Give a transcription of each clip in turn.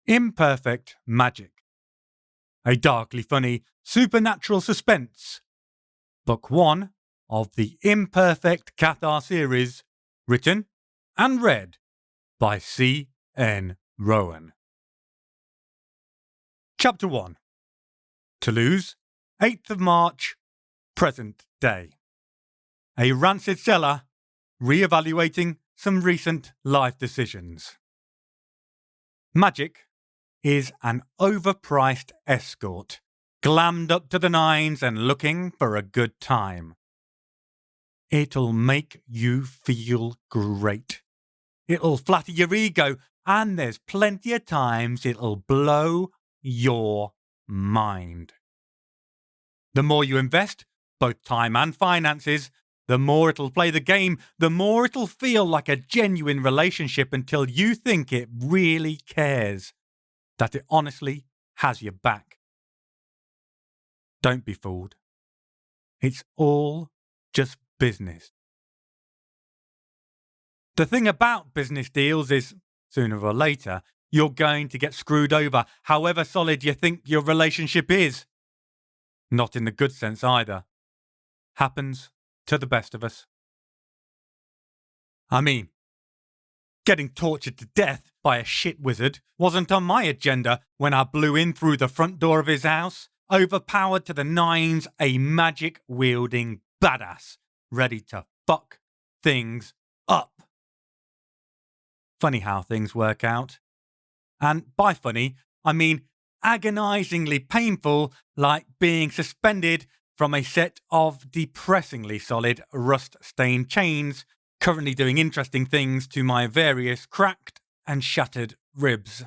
Imperfect Magic. A darkly funny supernatural suspense. Book 1 of the imPerfect Cathar series, written and read by C.N. Rowan. Chapter 1. Toulouse, 8th of March, present day. A rancid cellar, re-evaluating some recent life decisions. Magic is an overpriced escort, glammed up to the nines and looking for a good time. It'll make you feel great. It'll flatter your ego, and there's plenty of times it'll blow your mind. The more you invest, both time and finances, the more it'll play the game, the more it'll feel like a genuine relationship until you think it really cares, that it honestly has your back. Don't be fooled. It's all just business. The thing about business deals is, sooner or later, you're going to get screwed over, however solid you think your relationship is. Not in the good sense either. Happens to the best of us. I mean, getting tortured to death by a shit wizard wasn't on my agenda when I blew in through the front door of his house, overpowered to the nines, a magic-wielding badass, ready to fuck things up. Funny how things work out. And by funny, I mean agonizingly painful, like being suspended from a set of depressingly solid rust-stained chains, currently doing interesting things to my various cracked and shattered ribs.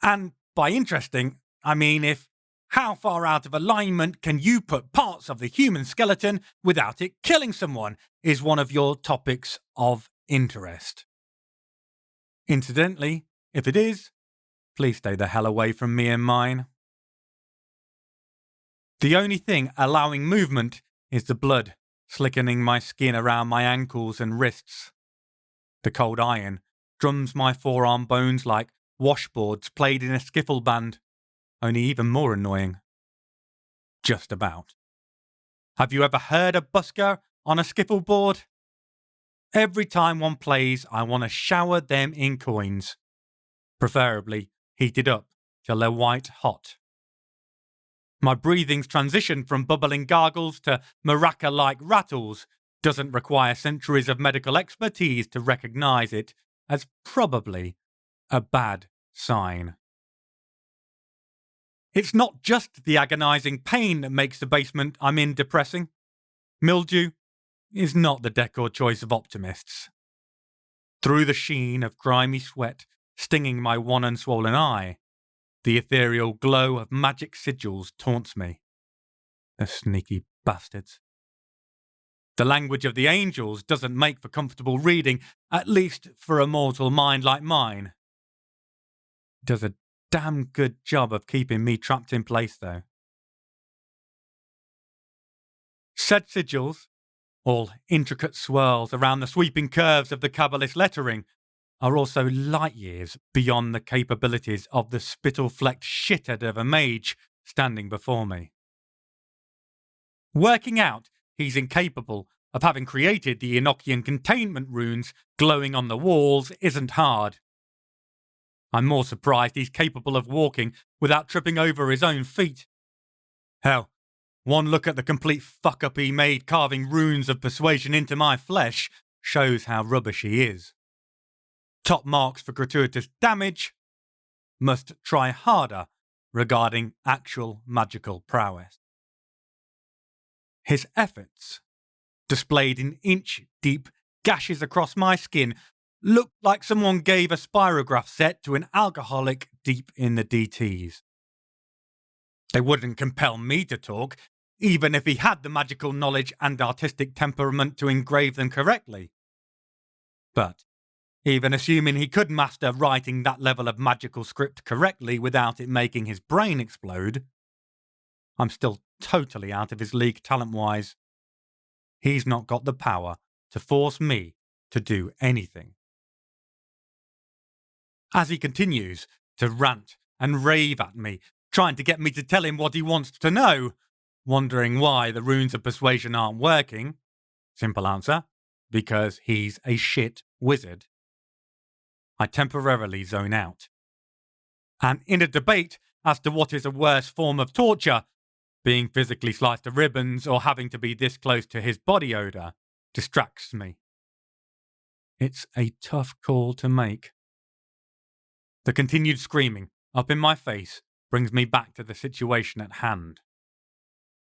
And by interesting, I mean how far out of alignment can you put parts of the human skeleton without it killing someone is one of your topics of interest. Incidentally, if it is, please stay the hell away from me and mine. The only thing allowing movement is the blood slickening my skin around my ankles and wrists. The cold iron drums my forearm bones like washboards played in a skiffle band, only even more annoying. Just about. Have you ever heard a busker on a skiffle board? Every time one plays, I want to shower them in coins, preferably heated up till they're white hot. My breathing's transition from bubbling gargles to maraca-like rattles doesn't require centuries of medical expertise to recognise it as probably a bad sign. It's not just the agonising pain that makes the basement I'm in depressing. Mildew is not the decor choice of optimists. Through the sheen of grimy sweat stinging my one unswollen eye, the ethereal glow of magic sigils taunts me. The sneaky bastards. The language of the angels doesn't make for comfortable reading, at least for a mortal mind like mine. It does a damn good job of keeping me trapped in place, though. Said sigils, all intricate swirls around the sweeping curves of the Kabbalist lettering, are also light years beyond the capabilities of the spittle-flecked shithead of a mage standing before me. Working out he's incapable of having created the Enochian containment runes glowing on the walls isn't hard. I'm more surprised he's capable of walking without tripping over his own feet. Hell, one look at the complete fuck-up he made carving runes of persuasion into my flesh shows how rubbish he is. Top marks for gratuitous damage, must try harder regarding actual magical prowess. His efforts, displayed in inch-deep gashes across my skin, looked like someone gave a spirograph set to an alcoholic deep in the DTs. They wouldn't compel me to talk, even if he had the magical knowledge and artistic temperament to engrave them correctly. But even assuming he could master writing that level of magical script correctly without it making his brain explode, I'm still totally out of his league talent-wise. He's not got the power to force me to do anything. As he continues, to rant and rave at me, trying to get me to tell him what he wants to know, wondering why the runes of persuasion aren't working. Simple answer, because he's a shit wizard. I temporarily zone out. And in a debate as to what is a worse form of torture, being physically sliced to ribbons or having to be this close to his body odour, distracts me. It's a tough call to make. The continued screaming up in my face brings me back to the situation at hand,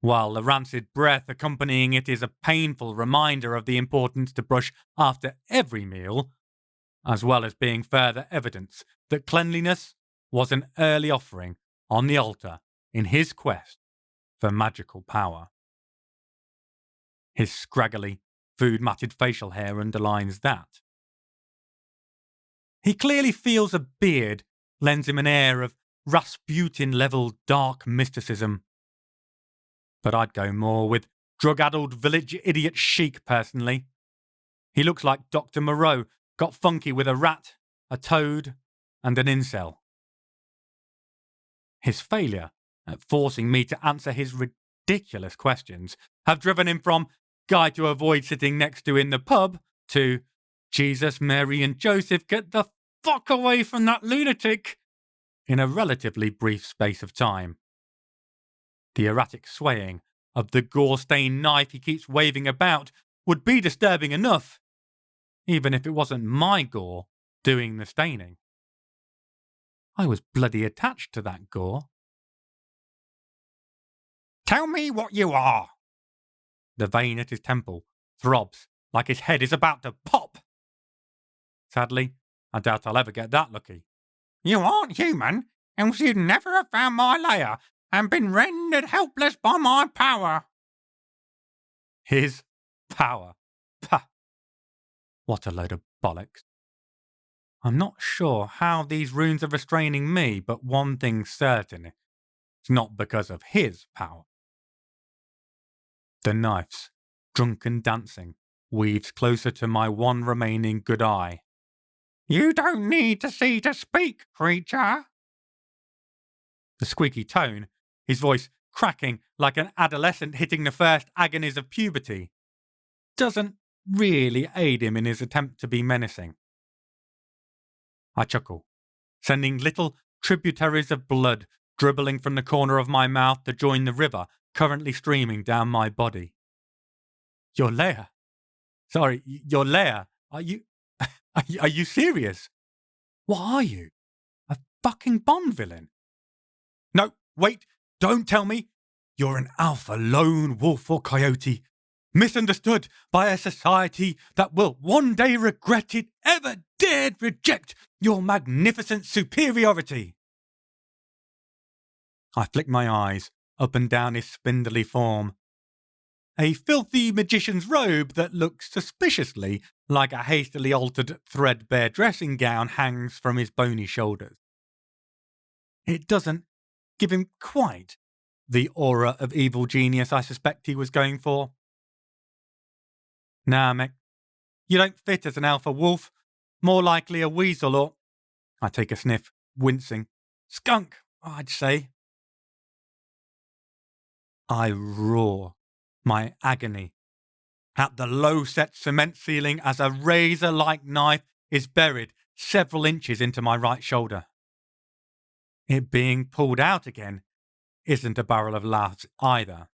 while the rancid breath accompanying it is a painful reminder of the importance to brush after every meal, as well as being further evidence that cleanliness was an early offering on the altar in his quest for magical power. His scraggly, food-matted facial hair underlines that. He clearly feels a beard lends him an air of Rasputin-level dark mysticism. But I'd go more with drug-addled village idiot chic personally. He looks like Dr. Moreau got funky with a rat, a toad, and an incel. His failure at forcing me to answer his ridiculous questions have driven him from guy to avoid sitting next to in the pub to Jesus, Mary and Joseph, get the fuck away from that lunatic in a relatively brief space of time. The erratic swaying of the gore-stained knife he keeps waving about would be disturbing enough, even if it wasn't my gore doing the staining. I was bloody attached to that gore. Tell me what you are! The vein at his temple throbs like his head is about to pop. Sadly, I doubt I'll ever get that lucky. You aren't human, else you'd never have found my lair and been rendered helpless by my power. His power? Pah! What a load of bollocks. I'm not sure how these runes are restraining me, but one thing's certain. It's not because of his power. The knife's drunken dancing weaves closer to my one remaining good eye. You don't need to see to speak, creature. The squeaky tone, his voice cracking like an adolescent hitting the first agonies of puberty, doesn't really aid him in his attempt to be menacing. I chuckle, sending little tributaries of blood dribbling from the corner of my mouth to join the river currently streaming down my body. Your lair? Sorry, your lair? Are you serious? What are you? A fucking Bond villain? No, wait, don't tell me. You're an alpha lone wolf or coyote, misunderstood by a society that will one day regret it ever dared reject your magnificent superiority. I flick my eyes up and down his spindly form. A filthy magician's robe that looks suspiciously like a hastily altered threadbare dressing gown hangs from his bony shoulders. It doesn't give him quite the aura of evil genius I suspect he was going for. Nah, mech, you don't fit as an alpha wolf. More likely a weasel or... I take a sniff, wincing. Skunk, I'd say. I roar my agony at the low-set cement ceiling as a razor-like knife is buried several inches into my right shoulder. It being pulled out again isn't a barrel of laughs either.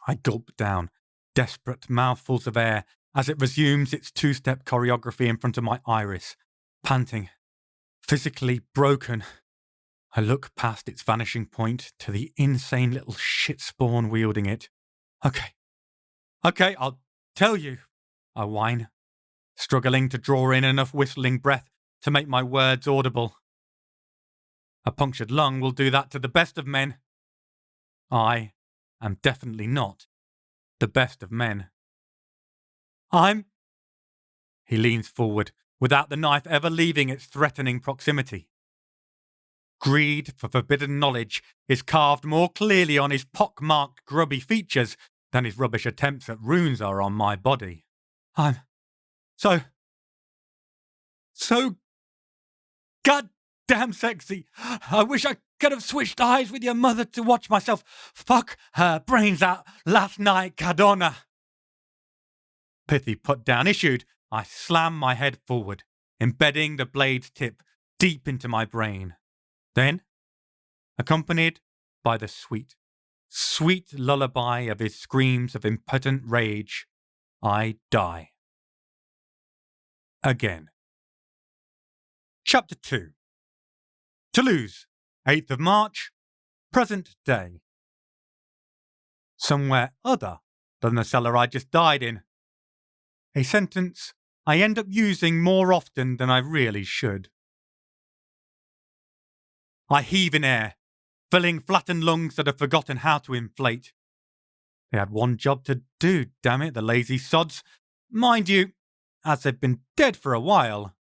I gulp down desperate mouthfuls of air as it resumes its two-step choreography in front of my iris, panting, physically broken. I look past its vanishing point to the insane little shit spawn wielding it. Okay, I'll tell you, I whine, struggling to draw in enough whistling breath to make my words audible. A punctured lung will do that to the best of men. I am definitely not the best of men. He leans forward, without the knife ever leaving its threatening proximity. Greed for forbidden knowledge is carved more clearly on his pock-marked grubby features than his rubbish attempts at runes are on my body. I'm so goddamn damn sexy. I wish I could have switched eyes with your mother to watch myself fuck her brains out last night, Cardona. Pithy put down issued. I slammed my head forward, embedding the blade's tip deep into my brain. Then, accompanied by the sweet, sweet lullaby of his screams of impotent rage, I die. Again. Chapter 2. Toulouse, 8th of March, present day. Somewhere other than the cellar I just died in. A sentence I end up using more often than I really should. I heave in air, filling flattened lungs that have forgotten how to inflate. They had one job to do, damn it, the lazy sods. Mind you, as they've been dead for a while,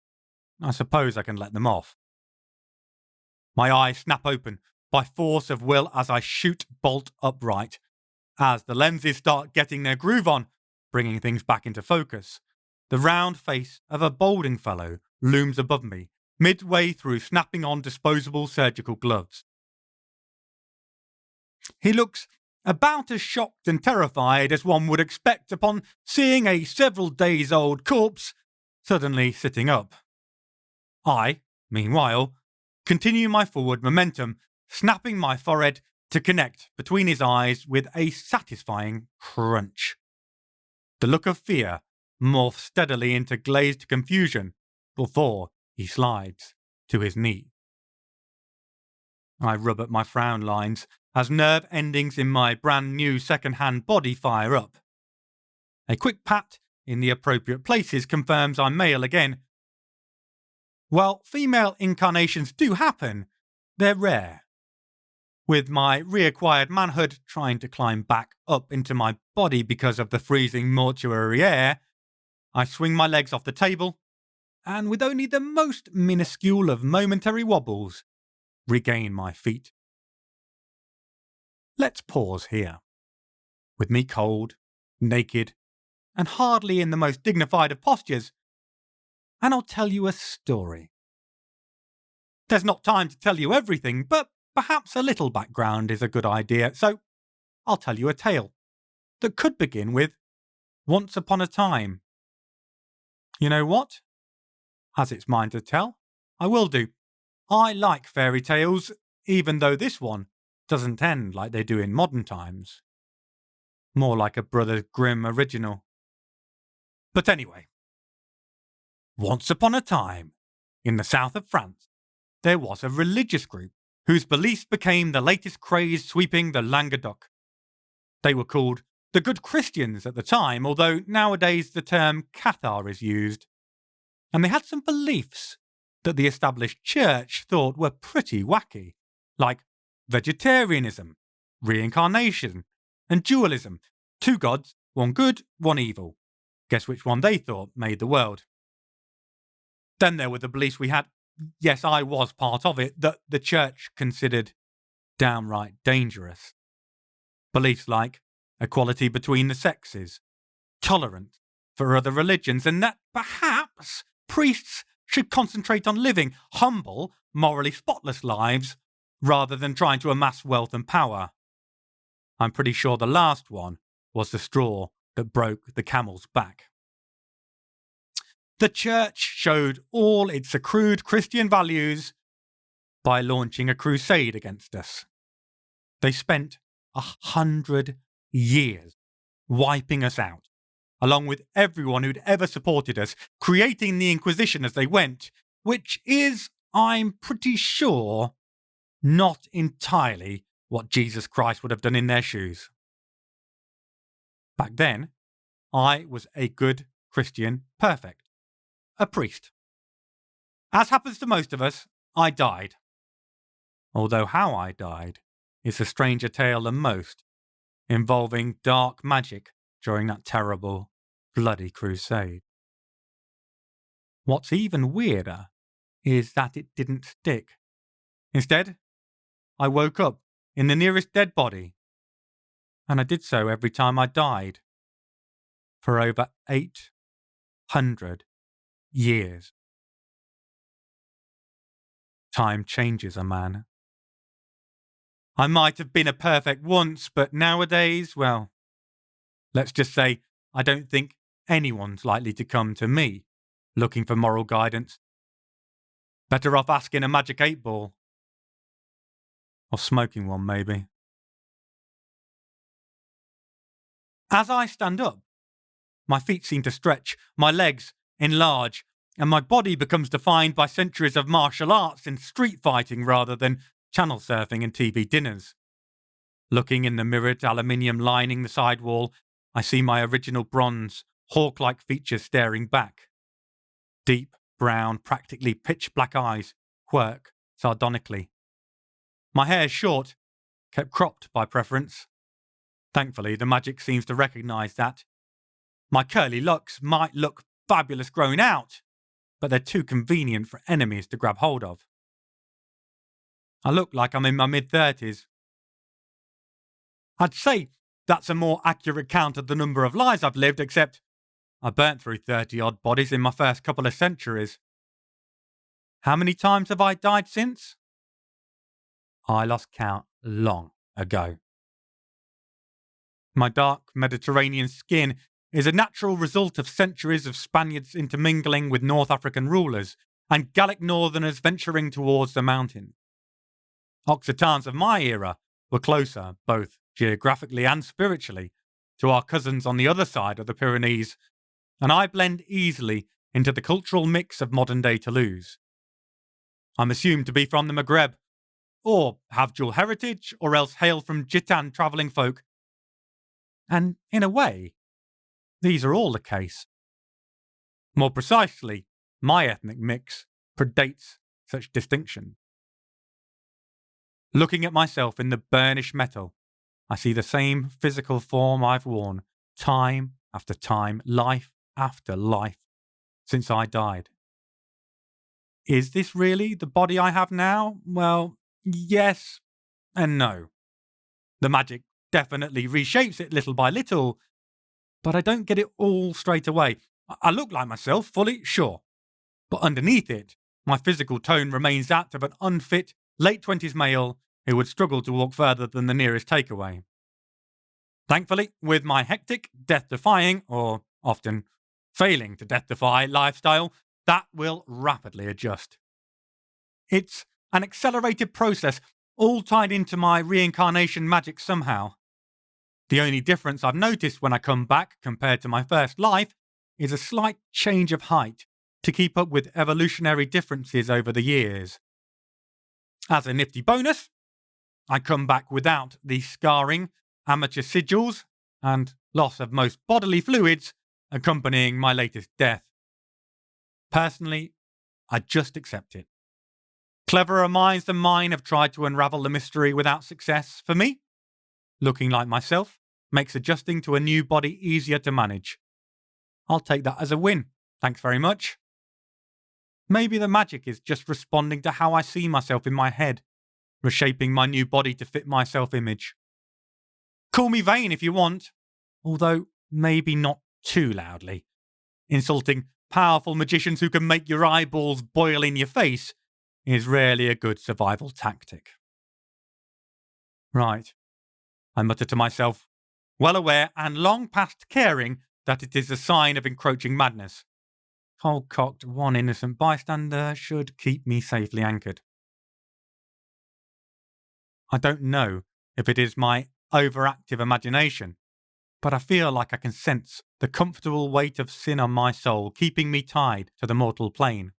I suppose I can let them off. My eyes snap open by force of will as I shoot bolt upright. As the lenses start getting their groove on, bringing things back into focus, the round face of a balding fellow looms above me, midway through snapping on disposable surgical gloves. He looks about as shocked and terrified as one would expect upon seeing a several days old corpse suddenly sitting up. I, meanwhile, continue my forward momentum, snapping my forehead to connect between his eyes with a satisfying crunch. The look of fear morphs steadily into glazed confusion before he slides to his knee. I rub at my frown lines as nerve endings in my brand new second-hand body fire up. A quick pat in the appropriate places confirms I'm male again. While female incarnations do happen, they're rare. With my reacquired manhood trying to climb back up into my body because of the freezing mortuary air, I swing my legs off the table, and with only the most minuscule of momentary wobbles, regain my feet. Let's pause here. With me cold, naked, and hardly in the most dignified of postures, and I'll tell you a story. There's not time to tell you everything, but perhaps a little background is a good idea, so I'll tell you a tale that could begin with once upon a time. You know what? As it's mine to tell, I will do. I like fairy tales, even though this one doesn't end like they do in modern times. More like a Brothers Grimm original. But anyway, once upon a time, in the south of France, there was a religious group whose beliefs became the latest craze sweeping the Languedoc. They were called the Good Christians at the time, although nowadays the term Cathar is used. And they had some beliefs that the established church thought were pretty wacky, like vegetarianism, reincarnation, and dualism. 2 gods, 1 good, 1 evil. Guess which one they thought made the world. Then there were the beliefs we had, yes, I was part of it, that the church considered downright dangerous. Beliefs like equality between the sexes, tolerance for other religions, and that perhaps priests should concentrate on living humble, morally spotless lives rather than trying to amass wealth and power. I'm pretty sure the last one was the straw that broke the camel's back. The church showed all its accrued Christian values by launching a crusade against us. They spent 100 years wiping us out, along with everyone who'd ever supported us, creating the Inquisition as they went, which is, I'm pretty sure, not entirely what Jesus Christ would have done in their shoes. Back then, I was a good Christian perfect, a priest. As happens to most of us, I died. Although how I died is a stranger tale than most, involving dark magic during that terrible, bloody crusade. What's even weirder is that it didn't stick. Instead, I woke up in the nearest dead body, and I did so every time I died, for over 800 years. Time changes a man. I might have been a perfect once, but nowadays, well, let's just say I don't think anyone's likely to come to me looking for moral guidance. Better off asking a magic 8-ball. Or smoking one, maybe. As I stand up, my feet seem to stretch, my legs enlarge, and my body becomes defined by centuries of martial arts and street fighting rather than channel surfing and TV dinners. Looking in the mirrored aluminium lining the side wall, I see my original bronze, hawk-like features staring back. Deep, brown, practically pitch-black eyes quirk sardonically. My hair is short, kept cropped by preference. Thankfully, the magic seems to recognise that. My curly locks might look fabulous grown out, but they're too convenient for enemies to grab hold of. I look like I'm in my mid-30s. I'd say that's a more accurate count of the number of lives I've lived, except I burnt through 30-odd bodies in my first couple of centuries. How many times have I died since? I lost count long ago. My dark Mediterranean skin is a natural result of centuries of Spaniards intermingling with North African rulers and Gallic northerners venturing towards the mountains. Occitans of my era were closer, both geographically and spiritually, to our cousins on the other side of the Pyrenees, and I blend easily into the cultural mix of modern-day Toulouse. I'm assumed to be from the Maghreb, or have dual heritage, or else hail from Gitan travelling folk. And in a way, these are all the case. More precisely, my ethnic mix predates such distinction. Looking at myself in the burnished metal, I see the same physical form I've worn time after time, life after life, since I died. Is this really the body I have now? Well, yes and no. The magic definitely reshapes it little by little, but I don't get it all straight away. I look like myself, fully, sure. But underneath it, my physical tone remains that of an unfit, late-20s male who would struggle to walk further than the nearest takeaway. Thankfully, with my hectic, death-defying, or often failing to death-defy lifestyle, that will rapidly adjust. It's an accelerated process, all tied into my reincarnation magic somehow. The only difference I've noticed when I come back compared to my first life is a slight change of height to keep up with evolutionary differences over the years. As a nifty bonus, I come back without the scarring, amateur sigils, and loss of most bodily fluids accompanying my latest death. Personally, I just accept it. Cleverer minds than mine have tried to unravel the mystery without success. For me, looking like myself makes adjusting to a new body easier to manage. I'll take that as a win. Thanks very much. Maybe the magic is just responding to how I see myself in my head, reshaping my new body to fit my self-image. Call me vain if you want, although maybe not too loudly. Insulting powerful magicians who can make your eyeballs boil in your face is rarely a good survival tactic. Right, I mutter to myself, well aware and long past caring that it is a sign of encroaching madness. Cold-cocked, one innocent bystander should keep me safely anchored. I don't know if it is my overactive imagination, but I feel like I can sense the comfortable weight of sin on my soul keeping me tied to the mortal plane.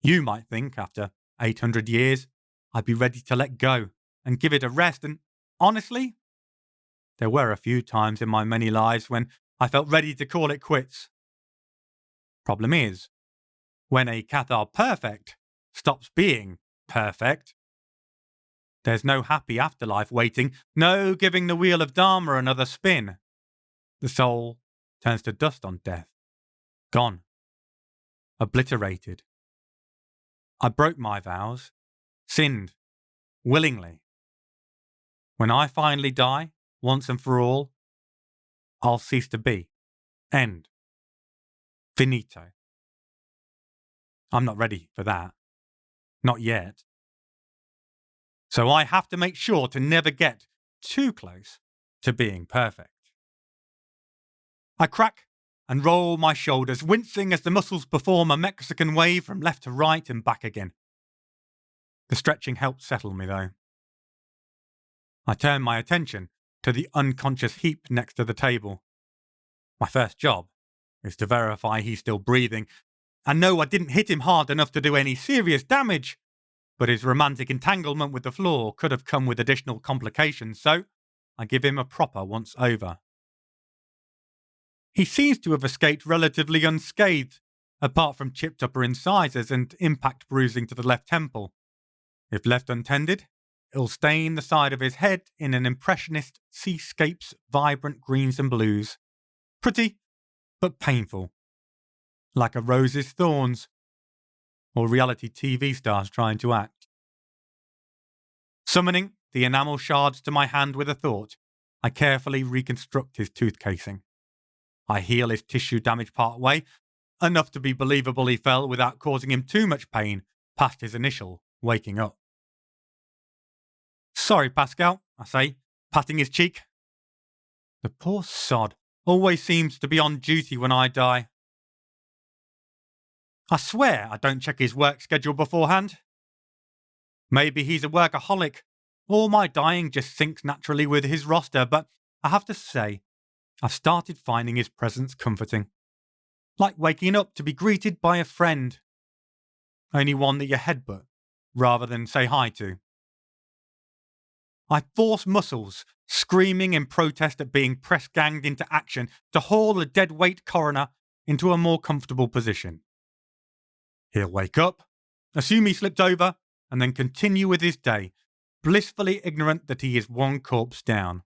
You might think, after 800 years, I'd be ready to let go and give it a rest, and honestly, there were a few times in my many lives when I felt ready to call it quits. Problem is, when a Cathar perfect stops being perfect, there's no happy afterlife waiting, no giving the wheel of Dharma another spin. The soul turns to dust on death. Gone. Obliterated. I broke my vows, sinned, willingly. When I finally die, once and for all, I'll cease to be. End. Finito. I'm not ready for that. Not yet. So I have to make sure to never get too close to being perfect. I crack and roll my shoulders, wincing as the muscles perform a Mexican wave from left to right and back again. The stretching helps settle me, though. I turn my attention to the unconscious heap next to the table. My first job is to verify he's still breathing. I know I didn't hit him hard enough to do any serious damage, but his romantic entanglement with the floor could have come with additional complications, so I give him a proper once over. He seems to have escaped relatively unscathed, apart from chipped upper incisors and impact bruising to the left temple. If left untended, it'll stain the side of his head in an impressionist seascape's vibrant greens and blues. Pretty, but painful. Like a rose's thorns, or reality TV stars trying to act. Summoning the enamel shards to my hand with a thought, I carefully reconstruct his tooth casing. I heal his tissue damage part way, enough to be believable he fell without causing him too much pain past his initial waking up. Sorry, Pascal, I say, patting his cheek. The poor sod always seems to be on duty when I die. I swear I don't check his work schedule beforehand. Maybe he's a workaholic, or my dying just syncs naturally with his roster, but I have to say, I've started finding his presence comforting. Like waking up to be greeted by a friend. Only one that you headbutt, rather than say hi to. I force muscles, screaming in protest at being press-ganged into action to haul a dead-weight coroner into a more comfortable position. He'll wake up, assume he slipped over, and then continue with his day, blissfully ignorant that he is one corpse down.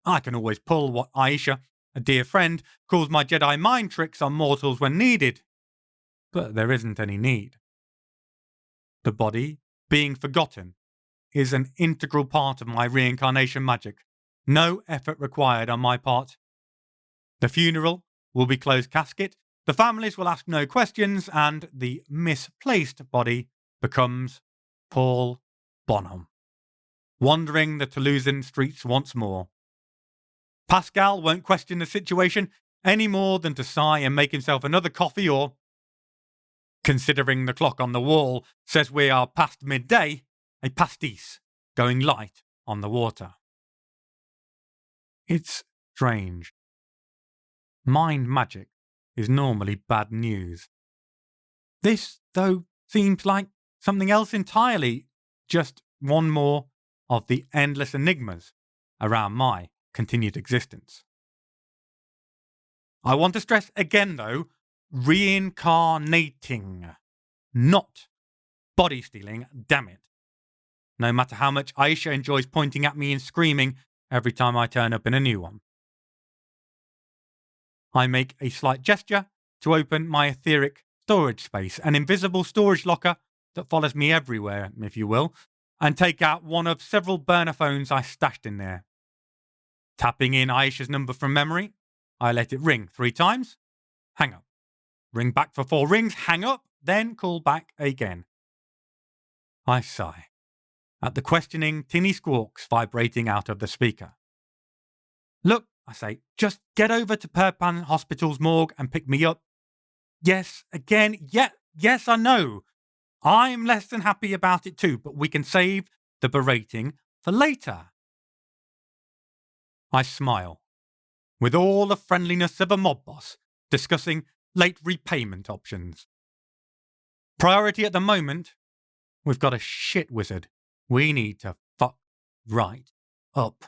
I can always pull what Aisha, a dear friend, calls my Jedi mind tricks on mortals when needed. But there isn't any need. The body, being forgotten, is an integral part of my reincarnation magic. No effort required on my part. The funeral will be closed casket, the families will ask no questions, and the misplaced body becomes Paul Bonham, wandering the Toulousan streets once more. Pascal won't question the situation any more than to sigh and make himself another coffee or, considering the clock on the wall says we are past midday, a pastis going light on the water. It's strange. Mind magic is normally bad news. This, though, seems like something else entirely, just one more of the endless enigmas around my continued existence. I want to stress again, though, reincarnating, not body stealing, damn it. No matter how much Aisha enjoys pointing at me and screaming every time I turn up in a new one. I make a slight gesture to open my etheric storage space, an invisible storage locker that follows me everywhere, if you will, and take out one of several burner phones I stashed in there. Tapping in Aisha's number from memory, I let it ring 3 times, hang up. Ring back for 4 rings, hang up, then call back again. I sigh at the questioning tinny squawks vibrating out of the speaker. Look, I say, just get over to Perpan Hospital's morgue and pick me up. Yes, again, yes, I know. I'm less than happy about it too, but we can save the berating for later. I smile, with all the friendliness of a mob boss, discussing late repayment options. Priority at the moment, we've got a shit wizard we need to fuck right up.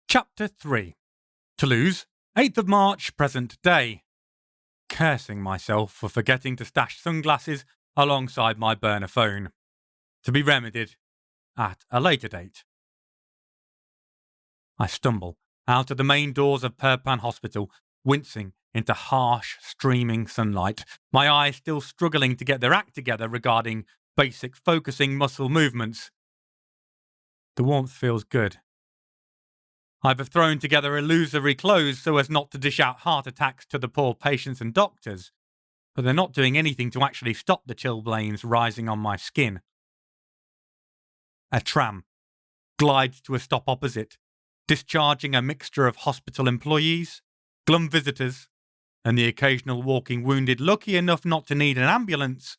Chapter 3. Toulouse, 8th of March, present day. Cursing myself for forgetting to stash sunglasses alongside my burner phone. To be remedied at a later date. I stumble out of the main doors of Perpan Hospital, wincing into harsh, streaming sunlight, my eyes still struggling to get their act together regarding basic focusing muscle movements. The warmth feels good. I've thrown together illusory clothes so as not to dish out heart attacks to the poor patients and doctors. but they're not doing anything to actually stop the chilblains rising on my skin. A tram glides to a stop opposite, discharging a mixture of hospital employees, glum visitors, and the occasional walking wounded lucky enough not to need an ambulance,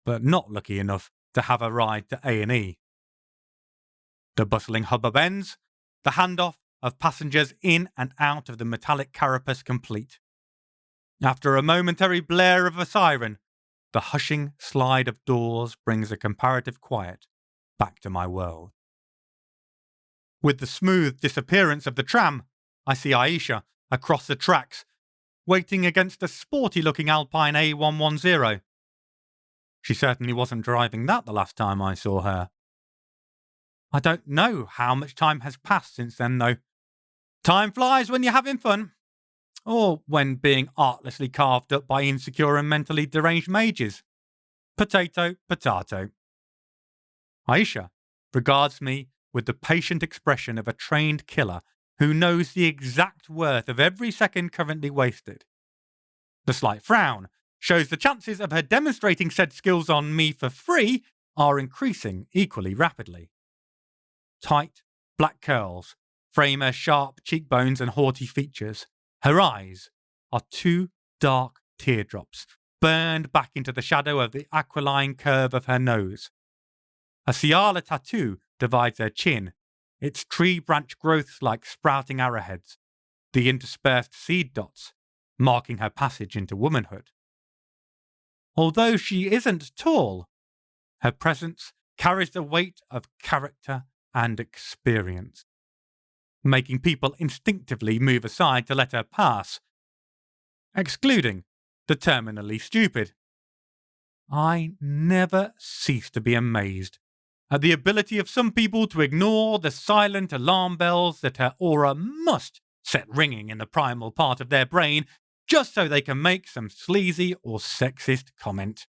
but not lucky enough to have a ride to A&E. The bustling hubbub ends, the handoff of passengers in and out of the metallic carapace complete. After a momentary blare of a siren, the hushing slide of doors brings a comparative quiet back to my world. With the smooth disappearance of the tram, I see Aisha across the tracks, waiting against a sporty-looking Alpine A110. She certainly wasn't driving that the last time I saw her. I don't know how much time has passed since then, though. Time flies when you're having fun. Or when being artlessly carved up by insecure and mentally deranged mages. Potato, potato. Aisha regards me with the patient expression of a trained killer who knows the exact worth of every second currently wasted. The slight frown shows the chances of her demonstrating said skills on me for free are increasing equally rapidly. Tight, black curls frame her sharp cheekbones and haughty features. Her eyes are two dark teardrops burned back into the shadow of the aquiline curve of her nose. A Ciala tattoo divides her chin, its tree branch growths like sprouting arrowheads, the interspersed seed dots marking her passage into womanhood. Although she isn't tall, her presence carries the weight of character and experience, making people instinctively move aside to let her pass, excluding the terminally stupid. I never cease to be amazed at the ability of some people to ignore the silent alarm bells that her aura must set ringing in the primal part of their brain just so they can make some sleazy or sexist comment.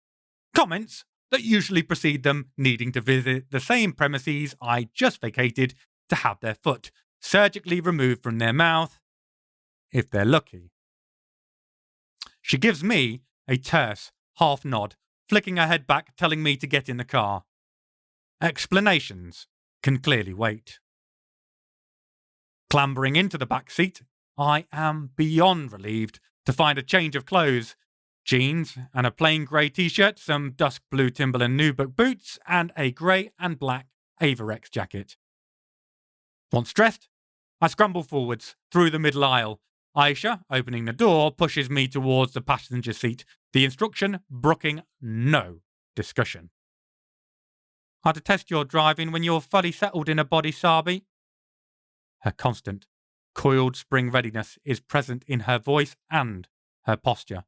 Comments that usually precede them needing to visit the same premises I just vacated to have their foot surgically removed from their mouth, if they're lucky. She gives me a terse half nod, flicking her head back, telling me to get in the car. Explanations can clearly wait. Clambering into the back seat, I am beyond relieved to find a change of clothes, jeans and a plain grey t-shirt, some dusk blue Timberland nubuck boots, and a grey and black Averex jacket. Once dressed, I scramble forwards through the middle aisle. Aisha, opening the door, pushes me towards the passenger seat, the instruction brooking no discussion. I detest your driving when you're fully settled in a body, Sabi. Her constant, coiled spring readiness is present in her voice and her posture.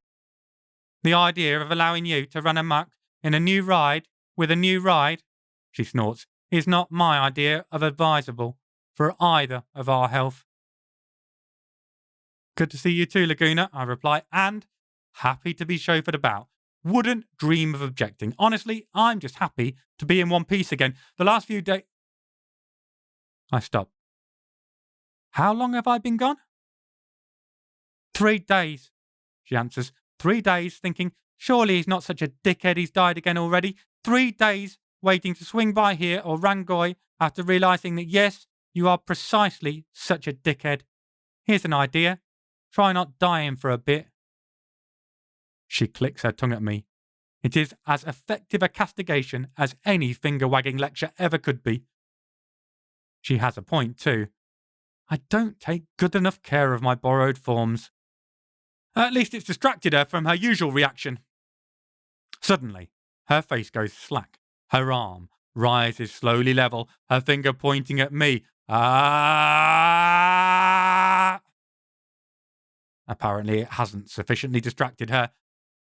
The idea of allowing you to run amok in a new ride with a new ride, she snorts, is not my idea of advisable for either of our health. Good to see you too, Laguna, I reply, and happy to be chauffeured about. Wouldn't dream of objecting. Honestly, I'm just happy to be in one piece again. The last few days... I stop. How long have I been gone? 3 days, she answers. 3 days, thinking, surely he's not such a dickhead he's died again already. 3 days waiting to swing by here or Rangoy after realising that yes, you are precisely such a dickhead. Here's an idea. Try not dying for a bit. She clicks her tongue at me. It is as effective a castigation as any finger-wagging lecture ever could be. She has a point, too. I don't take good enough care of my borrowed forms. At least it's distracted her from her usual reaction. Suddenly, her face goes slack. Her arm rises slowly level, her finger pointing at me. Ah! Apparently it hasn't sufficiently distracted her.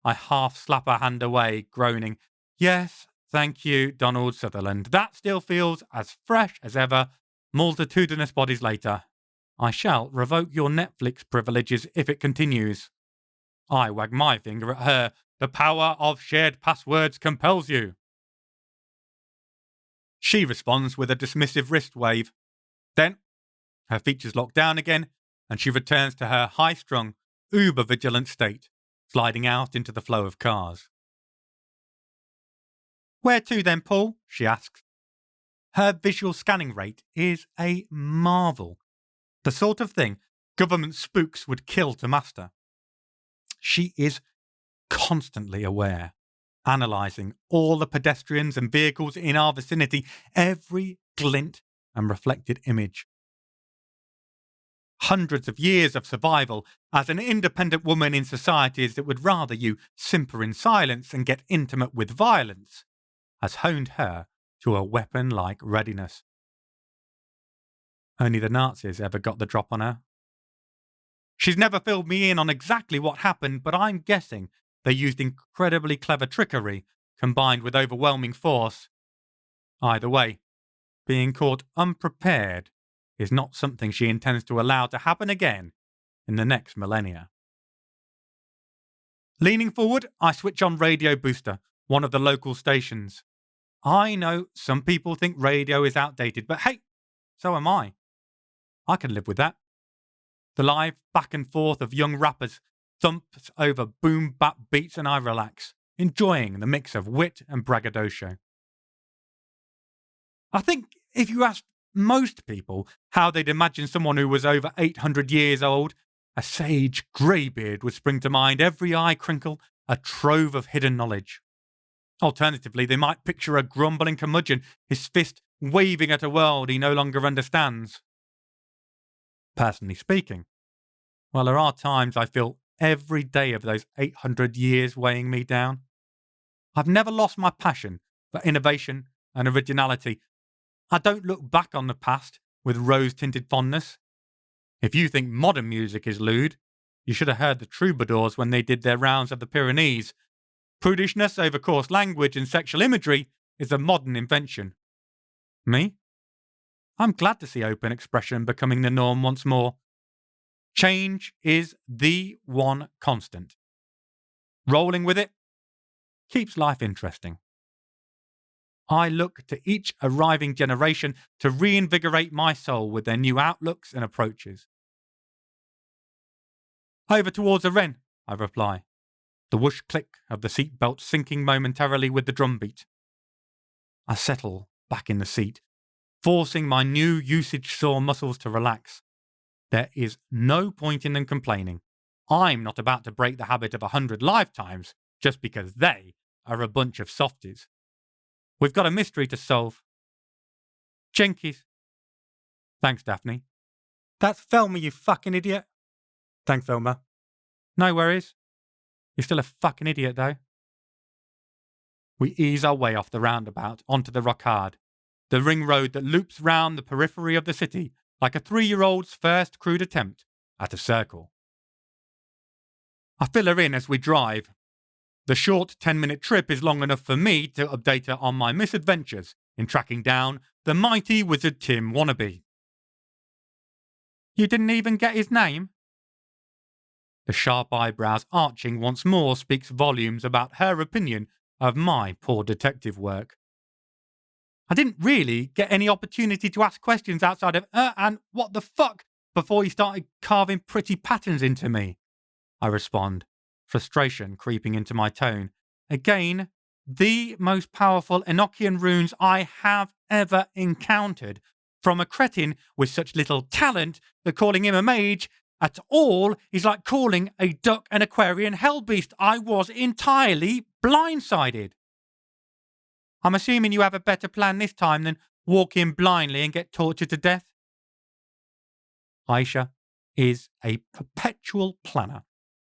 I half slap her hand away, groaning, Yes, thank you, Donald Sutherland. That still feels as fresh as ever, multitudinous bodies later. I shall revoke your Netflix privileges if it continues. I wag my finger at her. The power of shared passwords compels you. She responds with a dismissive wrist wave. Then, her features lock down again, and she returns to her high-strung, uber-vigilant state, sliding out into the flow of cars. "Where to then, Paul?" she asks. Her visual scanning rate is a marvel. The sort of thing government spooks would kill to master. She is constantly aware, analysing all the pedestrians and vehicles in our vicinity, every glint and reflected image. Hundreds of years of survival as an independent woman in societies that would rather you simper in silence and get intimate with violence has honed her to a weapon-like readiness. Only the Nazis ever got the drop on her. She's never filled me in on exactly what happened, but I'm guessing they used incredibly clever trickery combined with overwhelming force. Either way, being caught unprepared is not something she intends to allow to happen again in the next millennia. Leaning forward, I switch on Radio Booster, one of the local stations. I know some people think radio is outdated, but hey, so am I. I can live with that. The live back and forth of young rappers thumps over boom bap beats and I relax, enjoying the mix of wit and braggadocio. I think if you asked most people how they'd imagine someone who was over 800 years old, a sage greybeard would spring to mind, every eye crinkle, a trove of hidden knowledge. Alternatively, they might picture a grumbling curmudgeon, his fist waving at a world he no longer understands. Personally speaking, well, there are times I feel every day of those 800 years weighing me down. I've never lost my passion for innovation and originality. I don't look back on the past with rose-tinted fondness. If you think modern music is lewd, you should have heard the troubadours when they did their rounds of the Pyrenees. Prudishness over coarse language and sexual imagery is a modern invention. Me? I'm glad to see open expression becoming the norm once more. Change is the one constant. Rolling with it keeps life interesting. I look to each arriving generation to reinvigorate my soul with their new outlooks and approaches. "Over towards the Wren," I reply, the whoosh click of the seatbelt syncing momentarily with the drumbeat. I settle back in the seat, forcing my new usage-sore muscles to relax. There is no point in them complaining. I'm not about to break the habit of 100 lifetimes just because they are a bunch of softies. We've got a mystery to solve. Jenkies. Thanks, Daphne. That's Velma, you fucking idiot. Thanks, Velma. No worries. You're still a fucking idiot, though. We ease our way off the roundabout onto the rocade, the ring road that loops round the periphery of the city like a 3-year-old's first crude attempt at a circle. I fill her in as we drive. The short 10-minute trip is long enough for me to update her on my misadventures in tracking down the mighty Wizard Tim wannabe. You didn't even get his name? The sharp eyebrows arching once more speaks volumes about her opinion of my poor detective work. I didn't really get any opportunity to ask questions outside of and what the fuck before he started carving pretty patterns into me. I respond, frustration creeping into my tone. Again, the most powerful Enochian runes I have ever encountered, from a cretin with such little talent that calling him a mage at all is like calling a duck an Aquarian hellbeast. I was entirely blindsided. I'm assuming you have a better plan this time than walk in blindly and get tortured to death? Aisha is a perpetual planner.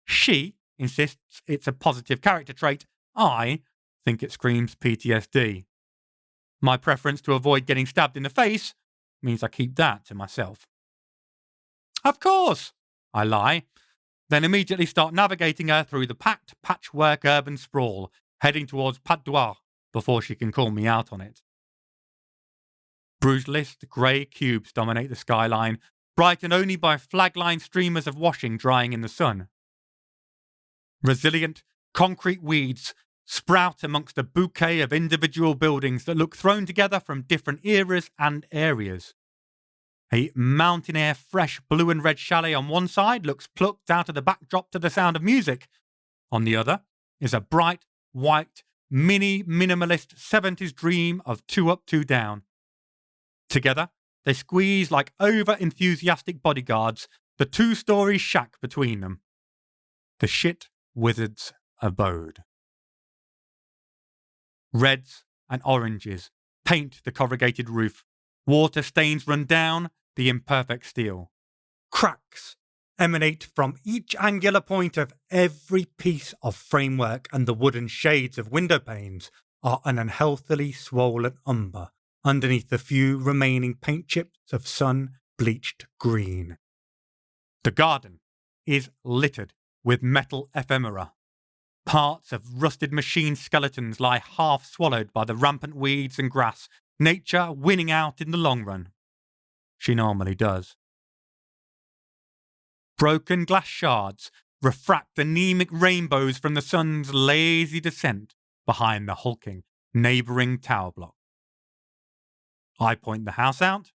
She insists it's a positive character trait. I think it screams PTSD. My preference to avoid getting stabbed in the face means I keep that to myself. Of course, I lie, then immediately start navigating her through the packed patchwork urban sprawl, heading towards Pat d'Oie before she can call me out on it. Bruiseless grey cubes dominate the skyline, brightened only by flag-line streamers of washing drying in the sun. Resilient, concrete weeds sprout amongst a bouquet of individual buildings that look thrown together from different eras and areas. A mountain-air fresh blue and red chalet on one side looks plucked out of the backdrop to the sound of music, On the other is a bright, white, minimalist 70s dream of two up, two down. Together, they squeeze like over-enthusiastic bodyguards, the two-story shack between them. The shit wizard's abode. Reds and oranges paint the corrugated roof. Water stains run down the imperfect steel. Cracks emanate from each angular point of every piece of framework, and the wooden shades of window panes are an unhealthily swollen umber underneath the few remaining paint chips of sun-bleached green. The garden is littered with metal ephemera. Parts of rusted machine skeletons lie half swallowed by the rampant weeds and grass, nature winning out in the long run. She normally does. Broken glass shards refract anemic rainbows from the sun's lazy descent behind the hulking neighbouring tower block. I point the house out,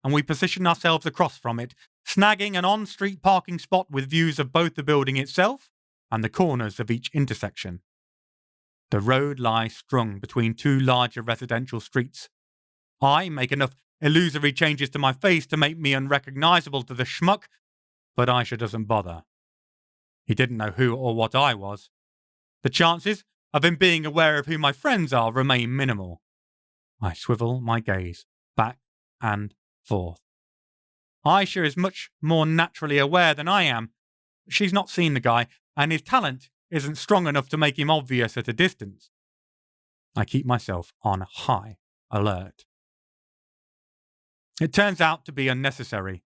and we position ourselves across from it, snagging an on-street parking spot with views of both the building itself and the corners of each intersection. The road lies strung between two larger residential streets. I make enough illusory changes to my face to make me unrecognisable to the schmuck, but Aisha doesn't bother. He didn't know who or what I was. The chances of him being aware of who my friends are remain minimal. I swivel my gaze back and forth. Aisha is much more naturally aware than I am. She's not seen the guy, and his talent isn't strong enough to make him obvious at a distance. I keep myself on high alert. It turns out to be unnecessary.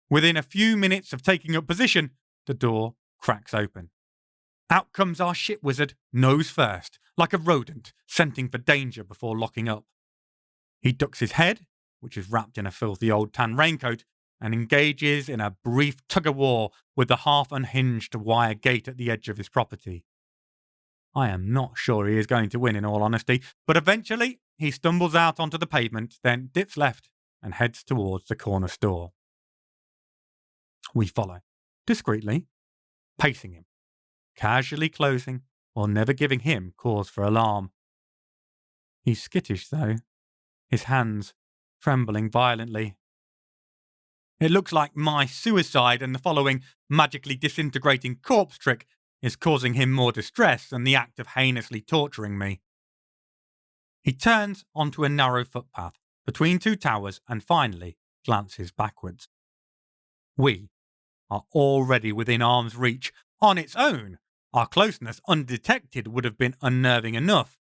Within a few minutes of taking up position, the door cracks open. Out comes our shit wizard, nose first, like a rodent, scenting for danger before locking up. He ducks his head, which is wrapped in a filthy old tan raincoat, and engages in a brief tug-of-war with the half-unhinged wire gate at the edge of his property. I am not sure he is going to win, in all honesty, but eventually he stumbles out onto the pavement, then dips left and heads towards the corner store. We follow, discreetly, pacing him, casually closing or never giving him cause for alarm. He's skittish, though, his hands trembling violently. It looks like my suicide and the following magically disintegrating corpse trick is causing him more distress than the act of heinously torturing me. He turns onto a narrow footpath between two towers and finally glances backwards. We are already within arm's reach. On its own, our closeness undetected would have been unnerving enough.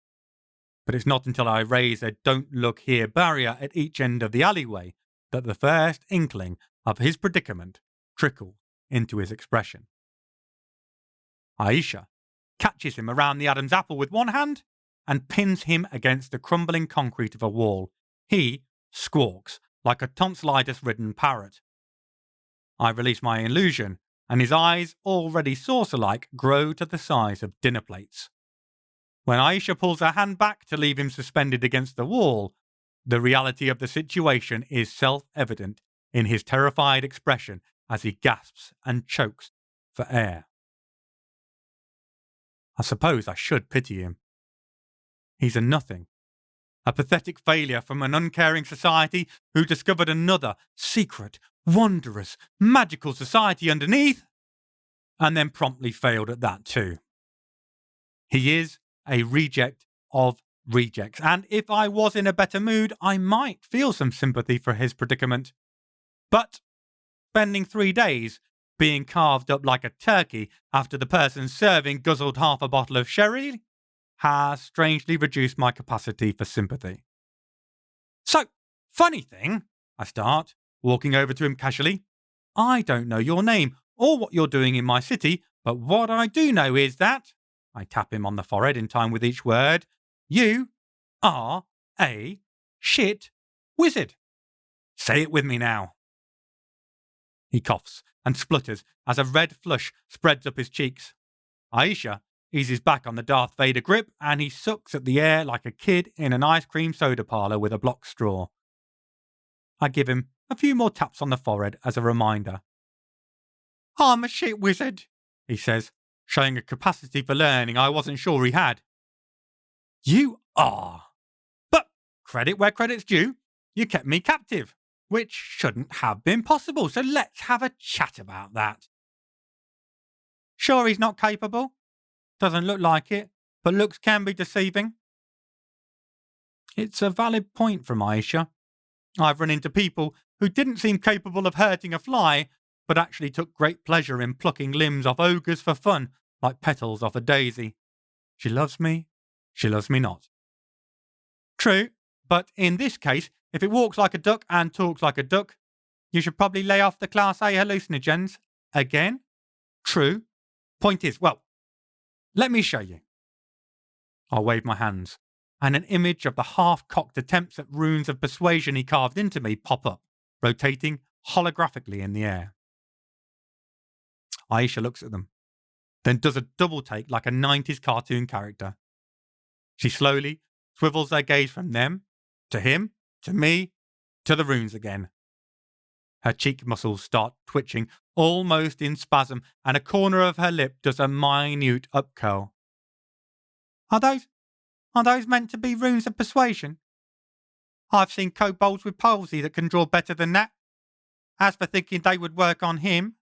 But it's not until I raise a don't look here barrier at each end of the alleyway that the first inkling of his predicament trickles into his expression. Aisha catches him around the Adam's apple with one hand and pins him against the crumbling concrete of a wall. He squawks like a tonsillitis-ridden parrot. I release my illusion, and his eyes, already saucer-like, grow to the size of dinner plates. When Aisha pulls her hand back to leave him suspended against the wall, the reality of the situation is self-evident in his terrified expression as he gasps and chokes for air. I suppose I should pity him. He's a nothing, a pathetic failure from an uncaring society who discovered another secret, wondrous, magical society underneath, and then promptly failed at that too. He is a reject of rejects, and if I was in a better mood, I might feel some sympathy for his predicament. But spending 3 days being carved up like a turkey after the person serving guzzled half a bottle of sherry has strangely reduced my capacity for sympathy. So, funny thing, I start, walking over to him casually. I don't know your name or what you're doing in my city, but what I do know is that, I tap him on the forehead in time with each word, you are a shit wizard. Say it with me now. He coughs and splutters as a red flush spreads up his cheeks. Aisha eases back on the Darth Vader grip and he sucks at the air like a kid in an ice cream soda parlour with a block straw. I give him a few more taps on the forehead as a reminder. I'm a shit wizard, he says, showing a capacity for learning I wasn't sure he had. You are. But credit where credit's due, you kept me captive, which shouldn't have been possible, so let's have a chat about that. Sure he's not capable? Doesn't look like it, but looks can be deceiving. It's a valid point from Aisha. I've run into people who didn't seem capable of hurting a fly, but actually took great pleasure in plucking limbs off ogres for fun, like petals off a daisy. She loves me not. True, but in this case, if it walks like a duck and talks like a duck, you should probably lay off the Class A hallucinogens. Again? True. Point is, well, let me show you. I wave my hands, and an image of the half-cocked attempts at runes of persuasion he carved into me pop up, rotating holographically in the air. Aisha looks at them, then does a double take like a 90s cartoon character. She slowly swivels her gaze from them, to him, to me, to the runes again. Her cheek muscles start twitching, almost in spasm, and a corner of her lip does a minute upcurl. Are those meant to be runes of persuasion? I've seen kobolds with palsy that can draw better than that. As for thinking they would work on him...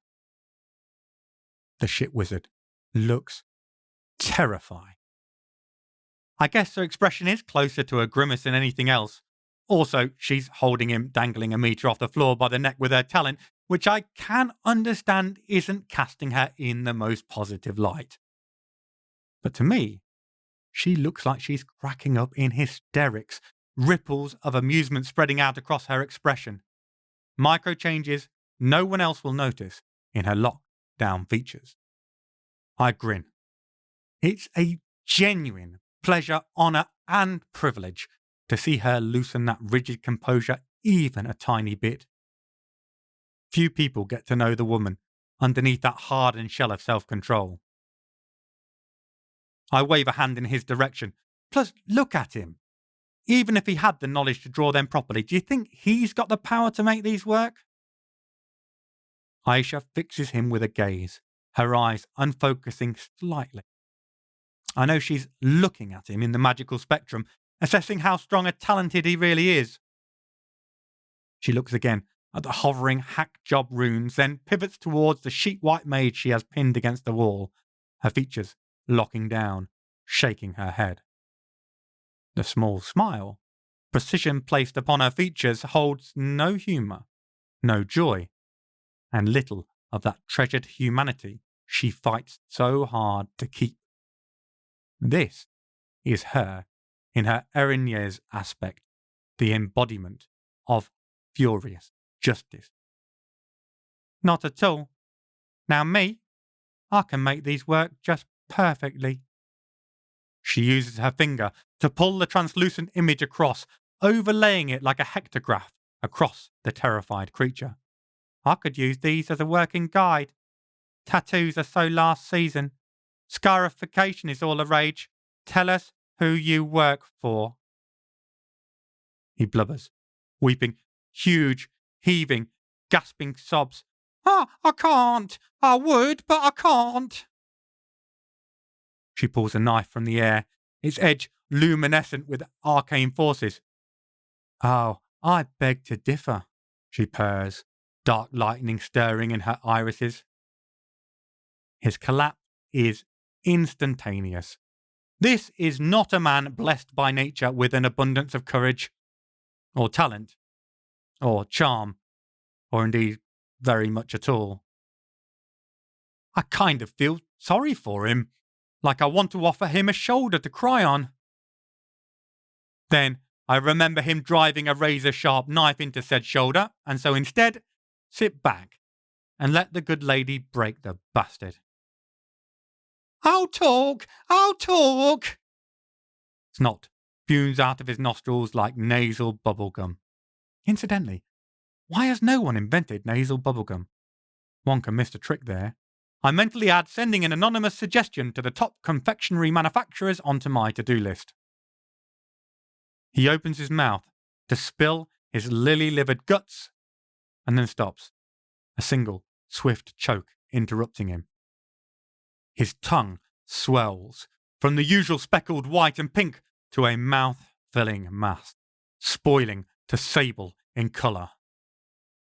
The shit wizard looks terrified. I guess her expression is closer to a grimace than anything else. Also, she's holding him dangling a metre off the floor by the neck with her talent, which I can understand isn't casting her in the most positive light. But to me, she looks like she's cracking up in hysterics, ripples of amusement spreading out across her expression. Micro changes no one else will notice in her locked-down features. I grin. It's a genuine pleasure, honour and privilege to see her loosen that rigid composure even a tiny bit. Few people get to know the woman underneath that hardened shell of self-control. I wave a hand in his direction. Plus, look at him. Even if he had the knowledge to draw them properly, do you think he's got the power to make these work? Aisha fixes him with a gaze, her eyes unfocusing slightly. I know she's looking at him in the magical spectrum, assessing how strong and talented he really is. She looks again at the hovering hack job runes, then pivots towards the sheet-white mage she has pinned against the wall, her features locking down, shaking her head. The small smile, precision placed upon her features, holds no humour, no joy, and little of that treasured humanity she fights so hard to keep. This is her, in her Erinier's aspect, the embodiment of furious justice. Not at all. Now me, I can make these work just perfectly. She uses her finger to pull the translucent image across, overlaying it like a hectograph across the terrified creature. I could use these as a working guide. Tattoos are so last season. Scarification is all the rage. Tell us who you work for. He blubbers, weeping huge, heaving, gasping sobs. I can't. I would, but I can't. She pulls a knife from the air, its edge luminescent with arcane forces. Oh, I beg to differ, she purrs, dark lightning stirring in her irises. His collapse is instantaneous. This is not a man blessed by nature with an abundance of courage, or talent, or charm, or indeed very much at all. I kind of feel sorry for him, like I want to offer him a shoulder to cry on. Then I remember him driving a razor-sharp knife into said shoulder, and so instead, sit back and let the good lady break the bastard. I'll talk! Snot fumes out of his nostrils like nasal bubblegum. Incidentally, why has no one invented nasal bubblegum? One can miss a trick there. I mentally add sending an anonymous suggestion to the top confectionery manufacturers onto my to-do list. He opens his mouth to spill his lily-livered guts and then stops, a single, swift choke interrupting him. His tongue swells from the usual speckled white and pink to a mouth-filling mass, spoiling to sable in colour.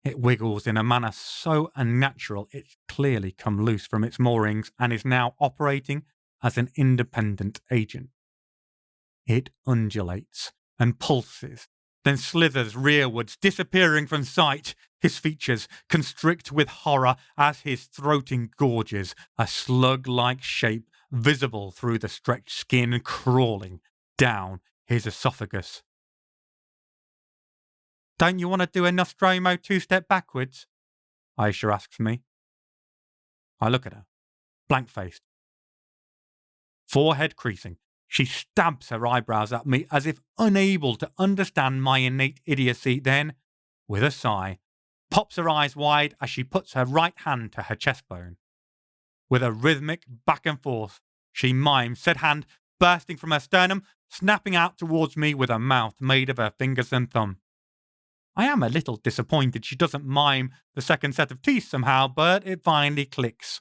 It wiggles in a manner so unnatural it's clearly come loose from its moorings and is now operating as an independent agent. It undulates and pulses, then slithers rearwards, disappearing from sight. His features constrict with horror as his throat engorges, a slug-like shape visible through the stretched skin crawling down his esophagus. "Don't you want to do a Nostromo two-step backwards?" Aisha asks me. I look at her, blank-faced. Forehead creasing, she stabs her eyebrows at me as if unable to understand my innate idiocy, then, with a sigh, pops her eyes wide as she puts her right hand to her chest bone. With a rhythmic back and forth, she mimes said hand bursting from her sternum, snapping out towards me with a mouth made of her fingers and thumb. I am a little disappointed she doesn't mime the second set of teeth somehow, but it finally clicks.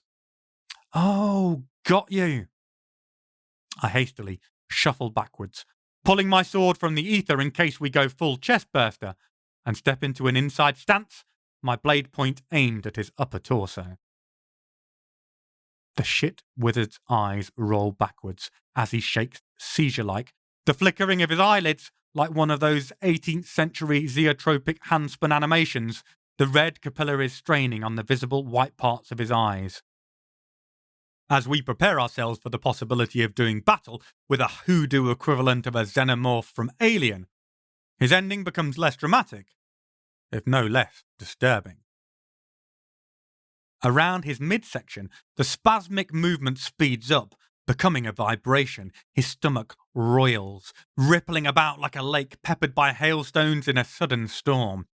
"Oh, got you." I hastily shuffle backwards, pulling my sword from the ether in case we go full chest burster, and step into an inside stance, my blade point aimed at his upper torso. The shit wizard's eyes roll backwards as he shakes seizure-like, the flickering of his eyelids like one of those 18th century zeotropic handspun animations, the red capillaries straining on the visible white parts of his eyes. As we prepare ourselves for the possibility of doing battle with a hoodoo equivalent of a xenomorph from Alien, his ending becomes less dramatic, if no less disturbing. Around his midsection, the spasmic movement speeds up, becoming a vibration. His stomach roils, rippling about like a lake peppered by hailstones in a sudden storm.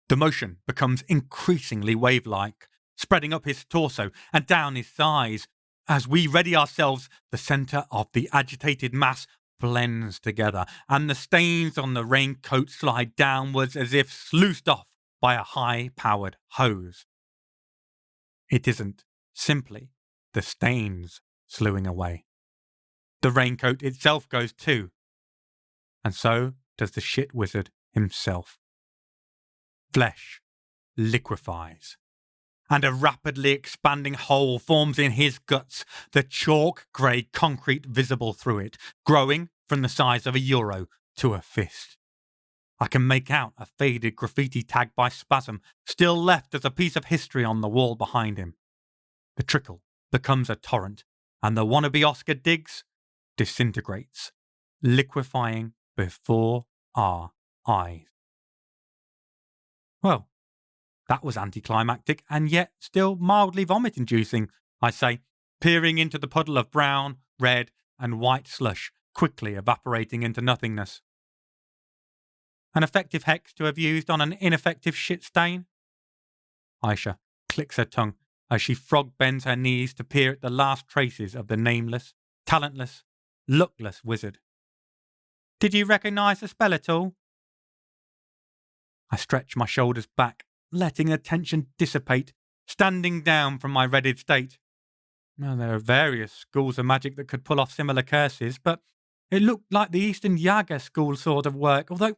The motion becomes increasingly wave-like, spreading up his torso and down his thighs. As we ready ourselves, the centre of the agitated mass blends together, and the stains on the raincoat slide downwards as if sluiced off by a high-powered hose. It isn't simply the stains slewing away. The raincoat itself goes too, and so does the shit wizard himself. Flesh liquefies, and a rapidly expanding hole forms in his guts, the chalk grey concrete visible through it, growing from the size of a euro to a fist. I can make out a faded graffiti tag by Spasm, still left as a piece of history on the wall behind him. The trickle becomes a torrent, and the wannabe Oscar Diggs disintegrates, liquefying before our eyes. Well, that was anticlimactic and yet still mildly vomit-inducing, I say, peering into the puddle of brown, red, and white slush, quickly evaporating into nothingness. An effective hex to have used on an ineffective shit stain? Aisha clicks her tongue as she frog bends her knees to peer at the last traces of the nameless, talentless, lookless wizard. Did you recognise the spell at all? I stretch my shoulders back, letting the tension dissipate, standing down from my readied state. Well, there are various schools of magic that could pull off similar curses, but it looked like the Eastern Yaga school sort of work, although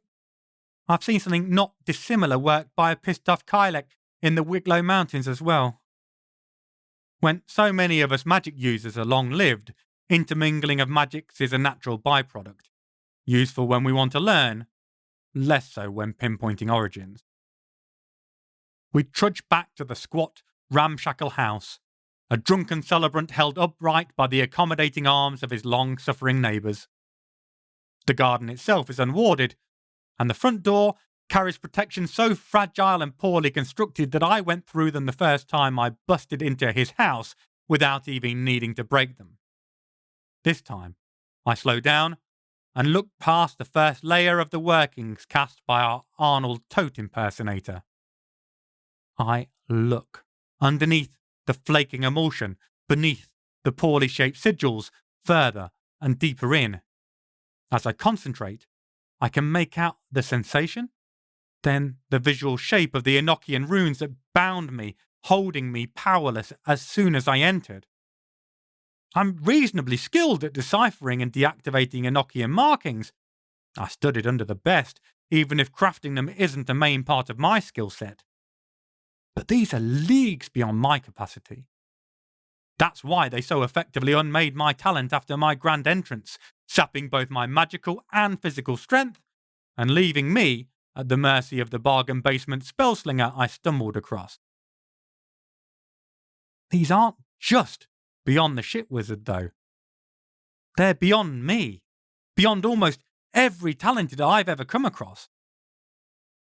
I've seen something not dissimilar work by a pissed-off Kylek in the Wicklow Mountains as well. When so many of us magic users are long-lived, intermingling of magics is a natural byproduct, useful when we want to learn, less so when pinpointing origins. We trudge back to the squat, ramshackle house, a drunken celebrant held upright by the accommodating arms of his long-suffering neighbours. The garden itself is unwarded, and the front door carries protection so fragile and poorly constructed that I went through them the first time I busted into his house without even needing to break them. This time, I slow down and look past the first layer of the workings cast by our Arnold Tote impersonator. I look underneath the flaking emulsion, beneath the poorly shaped sigils, further and deeper in. As I concentrate, I can make out the sensation, then the visual shape of the Enochian runes that bound me, holding me powerless as soon as I entered. I'm reasonably skilled at deciphering and deactivating Enochian markings. I studied under the best, even if crafting them isn't the main part of my skill set. But these are leagues beyond my capacity. That's why they so effectively unmade my talent after my grand entrance, sapping both my magical and physical strength, and leaving me at the mercy of the bargain basement spellslinger I stumbled across. These aren't just beyond the shit wizard, though. They're beyond me, beyond almost every talented I've ever come across.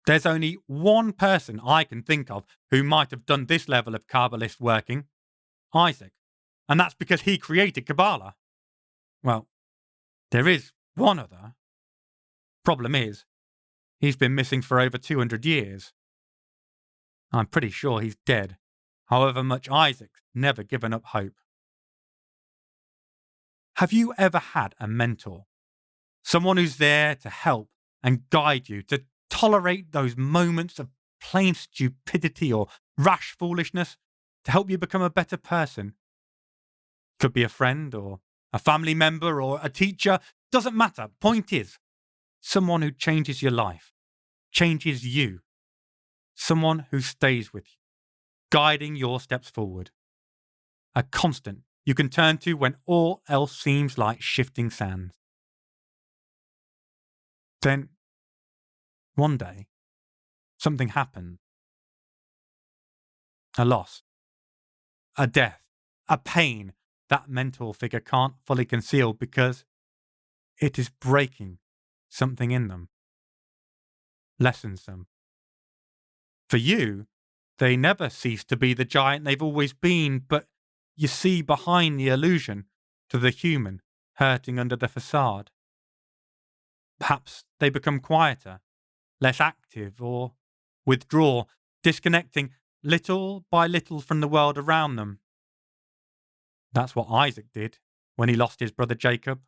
There's only one person I can think of who might have done this level of Kabbalist working, Isaac, and that's because he created Kabbalah. Well, there is one other. Problem is, he's been missing for over 200 years. I'm pretty sure he's dead, however much Isaac's never given up hope. Have you ever had a mentor? Someone who's there to help and guide you, to tolerate those moments of plain stupidity or rash foolishness, to help you become a better person? Could be a friend or a family member or a teacher, doesn't matter. Point is, someone who changes your life, changes you. Someone who stays with you, guiding your steps forward. A constant you can turn to when all else seems like shifting sands. Then, one day, something happened. A loss, a death, a pain that mentor figure can't fully conceal because it is breaking something in them, lessens them. For you, they never cease to be the giant they've always been, but you see behind the illusion to the human hurting under the facade. Perhaps they become quieter, less active, or withdraw, disconnecting little by little from the world around them. That's what Isaac did when he lost his brother Jacob,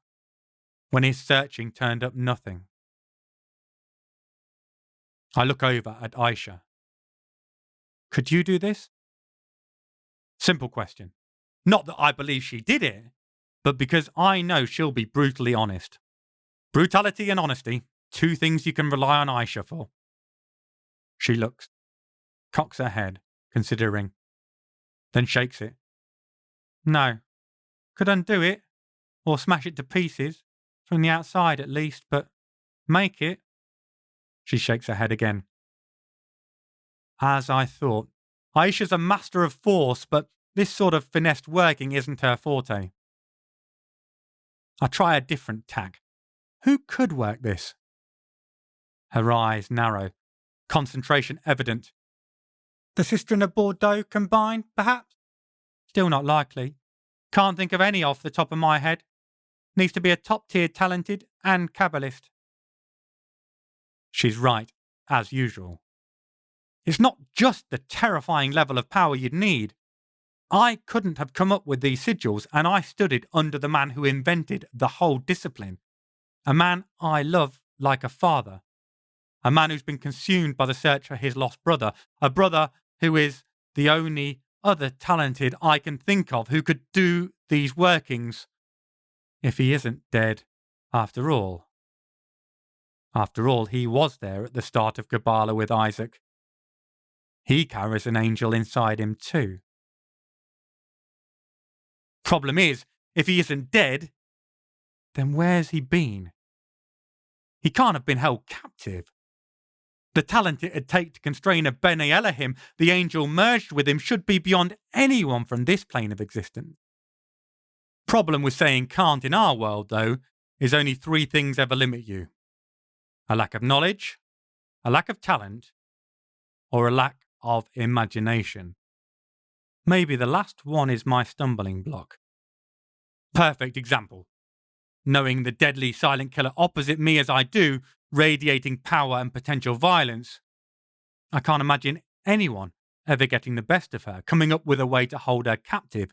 when his searching turned up nothing. I look over at Aisha. Could you do this? Simple question. Not that I believe she did it, but because I know she'll be brutally honest. Brutality and honesty, two things you can rely on Aisha for. She looks, cocks her head, considering, then shakes it. No. Could undo it, or smash it to pieces, from the outside at least, but make it. She shakes her head again. As I thought, Aisha's a master of force, but this sort of finessed working isn't her forte. I try a different tack. Who could work this? Her eyes narrow, concentration evident. The sister and a Bordeaux combined, perhaps? Still not likely. Can't think of any off the top of my head. Needs to be a top-tier talented and Kabbalist. She's right, as usual. It's not just the terrifying level of power you'd need. I couldn't have come up with these sigils, and I studied under the man who invented the whole discipline. A man I love like a father. A man who's been consumed by the search for his lost brother. A brother who is the only other talented I can think of who could do these workings. If he isn't dead, after all. After all, he was there at the start of Kabbalah with Isaac. He carries an angel inside him too. Problem is, if he isn't dead, then where's he been? He can't have been held captive. The talent it'd take to constrain a Bene Elohim, the angel merged with him, should be beyond anyone from this plane of existence. Problem with saying can't in our world, though, is only three things ever limit you. A lack of knowledge, a lack of talent, or a lack of imagination. Maybe the last one is my stumbling block. Perfect example. Knowing the deadly silent killer opposite me as I do, radiating power and potential violence, I can't imagine anyone ever getting the best of her, coming up with a way to hold her captive,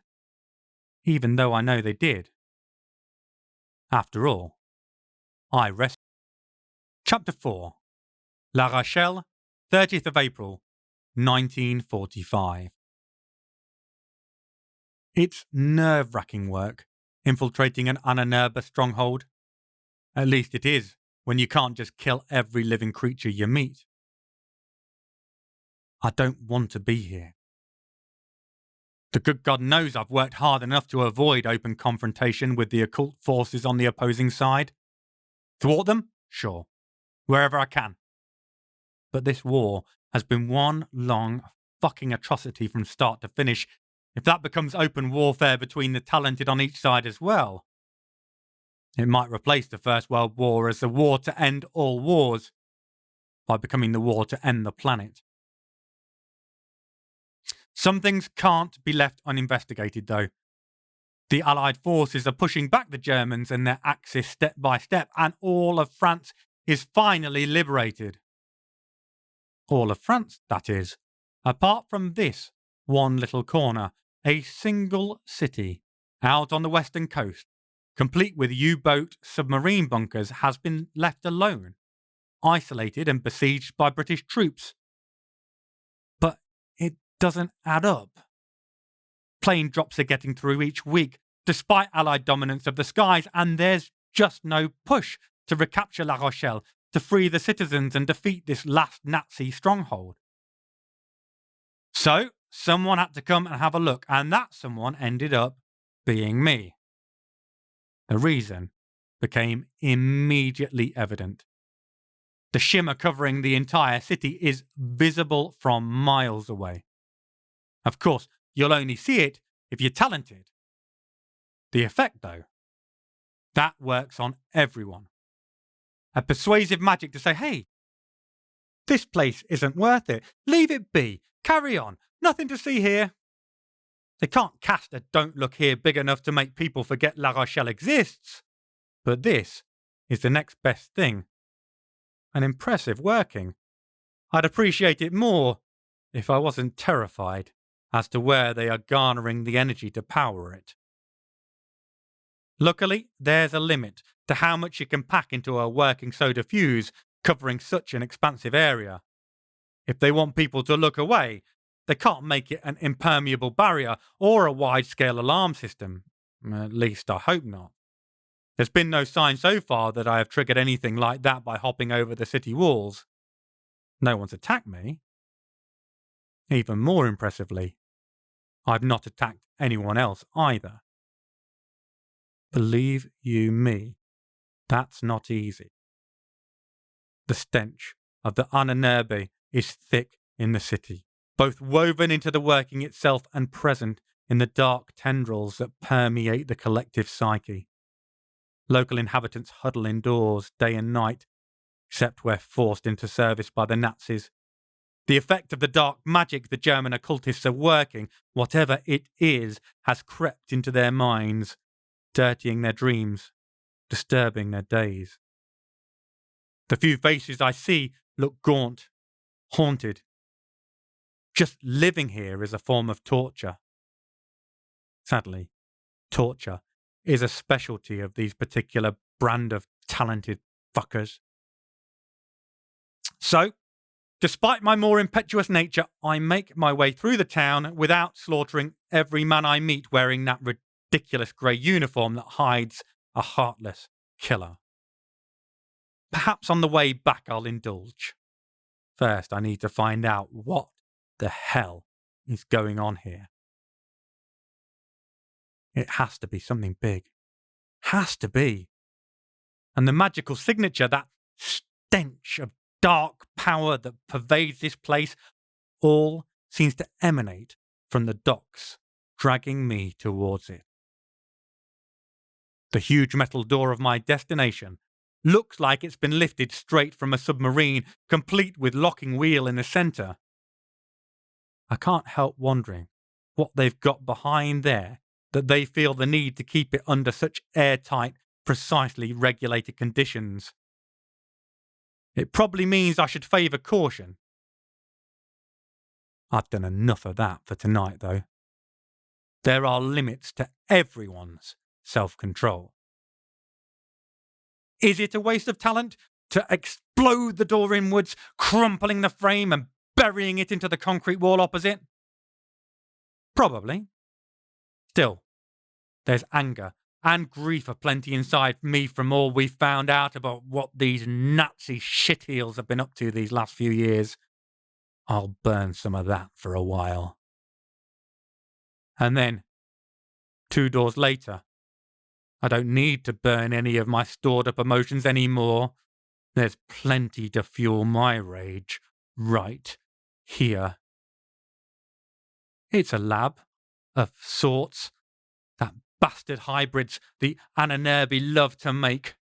even though I know they did. After all, I rest. Chapter 4. La Rochelle, 30th of April, 1945. It's nerve-wracking work, infiltrating an Ananerba stronghold. At least it is, when you can't just kill every living creature you meet. I don't want to be here. The good God knows I've worked hard enough to avoid open confrontation with the occult forces on the opposing side. Thwart them? Sure. Wherever I can. But this war has been one long fucking atrocity from start to finish. If that becomes open warfare between the talented on each side as well, it might replace the First World War as the war to end all wars by becoming the war to end the planet. Some things can't be left uninvestigated, though. The Allied forces are pushing back the Germans and their Axis step by step, and all of France is finally liberated. All of France, that is. Apart from this one little corner, a single city out on the western coast, complete with U-boat submarine bunkers, has been left alone, isolated and besieged by British troops. But it doesn't add up. Plane drops are getting through each week, despite Allied dominance of the skies, and there's just no push to recapture La Rochelle, to free the citizens and defeat this last Nazi stronghold. So, someone had to come and have a look, and that someone ended up being me. The reason became immediately evident. The shimmer covering the entire city is visible from miles away. Of course, you'll only see it if you're talented. The effect, though, that works on everyone. A persuasive magic to say, hey, this place isn't worth it. Leave it be. Carry on. Nothing to see here. They can't cast a don't look here big enough to make people forget La Rochelle exists. But this is the next best thing. An impressive working. I'd appreciate it more if I wasn't terrified as to where they are garnering the energy to power it. Luckily, there's a limit to how much you can pack into a working soda fuse covering such an expansive area. If they want people to look away, they can't make it an impermeable barrier or a wide-scale alarm system. At least I hope not. There's been no sign so far that I have triggered anything like that by hopping over the city walls. No one's attacked me. Even more impressively, I've not attacked anyone else either. Believe you me, that's not easy. The stench of the Ananerbe is thick in the city, both woven into the working itself and present in the dark tendrils that permeate the collective psyche. Local inhabitants huddle indoors day and night, except where forced into service by the Nazis. The effect of the dark magic the German occultists are working, whatever it is, has crept into their minds, dirtying their dreams, disturbing their days. The few faces I see look gaunt, haunted. Just living here is a form of torture. Sadly, torture is a specialty of these particular brand of talented fuckers. So, despite my more impetuous nature, I make my way through the town without slaughtering every man I meet wearing that ridiculous grey uniform that hides a heartless killer. Perhaps on the way back I'll indulge. First, I need to find out what the hell is going on here. It has to be something big. Has to be. And the magical signature, that stench of dark power that pervades this place, all seems to emanate from the docks, dragging me towards it. The huge metal door of my destination looks like it's been lifted straight from a submarine, complete with locking wheel in the centre. I can't help wondering what they've got behind there that they feel the need to keep it under such airtight, precisely regulated conditions. It probably means I should favour caution. I've done enough of that for tonight, though. There are limits to everyone's self-control. Is it a waste of talent to explode the door inwards, crumpling the frame and burying it into the concrete wall opposite? Probably. Still, there's anger and grief aplenty inside me from all we've found out about what these Nazi shitheels have been up to these last few years. I'll burn some of that for a while. And then, 2 doors later, I don't need to burn any of my stored up emotions anymore. There's plenty to fuel my rage right here. It's a lab of sorts. That bastard hybrids the Ananurbi love to make.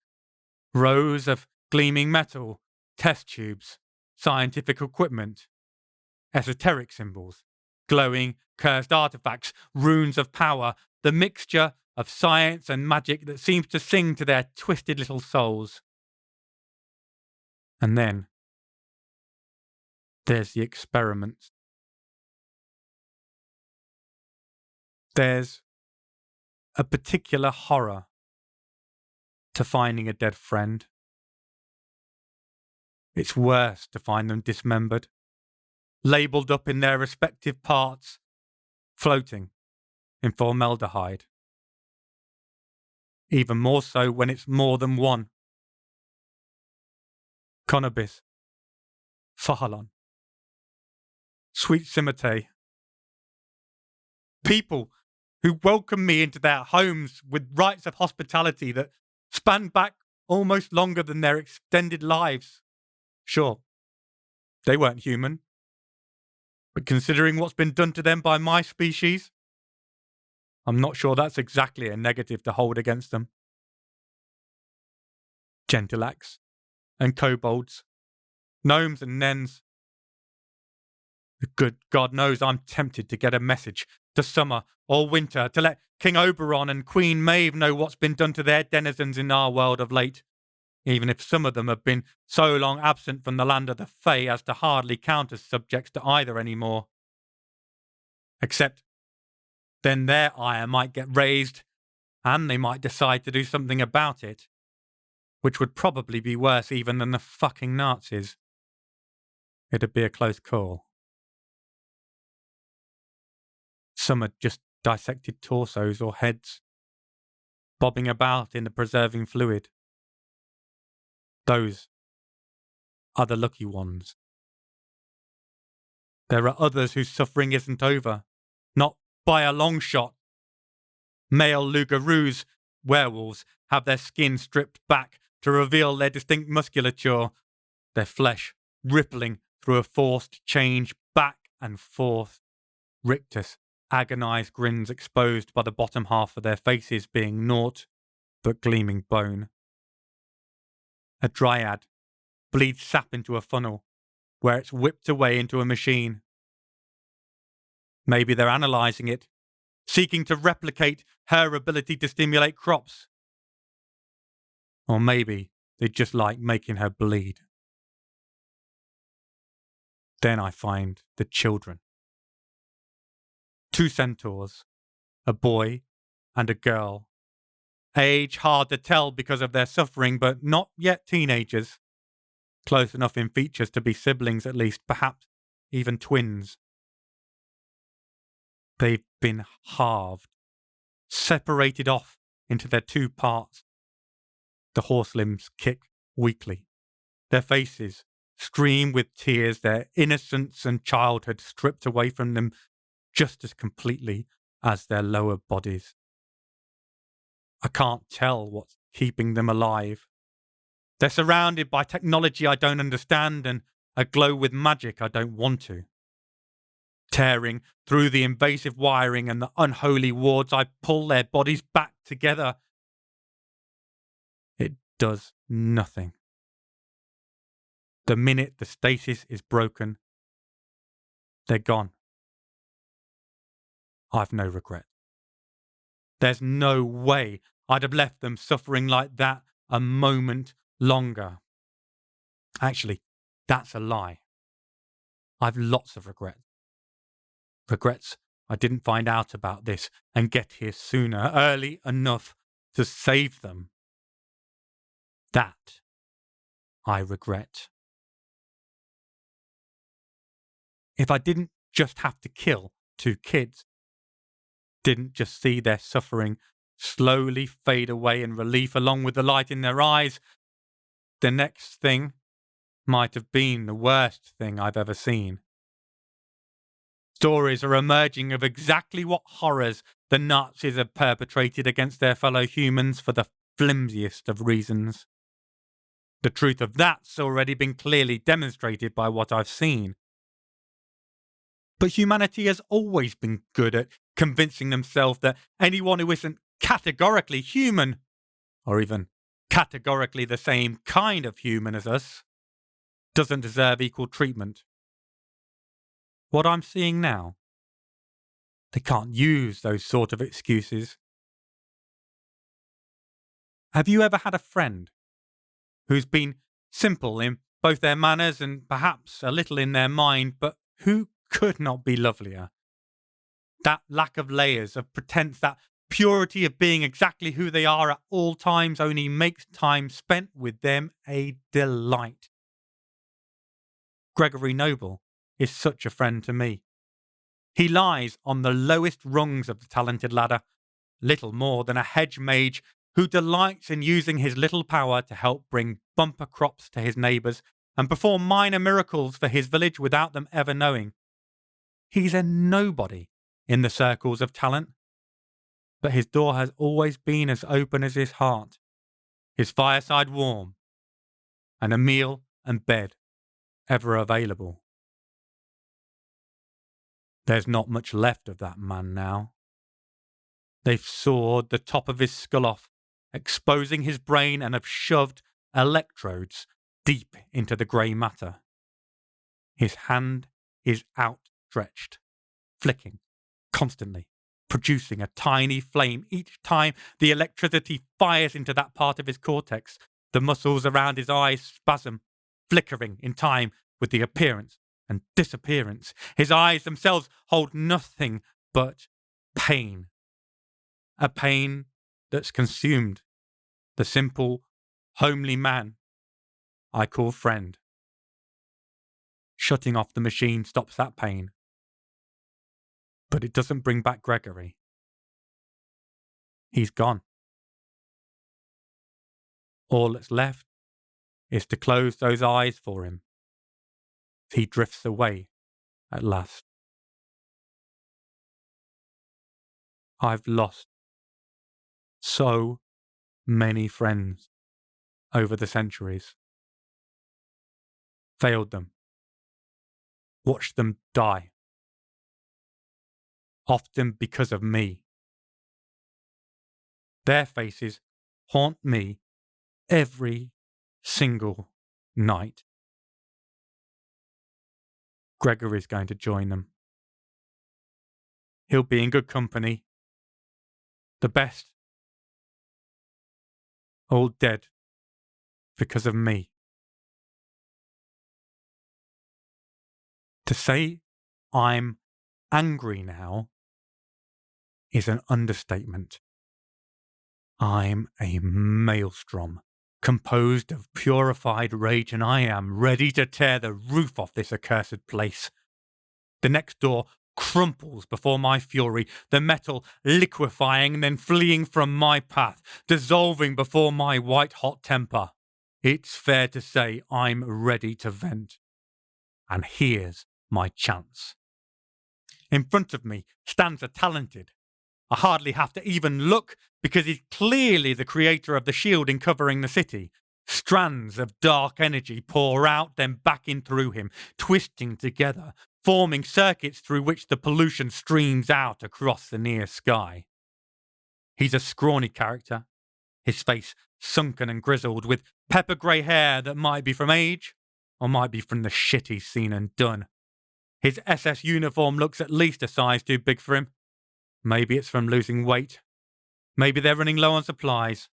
Rows of gleaming metal, test tubes, scientific equipment, esoteric symbols, glowing cursed artifacts, runes of power, the mixture of science and magic that seems to sing to their twisted little souls. And then there's the experiments. There's a particular horror to finding a dead friend. It's worse to find them dismembered, labelled up in their respective parts, floating in formaldehyde. Even more so when it's more than one. Cannabis, Fahalon, Sweet Simite. People who welcome me into their homes with rites of hospitality that span back almost longer than their extended lives. Sure, they weren't human. But considering what's been done to them by my species, I'm not sure that's exactly a negative to hold against them. Gentilax and kobolds, gnomes and nens. The good God knows I'm tempted to get a message to summer or winter to let King Oberon and Queen Maeve know what's been done to their denizens in our world of late, even if some of them have been so long absent from the land of the Fae as to hardly count as subjects to either anymore. Except then their ire might get raised, and they might decide to do something about it, which would probably be worse even than the fucking Nazis. It'd be a close call. Some had just dissected torsos or heads, bobbing about in the preserving fluid. Those are the lucky ones. There are others whose suffering isn't over, not by a long shot. Male loups-garous, werewolves, have their skin stripped back to reveal their distinct musculature, their flesh rippling through a forced change back and forth. Rictus, agonised grins exposed by the bottom half of their faces being naught but gleaming bone. A dryad bleeds sap into a funnel, where it's whipped away into a machine. Maybe they're analysing it, seeking to replicate her ability to stimulate crops. Or maybe they just like making her bleed. Then I find the children. 2 centaurs, a boy and a girl. Age hard to tell because of their suffering, but not yet teenagers. Close enough in features to be siblings at least, perhaps even twins. They've been halved, separated off into their 2 parts. The horse limbs kick weakly. Their faces stream with tears, their innocence and childhood stripped away from them just as completely as their lower bodies. I can't tell what's keeping them alive. They're surrounded by technology I don't understand and aglow with magic I don't want to. Tearing through the invasive wiring and the unholy wards, I pull their bodies back together. It does nothing. The minute the stasis is broken, they're gone. I've no regret. There's no way I'd have left them suffering like that a moment longer. Actually, that's a lie. I've lots of regrets. Regrets I didn't find out about this and get here sooner, early enough to save them. That I regret. If I didn't just have to kill 2 kids, didn't just see their suffering slowly fade away in relief along with the light in their eyes. The next thing might have been the worst thing I've ever seen. Stories are emerging of exactly what horrors the Nazis have perpetrated against their fellow humans for the flimsiest of reasons. The truth of that's already been clearly demonstrated by what I've seen. But humanity has always been good at convincing themselves that anyone who isn't categorically human, or even categorically the same kind of human as us, doesn't deserve equal treatment. What I'm seeing now, they can't use those sort of excuses. Have you ever had a friend who's been simple in both their manners and perhaps a little in their mind, but who could not be lovelier? That lack of layers, of pretense, that purity of being exactly who they are at all times only makes time spent with them a delight. Gregory Noble is such a friend to me. He lies on the lowest rungs of the talented ladder, little more than a hedge mage who delights in using his little power to help bring bumper crops to his neighbours and perform minor miracles for his village without them ever knowing. He's a nobody in the circles of talent, but his door has always been as open as his heart, his fireside warm, and a meal and bed ever available. There's not much left of that man now. They've sawed the top of his skull off, exposing his brain, and have shoved electrodes deep into the grey matter. His hand is outstretched, flicking constantly, producing a tiny flame each time the electricity fires into that part of his cortex. The muscles around his eyes spasm, flickering in time with the appearance and disappearance. His eyes themselves hold nothing but pain. A pain that's consumed the simple, homely man I call friend. Shutting off the machine stops that pain, but it doesn't bring back Gregory. He's gone. All that's left is to close those eyes for him. He drifts away at last. I've lost so many friends over the centuries. Failed them. Watched them die. Often because of me. Their faces haunt me every single night. Gregory's going to join them. He'll be in good company. The best. All dead because of me. To say I'm angry now is an understatement. I'm a maelstrom, composed of purified rage, and I am ready to tear the roof off this accursed place. The next door crumples before my fury, the metal liquefying and then fleeing from my path, dissolving before my white-hot temper. It's fair to say I'm ready to vent. And here's my chance. In front of me stands a talented. I hardly have to even look because he's clearly the creator of the shielding covering the city. Strands of dark energy pour out, then back in through him, twisting together, forming circuits through which the pollution streams out across the near sky. He's a scrawny character, his face sunken and grizzled, with pepper grey hair that might be from age, or might be from the shit he's seen and done. His SS uniform looks at least a size too big for him. Maybe it's from losing weight. Maybe they're running low on supplies.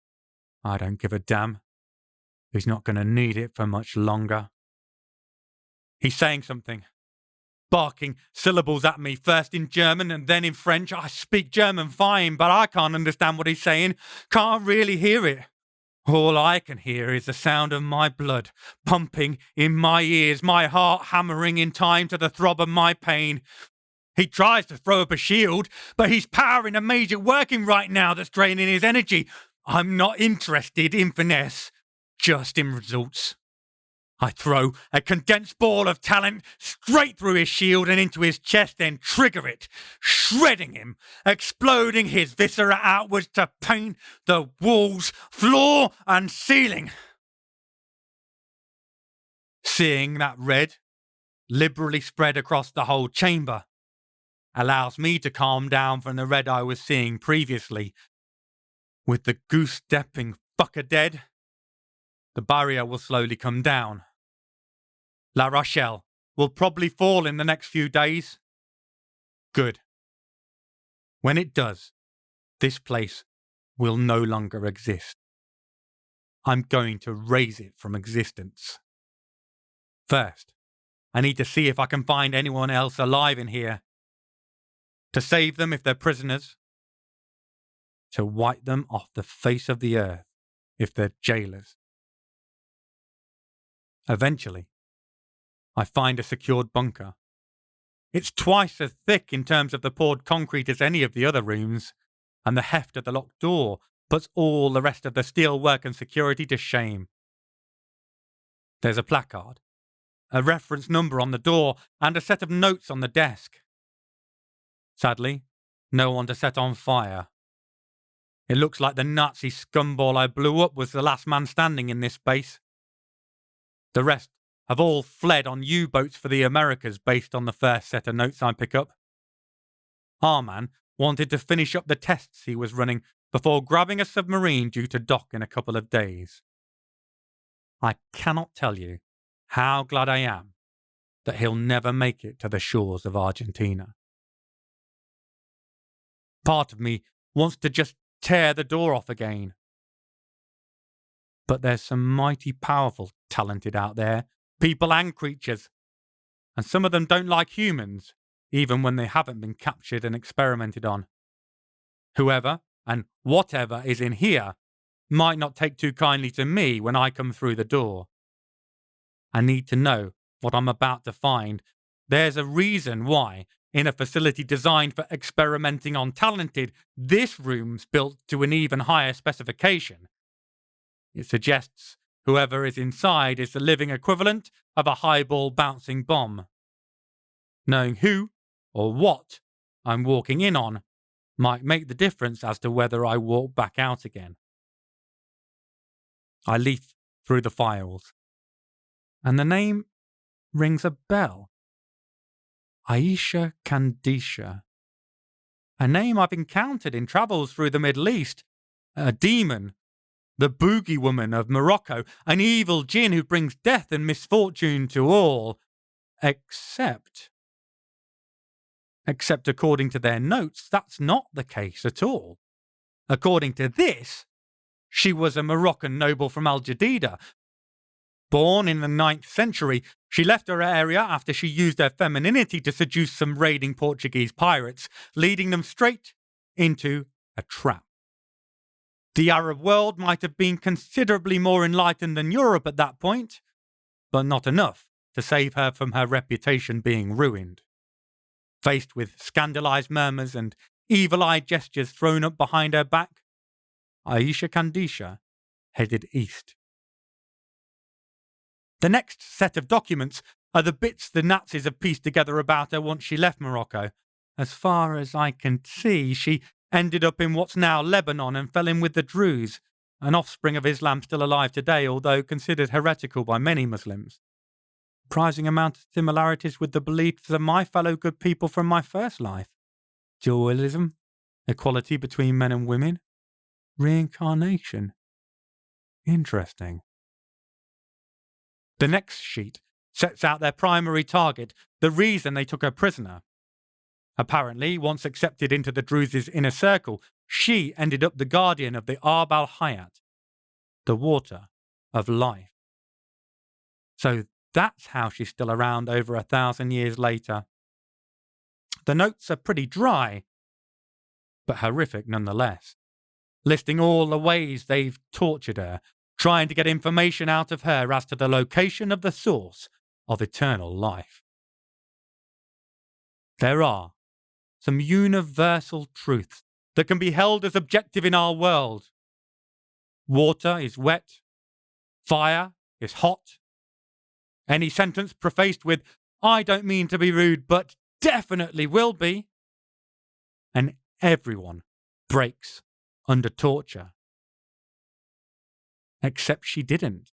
I don't give a damn. He's not going to need it for much longer. He's saying something, barking syllables at me, first in German and then in French. I speak German fine, but I can't understand what he's saying. Can't really hear it. All I can hear is the sound of my blood pumping in my ears, my heart hammering in time to the throb of my pain. He tries to throw up a shield, but he's powering a major working right now that's draining his energy. I'm not interested in finesse, just in results. I throw a condensed ball of talent straight through his shield and into his chest, then trigger it, shredding him, exploding his viscera outwards to paint the walls, floor, and ceiling. Seeing that red liberally spread across the whole chamber allows me to calm down from the red I was seeing previously. With the goose-stepping fucker dead, the barrier will slowly come down. La Rochelle will probably fall in the next few days. Good. When it does, this place will no longer exist. I'm going to raise it from existence. First, I need to see if I can find anyone else alive in here. To save them if they're prisoners. To wipe them off the face of the earth if they're jailers. Eventually, I find a secured bunker. It's twice as thick in terms of the poured concrete as any of the other rooms, and the heft of the locked door puts all the rest of the steelwork and security to shame. There's a placard, a reference number on the door, and a set of notes on the desk. Sadly, no one to set on fire. It looks like the Nazi scumball I blew up was the last man standing in this base. The rest have all fled on U-boats for the Americas based on the first set of notes I pick up. Our man wanted to finish up the tests he was running before grabbing a submarine due to dock in a couple of days. I cannot tell you how glad I am that he'll never make it to the shores of Argentina. Part of me wants to just tear the door off again. But there's some mighty powerful talented out there, people and creatures, and some of them don't like humans, even when they haven't been captured and experimented on. Whoever and whatever is in here might not take too kindly to me when I come through the door. I need to know what I'm about to find. There's a reason why, in a facility designed for experimenting on talented, this room's built to an even higher specification. It suggests whoever is inside is the living equivalent of a highball bouncing bomb. Knowing who or what I'm walking in on might make the difference as to whether I walk back out again. I leaf through the files, and the name rings a bell. Aisha Kandisha. A name I've encountered in travels through the Middle East. A demon. The boogie woman of Morocco. An evil djinn who brings death and misfortune to all. Except according to their notes, that's not the case at all. According to this, she was a Moroccan noble from Al Jadida. Born in the 9th century, she left her area after she used her femininity to seduce some raiding Portuguese pirates, leading them straight into a trap. The Arab world might have been considerably more enlightened than Europe at that point, but not enough to save her from her reputation being ruined. Faced with scandalized murmurs and evil-eyed gestures thrown up behind her back, Aisha Kandisha headed east. The next set of documents are the bits the Nazis have pieced together about her once she left Morocco. As far as I can see, she ended up in what's now Lebanon and fell in with the Druze, an offspring of Islam still alive today, although considered heretical by many Muslims. Surprising amount of similarities with the beliefs of my fellow good people from my first life. Dualism, equality between men and women, reincarnation. Interesting. The next sheet sets out their primary target, the reason they took her prisoner. Apparently, once accepted into the Druze's inner circle, she ended up the guardian of the Arb al-Hayat, the water of life. So that's how she's still around over 1,000 years later. The notes are pretty dry, but horrific nonetheless, listing all the ways they've tortured her, trying to get information out of her as to the location of the source of eternal life. There are some universal truths that can be held as objective in our world. Water is wet. Fire is hot. Any sentence prefaced with, "I don't mean to be rude, but definitely will be." And everyone breaks under torture. Except she didn't.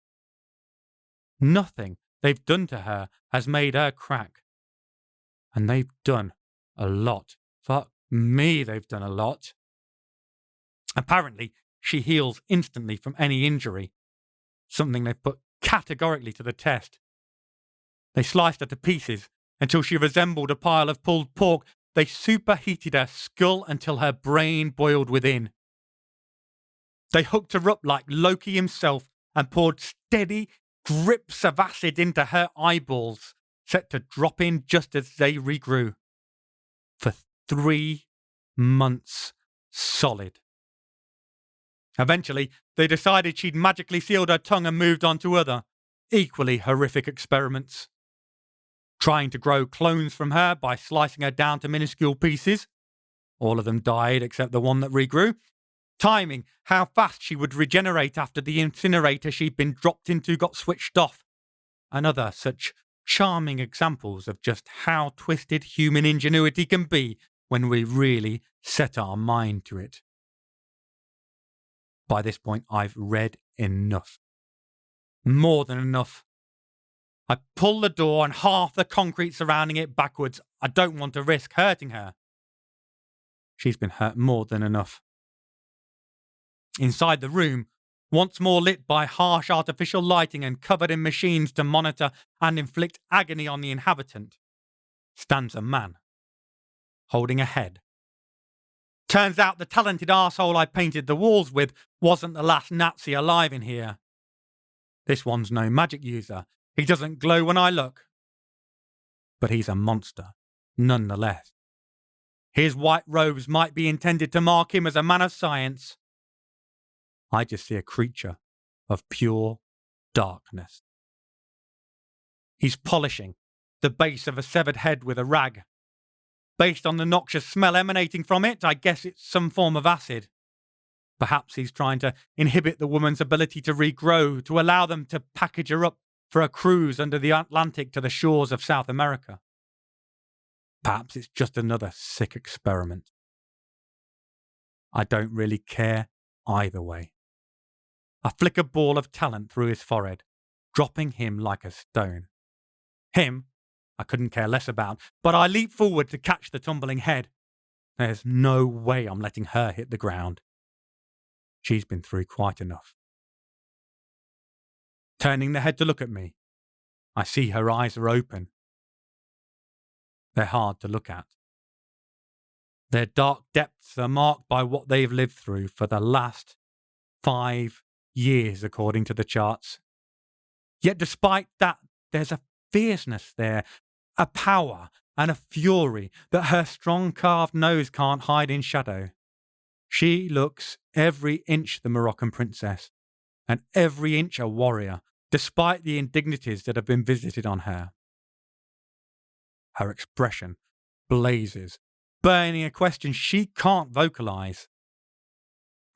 Nothing they've done to her has made her crack. And they've done a lot. Fuck me, they've done a lot. Apparently, she heals instantly from any injury, something they've put categorically to the test. They sliced her to pieces until she resembled a pile of pulled pork. They superheated her skull until her brain boiled within. They hooked her up like Loki himself and poured steady drips of acid into her eyeballs, set to drop in just as they regrew. For 3 months solid. Eventually, they decided she'd magically sealed her tongue and moved on to other, equally horrific experiments. Trying to grow clones from her by slicing her down to minuscule pieces. All of them died except the one that regrew. Timing how fast she would regenerate after the incinerator she'd been dropped into got switched off. And other such charming examples of just how twisted human ingenuity can be when we really set our mind to it. By this point, I've read enough. More than enough. I pull the door and half the concrete surrounding it backwards. I don't want to risk hurting her. She's been hurt more than enough. Inside the room, once more lit by harsh artificial lighting and covered in machines to monitor and inflict agony on the inhabitant, stands a man, holding a head. Turns out the talented arsehole I painted the walls with wasn't the last Nazi alive in here. This one's no magic user. He doesn't glow when I look. But he's a monster, nonetheless. His white robes might be intended to mark him as a man of science. I just see a creature of pure darkness. He's polishing the base of a severed head with a rag. Based on the noxious smell emanating from it, I guess it's some form of acid. Perhaps he's trying to inhibit the woman's ability to regrow, to allow them to package her up for a cruise under the Atlantic to the shores of South America. Perhaps it's just another sick experiment. I don't really care either way. I flick a ball of talent through his forehead, dropping him like a stone. Him, I couldn't care less about, but I leap forward to catch the tumbling head. There's no way I'm letting her hit the ground. She's been through quite enough. Turning the head to look at me, I see her eyes are open. They're hard to look at. Their dark depths are marked by what they've lived through for the last 5 years, according to the charts. Yet despite that, there's a fierceness there, a power and a fury that her strong carved nose can't hide in shadow. She looks every inch the Moroccan princess, and every inch a warrior, despite the indignities that have been visited on her. Her expression blazes, burning a question she can't vocalize.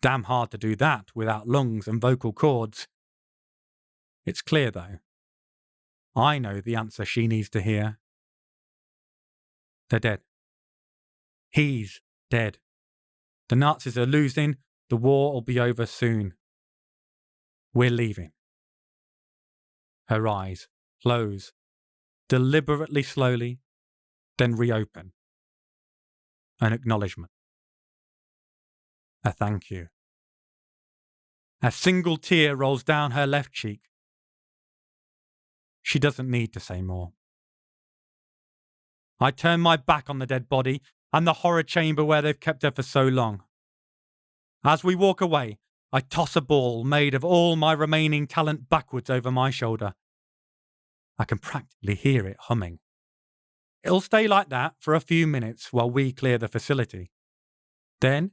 Damn hard to do that without lungs and vocal cords. It's clear, though. I know the answer she needs to hear. They're dead. He's dead. The Nazis are losing. The war will be over soon. We're leaving. Her eyes close, deliberately slowly, then reopen. An acknowledgement. A thank you. A single tear rolls down her left cheek. She doesn't need to say more. I turn my back on the dead body and the horror chamber where they've kept her for so long. As we walk away, I toss a ball made of all my remaining talent backwards over my shoulder. I can practically hear it humming. It'll stay like that for a few minutes while we clear the facility. Then,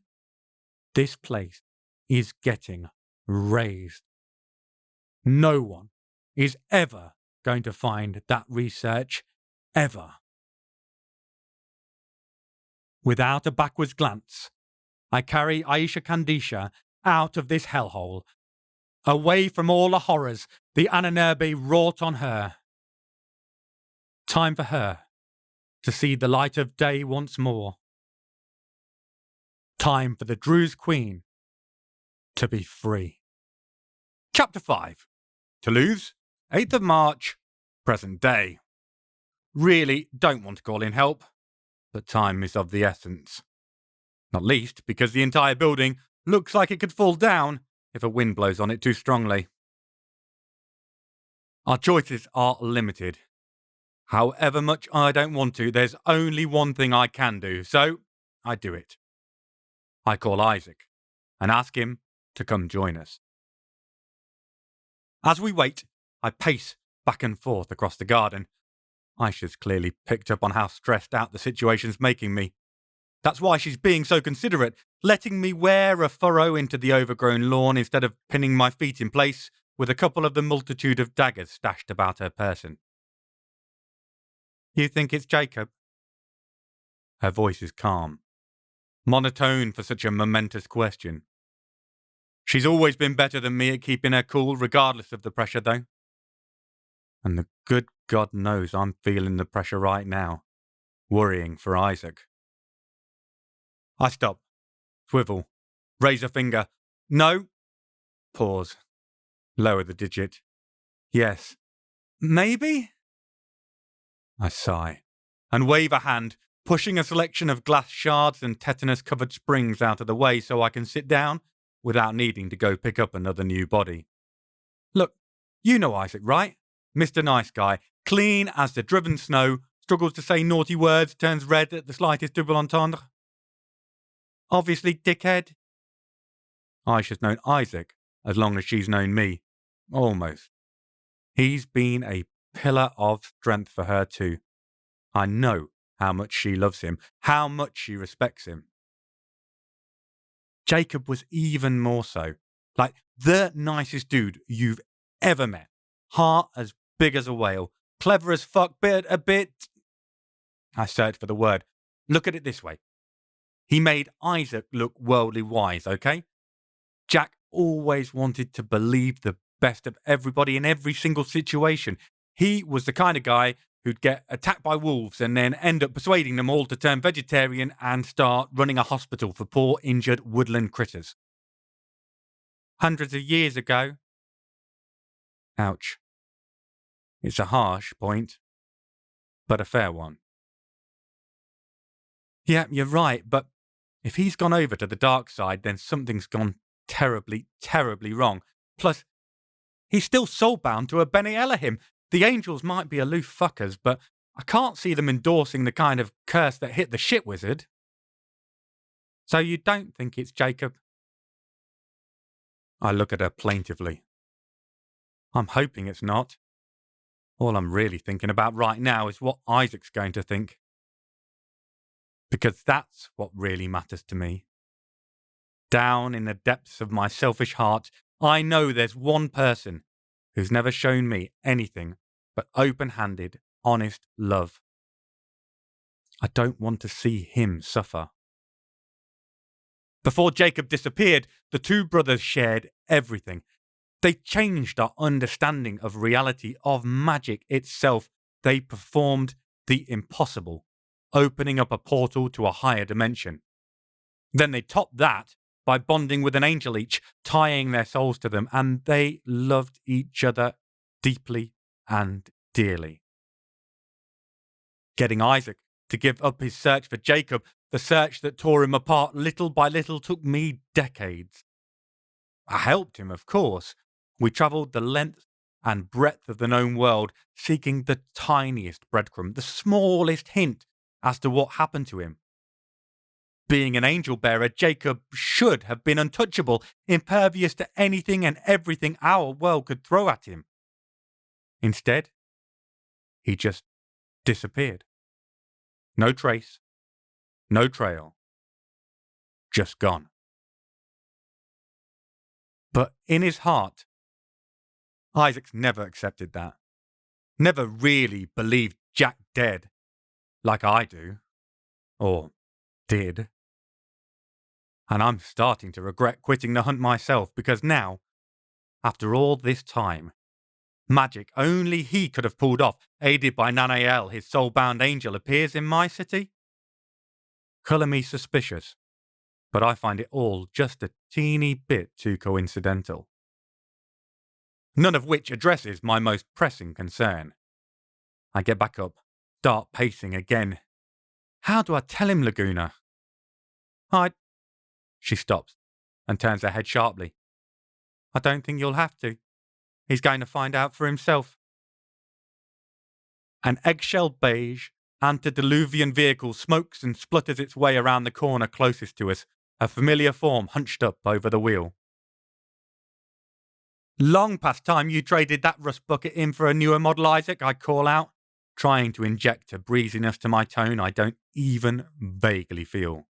this place is getting razed. No one is ever going to find that research, ever. Without a backwards glance, I carry Aisha Kandisha out of this hellhole, away from all the horrors the Anunnaki wrought on her. Time for her to see the light of day once more. Time for the Druze Queen to be free. Chapter 5. Toulouse, 8th of March, present day. Really don't want to call in help, but time is of the essence. Not least because the entire building looks like it could fall down if a wind blows on it too strongly. Our choices are limited. However much I don't want to, there's only one thing I can do, so I do it. I call Isaac and ask him to come join us. As we wait, I pace back and forth across the garden. Aisha's clearly picked up on how stressed out the situation's making me. That's why she's being so considerate, letting me wear a furrow into the overgrown lawn instead of pinning my feet in place with a couple of the multitude of daggers stashed about her person. You think it's Jacob? Her voice is calm, monotone for such a momentous question. She's always been better than me at keeping her cool, regardless of the pressure, though. And the good God knows I'm feeling the pressure right now, worrying for Isaac. I stop, swivel, raise a finger. No. Pause. Lower the digit. Yes. Maybe? I sigh and wave a hand, pushing a selection of glass shards and tetanus-covered springs out of the way so I can sit down without needing to go pick up another new body. Look, you know Isaac, right? Mr. Nice Guy, clean as the driven snow, struggles to say naughty words, turns red at the slightest double entendre. Obviously, dickhead. Aisha's known Isaac as long as she's known me. Almost. He's been a pillar of strength for her too. I know how much she loves him, how much she respects him. Jacob was even more so. Like the nicest dude you've ever met. Heart as big as a whale. Clever as fuck, but a bit... I searched for the word. Look at it this way. He made Isaac look worldly wise, okay? Jack always wanted to believe the best of everybody in every single situation. He was the kind of guy who'd get attacked by wolves and then end up persuading them all to turn vegetarian and start running a hospital for poor, injured woodland critters. Hundreds of years ago. Ouch. It's a harsh point, but a fair one. Yeah, you're right, but if he's gone over to the dark side, then something's gone terribly, terribly wrong. Plus, he's still soul-bound to a Bene Elohim. The angels might be aloof fuckers, but I can't see them endorsing the kind of curse that hit the shit wizard. So you don't think it's Jacob? I look at her plaintively. I'm hoping it's not. All I'm really thinking about right now is what Isaac's going to think. Because that's what really matters to me. Down in the depths of my selfish heart, I know there's one person who's never shown me anything but open-handed, honest love. I don't want to see him suffer. Before Jacob disappeared, the two brothers shared everything. They changed our understanding of reality, of magic itself. They performed the impossible, opening up a portal to a higher dimension. Then they topped that by bonding with an angel each, tying their souls to them, and they loved each other deeply and dearly. Getting Isaac to give up his search for Jacob, the search that tore him apart little by little, took me decades. I helped him, of course. We travelled the length and breadth of the known world, seeking the tiniest breadcrumb, the smallest hint as to what happened to him. Being an angel bearer, Jacob should have been untouchable, impervious to anything and everything our world could throw at him. Instead, he just disappeared. No trace, no trail, just gone. But in his heart, Isaac's never accepted that. Never really believed Jack dead, like I do. Or did. And I'm starting to regret quitting the hunt myself because now, after all this time, magic only he could have pulled off, aided by Nanael, his soul-bound angel, appears in my city? Colour me suspicious, but I find it all just a teeny bit too coincidental. None of which addresses my most pressing concern. I get back up, start pacing again. How do I tell him, Laguna? She stops and turns her head sharply. I don't think you'll have to. He's going to find out for himself. An eggshell beige, antediluvian vehicle smokes and splutters its way around the corner closest to us, a familiar form hunched up over the wheel. Long past time you traded that rust bucket in for a newer model, Isaac, I call out, trying to inject a breeziness to my tone I don't even vaguely feel.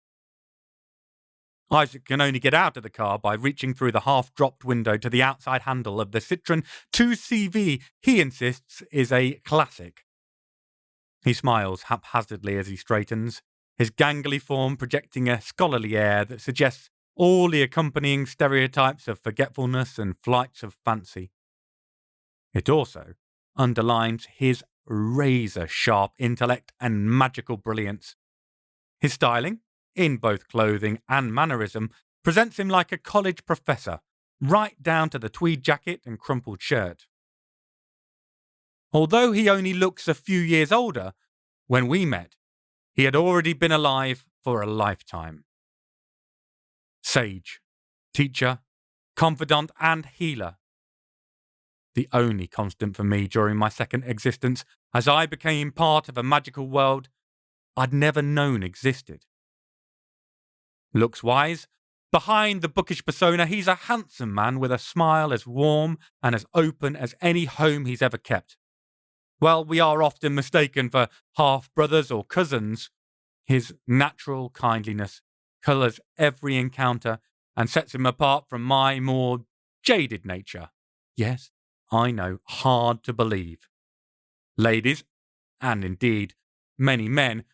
Isaac can only get out of the car by reaching through the half-dropped window to the outside handle of the Citroën 2CV he insists is a classic. He smiles haphazardly as he straightens, his gangly form projecting a scholarly air that suggests all the accompanying stereotypes of forgetfulness and flights of fancy. It also underlines his razor-sharp intellect and magical brilliance. His styling, in both clothing and mannerism, presents him like a college professor, right down to the tweed jacket and crumpled shirt. Although he only looks a few years older, when we met, he had already been alive for a lifetime. Sage, teacher, confidant, and healer. The only constant for me during my second existence, as I became part of a magical world I'd never known existed. Looks-wise, behind the bookish persona, he's a handsome man with a smile as warm and as open as any home he's ever kept. While we are often mistaken for half-brothers or cousins, his natural kindliness colours every encounter and sets him apart from my more jaded nature. Yes, I know, hard to believe. Ladies, and indeed many men,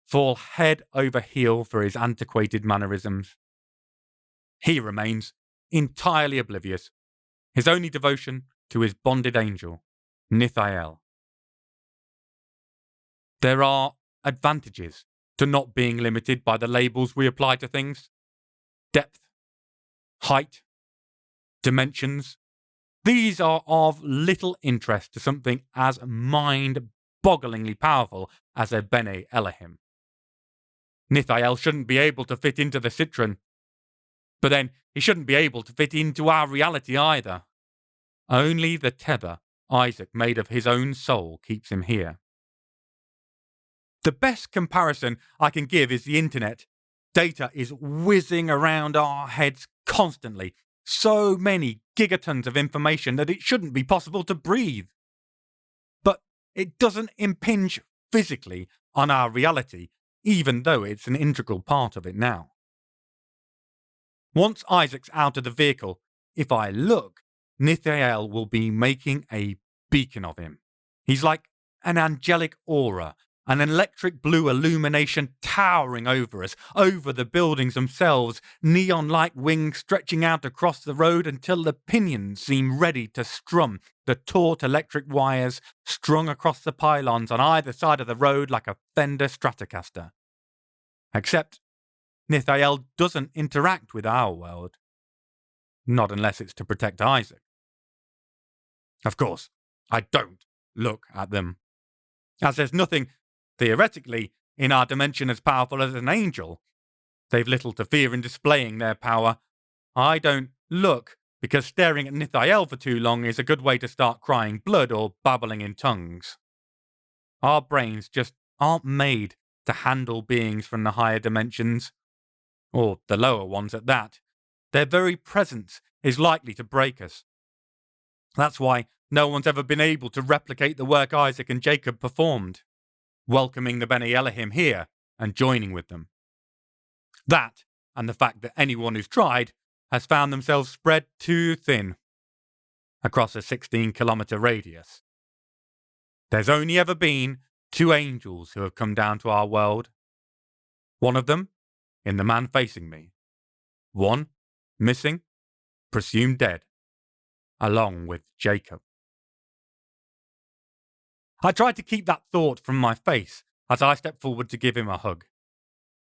fall head over heel for his antiquated mannerisms. He remains entirely oblivious, his only devotion to his bonded angel, Nithael. There are advantages to not being limited by the labels we apply to things. Depth, height, dimensions. These are of little interest to something as mind-bogglingly powerful as a Bene Elohim. Nithael shouldn't be able to fit into the Citroën, but then he shouldn't be able to fit into our reality either. Only the tether Isaac made of his own soul keeps him here. The best comparison I can give is the internet. Data is whizzing around our heads constantly. So many gigatons of information that it shouldn't be possible to breathe. But it doesn't impinge physically on our reality, even though it's an integral part of it now. Once Isaac's out of the vehicle, if I look, Nithael will be making a beacon of him. He's like an angelic aura, an electric blue illumination towering over us, over the buildings themselves, neon-like wings stretching out across the road until the pinions seem ready to strum the taut electric wires strung across the pylons on either side of the road like a Fender Stratocaster. Except Nithael doesn't interact with our world. Not unless it's to protect Isaac. Of course, I don't look at them. As there's nothing, theoretically, in our dimension as powerful as an angel. They've little to fear in displaying their power. I don't look, because staring at Nithael for too long is a good way to start crying blood or babbling in tongues. Our brains just aren't made to handle beings from the higher dimensions, or the lower ones at that. Their very presence is likely to break us. That's why no one's ever been able to replicate the work Isaac and Jacob performed, welcoming the Bene Elohim here and joining with them. That, and the fact that anyone who's tried has found themselves spread too thin across a 16-kilometre radius. There's only ever been 2 angels who have come down to our world. One of them in the man facing me. One, missing, presumed dead, along with Jacob. I tried to keep that thought from my face as I stepped forward to give him a hug.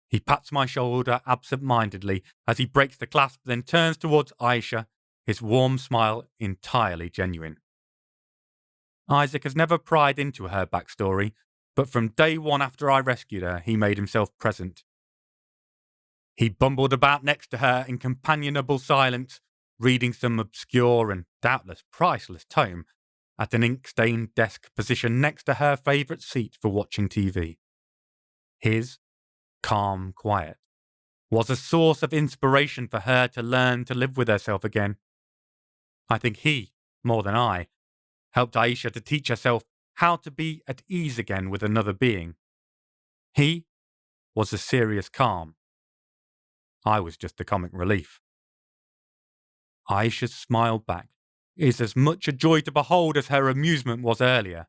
He pats my shoulder absent-mindedly as he breaks the clasp, then turns towards Aisha, his warm smile entirely genuine. Isaac has never pried into her backstory, but from day one after I rescued her, he made himself present. He bumbled about next to her in companionable silence, reading some obscure and doubtless priceless tome at an ink-stained desk positioned next to her favourite seat for watching TV. His calm quiet was a source of inspiration for her to learn to live with herself again. I think he, more than I, helped Aisha to teach herself how to be at ease again with another being. He was a serious calm. I was just the comic relief. Aisha's smile back is as much a joy to behold as her amusement was earlier.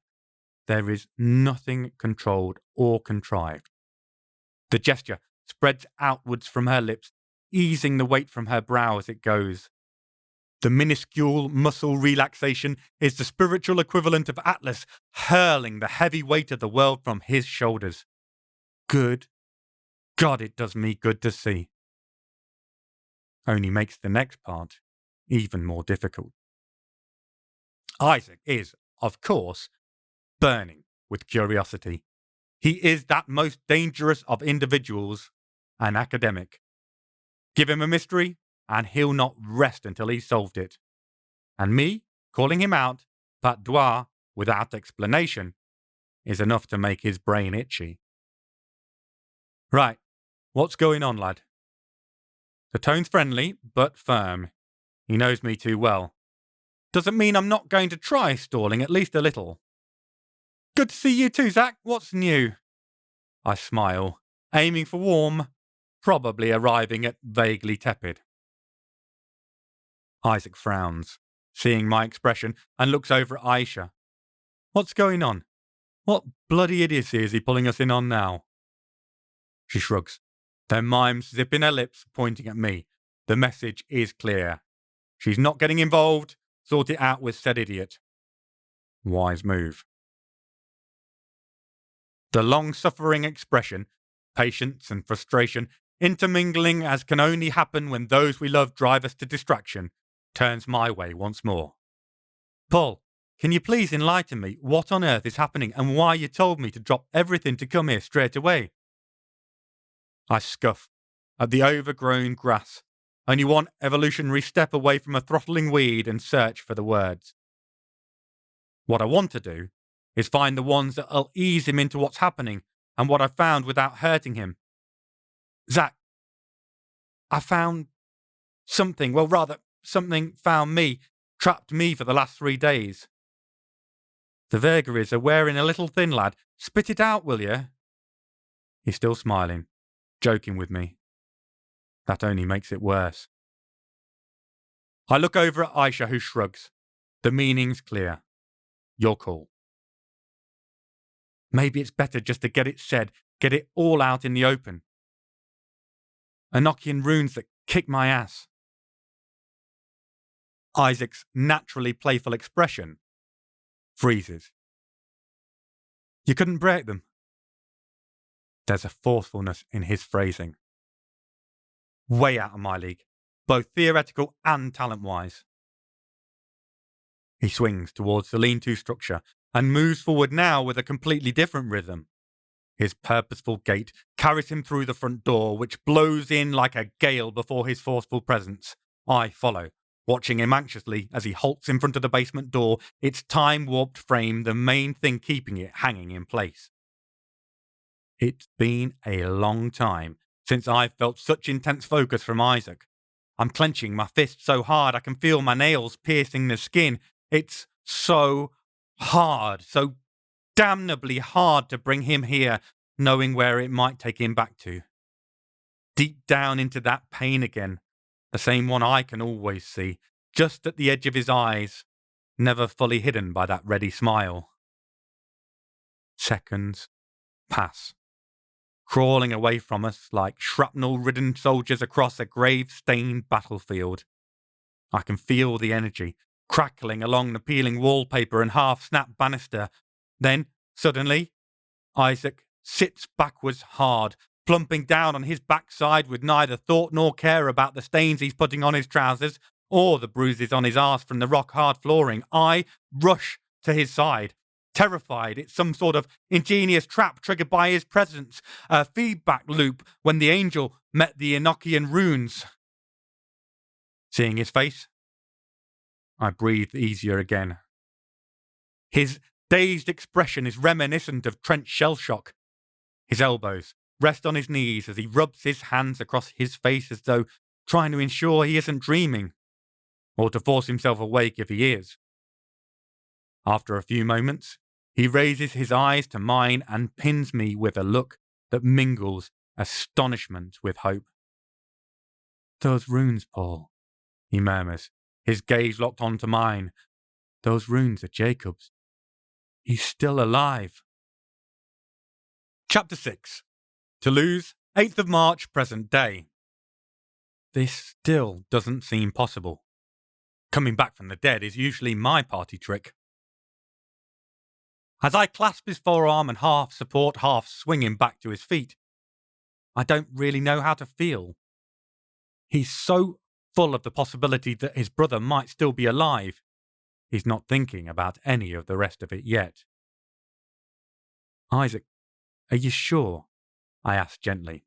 There is nothing controlled or contrived. The gesture spreads outwards from her lips, easing the weight from her brow as it goes. The minuscule muscle relaxation is the spiritual equivalent of Atlas hurling the heavy weight of the world from his shoulders. Good God, it does me good to see. Only makes the next part even more difficult. Isaac is, of course, burning with curiosity. He is that most dangerous of individuals, an academic. Give him a mystery, and he'll not rest until he's solved it. And me, calling him out, pat doigt, without explanation, is enough to make his brain itchy. Right, what's going on, lad? The tone's friendly, but firm. He knows me too well. Doesn't mean I'm not going to try stalling at least a little. Good to see you too, Zach. What's new? I smile, aiming for warm, probably arriving at vaguely tepid. Isaac frowns, seeing my expression, and looks over at Aisha. What's going on? What bloody idiocy is he pulling us in on now? She shrugs, then mimes zipping her lips, pointing at me. The message is clear. She's not getting involved. Sort it out with said idiot. Wise move. The long-suffering expression, patience and frustration, intermingling as can only happen when those we love drive us to distraction, turns my way once more. Paul, can you please enlighten me what on earth is happening and why you told me to drop everything to come here straight away? I scuff at the overgrown grass, only one evolutionary step away from a throttling weed, and search for the words. What I want to do is find the ones that'll ease him into what's happening and what I've found without hurting him. Zach, I found something, well, rather, something found me, trapped me for the last 3 days. The vagaries are wearing a little thin, lad. Spit it out, will you? He's still smiling, joking with me. That only makes it worse. I look over at Aisha, who shrugs. The meaning's clear. You're cool. Maybe it's better just to get it said, get it all out in the open. Enochian runes that kick my ass. Isaac's naturally playful expression freezes. You couldn't break them. There's a forcefulness in his phrasing. Way out of my league, both theoretical and talent-wise. He swings towards the lean-to structure and moves forward now with a completely different rhythm. His purposeful gait carries him through the front door, which blows in like a gale before his forceful presence. I follow, watching him anxiously as he halts in front of the basement door, its time-warped frame the main thing keeping it hanging in place. It's been a long time since I've felt such intense focus from Isaac. I'm clenching my fist so hard I can feel my nails piercing the skin. It's so hard, so damnably hard to bring him here, knowing where it might take him back to. Deep down into that pain again, the same one I can always see, just at the edge of his eyes, never fully hidden by that ready smile. Seconds pass. crawling away from us like shrapnel-ridden soldiers across a grave-stained battlefield. I can feel the energy crackling along the peeling wallpaper and half-snapped banister. Then, suddenly, Isaac sits backwards hard, plumping down on his backside with neither thought nor care about the stains he's putting on his trousers or the bruises on his arse from the rock-hard flooring. I rush to his side, terrified it's some sort of ingenious trap triggered by his presence, a feedback loop when the angel met the Enochian runes. Seeing his face, I breathe easier again. His dazed expression is reminiscent of trench shell shock. His elbows rest on his knees as he rubs his hands across his face as though trying to ensure he isn't dreaming, or to force himself awake if he is. After a few moments, he raises his eyes to mine and pins me with a look that mingles astonishment with hope. "Those runes, Paul," he murmurs, his gaze locked onto mine. "Those runes are Jacob's. He's still alive." Chapter 6. Toulouse, 8th of March, present day. This still doesn't seem possible. Coming back from the dead is usually my party trick. As I clasp his forearm and half support, half swing him back to his feet, I don't really know how to feel. He's so full of the possibility that his brother might still be alive. He's not thinking about any of the rest of it yet. "Isaac, are you sure?" I ask gently.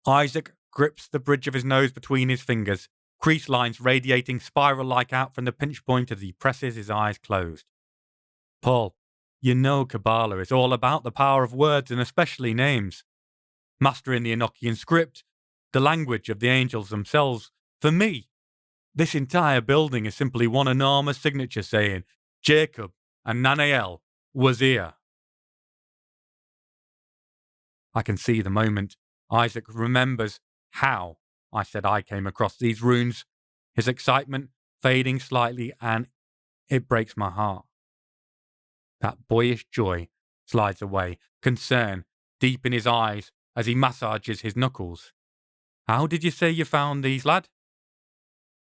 Isaac grips the bridge of his nose between his fingers, crease lines radiating spiral-like out from the pinch point as he presses his eyes closed. "Paul, you know Kabbalah is all about the power of words and especially names. Mastering the Enochian script, the language of the angels themselves. For me, this entire building is simply one enormous signature saying, Jacob and Nanael was here." I can see the moment Isaac remembers how I said I came across these runes, his excitement fading slightly, and it breaks my heart. That boyish joy slides away, concern deep in his eyes as he massages his knuckles. "How did you say you found these, lad?"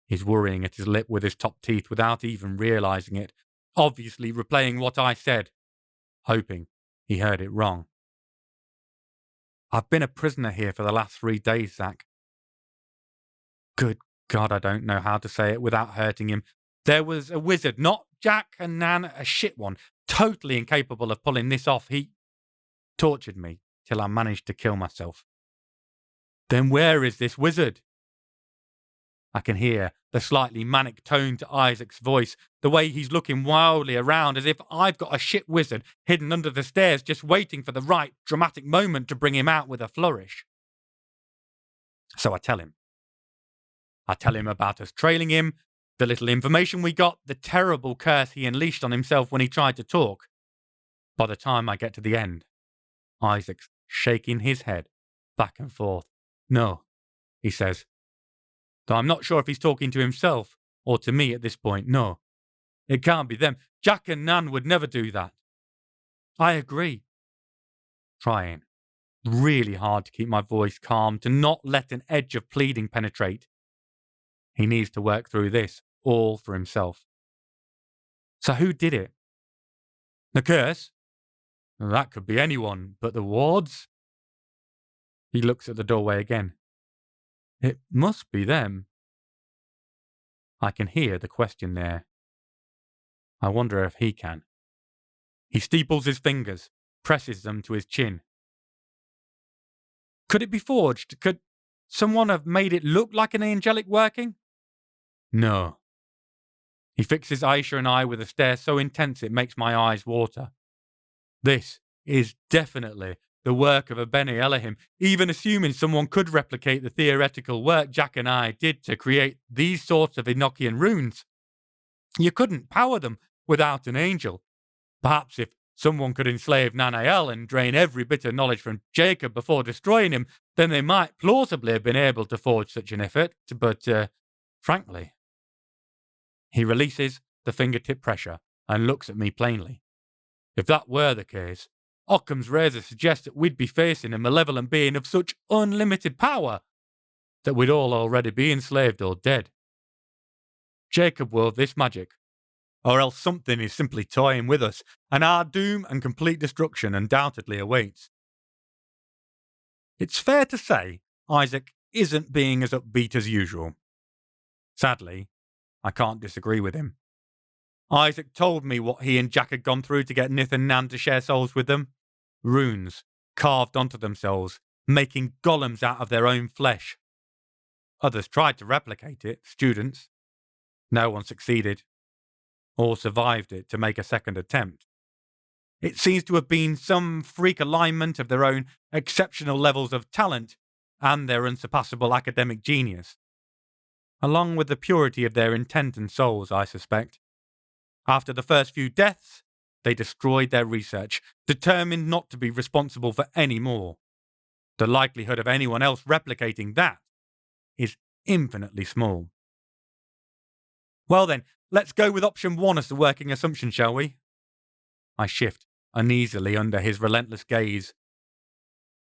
He's worrying at his lip with his top teeth without even realising it, obviously replaying what I said, hoping he heard it wrong. "I've been a prisoner here for the last 3 days, Zach." Good God, I don't know how to say it without hurting him. There was a wizard, not Jack and Nan, a shit one, totally incapable of pulling this off. He tortured me till I managed to kill myself. "Then where is this wizard?" I can hear the slightly manic tone to Isaac's voice, the way he's looking wildly around as if I've got a shit wizard hidden under the stairs just waiting for the right dramatic moment to bring him out with a flourish. So I tell him. I tell him about us trailing him, the little information we got, the terrible curse he unleashed on himself when he tried to talk. By the time I get to the end, Isaac's shaking his head back and forth. "No," he says. Though I'm not sure if he's talking to himself or to me at this point. "No, it can't be them. Jack and Nan would never do that." "I agree." Trying really hard to keep my voice calm, to not let an edge of pleading penetrate. He needs to work through this all for himself. "So who did it?" "The curse? That could be anyone, but the wards?" He looks at the doorway again. "It must be them." I can hear the question there. I wonder if he can. He steeples his fingers, presses them to his chin. "Could it be forged? Could someone have made it look like an angelic working?" "No." He fixes Aisha and I with a stare so intense it makes my eyes water. "This is definitely the work of a Bene Elohim, even assuming someone could replicate the theoretical work Jack and I did to create these sorts of Enochian runes. You couldn't power them without an angel. Perhaps if someone could enslave Nanael and drain every bit of knowledge from Jacob before destroying him, then they might plausibly have been able to forge such an effort, but, frankly..." He releases the fingertip pressure and looks at me plainly. "If that were the case, Occam's razor suggests that we'd be facing a malevolent being of such unlimited power that we'd all already be enslaved or dead. Jacob wove this magic, or else something is simply toying with us, and our doom and complete destruction undoubtedly awaits. It's fair to say Isaac isn't being as upbeat as usual. Sadly, I can't disagree with him. Isaac told me what he and Jack had gone through to get Nith and Nan to share souls with them. Runes carved onto themselves, making golems out of their own flesh. Others tried to replicate it, students. No one succeeded, or survived it to make a second attempt. It seems to have been some freak alignment of their own exceptional levels of talent and their unsurpassable academic genius, along with the purity of their intent and souls, I suspect. After the first few deaths, they destroyed their research, determined not to be responsible for any more. The likelihood of anyone else replicating that is infinitely small. Well then, let's go with option 1 as the working assumption, shall we? I shift uneasily under his relentless gaze.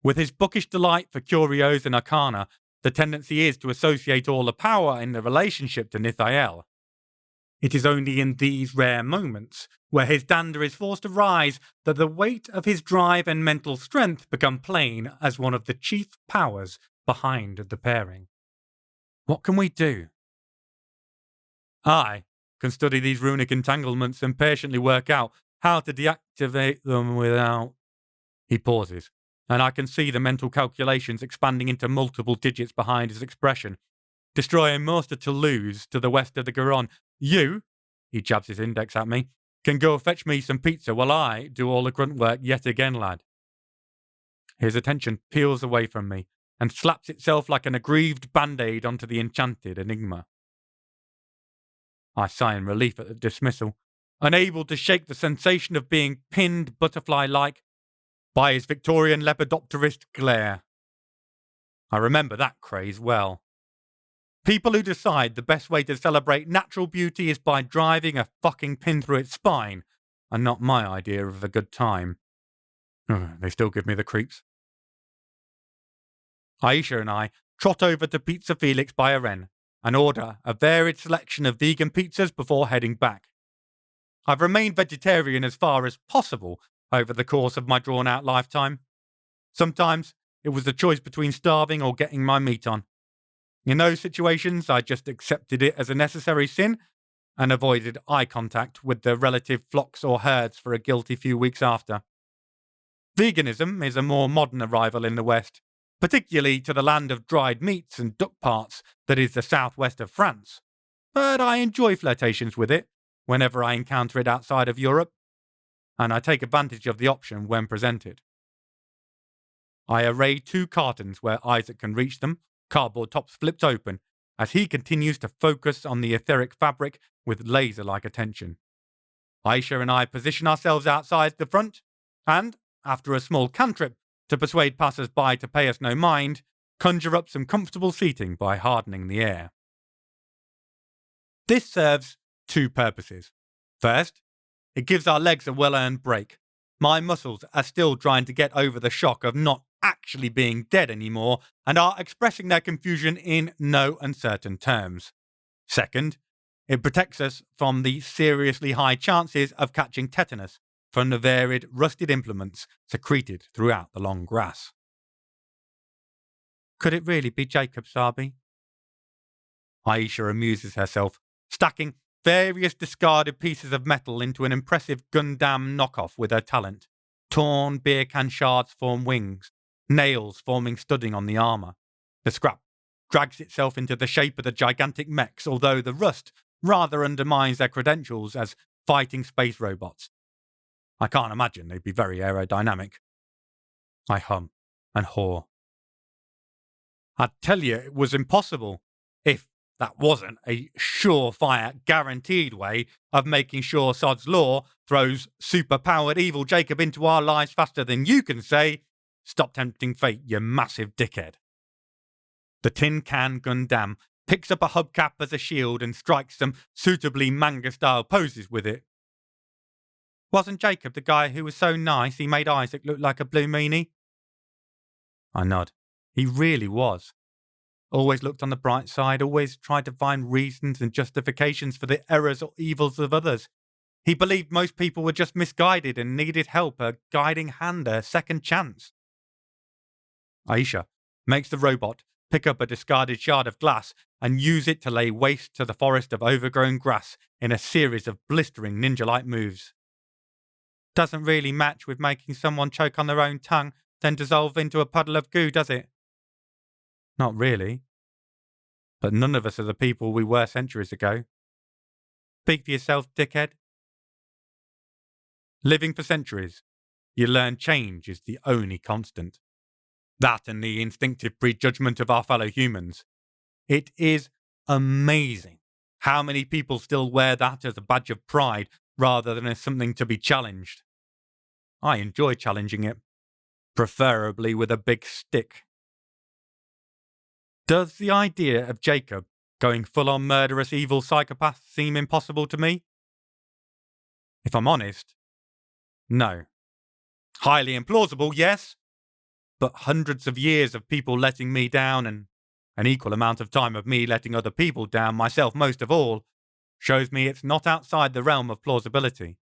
With his bookish delight for curios and arcana, the tendency is to associate all the power in the relationship to Nithael. It is only in these rare moments, where his dander is forced to rise, that the weight of his drive and mental strength become plain as one of the chief powers behind the pairing. What can we do? I can study these runic entanglements and patiently work out how to deactivate them without... He pauses, and I can see the mental calculations expanding into multiple digits behind his expression. Destroying most of Toulouse to the west of the Garonne. You, he jabs his index at me, can go fetch me some pizza while I do all the grunt work yet again, lad. His attention peels away from me and slaps itself like an aggrieved band-aid onto the enchanted enigma. I sigh in relief at the dismissal, unable to shake the sensation of being pinned butterfly-like by his Victorian lepidopterist glare. I remember that craze well. People who decide the best way to celebrate natural beauty is by driving a fucking pin through its spine are not my idea of a good time. They still give me the creeps. Aisha and I trot over to Pizza Felix by Aren and order a varied selection of vegan pizzas before heading back. I've remained vegetarian as far as possible over the course of my drawn-out lifetime. Sometimes it was the choice between starving or getting my meat on. In those situations, I just accepted it as a necessary sin and avoided eye contact with the relative flocks or herds for a guilty few weeks after. Veganism is a more modern arrival in the West, particularly to the land of dried meats and duck parts that is the southwest of France. But I enjoy flirtations with it whenever I encounter it outside of Europe, and I take advantage of the option when presented. I array 2 cartons where Isaac can reach them, cardboard tops flipped open, as he continues to focus on the etheric fabric with laser-like attention. Aisha and I position ourselves outside the front, and, after a small cantrip to persuade passers-by to pay us no mind, conjure up some comfortable seating by hardening the air. This serves 2 purposes. First, it gives our legs a well-earned break. My muscles are still trying to get over the shock of not actually being dead anymore and are expressing their confusion in no uncertain terms. Second, it protects us from the seriously high chances of catching tetanus from the varied rusted implements secreted throughout the long grass. Could it really be Jacob, Sabi? Aisha amuses herself, stacking various discarded pieces of metal into an impressive Gundam knockoff with her talent. Torn beer can shards form wings, nails forming studding on the armour. The scrap drags itself into the shape of the gigantic mechs, although the rust rather undermines their credentials as fighting space robots. I can't imagine they'd be very aerodynamic. I hum and haw. I'd tell you it was impossible if that wasn't a surefire, guaranteed way of making sure Sod's Law throws super-powered evil Jacob into our lives faster than you can say, "Stop tempting fate, you massive dickhead." The tin can Gundam picks up a hubcap as a shield and strikes some suitably manga-style poses with it. Wasn't Jacob the guy who was so nice he made Isaac look like a blue meanie? I nod. He really was. Always looked on the bright side, always tried to find reasons and justifications for the errors or evils of others. He believed most people were just misguided and needed help, a guiding hand, a second chance. Aisha makes the robot pick up a discarded shard of glass and use it to lay waste to the forest of overgrown grass in a series of blistering ninja-like moves. Doesn't really match with making someone choke on their own tongue, then dissolve into a puddle of goo, does it? Not really. But none of us are the people we were centuries ago. Speak for yourself, dickhead. Living for centuries, you learn change is the only constant. That and the instinctive prejudgment of our fellow humans. It is amazing how many people still wear that as a badge of pride rather than as something to be challenged. I enjoy challenging it, preferably with a big stick. Does the idea of Jacob going full-on murderous evil psychopath seem impossible to me? If I'm honest, no. Highly implausible, yes, but hundreds of years of people letting me down and an equal amount of time of me letting other people down, myself most of all, shows me it's not outside the realm of plausibility.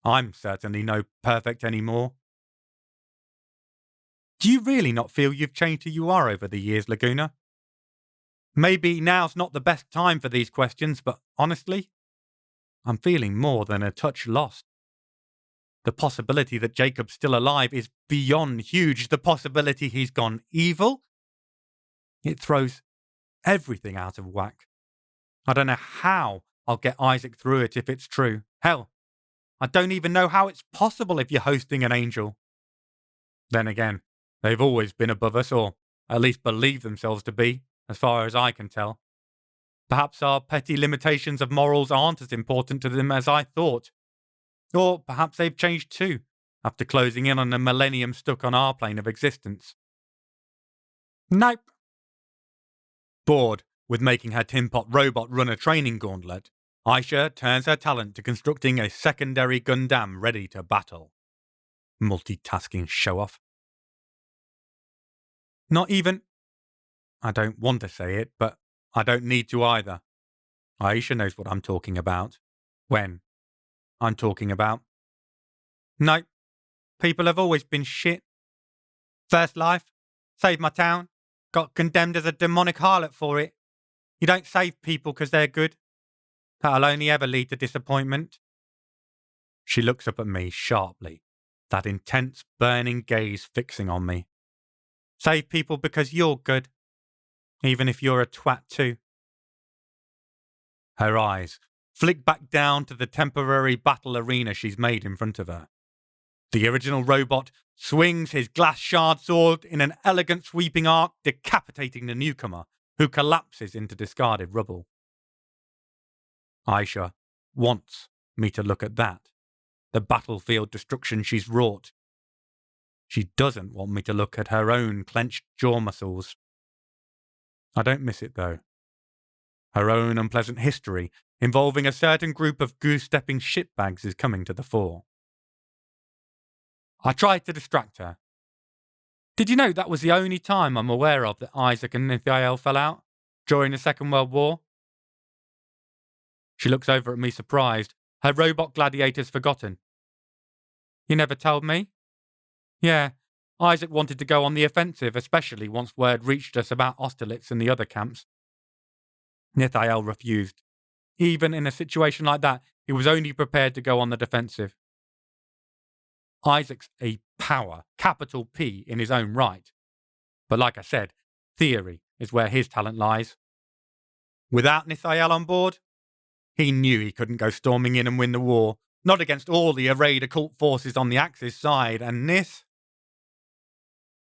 I'm certainly no perfect anymore. Do you really not feel you've changed who you are over the years, Laguna? Maybe now's not the best time for these questions, but honestly, I'm feeling more than a touch lost. The possibility that Jacob's still alive is beyond huge. The possibility he's gone evil? It throws everything out of whack. I don't know how I'll get Isaac through it if it's true. Hell, I don't even know how it's possible if you're hosting an angel. Then again, they've always been above us, or at least believe themselves to be, as far as I can tell. Perhaps our petty limitations of morals aren't as important to them as I thought. Or perhaps they've changed too, after closing in on a millennium stuck on our plane of existence. Nope. Bored with making her tin pot robot run a training gauntlet, Aisha turns her talent to constructing a secondary Gundam ready to battle. Multitasking show-off. Not even... I don't want to say it, but I don't need to either. Aisha knows what I'm talking about. When I'm talking about. No, people have always been shit. First life, saved my town, got condemned as a demonic harlot for it. You don't save people because they're good. That'll only ever lead to disappointment. She looks up at me sharply, that intense, burning gaze fixing on me. Save people because you're good, even if you're a twat too. Her eyes flick back down to the temporary battle arena she's made in front of her. The original robot swings his glass shard sword in an elegant sweeping arc, decapitating the newcomer, who collapses into discarded rubble. Aisha wants me to look at that, the battlefield destruction she's wrought. She doesn't want me to look at her own clenched jaw muscles. I don't miss it, though. Her own unpleasant history involving a certain group of goose-stepping shitbags is coming to the fore. I tried to distract her. Did you know that was the only time I'm aware of that Isaac and Nithael fell out? During the Second World War? She looks over at me surprised, her robot gladiators forgotten. You never told me? Yeah, Isaac wanted to go on the offensive, especially once word reached us about Austerlitz and the other camps. Nithael refused. Even in a situation like that, he was only prepared to go on the defensive. Isaac's a power, capital P, in his own right. But like I said, theory is where his talent lies. Without Nithael on board, he knew he couldn't go storming in and win the war, not against all the arrayed occult forces on the Axis side, and Nith...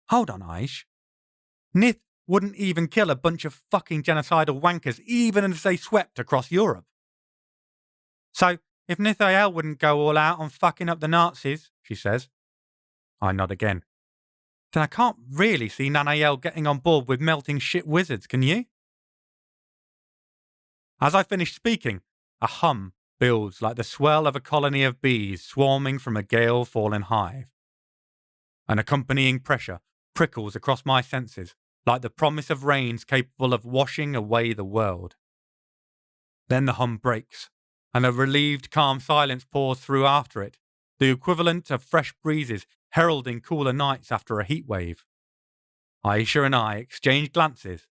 Hold on, Aish. Nith wouldn't even kill a bunch of fucking genocidal wankers, even as they swept across Europe. So, if Nithael wouldn't go all out on fucking up the Nazis, she says. I nod again. Then I can't really see Nanael getting on board with melting shit wizards, can you? As I finished speaking, a hum builds like the swell of a colony of bees swarming from a gale-fallen hive. An accompanying pressure prickles across my senses like the promise of rains capable of washing away the world. Then the hum breaks, and a relieved, calm silence pours through after it, the equivalent of fresh breezes heralding cooler nights after a heat wave. Aisha and I exchange glances,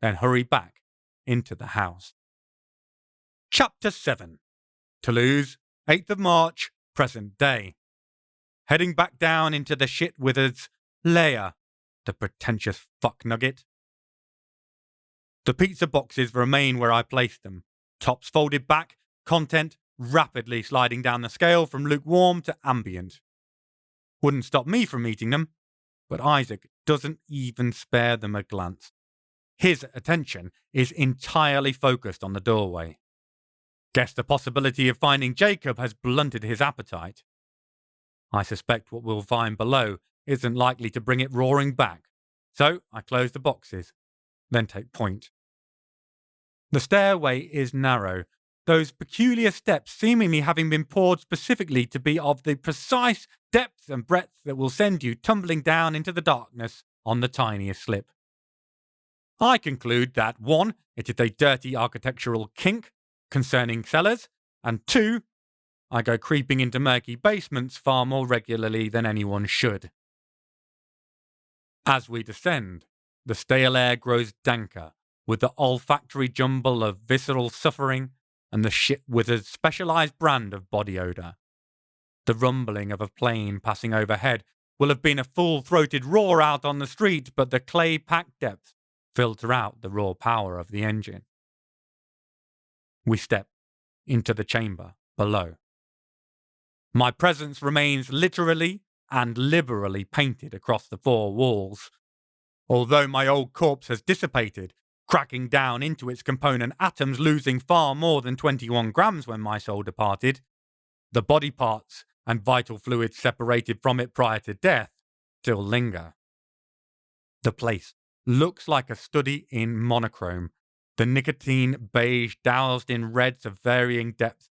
then hurry back into the house. Chapter 7. Toulouse, 8th of March, present day. Heading back down into the shit wizard's lair, the pretentious fuck-nugget. The pizza boxes remain where I placed them, tops folded back, content rapidly sliding down the scale from lukewarm to ambient. Wouldn't stop me from eating them, but Isaac doesn't even spare them a glance. His attention is entirely focused on the doorway. Guess the possibility of finding Jacob has blunted his appetite. I suspect what we'll find below isn't likely to bring it roaring back, so I close the boxes, then take point. The stairway is narrow, those peculiar steps seemingly having been poured specifically to be of the precise depth and breadth that will send you tumbling down into the darkness on the tiniest slip. I conclude that 1. It is a dirty architectural kink concerning cellars, and 2. I go creeping into murky basements far more regularly than anyone should. As we descend, the stale air grows danker, with the olfactory jumble of visceral suffering and the shit wizard's specialized brand of body odor. The rumbling of a plane passing overhead will have been a full-throated roar out on the street, but the clay-packed depths filter out the raw power of the engine. We step into the chamber below. My presence remains literally and liberally painted across the 4 walls. Although my old corpse has dissipated, cracking down into its component atoms, losing far more than 21 grams when my soul departed, the body parts and vital fluids separated from it prior to death still linger. The place looks like a study in monochrome, the nicotine beige doused in reds of varying depth,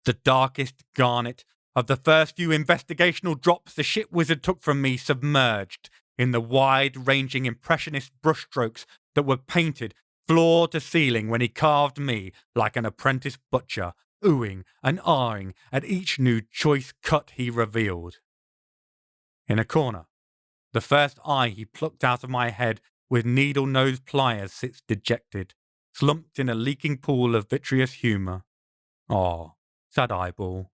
the darkest garnet of the first few investigational drops the shit wizard took from me submerged in the wide-ranging impressionist brushstrokes that were painted floor to ceiling when he carved me like an apprentice butcher, oohing and ahhing at each new choice cut he revealed. In a corner, the first eye he plucked out of my head with needle-nosed pliers sits dejected, slumped in a leaking pool of vitreous humour. Oh, sad eyeball.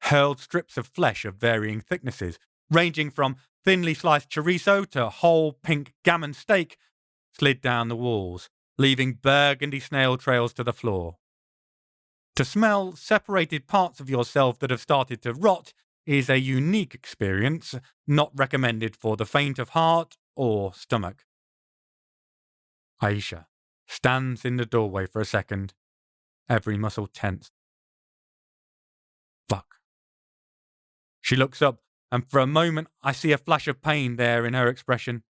Hurled strips of flesh of varying thicknesses, ranging from thinly sliced chorizo to whole pink gammon steak, slid down the walls, leaving burgundy snail trails to the floor. To smell separated parts of yourself that have started to rot is a unique experience, not recommended for the faint of heart or stomach. Aisha stands in the doorway for a second, every muscle tense. Fuck. She looks up, and for a moment I see a flash of pain there in her expression.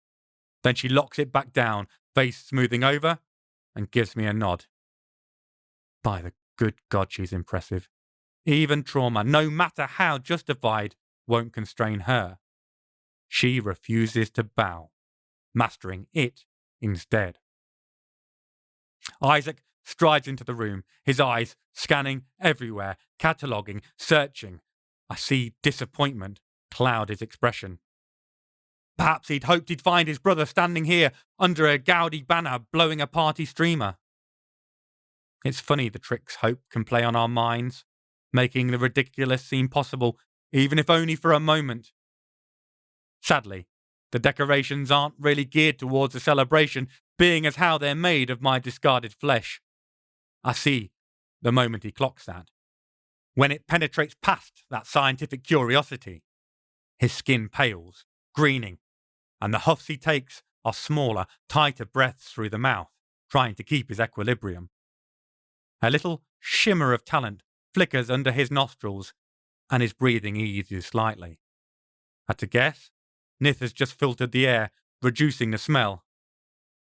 Then she locks it back down, face smoothing over, and gives me a nod. By the good God, she's impressive. Even trauma, no matter how justified, won't constrain her. She refuses to bow, mastering it instead. Isaac strides into the room, his eyes scanning everywhere, cataloguing, searching. I see disappointment cloud his expression. Perhaps he'd hoped he'd find his brother standing here under a gaudy banner blowing a party streamer. It's funny the tricks hope can play on our minds, making the ridiculous seem possible, even if only for a moment. Sadly, the decorations aren't really geared towards a celebration, being as how they're made of my discarded flesh. I see the moment he clocks that. When it penetrates past that scientific curiosity, his skin pales, greening, and the huffs he takes are smaller, tighter breaths through the mouth, trying to keep his equilibrium. A little shimmer of talent flickers under his nostrils, and his breathing eases slightly. At a guess, Nith has just filtered the air, reducing the smell.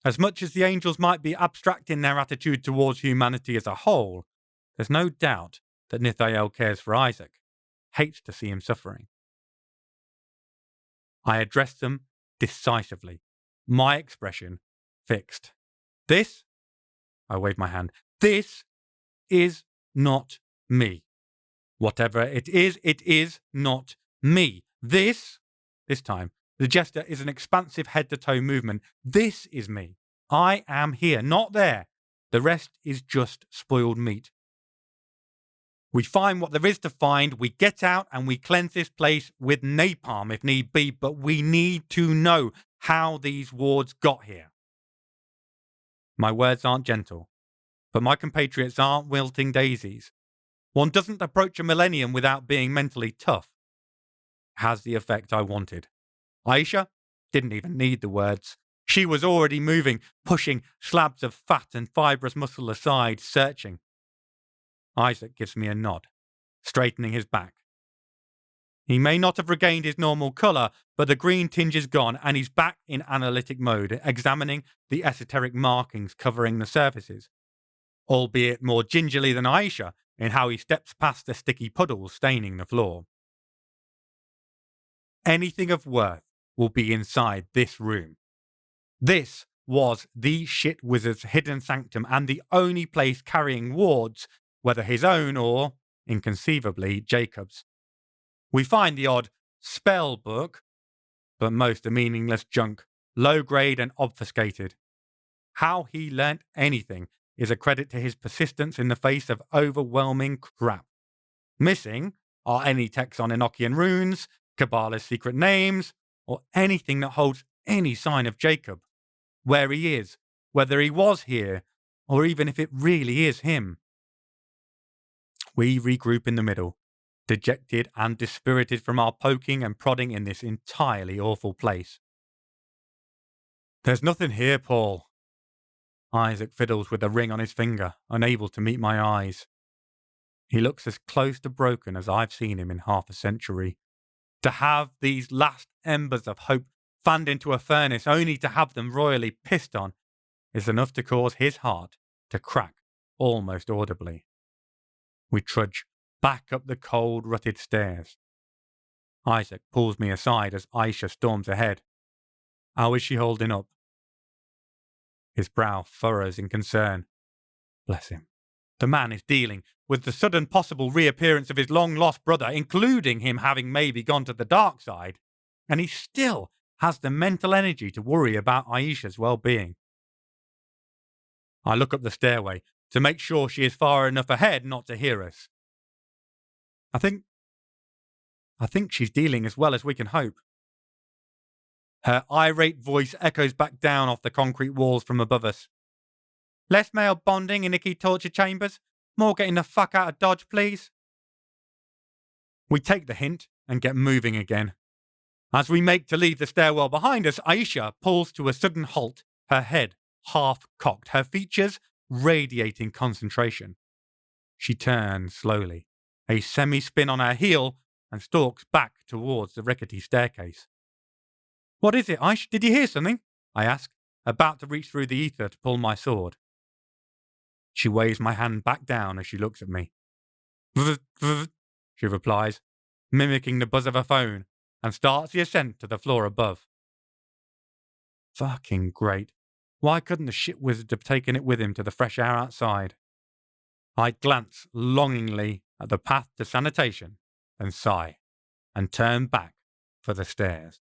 As much as the angels might be abstract in their attitude towards humanity as a whole, There's no doubt that Nithael cares for Isaac, hates to see him suffering. I addressed them decisively, my expression fixed. This, I waved my hand, this is not me. Whatever it is not me. This time, the gesture is an expansive head-to-toe movement. This is me. I am here, not there. The rest is just spoiled meat. We find what there is to find, we get out and we cleanse this place with napalm if need be, but we need to know how these wards got here. My words aren't gentle, but my compatriots aren't wilting daisies. One doesn't approach a millennium without being mentally tough. It has the effect I wanted. Aisha didn't even need the words. She was already moving, pushing slabs of fat and fibrous muscle aside, searching. Isaac gives me a nod, straightening his back. He may not have regained his normal colour, but the green tinge is gone and he's back in analytic mode, examining the esoteric markings covering the surfaces, albeit more gingerly than Aisha in how he steps past the sticky puddles staining the floor. Anything of worth will be inside this room. This was the shit wizard's hidden sanctum and the only place carrying wards, whether his own or, inconceivably, Jacob's. We find the odd spell book, but most are meaningless junk, low grade and obfuscated. How he learnt anything is a credit to his persistence in the face of overwhelming crap. Missing are any texts on Enochian runes, Kabbalah's secret names, or anything that holds any sign of Jacob, where he is, whether he was here, or even if it really is him. We regroup in the middle, dejected and dispirited from our poking and prodding in this entirely awful place. There's nothing here, Paul. Isaac fiddles with a ring on his finger, unable to meet my eyes. He looks as close to broken as I've seen him in half a century. To have these last embers of hope fanned into a furnace only to have them royally pissed on is enough to cause his heart to crack almost audibly. We trudge back up the cold, rutted stairs. Isaac pulls me aside as Aisha storms ahead. How is she holding up? His brow furrows in concern. Bless him. The man is dealing with the sudden possible reappearance of his long-lost brother, including him having maybe gone to the dark side, and he still has the mental energy to worry about Aisha's well-being. I look up the stairway to make sure she is far enough ahead not to hear us. I think she's dealing as well as we can hope. Her irate voice echoes back down off the concrete walls from above us. Less male bonding in icky torture chambers. More getting the fuck out of Dodge, please. We take the hint and get moving again. As we make to leave the stairwell behind us, Aisha pulls to a sudden halt, her head half-cocked, her features radiating concentration. She turns slowly, a semi-spin on her heel, and stalks back towards the rickety staircase. What is it, Aish? Did you hear something? I ask, about to reach through the ether to pull my sword. She waves my hand back down as she looks at me. She replies, mimicking the buzz of a phone, and starts the ascent to the floor above. Fucking great. Why couldn't the shit wizard have taken it with him to the fresh air outside? I glance longingly at the path to sanitation and sigh, and turn back for the stairs.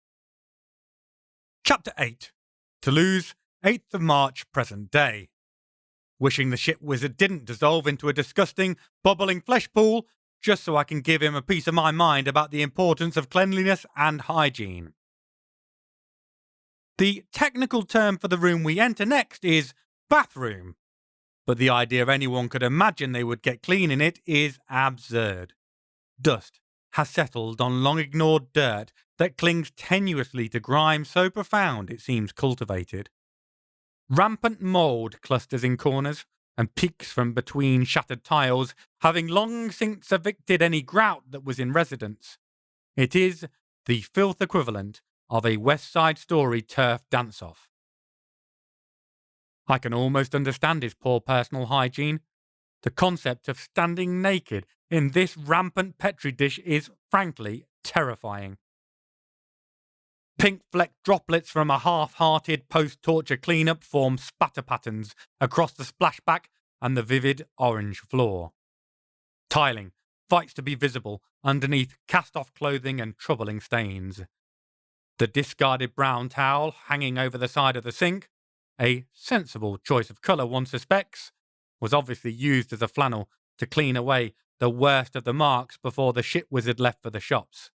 Chapter 8. Toulouse, 8th of March, present day. Wishing the shit wizard didn't dissolve into a disgusting, bubbling flesh pool, just so I can give him a piece of my mind about the importance of cleanliness and hygiene. The technical term for the room we enter next is bathroom, but the idea anyone could imagine they would get clean in it is absurd. Dust has settled on long-ignored dirt that clings tenuously to grime so profound it seems cultivated. Rampant mould clusters in corners and peeks from between shattered tiles, having long since evicted any grout that was in residence. It is the filth equivalent of a West Side Story turf dance-off. I can almost understand his poor personal hygiene. The concept of standing naked in this rampant petri dish is, frankly, terrifying. Pink flecked droplets from a half-hearted post-torture cleanup form spatter patterns across the splashback and the vivid orange floor. Tiling fights to be visible underneath cast-off clothing and troubling stains. The discarded brown towel hanging over the side of the sink, a sensible choice of colour one suspects, was obviously used as a flannel to clean away the worst of the marks before the shit wizard left for the shops.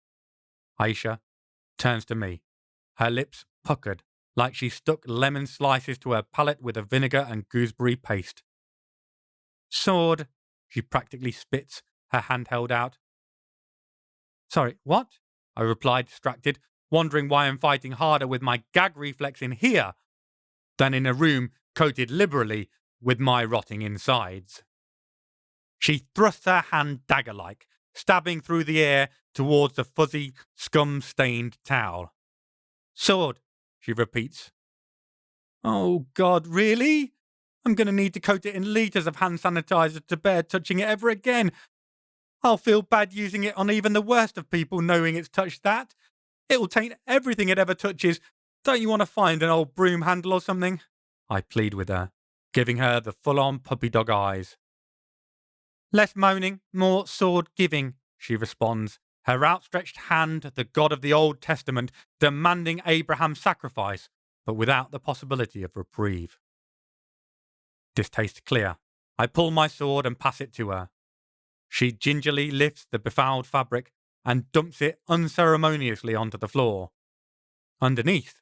Aisha turns to me, her lips puckered like she stuck lemon slices to her palate with a vinegar and gooseberry paste. Sword, she practically spits, her hand held out. Sorry, what? I replied, distracted, wondering why I'm fighting harder with my gag reflex in here than in a room coated liberally with my rotting insides. She thrusts her hand dagger-like, stabbing through the air towards the fuzzy, scum-stained towel. Sword, she repeats. Oh God, really? I'm going to need to coat it in litres of hand sanitizer to bear touching it ever again. I'll feel bad using it on even the worst of people knowing it's touched that. It'll taint everything it ever touches. Don't you want to find an old broom handle or something? I plead with her, giving her the full-on puppy dog eyes. Less moaning, more sword giving, she responds, her outstretched hand the God of the Old Testament demanding Abraham's sacrifice, but without the possibility of reprieve. Distaste clear, I pull my sword and pass it to her. She gingerly lifts the befouled fabric and dumps it unceremoniously onto the floor. Underneath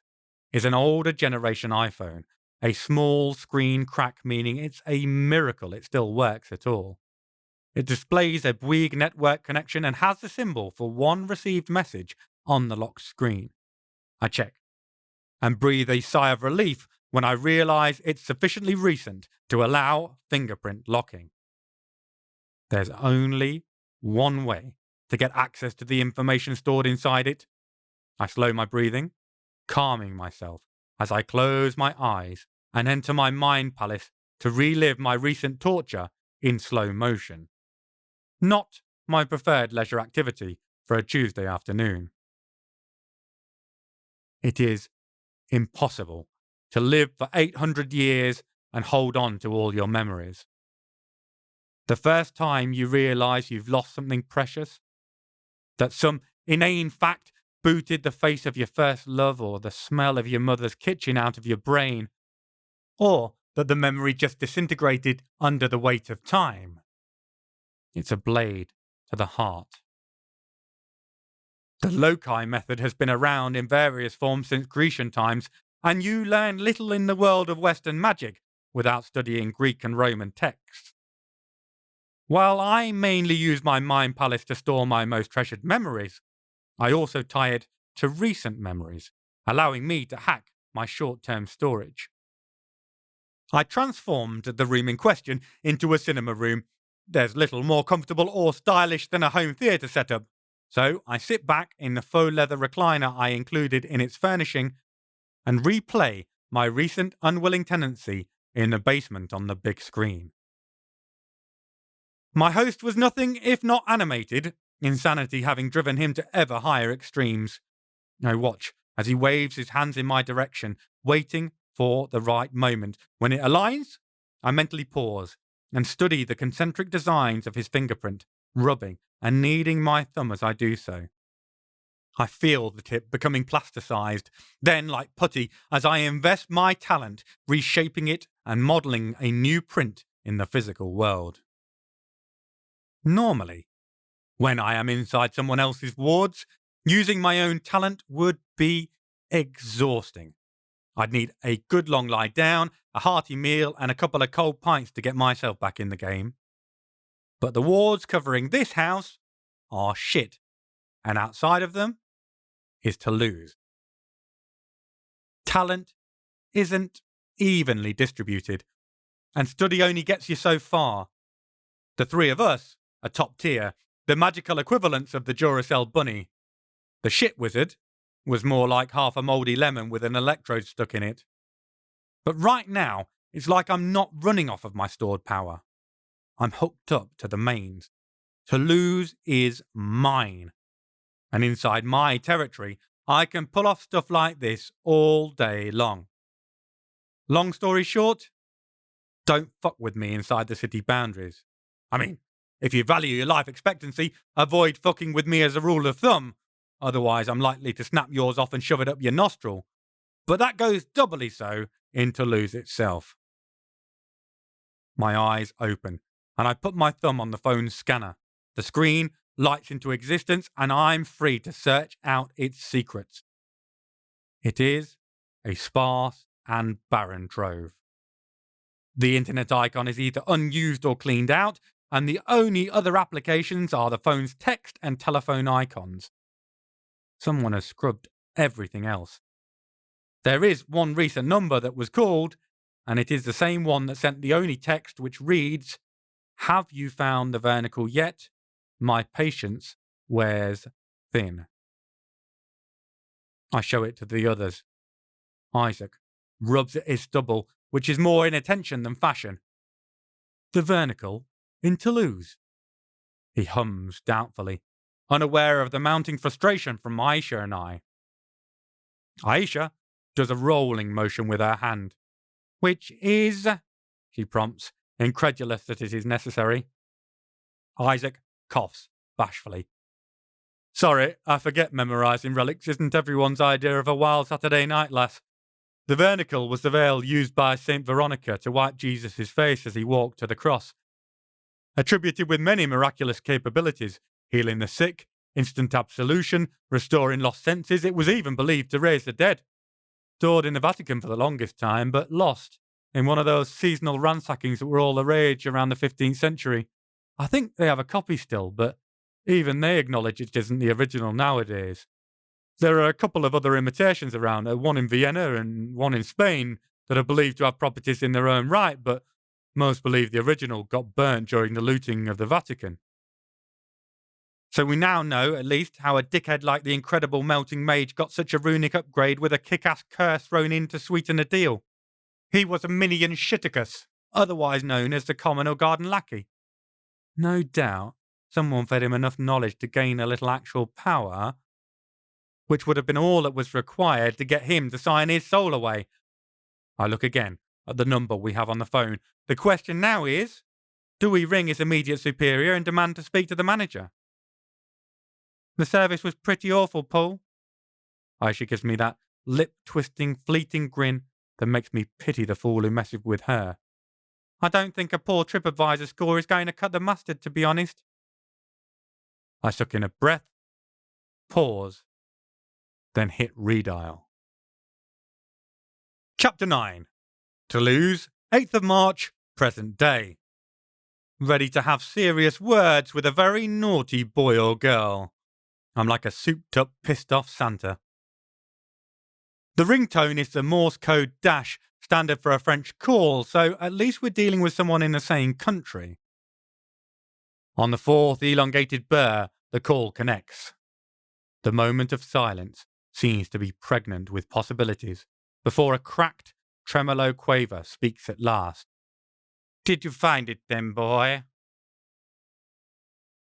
is an older generation iPhone, a small screen crack meaning it's a miracle it still works at all. It displays a Bouygues network connection and has the symbol for one received message on the locked screen. I check and breathe a sigh of relief when I realise it's sufficiently recent to allow fingerprint locking. There's only one way to get access to the information stored inside it. I slow my breathing, calming myself as I close my eyes and enter my mind palace to relive my recent torture in slow motion. Not my preferred leisure activity for a Tuesday afternoon. It is impossible to live for 800 years and hold on to all your memories. The first time you realise you've lost something precious, that some inane fact booted the face of your first love or the smell of your mother's kitchen out of your brain, or that the memory just disintegrated under the weight of time. It's a blade to the heart. The loci method has been around in various forms since Grecian times, and you learn little in the world of Western magic without studying Greek and Roman texts. While I mainly use my mind palace to store my most treasured memories, I also tie it to recent memories, allowing me to hack my short-term storage. I transformed the room in question into a cinema room. There's little more comfortable or stylish than a home theatre setup, so I sit back in the faux leather recliner I included in its furnishing and replay my recent unwilling tenancy in the basement on the big screen. My host was nothing if not animated, insanity having driven him to ever higher extremes. I watch as he waves his hands in my direction, waiting for the right moment. When it aligns, I mentally pause and study the concentric designs of his fingerprint, rubbing and kneading my thumb as I do so. I feel the tip becoming plasticized, then like putty as I invest my talent, reshaping it and modelling a new print in the physical world. Normally, when I am inside someone else's wards, using my own talent would be exhausting. I'd need a good long lie down, a hearty meal, and a couple of cold pints to get myself back in the game. But the wards covering this house are shit, and outside of them is to lose. Talent isn't evenly distributed, and study only gets you so far. The three of us are top tier, the magical equivalents of the Duracell bunny. The shit wizard was more like half a mouldy lemon with an electrode stuck in it. But right now, it's like I'm not running off of my stored power. I'm hooked up to the mains. Toulouse is mine. And inside my territory, I can pull off stuff like this all day long. Long story short, don't fuck with me inside the city boundaries. I mean, if you value your life expectancy, avoid fucking with me as a rule of thumb. Otherwise, I'm likely to snap yours off and shove it up your nostril. But that goes doubly so in Toulouse itself. My eyes open, and I put my thumb on the phone's scanner. The screen lights into existence, and I'm free to search out its secrets. It is a sparse and barren trove. The internet icon is either unused or cleaned out, and the only other applications are the phone's text and telephone icons. Someone has scrubbed everything else. There is one recent number that was called, and it is the same one that sent the only text which reads, "Have you found the vernacle yet? My patience wears thin." I show it to the others. Isaac rubs at his stubble, which is more inattention than fashion. "The vernacle in Toulouse," he hums doubtfully, unaware of the mounting frustration from Aisha and I. Aisha does a rolling motion with her hand. "Which is," she prompts, incredulous that it is necessary. Isaac coughs bashfully. "Sorry, I forget memorising relics isn't everyone's idea of a wild Saturday night, lass. The vernacle was the veil used by Saint Veronica to wipe Jesus' face as he walked to the cross. Attributed with many miraculous capabilities, healing the sick, instant absolution, restoring lost senses, it was even believed to raise the dead. Stored in the Vatican for the longest time, but lost in one of those seasonal ransackings that were all the rage around the 15th century. I think they have a copy still, but even they acknowledge it isn't the original nowadays. There are a couple of other imitations around, one in Vienna and one in Spain, that are believed to have properties in their own right, but most believe the original got burnt during the looting of the Vatican. So we now know, at least, how a dickhead like the incredible melting mage got such a runic upgrade with a kick-ass curse thrown in to sweeten the deal. He was a minion Shiticus, otherwise known as the common or garden lackey. No doubt, someone fed him enough knowledge to gain a little actual power, which would have been all that was required to get him to sign his soul away. I look again at the number we have on the phone. The question now is, do we ring his immediate superior and demand to speak to the manager? "The service was pretty awful, Paul." Aisha gives me that lip-twisting, fleeting grin that makes me pity the fool who messes with her. "I don't think a poor TripAdvisor score is going to cut the mustard, to be honest." I suck in a breath, pause, then hit redial. Chapter 9. Toulouse, 8th of March, present day. Ready to have serious words with a very naughty boy or girl. I'm like a souped-up, pissed-off Santa. The ringtone is the Morse code dash, standard for a French call, so at least we're dealing with someone in the same country. On the fourth elongated burr, the call connects. The moment of silence seems to be pregnant with possibilities, before a cracked, tremolo quaver speaks at last. "Did you find it then, boy?"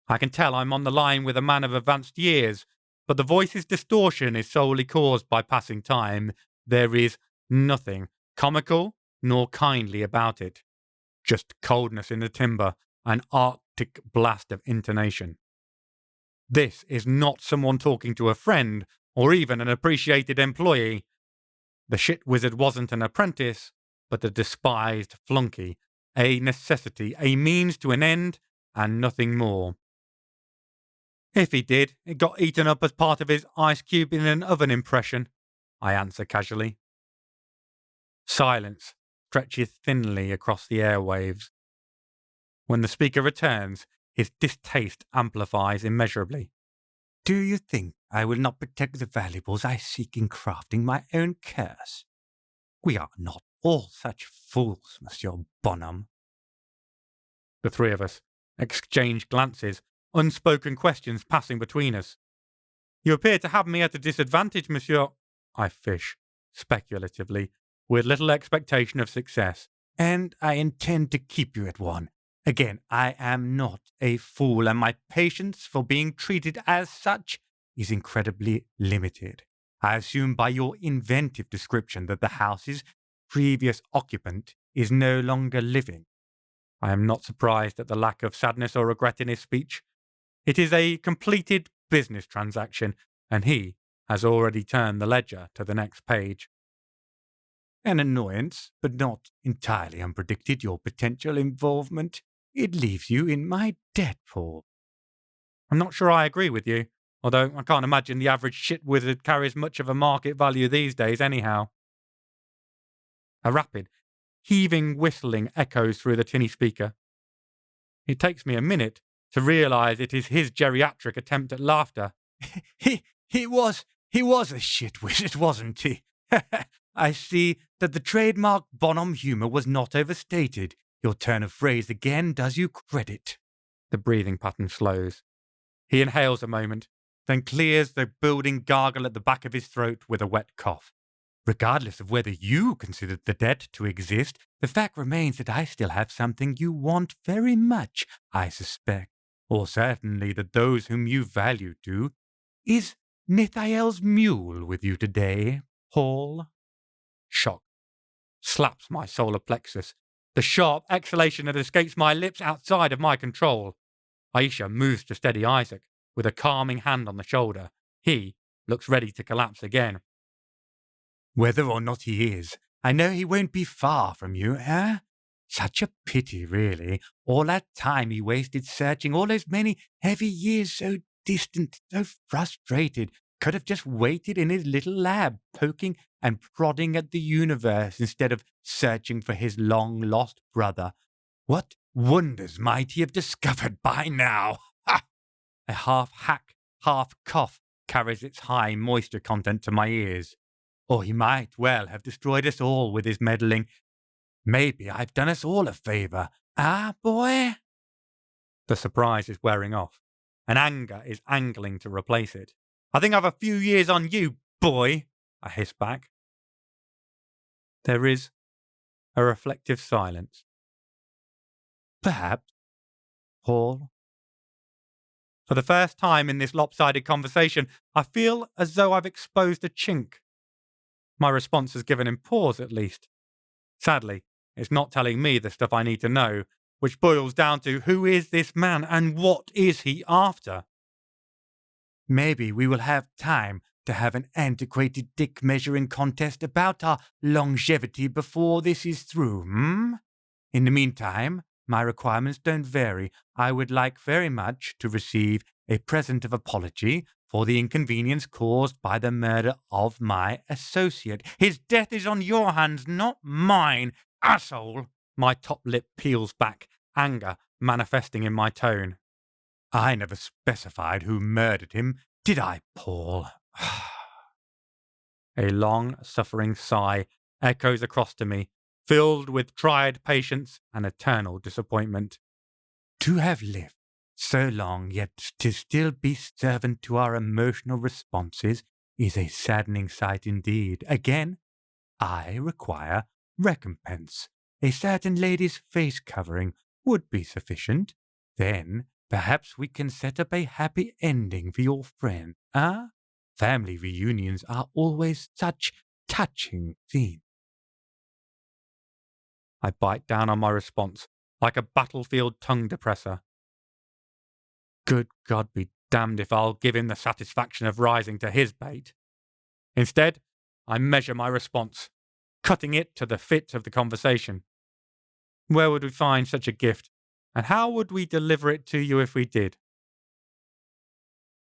I can tell I'm on the line with a man of advanced years, but the voice's distortion is solely caused by passing time. There is nothing comical nor kindly about it. Just coldness in the timbre, an arctic blast of intonation. This is not someone talking to a friend, or even an appreciated employee. The shit wizard wasn't an apprentice, but a despised flunky, a necessity, a means to an end, and nothing more. If he did, it got eaten up as part of his ice cube in an oven impression, I answer casually. Silence stretches thinly across the airwaves. When the speaker returns, his distaste amplifies immeasurably. "Do you think I will not protect the valuables I seek in crafting my own curse? We are not all such fools, Monsieur Bonhomme." The three of us exchange glances, unspoken questions passing between us. "You appear to have me at a disadvantage, monsieur," I fish, speculatively, with little expectation of success. "And I intend to keep you at one. Again, I am not a fool, and my patience for being treated as such is incredibly limited. I assume by your inventive description that the house's previous occupant is no longer living. I am not surprised at the lack of sadness or regret in his speech. It is a completed business transaction, and he has already turned the ledger to the next page. An annoyance, but not entirely unpredicted, your potential involvement. It leaves you in my debt, Paul. I'm not sure I agree with you, although I can't imagine the average shit wizard carries much of a market value these days anyhow. A rapid, heaving whistling echoes through the tinny speaker. It takes me a minute to realise it is his geriatric attempt at laughter. He was a shit wizard, wasn't he? I see that the trademark Bonham humour was not overstated. Your turn of phrase again does you credit. The breathing pattern slows. He inhales a moment, then clears the building gargle at the back of his throat with a wet cough. Regardless of whether you considered the debt to exist, the fact remains that I still have something you want very much, I suspect, or certainly that those whom you value do. Is Nithael's mule with you today, Paul? Shock slaps my solar plexus. The sharp exhalation that escapes my lips outside of my control. Aisha moves to steady Isaac, with a calming hand on the shoulder. He looks ready to collapse again. Whether or not he is, I know he won't be far from you, eh? Such a pity, really. All that time he wasted searching, all those many heavy years so distant, so frustrated, could have just waited in his little lab, poking and prodding at the universe instead of searching for his long-lost brother. What wonders might he have discovered by now? Ha! A half-hack, half-cough carries its high moisture content to my ears. Or he might well have destroyed us all with his meddling. Maybe I've done us all a favour, boy? The surprise is wearing off, and anger is angling to replace it. I think I've a few years on you, boy, I hiss back. There is a reflective silence. Perhaps, Paul. For the first time in this lopsided conversation, I feel as though I've exposed a chink. My response has given him pause, at least. Sadly, it's not telling me the stuff I need to know, which boils down to who is this man and what is he after? Maybe we will have time to have an antiquated dick measuring contest about our longevity before this is through, In the meantime, my requirements don't vary. I would like very much to receive a present of apology for the inconvenience caused by the murder of my associate. His death is on your hands, not mine, asshole. My top lip peels back, anger manifesting in my tone. I never specified who murdered him, did I, Paul? A long, suffering sigh echoes across to me, filled with tried patience and eternal disappointment. To have lived so long, yet to still be servant to our emotional responses, is a saddening sight indeed. Again, I require recompense. A certain lady's face covering would be sufficient. Then, perhaps we can set up a happy ending for your friend, Family reunions are always such touching themes. I bite down on my response, like a battlefield tongue depressor. Good God be damned if I'll give him the satisfaction of rising to his bait. Instead, I measure my response, cutting it to the fit of the conversation. Where would we find such a gift, and how would we deliver it to you if we did?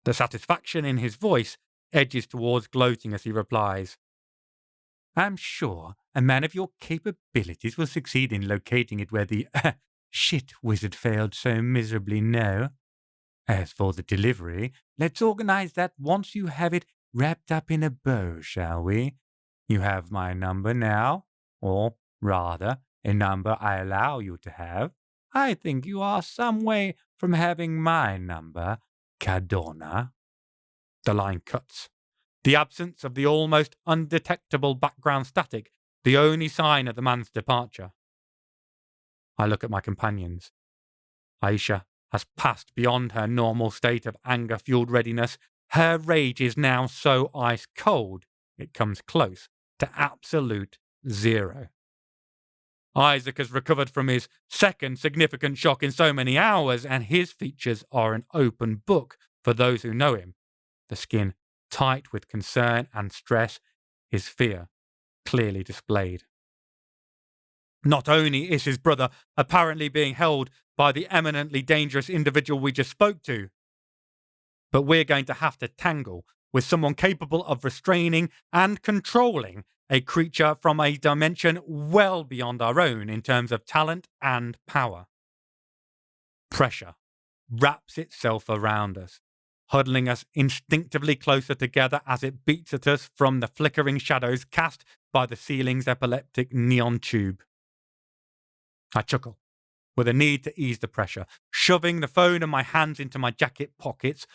The satisfaction in his voice edges towards gloating as he replies, I'm sure a man of your capabilities will succeed in locating it where the shit wizard failed so miserably, no. As for the delivery, let's organize that once you have it wrapped up in a bow, shall we? You have my number now, or rather, a number I allow you to have. I think you are some way from having my number, Cadorna. The line cuts. The absence of the almost undetectable background static, the only sign of the man's departure. I look at my companions. Aisha has passed beyond her normal state of anger-fueled readiness. Her rage is now so ice-cold, it comes close to absolute zero. Isaac has recovered from his second significant shock in so many hours, and his features are an open book for those who know him. The skin tight with concern and stress, his fear clearly displayed. Not only is his brother apparently being held by the eminently dangerous individual we just spoke to, but we're going to have to tangle with someone capable of restraining and controlling a creature from a dimension well beyond our own in terms of talent and power. Pressure wraps itself around us, huddling us instinctively closer together as it beats at us from the flickering shadows cast by the ceiling's epileptic neon tube. I chuckle, with a need to ease the pressure, shoving the phone and my hands into my jacket pockets,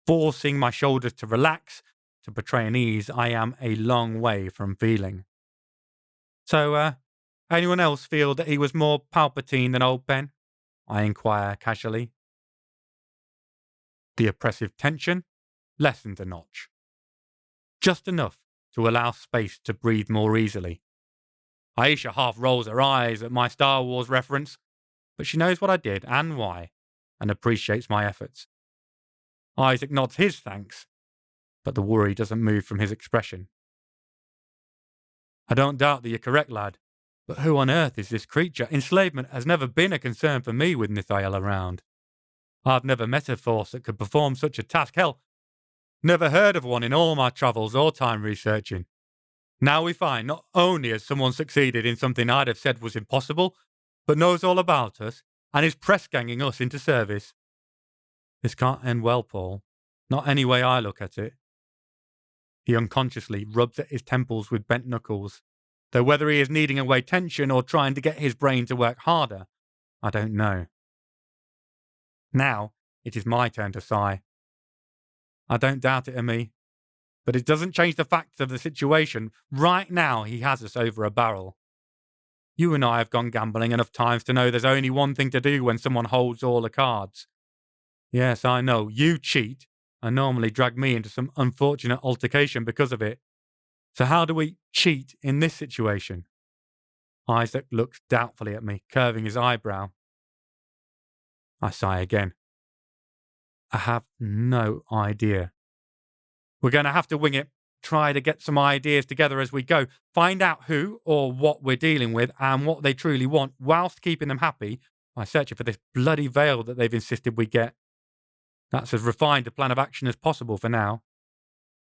forcing my shoulders to relax, to portray an ease I am a long way from feeling. So, anyone else feel that he was more Palpatine than old Ben? I inquire casually. The oppressive tension lessened a notch. Just enough to allow space to breathe more easily. Aisha half rolls her eyes at my Star Wars reference, but she knows what I did and why, and appreciates my efforts. Isaac nods his thanks, but the worry doesn't move from his expression. I don't doubt that you're correct, lad, but who on earth is this creature? Enslavement has never been a concern for me with Nithael around. I've never met a force that could perform such a task. Hell, never heard of one in all my travels or time researching. Now we find not only has someone succeeded in something I'd have said was impossible, but knows all about us and is press-ganging us into service. This can't end well, Paul. Not any way I look at it. He unconsciously rubs at his temples with bent knuckles, though whether he is kneading away tension or trying to get his brain to work harder, I don't know. Now it is my turn to sigh. I don't doubt it of me, but it doesn't change the facts of the situation. Right now he has us over a barrel. You and I have gone gambling enough times to know there's only one thing to do when someone holds all the cards. Yes, I know, you cheat and normally drag me into some unfortunate altercation because of it. So how do we cheat in this situation? Isaac looks doubtfully at me, curving his eyebrow. I sigh again. I have no idea. We're going to have to wing it, try to get some ideas together as we go, find out who or what we're dealing with and what they truly want, whilst keeping them happy by searching for this bloody veil that they've insisted we get. That's as refined a plan of action as possible for now.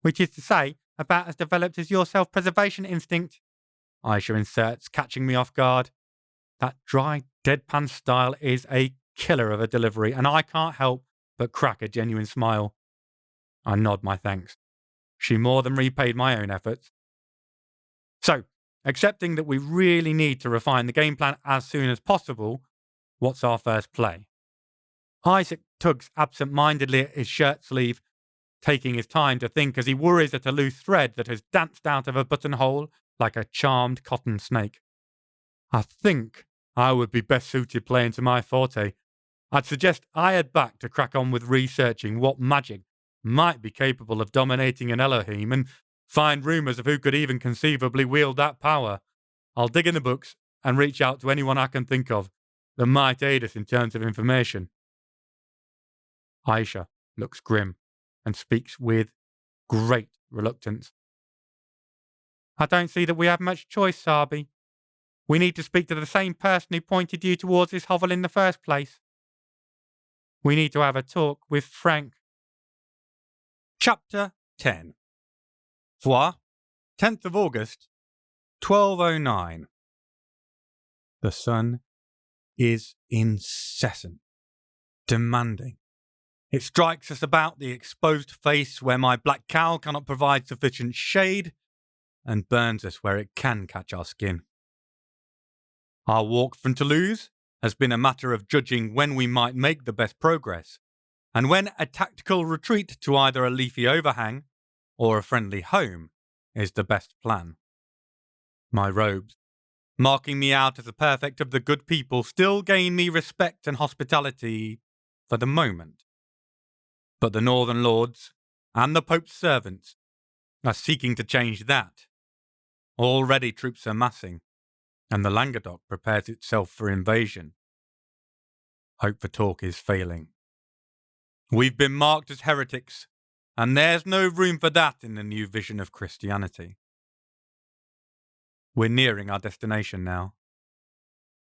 Which is to say, about as developed as your self-preservation instinct, Aisha inserts, catching me off guard. That dry, deadpan style is a killer of a delivery, and I can't help but crack a genuine smile. I nod my thanks. She more than repaid my own efforts. So, accepting that we really need to refine the game plan as soon as possible, what's our first play? Isaac tugs absent-mindedly at his shirt sleeve, taking his time to think as he worries at a loose thread that has danced out of a buttonhole like a charmed cotton snake. I think I would be best suited playing to my forte. I'd suggest I head back to crack on with researching what magic might be capable of dominating an Elohim and find rumours of who could even conceivably wield that power. I'll dig in the books and reach out to anyone I can think of that might aid us in terms of information. Aisha looks grim and speaks with great reluctance. I don't see that we have much choice, Sabi. We need to speak to the same person who pointed you towards this hovel in the first place. We need to have a talk with Frank. Chapter 10. Foix, 10th of August, 1209. The sun is incessant, demanding. It strikes us about the exposed face where my black cowl cannot provide sufficient shade, and burns us where it can catch our skin. Our walk from Toulouse has been a matter of judging when we might make the best progress, and when a tactical retreat to either a leafy overhang or a friendly home is the best plan. My robes marking me out as a perfect of the good people, still gain me respect and hospitality for the moment. But the Northern Lords and the Pope's servants are seeking to change that. Already troops are massing, and the Languedoc prepares itself for invasion. Hope for talk is failing. We've been marked as heretics, and there's no room for that in the new vision of Christianity. We're nearing our destination now.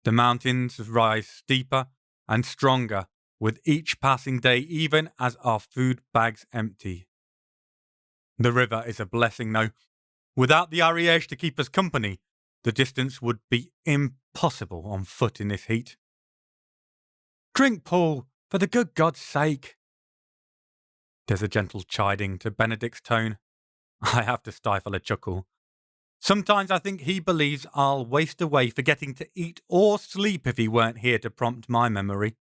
The mountains rise steeper and stronger with each passing day, even as our food bags empty. The river is a blessing, though. Without the Ariège to keep us company, the distance would be impossible on foot in this heat. Drink, Paul, for the good God's sake. There's a gentle chiding to Benedict's tone. I have to stifle a chuckle. Sometimes I think he believes I'll waste away forgetting to eat or sleep if he weren't here to prompt my memory.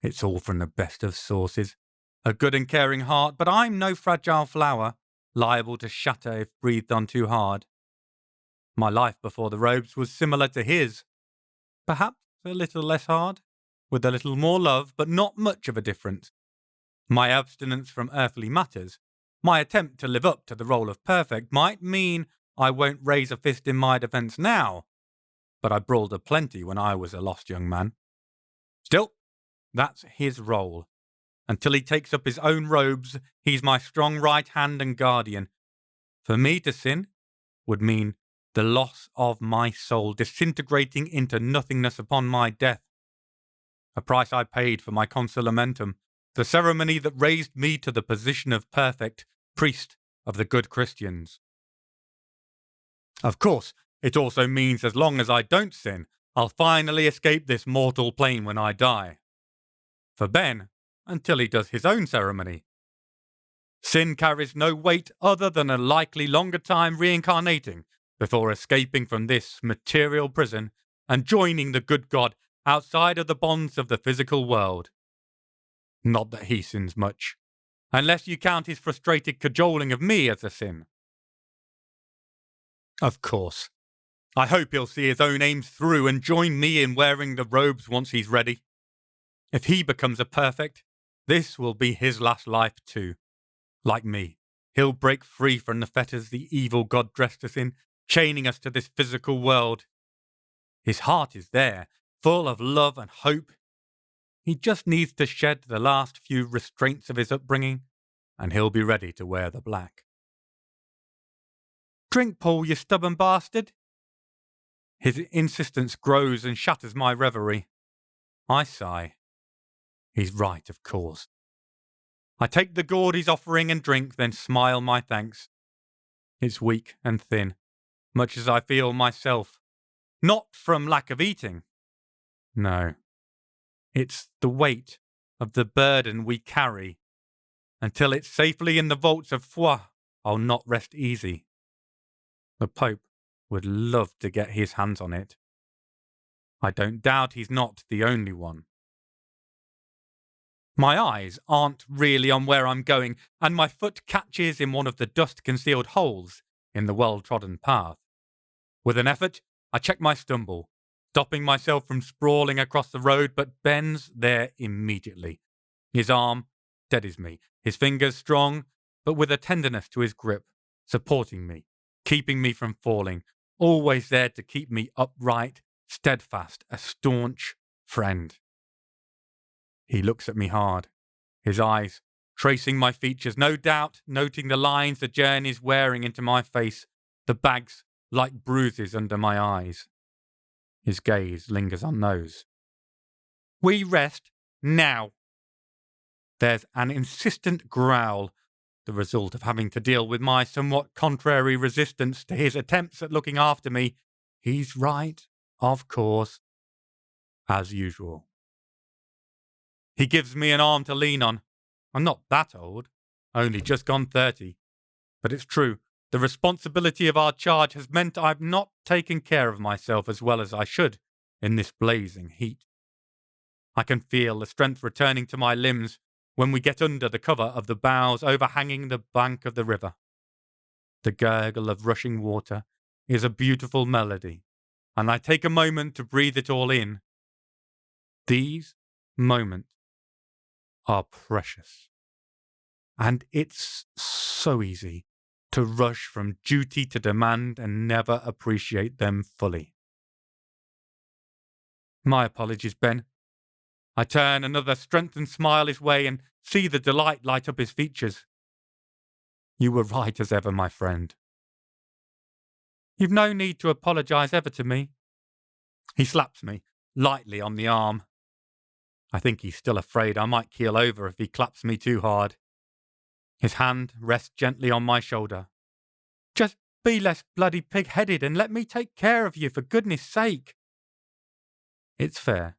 It's all from the best of sources. A good and caring heart, but I'm no fragile flower, liable to shatter if breathed on too hard. My life before the robes was similar to his. Perhaps a little less hard, with a little more love, but not much of a difference. My abstinence from earthly matters, my attempt to live up to the role of perfect, might mean I won't raise a fist in my defence now, but I brawled aplenty when I was a lost young man. Still, that's his role. Until he takes up his own robes, he's my strong right hand and guardian. For me to sin would mean the loss of my soul disintegrating into nothingness upon my death. A price I paid for my consolamentum, the ceremony that raised me to the position of perfect priest of the good Christians. Of course, it also means as long as I don't sin, I'll finally escape this mortal plane when I die. For Ben, until he does his own ceremony. Sin carries no weight other than a likely longer time reincarnating before escaping from this material prison and joining the good God outside of the bonds of the physical world. Not that he sins much, unless you count his frustrated cajoling of me as a sin. Of course, I hope he'll see his own aims through and join me in wearing the robes once he's ready. If he becomes a perfect, this will be his last life too. Like me, he'll break free from the fetters the evil God dressed us in, chaining us to this physical world. His heart is there, full of love and hope. He just needs to shed the last few restraints of his upbringing, and he'll be ready to wear the black. Drink, Paul, you stubborn bastard. His insistence grows and shatters my reverie. I sigh. He's right, of course. I take the gourd he's offering and drink, then smile my thanks. It's weak and thin, much as I feel myself. Not from lack of eating. No. It's the weight of the burden we carry. Until it's safely in the vaults of Foix, I'll not rest easy. The Pope would love to get his hands on it. I don't doubt he's not the only one. My eyes aren't really on where I'm going, and my foot catches in one of the dust-concealed holes in the well-trodden path. With an effort, I check my stumble, stopping myself from sprawling across the road, but Ben's there immediately. His arm steadies me, his fingers strong, but with a tenderness to his grip, supporting me, keeping me from falling, always there to keep me upright, steadfast, a staunch friend. He looks at me hard, his eyes tracing my features, no doubt noting the lines the journey's wearing into my face, the bags like bruises under my eyes. His gaze lingers on those. We rest now. There's an insistent growl, the result of having to deal with my somewhat contrary resistance to his attempts at looking after me. He's right, of course, as usual. He gives me an arm to lean on. I'm not that old, only just gone 30. But it's true, the responsibility of our charge has meant I've not taken care of myself as well as I should in this blazing heat. I can feel the strength returning to my limbs when we get under the cover of the boughs overhanging the bank of the river. The gurgle of rushing water is a beautiful melody, and I take a moment to breathe it all in. These moments are precious. And it's so easy to rush from duty to demand and never appreciate them fully. My apologies, Ben. I turn another strengthened smile his way and see the delight light up his features. You were right as ever, my friend. You've no need to apologise ever to me. He slaps me lightly on the arm. I think he's still afraid I might keel over if he claps me too hard. His hand rests gently on my shoulder. Just be less bloody pig-headed and let me take care of you, for goodness sake. It's fair.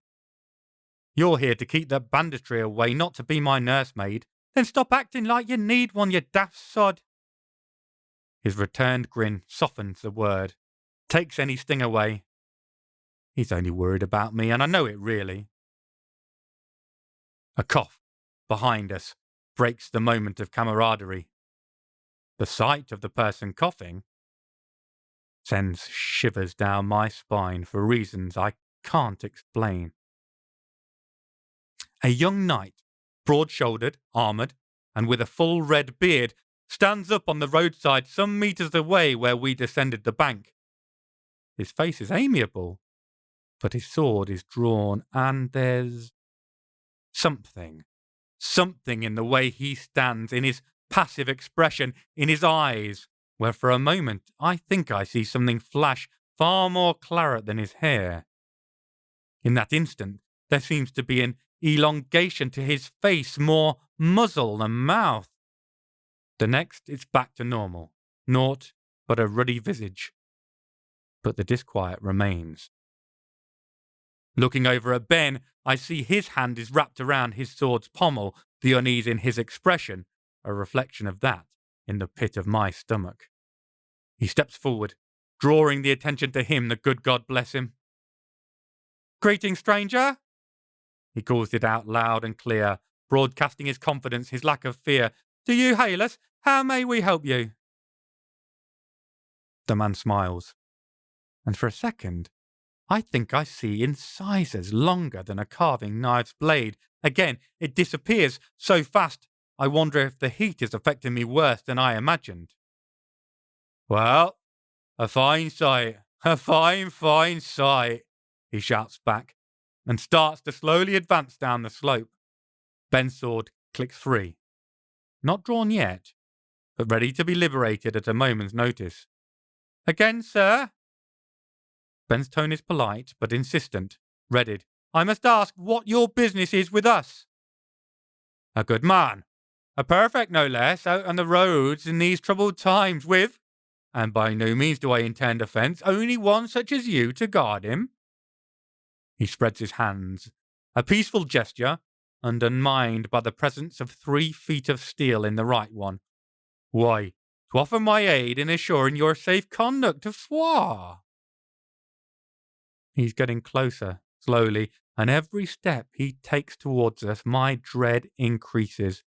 You're here to keep that banditry away, not to be my nursemaid. Then stop acting like you need one, you daft sod. His returned grin softens the word, takes any sting away. He's only worried about me, and I know it really. A cough behind us breaks the moment of camaraderie. The sight of the person coughing sends shivers down my spine for reasons I can't explain. A young knight, broad-shouldered, armoured, and with a full red beard, stands up on the roadside some metres away where we descended the bank. His face is amiable, but his sword is drawn, and there's something in the way he stands, in his passive expression, in his eyes, where for a moment I think I see something flash far more claret than his hair. In that instant, there seems to be an elongation to his face, more muzzle than mouth. The next, it's back to normal, naught but a ruddy visage. But the disquiet remains. Looking over at Ben, I see his hand is wrapped around his sword's pommel, the unease in his expression, a reflection of that in the pit of my stomach. He steps forward, drawing the attention to him, the good God bless him. Greeting, stranger! He calls it out loud and clear, broadcasting his confidence, his lack of fear. Do you hail us? How may we help you? The man smiles, and for a second, I think I see incisors longer than a carving knife's blade. Again, it disappears so fast, I wonder if the heat is affecting me worse than I imagined. Well, a fine sight, a fine sight, he shouts back, and starts to slowly advance down the slope. Ben's sword clicks free. Not drawn yet, but ready to be liberated at a moment's notice. Again, sir? Ben's tone is polite, but insistent. Redded. I must ask what your business is with us. A good man. A perfect, no less, out on the roads in these troubled times with, and by no means do I intend offence, only one such as you to guard him. He spreads his hands, a peaceful gesture, and unmined by the presence of 3 feet of steel in the right one. Why, to offer my aid in assuring your safe conduct of foi. He's getting closer, slowly, and every step he takes towards us, my dread increases.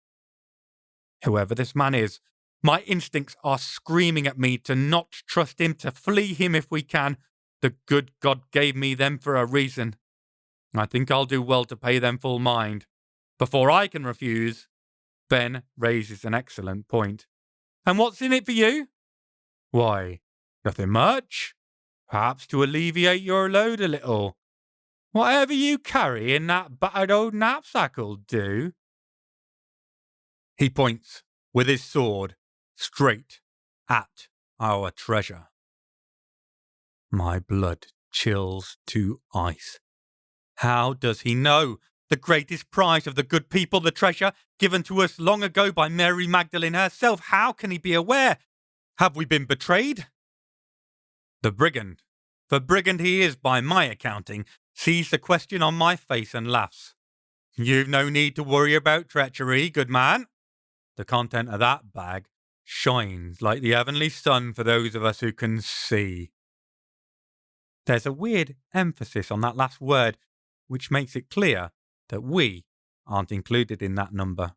Whoever this man is, my instincts are screaming at me to not trust him, to flee him if we can. The good God gave me them for a reason. I think I'll do well to pay them full mind. Before I can refuse, Ben raises an excellent point. And what's in it for you? Why, nothing much. Perhaps to alleviate your load a little. Whatever you carry in that battered old knapsack'll do. He points with his sword straight at our treasure. My blood chills to ice. How does he know? The greatest prize of the good people, the treasure given to us long ago by Mary Magdalene herself. How can he be aware? Have we been betrayed? The brigand, for brigand he is by my accounting, sees the question on my face and laughs. You've no need to worry about treachery, good man. The content of that bag shines like the heavenly sun for those of us who can see. There's a weird emphasis on that last word, which makes it clear that we aren't included in that number.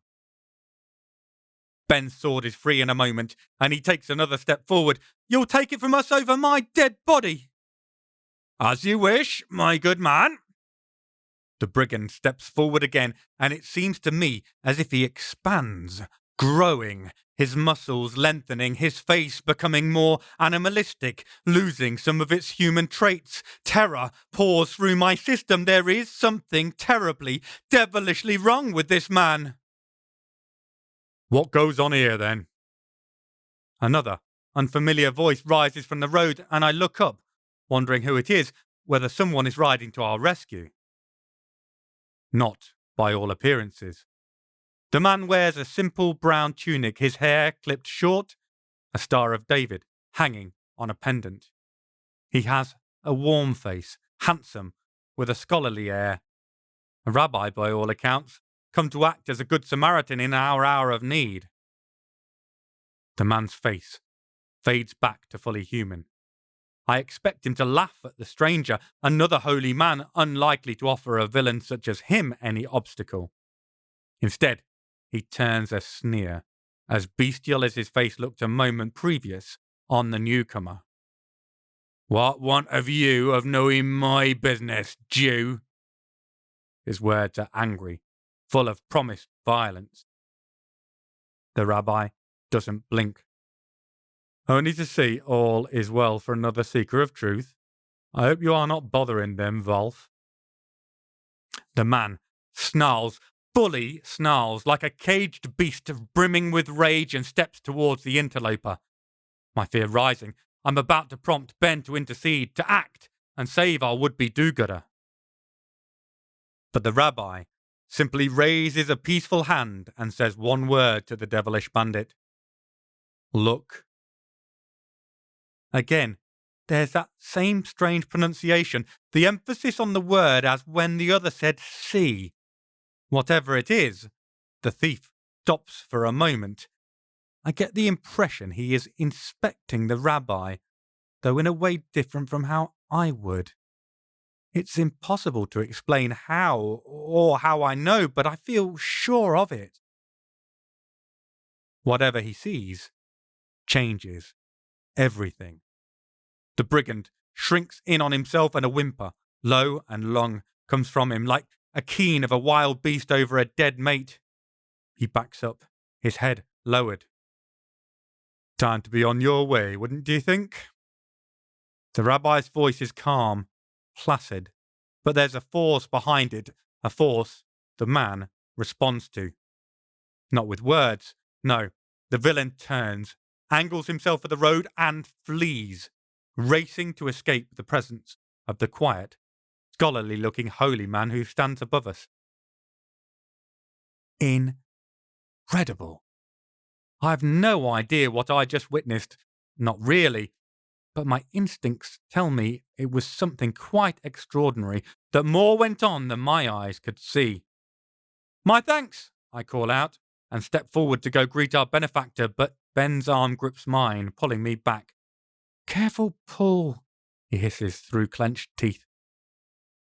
Ben's sword is free in a moment, and he takes another step forward. You'll take it from us over my dead body. As you wish, my good man. The brigand steps forward again, and it seems to me as if he expands, growing, his muscles lengthening, his face becoming more animalistic, losing some of its human traits. Terror pours through my system. There is something terribly, devilishly wrong with this man. What goes on here, then? Another unfamiliar voice rises from the road, and I look up, wondering who it is, whether someone is riding to our rescue. Not by all appearances. The man wears a simple brown tunic, his hair clipped short, a Star of David hanging on a pendant. He has a warm face, handsome, with a scholarly air. A rabbi, by all accounts, come to act as a good Samaritan in our hour of need. The man's face fades back to fully human. I expect him to laugh at the stranger, another holy man unlikely to offer a villain such as him any obstacle. Instead, he turns a sneer, as bestial as his face looked a moment previous, on the newcomer. What want of you of knowing my business, Jew? His words are angry, full of promised violence. The rabbi doesn't blink. Only to see all is well for another seeker of truth. I hope you are not bothering them, Wolf. The man snarls, fully snarls, like a caged beast brimming with rage, and steps towards the interloper. My fear rising, I'm about to prompt Ben to intercede, to act, and save our would-be do-gooder. But the rabbi simply raises a peaceful hand and says one word to the devilish bandit. Look. Again, there's that same strange pronunciation, the emphasis on the word as when the other said see. Whatever it is, the thief stops for a moment. I get the impression he is inspecting the rabbi, though in a way different from how I would. It's impossible to explain how, or how I know, but I feel sure of it. Whatever he sees changes everything. The brigand shrinks in on himself, and a whimper, low and long, comes from him like a keen of a wild beast over a dead mate. He backs up, his head lowered. Time to be on your way, wouldn't you think? The rabbi's voice is calm, placid, but there's a force behind it, a force the man responds to. Not with words, no. The villain turns, angles himself at the road, and flees, racing to escape the presence of the quiet, scholarly-looking holy man who stands above us. Incredible. I have no idea what I just witnessed, not really, but my instincts tell me it was something quite extraordinary, that more went on than my eyes could see. My thanks, I call out, and step forward to go greet our benefactor, but Ben's arm grips mine, pulling me back. Careful pull, he hisses through clenched teeth.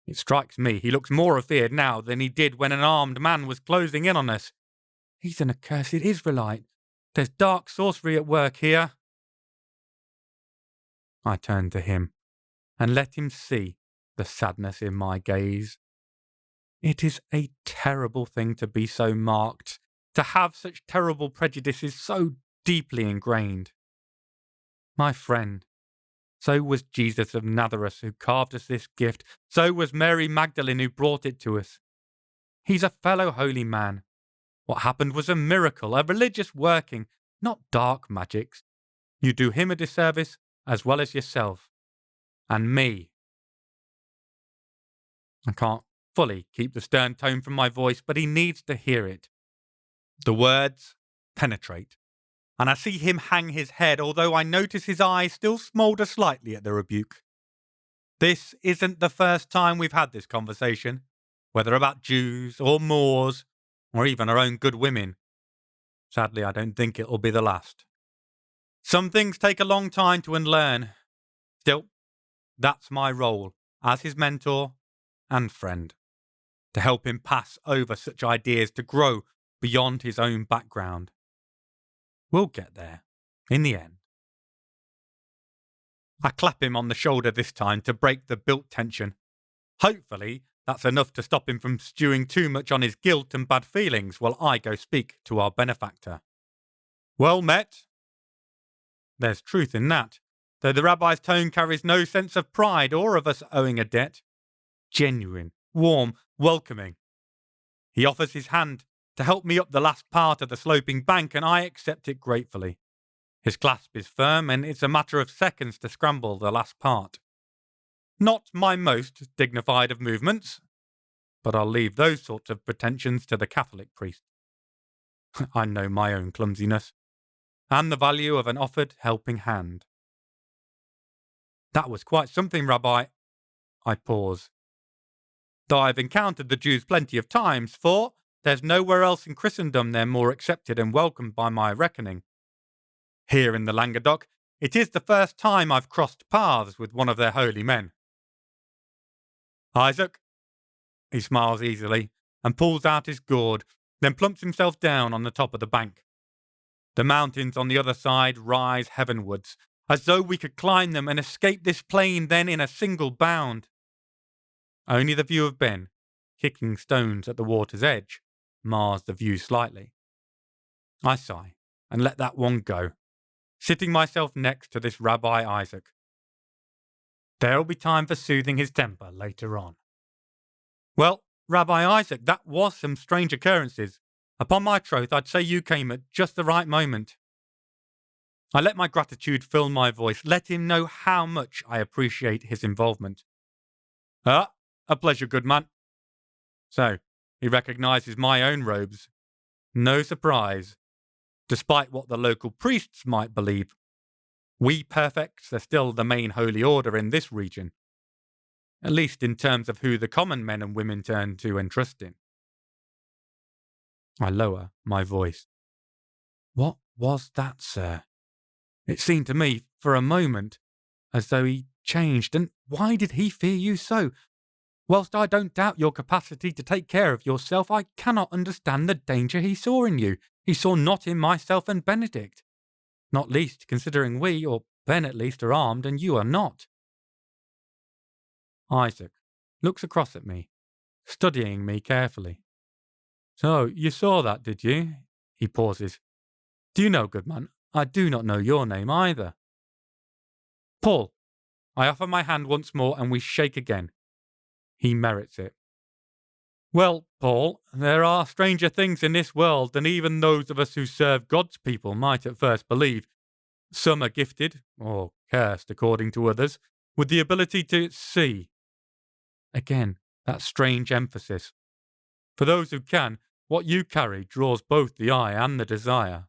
It strikes me he looks more afeared now than he did when an armed man was closing in on us. He's an accursed Israelite. There's dark sorcery at work here. I turn to him and let him see the sadness in my gaze. It is a terrible thing to be so marked, to have such terrible prejudices so deeply ingrained. My friend, so was Jesus of Nazareth who carved us this gift, so was Mary Magdalene who brought it to us. He's a fellow holy man. What happened was a miracle, a religious working, not dark magics. You do him a disservice as well as yourself. And me. I can't fully keep the stern tone from my voice, but he needs to hear it. The words penetrate, and I see him hang his head, although I notice his eyes still smoulder slightly at the rebuke. This isn't the first time we've had this conversation, whether about Jews or Moors, or even our own good women. Sadly, I don't think it'll be the last. Some things take a long time to unlearn. Still, that's my role as his mentor and friend, to help him pass over such ideas, to grow beyond his own background. We'll get there, in the end. I clap him on the shoulder this time to break the built tension. Hopefully, that's enough to stop him from stewing too much on his guilt and bad feelings while I go speak to our benefactor. Well met. There's truth in that, though the rabbi's tone carries no sense of pride or of us owing a debt. Genuine, warm, welcoming. He offers his hand to help me up the last part of the sloping bank, and I accept it gratefully. His clasp is firm, and it's a matter of seconds to scramble the last part. Not my most dignified of movements, but I'll leave those sorts of pretensions to the Catholic priest. I know my own clumsiness, and the value of an offered helping hand. That was quite something, Rabbi. I pause. Though I've encountered the Jews plenty of times, for there's nowhere else in Christendom they're more accepted and welcomed by my reckoning. Here in the Languedoc, it is the first time I've crossed paths with one of their holy men. Isaac? He smiles easily and pulls out his gourd, then plumps himself down on the top of the bank. The mountains on the other side rise heavenwards, as though we could climb them and escape this plain then in a single bound. Only the view of Ben, kicking stones at the water's edge, mars the view slightly. I sigh and let that one go, sitting myself next to this Rabbi Isaac. There'll be time for soothing his temper later on. Well, Rabbi Isaac, that was some strange occurrences. Upon my troth, I'd say you came at just the right moment. I let my gratitude fill my voice, let him know how much I appreciate his involvement. A pleasure, good man. So, he recognises my own robes. No surprise. Despite what the local priests might believe, we perfects are still the main holy order in this region. At least in terms of who the common men and women turn to and trust in. I lower my voice. What was that, sir? It seemed to me, for a moment, as though he changed, and why did he fear you so? Whilst I don't doubt your capacity to take care of yourself, I cannot understand the danger he saw in you. He saw not in myself and Benedict. Not least considering we, or Ben at least, are armed and you are not. Isaac looks across at me, studying me carefully. So, you saw that, did you? He pauses. Do you know, good man, I do not know your name either. Paul. I offer my hand once more and we shake again. He merits it. Well, Paul, there are stranger things in this world than even those of us who serve God's people might at first believe. Some are gifted, or cursed according to others, with the ability to see. Again, that strange emphasis. For those who can, what you carry draws both the eye and the desire.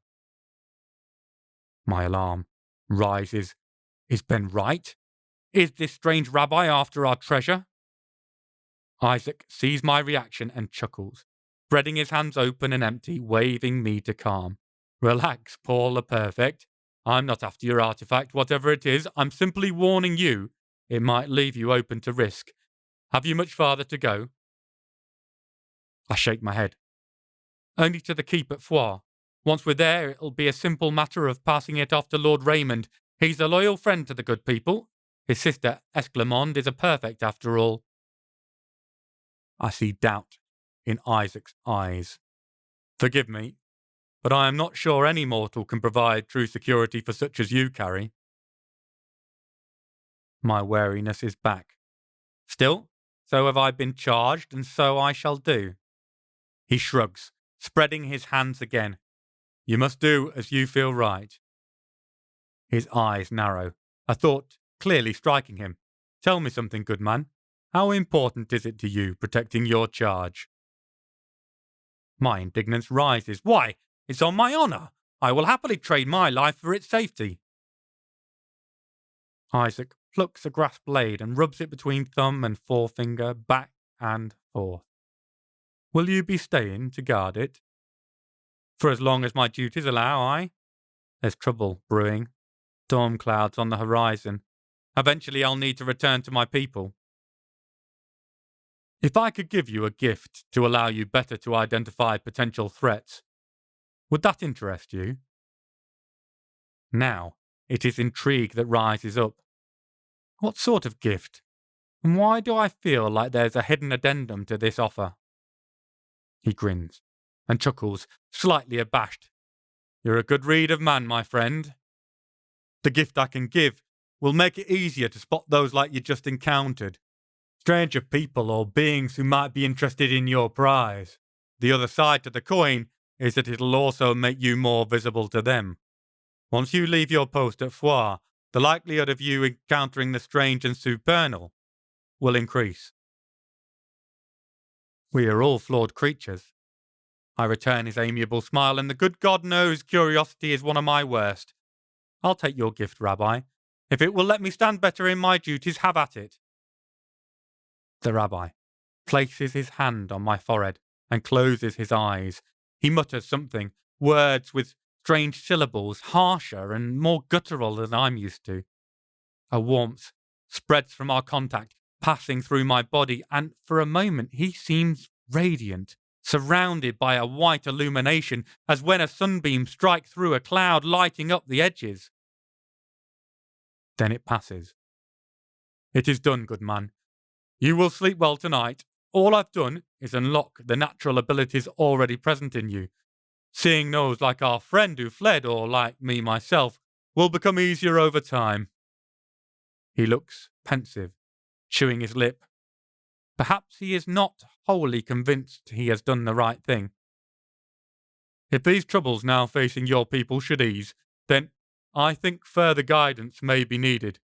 My alarm rises. Is Ben right? Is this strange rabbi after our treasure? Isaac sees my reaction and chuckles, spreading his hands open and empty, waving me to calm. Relax, Paul the Perfect. I'm not after your artifact, whatever it is. I'm simply warning you it might leave you open to risk. Have you much farther to go? I shake my head. Only to the keep at Foix. Once we're there, it'll be a simple matter of passing it off to Lord Raymond. He's a loyal friend to the good people. His sister, Esclamond, is a perfect after all. I see doubt in Isaac's eyes. Forgive me, but I am not sure any mortal can provide true security for such as you carry. My wariness is back. Still, so have I been charged, and so I shall do. He shrugs, spreading his hands again. You must do as you feel right. His eyes narrow, a thought clearly striking him. Tell me something, good man. How important is it to you protecting your charge? My indignance rises. Why, it's on my honour. I will happily trade my life for its safety. Isaac plucks a grass blade and rubs it between thumb and forefinger, back and forth. Will you be staying to guard it? For as long as my duties allow, aye. There's trouble brewing. Storm clouds on the horizon. Eventually I'll need to return to my people. If I could give you a gift to allow you better to identify potential threats, would that interest you? Now, it is intrigue that rises up. What sort of gift? And why do I feel like there's a hidden addendum to this offer? He grins and chuckles, slightly abashed. You're a good read of man, my friend. The gift I can give will make it easier to spot those like you just encountered. Stranger people or beings who might be interested in your prize. The other side to the coin is that it'll also make you more visible to them. Once you leave your post at Foire, the likelihood of you encountering the strange and supernal will increase. We are all flawed creatures. I return his amiable smile, and the good God knows curiosity is one of my worst. I'll take your gift, Rabbi. If it will let me stand better in my duties, have at it. The Rabbi places his hand on my forehead and closes his eyes. He mutters something, words with strange syllables, harsher and more guttural than I'm used to. A warmth spreads from our contact, passing through my body, and for a moment he seems radiant, surrounded by a white illumination, as when a sunbeam strikes through a cloud, lighting up the edges. Then it passes. It is done, good man. You will sleep well tonight. All I've done is unlock the natural abilities already present in you. Seeing those like our friend who fled, or like me myself, will become easier over time. He looks pensive, chewing his lip. Perhaps he is not wholly convinced he has done the right thing. If these troubles now facing your people should ease, then I think further guidance may be needed.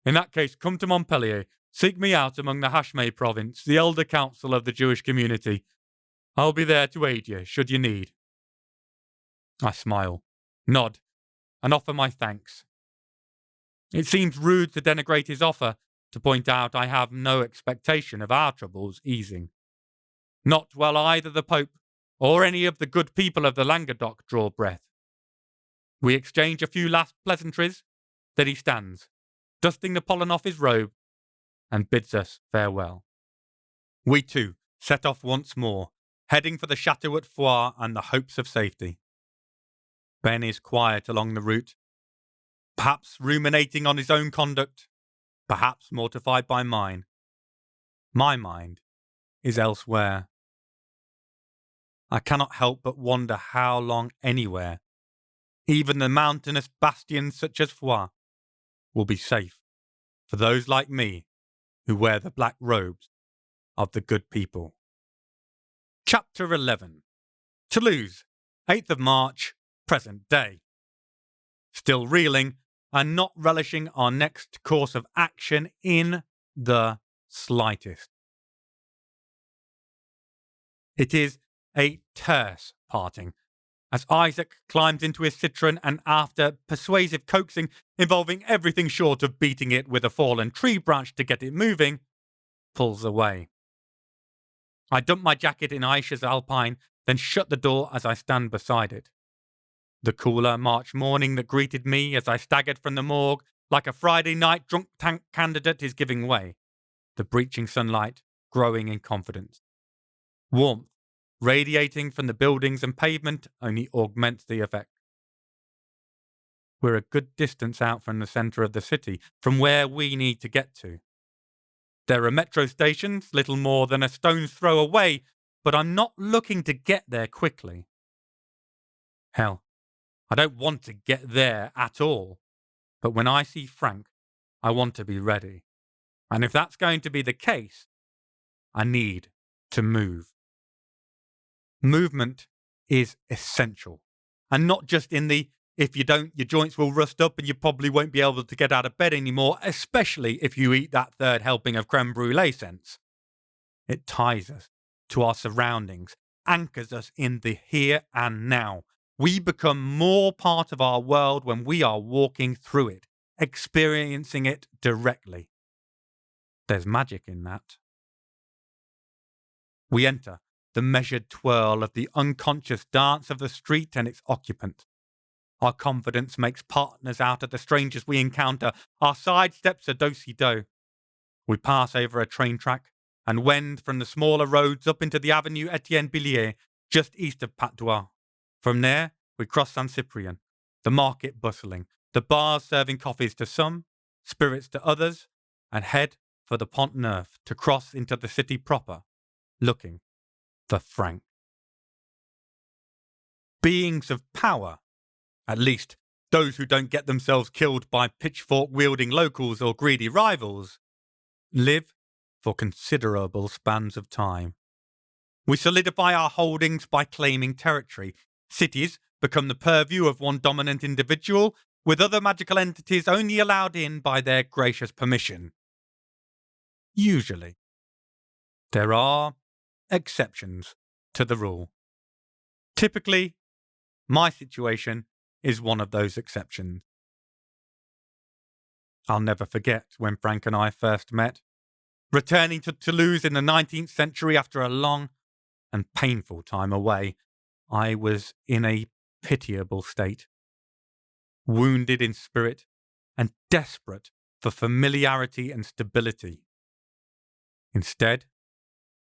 In that case, come to Montpellier. Seek me out among the Hashmeh province, the elder council of the Jewish community. I'll be there to aid you, should you need. I smile, nod, and offer my thanks. It seems rude to denigrate his offer, to point out I have no expectation of our troubles easing. Not while either the Pope or any of the good people of the Languedoc draw breath. We exchange a few last pleasantries, then he stands, dusting the pollen off his robe, and bids us farewell. We too set off once more, heading for the chateau at Foire and the hopes of safety. Ben is quiet along the route, perhaps ruminating on his own conduct, perhaps mortified by mine. My mind is elsewhere. I cannot help but wonder how long anywhere, even the mountainous bastions such as Foire, will be safe for those like me who wear the black robes of the good people. Chapter 11. Toulouse, 8th of March, present day. Still reeling and not relishing our next course of action in the slightest. It is a terse parting, as Isaac climbs into his Citroën and, after persuasive coaxing involving everything short of beating it with a fallen tree branch to get it moving, pulls away. I dump my jacket in Aisha's Alpine, then shut the door as I stand beside it. The cooler March morning that greeted me as I staggered from the morgue like a Friday night drunk tank candidate is giving way, the breaching sunlight growing in confidence. Warmth radiating from the buildings and pavement only augments the effect. We're a good distance out from the centre of the city, from where we need to get to. There are metro stations little more than a stone's throw away, but I'm not looking to get there quickly. Hell, I don't want to get there at all, but when I see Frank, I want to be ready. And if that's going to be the case, I need to move. Movement is essential, and not just in the if you don't, your joints will rust up and you probably won't be able to get out of bed anymore, especially if you eat that third helping of creme brulee sense. It ties us to our surroundings, anchors us in the here and now. We become more part of our world when we are walking through it, experiencing it directly. There's magic in that. We enter the measured twirl of the unconscious dance of the street and its occupant. Our confidence makes partners out of the strangers we encounter. Our sidesteps are do-si-do. We pass over a train track and wend from the smaller roads up into the avenue Etienne Billier, just east of Patois. From there, we cross Saint-Cyprien, the market bustling, the bars serving coffees to some, spirits to others, and head for the Pont Neuf to cross into the city proper, looking for Frank. Beings of power, at least those who don't get themselves killed by pitchfork-wielding locals or greedy rivals, live for considerable spans of time. We solidify our holdings by claiming territory. Cities become the purview of one dominant individual, with other magical entities only allowed in by their gracious permission. Usually. There are exceptions to the rule. Typically, my situation is one of those exceptions. I'll never forget when Frank and I first met. Returning to Toulouse in the 19th century after a long and painful time away, I was in a pitiable state, wounded in spirit and desperate for familiarity and stability. Instead,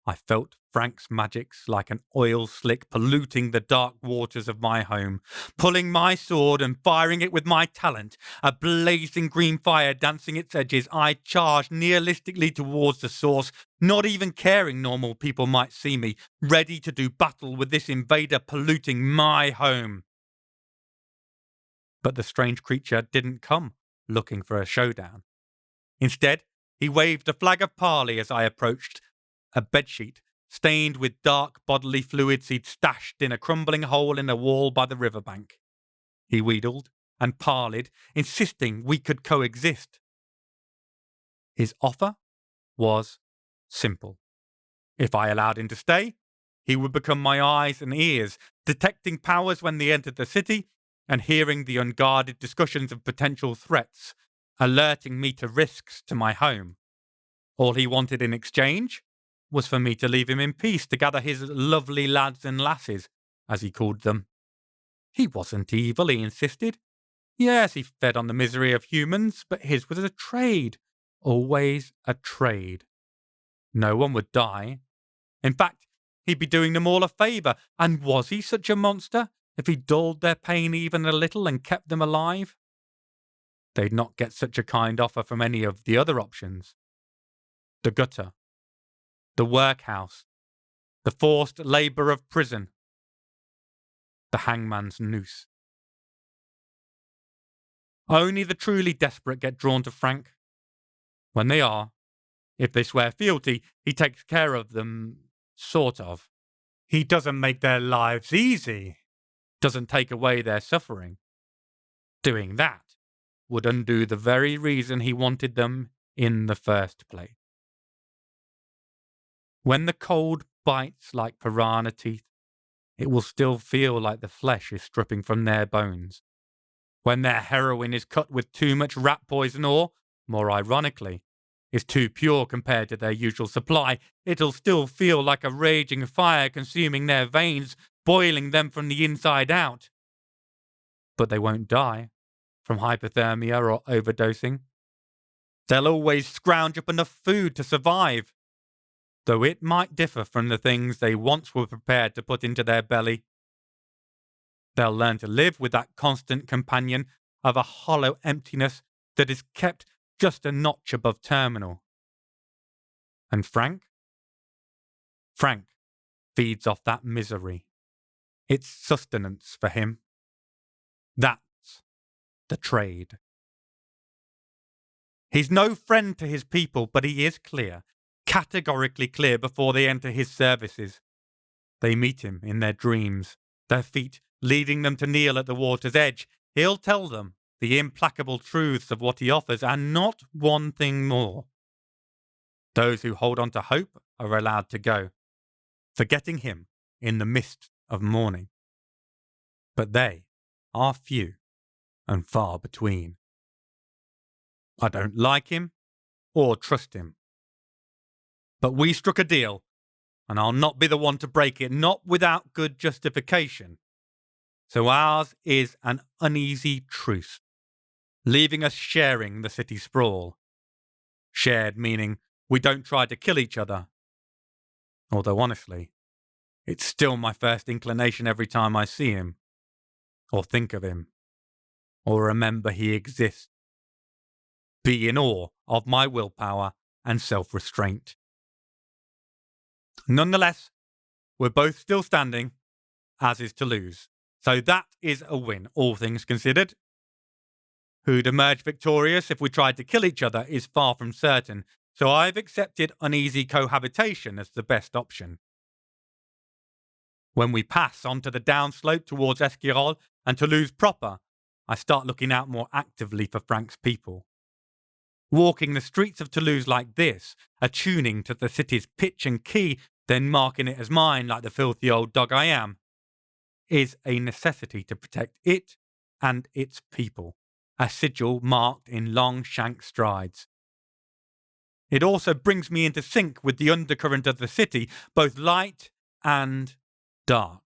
I felt Frank's magics like an oil slick polluting the dark waters of my home, pulling my sword and firing it with my talent. A blazing green fire dancing its edges, I charged nihilistically towards the source, not even caring normal people might see me, ready to do battle with this invader polluting my home. But the strange creature didn't come looking for a showdown. Instead, he waved a flag of parley as I approached, a bedsheet stained with dark bodily fluids he'd stashed in a crumbling hole in a wall by the riverbank. He wheedled and parleyed, insisting we could coexist. His offer was simple. If I allowed him to stay, he would become my eyes and ears, detecting powers when they entered the city and hearing the unguarded discussions of potential threats, alerting me to risks to my home. All he wanted in exchange was for me to leave him in peace to gather his lovely lads and lasses, as he called them. He wasn't evil, he insisted. Yes, he fed on the misery of humans, but his was a trade. Always a trade. No one would die. In fact, he'd be doing them all a favour, and was he such a monster if he dulled their pain even a little and kept them alive? They'd not get such a kind offer from any of the other options. The gutter, the workhouse, the forced labour of prison, the hangman's noose. Only the truly desperate get drawn to Frank. When they are, if they swear fealty, he takes care of them, sort of. He doesn't make their lives easy, doesn't take away their suffering. Doing that would undo the very reason he wanted them in the first place. When the cold bites like piranha teeth, it will still feel like the flesh is stripping from their bones. When their heroin is cut with too much rat poison or, more ironically, is too pure compared to their usual supply, it'll still feel like a raging fire consuming their veins, boiling them from the inside out. But they won't die from hypothermia or overdosing. They'll always scrounge up enough food to survive, though it might differ from the things they once were prepared to put into their belly. They'll learn to live with that constant companion of a hollow emptiness that is kept just a notch above terminal. And Frank? Frank feeds off that misery. It's sustenance for him. That's the trade. He's no friend to his people, but he is clear, categorically clear before they enter his services. They meet him in their dreams, their feet leading them to kneel at the water's edge. He'll tell them the implacable truths of what he offers, and not one thing more. Those who hold on to hope are allowed to go, forgetting him in the mist of morning. But they are few and far between. I don't like him or trust him. But we struck a deal, and I'll not be the one to break it, not without good justification. So ours is an uneasy truce, leaving us sharing the city sprawl. Shared meaning we don't try to kill each other. Although honestly, it's still my first inclination every time I see him, or think of him, or remember he exists. be in awe of my willpower and self-restraint. Nonetheless, we're both still standing, as is Toulouse. So that is a win, all things considered. Who'd emerge victorious if we tried to kill each other is far from certain, so I've accepted uneasy cohabitation as the best option. When we pass onto the downslope towards Esquirol and Toulouse proper, I start looking out more actively for Frank's people. Walking the streets of Toulouse like this, attuning to the city's pitch and key, then marking it as mine like the filthy old dog I am, is a necessity to protect it and its people, a sigil marked in long shank strides. It also brings me into sync with the undercurrent of the city, both light and dark.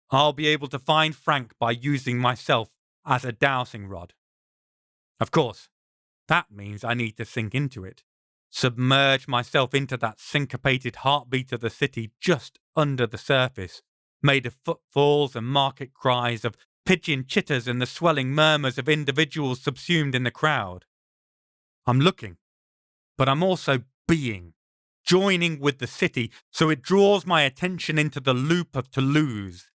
I'll be able to find Frank by using myself as a dowsing rod. Of course, that means I need to sink into it, submerge myself into that syncopated heartbeat of the city just under the surface, made of footfalls and market cries, of pigeon chitters and the swelling murmurs of individuals subsumed in the crowd. I'm looking, but I'm also being, joining with the city, so it draws my attention into the loop of Toulouse.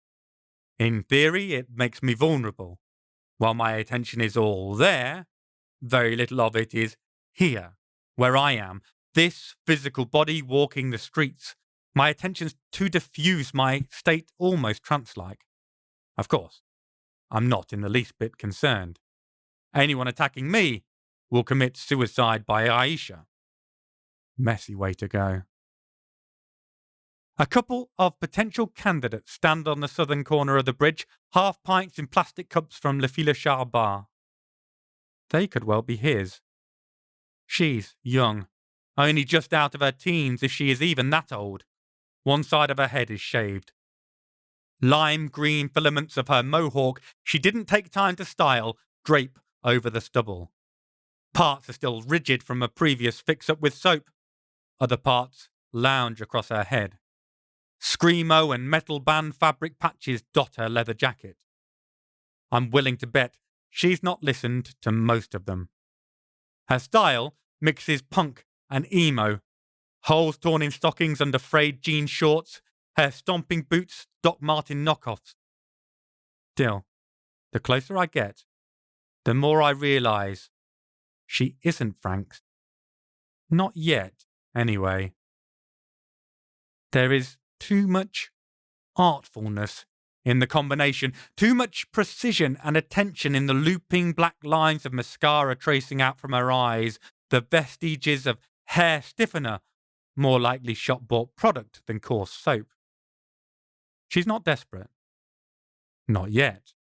In theory, it makes me vulnerable. While my attention is all there, very little of it is here, where I am, this physical body walking the streets. My attention's too diffuse, my state almost trance-like. Of course, I'm not in the least bit concerned. Anyone attacking me will commit suicide by Aisha. Messy way to go. A couple of potential candidates stand on the southern corner of the bridge, half pints in plastic cups from Le Filachard bar. They could well be his. She's young, only just out of her teens if she is even that old. One side of her head is shaved. Lime green filaments of her mohawk she didn't take time to style drape over the stubble. Parts are still rigid from a previous fix-up with soap. Other parts lounge across her head. Screamo and metal band fabric patches dot her leather jacket. I'm willing to bet she's not listened to most of them. Her style mixes punk and emo, holes torn in stockings under frayed jean shorts, her stomping boots, Doc Martin knockoffs. Still, the closer I get, the more I realise she isn't Frank's. Not yet, anyway. There is too much artfulness in the combination, too much precision and attention in the looping black lines of mascara tracing out from her eyes, the vestiges of hair stiffener, more likely shop-bought product than coarse soap. She's not desperate. Not yet.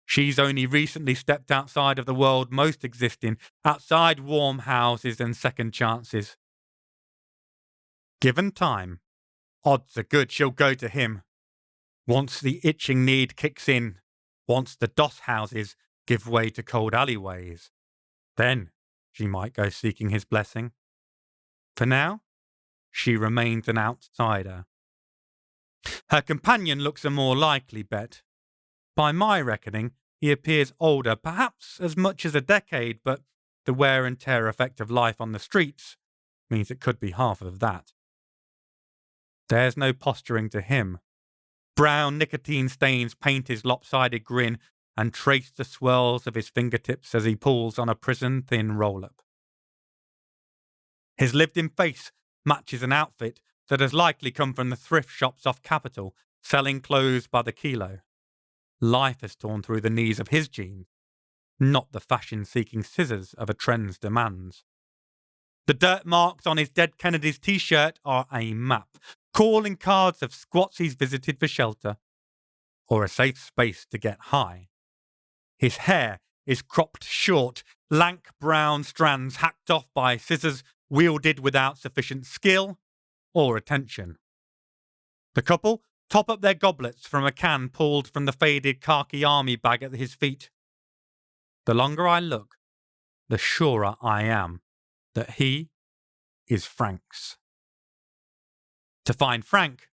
She's only recently stepped outside of the world most exist in, outside warm houses and second chances. Given time, odds are good she'll go to him. Once the itching need kicks in, once the doss houses give way to cold alleyways, then she might go seeking his blessing. For now, she remains an outsider. Her companion looks a more likely bet. By my reckoning, he appears older, perhaps as much as a decade, but the wear and tear effect of life on the streets means it could be half of that. There's no posturing to him. Brown nicotine stains paint his lopsided grin and trace the swirls of his fingertips as he pulls on a prison-thin roll-up. His lived-in face matches an outfit that has likely come from the thrift shops off Capitol, selling clothes by the kilo. Life has torn through the knees of his jeans, not the fashion-seeking scissors of a trend's demands. The dirt marks on his dead Kennedy's t-shirt are a map, calling cards of squats he's visited for shelter, or a safe space to get high. His hair is cropped short, lank brown strands hacked off by scissors wielded without sufficient skill or attention. The couple top up their goblets from a can pulled from the faded khaki army bag at his feet. The longer I look, the surer I am that he is Frank's. To find Frank,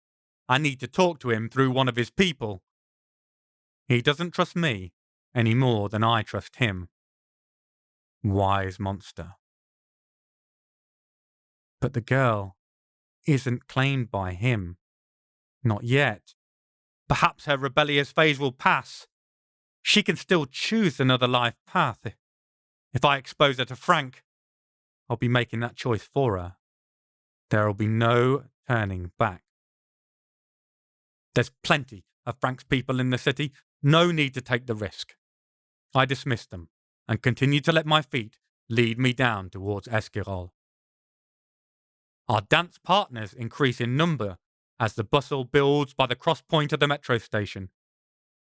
I need to talk to him through one of his people. He doesn't trust me any more than I trust him. Wise monster. But the girl isn't claimed by him. Not yet. Perhaps her rebellious phase will pass. She can still choose another life path. If I expose her to Frank, I'll be making that choice for her. There'll be no turning back. There's plenty of Frank's people in the city. No need to take the risk. I dismissed them and continued to let my feet lead me down towards Esquirol. Our dance partners increase in number as the bustle builds by the cross point of the metro station.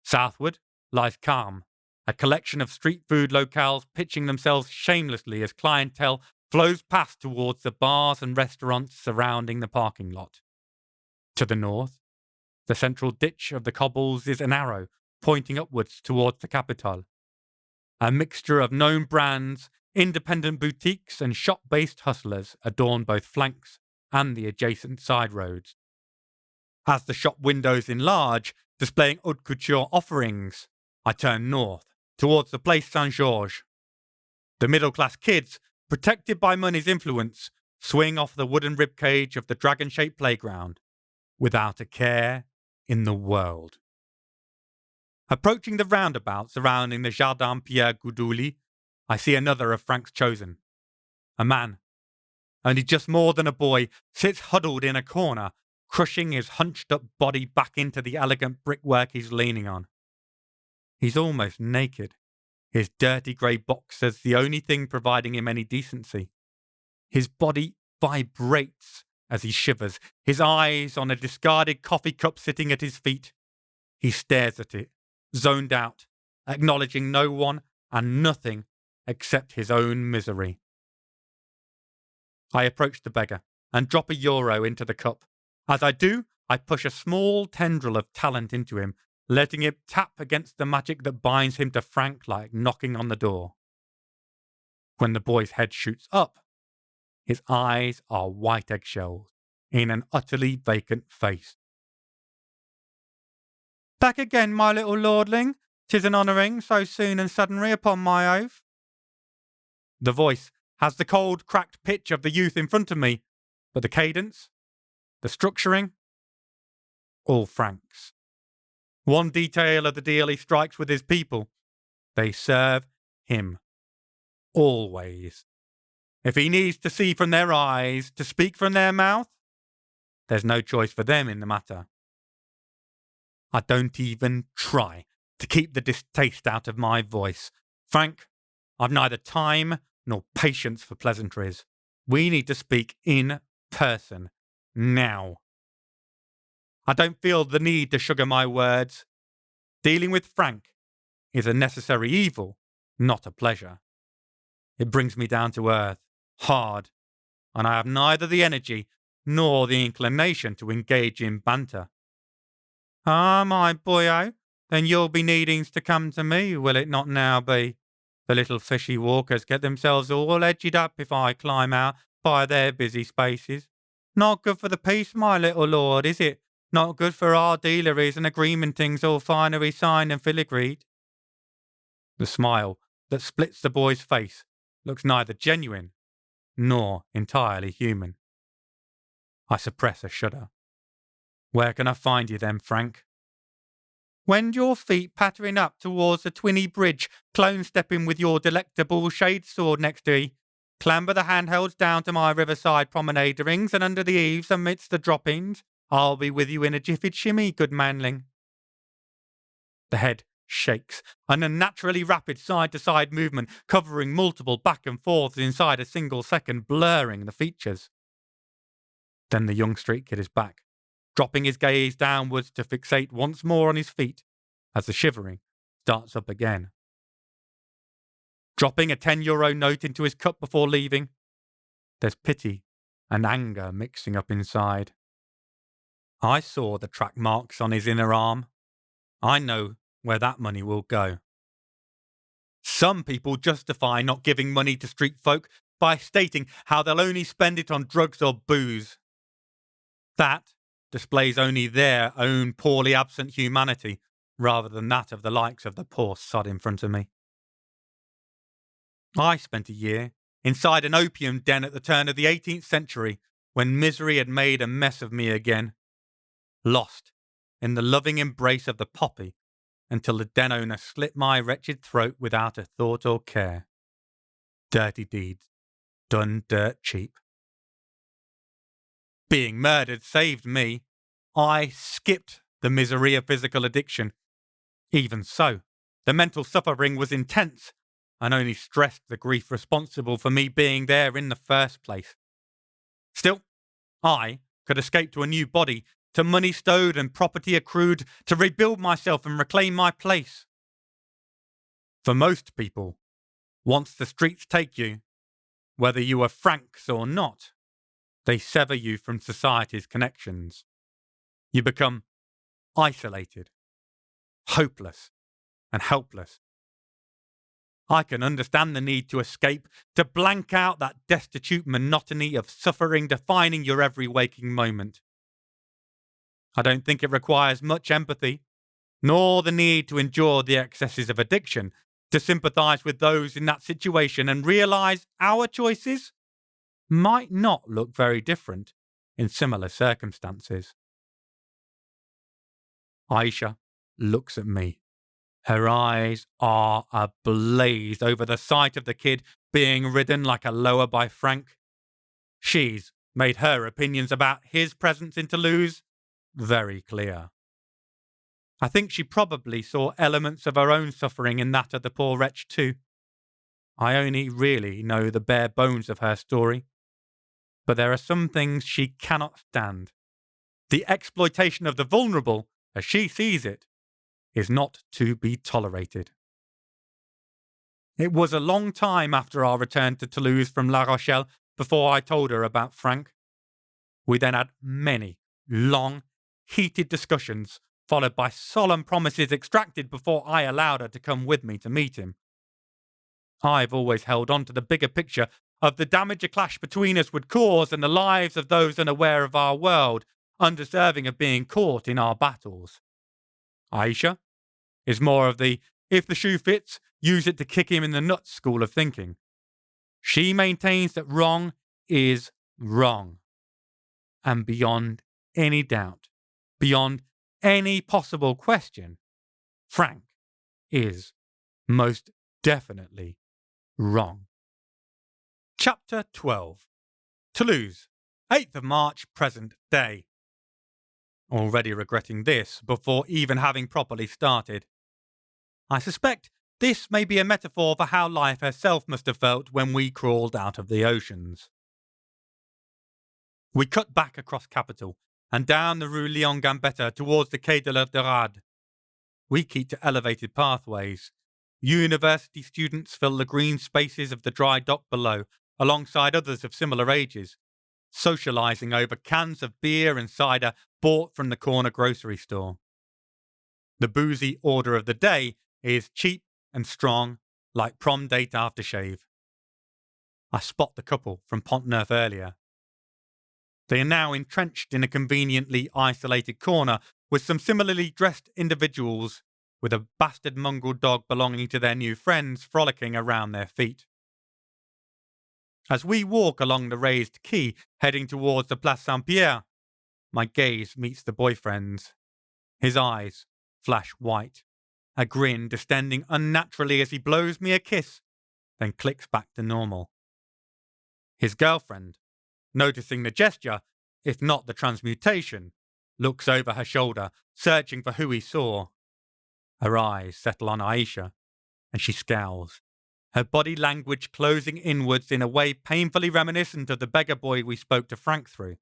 Southward lies Calm, a collection of street food locales pitching themselves shamelessly as clientele flows past towards the bars and restaurants surrounding the parking lot. To the north, the central ditch of the cobbles is an arrow pointing upwards towards the capital. A mixture of known brands, independent boutiques and shop-based hustlers adorn both flanks and the adjacent side roads. As the shop windows enlarge, displaying haute couture offerings, I turn north, towards the Place Saint-Georges. The middle-class kids, protected by money's influence, swing off the wooden ribcage of the dragon-shaped playground, without a care in the world. Approaching the roundabout surrounding the Jardin Pierre Goudouli, I see another of Frank's chosen. A man, only just more than a boy, sits huddled in a corner, crushing his hunched-up body back into the elegant brickwork he's leaning on. He's almost naked, his dirty grey boxers the only thing providing him any decency. His body vibrates as he shivers, his eyes on a discarded coffee cup sitting at his feet. He stares at it, zoned out, acknowledging no one and nothing except his own misery. I approach the beggar and drop €1 into the cup. As I do, I push a small tendril of talent into him, letting it tap against the magic that binds him to Frank like knocking on the door. When the boy's head shoots up, his eyes are white eggshells in an utterly vacant face. "Back again, my little lordling. 'Tis an honouring so soon and suddenly upon my oath." The voice has the cold, cracked pitch of the youth in front of me, but the cadence, the structuring, all Frank's. One detail of the deal he strikes with his people: they serve him. Always. If he needs to see from their eyes, to speak from their mouth, there's no choice for them in the matter. I don't even try to keep the distaste out of my voice. Frank, I've neither time nor patience for pleasantries. We need to speak in person, now. I don't feel the need to sugar my words. Dealing with Frank is a necessary evil, not a pleasure. It brings me down to earth, hard, and I have neither the energy nor the inclination to engage in banter. "Ah, my boyo, then you'll be needing to come to me, will it not now be? The little fishy walkers get themselves all edged up if I climb out by their busy spaces. Not good for the peace, my little lord, is it? Not good for our dealeries and agreementings all finery signed and filigreed." The smile that splits the boy's face looks neither genuine nor entirely human. I suppress a shudder. "Where can I find you then, Frank?" "Wend your feet pattering up towards the Twinny Bridge, clone-stepping with your delectable shade sword next to ye. Clamber the handhelds down to my riverside promenaderings, and under the eaves amidst the droppings, I'll be with you in a jiffy shimmy, good manling." The head shakes, an unnaturally rapid side-to-side movement, covering multiple back and forths inside a single second, blurring the features. Then the young street kid is back, dropping his gaze downwards to fixate once more on his feet as the shivering starts up again. Dropping a €10 note into his cup before leaving, there's pity and anger mixing up inside. I saw the track marks on his inner arm. I know where that money will go. Some people justify not giving money to street folk by stating how they'll only spend it on drugs or booze. That displays only their own poorly absent humanity rather than that of the likes of the poor sod in front of me. I spent a year inside an opium den at the turn of the 18th century when misery had made a mess of me again, lost in the loving embrace of the poppy until the den owner slit my wretched throat without a thought or care. Dirty deeds, done dirt cheap. Being murdered saved me. I skipped the misery of physical addiction. Even so, the mental suffering was intense and only stressed the grief responsible for me being there in the first place. Still, I could escape to a new body, to money stowed and property accrued, to rebuild myself and reclaim my place. For most people, once the streets take you, whether you are Franks or not, they sever you from society's connections. You become isolated, hopeless, and helpless. I can understand the need to escape, to blank out that destitute monotony of suffering defining your every waking moment. I don't think it requires much empathy, nor the need to endure the excesses of addiction, to sympathise with those in that situation and realise our choices might not look very different in similar circumstances. Aisha looks at me. Her eyes are ablaze over the sight of the kid being ridden like a lower by Frank. She's made her opinions about his presence in Toulouse very clear. I think she probably saw elements of her own suffering in that of the poor wretch too. I only really know the bare bones of her story. But there are some things she cannot stand. The exploitation of the vulnerable, as she sees it, is not to be tolerated. It was a long time after our return to Toulouse from La Rochelle before I told her about Frank. We then had many long, heated discussions, followed by solemn promises extracted before I allowed her to come with me to meet him. I've always held on to the bigger picture of the damage a clash between us would cause and the lives of those unaware of our world, undeserving of being caught in our battles. Aisha is more of the, if the shoe fits, use it to kick him in the nuts school of thinking. She maintains that wrong is wrong. And beyond any doubt, beyond any possible question, Frank is most definitely wrong. Chapter 12. Toulouse, 8th of March, present day. Already regretting this before even having properly started. I suspect this may be a metaphor for how life herself must have felt when we crawled out of the oceans. We cut back across Capital and down the Rue Léon-Gambetta towards the Quai de la Dorade. We keep to elevated pathways. University students fill the green spaces of the dry dock below, alongside others of similar ages, socialising over cans of beer and cider bought from the corner grocery store. The boozy order of the day is cheap and strong, like prom date aftershave. I spot the couple from Pont-Neuf earlier. They are now entrenched in a conveniently isolated corner with some similarly dressed individuals with a bastard mongrel dog belonging to their new friends frolicking around their feet. As we walk along the raised quay heading towards the Place Saint-Pierre, my gaze meets the boyfriend's. His eyes flash white, a grin distending unnaturally as he blows me a kiss, then clicks back to normal. His girlfriend, noticing the gesture, if not the transmutation, looks over her shoulder, searching for who he saw. Her eyes settle on Aisha, and she scowls, her body language closing inwards in a way painfully reminiscent of the beggar boy we spoke to Frank through.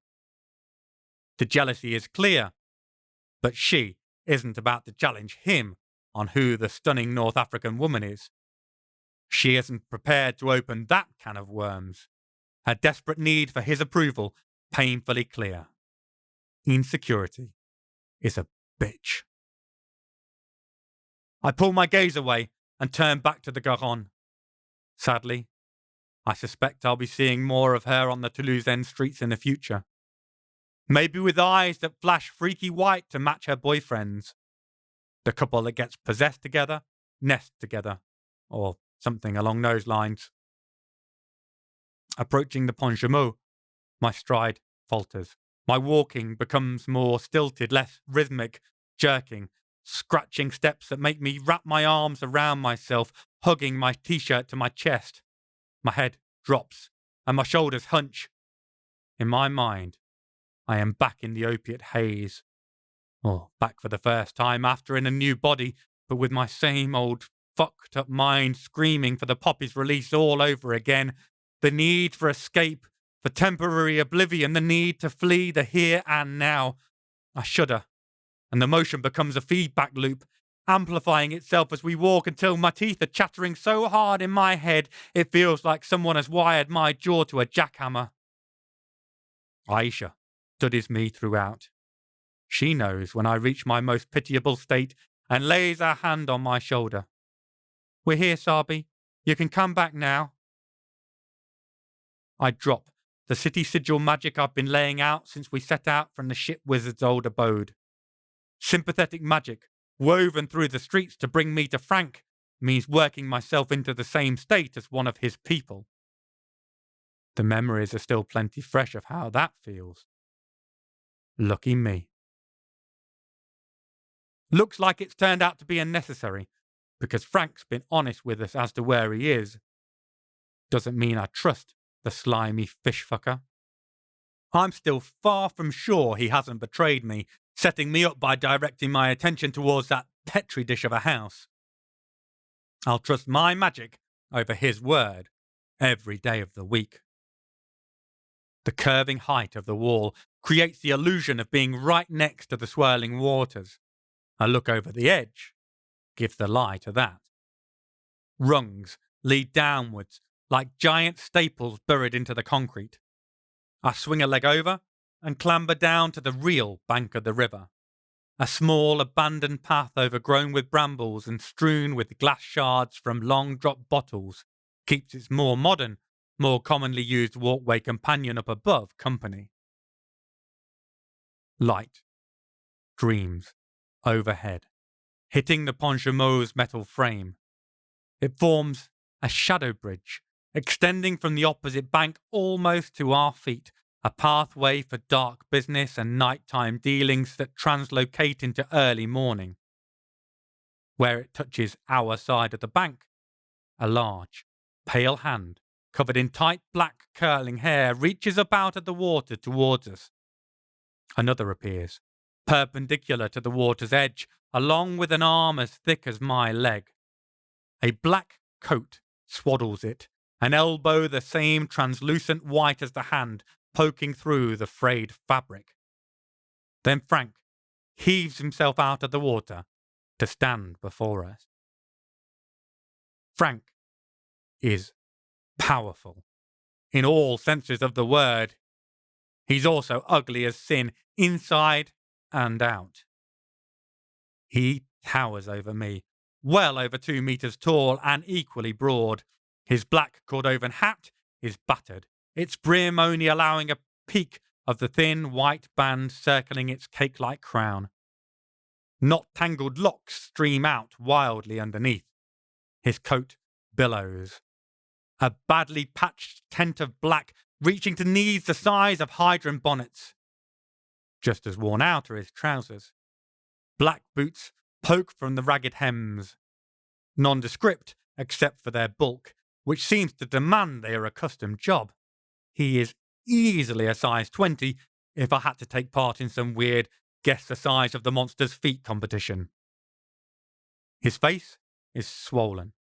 The jealousy is clear, but she isn't about to challenge him on who the stunning North African woman is. She isn't prepared to open that can of worms. Her desperate need for his approval painfully clear. Insecurity is a bitch. I pull my gaze away and turn back to the Garonne. Sadly, I suspect I'll be seeing more of her on the Toulousaine streets in the future. Maybe with eyes that flash freaky white to match her boyfriend's. The couple that gets possessed together, nest together, or something along those lines. Approaching the Pont Jumeau, my stride falters. My walking becomes more stilted, less rhythmic, jerking, scratching steps that make me wrap my arms around myself, hugging my t-shirt to my chest. My head drops, and my shoulders hunch. In my mind, I am back in the opiate haze. Or back for the first time after in a new body, but with my same old fucked up mind screaming for the poppy's release all over again. The need for escape, for temporary oblivion, the need to flee the here and now. I shudder, and the motion becomes a feedback loop, amplifying itself as we walk until my teeth are chattering so hard in my head it feels like someone has wired my jaw to a jackhammer. Aisha studies me throughout. She knows when I reach my most pitiable state and lays her hand on my shoulder. We're here, Sabi. You can come back now. I drop the city sigil magic I've been laying out since we set out from the ship wizard's old abode. Sympathetic magic, woven through the streets to bring me to Frank, means working myself into the same state as one of his people. The memories are still plenty fresh of how that feels. Lucky me. Looks like it's turned out to be unnecessary, because Frank's been honest with us as to where he is. Doesn't mean I trust the slimy fishfucker. I'm still far from sure he hasn't betrayed me, setting me up by directing my attention towards that petri dish of a house. I'll trust my magic over his word every day of the week. The curving height of the wall creates the illusion of being right next to the swirling waters. I look over the edge, give the lie to that. Rungs lead downwards like giant staples buried into the concrete. I swing a leg over and clamber down to the real bank of the river. A small abandoned path overgrown with brambles and strewn with glass shards from long dropped bottles keeps its more modern, more commonly used walkway companion up above company. Light dreams overhead, hitting the Pont Jumeau's metal frame. It forms a shadow bridge, extending from the opposite bank almost to our feet, a pathway for dark business and nighttime dealings that translocate into early morning. Where it touches our side of the bank, a large, pale hand, covered in tight black curling hair, reaches up out of the water towards us. Another appears, perpendicular to the water's edge, along with an arm as thick as my leg. A black coat swaddles it, an elbow the same translucent white as the hand, poking through the frayed fabric. Then Frank heaves himself out of the water to stand before us. Frank is powerful, in all senses of the word. He's also ugly as sin, inside and out. He towers over me, well over 2 meters tall and equally broad. His black Cordovan hat is battered, its brim only allowing a peek of the thin white band circling its cake-like crown. Knot-tangled locks stream out wildly underneath. His coat billows. A badly patched tent of black reaching to knees the size of hydrant bonnets. Just as worn out are his trousers. Black boots poke from the ragged hems. Nondescript except for their bulk, which seems to demand their accustomed job. He is easily a size 20 if I had to take part in some weird guess the size of the monster's feet competition. His face is swollen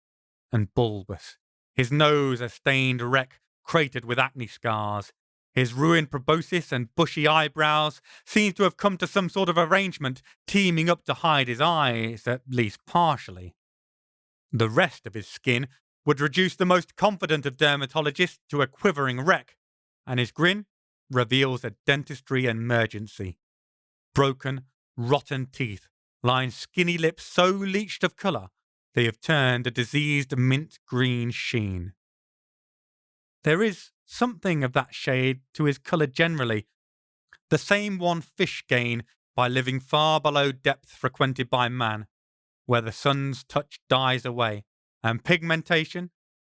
and bulbous, his nose a stained wreck cratered with acne scars. His ruined proboscis and bushy eyebrows seem to have come to some sort of arrangement, teaming up to hide his eyes, at least partially. The rest of his skin would reduce the most confident of dermatologists to a quivering wreck, and his grin reveals a dentistry emergency. Broken, rotten teeth line skinny lips so leached of colour they have turned a diseased mint green sheen. There is something of that shade to his colour generally, the same one fish gain by living far below depth frequented by man, where the sun's touch dies away, and pigmentation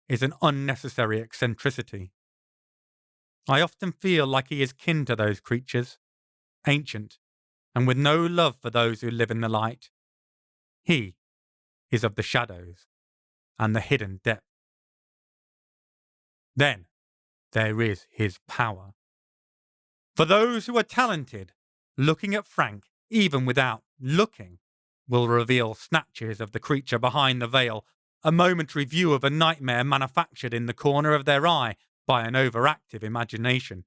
is an unnecessary eccentricity. I often feel like he is kin to those creatures, ancient, and with no love for those who live in the light. He is of the shadows and the hidden depth. Then there is his power. For those who are talented, looking at Frank, even without looking, will reveal snatches of the creature behind the veil, a momentary view of a nightmare manufactured in the corner of their eye by an overactive imagination.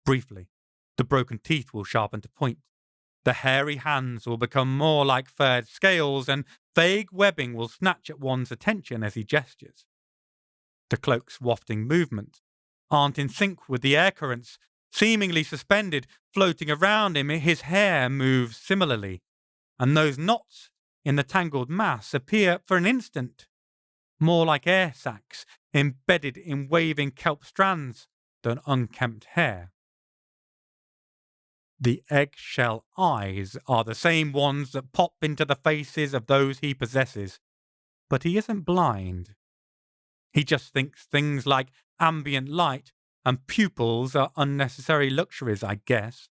Briefly, the broken teeth will sharpen to point. The hairy hands will become more like furred scales, and vague webbing will snatch at one's attention as he gestures. The cloak's wafting movements aren't in sync with the air currents, seemingly suspended, floating around him. His hair moves similarly, and those knots in the tangled mass appear for an instant more like air sacs embedded in waving kelp strands than unkempt hair. The eggshell eyes are the same ones that pop into the faces of those he possesses, but he isn't blind. He just thinks things like ambient light and pupils are unnecessary luxuries, I guess.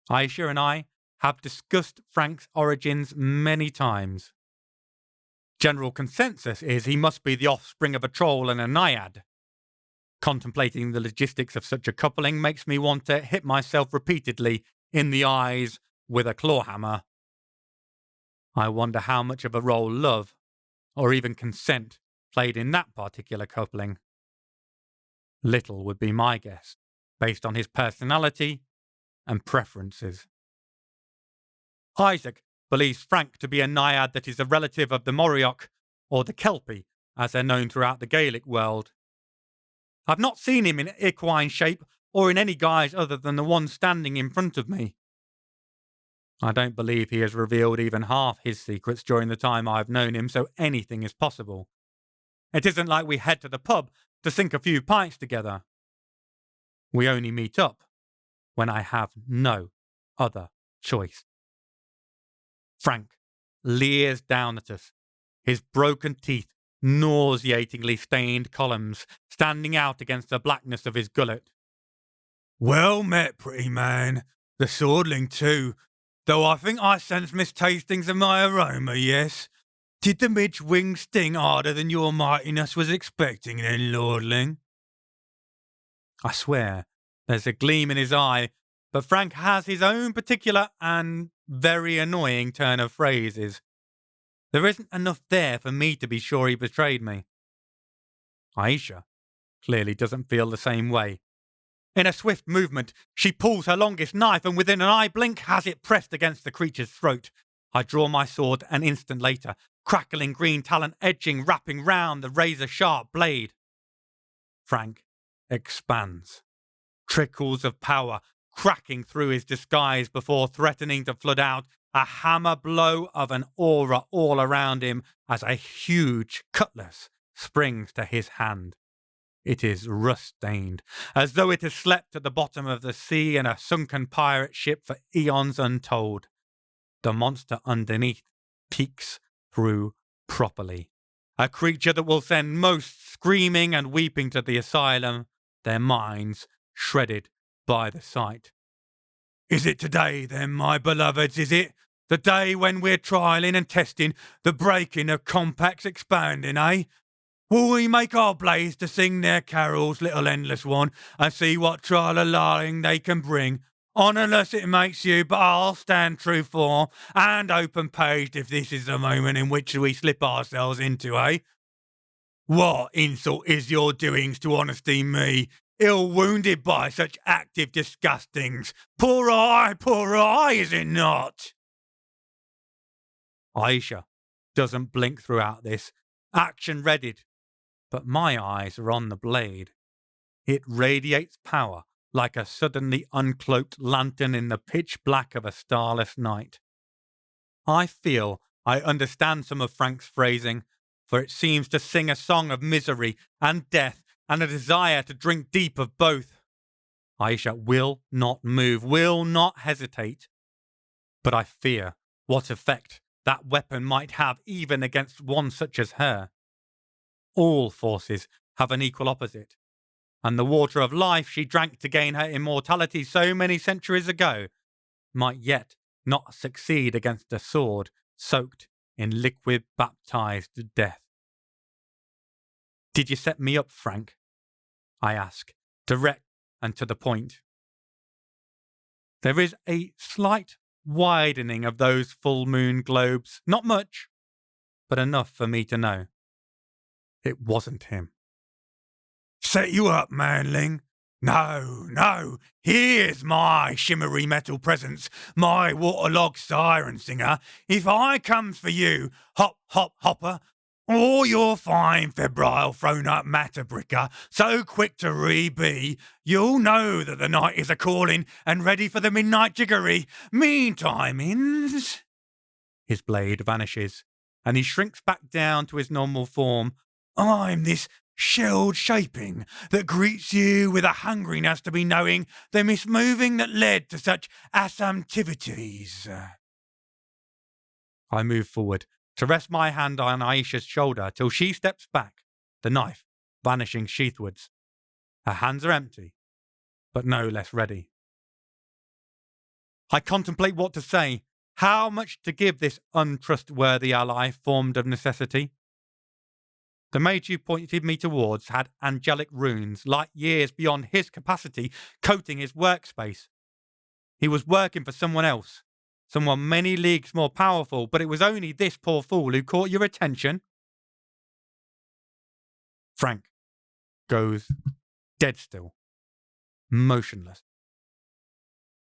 Aisha and I have discussed Frank's origins many times. General consensus is he must be the offspring of a troll and a naiad. Contemplating the logistics of such a coupling makes me want to hit myself repeatedly in the eyes with a clawhammer. I wonder how much of a role love, or even consent, played in that particular coupling. Little would be my guess, based on his personality and preferences. Isaac believes Frank to be a naiad that is a relative of the Morioch, or the Kelpie, as they're known throughout the Gaelic world. I've not seen him in equine shape or in any guise other than the one standing in front of me. I don't believe he has revealed even half his secrets during the time I've known him, so anything is possible. It isn't like we head to the pub to sink a few pints together. We only meet up when I have no other choice. Frank leers down at us, his broken teeth nauseatingly stained columns standing out against the blackness of his gullet. Well met, pretty man. The swordling too, though I think I sense mistastings of my aroma, yes? Did the midge wing sting harder than your mightiness was expecting then, lordling? I swear, there's a gleam in his eye, but Frank has his own particular and very annoying turn of phrases. There isn't enough there for me to be sure he betrayed me. Aisha clearly doesn't feel the same way. In a swift movement, she pulls her longest knife and within an eye blink has it pressed against the creature's throat. I draw my sword an instant later, crackling green talon edging wrapping round the razor-sharp blade. Frank expands. Trickles of power cracking through his disguise before threatening to flood out, a hammer blow of an aura all around him as a huge cutlass springs to his hand. It is rust-stained, as though it has slept at the bottom of the sea in a sunken pirate ship for eons untold. The monster underneath peeks through properly. A creature that will send most screaming and weeping to the asylum, their minds shredded by the sight. Is it today, then, my beloveds, is it? The day when we're trialling and testing the breaking of compacts expanding, eh? Will we make our blaze to sing their carols, little endless one, and see what trial of lying they can bring? Honourless it makes you, but I'll stand true for, and open-paged if this is the moment in which we slip ourselves into, eh? What insult is your doings to honesty me, ill-wounded by such active disgustings? Poor I, is it not? Aisha doesn't blink throughout this, action readied, but my eyes are on the blade. It radiates power like a suddenly uncloaked lantern in the pitch black of a starless night. I feel I understand some of Frank's phrasing, for it seems to sing a song of misery and death and a desire to drink deep of both. Aisha will not move, will not hesitate. But I fear what effect that weapon might have even against one such as her. All forces have an equal opposite, and the water of life she drank to gain her immortality so many centuries ago might yet not succeed against a sword soaked in liquid baptized death. Did you set me up, Frank? I ask, direct and to the point. There is a slight widening of those full moon globes, not much, but enough for me to know. It wasn't him. Set you up, manling? No, here's my shimmery metal presence, my waterlogged siren singer. If I comes for you, hop, hop, hopper, or your fine febrile thrown-up matter bricker, so quick to re-be, you'll know that the night is a-calling and ready for the midnight jiggery. Meantime, his blade vanishes, and he shrinks back down to his normal form. I'm this shelled shaping that greets you with a hungriness to be knowing the mismoving that led to such assumptivities. I move forward to rest my hand on Aisha's shoulder till she steps back, the knife vanishing sheathwards. Her hands are empty, but no less ready. I contemplate what to say, how much to give this untrustworthy ally formed of necessity. The mage you pointed me towards had angelic runes, light years beyond his capacity, coating his workspace. He was working for someone else, someone many leagues more powerful, but it was only this poor fool who caught your attention. Frank goes dead still, motionless.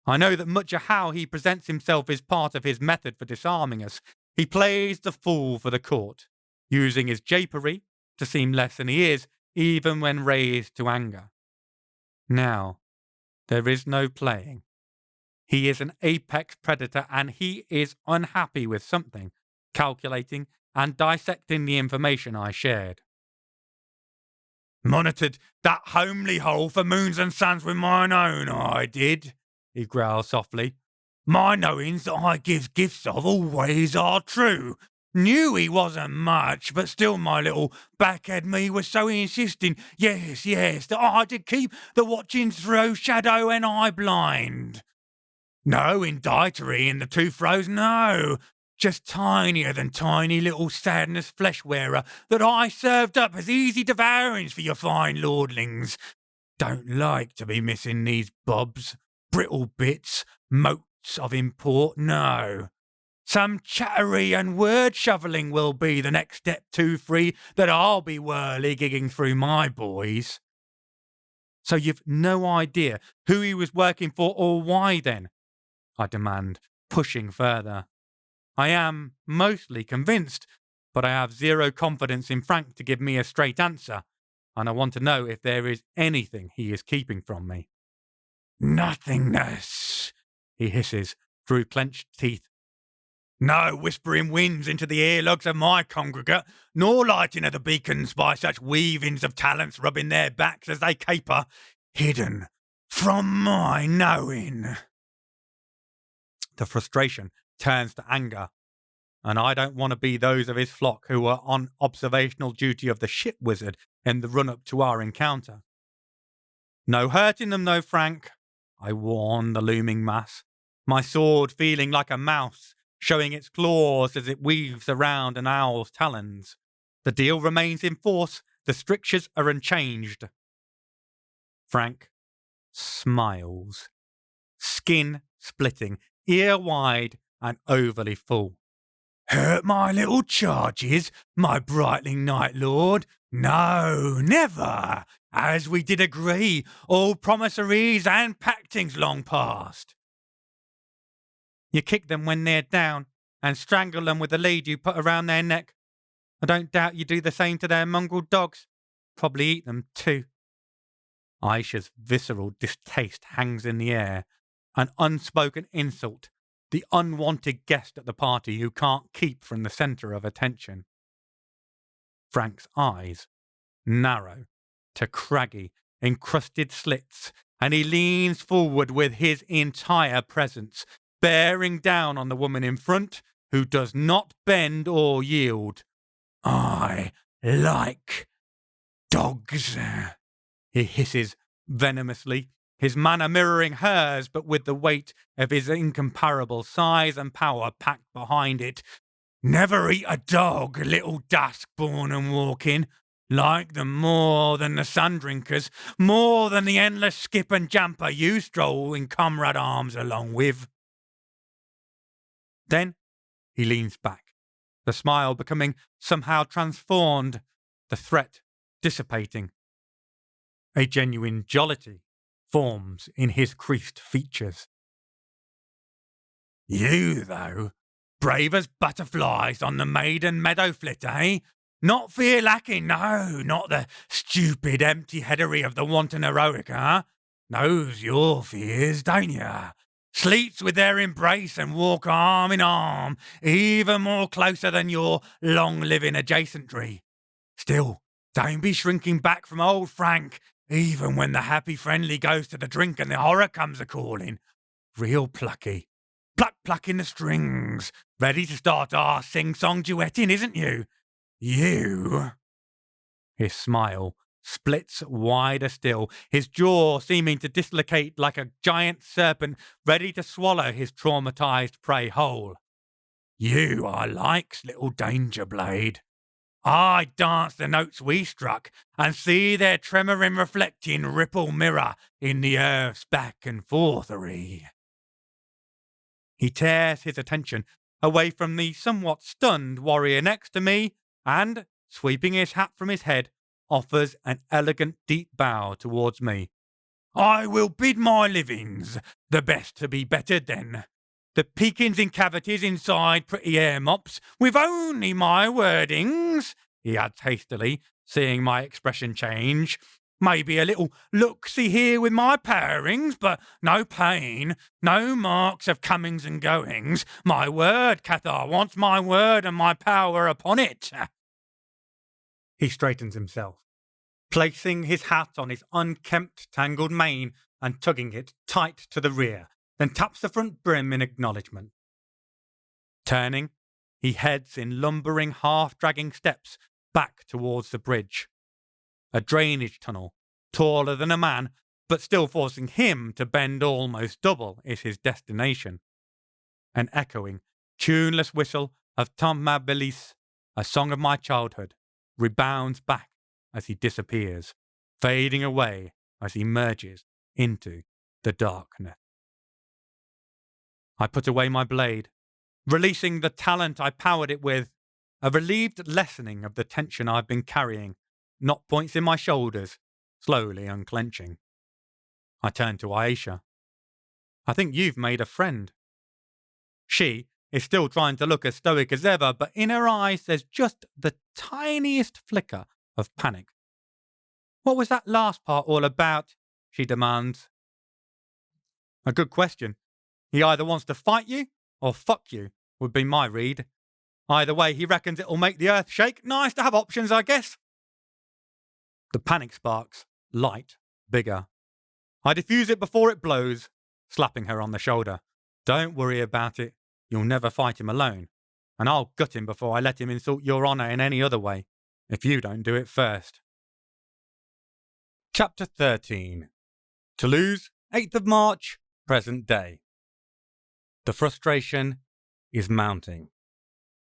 I know that much of how he presents himself is part of his method for disarming us. He plays the fool for the court, using his japery to seem less than he is, even when raised to anger. Now, there is no playing. He is an apex predator, and he is unhappy with something, calculating and dissecting the information I shared. Monitored that homely hole for moons and suns with mine own, I did, he growls softly. My knowings that I gives gifts of always are true. Knew he wasn't much, but still my little backhead me was so insisting, yes, that I did keep the watching through shadow and eye blind. No indictory in the two throws, no. Just tinier than tiny little sadness flesh wearer that I served up as easy devourings for your fine lordlings. Don't like to be missing these bobs, brittle bits, motes of import, no. Some chattery and word shoveling will be the next step 2-3 that I'll be whirly-gigging through my boys. So you've no idea who he was working for or why then? I demand, pushing further. I am mostly convinced, but I have zero confidence in Frank to give me a straight answer, and I want to know if there is anything he is keeping from me. Nothingness, he hisses through clenched teeth. No whispering winds into the earlogs of my congregate, nor lighting of the beacons by such weavings of talents rubbing their backs as they caper, hidden from my knowing. The frustration turns to anger, and I don't want to be those of his flock who were on observational duty of the ship wizard in the run-up to our encounter. No hurting them though, Frank, I warn the looming mass, my sword feeling like a mouse, showing its claws as it weaves around an owl's talons. The deal remains in force, the strictures are unchanged. Frank smiles, skin splitting, ear wide and overly full. Hurt my little charges, my brightling night lord? No, never, as we did agree, all promissories and pactings long past. You kick them when they're down and strangle them with the lead you put around their neck. I don't doubt you do the same to their mongrel dogs. Probably eat them too. Aisha's visceral distaste hangs in the air, an unspoken insult, the unwanted guest at the party who can't keep from the centre of attention. Frank's eyes narrow to craggy, encrusted slits, and he leans forward with his entire presence, bearing down on the woman in front, who does not bend or yield. I like dogs, he hisses venomously, his manner mirroring hers, but with the weight of his incomparable size and power packed behind it. Never eat a dog, little dusk-born and walking. Like them more than the sun-drinkers, more than the endless skip and jumper you stroll in comrade arms along with. Then he leans back, the smile becoming somehow transformed, the threat dissipating. A genuine jollity forms in his creased features. You, though, brave as butterflies on the maiden meadow flit, eh? Not fear lacking, no, not the stupid empty-headery of the wanton heroic, huh? Knows your fears, don't ya? Sleeps with their embrace and walk arm in arm, even more closer than your long-living adjacentry. Still, don't be shrinking back from old Frank, even when the happy friendly goes to the drink and the horror comes a-calling. Real plucky. Plucking the strings, ready to start our sing-song duetting, isn't you? You. His smile splits wider still, his jaw seeming to dislocate like a giant serpent ready to swallow his traumatized prey whole. You I likes, little danger blade. I dance the notes we struck and see their tremoring reflecting ripple mirror in the earth's back and forthery. He tears his attention away from the somewhat stunned warrior next to me and, sweeping his hat from his head, offers an elegant deep bow towards me. I will bid my livings, the best to be bettered then. The peekings in cavities inside pretty air mops, with only my wordings, he adds hastily, seeing my expression change. Maybe a little look-see here with my powerings, but no pain, no marks of comings and goings. My word, Cathar wants my word and my power upon it. He straightens himself, placing his hat on his unkempt, tangled mane and tugging it tight to the rear, then taps the front brim in acknowledgement. Turning, he heads in lumbering, half-dragging steps back towards the bridge. A drainage tunnel, taller than a man, but still forcing him to bend almost double, is his destination. An echoing, tuneless whistle of Tom Belis, a song of my childhood, rebounds back as he disappears, fading away as he merges into the darkness. I put away my blade, releasing the talent I powered it with, a relieved lessening of the tension I've been carrying, knot points in my shoulders, slowly unclenching. I turn to Aisha. I think you've made a friend. She is still trying to look as stoic as ever, but in her eyes there's just the tiniest flicker of panic. What was that last part all about? She demands. A good question. He either wants to fight you or fuck you, would be my read. Either way, he reckons it'll make the earth shake. Nice to have options, I guess. The panic sparks, light, bigger. I diffuse it before it blows, slapping her on the shoulder. Don't worry about it. You'll never fight him alone. And I'll gut him before I let him insult your honour in any other way, if you don't do it first. Chapter 13. Toulouse, 8th of March, present day. The frustration is mounting.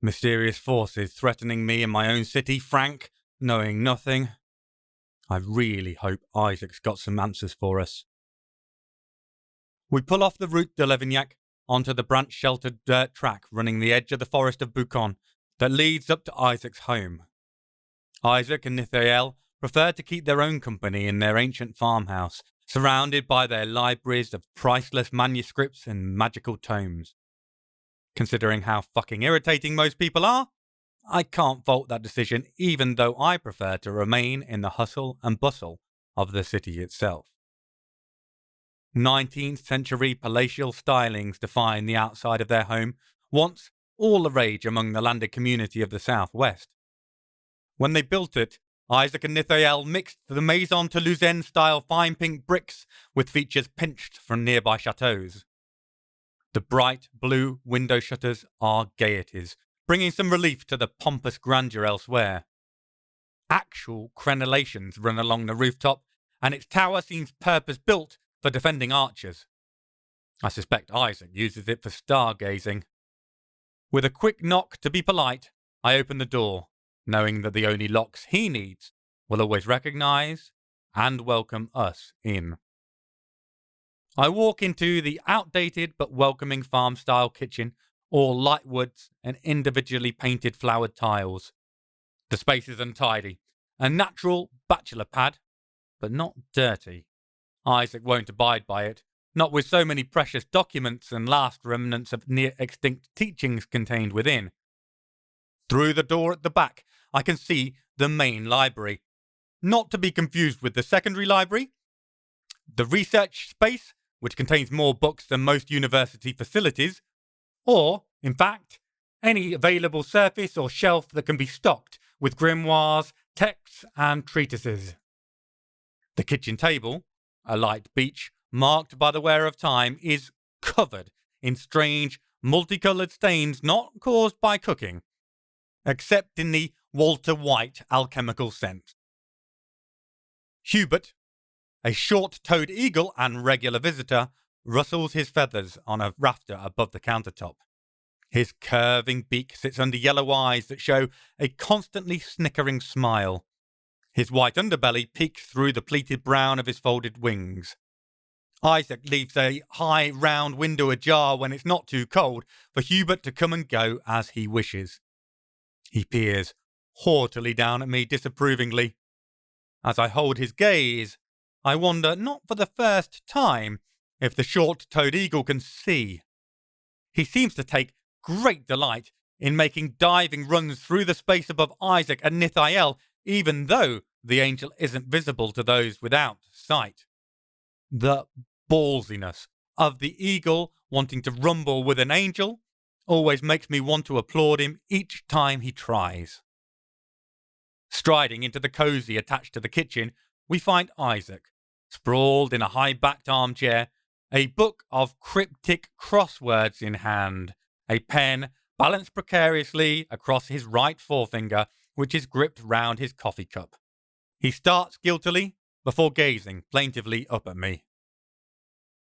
Mysterious forces threatening me in my own city, Frank, knowing nothing. I really hope Isaac's got some answers for us. We pull off the Route de Levignac onto the branch-sheltered dirt track running the edge of the forest of Bucon that leads up to Isaac's home. Isaac and Nithael prefer to keep their own company in their ancient farmhouse, surrounded by their libraries of priceless manuscripts and magical tomes. Considering how fucking irritating most people are, I can't fault that decision, even though I prefer to remain in the hustle and bustle of the city itself. 19th century palatial stylings define the outside of their home, once all the rage among the landed community of the southwest. When they built it, Isaac and Nithael mixed the Maison Toulousaine-style fine pink bricks with features pinched from nearby chateaux. The bright blue window shutters are gaieties, bringing some relief to the pompous grandeur elsewhere. Actual crenellations run along the rooftop, and its tower seems purpose-built for defending archers. I suspect Isaac uses it for stargazing. With a quick knock to be polite, I open the door, knowing that the only locks he needs will always recognise and welcome us in. I walk into the outdated but welcoming farm-style kitchen, all light woods and individually painted flowered tiles. The space is untidy, a natural bachelor pad, but not dirty. Isaac won't abide by it, not with so many precious documents and last remnants of near-extinct teachings contained within. Through the door at the back, I can see the main library, not to be confused with the secondary library. The research space, which contains more books than most university facilities, or, in fact, any available surface or shelf that can be stocked with grimoires, texts, and treatises. The kitchen table, a light beach marked by the wear of time, is covered in strange, multicoloured stains not caused by cooking, except in the Walter White alchemical scent. Hubert, a short-toed eagle and regular visitor, rustles his feathers on a rafter above the countertop. His curving beak sits under yellow eyes that show a constantly snickering smile. His white underbelly peeks through the pleated brown of his folded wings. Isaac leaves a high, round window ajar when it's not too cold for Hubert to come and go as he wishes. He peers haughtily down at me disapprovingly. As I hold his gaze, I wonder, not for the first time, if the short-toed eagle can see. He seems to take great delight in making diving runs through the space above Isaac and Nithael, even though the angel isn't visible to those without sight. The ballsiness of the eagle wanting to rumble with an angel always makes me want to applaud him each time he tries. Striding into the cosy attached to the kitchen, we find Isaac, sprawled in a high-backed armchair, a book of cryptic crosswords in hand, a pen balanced precariously across his right forefinger, which is gripped round his coffee cup. He starts guiltily before gazing plaintively up at me.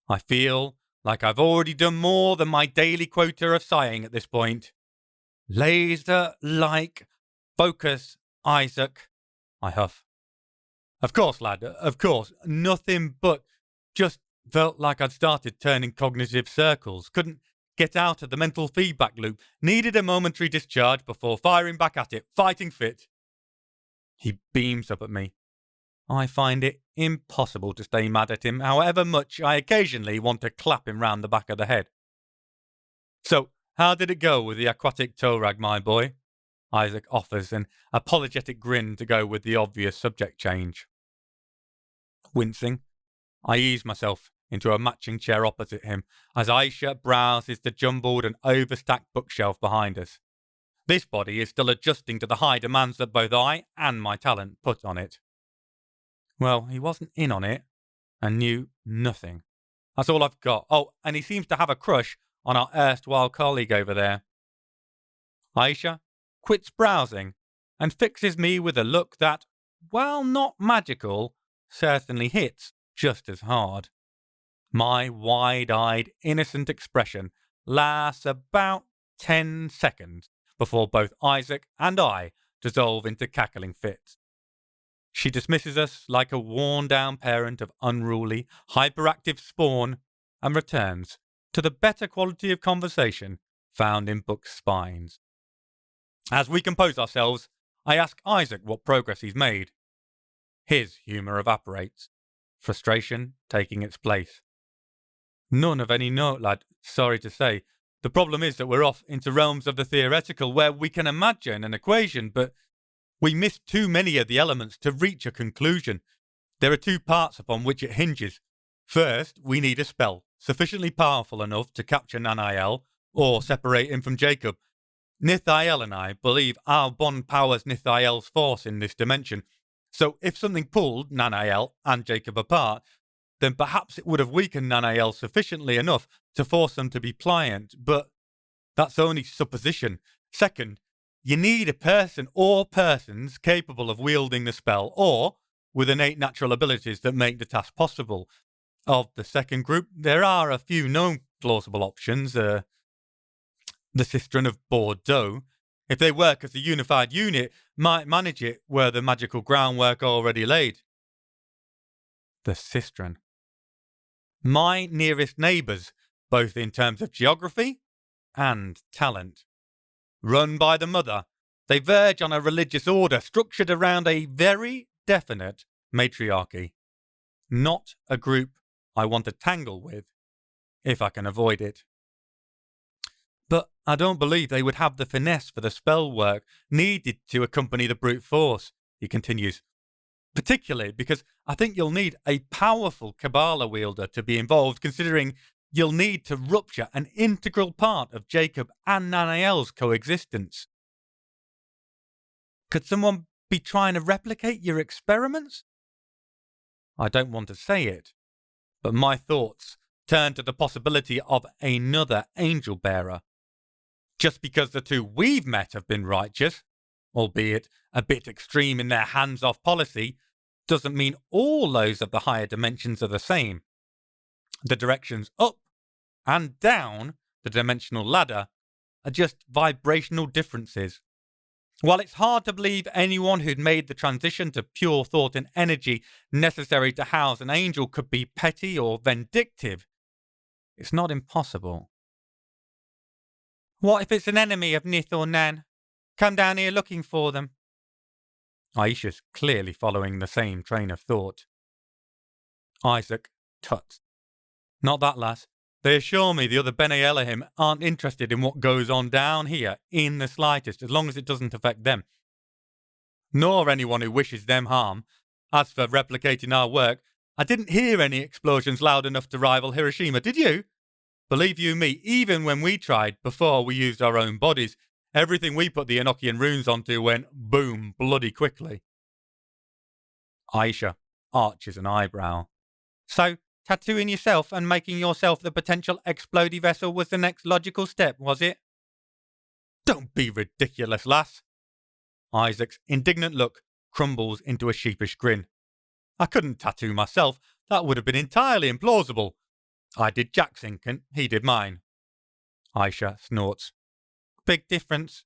I feel like I've already done more than my daily quota of sighing at this point. Laser-like focus, Isaac, I huff. Of course, lad, of course. Nothing but just felt like I'd started turning cognitive circles. Couldn't get out of the mental feedback loop. Needed a momentary discharge before firing back at it, fighting fit. He beams up at me. I find it impossible to stay mad at him, however much I occasionally want to clap him round the back of the head. So, how did it go with the aquatic tow rag, my boy? Isaac offers an apologetic grin to go with the obvious subject change. Wincing, I ease myself into a matching chair opposite him as Aisha browses the jumbled and overstacked bookshelf behind us. This body is still adjusting to the high demands that both I and my talent put on it. Well, he wasn't in on it and knew nothing. That's all I've got. Oh, and he seems to have a crush on our erstwhile colleague over there. Aisha quits browsing and fixes me with a look that, while not magical, certainly hits just as hard. My wide-eyed, innocent expression lasts about 10 seconds before both Isaac and I dissolve into cackling fits. She dismisses us like a worn-down parent of unruly, hyperactive spawn and returns to the better quality of conversation found in book spines. As we compose ourselves, I ask Isaac what progress he's made. His humour evaporates, frustration taking its place. None of any note, lad, sorry to say. The problem is that we're off into realms of the theoretical where we can imagine an equation, but we miss too many of the elements to reach a conclusion. There are two parts upon which it hinges. First, we need a spell sufficiently powerful enough to capture Nanael or separate him from Jacob. Nithael and I believe our bond powers Nithael's force in this dimension. So if something pulled Nanael and Jacob apart, then perhaps it would have weakened Nanael sufficiently enough to force them to be pliant, but that's only supposition. Second, you need a person or persons capable of wielding the spell, or with innate natural abilities that make the task possible. Of the second group, there are a few known plausible options. The Sistren of Bordeaux, if they work as a unified unit, might manage it where the magical groundwork already laid. The Sistren. My nearest neighbours, both in terms of geography and talent. Run by the mother, they verge on a religious order structured around a very definite matriarchy. Not a group I want to tangle with, if I can avoid it. But I don't believe they would have the finesse for the spell work needed to accompany the brute force, he continues. Particularly because I think you'll need a powerful Kabbalah wielder to be involved, considering you'll need to rupture an integral part of Jacob and Nanael's coexistence. Could someone be trying to replicate your experiments? I don't want to say it, but my thoughts turn to the possibility of another angel bearer. Just because the two we've met have been righteous, albeit a bit extreme in their hands-off policy, doesn't mean all those of the higher dimensions are the same. The directions up and down the dimensional ladder are just vibrational differences. While it's hard to believe anyone who'd made the transition to pure thought and energy necessary to house an angel could be petty or vindictive, it's not impossible. What if it's an enemy of Nith or Nan? Come down here looking for them. Aisha's clearly following the same train of thought. Isaac tuts. Not that, lass. They assure me the other B'nai Elohim aren't interested in what goes on down here in the slightest, as long as it doesn't affect them. Nor anyone who wishes them harm. As for replicating our work, I didn't hear any explosions loud enough to rival Hiroshima, did you? Believe you me, even when we tried, before we used our own bodies, everything we put the Enochian runes onto went boom bloody quickly. Aisha arches an eyebrow. So, tattooing yourself and making yourself the potential explodey vessel was the next logical step, was it? Don't be ridiculous, lass. Isaac's indignant look crumbles into a sheepish grin. I couldn't tattoo myself. That would have been entirely implausible. I did Jack's ink and he did mine. Aisha snorts. Big difference.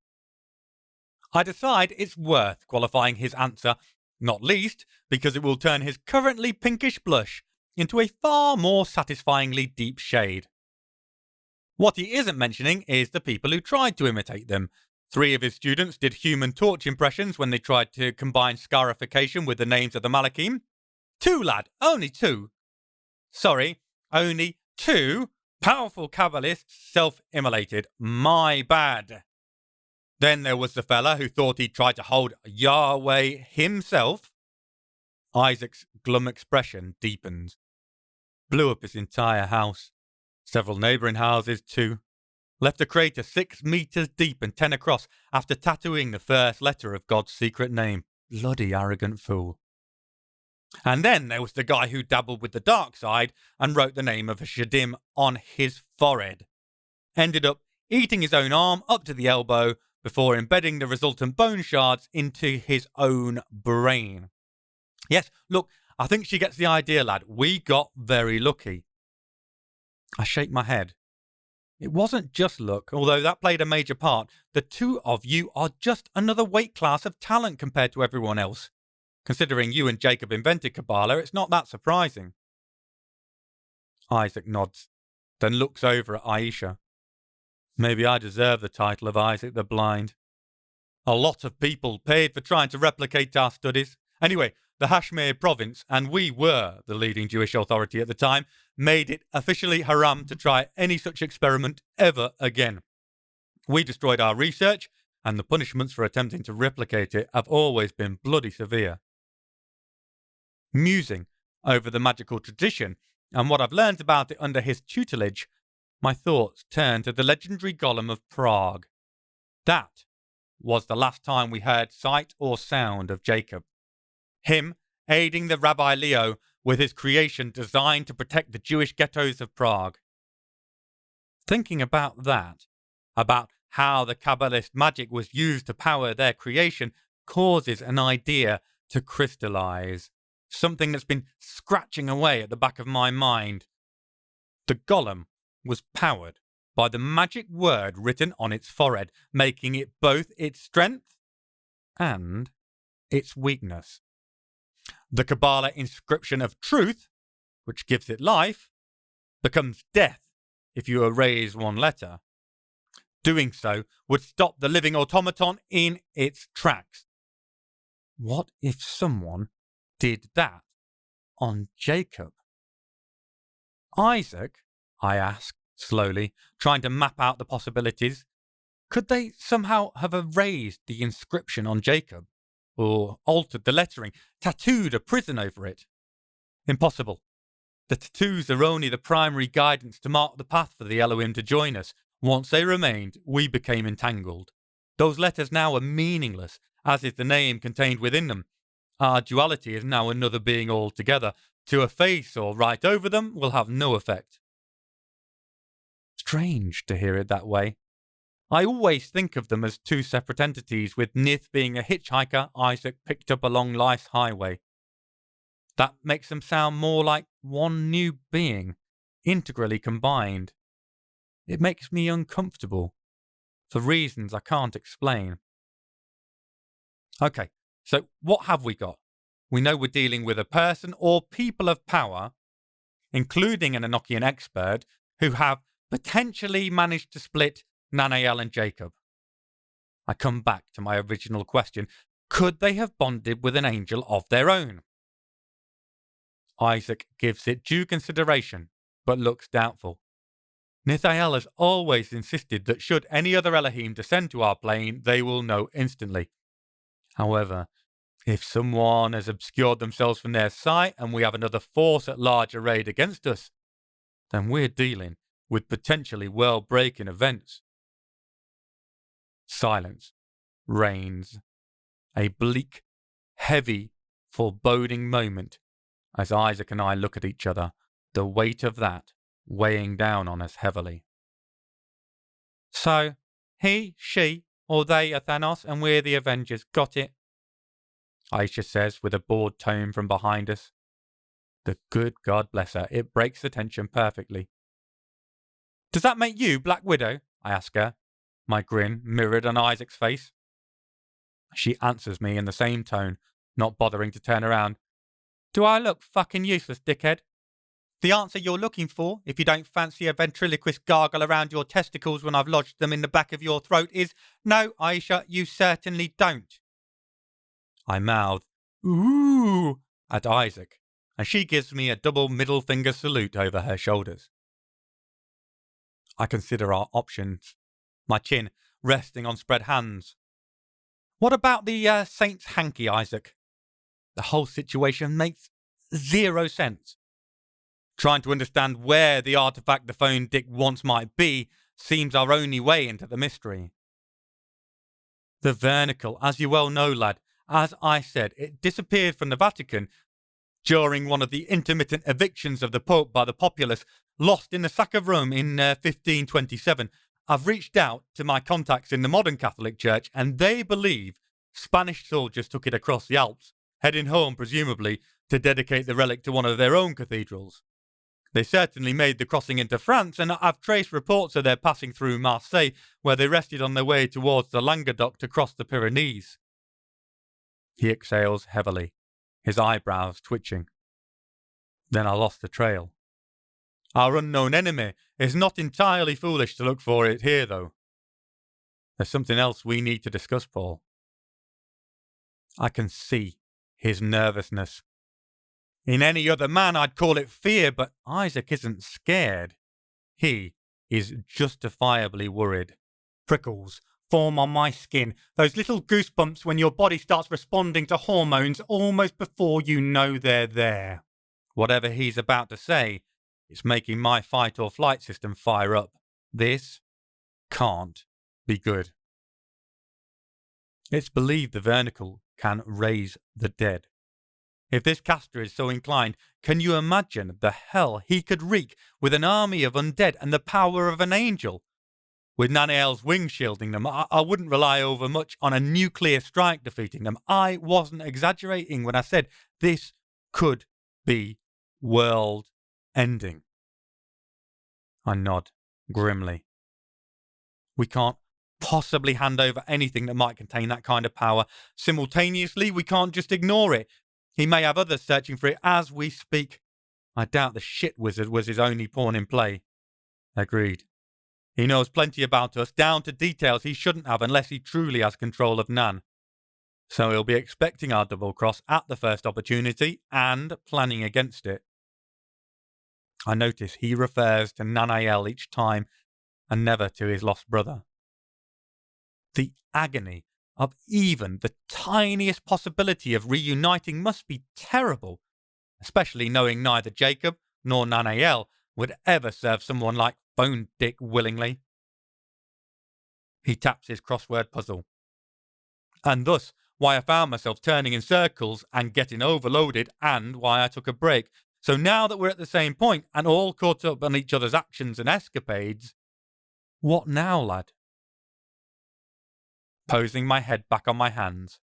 I decide it's worth qualifying his answer, not least because it will turn his currently pinkish blush into a far more satisfyingly deep shade. What he isn't mentioning is the people who tried to imitate them. 3 of his students did Human Torch impressions when they tried to combine scarification with the names of the Malachim. 2, lad, only 2. Sorry, only 2 powerful Kabbalists self-immolated. My bad. Then there was the fella who thought he'd try to hold Yahweh himself. Isaac's glum expression deepens. Blew up his entire house. Several neighbouring houses too. Left a crater 6 meters deep and 10 across after tattooing the first letter of God's secret name. Bloody arrogant fool. And then there was the guy who dabbled with the dark side and wrote the name of a Shadim on his forehead. Ended up eating his own arm up to the elbow before embedding the resultant bone shards into his own brain. Yes, look, I think she gets the idea, lad. We got very lucky. I shake my head. It wasn't just luck, although that played a major part. The 2 of you are just another weight class of talent compared to everyone else. Considering you and Jacob invented Kabbalah, it's not that surprising. Isaac nods, then looks over at Aisha. Maybe I deserve the title of Isaac the Blind. A lot of people paid for trying to replicate our studies. Anyway, the Hashmir province, and we were the leading Jewish authority at the time, made it officially haram to try any such experiment ever again. We destroyed our research, and the punishments for attempting to replicate it have always been bloody severe. Musing over the magical tradition and what I've learned about it under his tutelage, my thoughts turn to the legendary golem of Prague. That was the last time we heard sight or sound of Jacob. Him aiding the Rabbi Leo with his creation designed to protect the Jewish ghettos of Prague. Thinking about that, about how the Kabbalist magic was used to power their creation, causes an idea to crystallize. something that's been scratching away at the back of my mind. The golem was powered by the magic word written on its forehead, making it both its strength and its weakness. The Kabbalah inscription of truth, which gives it life, becomes death if you erase one letter. Doing so would stop the living automaton in its tracks. What if someone did that on Jacob? Isaac, I asked slowly, trying to map out the possibilities. Could they somehow have erased the inscription on Jacob? Or altered the lettering, tattooed a prison over it? Impossible. The tattoos are only the primary guidance to mark the path for the Elohim to join us. Once they remained, we became entangled. Those letters now are meaningless, as is the name contained within them. Our duality is now another being altogether. To efface or write over them will have no effect. Strange to hear it that way. I always think of them as two separate entities, with Nith being a hitchhiker Isaac picked up along life's highway. That makes them sound more like one new being, integrally combined. It makes me uncomfortable, for reasons I can't explain. Okay, so what have we got? We know we're dealing with a person or people of power, including an Enochian expert, who have potentially managed to split Nanael and Jacob. I come back to my original question. Could they have bonded with an angel of their own? Isaac gives it due consideration, but looks doubtful. Nithael has always insisted that should any other Elohim descend to our plane, they will know instantly. However, if someone has obscured themselves from their sight and we have another force at large arrayed against us, then we're dealing with potentially world-breaking events. Silence reigns, a bleak, heavy, foreboding moment as Isaac and I look at each other, the weight of that weighing down on us heavily. So, he, she, or they are Thanos and we're the Avengers, got it? Aisha says with a bored tone from behind us. The good God bless her, it breaks the tension perfectly. Does that make you Black Widow? I ask her, my grin mirrored on Isaac's face. She answers me in the same tone, not bothering to turn around. Do I look fucking useless, dickhead? The answer you're looking for, if you don't fancy a ventriloquist gargle around your testicles when I've lodged them in the back of your throat, is no, Aisha, you certainly don't. I mouth, ooh, at Isaac, and she gives me a double middle finger salute over her shoulders. I consider our options, my chin resting on spread hands. What about the Saint's hanky, Isaac? The whole situation makes zero sense. Trying to understand where the artifact the phone Dick wants might be seems our only way into the mystery. The vernacle, as you well know, lad, as I said, it disappeared from the Vatican during one of the intermittent evictions of the Pope by the populace, lost in the sack of Rome in 1527. I've reached out to my contacts in the modern Catholic Church, and they believe Spanish soldiers took it across the Alps, heading home, presumably, to dedicate the relic to one of their own cathedrals. They certainly made the crossing into France, and I've traced reports of their passing through Marseille, where they rested on their way towards the Languedoc to cross the Pyrenees. He exhales heavily, his eyebrows twitching. Then I lost the trail. Our unknown enemy is not entirely foolish to look for it here, though. There's something else we need to discuss, Paul. I can see his nervousness. In any other man, I'd call it fear, but Isaac isn't scared. He is justifiably worried. Prickles form on my skin, those little goosebumps when your body starts responding to hormones almost before you know they're there. Whatever he's about to say, it's making my fight or flight system fire up. This can't be good. It's believed the vernacle can raise the dead. If this caster is so inclined, can you imagine the hell he could wreak with an army of undead and the power of an angel? With Nanael's wings shielding them, I wouldn't rely over much on a nuclear strike defeating them. I wasn't exaggerating when I said this could be world-ending. I nod grimly. We can't possibly hand over anything that might contain that kind of power. Simultaneously, we can't just ignore it. He may have others searching for it as we speak. I doubt the shit wizard was his only pawn in play. Agreed. He knows plenty about us, down to details he shouldn't have unless he truly has control of Nan. So he'll be expecting our double cross at the first opportunity and planning against it. I notice he refers to Nanael each time and never to his lost brother. The agony of even the tiniest possibility of reuniting must be terrible, especially knowing neither Jacob nor Nanael would ever serve someone like Bone Dick willingly. He taps his crossword puzzle. And thus, why I found myself turning in circles and getting overloaded, and why I took a break. So now that we're at the same point and all caught up on each other's actions and escapades, what now, lad? Posing my head back on my hands,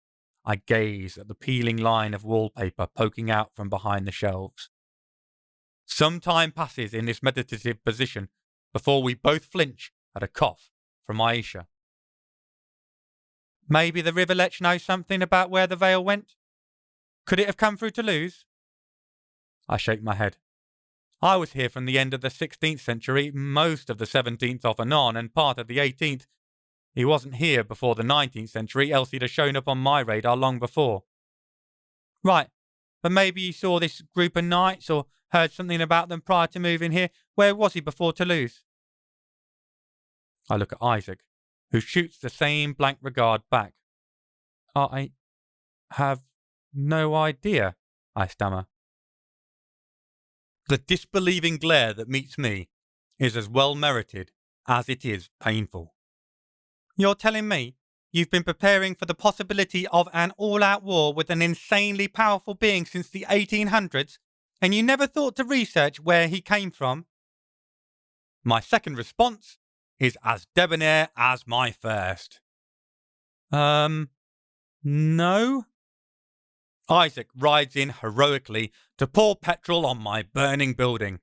I gaze at the peeling line of wallpaper poking out from behind the shelves. Some time passes in this meditative position before we both flinch at a cough from Aisha. Maybe the Rivulet knows something about where the veil went? Could it have come through Toulouse? I shake my head. I was here from the end of the 16th century, most of the 17th off and on, and part of the 18th. He wasn't here before the 19th century, else he'd have shown up on my radar long before. Right, but maybe he saw this group of knights or heard something about them prior to moving here. Where was he before Toulouse? I look at Isaac, who shoots the same blank regard back. I have no idea, I stammer. The disbelieving glare that meets me is as well merited as it is painful. You're telling me you've been preparing for the possibility of an all-out war with an insanely powerful being since the 1800s, and you never thought to research where he came from? My second response is as debonair as my first. No? Isaac rides in heroically to pour petrol on my burning building.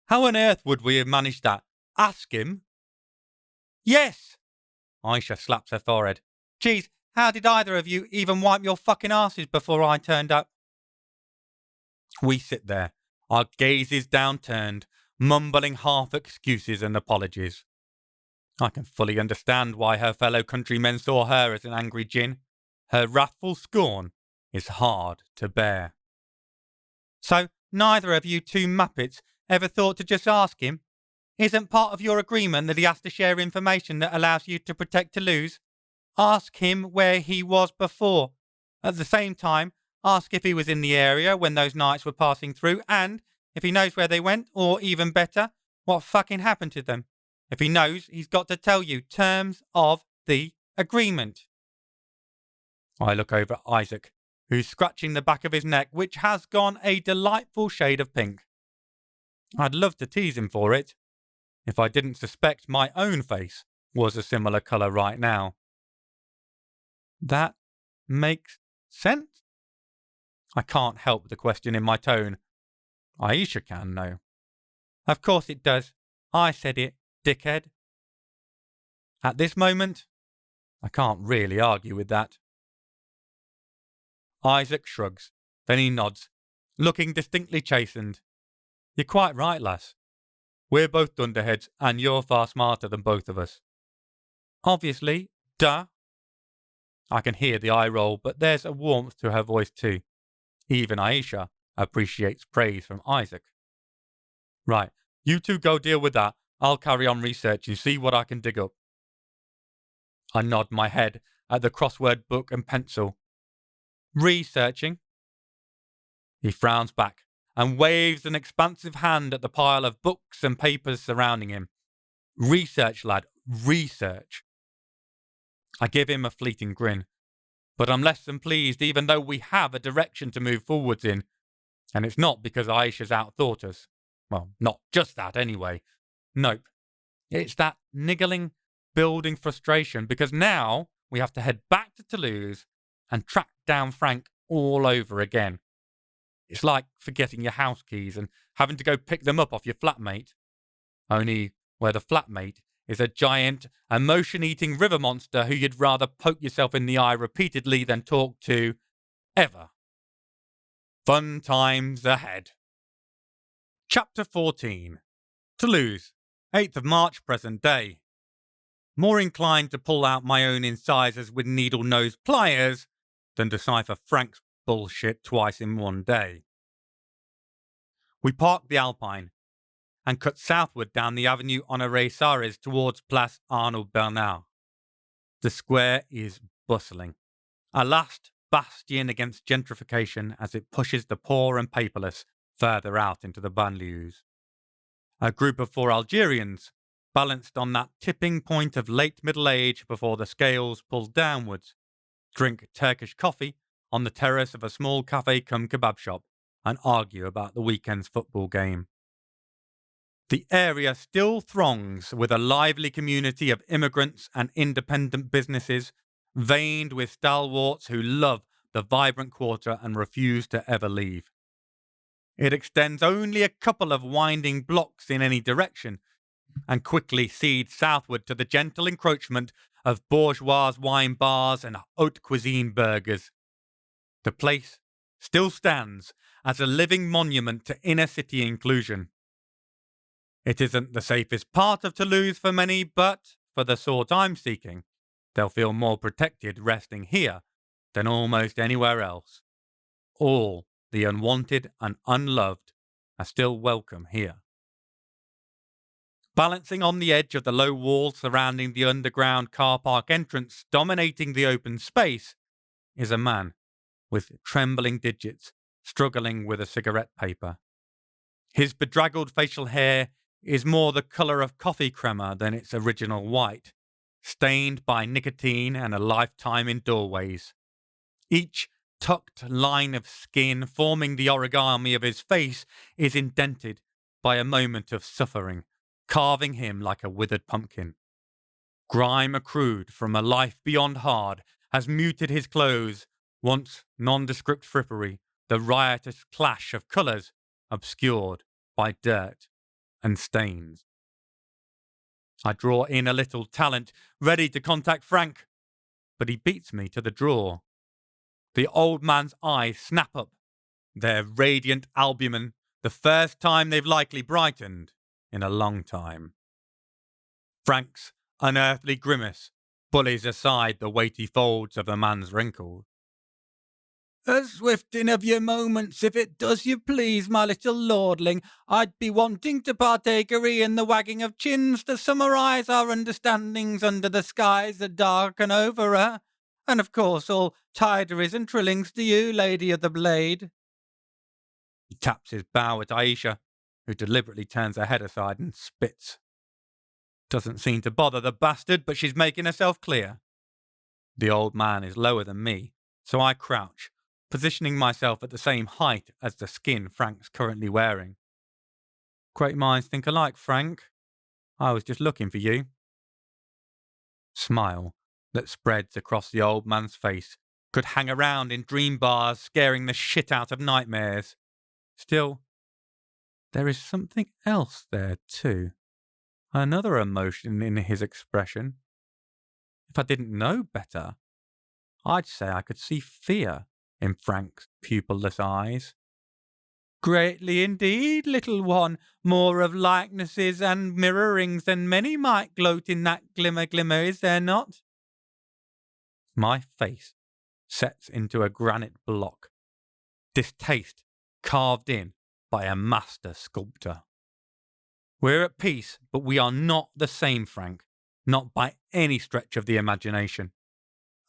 How on earth would we have managed that? Ask him. Yes! Aisha slaps her forehead. Geez, how did either of you even wipe your fucking asses before I turned up? We sit there, our gazes downturned, mumbling half excuses and apologies. I can fully understand why her fellow countrymen saw her as an angry djinn. Her wrathful scorn is hard to bear. So, neither of you two muppets ever thought to just ask him? Isn't part of your agreement that he has to share information that allows you to protect Toulouse? Ask him where he was before. At the same time, ask if he was in the area when those knights were passing through, and if he knows where they went, or even better, what fucking happened to them. If he knows, he's got to tell you terms of the agreement. I look over at Isaac, who's scratching the back of his neck, which has gone a delightful shade of pink. I'd love to tease him for it, if I didn't suspect my own face was a similar colour right now. That makes sense? I can't help the question in my tone. Aisha can, though. Of course it does. I said it, dickhead. At this moment, I can't really argue with that. Isaac shrugs, then he nods, looking distinctly chastened. You're quite right, lass. We're both dunderheads, and you're far smarter than both of us. Obviously, duh. I can hear the eye roll, but there's a warmth to her voice too. Even Aisha appreciates praise from Isaac. Right, you two go deal with that. I'll carry on researching, see what I can dig up. I nod my head at the crossword book and pencil. Researching? He frowns back and waves an expansive hand at the pile of books and papers surrounding him. Research, lad, research. I give him a fleeting grin, but I'm less than pleased even though we have a direction to move forwards in, and it's not because Aisha's outthought us. Well, not just that anyway. Nope. It's that niggling, building frustration because now we have to head back to Toulouse and track down Frank all over again. It's like forgetting your house keys and having to go pick them up off your flatmate. Only where the flatmate is a giant, emotion-eating river monster who you'd rather poke yourself in the eye repeatedly than talk to, ever. Fun times ahead. Chapter 14. Toulouse, 8th of March, present day. More inclined to pull out my own incisors with needle-nosed pliers than decipher Frank's bullshit twice in one day. We parked the Alpine and cut southward down the Avenue Honoré Sarres towards Place Arnold Bernard. The square is bustling, a last bastion against gentrification as it pushes the poor and paperless further out into the banlieues. A group of 4 Algerians, balanced on that tipping point of late middle age before the scales pull downwards, drink Turkish coffee on the terrace of a small cafe-cum-kebab shop and argue about the weekend's football game. The area still throngs with a lively community of immigrants and independent businesses, veined with stalwarts who love the vibrant quarter and refuse to ever leave. It extends only a couple of winding blocks in any direction, and quickly cedes southward to the gentle encroachment of bourgeois wine bars and haute cuisine burgers. The place still stands as a living monument to inner city inclusion. It isn't the safest part of Toulouse for many, but for the sort I'm seeking, they'll feel more protected resting here than almost anywhere else. All the unwanted and unloved are still welcome here. Balancing on the edge of the low wall surrounding the underground car park entrance dominating the open space is a man with trembling digits struggling with a cigarette paper. His bedraggled facial hair is more the colour of coffee crema than its original white, stained by nicotine and a lifetime in doorways. Each tucked line of skin forming the origami of his face is indented by a moment of suffering, carving him like a withered pumpkin. Grime accrued from a life beyond hard has muted his clothes, once nondescript frippery, the riotous clash of colours obscured by dirt and stains. I draw in a little talent, ready to contact Frank, but he beats me to the draw. The old man's eyes snap up, their radiant albumen, the first time they've likely brightened in a long time. Frank's unearthly grimace bullies aside the weighty folds of the man's wrinkles. A swifting of your moments, if it does you please, my little lordling. I'd be wanting to partakery in the wagging of chins to summarise our understandings under the skies that darken over her. And of course all tideries and trillings to you, Lady of the Blade. He taps his bow at Aisha, who deliberately turns her head aside and spits. Doesn't seem to bother the bastard, but she's making herself clear. The old man is lower than me, so I crouch, positioning myself at the same height as the skin Frank's currently wearing. Great minds think alike, Frank. I was just looking for you. Smile that spreads across the old man's face could hang around in dream bars, scaring the shit out of nightmares. Still, there is something else there too. Another emotion in his expression. If I didn't know better, I'd say I could see fear in Frank's pupilless eyes. Greatly indeed, little one, more of likenesses and mirrorings than many might gloat in that glimmer, is there not? My face sets into a granite block, distaste carved in by a master sculptor. We're at peace, but we are not the same, Frank, not by any stretch of the imagination.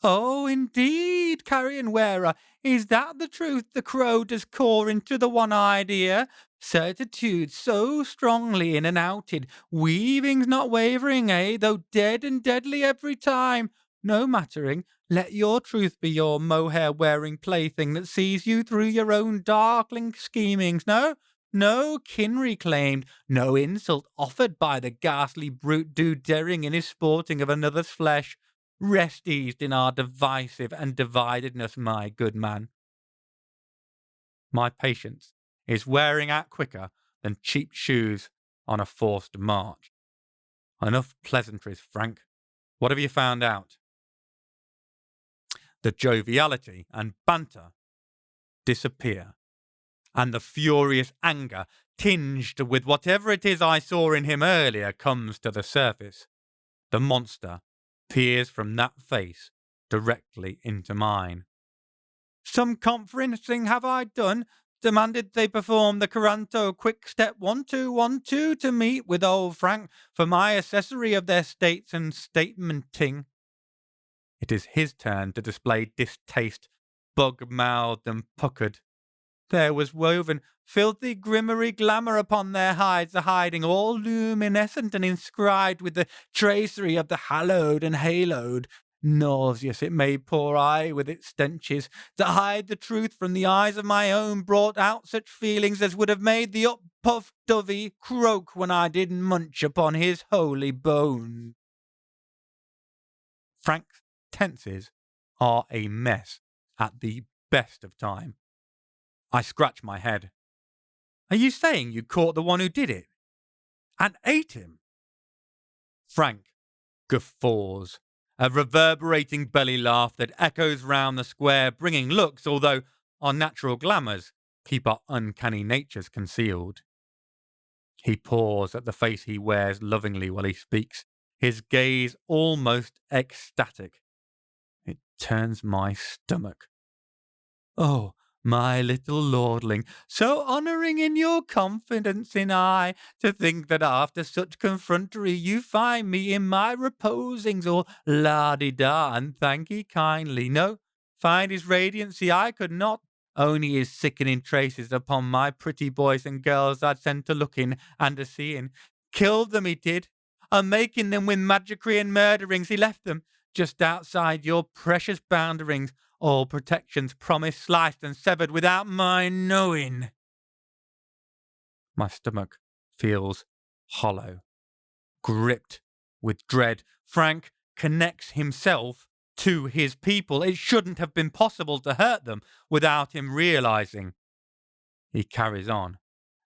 Oh, indeed, carrion wearer, is that the truth the crow does core into the one-eyed ear? Certitude so strongly in and outed, weavings not wavering, though dead and deadly every time. No mattering, let your truth be your mohair-wearing plaything that sees you through your own darkling schemings. No kin reclaimed, no insult offered by the ghastly brute daring in his sporting of another's flesh. Rest eased in our divisive and dividedness, my good man. My patience is wearing out quicker than cheap shoes on a forced march. Enough pleasantries, Frank. What have you found out? The joviality and banter disappear, and the furious anger, tinged with whatever it is I saw in him earlier, comes to the surface. The monster peers from that face directly into mine. Some conferencing have I done? Demanded they perform the Coranto quick step 1-2-1-2 to meet with old Frank for my accessory of their states and statementing. It is his turn to display distaste, bug-mouthed and puckered. There was woven filthy grimmery glamour upon their hides, a hiding all luminescent and inscribed with the tracery of the hallowed and haloed. Nauseous it made poor eye with its stenches. To hide the truth from the eyes of my own brought out such feelings as would have made the up-puffed dovey croak when I did munch upon his holy bones. Frank's tenses are a mess at the best of time. I scratch my head. Are you saying you caught the one who did it? And ate him? Frank guffaws, a reverberating belly laugh that echoes round the square, bringing looks, although our natural glamours keep our uncanny natures concealed. He paws at the face he wears lovingly while he speaks, his gaze almost ecstatic. It turns my stomach. Oh, my little lordling, so honouring in your confidence in I, to think that after such confrontery you find me in my reposings all la-di-da and thankee kindly. No, find his radiancy I could not, only his sickening traces upon my pretty boys and girls I'd sent to looking and a seeing. Killed them he did, and making them with magicry and murderings he left them, just outside your precious boundarings, all protections promised, sliced and severed without my knowing. My stomach feels hollow, gripped with dread. Frank connects himself to his people. It shouldn't have been possible to hurt them without him realizing. He carries on.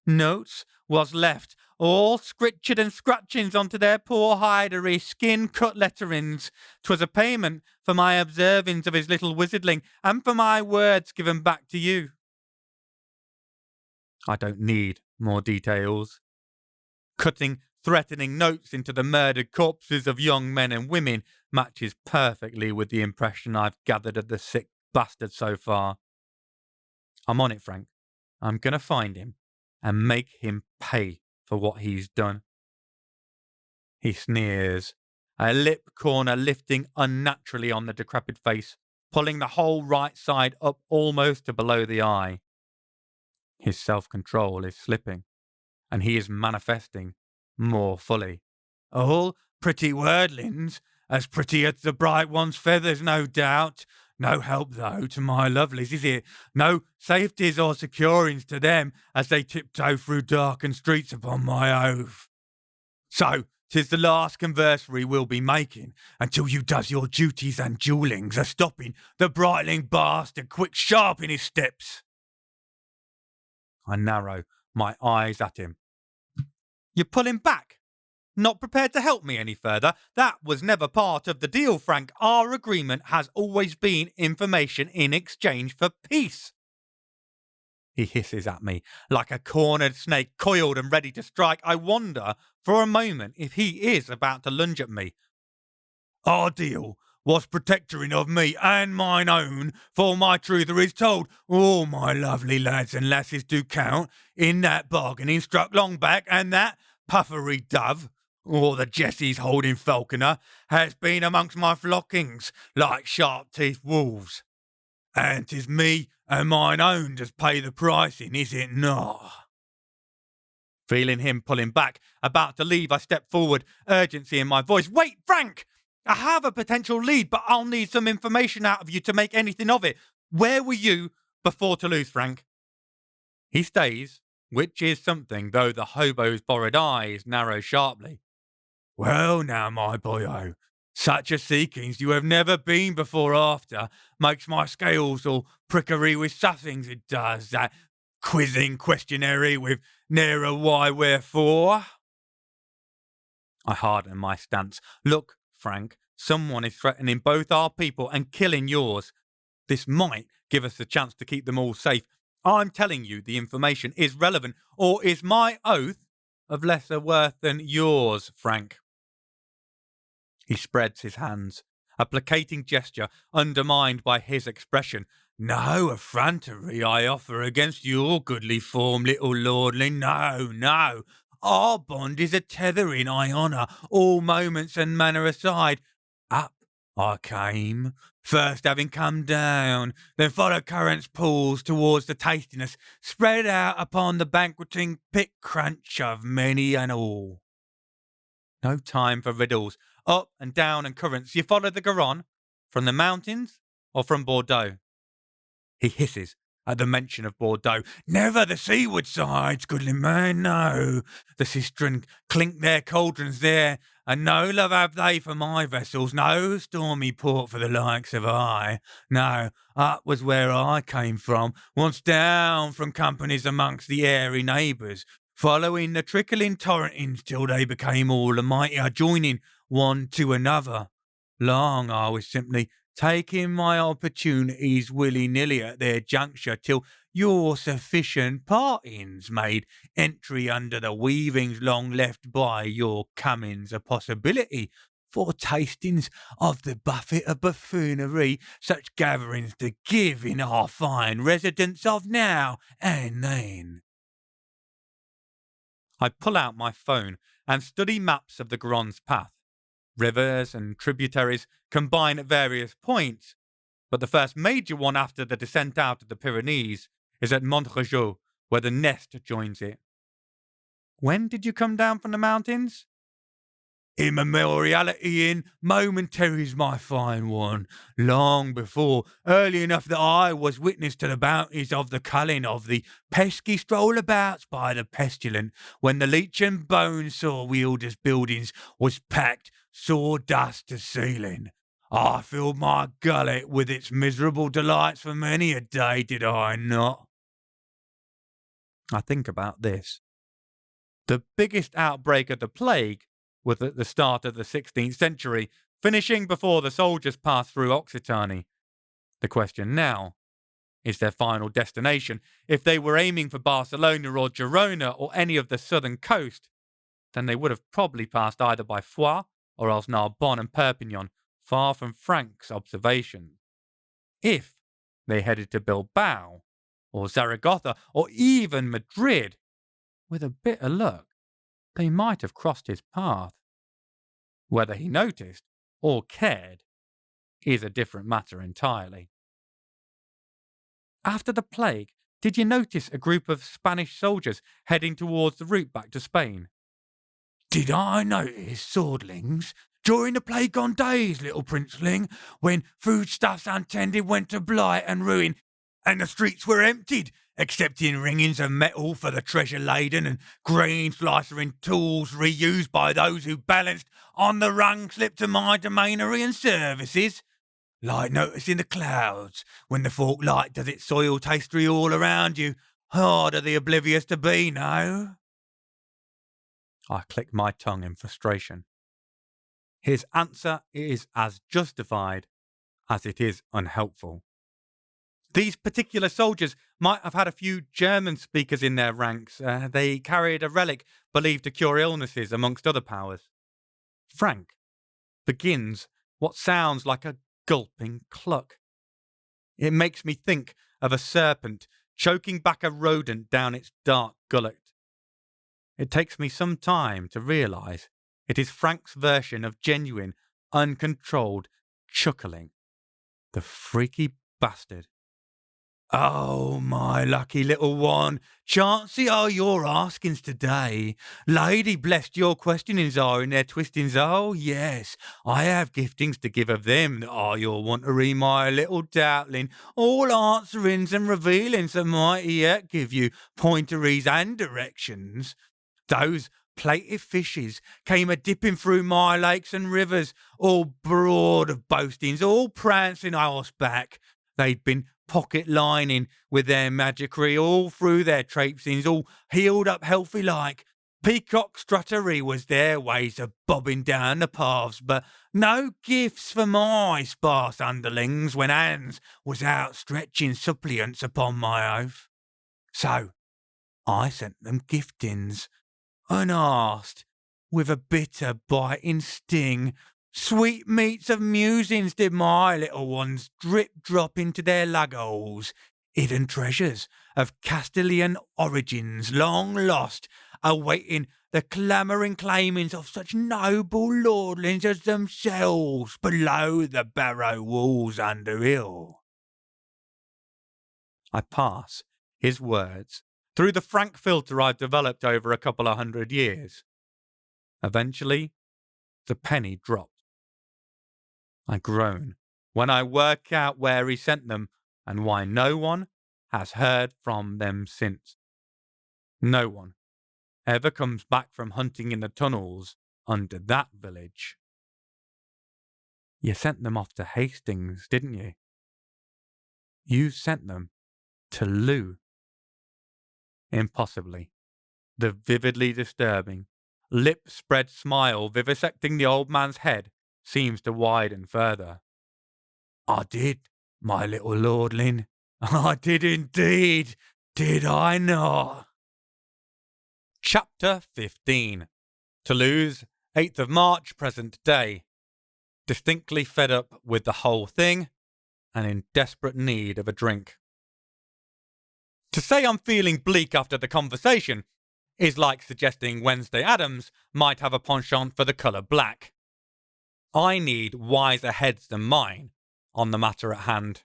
Notes was left, all scritched and scratchings onto their poor hidery, skin-cut letterings. 'Twas a payment for my observings of his little wizardling, and for my words given back to you. I don't need more details. Cutting, threatening notes into the murdered corpses of young men and women matches perfectly with the impression I've gathered of the sick bastard so far. I'm on it, Frank. I'm going to find him and make him pay for what he's done. He sneers, a lip corner lifting unnaturally on the decrepit face, pulling the whole right side up almost to below the eye. His self-control is slipping, and he is manifesting more fully. All pretty wordlings, as pretty as the bright one's feathers, no doubt. No help, though, to my lovelies, is it? No safeties or securings to them as they tiptoe through darkened streets upon my oath. So, 'tis the last conversary we'll be making, until you does your duties and jewelings a stopping the brightling bastard quick sharp in his steps. I narrow my eyes at him. You're pulling back? Not prepared to help me any further? That was never part of the deal, Frank. Our agreement has always been information in exchange for peace. He hisses at me like a cornered snake coiled and ready to strike. I wonder for a moment if he is about to lunge at me. Our deal was protectoring of me and mine own, for my truther is told all my lovely lads and lasses do count in that bargaining struck long back, and that puffery dove, or the Jessie's holding falconer, has been amongst my flockings like sharp-teethed wolves. And 'tis me and mine own does pay the pricing, is it not? Feeling him pulling back, about to leave, I step forward, urgency in my voice. Wait, Frank! I have a potential lead, but I'll need some information out of you to make anything of it. Where were you before Toulouse, Frank? He stays, which is something, though the hobo's borrowed eyes narrow sharply. Well now, my boyo, such a seekings you have never been before after makes my scales all prickery with suffings, it does, that quizzing questionary with nearer why wherefore. I harden my stance. Look, Frank, someone is threatening both our people and killing yours. This might give us a chance to keep them all safe. I'm telling you the information is relevant, or is my oath of lesser worth than yours, Frank? He spreads his hands, a placating gesture undermined by his expression. No effrontery I offer against your goodly form, little lordling. No, no. Our bond is a tethering I honour, all moments and manner aside. Up I came, first having come down, then followed current's pools towards the tastiness, spread out upon the banqueting pit crunch of many and all. No time for riddles. Up and down and currents. You follow the Garonne? From the mountains or from Bordeaux? He hisses at the mention of Bordeaux. Never the seaward sides, goodly man, no. The sistren clink their cauldrons there, and no love have they for my vessels, no stormy port for the likes of I. No, up was where I came from, once down from companies amongst the airy neighbours, following the trickling torrentings till they became all almighty, joining one to another. Long I was simply taking my opportunities willy-nilly at their juncture till your sufficient partings made entry under the weavings long left by your comings a possibility for tastings of the buffet of buffoonery such gatherings to give in our fine residence of now and then. I pull out my phone and study maps of the Garonne's path. Rivers and tributaries combine at various points, but the first major one after the descent out of the Pyrenees is at Montrejeu, where the Nest joins it. When did you come down from the mountains? Immemoriality in momentaries, my fine one, long before, early enough that I was witness to the bounties of the culling of the pesky strollabouts by the pestilent, when the leech and bone saw wielders' buildings was packed sawdust to ceiling. I filled my gullet with its miserable delights for many a day, did I not? I think about this. The biggest outbreak of the plague was at the start of the 16th century, finishing before the soldiers passed through Occitanie. The question now is their final destination. If they were aiming for Barcelona or Girona or any of the southern coast, then they would have probably passed either by Foix or else Narbonne and Perpignan, far from Frank's observation. If they headed to Bilbao or Zaragoza or even Madrid, with a bit of luck, they might have crossed his path. Whether he noticed or cared is a different matter entirely. After the plague, did you notice a group of Spanish soldiers heading towards the route back to Spain? Did I notice, swordlings? During the plague gone days, little princeling, when foodstuffs untended went to blight and ruin, and the streets were emptied, excepting ringings of metal for the treasure laden and grain slicering tools reused by those who balanced on the rung slip to my domainery and services. Like noticing the clouds when the fork light does its soil tastery all around you. Hard are the oblivious to be, no? I click my tongue in frustration. His answer is as justified as it is unhelpful. These particular soldiers might have had a few German speakers in their ranks. They carried a relic believed to cure illnesses, amongst other powers. Frank begins what sounds like a gulping cluck. It makes me think of a serpent choking back a rodent down its dark gullet. It takes me some time to realise it is Frank's version of genuine, uncontrolled chuckling. The freaky bastard. Oh, my lucky little one, chancy are your askings today. Lady blessed your questionings are in their twistings. Oh, yes, I have giftings to give of them that are your wantery, my little doubtling. All answerings and revealings that might yet give you pointeries and directions. Those plated fishes came a-dipping through my lakes and rivers, all broad of boastings, all prancing horseback. They'd been pocket lining with their magicry all through their trapesings, all healed up healthy like. Peacock struttery was their ways of bobbing down the paths, but no gifts for my sparse underlings when hands was outstretching suppliants upon my oath. So I sent them giftings, unasked, with a bitter biting sting. Sweetmeats of musings did my little ones drip drop into their lugholes, hidden treasures of Castilian origins long lost, awaiting the clamouring claimings of such noble lordlings as themselves below the barrow walls under hill. I pass his words through the frank filter I've developed over a couple of 100 years. Eventually, the penny dropped. I groan when I work out where he sent them and why no one has heard from them since. No one ever comes back from hunting in the tunnels under that village. You sent them off to Hastings, didn't you? You sent them to Lou. Impossibly. The vividly disturbing, lip-spread smile vivisecting the old man's head seems to widen further. I did, my little lordling. I did indeed, did I not? Chapter 15. Toulouse, 8th of March, present day. Distinctly fed up with the whole thing and in desperate need of a drink. To say I'm feeling bleak after the conversation is like suggesting Wednesday Addams might have a penchant for the colour black. I need wiser heads than mine on the matter at hand.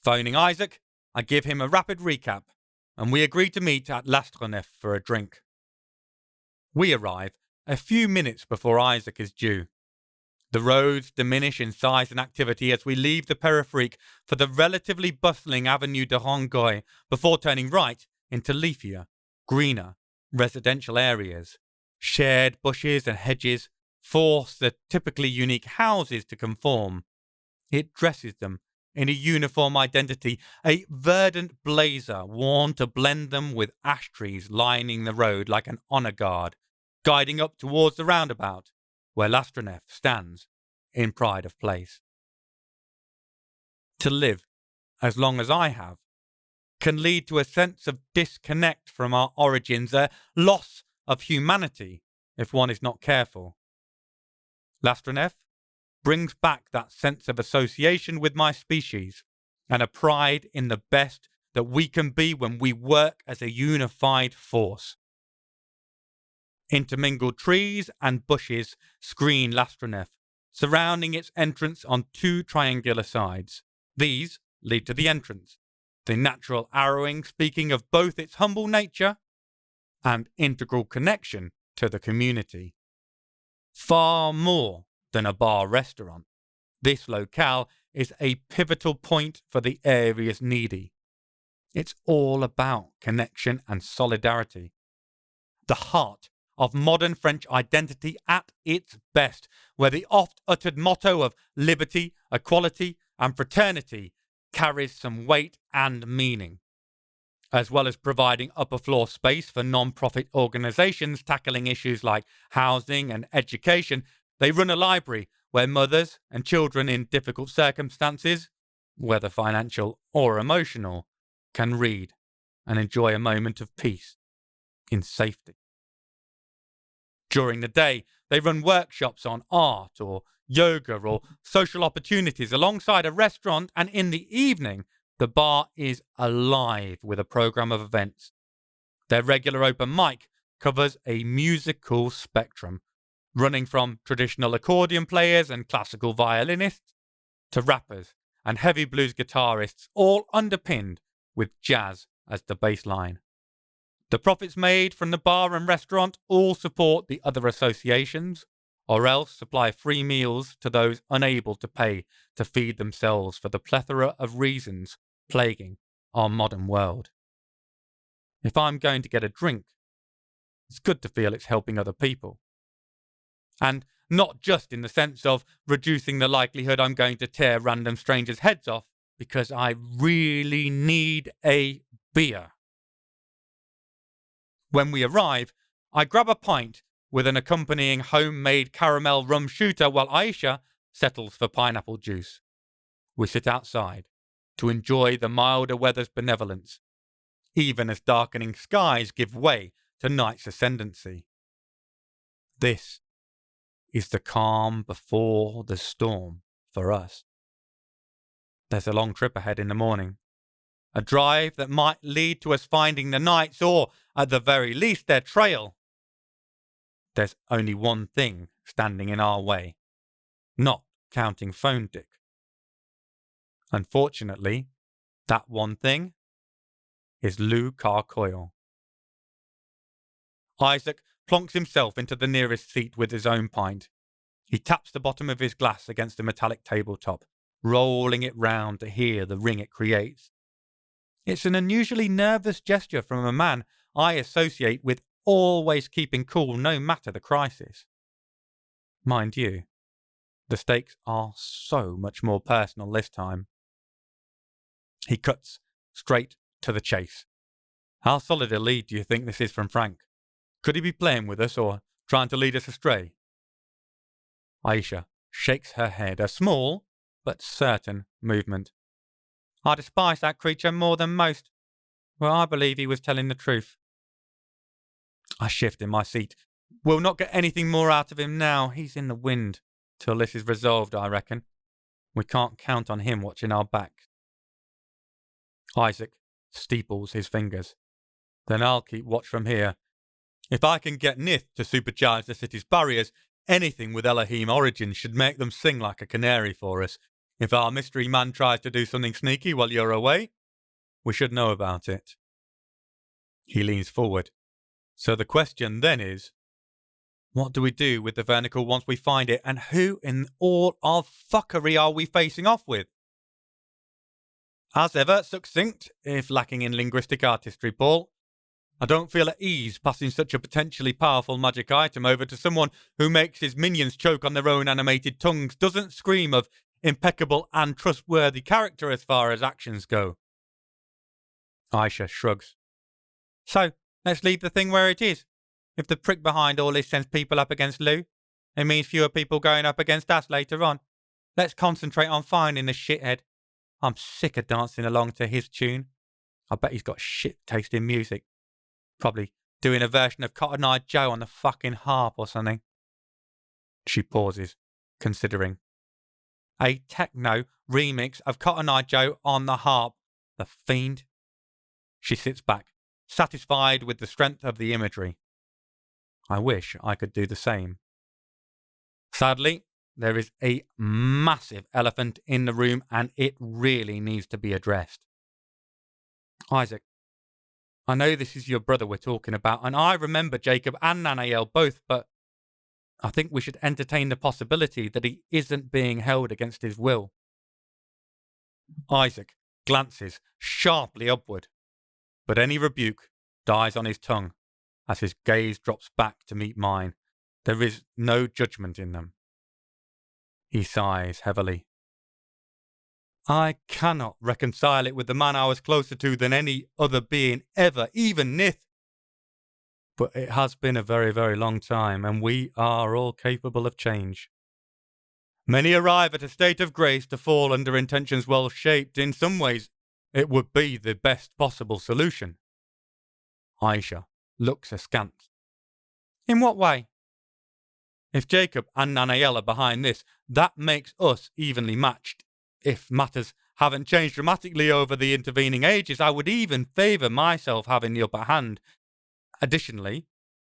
Phoning Isaac, I give him a rapid recap, and we agree to meet at L'Astronef for a drink. We arrive a few minutes before Isaac is due. The roads diminish in size and activity as we leave the peripherique for the relatively bustling Avenue de Rongoy before turning right into leafier, greener, residential areas. Shared bushes and hedges force the typically unique houses to conform. It dresses them in a uniform identity, a verdant blazer worn to blend them with ash trees lining the road like an honour guard, guiding up towards the roundabout, where L'Astronef stands in pride of place. To live as long as I have can lead to a sense of disconnect from our origins, a loss of humanity if one is not careful. L'Astronef brings back that sense of association with my species and a pride in the best that we can be when we work as a unified force. Intermingled trees and bushes screen L'Astronef, surrounding its entrance on two triangular sides. These lead to the entrance, the natural arrowing speaking of both its humble nature and integral connection to the community. Far more than a bar-restaurant, this locale is a pivotal point for the area's needy. It's all about connection and solidarity. The heart of modern French identity at its best, where the oft-uttered motto of liberty, equality, and fraternity carries some weight and meaning, as well as providing upper-floor space for non-profit organisations tackling issues like housing and education. They run a library where mothers and children in difficult circumstances, whether financial or emotional, can read and enjoy a moment of peace in safety. During the day, they run workshops on art or yoga or social opportunities alongside a restaurant, and in the evening, the bar is alive with a programme of events. Their regular open mic covers a musical spectrum, running from traditional accordion players and classical violinists to rappers and heavy blues guitarists, all underpinned with jazz as the bass line. The profits made from the bar and restaurant all support the other associations, or else supply free meals to those unable to pay to feed themselves for the plethora of reasons plaguing our modern world. If I'm going to get a drink, it's good to feel it's helping other people. And not just in the sense of reducing the likelihood I'm going to tear random strangers' heads off, because I really need a beer. When we arrive, I grab a pint with an accompanying homemade caramel rum shooter while Aisha settles for pineapple juice. We sit outside to enjoy the milder weather's benevolence, even as darkening skies give way to night's ascendancy. This is the calm before the storm for us. There's a long trip ahead in the morning, a drive that might lead to us finding the knights or, at the very least, their trail. There's only one thing standing in our way, not counting phone dick. Unfortunately, that one thing is Lou Carcoyle. Isaac plonks himself into the nearest seat with his own pint. He taps the bottom of his glass against a metallic tabletop, rolling it round to hear the ring it creates. It's an unusually nervous gesture from a man I associate with always keeping cool no matter the crisis. Mind you, the stakes are so much more personal this time. He cuts straight to the chase. How solid a lead do you think this is from Frank? Could he be playing with us or trying to lead us astray? Aisha shakes her head, a small but certain movement. I despise that creature more than most. Well, I believe he was telling the truth. I shift in my seat. We'll not get anything more out of him now. He's in the wind till this is resolved, I reckon. We can't count on him watching our backs. Isaac steeples his fingers. Then I'll keep watch from here. If I can get Nith to supercharge the city's barriers, anything with Elohim origins should make them sing like a canary for us. If our mystery man tries to do something sneaky while you're away, we should know about it. He leans forward. So the question then is, what do we do with the vernacle once we find it, and who in all our fuckery are we facing off with? As ever, succinct, if lacking in linguistic artistry, Paul. I don't feel at ease passing such a potentially powerful magic item over to someone who makes his minions choke on their own animated tongues, doesn't scream of impeccable and trustworthy character as far as actions go. Aisha shrugs. So, let's leave the thing where it is. If the prick behind all this sends people up against Lou, it means fewer people going up against us later on. Let's concentrate on finding the shithead. I'm sick of dancing along to his tune. I bet he's got shit taste in music. Probably doing a version of Cotton Eye Joe on the fucking harp or something. She pauses, considering. A techno remix of Cotton Eye Joe on the harp. The fiend. She sits back, satisfied with the strength of the imagery. I wish I could do the same. Sadly, there is a massive elephant in the room and it really needs to be addressed. Isaac, I know this is your brother we're talking about, and I remember Jacob and Nanael both, but I think we should entertain the possibility that he isn't being held against his will. Isaac glances sharply upward, but any rebuke dies on his tongue as his gaze drops back to meet mine. There is no judgment in them. He sighs heavily. I cannot reconcile it with the man I was closer to than any other being ever, even Nith. But it has been a very, very long time, and we are all capable of change. Many arrive at a state of grace to fall under intentions well shaped. In some ways, it would be the best possible solution. Aisha looks askance. In what way? If Jacob and Nanael are behind this, that makes us evenly matched. If matters haven't changed dramatically over the intervening ages, I would even favour myself having the upper hand. Additionally,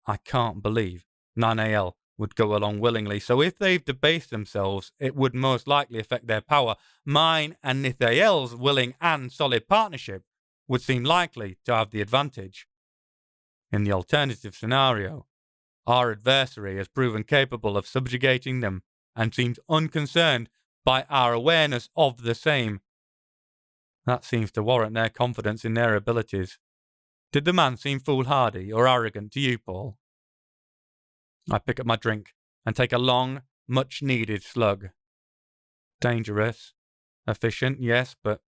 I can't believe Nanael would go along willingly, so if they've debased themselves, it would most likely affect their power. Mine and Nithael's willing and solid partnership would seem likely to have the advantage. In the alternative scenario, our adversary has proven capable of subjugating them and seems unconcerned by our awareness of the same. That seems to warrant their confidence in their abilities. Did the man seem foolhardy or arrogant to you, Paul? I pick up my drink and take a long, much-needed slug. Dangerous. Efficient, yes, but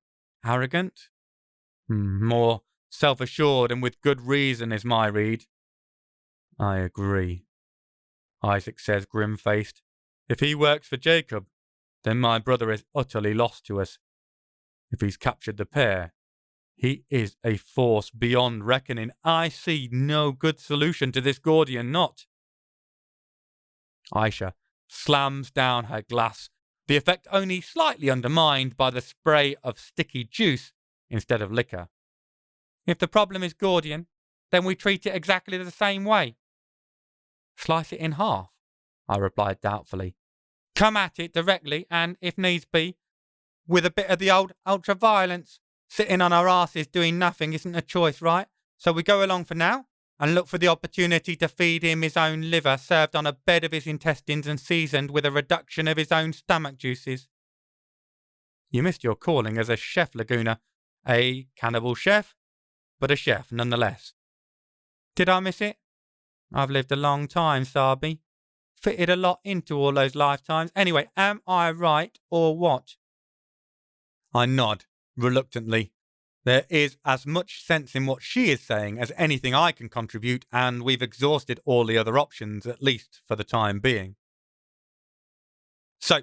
Arrogant? More self-assured and with good reason is my read. I agree, Isaac says grim-faced. If he works for Jacob, then my brother is utterly lost to us. If he's captured the pair, he is a force beyond reckoning. I see no good solution to this Gordian knot. Aisha slams down her glass, the effect only slightly undermined by the spray of sticky juice instead of liquor. If the problem is Gordian, then we treat it exactly the same way. Slice it in half, I replied doubtfully. Come at it directly and, if needs be, with a bit of the old ultra-violence. Sitting on our asses doing nothing isn't a choice, right? So we go along for now and look for the opportunity to feed him his own liver served on a bed of his intestines and seasoned with a reduction of his own stomach juices. You missed your calling as a chef, Laguna. A cannibal chef, but a chef nonetheless. Did I miss it? I've lived a long time, Sabi. Fitted a lot into all those lifetimes. Anyway, am I right or what? I nod, reluctantly. There is as much sense in what she is saying as anything I can contribute, and we've exhausted all the other options, at least for the time being. So,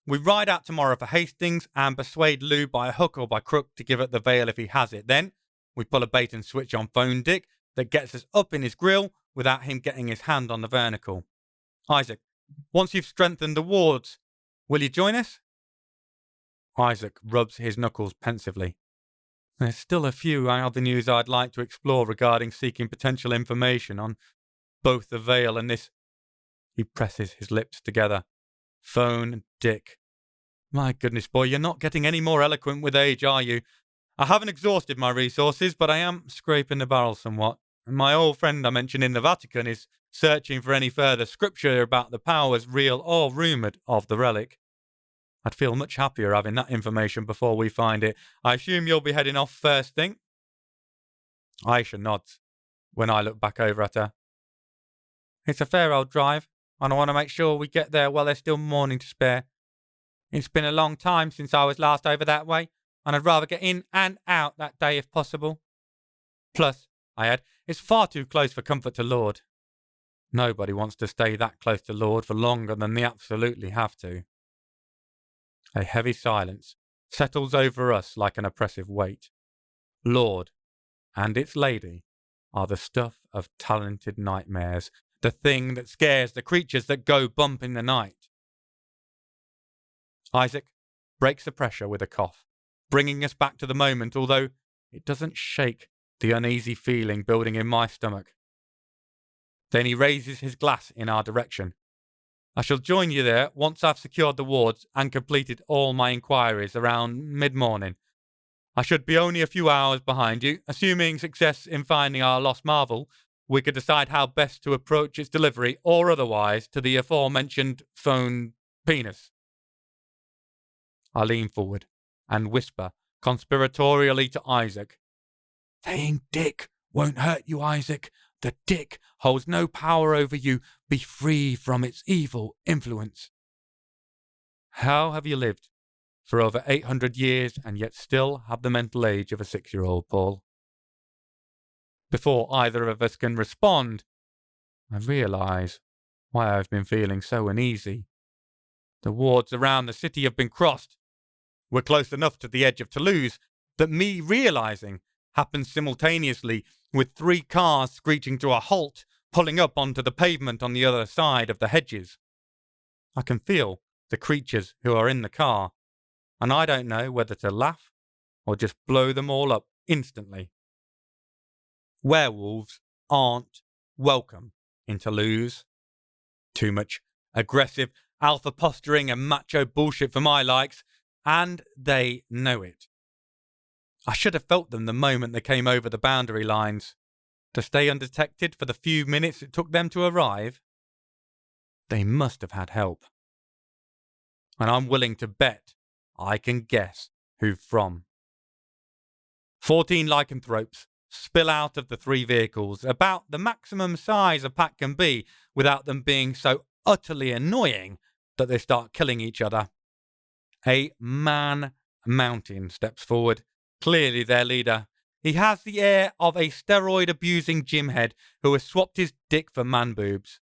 we ride out tomorrow for Hastings and persuade Lou by hook or by crook to give up the veil if he has it. Then, we pull a bait and switch on Phone Dick that gets us up in his grill without him getting his hand on the vernacle. Isaac, once you've strengthened the wards, will you join us? Isaac rubs his knuckles pensively. There's still a few avenues I'd like to explore regarding seeking potential information on both the veil and this. He presses his lips together. Phone Dick. My goodness, boy, you're not getting any more eloquent with age, are you? I haven't exhausted my resources, but I am scraping the barrel somewhat. And my old friend I mentioned in the Vatican is searching for any further scripture about the powers, real or rumoured, of the relic. I'd feel much happier having that information before we find it. I assume you'll be heading off first thing? Aisha nods when I look back over at her. It's a fair old drive, and I want to make sure we get there while there's still morning to spare. It's been a long time since I was last over that way, and I'd rather get in and out that day if possible. Plus, I add, it's far too close for comfort to Lord. Nobody wants to stay that close to Lord for longer than they absolutely have to. A heavy silence settles over us like an oppressive weight. Lord and its lady are the stuff of talented nightmares, the thing that scares the creatures that go bump in the night. Isaac breaks the pressure with a cough, bringing us back to the moment, although it doesn't shake the uneasy feeling building in my stomach. Then he raises his glass in our direction. I shall join you there once I've secured the wards and completed all my inquiries around mid-morning. I should be only a few hours behind you. Assuming success in finding our lost marvel, we could decide how best to approach its delivery or otherwise to the aforementioned phone penis. I lean forward and whisper conspiratorially to Isaac. Saying dick won't hurt you, Isaac. The dick holds no power over you. Be free from its evil influence. How have you lived for over 800 years and yet still have the mental age of a 6-year-old, Paul? Before either of us can respond, I realise why I've been feeling so uneasy. The wards around the city have been crossed. We're close enough to the edge of Toulouse that me realising happens simultaneously with 3 cars screeching to a halt, pulling up onto the pavement on the other side of the hedges. I can feel the creatures who are in the car, and I don't know whether to laugh or just blow them all up instantly. Werewolves aren't welcome in Toulouse. Too much aggressive alpha posturing and macho bullshit for my likes, and they know it. I should have felt them the moment they came over the boundary lines. To stay undetected for the few minutes it took them to arrive, they must have had help. And I'm willing to bet I can guess who from. 14 lycanthropes spill out of the 3 vehicles, about the maximum size a pack can be without them being so utterly annoying that they start killing each other. A man Mountain steps forward, clearly their leader. He has the air of a steroid-abusing gymhead who has swapped his dick for man boobs.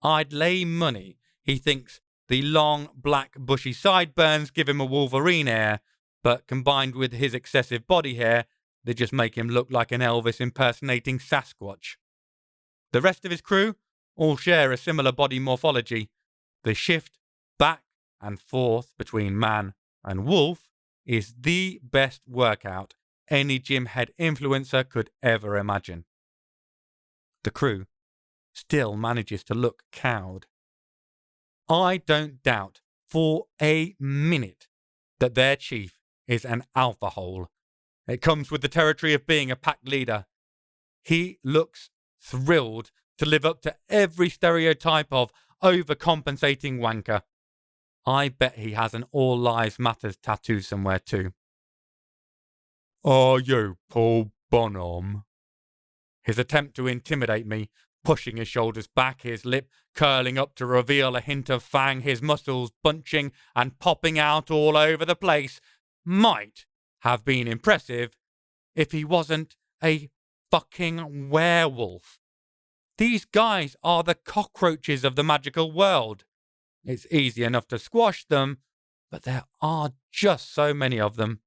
I'd lay money he thinks the long, black, bushy sideburns give him a Wolverine air, but combined with his excessive body hair, they just make him look like an Elvis impersonating Sasquatch. The rest of his crew all share a similar body morphology. The shift back and forth between man and wolf is the best workout any gym head influencer could ever imagine. The crew still manages to look cowed. I don't doubt for a minute that their chief is an alpha hole. It comes with the territory of being a pack leader. He looks thrilled to live up to every stereotype of overcompensating wanker. I bet he has an All Lives Matters tattoo somewhere too. Are you Paul Bonhomme? His attempt to intimidate me, pushing his shoulders back, his lip curling up to reveal a hint of fang, his muscles bunching and popping out all over the place, might have been impressive if he wasn't a fucking werewolf. These guys are the cockroaches of the magical world. It's easy enough to squash them, but there are just so many of them.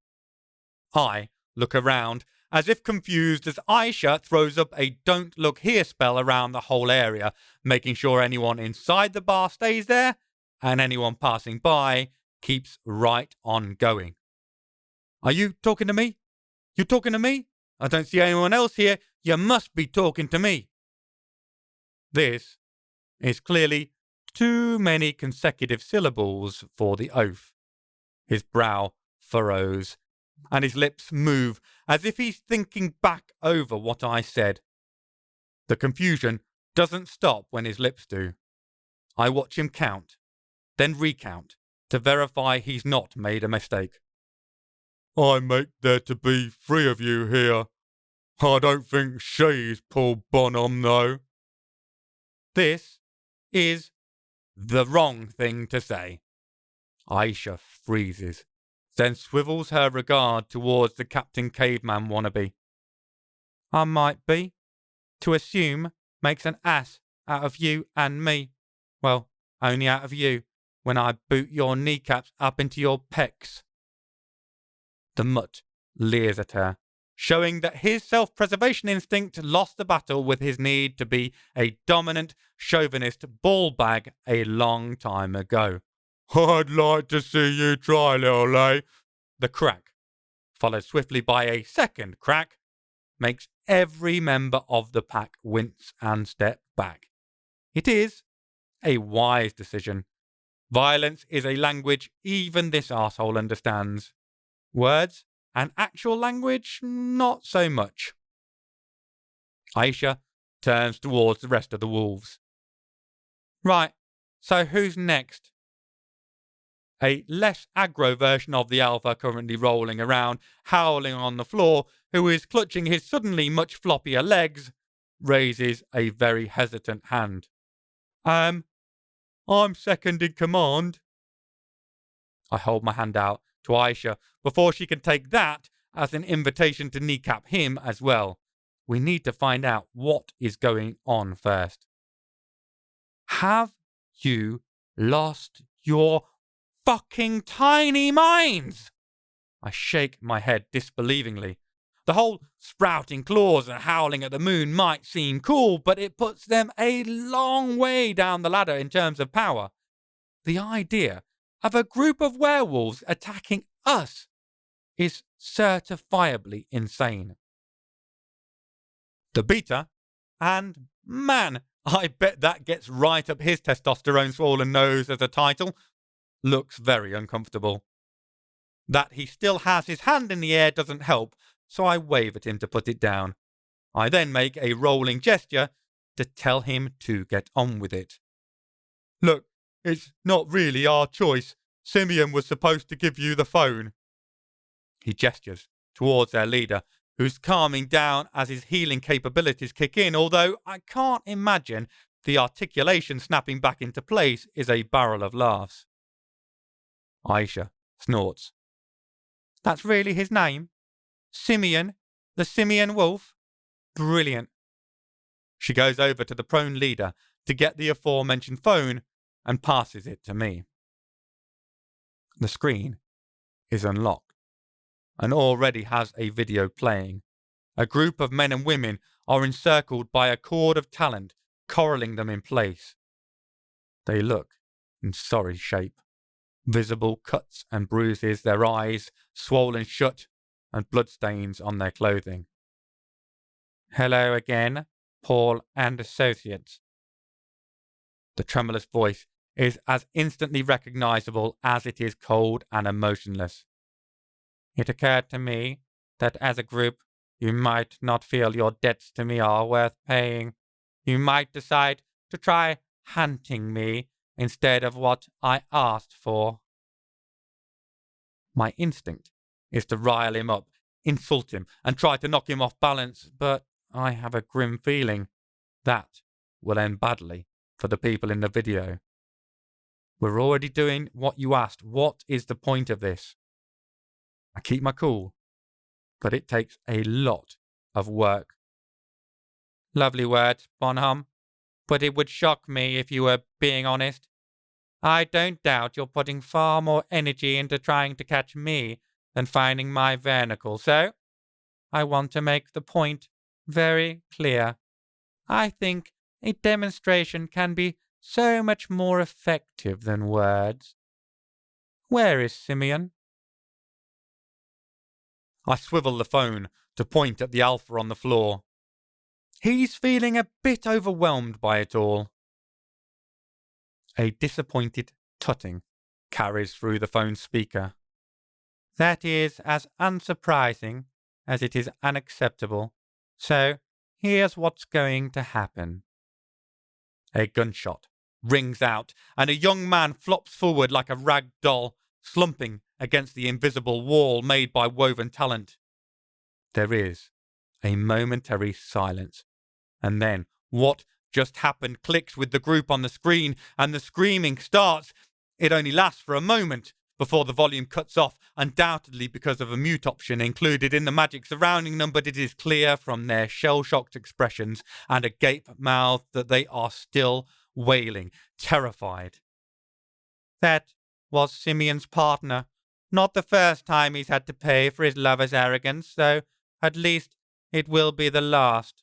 I look around, as if confused, as Aisha throws up a don't look here spell around the whole area, making sure anyone inside the bar stays there, and anyone passing by keeps right on going. Are you talking to me? You talking to me? I don't see anyone else here. You must be talking to me. This is clearly too many consecutive syllables for the oath. His brow furrows, and his lips move as if he's thinking back over what I said. The confusion doesn't stop when his lips do. I watch him count, then recount, to verify he's not made a mistake. I make there to be 3 of you here. I don't think she's Paul Bonhomme, though. This is the wrong thing to say. Aisha freezes, then swivels her regard towards the Captain Caveman wannabe. I might be. To assume makes an ass out of you and me. Well, only out of you, when I boot your kneecaps up into your pecs. The mutt leers at her, showing that his self-preservation instinct lost the battle with his need to be a dominant, chauvinist ball bag a long time ago. I'd like to see you try, little lady. The crack, followed swiftly by a second crack, makes every member of the pack wince and step back. It is a wise decision. Violence is a language even this arsehole understands. Words and actual language, not so much. Aisha turns towards the rest of the wolves. Right, so who's next? A less aggro version of the alpha currently rolling around, howling on the floor, who is clutching his suddenly much floppier legs, raises a very hesitant hand. I'm second in command. I hold my hand out to Aisha before she can take that as an invitation to kneecap him as well. We need to find out what is going on first. Have you lost your fucking tiny minds? I shake my head disbelievingly. The whole sprouting claws and howling at the moon might seem cool, but it puts them a long way down the ladder in terms of power. The idea of a group of werewolves attacking us is certifiably insane. The beta, and man, I bet that gets right up his testosterone swollen nose as a title, looks very uncomfortable. That he still has his hand in the air doesn't help, so I wave at him to put it down. I then make a rolling gesture to tell him to get on with it. Look, it's not really our choice. Simeon was supposed to give you the phone. He gestures towards their leader, who's calming down as his healing capabilities kick in, although I can't imagine the articulation snapping back into place is a barrel of laughs. Aisha snorts. That's really his name? Simeon? The Simeon Wolf? Brilliant. She goes over to the prone leader to get the aforementioned phone and passes it to me. The screen is unlocked and already has a video playing. A group of men and women are encircled by a cord of talent, corralling them in place. They look in sorry shape. Visible cuts and bruises, their eyes swollen shut, and bloodstains on their clothing. Hello again, Paul and Associates. The tremulous voice is as instantly recognizable as it is cold and emotionless. It occurred to me that as a group, you might not feel your debts to me are worth paying. You might decide to try hunting me instead of what I asked for. My instinct is to rile him up, insult him, and try to knock him off balance, but I have a grim feeling that will end badly for the people in the video. We're already doing what you asked. What is the point of this? I keep my cool, but it takes a lot of work. Lovely words, Bonham, but it would shock me if you were being honest. I don't doubt you're putting far more energy into trying to catch me than finding my vernacle, so I want to make the point very clear. I think a demonstration can be so much more effective than words. Where is Simeon? I swivel the phone to point at the alpha on the floor. He's feeling a bit overwhelmed by it all. A disappointed tutting carries through the phone speaker. That is as unsurprising as it is unacceptable. So, here's what's going to happen. A gunshot rings out, and a young man flops forward like a rag doll, slumping against the invisible wall made by woven talent. There is a momentary silence, and then what just happened clicks with the group on the screen, and the screaming starts. It only lasts for a moment before the volume cuts off, undoubtedly because of a mute option included in the magic surrounding them, but it is clear from their shell-shocked expressions and agape mouth that they are still wailing, terrified. That was Simeon's partner. Not the first time he's had to pay for his lover's arrogance, though at least it will be the last.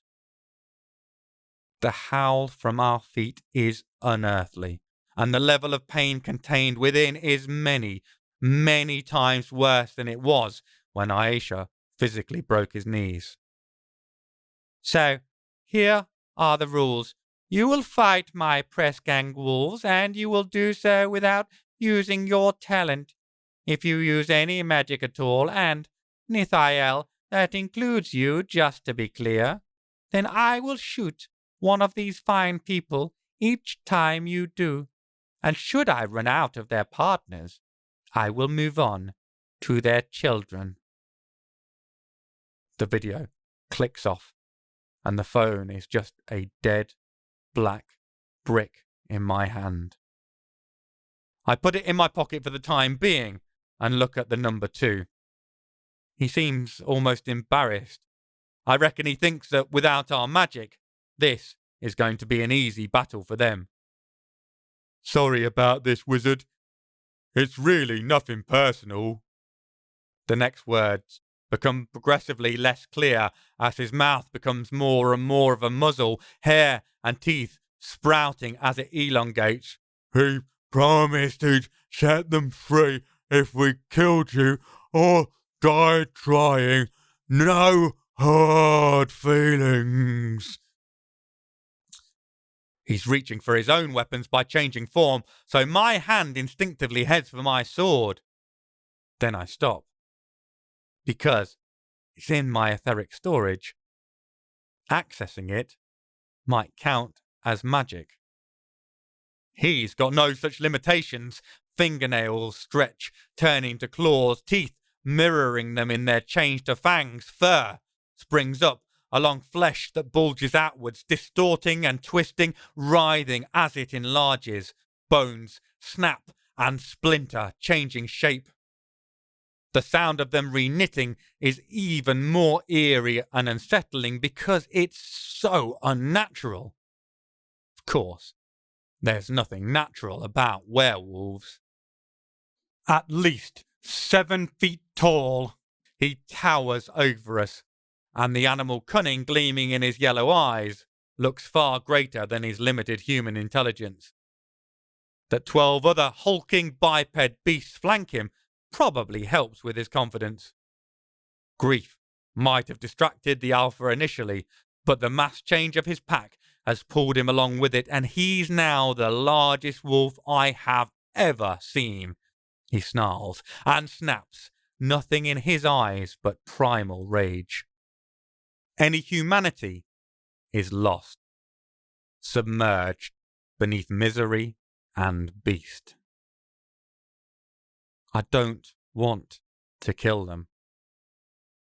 The howl from our feet is unearthly, and the level of pain contained within is many, many times worse than it was when Aisha physically broke his knees. So, here are the rules. You will fight my press gang wolves, and you will do so without using your talent. If you use any magic at all, and, Nithael, that includes you, just to be clear, then I will shoot one of these fine people each time you do. And should I run out of their partners, I will move on to their children. The video clicks off, and the phone is just a dead, black brick in my hand. I put it in my pocket for the time being and look at the number 2. He seems almost embarrassed. I reckon he thinks that without our magic, this is going to be an easy battle for them. Sorry about this, wizard. It's really nothing personal. The next words become progressively less clear as his mouth becomes more and more of a muzzle, hair and teeth sprouting as it elongates. He promised he'd set them free if we killed you or died trying. No hard feelings. He's reaching for his own weapons by changing form, so my hand instinctively heads for my sword. Then I stop, because it's in my etheric storage. Accessing it might count as magic. He's got no such limitations. Fingernails stretch, turning to claws, teeth mirroring them in their change to fangs, fur springs up along flesh that bulges outwards, distorting and twisting, writhing as it enlarges. Bones snap and splinter, changing shape. The sound of them reknitting is even more eerie and unsettling because it's so unnatural. Of course, there's nothing natural about werewolves. At least 7 feet tall, he towers over us, and the animal cunning gleaming in his yellow eyes looks far greater than his limited human intelligence. That 12 other hulking biped beasts flank him probably helps with his confidence. Grief might have distracted the alpha initially, but the mass change of his pack has pulled him along with it, and he's now the largest wolf I have ever seen. He snarls and snaps, nothing in his eyes but primal rage. Any humanity is lost, submerged beneath misery and beast. I don't want to kill them.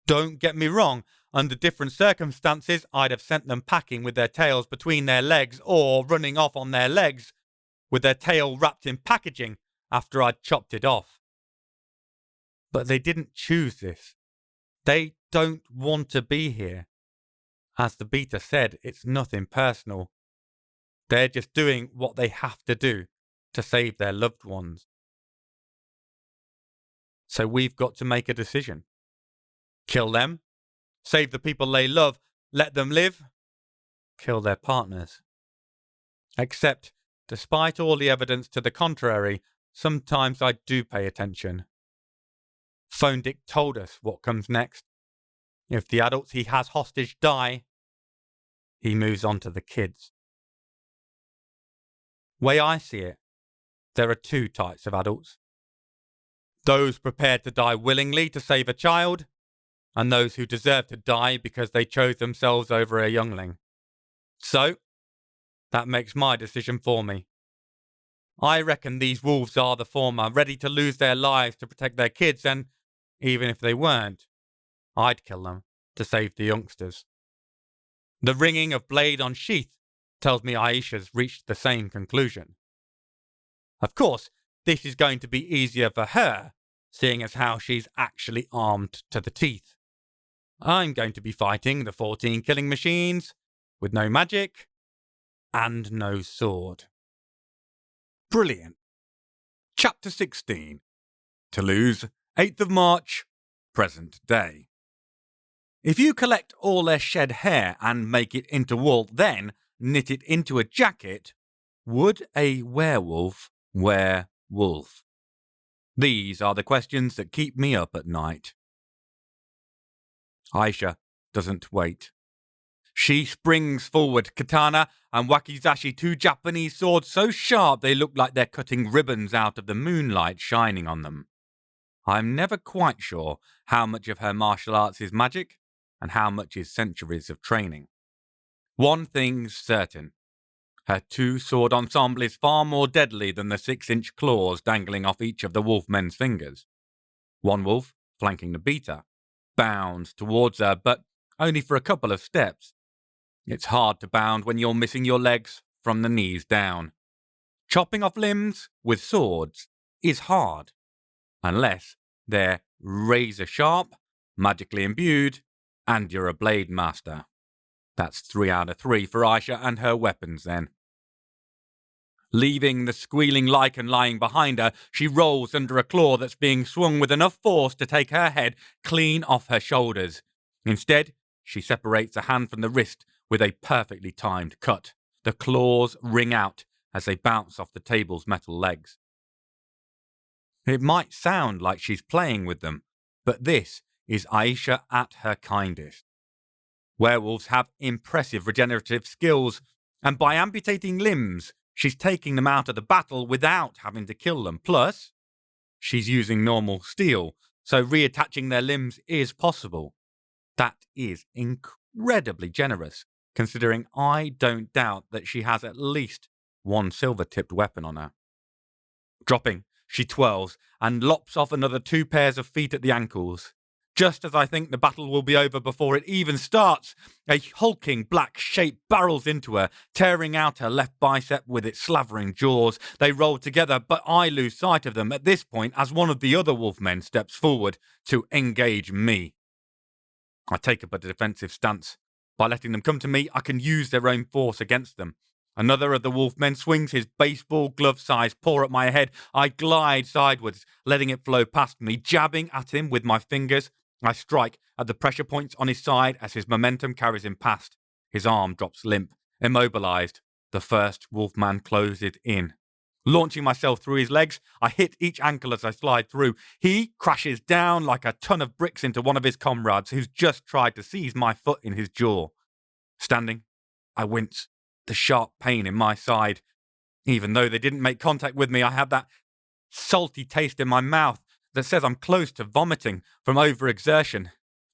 Don't get me wrong, under different circumstances I'd have sent them packing with their tails between their legs or running off on their legs with their tail wrapped in packaging after I'd chopped it off. But they didn't choose this. They don't want to be here. As the beta said, it's nothing personal. They're just doing what they have to do to save their loved ones. So we've got to make a decision. Kill them, save the people they love, let them live, kill their partners. Except, despite all the evidence to the contrary, sometimes I do pay attention. Phone Dick told us what comes next. If the adults he has hostage die, he moves on to the kids. Way I see it, there are 2 types of adults. Those prepared to die willingly to save a child, and those who deserve to die because they chose themselves over a youngling. So, that makes my decision for me. I reckon these wolves are the former, ready to lose their lives to protect their kids, and even if they weren't, I'd kill them to save the youngsters. The ringing of blade on sheath tells me Aisha's reached the same conclusion. Of course, this is going to be easier for her, seeing as how she's actually armed to the teeth. I'm going to be fighting the 14 killing machines with no magic and no sword. Brilliant. Chapter 16. Toulouse, 8th of March, present day. If you collect all their shed hair and make it into wool, then knit it into a jacket, would a werewolf wear wolf? These are the questions that keep me up at night. Aisha doesn't wait. She springs forward, katana and wakizashi, 2 Japanese swords so sharp they look like they're cutting ribbons out of the moonlight shining on them. I'm never quite sure how much of her martial arts is magic and how much is centuries of training. One thing's certain. Her 2-sword ensemble is far more deadly than the 6-inch claws dangling off each of the wolfmen's fingers. One wolf, flanking the beta, bounds towards her, but only for a couple of steps. It's hard to bound when you're missing your legs from the knees down. Chopping off limbs with swords is hard, unless they're razor sharp, magically imbued, and you're a blade master. That's 3 out of 3 for Aisha and her weapons then. Leaving the squealing lichen lying behind her, she rolls under a claw that's being swung with enough force to take her head clean off her shoulders. Instead, she separates a hand from the wrist with a perfectly timed cut. The claws ring out as they bounce off the table's metal legs. It might sound like she's playing with them, but this is Aisha at her kindest. Werewolves have impressive regenerative skills, and by amputating limbs, she's taking them out of the battle without having to kill them. Plus, she's using normal steel, so reattaching their limbs is possible. That is incredibly generous, considering I don't doubt that she has at least 1 silver-tipped weapon on her. Dropping, she twirls and lops off another 2 pairs of feet at the ankles. Just as I think the battle will be over before it even starts, a hulking black shape barrels into her, tearing out her left bicep with its slavering jaws. They roll together, but I lose sight of them at this point as one of the other wolfmen steps forward to engage me. I take up a defensive stance. By letting them come to me, I can use their own force against them. Another of the wolfmen swings his baseball glove-sized paw at my head. I glide sideways, letting it flow past me, jabbing at him with my fingers. I strike at the pressure points on his side as his momentum carries him past. His arm drops limp, immobilized. The first wolfman closes in. Launching myself through his legs, I hit each ankle as I slide through. He crashes down like a ton of bricks into one of his comrades who's just tried to seize my foot in his jaw. Standing, I wince, the sharp pain in my side. Even though they didn't make contact with me, I have that salty taste in my mouth that says I'm close to vomiting from overexertion.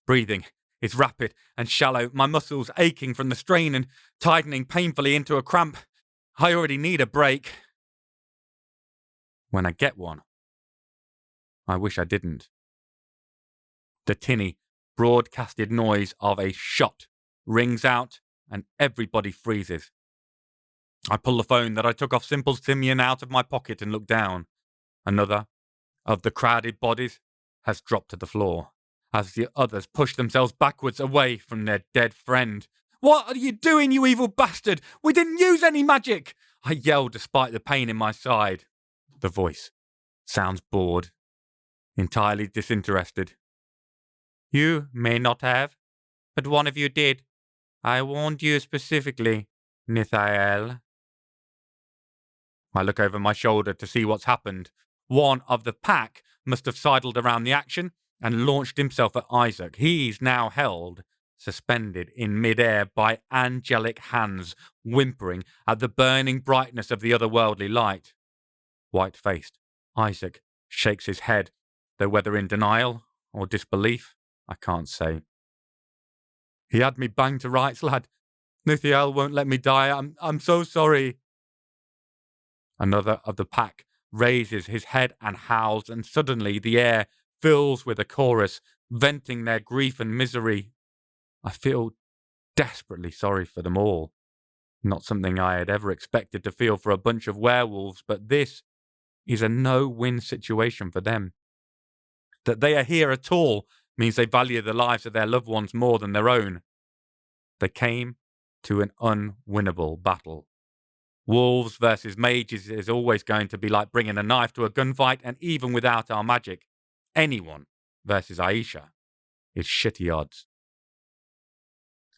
Breathing is rapid and shallow, my muscles aching from the strain and tightening painfully into a cramp. I already need a break. When I get one, I wish I didn't. The tinny, broadcasted noise of a shot rings out and everybody freezes. I pull the phone that I took off Simple Simeon out of my pocket and look down. Another of the crowded bodies has dropped to the floor as the others push themselves backwards away from their dead friend. "What are you doing, you evil bastard? We didn't use any magic!" I yell despite the pain in my side. The voice sounds bored, entirely disinterested. "You may not have, but one of you did. I warned you specifically, Nithael." I look over my shoulder to see what's happened. One of the pack must have sidled around the action and launched himself at Isaac. He's now held, suspended in midair by angelic hands, whimpering at the burning brightness of the otherworldly light. White-faced, Isaac shakes his head, though whether in denial or disbelief, I can't say. "He had me banged to rights, lad. Nithael won't let me die. I'm so sorry." Another of the pack raises his head and howls, and suddenly the air fills with a chorus, venting their grief and misery. I feel desperately sorry for them all. Not something I had ever expected to feel for a bunch of werewolves, but this is a no-win situation for them. That they are here at all means they value the lives of their loved ones more than their own. They came to an unwinnable battle. Wolves versus mages is always going to be like bringing a knife to a gunfight, and even without our magic, anyone versus Aisha is shitty odds.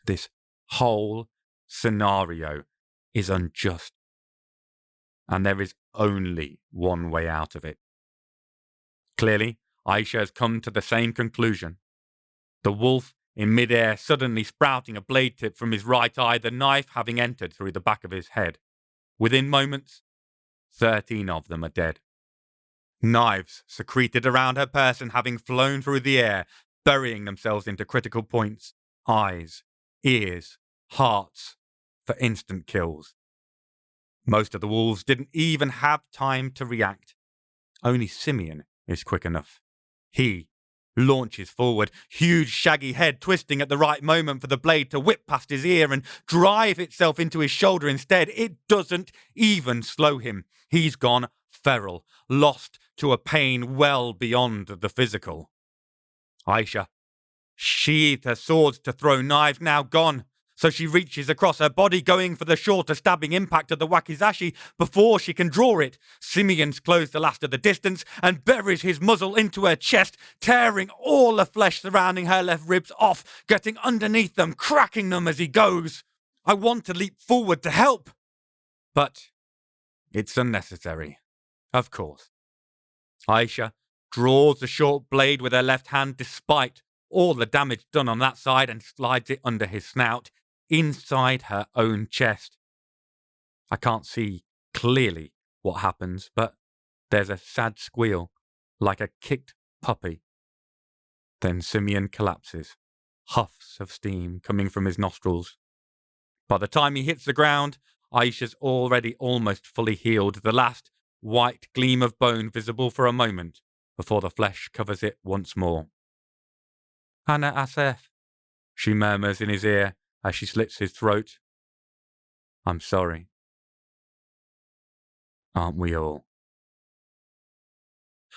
This whole scenario is unjust, and there is only one way out of it. Clearly, Aisha has come to the same conclusion. The wolf in midair suddenly sprouting a blade tip from his right eye, the knife having entered through the back of his head. Within moments, 13 of them are dead. Knives secreted around her person having flown through the air, burying themselves into critical points, eyes, ears, hearts, for instant kills. Most of the wolves didn't even have time to react. Only Simeon is quick enough. He launches forward, huge shaggy head twisting at the right moment for the blade to whip past his ear and drive itself into his shoulder instead. It doesn't even slow him. He's gone feral, lost to a pain well beyond the physical. Aisha sheathed her swords to throw, knives now gone. So she reaches across her body, going for the shorter stabbing impact of the wakizashi before she can draw it. Simeon's closed the last of the distance and buries his muzzle into her chest, tearing all the flesh surrounding her left ribs off, getting underneath them, cracking them as he goes. I want to leap forward to help, but it's unnecessary. Of course. Aisha draws the short blade with her left hand despite all the damage done on that side and slides it under his snout, inside her own chest. I can't see clearly what happens, but there's a sad squeal, like a kicked puppy. Then Simeon collapses, huffs of steam coming from his nostrils. By the time he hits the ground, Aisha's already almost fully healed, the last white gleam of bone visible for a moment before the flesh covers it once more. Ana Asef, she murmurs in his ear as she slits his throat. I'm sorry. Aren't we all?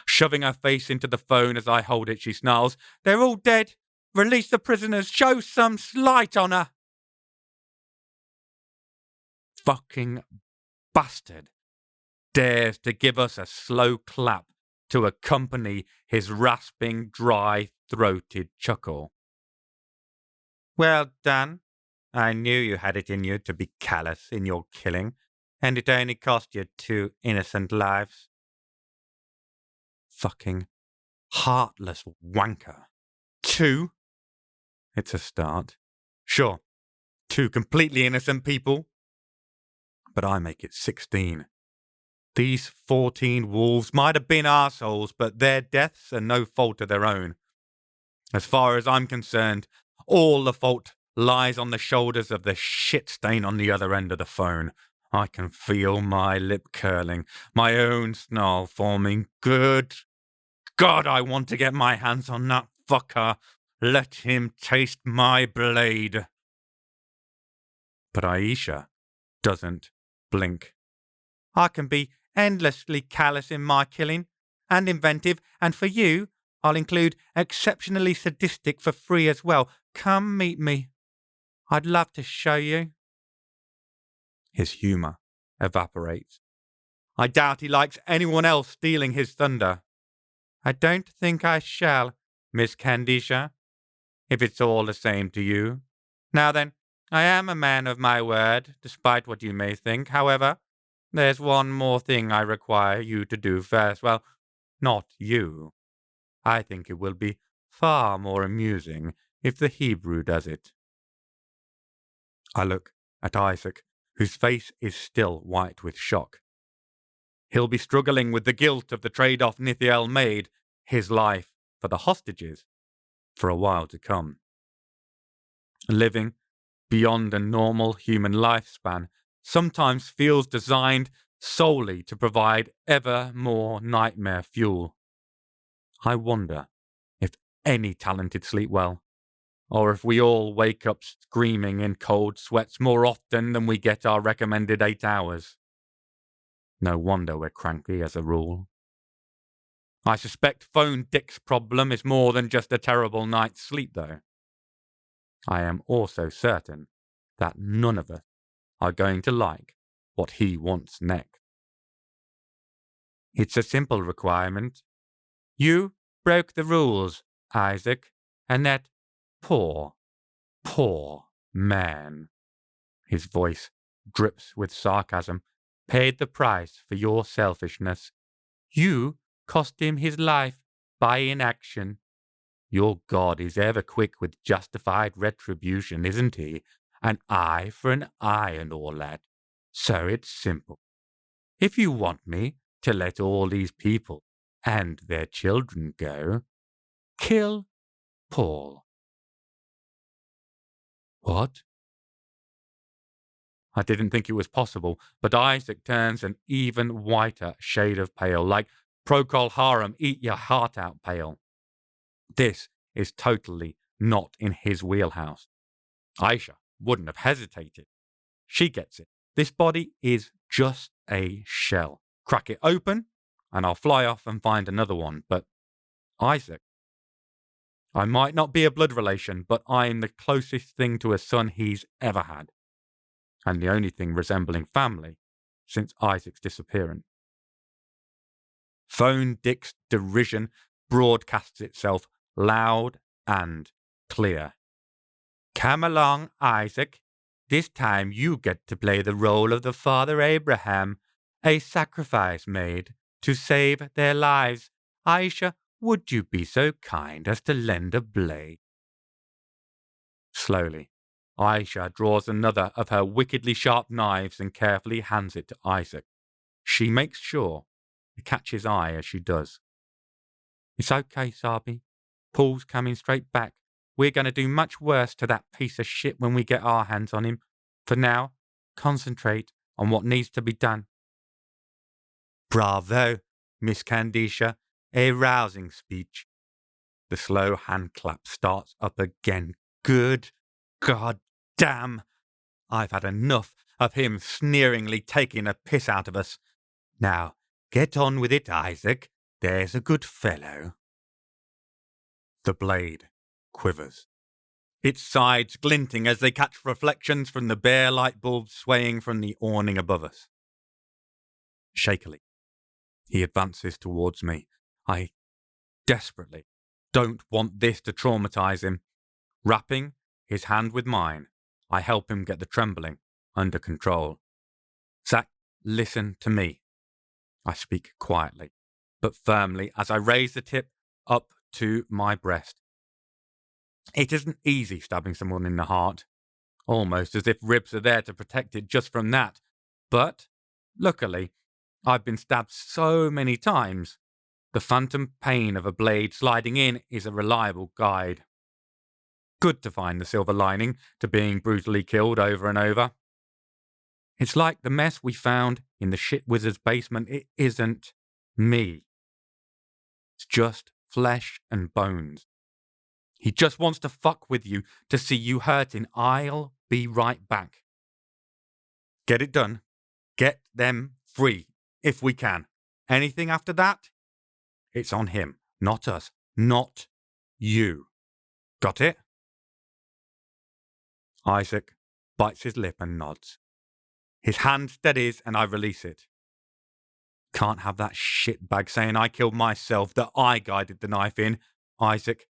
Shoving her face into the phone as I hold it, she snarls, They're all dead! Release the prisoners! Show some slight honour! Fucking bastard dares to give us a slow clap to accompany his rasping, dry-throated chuckle. Well done. I knew you had it in you to be callous in your killing, and it only cost you 2 innocent lives. Fucking heartless wanker. 2? It's a start. Sure, 2 completely innocent people, but I make it 16. These 14 wolves might have been arseholes, but their deaths are no fault of their own. As far as I'm concerned, all the fault lies on the shoulders of the shit stain on the other end of the phone. I can feel my lip curling, my own snarl forming. Good God, I want to get my hands on that fucker. Let him taste my blade. But Aisha doesn't blink. I can be endlessly callous in my killing, and inventive, and for you, I'll include exceptionally sadistic for free as well. Come meet me. I'd love to show you. His humour evaporates. I doubt he likes anyone else stealing his thunder. I don't think I shall, Miss Candisha, if it's all the same to you. Now then, I am a man of my word, despite what you may think. However, there's one more thing I require you to do first. Well, not you. I think it will be far more amusing if the Hebrew does it. I look at Isaac, whose face is still white with shock. He'll be struggling with the guilt of the trade-off Nithiel made, his life for the hostages, for a while to come. Living beyond a normal human lifespan sometimes feels designed solely to provide ever more nightmare fuel. I wonder if any talented sleep well, or if we all wake up screaming in cold sweats more often than we get our recommended 8 hours. No wonder we're cranky as a rule. I suspect Phone Dick's problem is more than just a terrible night's sleep, though. I am also certain that none of us are going to like what he wants next. It's a simple requirement. You broke the rules, Isaac, and that poor man, his voice drips with sarcasm, paid the price for your selfishness. You cost him his life by inaction. Your God is ever quick with justified retribution, isn't he? An eye for an eye and all that. So it's simple. If you want me to let all these people and their children go, kill Paul. What? I didn't think it was possible, but Isaac turns an even whiter shade of pale, like Procol Harum, eat your heart out pale. This is totally not in his wheelhouse. Aisha wouldn't have hesitated. She gets it. This body is just a shell. Crack it open, and I'll fly off and find another one. But Isaac, I might not be a blood relation, but I'm the closest thing to a son he's ever had, and the only thing resembling family since Isaac's disappearance. Phone Dick's derision broadcasts itself loud and clear. Come along, Isaac. This time you get to play the role of the father Abraham, a sacrifice made to save their lives. Aisha, would you be so kind as to lend a blade? Slowly, Aisha draws another of her wickedly sharp knives and carefully hands it to Isaac. She makes sure to catch his eye as she does. It's okay, Sabi. Paul's coming straight back. We're going to do much worse to that piece of shit when we get our hands on him. For now, concentrate on what needs to be done. Bravo, Miss Candisha. A rousing speech. The slow hand clap starts up again. Good God damn! I've had enough of him sneeringly taking a piss out of us. Now, get on with it, Isaac. There's a good fellow. The blade quivers, its sides glinting as they catch reflections from the bare light bulbs swaying from the awning above us. Shakily, he advances towards me. I desperately don't want this to traumatize him. Wrapping his hand with mine, I help him get the trembling under control. Zach, listen to me. I speak quietly, but firmly as I raise the tip up to my breast. It isn't easy stabbing someone in the heart, almost as if ribs are there to protect it just from that. But, luckily, I've been stabbed so many times. The phantom pain of a blade sliding in is a reliable guide. Good to find the silver lining to being brutally killed over and over. It's like the mess we found in the shit wizard's basement. It isn't me. It's just flesh and bones. He just wants to fuck with you to see you hurting. I'll be right back. Get it done. Get them free, if we can. Anything after that? It's on him, not us, not you. Got it? Isaac bites his lip and nods. His hand steadies and I release it. Can't have that shitbag saying I killed myself, that I guided the knife in. Isaac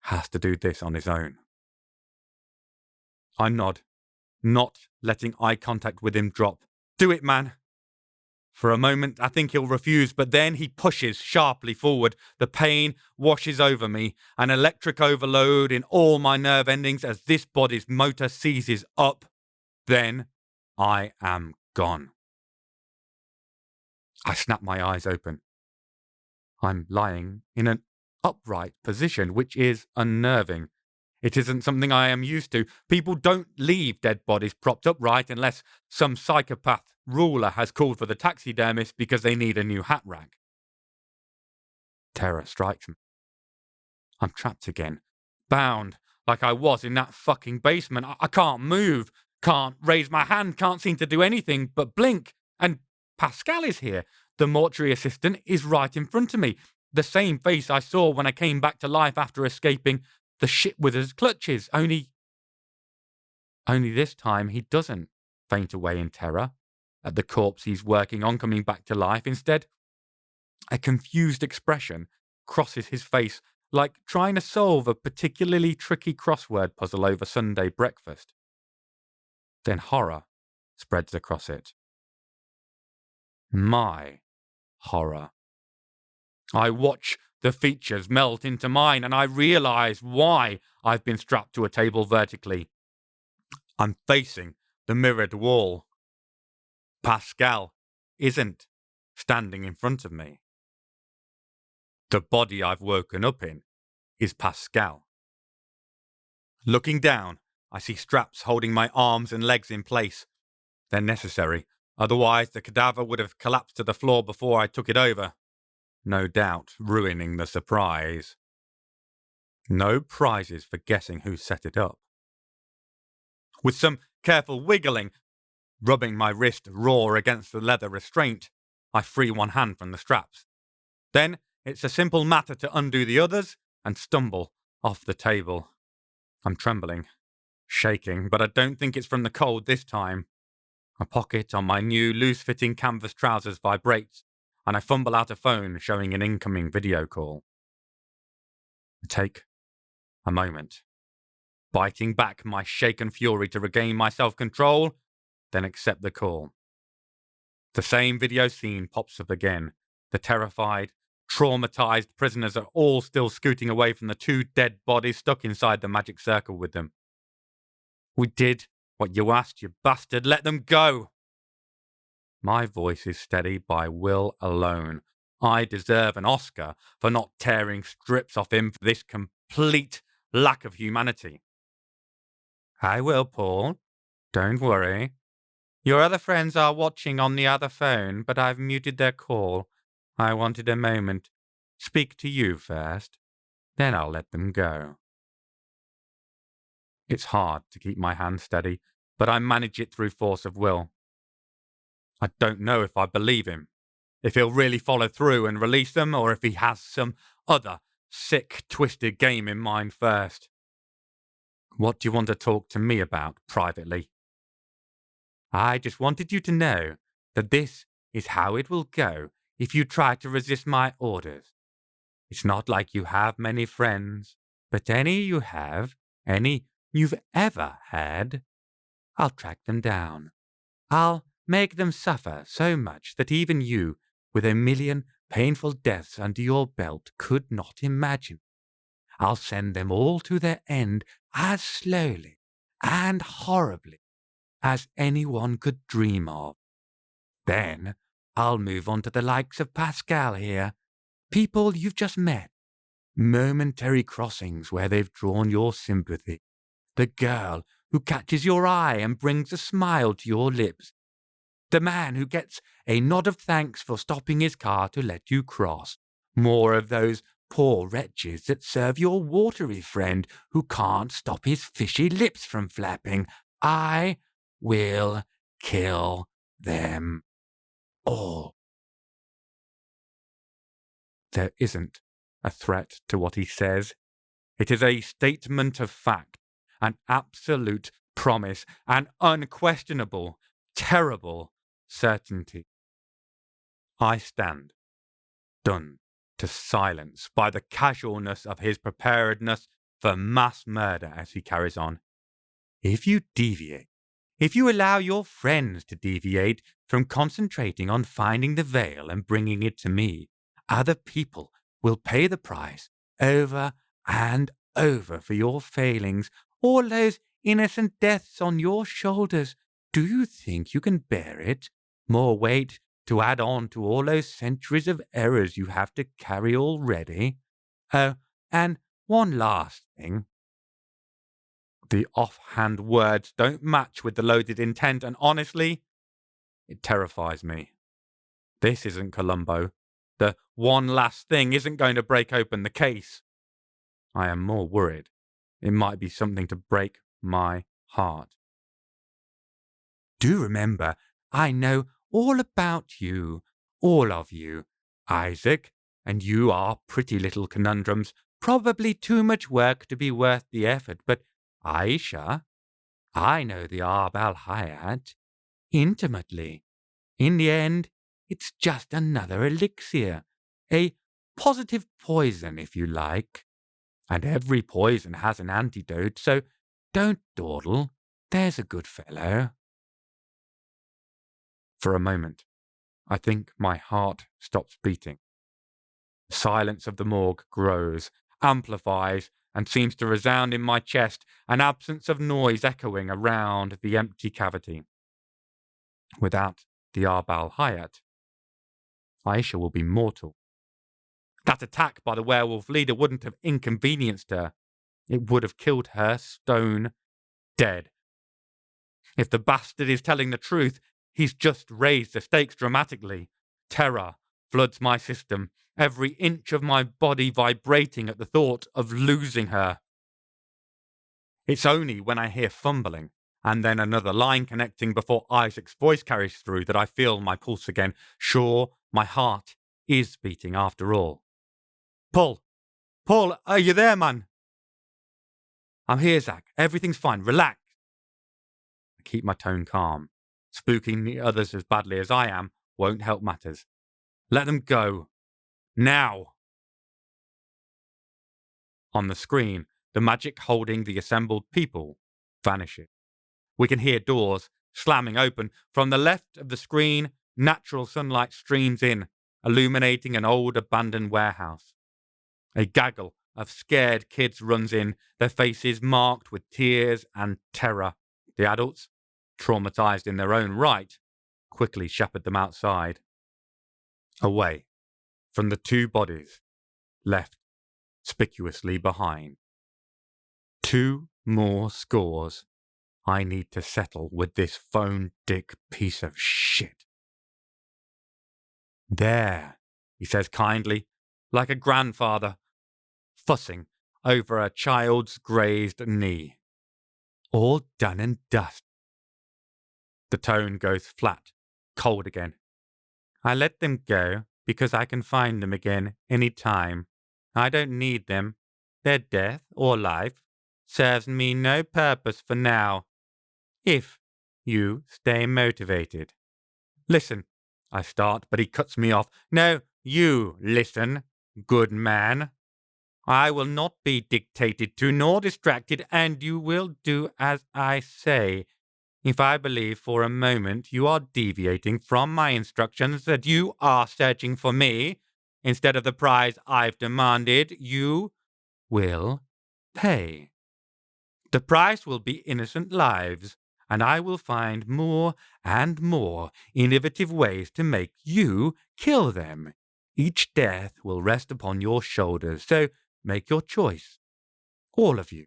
has to do this on his own. I nod, not letting eye contact with him drop. Do it, man. For a moment, I think he'll refuse, but then he pushes sharply forward. The pain washes over me, an electric overload in all my nerve endings as this body's motor seizes up. Then I am gone. I snap my eyes open. I'm lying in an upright position, which is unnerving. It isn't something I am used to. People don't leave dead bodies propped upright unless some psychopath ruler has called for the taxidermist because they need a new hat rack. Terror strikes me. I'm trapped again, bound like I was in that fucking basement. I can't move, can't raise my hand, can't seem to do anything but blink. And Pascal is here. The mortuary assistant is right in front of me. The same face I saw when I came back to life after escaping the shit wizard's clutches. Only this time he doesn't faint away in terror at the corpse he's working on coming back to life. Instead, a confused expression crosses his face, like trying to solve a particularly tricky crossword puzzle over Sunday breakfast. Then horror spreads across it. My horror. I watch the features melt into mine and I realize why I've been strapped to a table vertically. I'm facing the mirrored wall. Pascal isn't standing in front of me. The body I've woken up in is Pascal. Looking down, I see straps holding my arms and legs in place. They're necessary, otherwise the cadaver would have collapsed to the floor before I took it over. No doubt ruining the surprise. No prizes for guessing who set it up. With some careful wiggling, rubbing my wrist raw against the leather restraint, I free one hand from the straps. Then it's a simple matter to undo the others and stumble off the table. I'm trembling, shaking, but I don't think it's from the cold this time. A pocket on my new loose-fitting canvas trousers vibrates, and I fumble out a phone showing an incoming video call. I take a moment, biting back my shaken fury to regain my self-control, then accept the call. The same video scene pops up again. The terrified, traumatized prisoners are all still scooting away from the two dead bodies stuck inside the magic circle with them. We did what you asked, you bastard. Let them go. My voice is steady by will alone. I deserve an Oscar for not tearing strips off him for this complete lack of humanity. I will, Paul. Don't worry. Your other friends are watching on the other phone, but I've muted their call. I wanted a moment. Speak to you first. Then I'll let them go. It's hard to keep my hand steady, but I manage it through force of will. I don't know if I believe him, if he'll really follow through and release them, or if he has some other sick, twisted game in mind first. What do you want to talk to me about privately? I just wanted you to know that this is how it will go if you try to resist my orders. It's not like you have many friends, but any you have, any you've ever had, I'll track them down. I'll make them suffer so much that even you, with a million painful deaths under your belt, could not imagine. I'll send them all to their end as slowly and horribly as anyone could dream of. Then I'll move on to the likes of Pascal here, people you've just met, momentary crossings where they've drawn your sympathy, the girl who catches your eye and brings a smile to your lips, the man who gets a nod of thanks for stopping his car to let you cross, more of those poor wretches that serve your watery friend who can't stop his fishy lips from flapping. I will kill them all. There isn't a threat to what he says. It is a statement of fact, an absolute promise, an unquestionable, terrible certainty. I stand, done to silence by the casualness of his preparedness for mass murder as he carries on. If you deviate, if you allow your friends to deviate from concentrating on finding the veil and bringing it to me, other people will pay the price over and over for your failings, all those innocent deaths on your shoulders. Do you think you can bear it? More weight to add on to all those centuries of errors you have to carry already? Oh, and one last thing. The offhand words don't match with the loaded intent, and honestly, it terrifies me. This isn't Columbo. The one last thing isn't going to break open the case. I am more worried. It might be something to break my heart. Do remember, I know all about you, all of you, Isaac, and you are pretty little conundrums, probably too much work to be worth the effort, but Aisha, I know the Arb al-Hayat intimately. In the end, it's just another elixir, a positive poison, if you like. And every poison has an antidote, so don't dawdle. There's a good fellow. For a moment, I think my heart stops beating. The silence of the morgue grows, amplifies, and seems to resound in my chest, an absence of noise echoing around the empty cavity. Without the Arb al-Hayat, Aisha will be mortal. That attack by the werewolf leader wouldn't have inconvenienced her. It would have killed her stone dead. If the bastard is telling the truth, he's just raised the stakes dramatically. Terror floods my system, every inch of my body vibrating at the thought of losing her. It's only when I hear fumbling, and then another line connecting before Isaac's voice carries through, that I feel my pulse again. Sure, my heart is beating after all. Paul, are you there, man? I'm here, Zach. Everything's fine. Relax. I keep my tone calm. Spooking the others as badly as I am won't help matters. Let them go. Now. On the screen, the magic holding the assembled people vanishes. We can hear doors slamming open. From the left of the screen, natural sunlight streams in, illuminating an old abandoned warehouse. A gaggle of scared kids runs in, their faces marked with tears and terror. The adults, traumatized in their own right, quickly shepherd them outside. Away from the two bodies left conspicuously behind. 2 more scores. I need to settle with this phone dick piece of shit. There, he says kindly, like a grandfather. fussing over a child's grazed knee. All done and dust. The tone goes flat, cold again. I let them go because I can find them again any time. I don't need them. Their death or life serves me no purpose for now. If you stay motivated. Listen, I start, but he cuts me off. No, you listen, good man. I will not be dictated to nor distracted, and you will do as I say. If I believe for a moment you are deviating from my instructions, that you are searching for me instead of the prize I've demanded, you will pay. The price will be innocent lives, and I will find more and more innovative ways to make you kill them. Each death will rest upon your shoulders, so make your choice. All of you.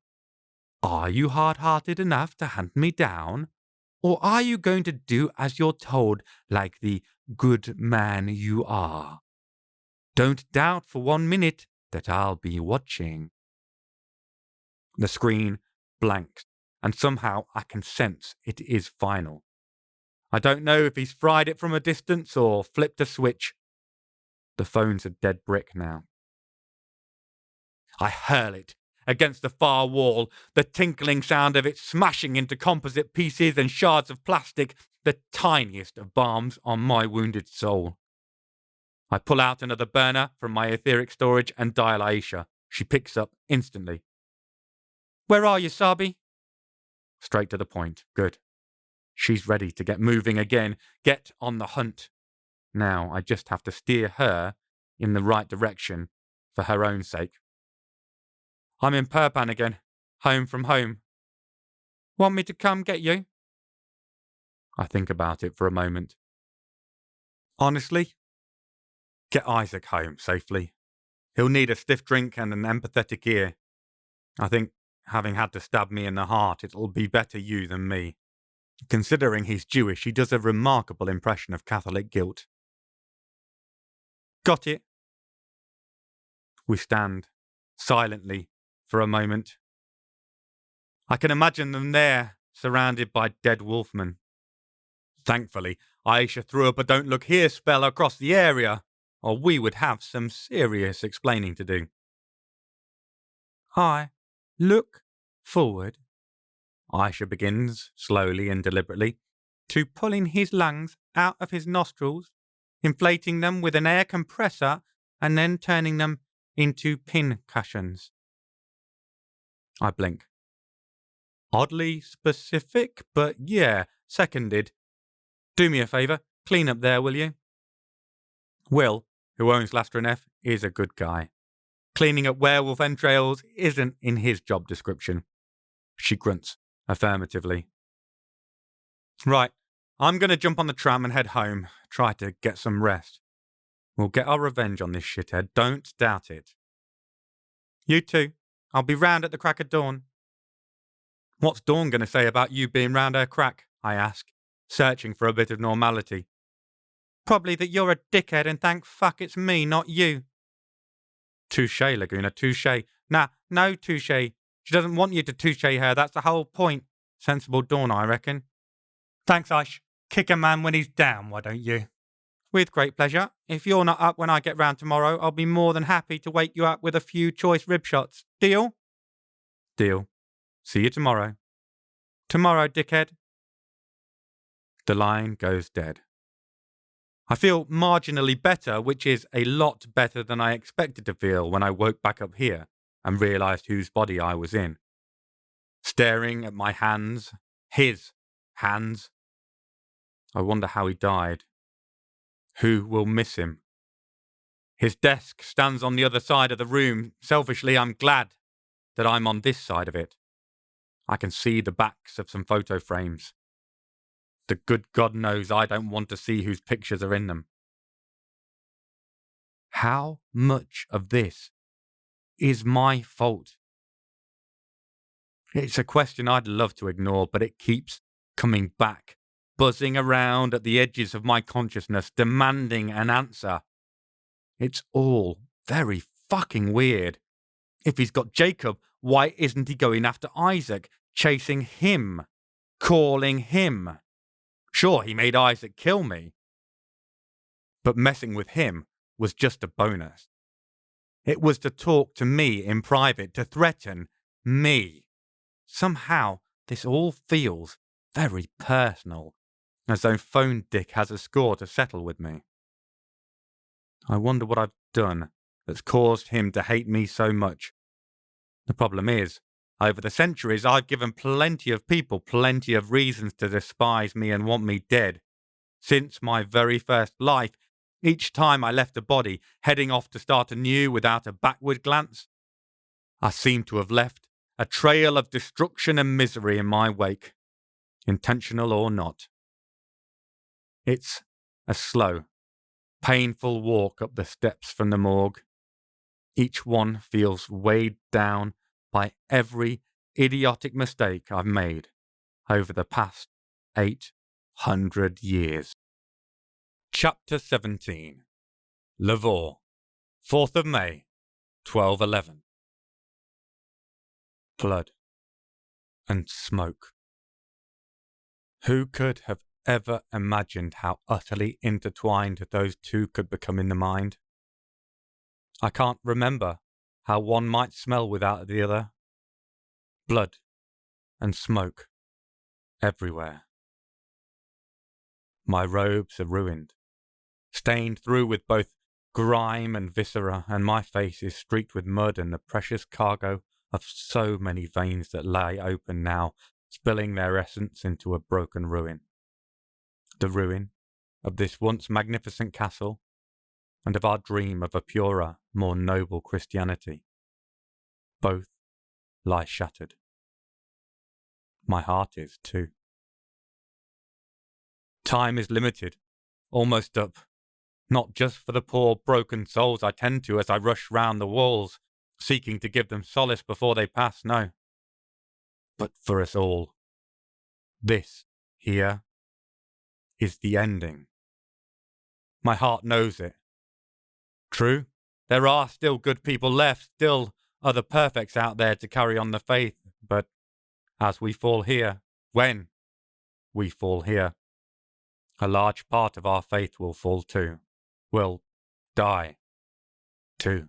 Are you hard-hearted enough to hunt me down? Or are you going to do as you're told, like the good man you are? Don't doubt for 1 minute that I'll be watching. The screen blanks, and somehow I can sense it is final. I don't know if he's fried it from a distance or flipped a switch. The phone's a dead brick now. I hurl it against the far wall, the tinkling sound of it smashing into composite pieces and shards of plastic, the tiniest of balms on my wounded soul. I pull out another burner from my etheric storage and dial Aisha. She picks up instantly. Where are you, Sabi? Straight to the point. Good. She's ready to get moving again, get on the hunt. Now I just have to steer her in the right direction for her own sake. I'm in Purpan again, home from home. Want me to come get you? I think about it for a moment. Honestly, get Isaac home safely. He'll need a stiff drink and an empathetic ear. I think, having had to stab me in the heart, it'll be better you than me. Considering he's Jewish, he does a remarkable impression of Catholic guilt. Got it. We stand, silently, for a moment. I can imagine them there, surrounded by dead wolfmen. Thankfully, Aisha threw up a "don't look here" spell across the area, or we would have some serious explaining to do. I look forward, Aisha begins, slowly and deliberately, to pulling his lungs out of his nostrils, inflating them with an air compressor, and then turning them into pin cushions. I blink. Oddly specific, but yeah, seconded. Do me a favour, clean up there, will you? Will, who owns Lastronef, is a good guy. Cleaning up werewolf entrails isn't in his job description. She grunts affirmatively. Right, I'm going to jump on the tram and head home, try to get some rest. We'll get our revenge on this shithead, don't doubt it. You too. I'll be round at the crack of dawn. What's Dawn going to say about you being round her crack? I ask, searching for a bit of normality. Probably that you're a dickhead and thank fuck it's me, not you. Touche, Laguna, touche. Nah, no touche. She doesn't want you to touche her, that's the whole point. Sensible Dawn, I reckon. Thanks, Aish. Kick a man when he's down, why don't you? With great pleasure. If you're not up when I get round tomorrow, I'll be more than happy to wake you up with a few choice rib shots. Deal? Deal. See you tomorrow. Tomorrow, dickhead. The line goes dead. I feel marginally better, which is a lot better than I expected to feel when I woke back up here and realised whose body I was in. Staring at my hands, his hands. I wonder how he died. Who will miss him? His desk stands on the other side of the room. Selfishly, I'm glad that I'm on this side of it. I can see the backs of some photo frames. The good God knows I don't want to see whose pictures are in them. How much of this is my fault? It's a question I'd love to ignore, but it keeps coming back, buzzing around at the edges of my consciousness, demanding an answer. It's all very fucking weird. If he's got Jacob, why isn't he going after Isaac, chasing him, calling him? Sure, he made Isaac kill me, but messing with him was just a bonus. It was to talk to me in private, to threaten me. Somehow, this all feels very personal, as though Phone Dick has a score to settle with me. I wonder what I've done that's caused him to hate me so much. The problem is, over the centuries, I've given plenty of people plenty of reasons to despise me and want me dead. Since my very first life, each time I left a body, heading off to start anew without a backward glance, I seem to have left a trail of destruction and misery in my wake, intentional or not. It's a slow, painful walk up the steps from the morgue. Each one feels weighed down by every idiotic mistake I've made over the past 800 years. Chapter 17. Lavore, 4th of May, 1211. Blood and smoke. Who could have ever imagined how utterly intertwined those two could become in the mind? I can't remember how one might smell without the other. Blood and smoke everywhere. My robes are ruined, stained through with both grime and viscera, and my face is streaked with mud and the precious cargo of so many veins that lie open now, spilling their essence into a broken ruin. The ruin of this once magnificent castle, and of our dream of a purer, more noble Christianity. Both lie shattered. My heart is too. Time is limited, almost up, not just for the poor broken souls I tend to as I rush round the walls, seeking to give them solace before they pass, no, but for us all. This, here, is the ending. My heart knows it. True, there are still good people left, still other perfects out there to carry on the faith, but as we fall here, when we fall here, a large part of our faith will fall too, will die too.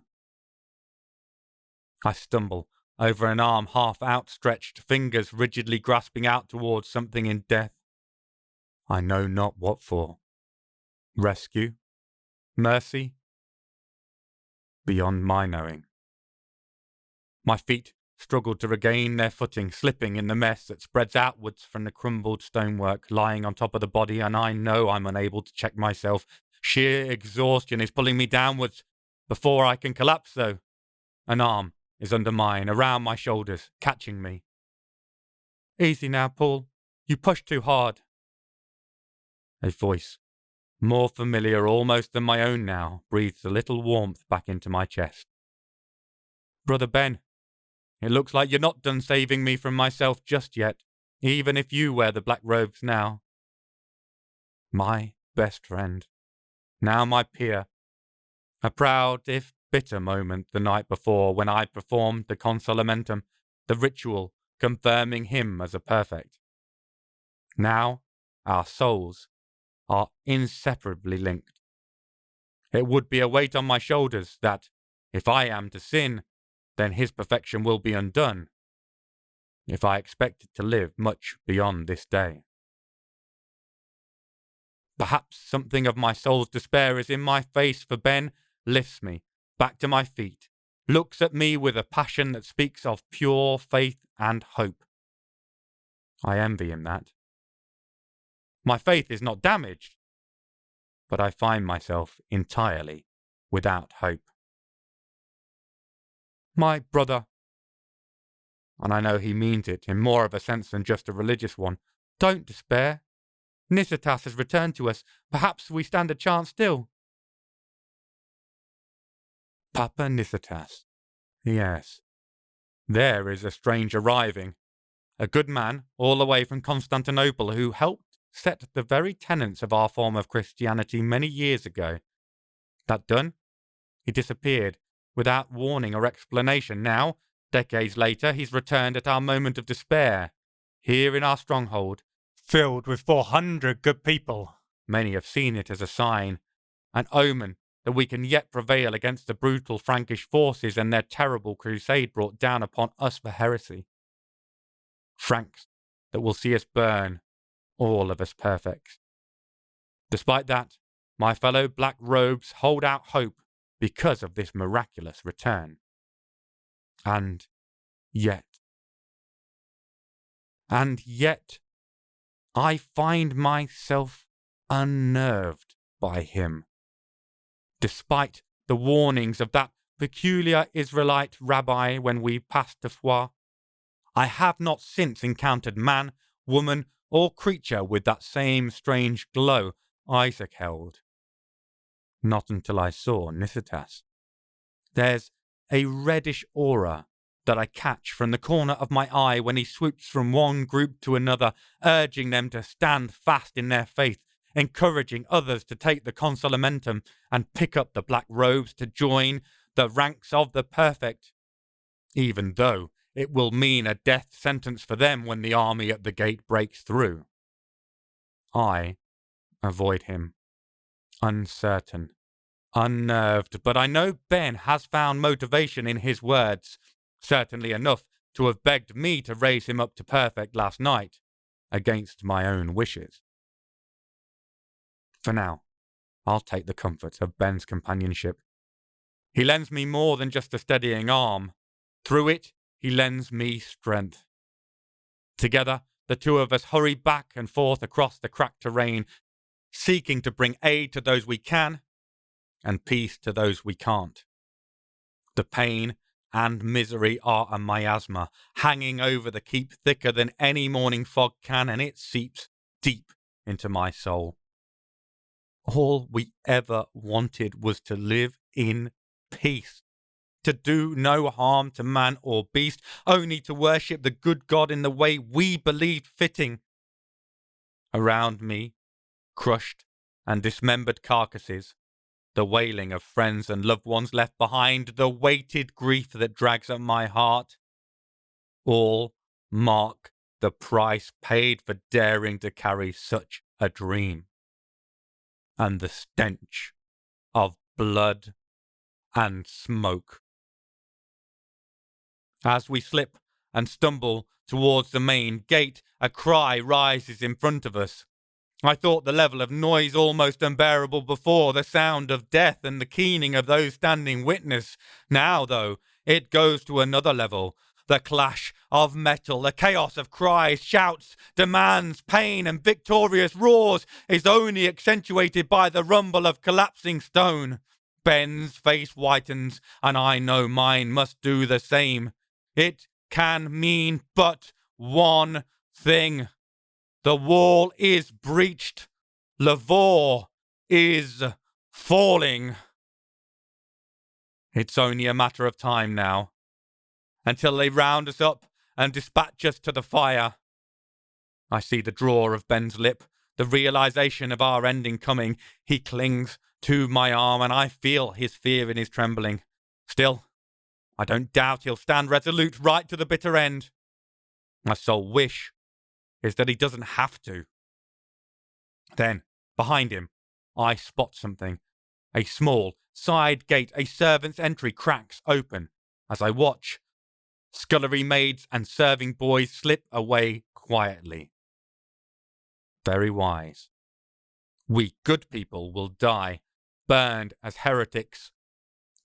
I stumble over an arm half outstretched, fingers rigidly grasping out towards something in death. I know not what for. Rescue? Mercy? Beyond my knowing. My feet struggle to regain their footing, slipping in the mess that spreads outwards from the crumbled stonework lying on top of the body, and I know I'm unable to check myself. Sheer exhaustion is pulling me downwards. Before I can collapse, though, an arm is under mine, around my shoulders, catching me. Easy now, Paul. You pushed too hard. A voice, more familiar almost than my own now, breathes a little warmth back into my chest. Brother Ben, it looks like you're not done saving me from myself just yet, even if you wear the black robes now. My best friend, now my peer. A proud, if bitter moment the night before when I performed the consolamentum, the ritual confirming him as a perfect. Now our souls are inseparably linked. It would be a weight on my shoulders that, if I am to sin, then his perfection will be undone, if I expected to live much beyond this day. Perhaps something of my soul's despair is in my face, for Ben lifts me back to my feet, looks at me with a passion that speaks of pure faith and hope. I envy him that. My faith is not damaged, but I find myself entirely without hope. My brother, and I know he means it in more of a sense than just a religious one, don't despair. Nisitas has returned to us. Perhaps we stand a chance still. Papa Nisitas. Yes. There is a stranger arriving. A good man, all the way from Constantinople, who helped set the very tenets of our form of Christianity many years ago. That done, he disappeared, without warning or explanation. Now, decades later, he's returned at our moment of despair, here in our stronghold, filled with 400 good people. Many have seen it as a sign, an omen that we can yet prevail against the brutal Frankish forces and their terrible crusade brought down upon us for heresy. Franks that will see us burn, all of us perfects. Despite that, my fellow black robes hold out hope because of this miraculous return. And yet, I find myself unnerved by him. Despite the warnings of that peculiar Israelite rabbi when we passed the Foix, I have not since encountered man, woman, or creature with that same strange glow Isaac held. Not until I saw Nithitas. There's a reddish aura that I catch from the corner of my eye when he swoops from one group to another, urging them to stand fast in their faith, encouraging others to take the consolamentum and pick up the black robes to join the ranks of the perfect, even though it will mean a death sentence for them when the army at the gate breaks through. I avoid him, uncertain, unnerved, but I know Ben has found motivation in his words, certainly enough to have begged me to raise him up to perfect last night, against my own wishes. For now, I'll take the comfort of Ben's companionship. He lends me more than just a steadying arm. Through it, he lends me strength. Together, the two of us hurry back and forth across the cracked terrain, seeking to bring aid to those we can and peace to those we can't. The pain and misery are a miasma hanging over the keep thicker than any morning fog can, and it seeps deep into my soul. All we ever wanted was to live in peace, to do no harm to man or beast, only to worship the good God in the way we believed fitting. Around me, crushed and dismembered carcasses, the wailing of friends and loved ones left behind, the weighted grief that drags at my heart, all mark the price paid for daring to carry such a dream. And the stench of blood and smoke. As we slip and stumble towards the main gate, a cry rises in front of us. I thought the level of noise almost unbearable before, the sound of death and the keening of those standing witness. Now, though, it goes to another level. The clash of metal, the chaos of cries, shouts, demands, pain, and victorious roars is only accentuated by the rumble of collapsing stone. Ben's face whitens, and I know mine must do the same. It can mean but one thing. The wall is breached. Lavore is falling. It's only a matter of time now, until they round us up and dispatch us to the fire. I see the draw of Ben's lip, the realization of our ending coming. He clings to my arm, and I feel his fear in his trembling. Still, I don't doubt he'll stand resolute right to the bitter end. My sole wish is that he doesn't have to. Then, behind him, I spot something. A small side gate, a servant's entry, cracks open. As I watch, scullery maids and serving boys slip away quietly. Very wise. We good people will die, burned as heretics.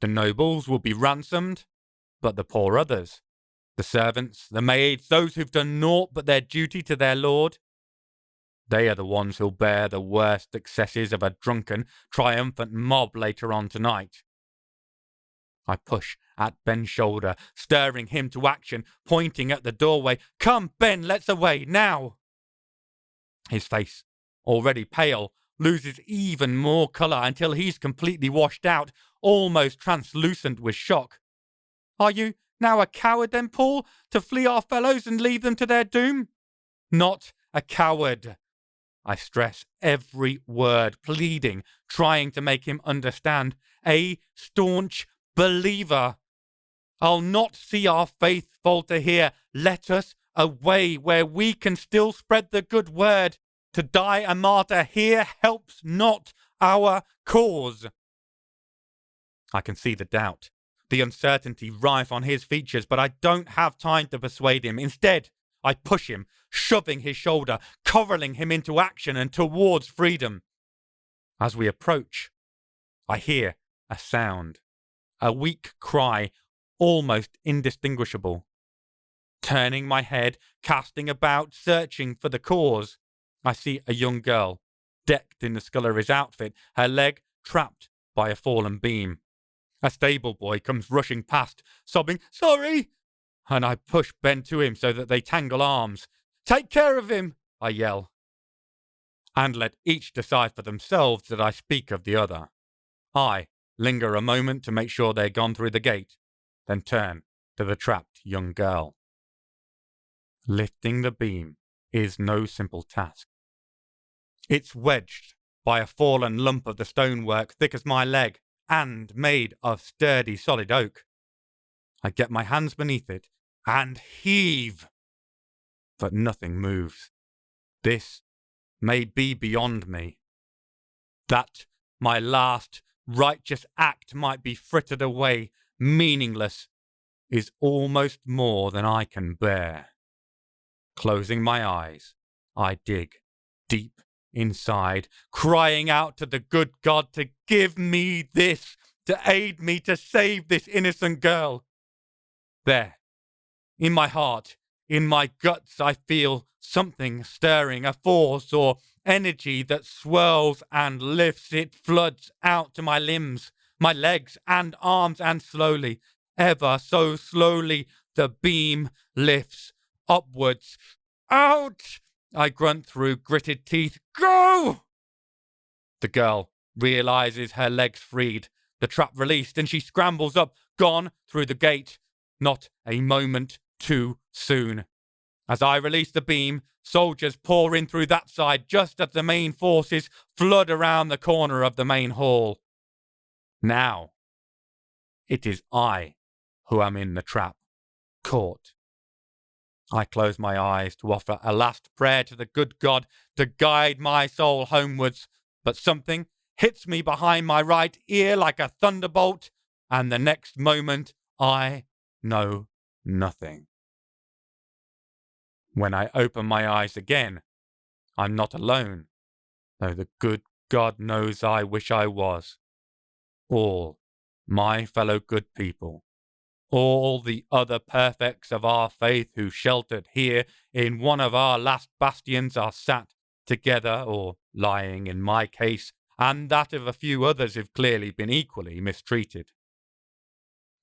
The nobles will be ransomed, but the poor others, the servants, the maids, those who've done naught but their duty to their lord, they are the ones who'll bear the worst excesses of a drunken, triumphant mob later on tonight. I push at Ben's shoulder, stirring him to action, pointing at the doorway. Come, Ben, let's away, now! His face, already pale, loses even more colour until he's completely washed out, almost translucent with shock. Are you now a coward then, Paul, to flee our fellows and leave them to their doom? Not a coward. I stress every word, pleading, trying to make him understand. A staunch believer. I'll not see our faith falter here. Let us away where we can still spread the good word. To die a martyr here helps not our cause. I can see the doubt, the uncertainty rife on his features, but I don't have time to persuade him. Instead, I push him, shoving his shoulder, corralling him into action and towards freedom. As we approach, I hear a sound, a weak cry, almost indistinguishable. Turning my head, casting about, searching for the cause, I see a young girl, decked in the scullery's outfit, her leg trapped by a fallen beam. A stable boy comes rushing past, sobbing, "Sorry!" and I push Ben to him so that they tangle arms. "Take care of him!" I yell. And let each decide for themselves that I speak of the other. I linger a moment to make sure they're gone through the gate, then turn to the trapped young girl. Lifting the beam is no simple task. It's wedged by a fallen lump of the stonework thick as my leg and made of sturdy solid oak. I get my hands beneath it and heave, but nothing moves. This may be beyond me. That my last righteous act might be frittered away, meaningless, is almost more than I can bear. Closing my eyes, I dig deep inside, crying out to the good God to give me this, to aid me to save this innocent girl. There, in my heart, in my guts, I feel something stirring, a force or energy that swirls and lifts. It floods out to my limbs, my legs and arms, and slowly, ever so slowly, the beam lifts upwards. "Out!" I grunt through gritted teeth. "Go!" The girl realizes her legs freed, the trap released, and she scrambles up, gone through the gate. Not a moment too soon. As I release the beam, soldiers pour in through that side just as the main forces flood around the corner of the main hall. Now, it is I who am in the trap, caught. I close my eyes to offer a last prayer to the good God to guide my soul homewards, but something hits me behind my right ear like a thunderbolt, and the next moment I know nothing. When I open my eyes again, I'm not alone, though the good God knows I wish I was. All my fellow good people, all the other perfects of our faith who sheltered here in one of our last bastions are sat together, or lying in my case, and that of a few others who've clearly been equally mistreated.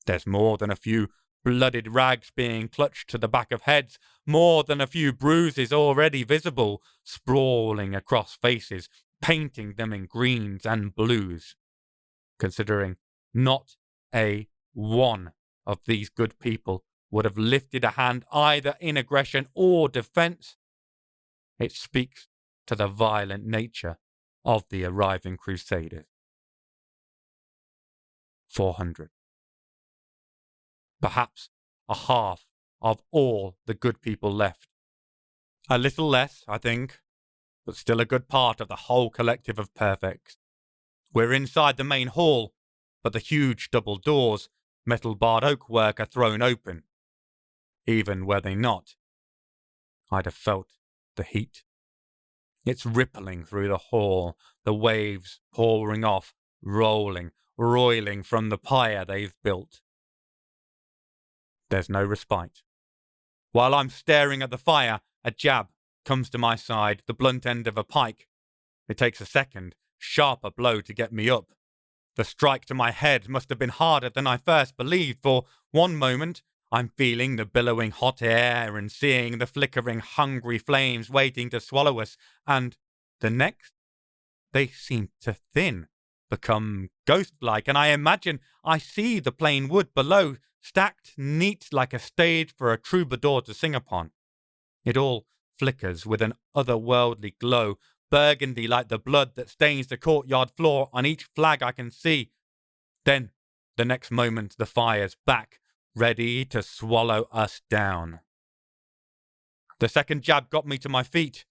There's more than a few blooded rags being clutched to the back of heads, more than a few bruises already visible, sprawling across faces, painting them in greens and blues. Considering not a one of these good people would have lifted a hand either in aggression or defense, it speaks to the violent nature of the arriving crusaders. 400. Perhaps a half of all the good people left. A little less, I think, but still a good part of the whole collective of perfects. We're inside the main hall, but the huge double doors, metal barred oak work, are thrown open. Even were they not, I'd have felt the heat. It's rippling through the hall, the waves pouring off, rolling, roiling from the pyre they've built. There's no respite. While I'm staring at the fire, a jab comes to my side, the blunt end of a pike. It takes a second, sharper blow to get me up. The strike to my head must have been harder than I first believed. For one moment, I'm feeling the billowing hot air and seeing the flickering hungry flames waiting to swallow us, and the next, they seem to thin, become ghost-like, and I imagine I see the plain wood below, stacked neat like a stage for a troubadour to sing upon. It all flickers with an otherworldly glow, burgundy like the blood that stains the courtyard floor on each flag I can see. Then The next moment, the fire's back, ready to swallow us down. The second jab got me to my feet,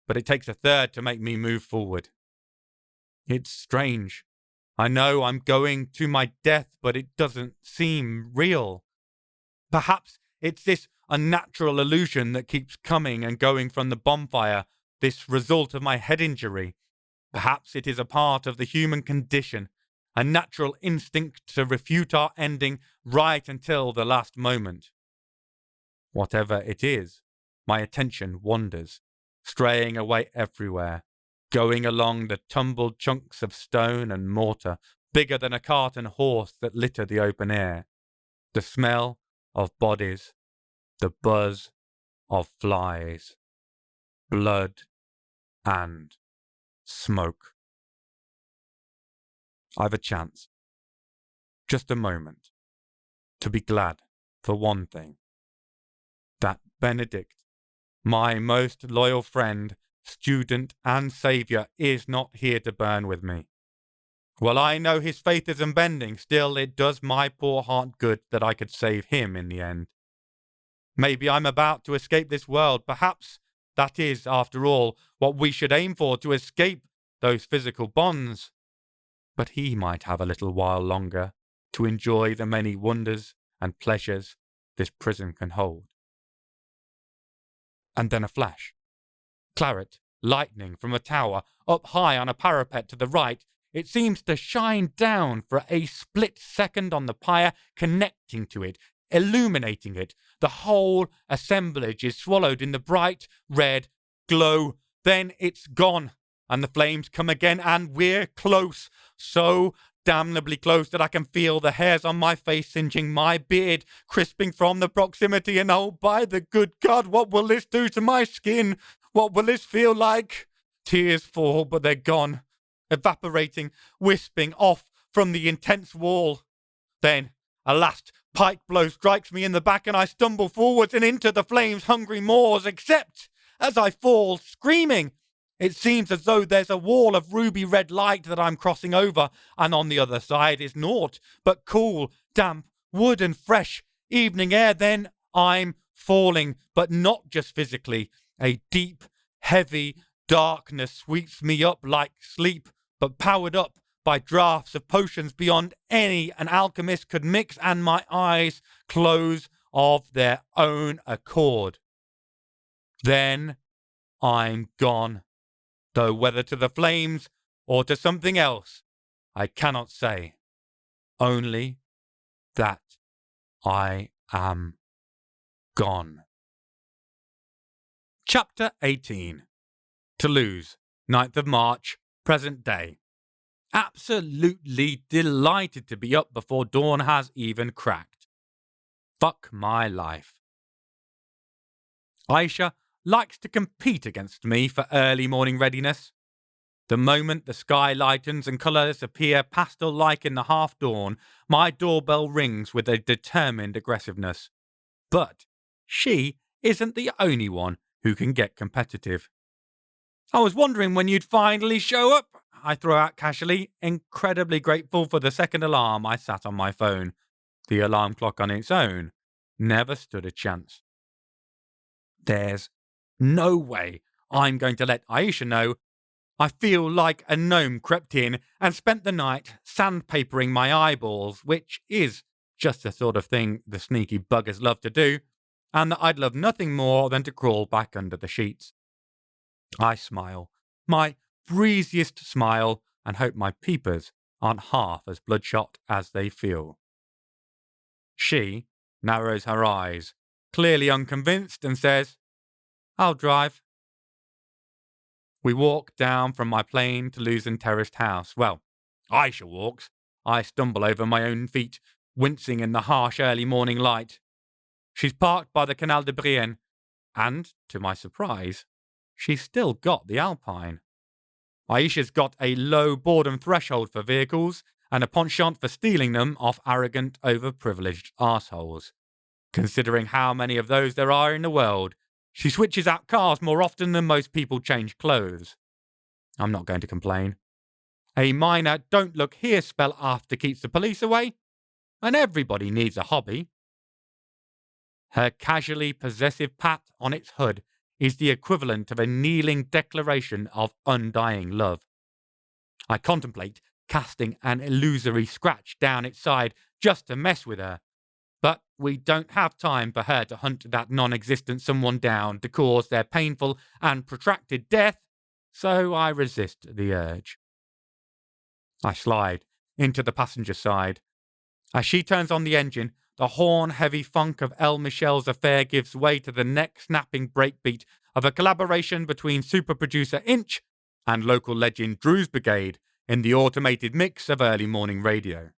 but it takes a third to make me move forward. It's strange. I know I'm going to my death, but it doesn't seem real. Perhaps it's this unnatural illusion that keeps coming and going from the bonfire, this result of my head injury. Perhaps it is a part of the human condition, a natural instinct to refute our ending right until the last moment. Whatever it is, my attention wanders, straying away everywhere, going along the tumbled chunks of stone and mortar, bigger than a cart and horse that litter the open air, the smell of bodies, the buzz of flies, blood and smoke. I've a chance, just a moment, to be glad for one thing, that Benedict, my most loyal friend, student and saviour, is not here to burn with me. While I know his faith is unbending, still it does my poor heart good that I could save him in the end. Maybe I'm about to escape this world. Perhaps that is, after all, what we should aim for, to escape those physical bonds. But he might have a little while longer to enjoy the many wonders and pleasures this prison can hold. And then a flash. Claret, lightning from a tower, up high on a parapet to the right. It seems to shine down for a split second on the pyre, connecting to it, illuminating it. The whole assemblage is swallowed in the bright red glow. Then it's gone, and the flames come again, and we're close. So damnably close that I can feel the hairs on my face singeing my beard, crisping from the proximity. And oh, by the good God, what will this do to my skin? What will this feel like? Tears fall, but they're gone, evaporating, wisping off from the intense wall. Then a last pike blow strikes me in the back, and I stumble forwards and into the flames-hungry moors, except as I fall, screaming, it seems as though there's a wall of ruby-red light that I'm crossing over, and on the other side is naught but cool, damp wood and fresh evening air. Then I'm falling, but not just physically. A deep, heavy darkness sweeps me up like sleep, but powered up by draughts of potions beyond any an alchemist could mix, and my eyes close of their own accord. Then I'm gone, though whether to the flames or to something else, I cannot say. Only that I am gone. Chapter 18. Toulouse, 9th of March, present day. Absolutely delighted to be up before dawn has even cracked. Fuck my life. Aisha likes to compete against me for early morning readiness. The moment the sky lightens and colours appear pastel-like in the half-dawn, my doorbell rings with a determined aggressiveness. But she isn't the only one who can get competitive. I was wondering when you'd finally show up, I throw out casually, incredibly grateful for the second alarm I sat on my phone. The alarm clock on its own never stood a chance. There's no way I'm going to let Aisha know. I feel like a gnome crept in and spent the night sandpapering my eyeballs, which is just the sort of thing the sneaky buggers love to do, and that I'd love nothing more than to crawl back under the sheets. I smile, my breeziest smile, and hope my peepers aren't half as bloodshot as they feel. She narrows her eyes, clearly unconvinced, and says, I'll drive. We walk down from my plain Toulousan terraced house. Well, Aisha walks. I stumble over my own feet, wincing in the harsh early morning light. She's parked by the Canal de Brienne, and, to my surprise, she's still got the Alpine. Aisha's got a low boredom threshold for vehicles and a penchant for stealing them off arrogant, overprivileged arseholes. Considering how many of those there are in the world, she switches out cars more often than most people change clothes. I'm not going to complain. A minor don't look here spell after keeps the police away. and everybody needs a hobby. Her casually possessive pat on its hood is the equivalent of a kneeling declaration of undying love. I contemplate casting an illusory scratch down its side just to mess with her, but we don't have time for her to hunt that non-existent someone down to cause their painful and protracted death, so I resist the urge. I slide into the passenger side. As she turns on the engine, the horn-heavy funk of El Michel's affair gives way to the neck-snapping breakbeat of a collaboration between super producer Inch and local legend Drew's Brigade in the automated mix of early morning radio.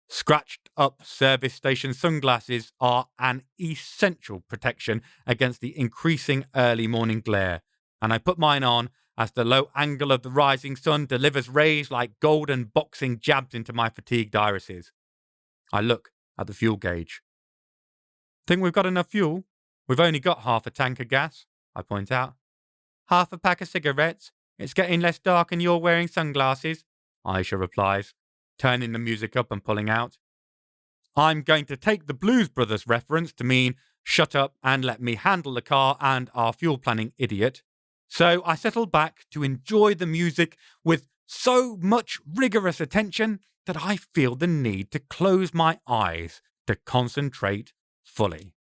Scratched-up service station sunglasses are an essential protection against the increasing early morning glare, and I put mine on as the low angle of the rising sun delivers rays like golden boxing jabs into my fatigued irises. I look at the fuel gauge. Think we've got enough fuel? We've only got half a tank of gas, I point out. Half a pack of cigarettes? It's getting less dark and you're wearing sunglasses, Aisha replies, turning the music up and pulling out. I'm going to take the Blues Brothers reference to mean shut up and let me handle the car and our fuel planning idiot. So I settle back to enjoy the music with so much rigorous attention that I feel the need to close my eyes to concentrate fully.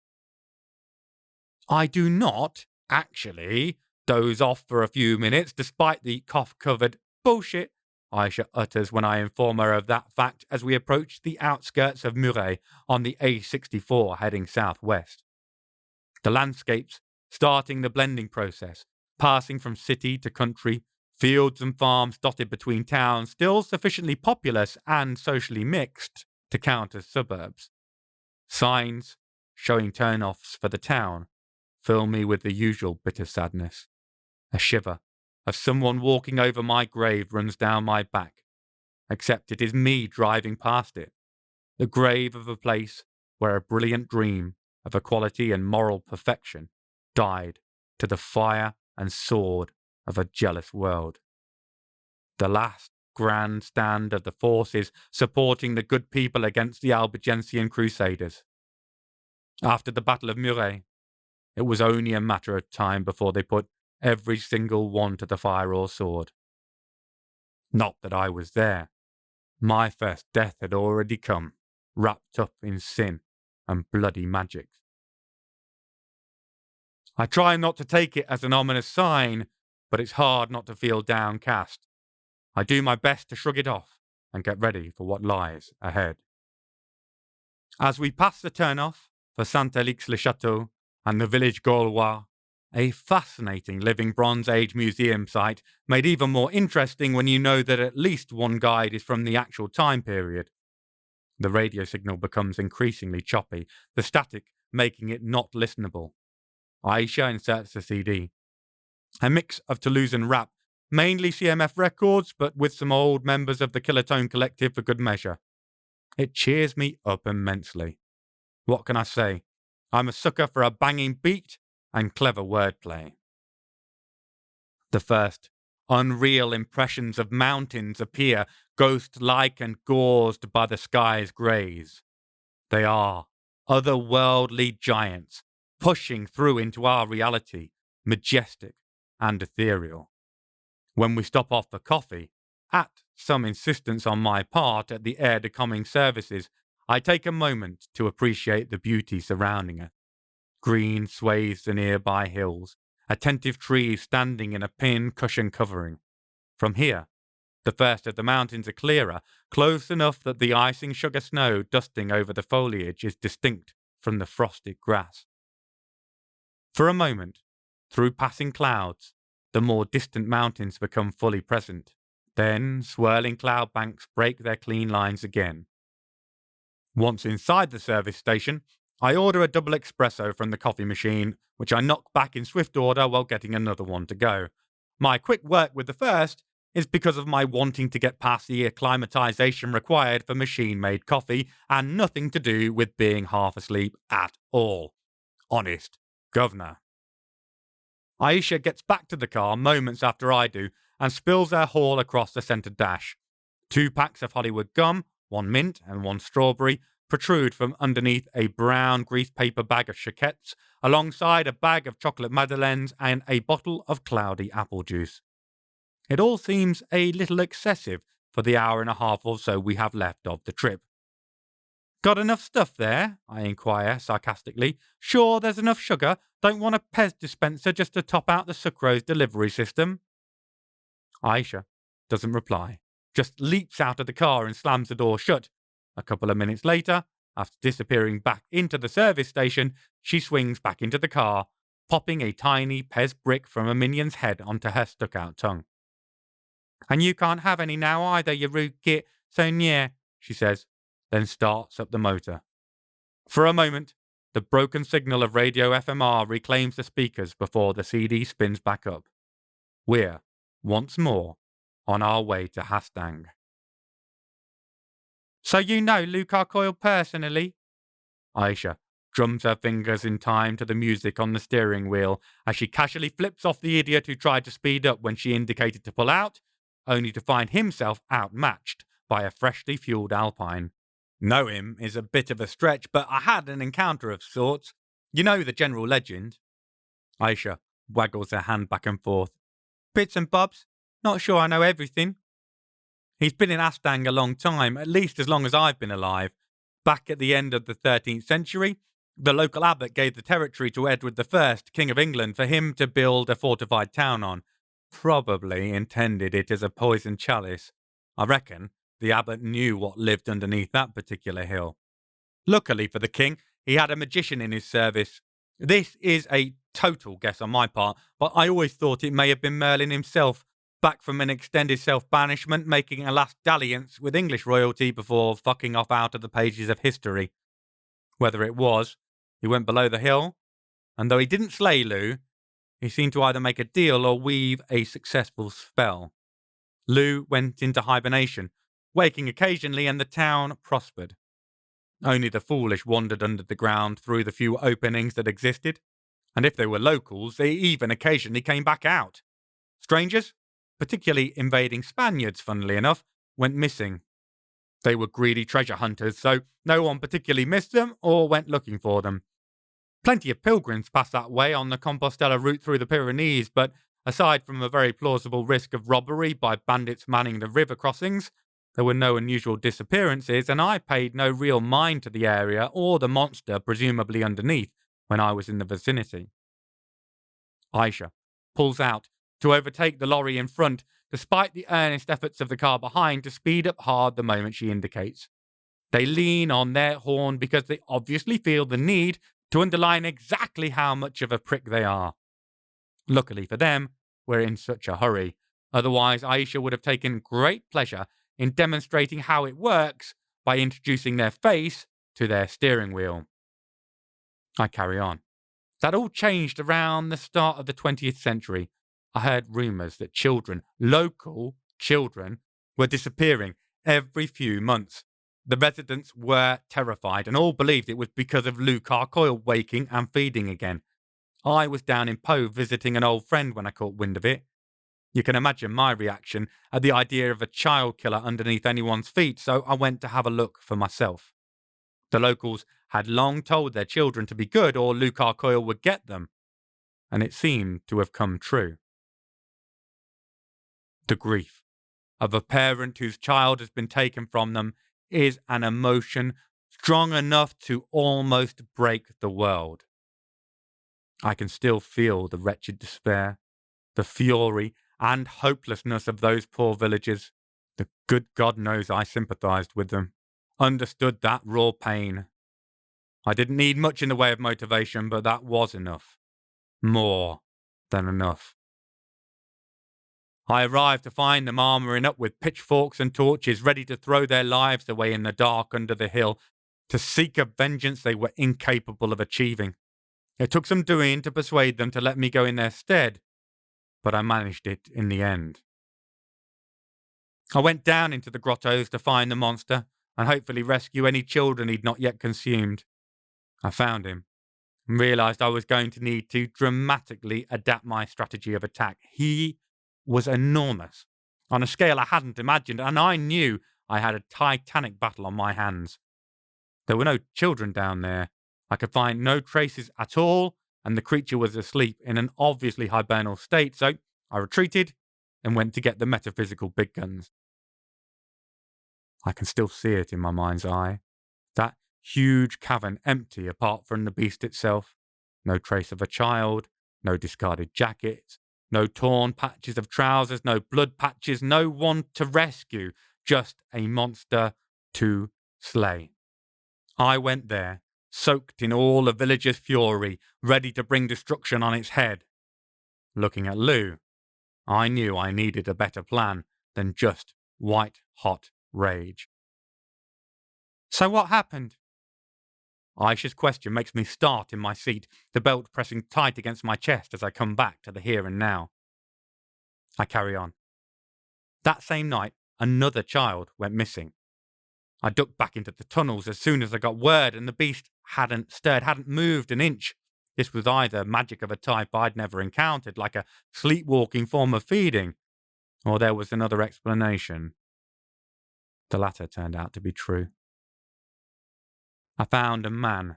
I do not, actually, doze off for a few minutes despite the cough-covered bullshit Aisha utters when I inform her of that fact as we approach the outskirts of Muret on the A64 heading southwest. The landscapes starting the blending process, passing from city to country, fields and farms dotted between towns still sufficiently populous and socially mixed to count as suburbs. Signs showing turn-offs for the town fill me with the usual bitter sadness. A shiver of someone walking over my grave runs down my back, except it is me driving past it, the grave of a place where a brilliant dream of equality and moral perfection died to the fire and sword of a jealous world. The last grand stand of the forces supporting the good people against the Albigensian Crusaders. After the Battle of Muret, it was only a matter of time before they put every single one to the fire or sword. Not that I was there. My first death had already come, wrapped up in sin and bloody magic. I try not to take it as an ominous sign, but it's hard not to feel downcast. I do my best to shrug it off and get ready for what lies ahead. As we pass the turn-off for Saint-Élix-le-Château and the village Gaulois, a fascinating living Bronze Age museum site made even more interesting when you know that at least one guide is from the actual time period. The radio signal becomes increasingly choppy, the static making it not listenable. Aisha inserts the CD. A mix of Toulousan rap, mainly CMF records, but with some old members of the Kilotone Collective for good measure. It cheers me up immensely. What can I say? I'm a sucker for a banging beat and clever wordplay. The first unreal impressions of mountains appear, ghost-like and gauzed by the sky's greys. They are otherworldly giants, pushing through into our reality, majestic and ethereal. When we stop off for coffee, at some insistence on my part at the air de coming services, I take a moment to appreciate the beauty surrounding it. Green swathes the nearby hills, attentive trees standing in a pin-cushion covering. From here, the first of the mountains are clearer, close enough that the icing sugar snow dusting over the foliage is distinct from the frosted grass. For a moment, through passing clouds, the more distant mountains become fully present. Then swirling cloud banks break their clean lines again. Once inside the service station, I order a double espresso from the coffee machine, which I knock back in swift order while getting another one to go. My quick work with the first is because of my wanting to get past the acclimatization required for machine-made coffee and nothing to do with being half asleep at all. Honest governor. Aisha gets back to the car moments after I do and spills her haul across the centre dash. 2 packs of Hollywood gum, 1 mint and 1 strawberry, protrude from underneath a brown grease paper bag of chiquettes, alongside a bag of chocolate madeleines and a bottle of cloudy apple juice. It all seems a little excessive for the hour and a half or so we have left of the trip. Got enough stuff there? I inquire sarcastically. Sure there's enough sugar? Don't want a Pez dispenser just to top out the sucrose delivery system? Aisha doesn't reply, just leaps out of the car and slams the door shut. A couple of minutes later, after disappearing back into the service station, she swings back into the car, popping a tiny Pez brick from a minion's head onto her stuck-out tongue. And you can't have any now either, you rude git, so yeah, she says, then starts up the motor. For a moment, the broken signal of radio FMR reclaims the speakers before the CD spins back up. We're, once more, on our way to Hastang. So you know Luke Coyle personally? Aisha drums her fingers in time to the music on the steering wheel as she casually flips off the idiot who tried to speed up when she indicated to pull out, only to find himself outmatched by a freshly fueled Alpine. Know him is a bit of a stretch, but I had an encounter of sorts. You know the general legend. Aisha waggles her hand back and forth. Bits and bobs. Not sure I know everything. He's been in Hastang a long time, at least as long as I've been alive. Back at the end of the 13th century, the local abbot gave the territory to Edward I, King of England, for him to build a fortified town on. Probably intended it as a poisoned chalice. I reckon the abbot knew what lived underneath that particular hill. Luckily for the king, he had a magician in his service. This is a total guess on my part, but I always thought it may have been Merlin himself, back from an extended self-banishment, making a last dalliance with English royalty before fucking off out of the pages of history. Whether it was, he went below the hill, and though he didn't slay Lou, he seemed to either make a deal or weave a successful spell. Lou went into hibernation, waking occasionally, and the town prospered. Only the foolish wandered under the ground through the few openings that existed, and if they were locals, they even occasionally came back out. Strangers, particularly invading Spaniards, funnily enough, went missing. They were greedy treasure hunters, so no one particularly missed them or went looking for them. Plenty of pilgrims passed that way on the Compostela route through the Pyrenees, but aside from a very plausible risk of robbery by bandits manning the river crossings, there were no unusual disappearances, and I paid no real mind to the area or the monster presumably underneath when I was in the vicinity. Aisha pulls out to overtake the lorry in front, despite the earnest efforts of the car behind to speed up hard the moment she indicates. They lean on their horn because they obviously feel the need to underline exactly how much of a prick they are. Luckily for them, we're in such a hurry. Otherwise, Aisha would have taken great pleasure in demonstrating how it works by introducing their face to their steering wheel. I carry on. That all changed around the start of the 20th century. I heard rumours that children, local children, were disappearing every few months. The residents were terrified and all believed it was because of Luke Coyle waking and feeding again. I was down in Poe visiting an old friend when I caught wind of it. You can imagine my reaction at the idea of a child killer underneath anyone's feet, so I went to have a look for myself. The locals had long told their children to be good or Luke Coyle would get them, and it seemed to have come true. The grief of a parent whose child has been taken from them is an emotion strong enough to almost break the world. I can still feel the wretched despair, the fury and hopelessness of those poor villagers. The good God knows I sympathised with them, understood that raw pain. I didn't need much in the way of motivation, but that was enough. More than enough. I arrived to find them armouring up with pitchforks and torches, ready to throw their lives away in the dark under the hill, to seek a vengeance they were incapable of achieving. It took some doing to persuade them to let me go in their stead, but I managed it in the end. I went down into the grottos to find the monster and hopefully rescue any children he'd not yet consumed. I found him and realised I was going to need to dramatically adapt my strategy of attack. He was enormous, on a scale I hadn't imagined, and I knew I had a titanic battle on my hands. There were no children down there. I could find no traces at all, and the creature was asleep in an obviously hibernal state, so I retreated and went to get the metaphysical big guns. I can still see it in my mind's eye. That huge cavern empty apart from the beast itself. No trace of a child, no discarded jackets, no torn patches of trousers, no blood patches, no one to rescue, just a monster to slay. I went there, soaked in all the villagers' fury, ready to bring destruction on its head. Looking at Lou, I knew I needed a better plan than just white-hot rage. So what happened? Aisha's question makes me start in my seat, the belt pressing tight against my chest as I come back to the here and now. I carry on. That same night, another child went missing. I ducked back into the tunnels as soon as I got word, and the beast hadn't stirred, hadn't moved an inch. This was either magic of a type I'd never encountered, like a sleepwalking form of feeding, or there was another explanation. The latter turned out to be true. I found a man,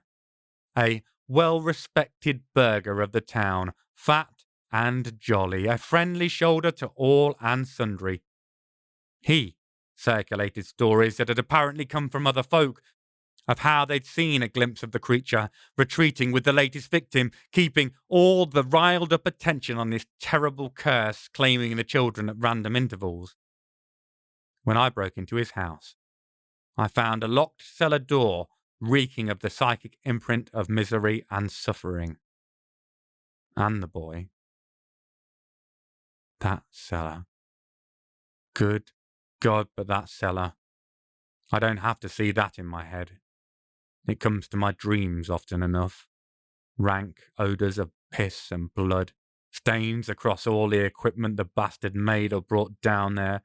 a well-respected burgher of the town, fat and jolly, a friendly shoulder to all and sundry. He circulated stories that had apparently come from other folk, of how they'd seen a glimpse of the creature, retreating with the latest victim, keeping all the riled-up attention on this terrible curse, claiming the children at random intervals. When I broke into his house, I found a locked cellar door reeking of the psychic imprint of misery and suffering. And the boy. That cellar. Good God, but that cellar. I don't have to see that in my head. It comes to my dreams often enough. Rank odours of piss and blood, stains across all the equipment the bastard made or brought down there,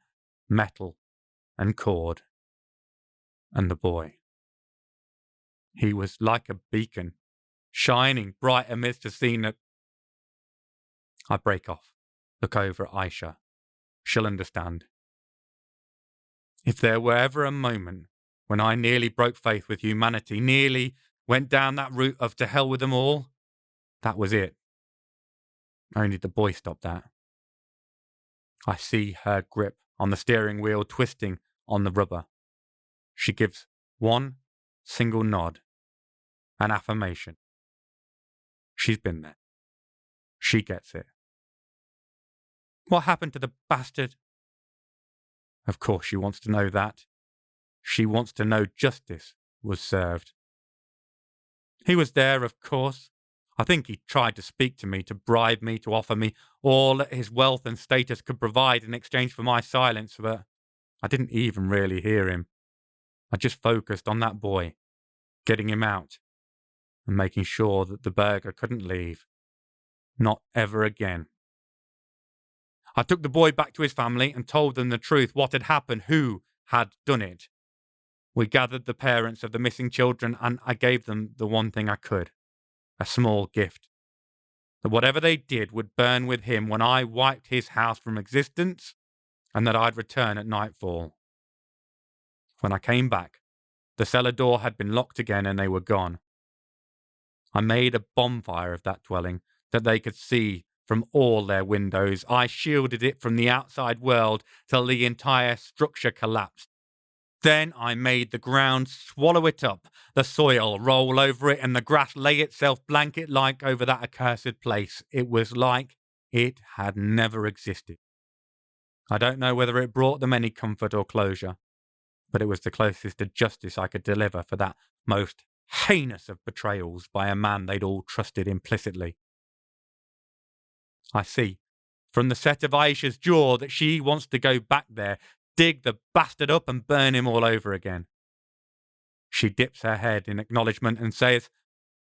metal and cord. And the boy. He was like a beacon, shining bright amidst a scene that... I break off, look over at Aisha. She'll understand. If there were ever a moment when I nearly broke faith with humanity, nearly went down that route of to hell with them all, that was it. Only the boy stopped that. I see her grip on the steering wheel twisting on the rubber. She gives one single nod, an affirmation. She's been there. She gets it. What happened to the bastard? Of course she wants to know that. She wants to know justice was served. He was there, of course. I think he tried to speak to me, to bribe me, to offer me all that his wealth and status could provide in exchange for my silence, but I didn't even really hear him. I just focused on that boy, getting him out, and making sure that the burger couldn't leave. Not ever again. I took the boy back to his family and told them the truth, what had happened, who had done it. We gathered the parents of the missing children and I gave them the one thing I could, a small gift. That whatever they did would burn with him when I wiped his house from existence, and that I'd return at nightfall. When I came back, the cellar door had been locked again and they were gone. I made a bonfire of that dwelling that they could see from all their windows. I shielded it from the outside world till the entire structure collapsed. Then I made the ground swallow it up, the soil roll over it, and the grass lay itself blanket-like over that accursed place. It was like it had never existed. I don't know whether it brought them any comfort or closure, but it was the closest to justice I could deliver for that most heinous of betrayals by a man they'd all trusted implicitly. I see, from the set of Aisha's jaw, that she wants to go back there, dig the bastard up and burn him all over again. She dips her head in acknowledgement and says,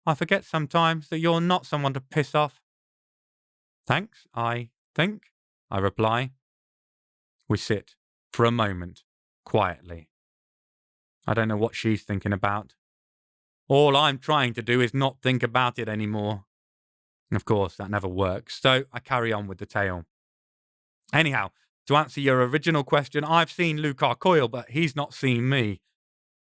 I forget sometimes that you're not someone to piss off. Thanks, I think, I reply. We sit, for a moment, quietly. I don't know what she's thinking about. All I'm trying to do is not think about it anymore. Of course, that never works, so I carry on with the tale. Anyhow, to answer your original question, I've seen Lucar Coyle, but he's not seen me.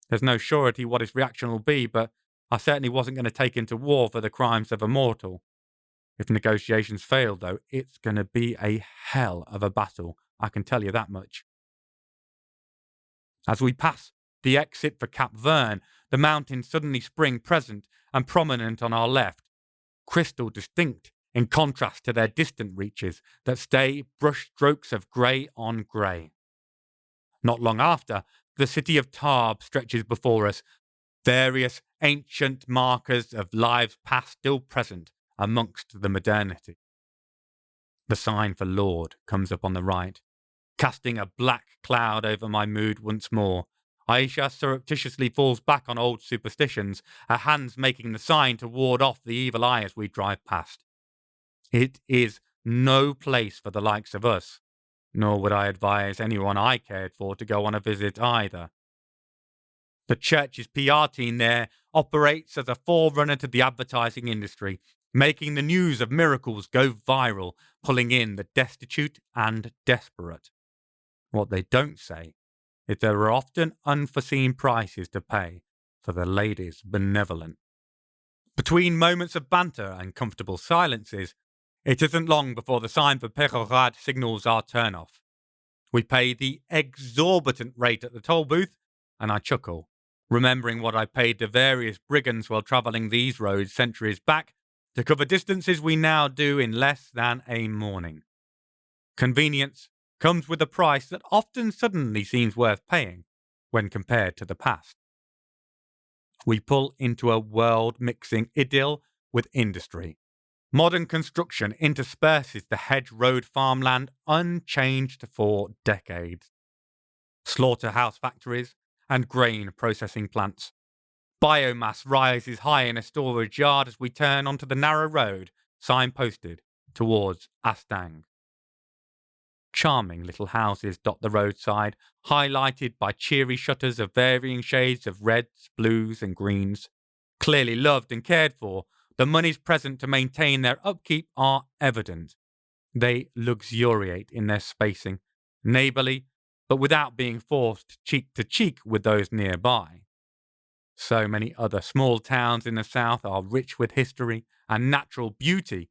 There's no surety what his reaction will be, but I certainly wasn't going to take him to war for the crimes of a mortal. If negotiations fail, though, it's going to be a hell of a battle, I can tell you that much. As we pass the exit for Cap Verne, the mountains suddenly spring present and prominent on our left, crystal distinct in contrast to their distant reaches that stay brush strokes of grey on grey. Not long after, the city of Tarbes stretches before us, various ancient markers of lives past still present amongst the modernity. The sign for Lord comes up on the right, casting a black cloud over my mood once more. Aisha surreptitiously falls back on old superstitions, her hands making the sign to ward off the evil eye as we drive past. It is no place for the likes of us, nor would I advise anyone I cared for to go on a visit either. The church's PR team there operates as a forerunner to the advertising industry, making the news of miracles go viral, pulling in the destitute and desperate. What they don't say is there are often unforeseen prices to pay for the lady's benevolent. Between moments of banter and comfortable silences, it isn't long before the sign for Peyrehorade signals our turn-off. We pay the exorbitant rate at the toll booth, and I chuckle, remembering what I paid to various brigands while travelling these roads centuries back to cover distances we now do in less than a morning. Convenience comes with a price that often suddenly seems worth paying when compared to the past. We pull into a world-mixing idyll with industry. Modern construction intersperses the hedge-road farmland unchanged for decades. Slaughterhouse factories and grain processing plants. Biomass rises high in a storage yard as we turn onto the narrow road signposted towards Astang. Charming little houses dot the roadside, highlighted by cheery shutters of varying shades of reds, blues and greens. Clearly loved and cared for, the monies present to maintain their upkeep are evident. They luxuriate in their spacing, neighbourly, but without being forced cheek to cheek with those nearby. So many other small towns in the south are rich with history and natural beauty,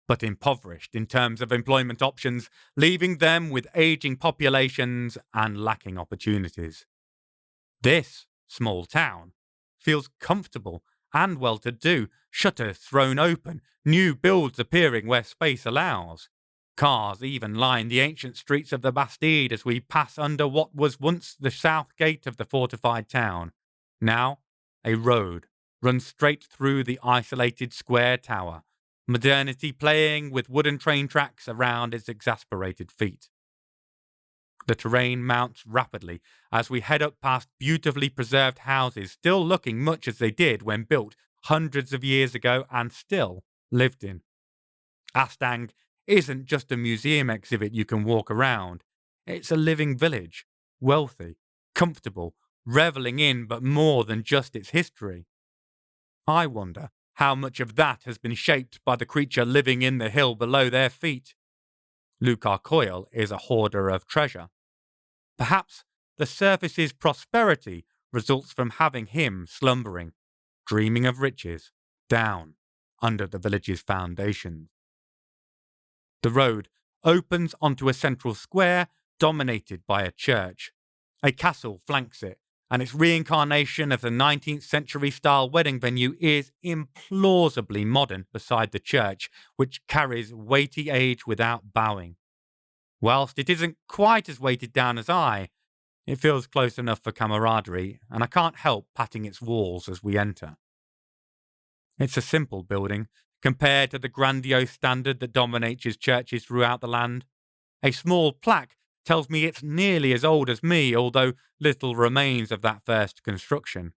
but impoverished in terms of employment options, leaving them with ageing populations and lacking opportunities. This small town feels comfortable and well-to-do, shutters thrown open, new builds appearing where space allows. Cars even line the ancient streets of the Bastide as we pass under what was once the south gate of the fortified town. Now, a road runs straight through the isolated square tower, modernity playing with wooden train tracks around its exasperated feet. The terrain mounts rapidly as we head up past beautifully preserved houses still looking much as they did when built hundreds of years ago and still lived in. Astang isn't just a museum exhibit you can walk around. It's a living village, wealthy, comfortable, revelling in but more than just its history. I wonder how much of that has been shaped by the creature living in the hill below their feet. Lucar Coyle is a hoarder of treasure. Perhaps the surface's prosperity results from having him slumbering, dreaming of riches, down under the village's foundations. The road opens onto a central square dominated by a church. A castle flanks it, and its reincarnation of the 19th century style wedding venue is implausibly modern beside the church, which carries weighty age without bowing. Whilst it isn't quite as weighted down as it feels close enough for camaraderie, and I can't help patting its walls as we enter. It's a simple building, compared to the grandiose standard that dominates its churches throughout the land. A small plaque tells me it's nearly as old as me, although little remains of that first construction.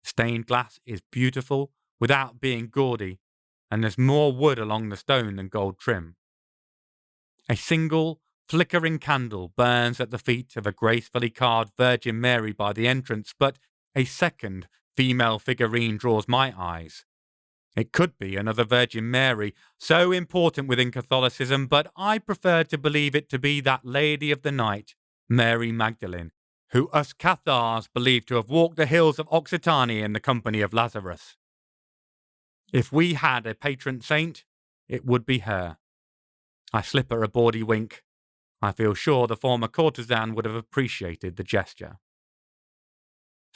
Stained glass is beautiful without being gaudy, and there's more wood along the stone than gold trim. A single, flickering candle burns at the feet of a gracefully carved Virgin Mary by the entrance, but a second female figurine draws my eyes. It could be another Virgin Mary, so important within Catholicism, but I prefer to believe it to be that Lady of the Night, Mary Magdalene, who us Cathars believe to have walked the hills of Occitania in the company of Lazarus. If we had a patron saint, it would be her. I slip her a bawdy wink. I feel sure the former courtesan would have appreciated the gesture.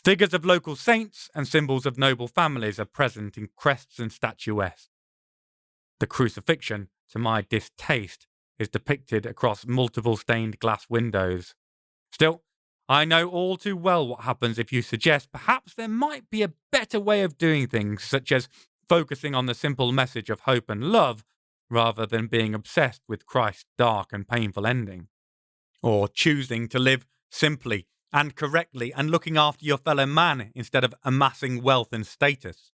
Figures of local saints and symbols of noble families are present in crests and statuettes. The crucifixion, to my distaste, is depicted across multiple stained glass windows. Still, I know all too well what happens if you suggest perhaps there might be a better way of doing things, such as focusing on the simple message of hope and love, rather than being obsessed with Christ's dark and painful ending. Or choosing to live simply and correctly and looking after your fellow man instead of amassing wealth and status.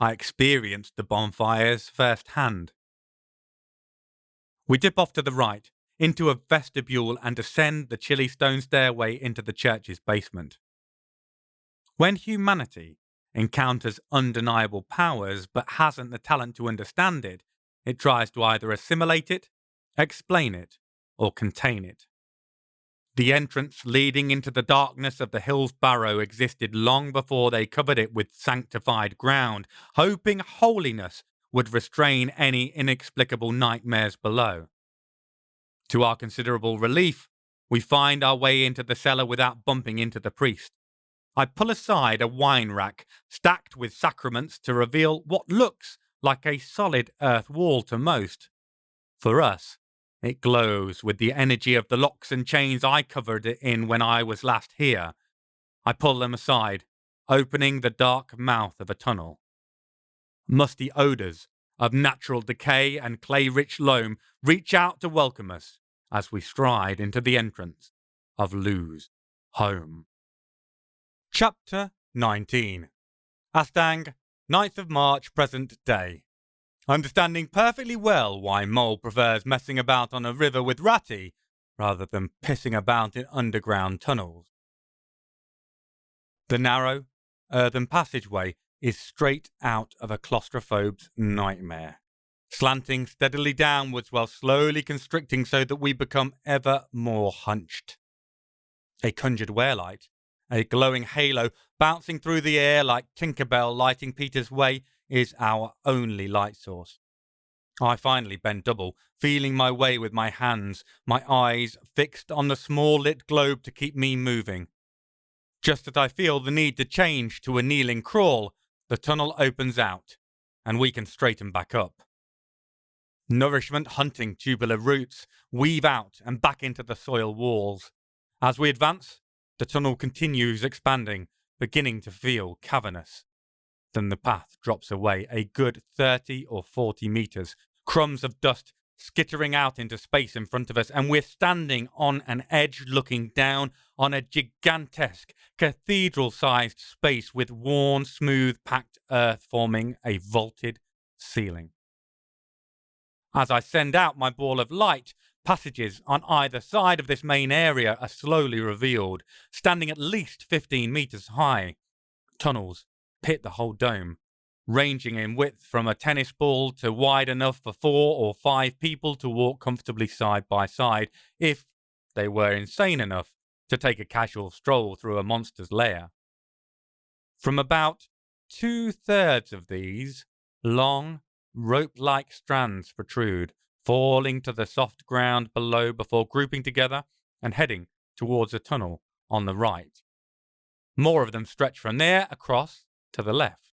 I experienced the bonfires firsthand. We dip off to the right, into a vestibule and descend the chilly stone stairway into the church's basement. When humanity encounters undeniable powers but hasn't the talent to understand it, it tries to either assimilate it, explain it, or contain it. The entrance leading into the darkness of the hill's barrow existed long before they covered it with sanctified ground, hoping holiness would restrain any inexplicable nightmares below. To our considerable relief, we find our way into the cellar without bumping into the priest. I pull aside a wine rack stacked with sacraments to reveal what looks like a solid earth wall to most. For us, it glows with the energy of the locks and chains I covered it in when I was last here. I pull them aside, opening the dark mouth of a tunnel. Musty odours of natural decay and clay-rich loam reach out to welcome us as we stride into the entrance of Lou's home. Chapter 19. Astang, 9th of March, present day. Understanding perfectly well why Mole prefers messing about on a river with Ratty rather than pissing about in underground tunnels. The narrow, earthen passageway is straight out of a claustrophobe's nightmare, slanting steadily downwards while slowly constricting so that we become ever more hunched. A conjured wearlight, a glowing halo bouncing through the air like Tinkerbell lighting Peter's way, is our only light source. I finally bend double, feeling my way with my hands, my eyes fixed on the small lit globe to keep me moving. Just as I feel the need to change to a kneeling crawl, the tunnel opens out, and we can straighten back up. Nourishment-hunting tubular roots weave out and back into the soil walls. As we advance, the tunnel continues expanding, beginning to feel cavernous. Then the path drops away a good 30 or 40 meters, crumbs of dust skittering out into space in front of us, and we're standing on an edge looking down on a gigantesque, cathedral-sized space with worn, smooth, packed earth forming a vaulted ceiling. As I send out my ball of light, passages on either side of this main area are slowly revealed, standing at least 15 meters high. Tunnels pit the whole dome, ranging in width from a tennis ball to wide enough for 4 or 5 people to walk comfortably side by side, if they were insane enough to take a casual stroll through a monster's lair. From about 2/3 of these, long, rope-like strands protrude, falling to the soft ground below before grouping together and heading towards a tunnel on the right. More of them stretch from there across to the left.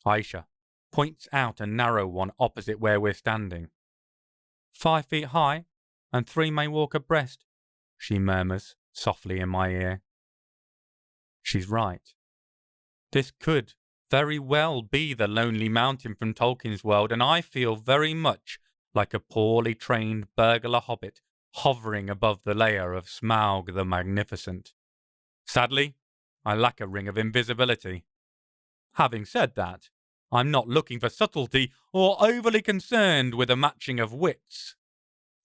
Aisha points out a narrow one opposite where we're standing. 5 feet high, and 3 may walk abreast, she murmurs softly in my ear. She's right. This could very well be the Lonely Mountain from Tolkien's world, and I feel very much like a poorly trained burglar hobbit hovering above the lair of Smaug the Magnificent. Sadly, I lack a ring of invisibility. Having said that, I'm not looking for subtlety or overly concerned with a matching of wits.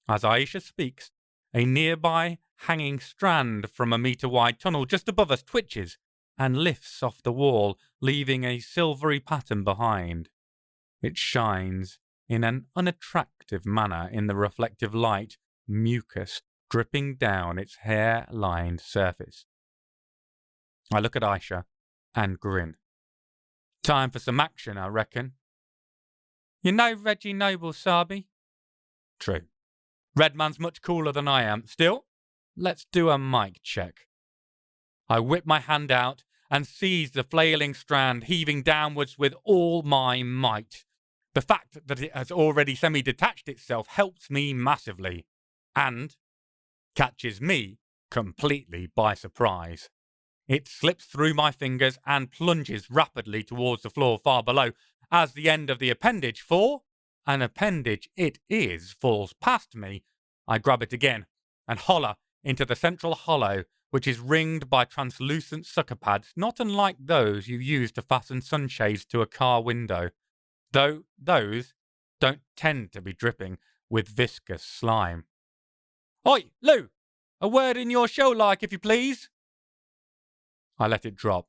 As Aisha speaks, a nearby hanging strand from a meter-wide tunnel just above us twitches and lifts off the wall, leaving a silvery pattern behind. It shines in an unattractive manner in the reflective light, mucus dripping down its hair-lined surface. I look at Aisha and grin. Time for some action, I reckon. You know Reggie Noble, Sabi? True. Redman's much cooler than I am. Still, let's do a mic check. I whip my hand out and seize the flailing strand, heaving downwards with all my might. The fact that it has already semi-detached itself helps me massively, and catches me completely by surprise. It slips through my fingers and plunges rapidly towards the floor far below, as the end of the appendage, for an appendage it is, falls past me. I grab it again and holler into the central hollow, which is ringed by translucent sucker pads, not unlike those you use to fasten sunshades to a car window, though those don't tend to be dripping with viscous slime. Oi, Lou! A word in your show like, if you please. I let it drop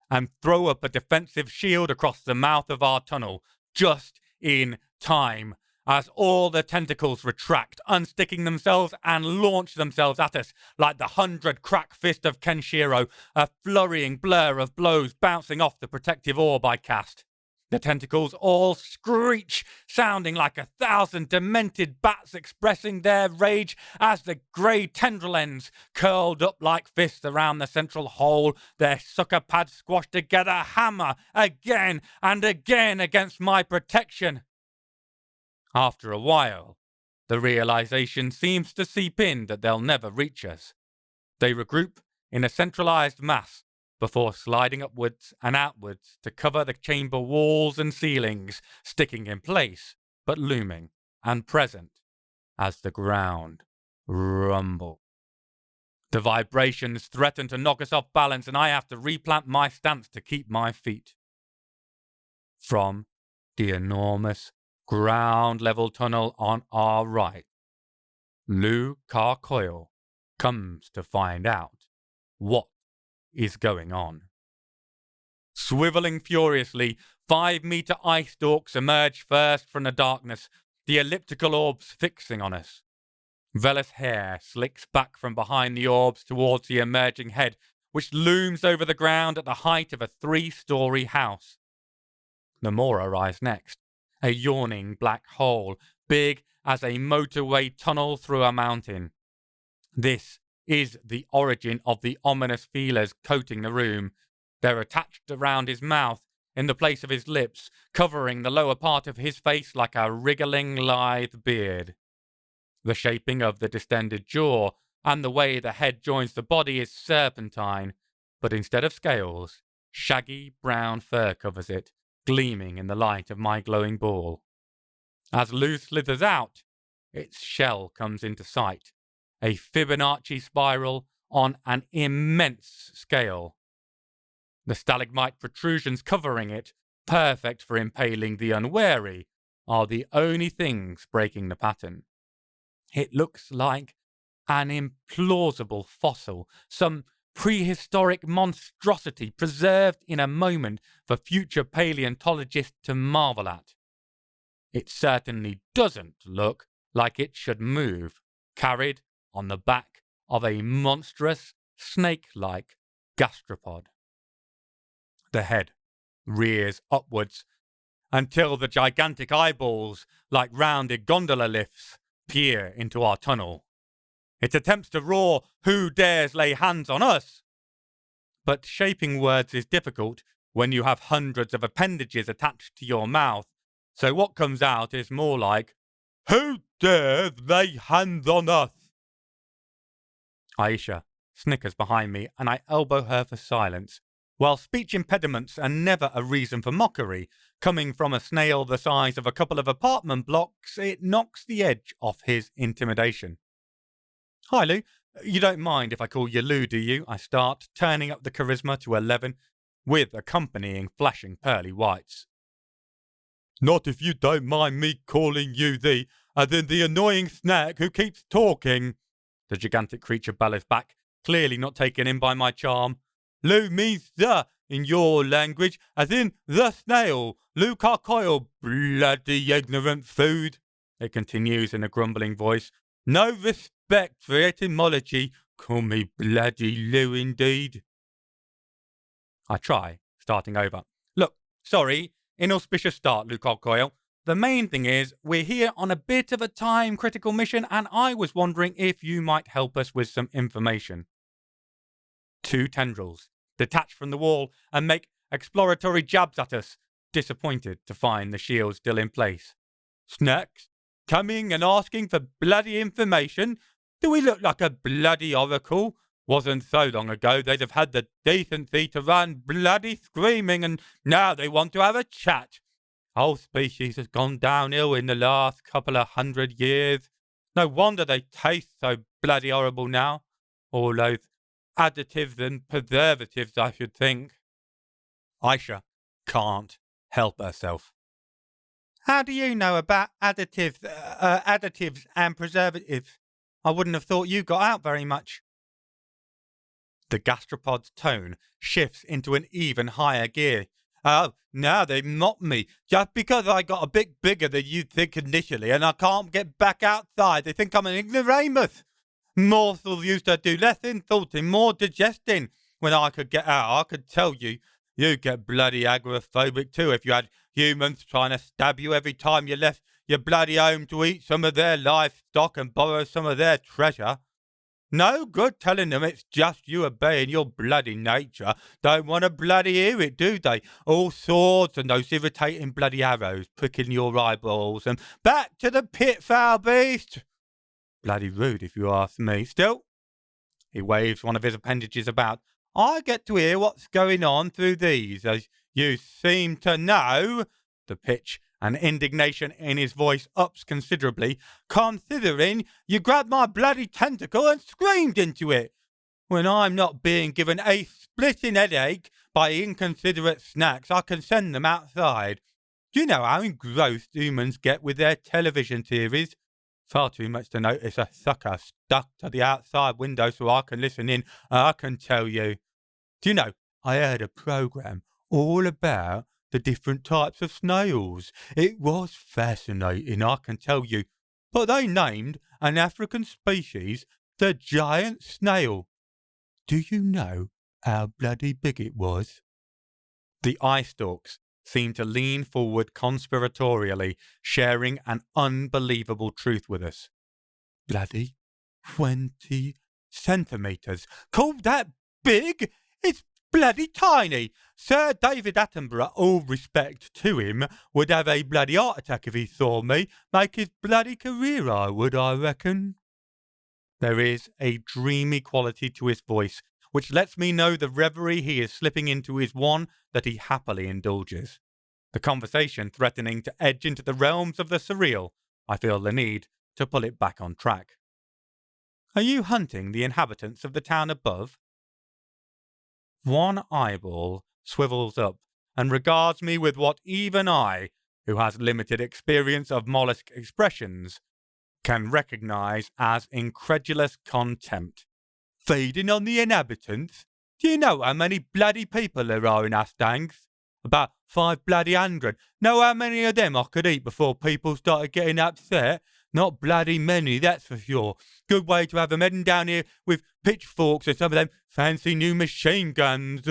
and throw up a defensive shield across the mouth of our tunnel, just in time, as all the tentacles retract, unsticking themselves and launch themselves at us like the 100 crack fist of Kenshiro, a flurrying blur of blows bouncing off the protective orb I cast. The tentacles all screech, sounding like 1,000 demented bats expressing their rage as the grey tendril ends, curled up like fists around the central hole, their sucker pads squashed together, hammer again and again against my protection. After a while, the realization seems to seep in that they'll never reach us. They regroup in a centralized mass before sliding upwards and outwards to cover the chamber walls and ceilings, sticking in place, but looming and present as the ground rumbles. The vibrations threaten to knock us off balance, and I have to replant my stance to keep my feet. From the enormous ground-level tunnel on our right, Lou Carcoyle comes to find out what is going on. Swiveling furiously, 5-meter ice stalks emerge first from the darkness, the elliptical orbs fixing on us. Vellus hair slicks back from behind the orbs towards the emerging head, which looms over the ground at the height of a 3-story house. Namora arrives next, a yawning black hole, big as a motorway tunnel through a mountain. This is the origin of the ominous feelers coating the room. They're attached around his mouth, in the place of his lips, covering the lower part of his face like a wriggling lithe beard. The shaping of the distended jaw and the way the head joins the body is serpentine, but instead of scales, shaggy brown fur covers it, gleaming in the light of my glowing ball. As Lou slithers out, its shell comes into sight, a Fibonacci spiral on an immense scale. The stalagmite protrusions covering it, perfect for impaling the unwary, are the only things breaking the pattern. It looks like an implausible fossil, some prehistoric monstrosity preserved in a moment for future paleontologists to marvel at. It certainly doesn't look like it should move, carried on the back of a monstrous, snake-like gastropod. The head rears upwards until the gigantic eyeballs, like rounded gondola lifts, peer into our tunnel. It attempts to roar, "Who dares lay hands on us?" But shaping words is difficult when you have hundreds of appendages attached to your mouth, so what comes out is more like, "Who dares lay hands on us?" Aisha snickers behind me, and I elbow her for silence. While speech impediments are never a reason for mockery, coming from a snail the size of a couple of apartment blocks, it knocks the edge off his intimidation. "Hi, Lou. You don't mind if I call you Lou, do you?" I start, turning up the charisma to 11, with accompanying flashing pearly whites. "Not if you don't mind me calling you as in the annoying snack who keeps talking," the gigantic creature bellows back, clearly not taken in by my charm. "Lou means the in your language, as in the snail. Lou Carcoyle, bloody ignorant food," it continues in a grumbling voice. "No respect respect for etymology. Call me bloody Lou indeed. I try, starting over. Look, sorry, inauspicious start, Luke Coyle. The main thing is, we're here on a bit of a time-critical mission, and I was wondering if you might help us with some information. 2 tendrils detach from the wall and make exploratory jabs at us, disappointed to find the shield still in place. Snacks? Coming and asking for bloody information? Do we look like a bloody oracle? Wasn't so long ago they'd have had the decency to run bloody screaming, and now they want to have a chat. Whole species has gone downhill in the last couple of 100 years. No wonder they taste so bloody horrible now. All those additives and preservatives, I should think. Aisha can't help herself. How do you know about additives and preservatives? I wouldn't have thought you got out very much. The gastropod's tone shifts into an even higher gear. Oh, now they mock me, just because I got a bit bigger than you'd think initially, and I can't get back outside. They think I'm an ignoramus. Morsels used to do less in thoughting, more digesting. When I could get out, I could tell you, you'd get bloody agoraphobic too if you had humans trying to stab you every time you left your bloody home to eat some of their livestock and borrow some of their treasure. No good telling them it's just you obeying your bloody nature. Don't want to bloody hear it, do they? All swords and those irritating bloody arrows pricking your eyeballs, and back to the pit, foul beast. Bloody rude if you ask me. Still, he waves one of his appendages about. I get to hear what's going on through these, as you seem to know. The pitch and indignation in his voice ups considerably, considering you grabbed my bloody tentacle and screamed into it, when I'm not being given a splitting headache by inconsiderate snacks. I can send them outside. Do you know how engrossed humans get with their television series? Far too much to notice a sucker stuck to the outside window so I can listen in, I can tell you. Do you know, I heard a program all about the different types of snails. It was fascinating, I can tell you. But they named an African species the giant snail. Do you know how bloody big it was? The eye stalks seemed to lean forward conspiratorially, sharing an unbelievable truth with us. Bloody 20 centimetres. Call that big? It's bloody tiny. Sir David Attenborough, all respect to him, would have a bloody heart attack if he saw me. Make his bloody career, I would, I reckon. There is a dreamy quality to his voice, which lets me know the reverie he is slipping into is one that he happily indulges. The conversation threatening to edge into the realms of the surreal, I feel the need to pull it back on track. Are you hunting the inhabitants of the town above? One eyeball swivels up and regards me with what even I, who has limited experience of mollusk expressions, can recognize as incredulous contempt. Feeding on the inhabitants? Do you know how many bloody people there are in Astangs? About 5 bloody 100. Know how many of them I could eat before people started getting upset? Not bloody many, that's for sure. Good way to have them heading down here with pitchforks and some of them fancy new machine guns.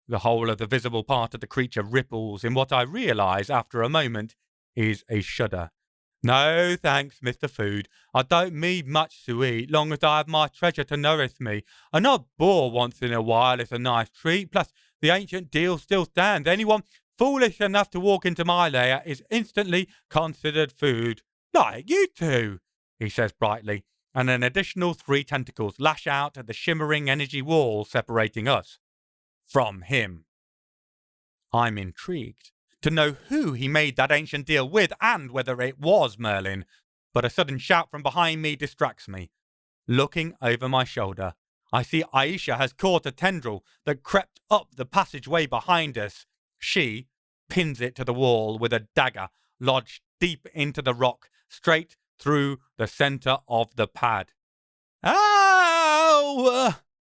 The whole of the visible part of the creature ripples in what I realise after a moment is a shudder. No thanks, Mr. Food. I don't need much to eat, long as I have my treasure to nourish me. An odd boar once in a while is a nice treat, plus the ancient deal still stands. Anyone foolish enough to walk into my lair is instantly considered food. Like you two, he says brightly, and an additional 3 tentacles lash out at the shimmering energy wall separating us from him. I'm intrigued to know who he made that ancient deal with and whether it was Merlin, but a sudden shout from behind me distracts me. Looking over my shoulder, I see Aisha has caught a tendril that crept up the passageway behind us. She pins it to the wall with a dagger lodged deep into the rock, straight through the centre of the pad. Ow!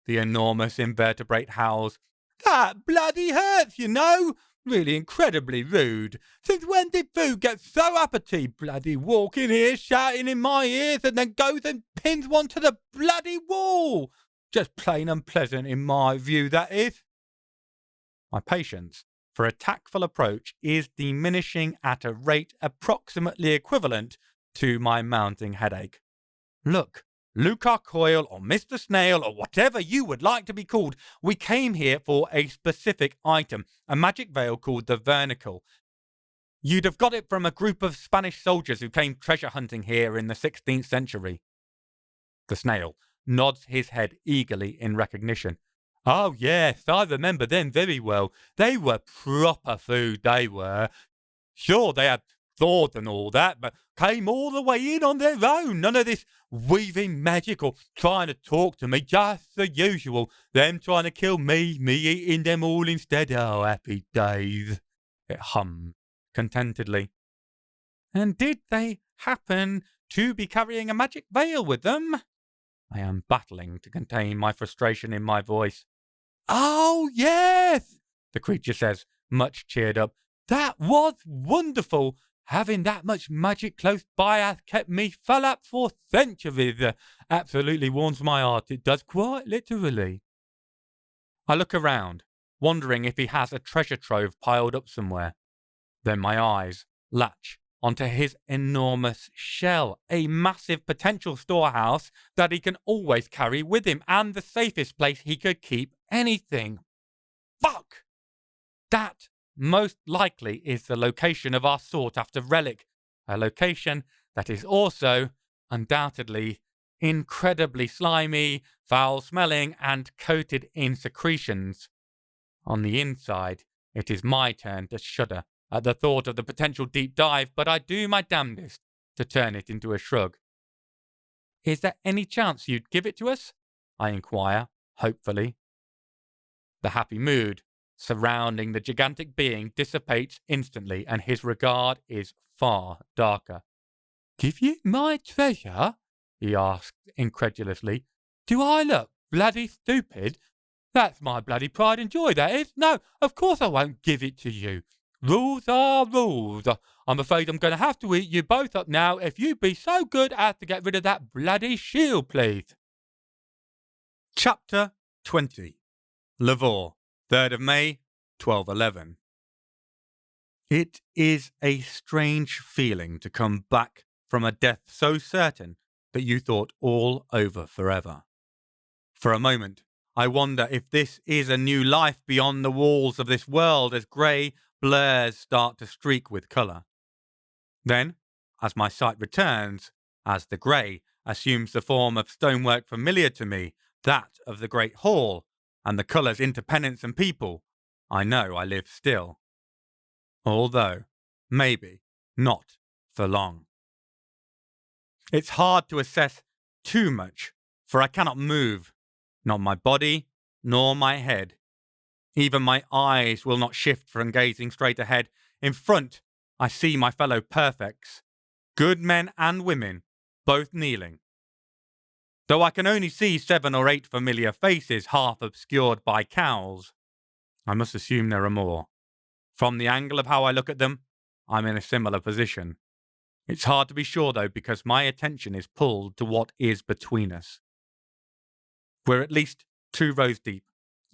The enormous invertebrate howls. That bloody hurts, you know. really incredibly rude. Since when did food get so uppity? Bloody walk in here shouting in my ears and then goes and pins one to the bloody wall. Just plain unpleasant in my view, that is. My patience for a tactful approach is diminishing at a rate approximately equivalent to my mounting headache. Look, Lucar Coyle or Mr. Snail or whatever you would like to be called, we came here for a specific item, a magic veil called the vernicle. You'd have got it from a group of Spanish soldiers who came treasure hunting here in the 16th century. The snail nods his head eagerly in recognition. Oh yes, I remember them very well. They were proper food, they were. Sure, they had swords and all that, but came all the way in on their own. None of this weaving magic or trying to talk to me, just the usual. Them trying to kill me eating them all instead. Oh, happy days. It hummed contentedly. And did they happen to be carrying a magic veil with them? I am battling to contain my frustration in my voice. Oh, yes, the creature says, much cheered up. That was wonderful. Having that much magic close by has kept me full up for centuries. Absolutely warms my heart, it does, quite literally. I look around, wondering if he has a treasure trove piled up somewhere. Then my eyes latch onto his enormous shell, a massive potential storehouse that he can always carry with him, and the safest place he could keep anything. Fuck! That most likely is the location of our sought-after relic, a location that is also, undoubtedly, incredibly slimy, foul-smelling, and coated in secretions. On the inside, it is my turn to shudder at the thought of the potential deep dive, but I do my damnedest to turn it into a shrug. Is there any chance you'd give it to us? I inquire, hopefully. The happy mood surrounding the gigantic being dissipates instantly, and his regard is far darker. Give you my treasure? He asked incredulously. Do I look bloody stupid? That's my bloody pride and joy, that is. No, of course I won't give it to you. Rules are rules. I'm afraid I'm going to have to eat you both up now if you'd be so good as to get rid of that bloody shield, please. Chapter 20. Lavore, 3rd of May, 1211. It is a strange feeling to come back from a death so certain that you thought all over forever. For a moment, I wonder if this is a new life beyond the walls of this world as grey blurs start to streak with colour. Then, as my sight returns, as the grey assumes the form of stonework familiar to me, that of the great hall, and the colours into pennants and people, I know I live still. Although, maybe, not for long. It's hard to assess too much, for I cannot move, not my body, nor my head. Even my eyes will not shift from gazing straight ahead. In front, I see my fellow perfects, good men and women, both kneeling. Though I can only see 7 or 8 familiar faces half obscured by cowls, I must assume there are more. From the angle of how I look at them, I'm in a similar position. It's hard to be sure though, because my attention is pulled to what is between us. We're at least 2 rows deep,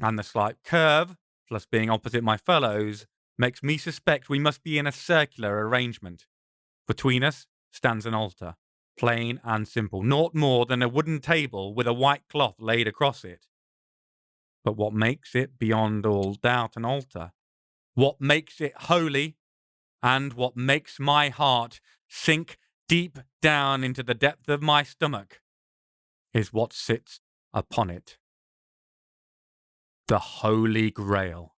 and the slight curve, plus being opposite my fellows, makes me suspect we must be in a circular arrangement. Between us stands an altar, plain and simple, naught more than a wooden table with a white cloth laid across it. But what makes it beyond all doubt an altar, what makes it holy, and what makes my heart sink deep down into the depth of my stomach, is what sits upon it. The Holy Grail.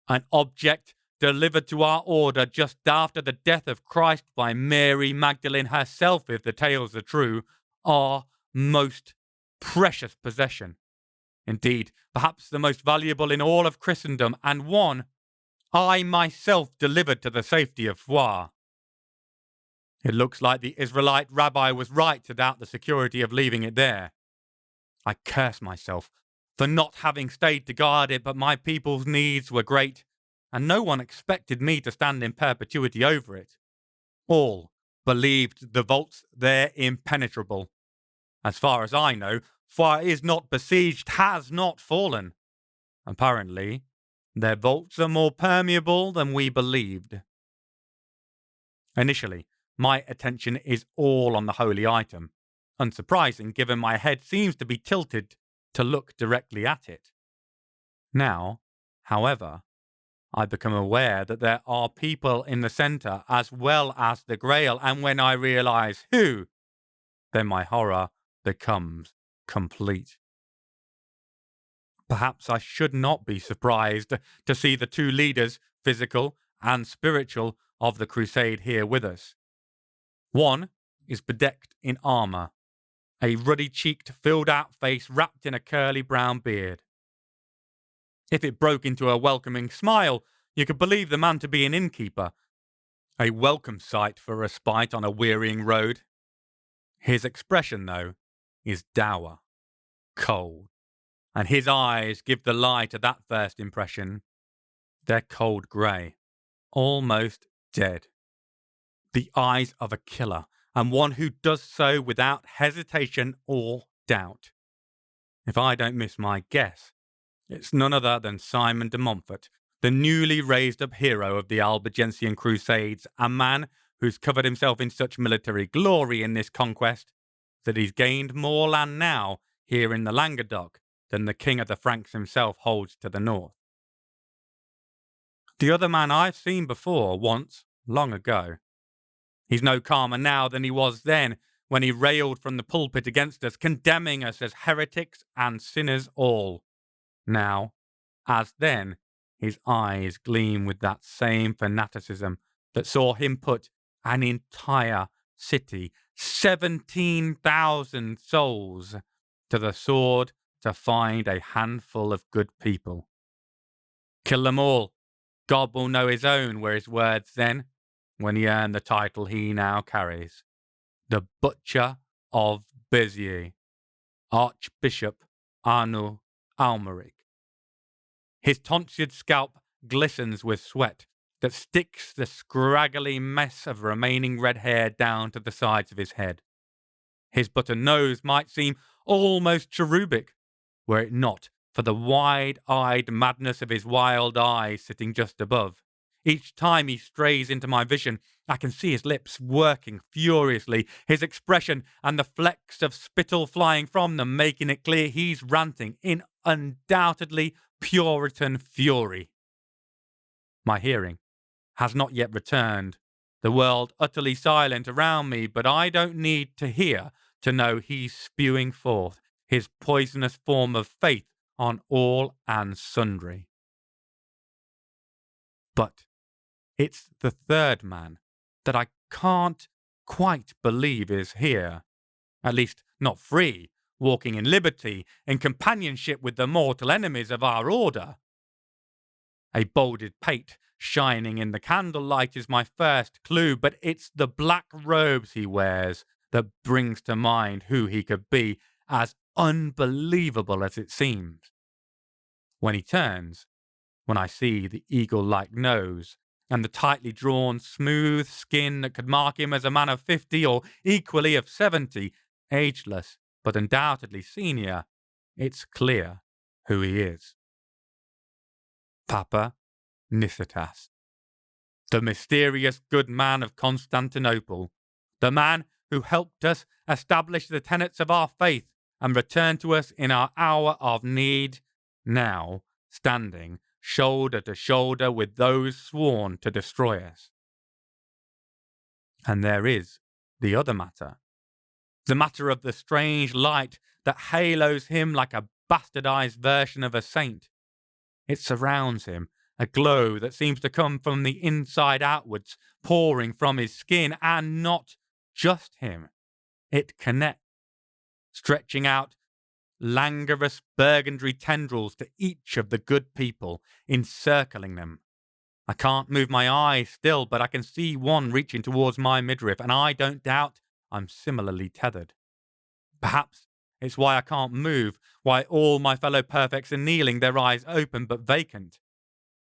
An object delivered to our order just after the death of Christ by Mary Magdalene herself, if the tales are true, our most precious possession. Indeed, perhaps the most valuable in all of Christendom, and one I myself delivered to the safety of Foix. It looks like the Israelite rabbi was right to doubt the security of leaving it there. I curse myself for not having stayed to guard it, but my people's needs were great, and no one expected me to stand in perpetuity over it. All believed the vaults there impenetrable. As far as I know, fire is not besieged, has not fallen. Apparently, their vaults are more permeable than we believed. Initially, my attention is all on the holy item. Unsurprising, given my head seems to be tilted to look directly at it. Now, however, I become aware that there are people in the centre as well as the Grail, and when I realise who, then my horror becomes complete. Perhaps I should not be surprised to see the two leaders, physical and spiritual, of the crusade here with us. One is bedecked in armour, a ruddy-cheeked, filled-out face wrapped in a curly brown beard. If it broke into a welcoming smile, you could believe the man to be an innkeeper, a welcome sight for respite on a wearying road. His expression, though, is dour, cold, and his eyes give the lie to that first impression. They're cold grey, almost dead. The eyes of a killer, and one who does so without hesitation or doubt. If I don't miss my guess, it's none other than Simon de Montfort, the newly raised up hero of the Albigensian Crusades, a man who's covered himself in such military glory in this conquest that he's gained more land now here in the Languedoc than the King of the Franks himself holds to the north. The other man I've seen before, once, long ago. He's no calmer now than he was then, when he railed from the pulpit against us, condemning us as heretics and sinners all. Now, as then, his eyes gleam with that same fanaticism that saw him put an entire city, 17,000 souls, to the sword to find a handful of good people. Kill them all. God will know his own, were his words then, when he earned the title he now carries. The Butcher of Béziers, Archbishop Arnaud Almeric. His tonsured scalp glistens with sweat that sticks the scraggly mess of remaining red hair down to the sides of his head. His button nose might seem almost cherubic, were it not for the wide-eyed madness of his wild eyes sitting just above. Each time he strays into my vision, I can see his lips working furiously, his expression and the flecks of spittle flying from them, making it clear he's ranting in undoubtedly Puritan fury. My hearing has not yet returned, the world utterly silent around me, but I don't need to hear to know he's spewing forth his poisonous form of faith on all and sundry. But it's the third man that I can't quite believe is here, at least not free, walking in liberty, in companionship with the mortal enemies of our order. A bolded pate shining in the candlelight is my first clue, but it's the black robes he wears that brings to mind who he could be, as unbelievable as it seems. When he turns, when I see the eagle-like nose and the tightly drawn, smooth skin that could mark him as a man of 50 or equally of 70, ageless but undoubtedly senior, it's clear who he is. Papa Nicetas, the mysterious good man of Constantinople, the man who helped us establish the tenets of our faith and return to us in our hour of need, now standing shoulder to shoulder with those sworn to destroy us. And there is the other matter. The matter of the strange light that halos him like a bastardized version of a saint. It surrounds him, a glow that seems to come from the inside outwards, pouring from his skin, and not just him. It connects, stretching out languorous burgundy tendrils to each of the good people, encircling them. I can't move my eyes still, but I can see one reaching towards my midriff, and I don't doubt I'm similarly tethered. Perhaps it's why I can't move, why all my fellow perfects are kneeling, their eyes open but vacant.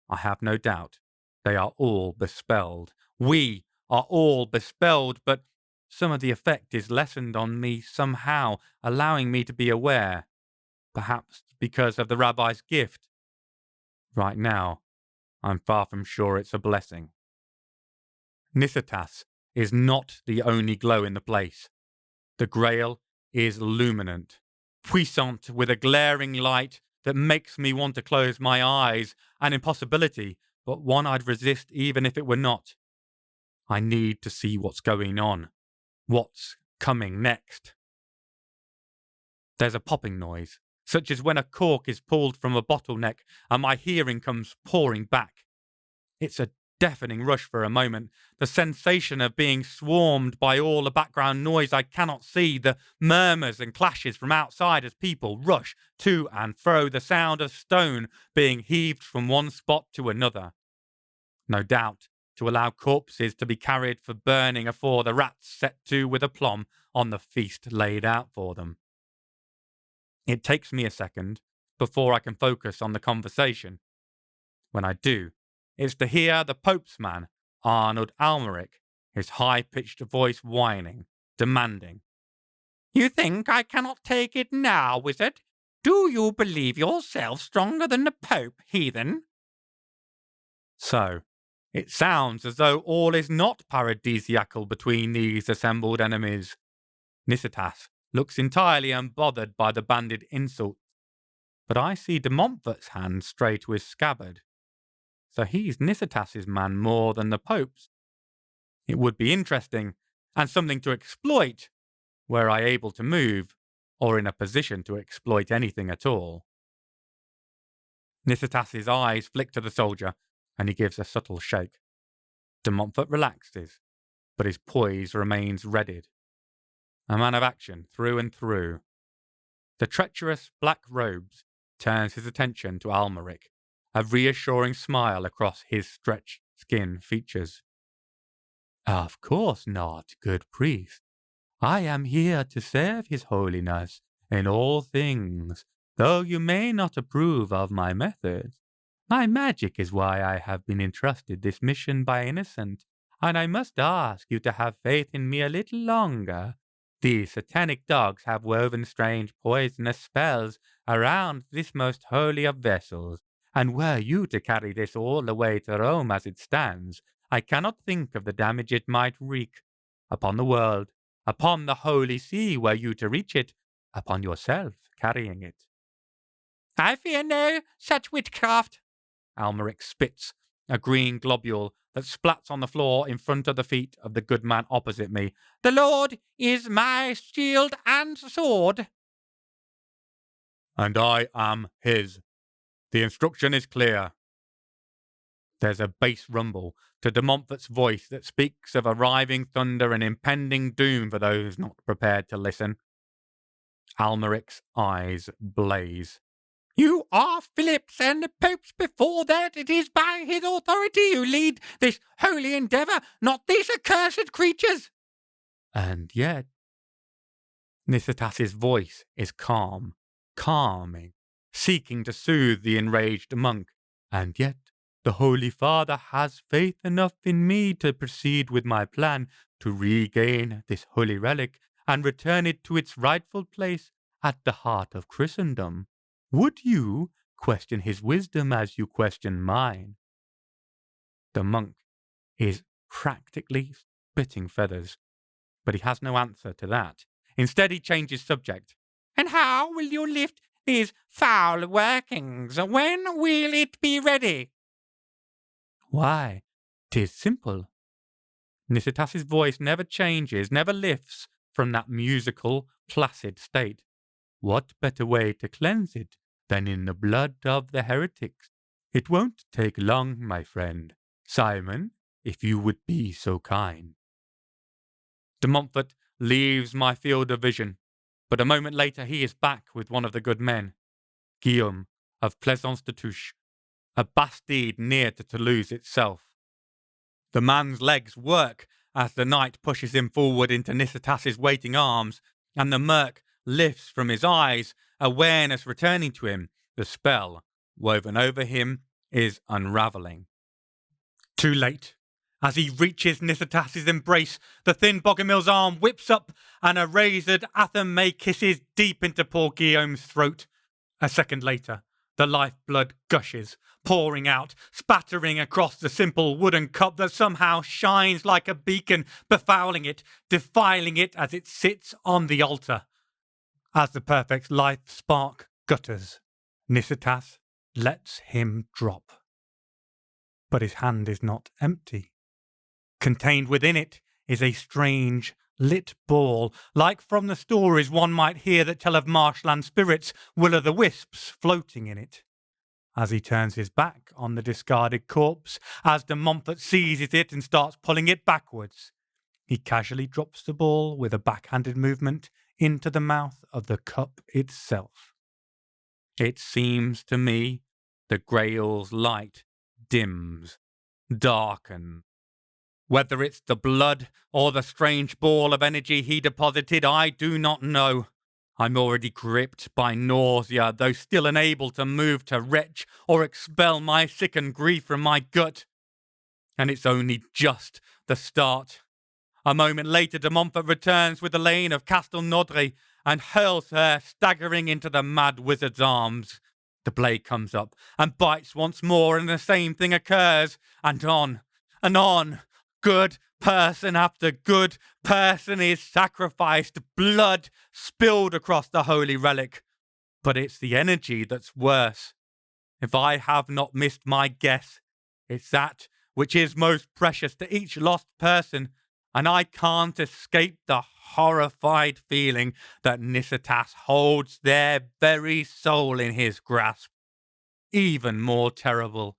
I have no doubt they are all bespelled. We are all bespelled, but some of the effect is lessened on me somehow, allowing me to be aware, perhaps because of the rabbi's gift. Right now, I'm far from sure it's a blessing. Nisitas is not the only glow in the place. The Grail is luminant, puissant with a glaring light that makes me want to close my eyes, an impossibility, but one I'd resist even if it were not. I need to see what's going on, what's coming next. There's a popping noise, such as when a cork is pulled from a bottleneck and my hearing comes pouring back. It's a deafening rush for a moment, the sensation of being swarmed by all the background noise I cannot see, the murmurs and clashes from outside as people rush to and fro, the sound of stone being heaved from one spot to another. No doubt, to allow corpses to be carried for burning afore the rats set to with aplomb on the feast laid out for them. It takes me a second before I can focus on the conversation. When I do, it's to hear the Pope's man, Arnold Almeric, his high-pitched voice whining, demanding. "You think I cannot take it now, wizard? Do you believe yourself stronger than the Pope, heathen?" So, it sounds as though all is not paradisiacal between these assembled enemies. Nisitas looks entirely unbothered by the banded insult, but I see de Montfort's hand stray to his scabbard. So he's Nisitas's man more than the Pope's. It would be interesting, and something to exploit, were I able to move, or in a position to exploit anything at all. Nisitas's eyes flick to the soldier, and he gives a subtle shake. De Montfort relaxes, but his poise remains readied. A man of action through and through. The treacherous black robes turns his attention to Almeric, a reassuring smile across his stretched skin features. "Of course not, good priest. I am here to serve His Holiness in all things, though you may not approve of my methods. My magic is why I have been entrusted this mission by Innocent, and I must ask you to have faith in me a little longer. These satanic dogs have woven strange poisonous spells around this most holy of vessels, and were you to carry this all the way to Rome as it stands, I cannot think of the damage it might wreak upon the world, upon the holy see were you to reach it, upon yourself carrying it." "I fear no such witchcraft." Almeric spits a green globule that splats on the floor in front of the feet of the good man opposite me. "The Lord is my shield and sword." "And I am his. The instruction is clear." There's a bass rumble to de Montfort's voice that speaks of arriving thunder and impending doom for those not prepared to listen. Almeric's eyes blaze. "You are Philip's and the Pope's before that. It is by his authority you lead this holy endeavour, not these accursed creatures." And yet, Nisitas's voice is calm, calming, seeking to soothe the enraged monk. "And yet, the Holy Father has faith enough in me to proceed with my plan to regain this holy relic and return it to its rightful place at the heart of Christendom. Would you question his wisdom as you question mine?" The monk is practically spitting feathers, but he has no answer to that. Instead, he changes subject. "And how will you lift these foul workings? When will it be ready?" "Why, 'tis simple." Nisitas's voice never changes, never lifts from that musical, placid state. "What better way to cleanse it than in the blood of the heretics? It won't take long, my friend. Simon, if you would be so kind." De Montfort leaves my field of vision, but a moment later he is back with one of the good men, Guillaume of Plaisance-de-Touche, a bastide near to Toulouse itself. The man's legs work as the knight pushes him forward into Nisitas's waiting arms, and the murk lifts from his eyes, awareness returning to him, the spell woven over him is unravelling. Too late. As he reaches Nithatas's embrace, the thin Bogomil's arm whips up and a razored Athame kisses deep into poor Guillaume's throat. A second later, the lifeblood gushes, pouring out, spattering across the simple wooden cup that somehow shines like a beacon, befouling it, defiling it as it sits on the altar. As the perfect life spark gutters, Nithatas lets him drop. But his hand is not empty. Contained within it is a strange, lit ball, like from the stories one might hear that tell of marshland spirits, will-o'-the-wisps floating in it. As he turns his back on the discarded corpse, as de Montfort seizes it and starts pulling it backwards, he casually drops the ball with a backhanded movement into the mouth of the cup itself. It seems to me the Grail's light dims, darkens. Whether it's the blood or the strange ball of energy he deposited, I do not know. I'm already gripped by nausea, though still unable to move to retch or expel my sickened grief from my gut. And it's only just the start. A moment later, de Montfort returns with the lane of Castelnaudry and hurls her staggering into the mad wizard's arms. The blade comes up and bites once more, and the same thing occurs, and on, and on. Good person after good person is sacrificed, blood spilled across the holy relic. But it's the energy that's worse. If I have not missed my guess, it's that which is most precious to each lost person, and I can't escape the horrified feeling that Nithatas holds their very soul in his grasp. Even more terrible,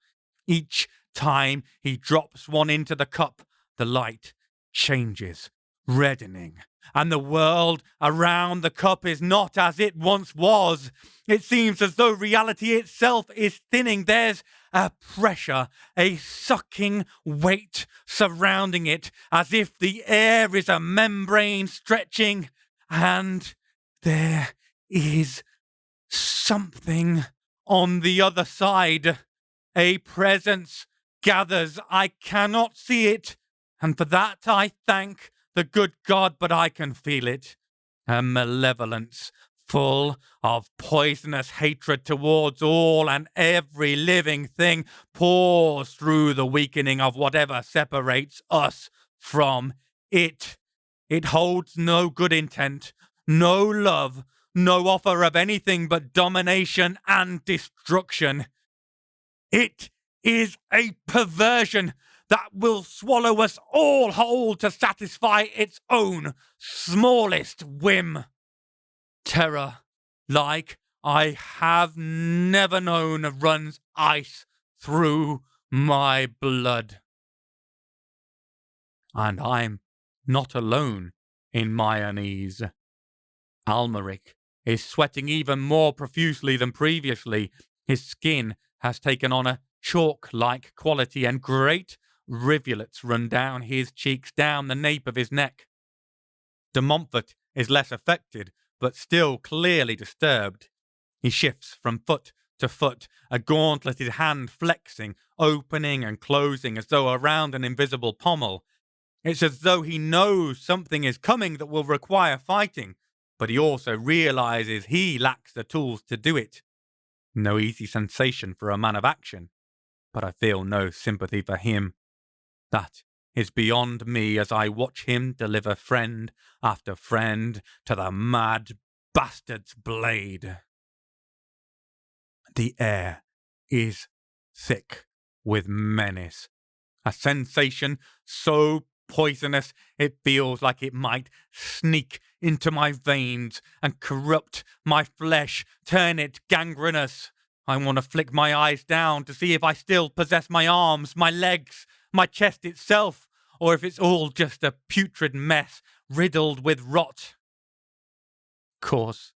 each time he drops one into the cup, the light changes, reddening, and the world around the cup is not as it once was. It seems as though reality itself is thinning. There's a pressure, a sucking weight surrounding it, as if the air is a membrane stretching, and there is something on the other side. A presence gathers. I cannot see it, and for that I thank the good God, but I can feel it. A malevolence full of poisonous hatred towards all and every living thing pours through the weakening of whatever separates us from it. It holds no good intent, no love, no offer of anything but domination and destruction. It is a perversion that will swallow us all whole to satisfy its own smallest whim. Terror, like I have never known, runs ice through my blood. And I'm not alone in my unease. Almeric is sweating even more profusely than previously. His skin has taken on a chalk-like quality, and great rivulets run down his cheeks, down the nape of his neck. De Montfort is less affected, but still clearly disturbed. He shifts from foot to foot, a gauntleted hand flexing, opening and closing as though around an invisible pommel. It's as though he knows something is coming that will require fighting, but he also realizes he lacks the tools to do it. No easy sensation for a man of action, but I feel no sympathy for him. That is beyond me as I watch him deliver friend after friend to the mad bastard's blade. The air is thick with menace, a sensation so poisonous it feels like it might sneak into my veins and corrupt my flesh, turn it gangrenous. I want to flick my eyes down to see if I still possess my arms, my legs, my chest itself, or if it's all just a putrid mess riddled with rot. Of course,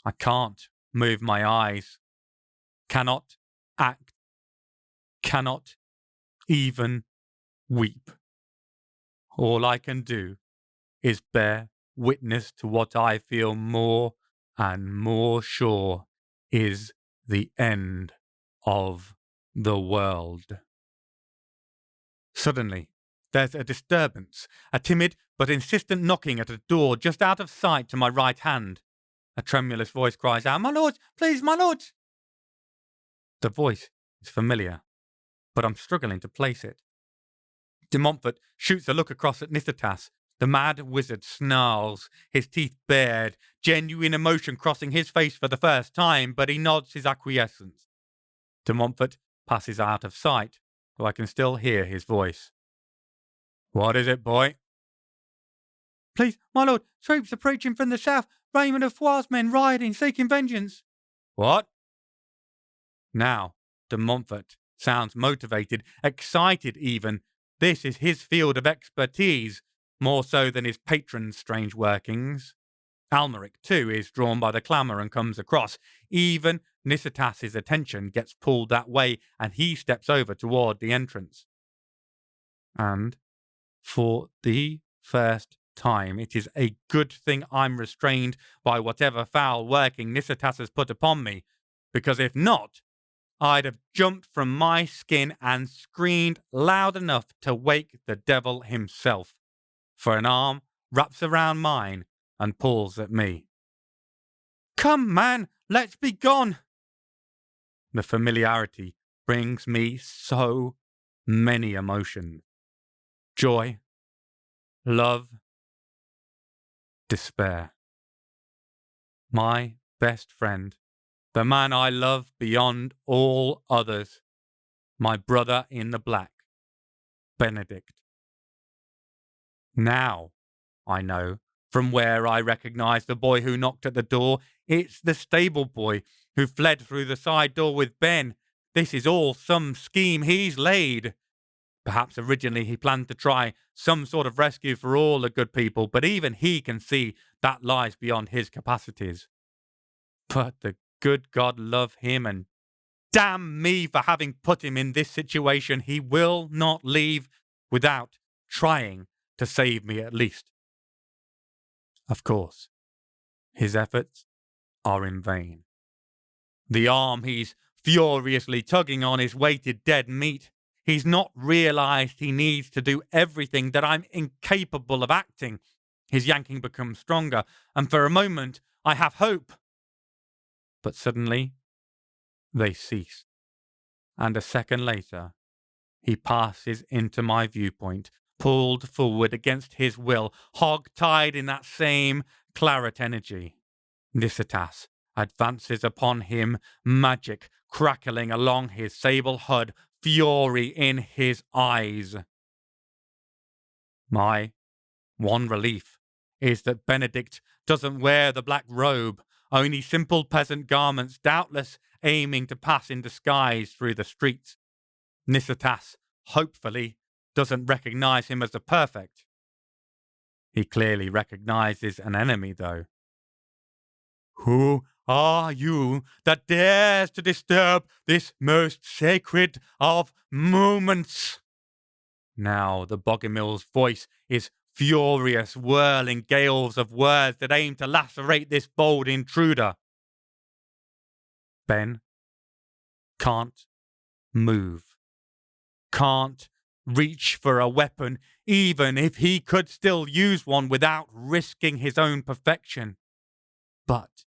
I can't move my eyes, cannot act, cannot even weep. All I can do is bear witness to what I feel more and more sure is the end of the world. Suddenly, there's a disturbance, a timid but insistent knocking at a door just out of sight to my right hand. A tremulous voice cries out, "My lord, please, my lord!" The voice is familiar, but I'm struggling to place it. De Montfort shoots a look across at Nithitas. The mad wizard snarls, his teeth bared, genuine emotion crossing his face for the first time, but he nods his acquiescence. De Montfort passes out of sight, though I can still hear his voice. "What is it, boy?" "Please, my lord, troops approaching from the south. Raymond of Foix's men rioting, seeking vengeance." "What?" Now, de Montfort sounds motivated, excited even. This is his field of expertise, more so than his patron's strange workings. Almeric, too, is drawn by the clamour and comes across. Even Nithitas' attention gets pulled that way, and he steps over toward the entrance. And, for the first time, it is a good thing I'm restrained by whatever foul working Nithitas has put upon me, because if not, I'd have jumped from my skin and screamed loud enough to wake the devil himself, for an arm wraps around mine and pulls at me. "Come, man, let's be gone!" The familiarity brings me so many emotions. Joy, love, despair. My best friend, the man I love beyond all others, my brother in the black, Benedict. Now, I know, from where I recognize the boy who knocked at the door, it's the stable boy who fled through the side door with Ben. This is all some scheme he's laid. Perhaps originally he planned to try some sort of rescue for all the good people, but even he can see that lies beyond his capacities. But the good God love him, and damn me for having put him in this situation. He will not leave without trying to save me at least. Of course, his efforts are in vain. The arm he's furiously tugging on is weighted dead meat. He's not realized he needs to do everything, that I'm incapable of acting. His yanking becomes stronger, and for a moment I have hope. But suddenly they cease, and a second later he passes into my viewpoint, pulled forward against his will, hog-tied in that same claret energy. Nithitas advances upon him, magic crackling along his sable hud, fury in his eyes. My one relief is that Benedict doesn't wear the black robe, only simple peasant garments, doubtless aiming to pass in disguise through the streets. Nithitas, hopefully, doesn't recognize him as a perfect. He clearly recognizes an enemy, though. "Who are you that dares to disturb this most sacred of moments?" Now the Bogomil's voice is furious, whirling gales of words that aim to lacerate this bold intruder. Ben can't move, can't reach for a weapon, even if he could still use one without risking his own perfection. But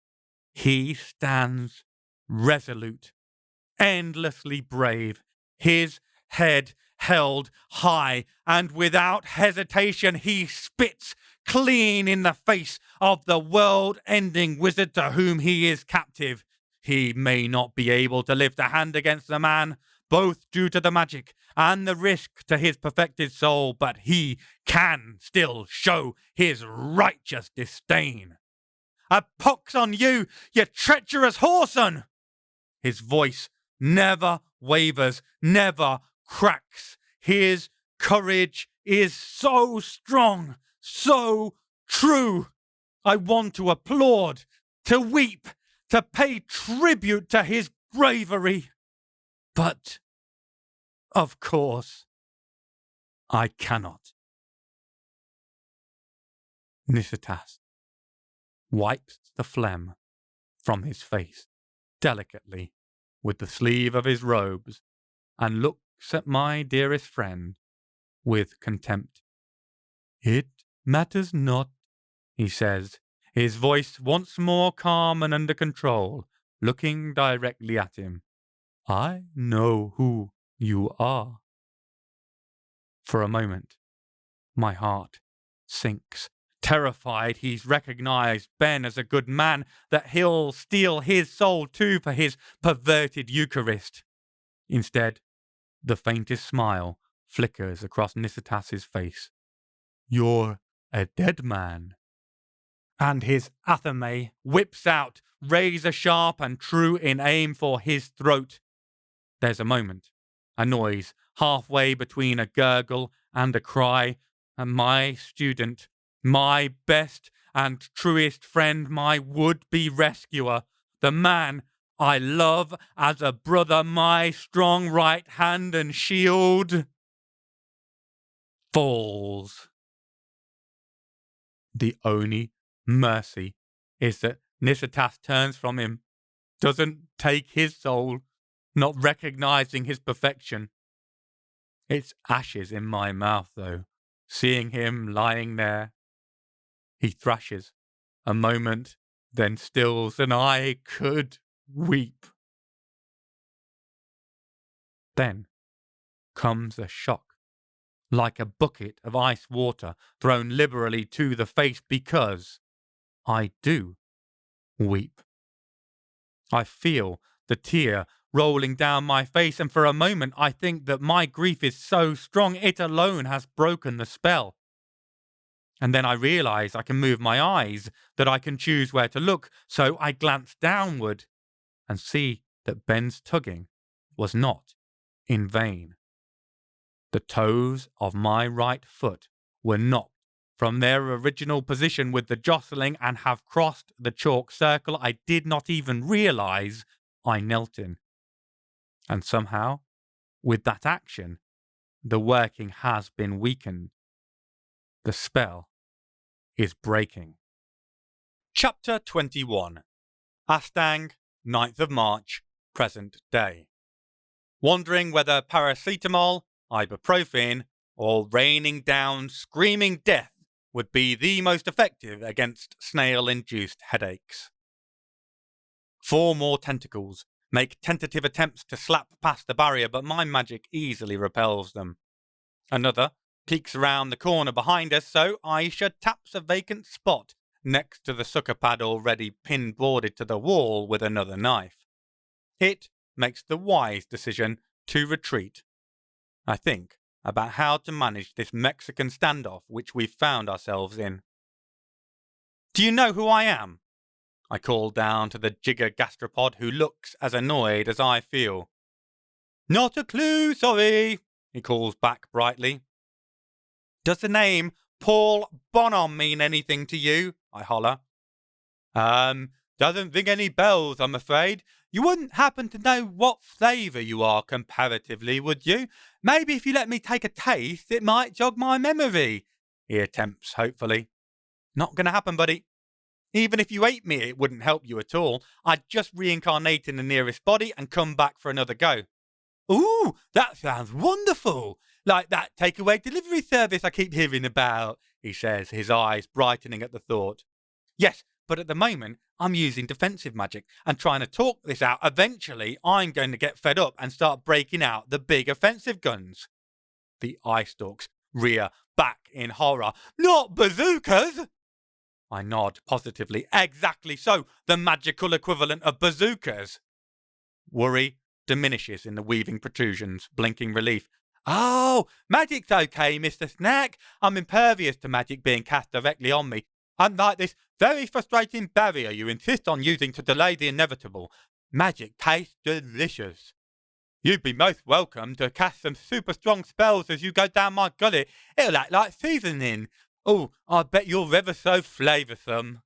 he stands resolute, endlessly brave, his head held high, and without hesitation he spits clean in the face of the world-ending wizard to whom he is captive. He may not be able to lift a hand against the man, both due to the magic and the risk to his perfected soul, but he can still show his righteous disdain. "A pox on you, you treacherous whoreson!" His voice never wavers, never cracks. His courage is so strong, so true. I want to applaud, to weep, to pay tribute to his bravery. But, of course, I cannot. Nithitas wipes the phlegm from his face delicately with the sleeve of his robes and looks at my dearest friend with contempt. "It matters not," he says, his voice once more calm and under control, looking directly at him. "I know who you are." For a moment, my heart sinks, terrified he's recognized Ben as a good man, that he'll steal his soul too for his perverted Eucharist. Instead, the faintest smile flickers across Nisitas's face. "You're a dead man." And his athame whips out, razor sharp and true in aim for his throat. There's a moment, a noise halfway between a gurgle and a cry, and my student, my best and truest friend, my would-be rescuer, the man I love as a brother, my strong right hand and shield, falls. The only mercy is that Nisitas turns from him, doesn't take his soul, not recognizing his perfection. It's ashes in my mouth, though, seeing him lying there. He thrashes a moment, then stills, and I could weep. Then comes a shock, like a bucket of ice water thrown liberally to the face, because I do weep. I feel the tear rolling down my face, and for a moment I think that my grief is so strong it alone has broken the spell. And then I realize I can move my eyes, that I can choose where to look, so I glance downward and see that Ben's tugging was not in vain. The toes of my right foot were knocked from their original position with the jostling and have crossed the chalk circle I did not even realize I knelt in. And somehow, with that action, the working has been weakened. The spell is breaking. Chapter 21. Astang, 9th of March, present day. Wondering whether paracetamol, ibuprofen, or raining down screaming death would be the most effective against snail-induced headaches. 4 more tentacles make tentative attempts to slap past the barrier, but my magic easily repels them. Another peeks around the corner behind us, so Aisha taps a vacant spot next to the sucker pad already pin-boarded to the wall with another knife. It makes the wise decision to retreat. I think about how to manage this Mexican standoff which we've found ourselves in. "Do you know who I am?" I call down to the jigger gastropod, who looks as annoyed as I feel. "Not a clue, sorry," he calls back brightly. "Does the name Paul Bonham mean anything to you?" I holler. Doesn't ring any bells, I'm afraid. You wouldn't happen to know what flavour you are comparatively, would you? Maybe if you let me take a taste, it might jog my memory," he attempts hopefully. "Not gonna happen, buddy. Even if you ate me, it wouldn't help you at all. I'd just reincarnate in the nearest body and come back for another go." "Ooh, that sounds wonderful. Like that takeaway delivery service I keep hearing about," he says, his eyes brightening at the thought. "Yes, but at the moment, I'm using defensive magic and trying to talk this out. Eventually, I'm going to get fed up and start breaking out the big offensive guns." The eye stalks rear back in horror. "Not bazookas!" I nod positively. "Exactly so, the magical equivalent of bazookas." Worry diminishes in the weaving protrusions, blinking relief. "Oh, magic's okay, Mr. Snack. I'm impervious to magic being cast directly on me. Unlike this very frustrating barrier you insist on using to delay the inevitable. Magic tastes delicious. You'd be most welcome to cast some super strong spells as you go down my gullet. It'll act like seasoning. Oh, I bet you're ever so flavoursome."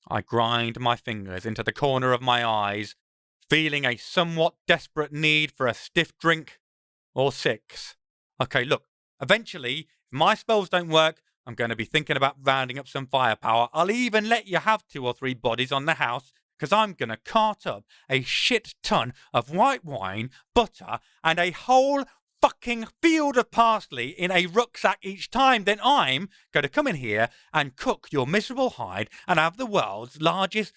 I grind my fingers into the corner of my eyes, feeling a somewhat desperate need for a stiff drink or 6. Okay, look, eventually, if my spells don't work, I'm going to be thinking about rounding up some firepower. I'll even let you have 2 or 3 bodies on the house, because I'm going to cart up a shit ton of white wine, butter, and a whole fucking field of parsley in a rucksack each time. Then I'm going to come in here and cook your miserable hide and have the world's largest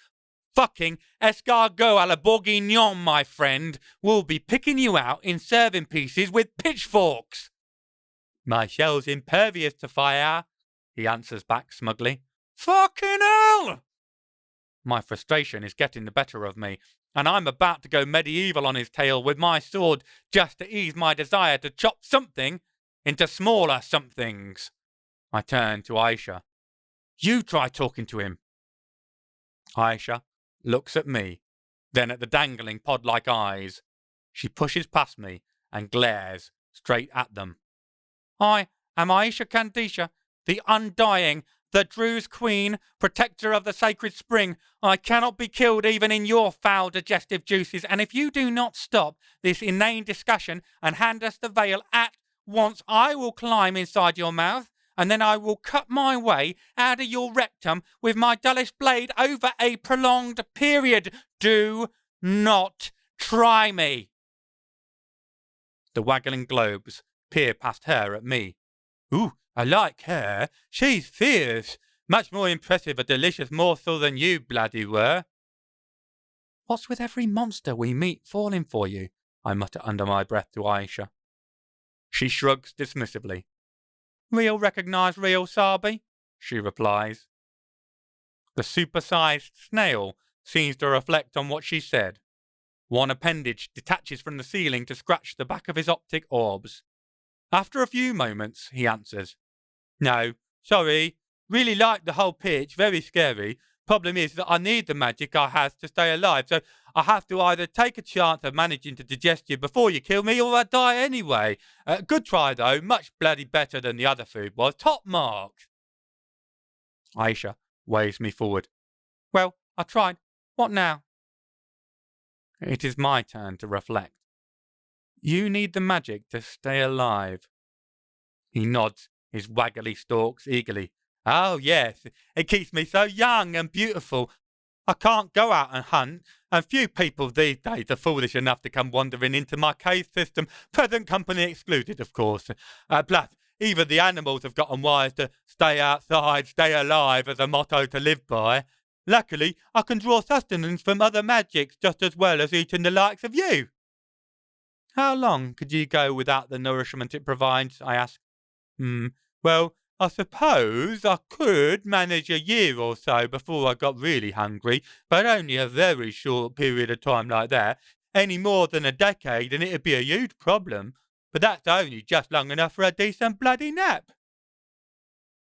fucking escargot à la bourguignon, my friend. We'll be picking you out in serving pieces with pitchforks. My shell's impervious to fire, he answers back smugly. Fucking hell! My frustration is getting the better of me, and I'm about to go medieval on his tail with my sword just to ease my desire to chop something into smaller somethings. I turn to Aisha. You try talking to him. Aisha looks at me, then at the dangling pod-like eyes. She pushes past me and glares straight at them. I am Aisha Kandisha, the undying, the Drew's queen, protector of the sacred spring. I cannot be killed even in your foul digestive juices, and if you do not stop this inane discussion and hand us the veil at once, I will climb inside your mouth, and then I will cut my way out of your rectum with my dullest blade over a prolonged period. Do not try me. The waggling globes peer past her at me. Ooh, I like her. She's fierce. Much more impressive a delicious morsel than you bloody were. What's with every monster we meet falling for you? I mutter under my breath to Aisha. She shrugs dismissively. Real recognise real, Sabi, she replies. The supersized snail seems to reflect on what she said. One appendage detaches from the ceiling to scratch the back of his optic orbs. After a few moments, he answers. No, sorry. Really like the whole pitch, very scary. Problem is that I need the magic I have to stay alive, so I have to either take a chance of managing to digest you before you kill me, or I die anyway. Good try, though. Much bloody better than the other food was. Top marks. Aisha waves me forward. Well, I tried. What now? It is my turn to reflect. You need the magic to stay alive. He nods his waggly stalks eagerly. Oh, yes, it keeps me so young and beautiful. I can't go out and hunt, and few people these days are foolish enough to come wandering into my cave system, present company excluded, of course. Plus, even the animals have gotten wise to stay outside, stay alive as a motto to live by. Luckily, I can draw sustenance from other magics just as well as eating the likes of you. How long could you go without the nourishment it provides? I ask. Well, I suppose I could manage a year or so before I got really hungry, but only a very short period of time like that. Any more than a decade and it'd be a huge problem. But that's only just long enough for a decent bloody nap.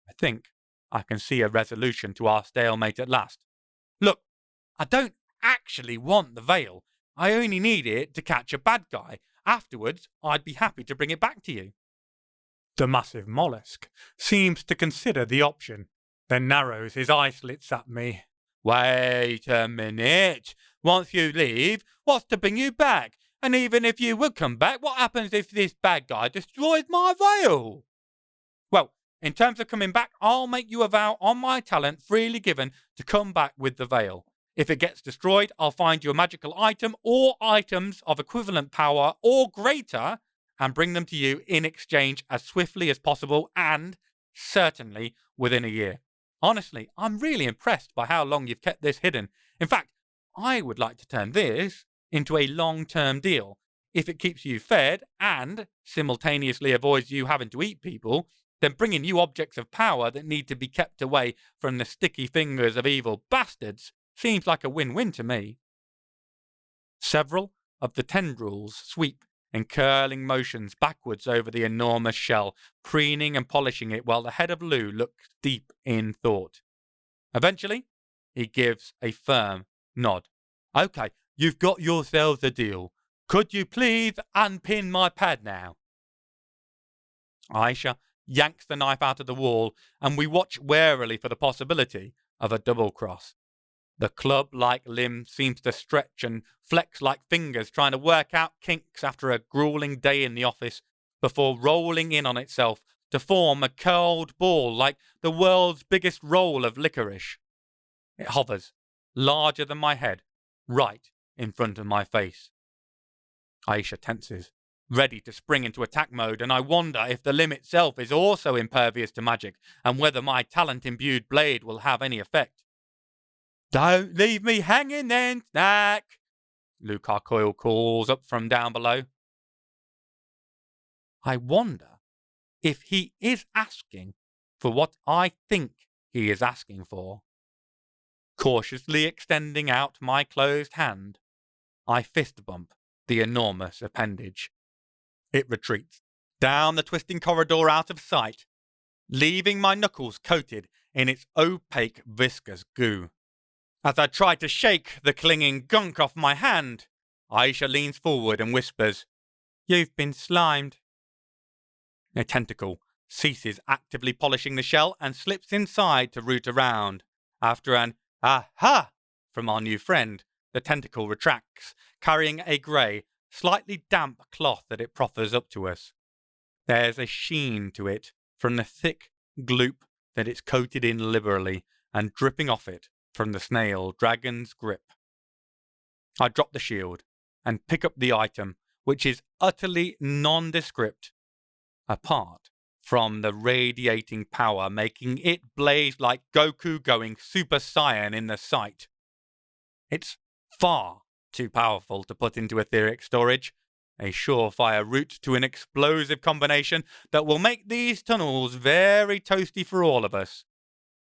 I think I can see a resolution to our stalemate at last. Look, I don't actually want the veil. I only need it to catch a bad guy. Afterwards, I'd be happy to bring it back to you. The massive mollusk seems to consider the option, then narrows his eye slits at me. Wait a minute. Once you leave, what's to bring you back? And even if you would come back, what happens if this bad guy destroys my veil? Well, in terms of coming back, I'll make you a vow on my talent freely given to come back with the veil. If it gets destroyed, I'll find you a magical item or items of equivalent power or greater and bring them to you in exchange as swiftly as possible and certainly within a year. Honestly, I'm really impressed by how long you've kept this hidden. In fact, I would like to turn this into a long-term deal. If it keeps you fed and simultaneously avoids you having to eat people, then bringing you objects of power that need to be kept away from the sticky fingers of evil bastards seems like a win-win to me. Several of the tendrils sweep in curling motions backwards over the enormous shell, preening and polishing it while the head of Lou looks deep in thought. Eventually, he gives a firm nod. Okay, you've got yourselves a deal. Could you please unpin my pad now? Aisha yanks the knife out of the wall, and we watch warily for the possibility of a double cross. The club-like limb seems to stretch and flex like fingers trying to work out kinks after a grueling day in the office before rolling in on itself to form a curled ball like the world's biggest roll of licorice. It hovers larger than my head, right in front of my face. Aisha tenses, ready to spring into attack mode, and I wonder if the limb itself is also impervious to magic, and whether my talent-imbued blade will have any effect. "Don't leave me hanging then, Snack!" Luke Coyle calls up from down below. I wonder if he is asking for what I think he is asking for. Cautiously extending out my closed hand, I fist bump the enormous appendage. It retreats down the twisting corridor out of sight, leaving my knuckles coated in its opaque, viscous goo. As I try to shake the clinging gunk off my hand, Aisha leans forward and whispers, "You've been slimed." A tentacle ceases actively polishing the shell and slips inside to root around. After an "aha" from our new friend, the tentacle retracts, carrying a grey, slightly damp cloth that it proffers up to us. There's a sheen to it from the thick gloop that it's coated in liberally and dripping off it from the snail dragon's grip. I drop the shield and pick up the item, which is utterly nondescript, apart from the radiating power making it blaze like Goku going Super Saiyan in the sight. It's far too powerful to put into etheric storage, a surefire route to an explosive combination that will make these tunnels very toasty for all of us.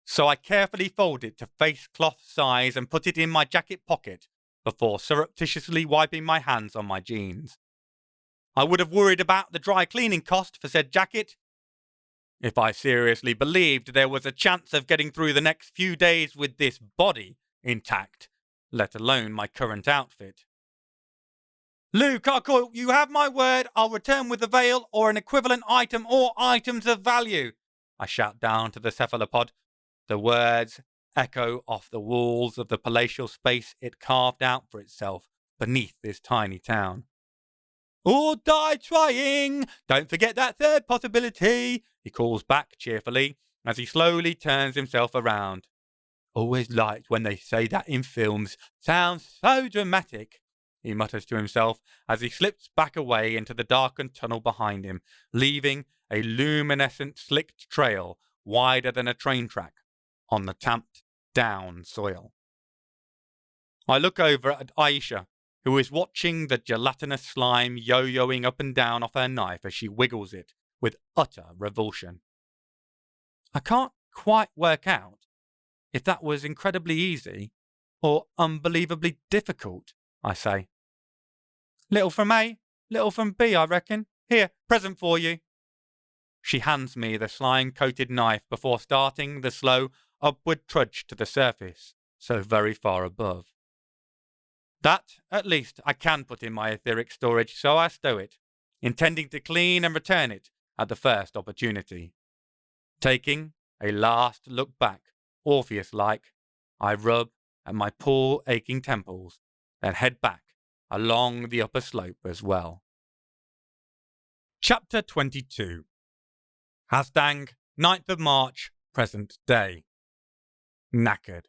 So I carefully fold it to face cloth size and put it in my jacket pocket before surreptitiously wiping my hands on my jeans. I would have worried about the dry cleaning cost for said jacket if I seriously believed there was a chance of getting through the next few days with this body intact, let alone my current outfit. "Luke, you have my word, I'll return with the veil or an equivalent item or items of value," I shout down to the cephalopod. The words echo off the walls of the palatial space it carved out for itself beneath this tiny town. "Or die trying! Don't forget that third possibility," he calls back cheerfully as he slowly turns himself around. "Always liked when they say that in films. Sounds so dramatic," he mutters to himself as he slips back away into the darkened tunnel behind him, leaving a luminescent slicked trail wider than a train track on the tamped down soil. I look over at Aisha, who is watching the gelatinous slime yo-yoing up and down off her knife as she wiggles it with utter revulsion. I can't quite work out if that was incredibly easy or unbelievably difficult, I say. "Little from A, little from B, I reckon. Here, present for you." She hands me the slime-coated knife before starting the slow upward trudge to the surface, so very far above. That, at least, I can put in my etheric storage, so I stow it, intending to clean and return it at the first opportunity. Taking a last look back, Orpheus-like, I rub at my poor aching temples, then head back along the upper slope as well. Chapter 22. Hashtag 9th of March, present day. Knackered.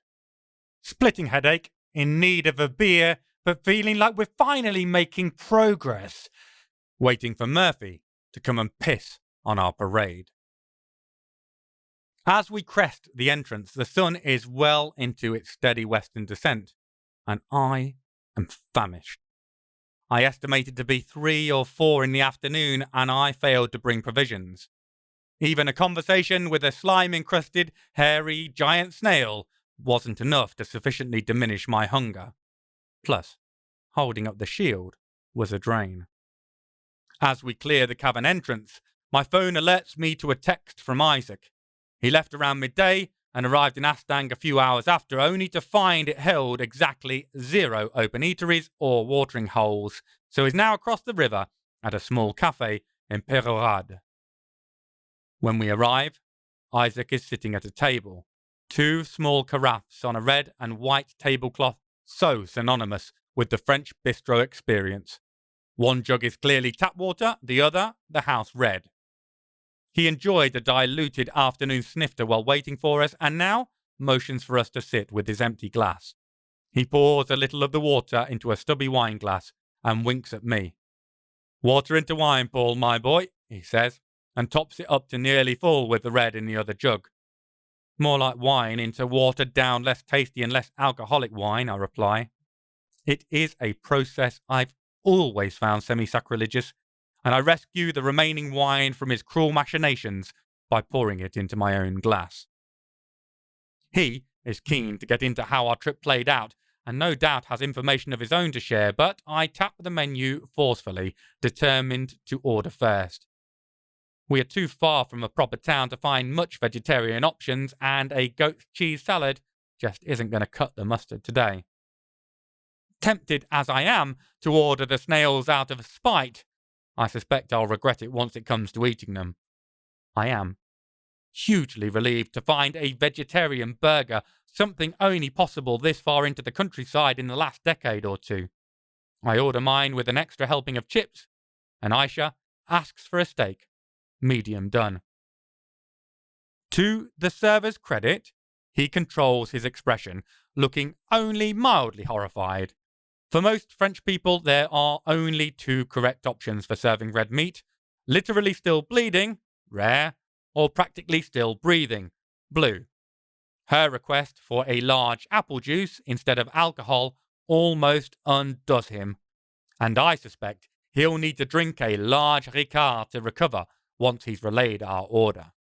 Splitting headache, in need of a beer, but feeling like we're finally making progress. Waiting for Murphy to come and piss on our parade. As we crest the entrance, the sun is well into its steady western descent, and I am famished. I estimated to be 3 or 4 in the afternoon, and I failed to bring provisions. Even a conversation with a slime-encrusted, hairy giant snail wasn't enough to sufficiently diminish my hunger. Plus, holding up the shield was a drain. As we clear the cavern entrance, my phone alerts me to a text from Isaac. He left around midday and arrived in Astang a few hours after, only to find it held exactly 0 open eateries or watering holes, so is now across the river at a small cafe in Perorade. When we arrive, Isaac is sitting at a table. 2 small carafes on a red and white tablecloth, so synonymous with the French bistro experience. One jug is clearly tap water, the other the house red. He enjoyed a diluted afternoon snifter while waiting for us, and now motions for us to sit with his empty glass. He pours a little of the water into a stubby wine glass and winks at me. "Water into wine, Paul, my boy," he says, and tops it up to nearly full with the red in the other jug. "More like wine into watered down, less tasty and less alcoholic wine," I reply. It is a process I've always found semi-sacrilegious, and I rescue the remaining wine from his cruel machinations by pouring it into my own glass. He is keen to get into how our trip played out, and no doubt has information of his own to share, but I tap the menu forcefully, determined to order first. We are too far from a proper town to find much vegetarian options, and a goat cheese salad just isn't going to cut the mustard today. Tempted as I am to order the snails out of spite, I suspect I'll regret it once it comes to eating them. I am hugely relieved to find a vegetarian burger, something only possible this far into the countryside in the last decade or two. I order mine with an extra helping of chips, and Aisha asks for a steak, medium done. To the server's credit, he controls his expression, looking only mildly horrified. For most French people, there are only two correct options for serving red meat: literally still bleeding, rare, or practically still breathing, blue. Her request for a large apple juice instead of alcohol almost undoes him, and I suspect he'll need to drink a large Ricard to recover once he's relayed our order.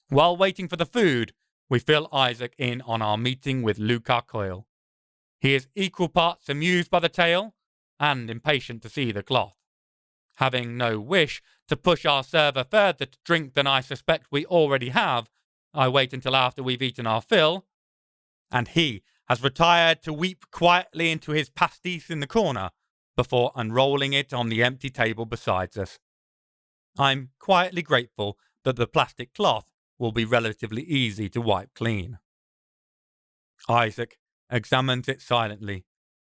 While waiting for the food, we fill Isaac in on our meeting with Luca Coyle. He is equal parts amused by the tale and impatient to see the cloth. Having no wish to push our server further to drink than I suspect we already have, I wait until after we've eaten our fill, and he has retired to weep quietly into his pastis in the corner before unrolling it on the empty table beside us. I'm quietly grateful that the plastic cloth will be relatively easy to wipe clean. Isaac examines it silently,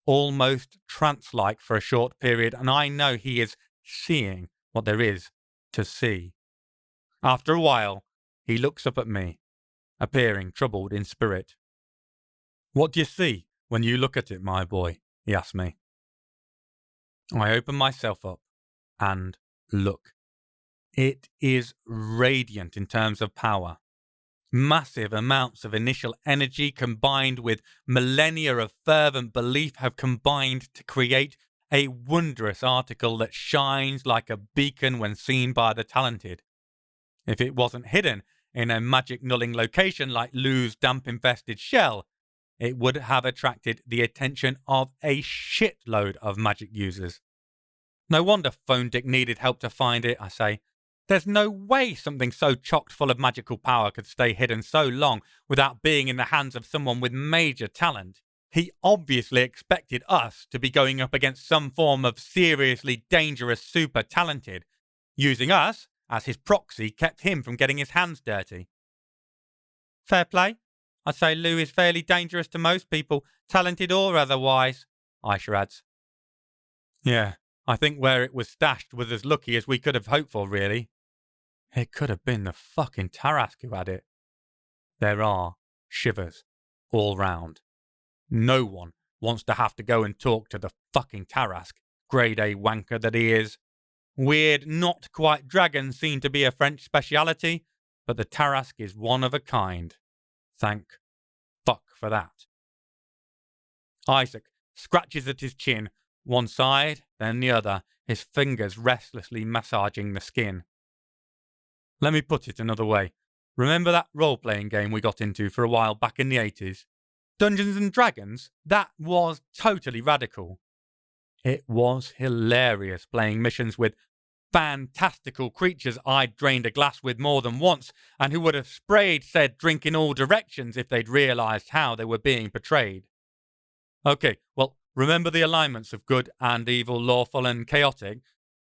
almost trance-like for a short period, and I know he is seeing what there is to see. After a while, he looks up at me, appearing troubled in spirit. "What do you see when you look at it, my boy?" he asks me. I open myself up and look. It is radiant in terms of power. Massive amounts of initial energy combined with millennia of fervent belief have combined to create a wondrous article that shines like a beacon when seen by the talented. If it wasn't hidden in a magic nulling location like Lou's damp-infested shell, it would have attracted the attention of a shitload of magic users. No wonder Phone Dick needed help to find it, I say. There's no way something so chock full of magical power could stay hidden so long without being in the hands of someone with major talent. He obviously expected us to be going up against some form of seriously dangerous super talented. Using us as his proxy kept him from getting his hands dirty. Fair play. I'd say Lou is fairly dangerous to most people, talented or otherwise, Aisha adds. Yeah, I think where it was stashed was as lucky as we could have hoped for, really. It could have been the fucking Tarrasque who had it. There are shivers all round. No one wants to have to go and talk to the fucking Tarrasque, grade A wanker that he is. Weird, not quite dragons seem to be a French speciality, but the Tarrasque is one of a kind. Thank fuck for that. Isaac scratches at his chin, one side, then the other, his fingers restlessly massaging the skin. Let me put it another way. Remember that role-playing game we got into for a while back in the 80s? Dungeons and Dragons? That was totally radical. It was hilarious playing missions with fantastical creatures I'd drained a glass with more than once, and who would have sprayed said drink in all directions if they'd realised how they were being portrayed. Okay, well, remember the alignments of good and evil, lawful and chaotic?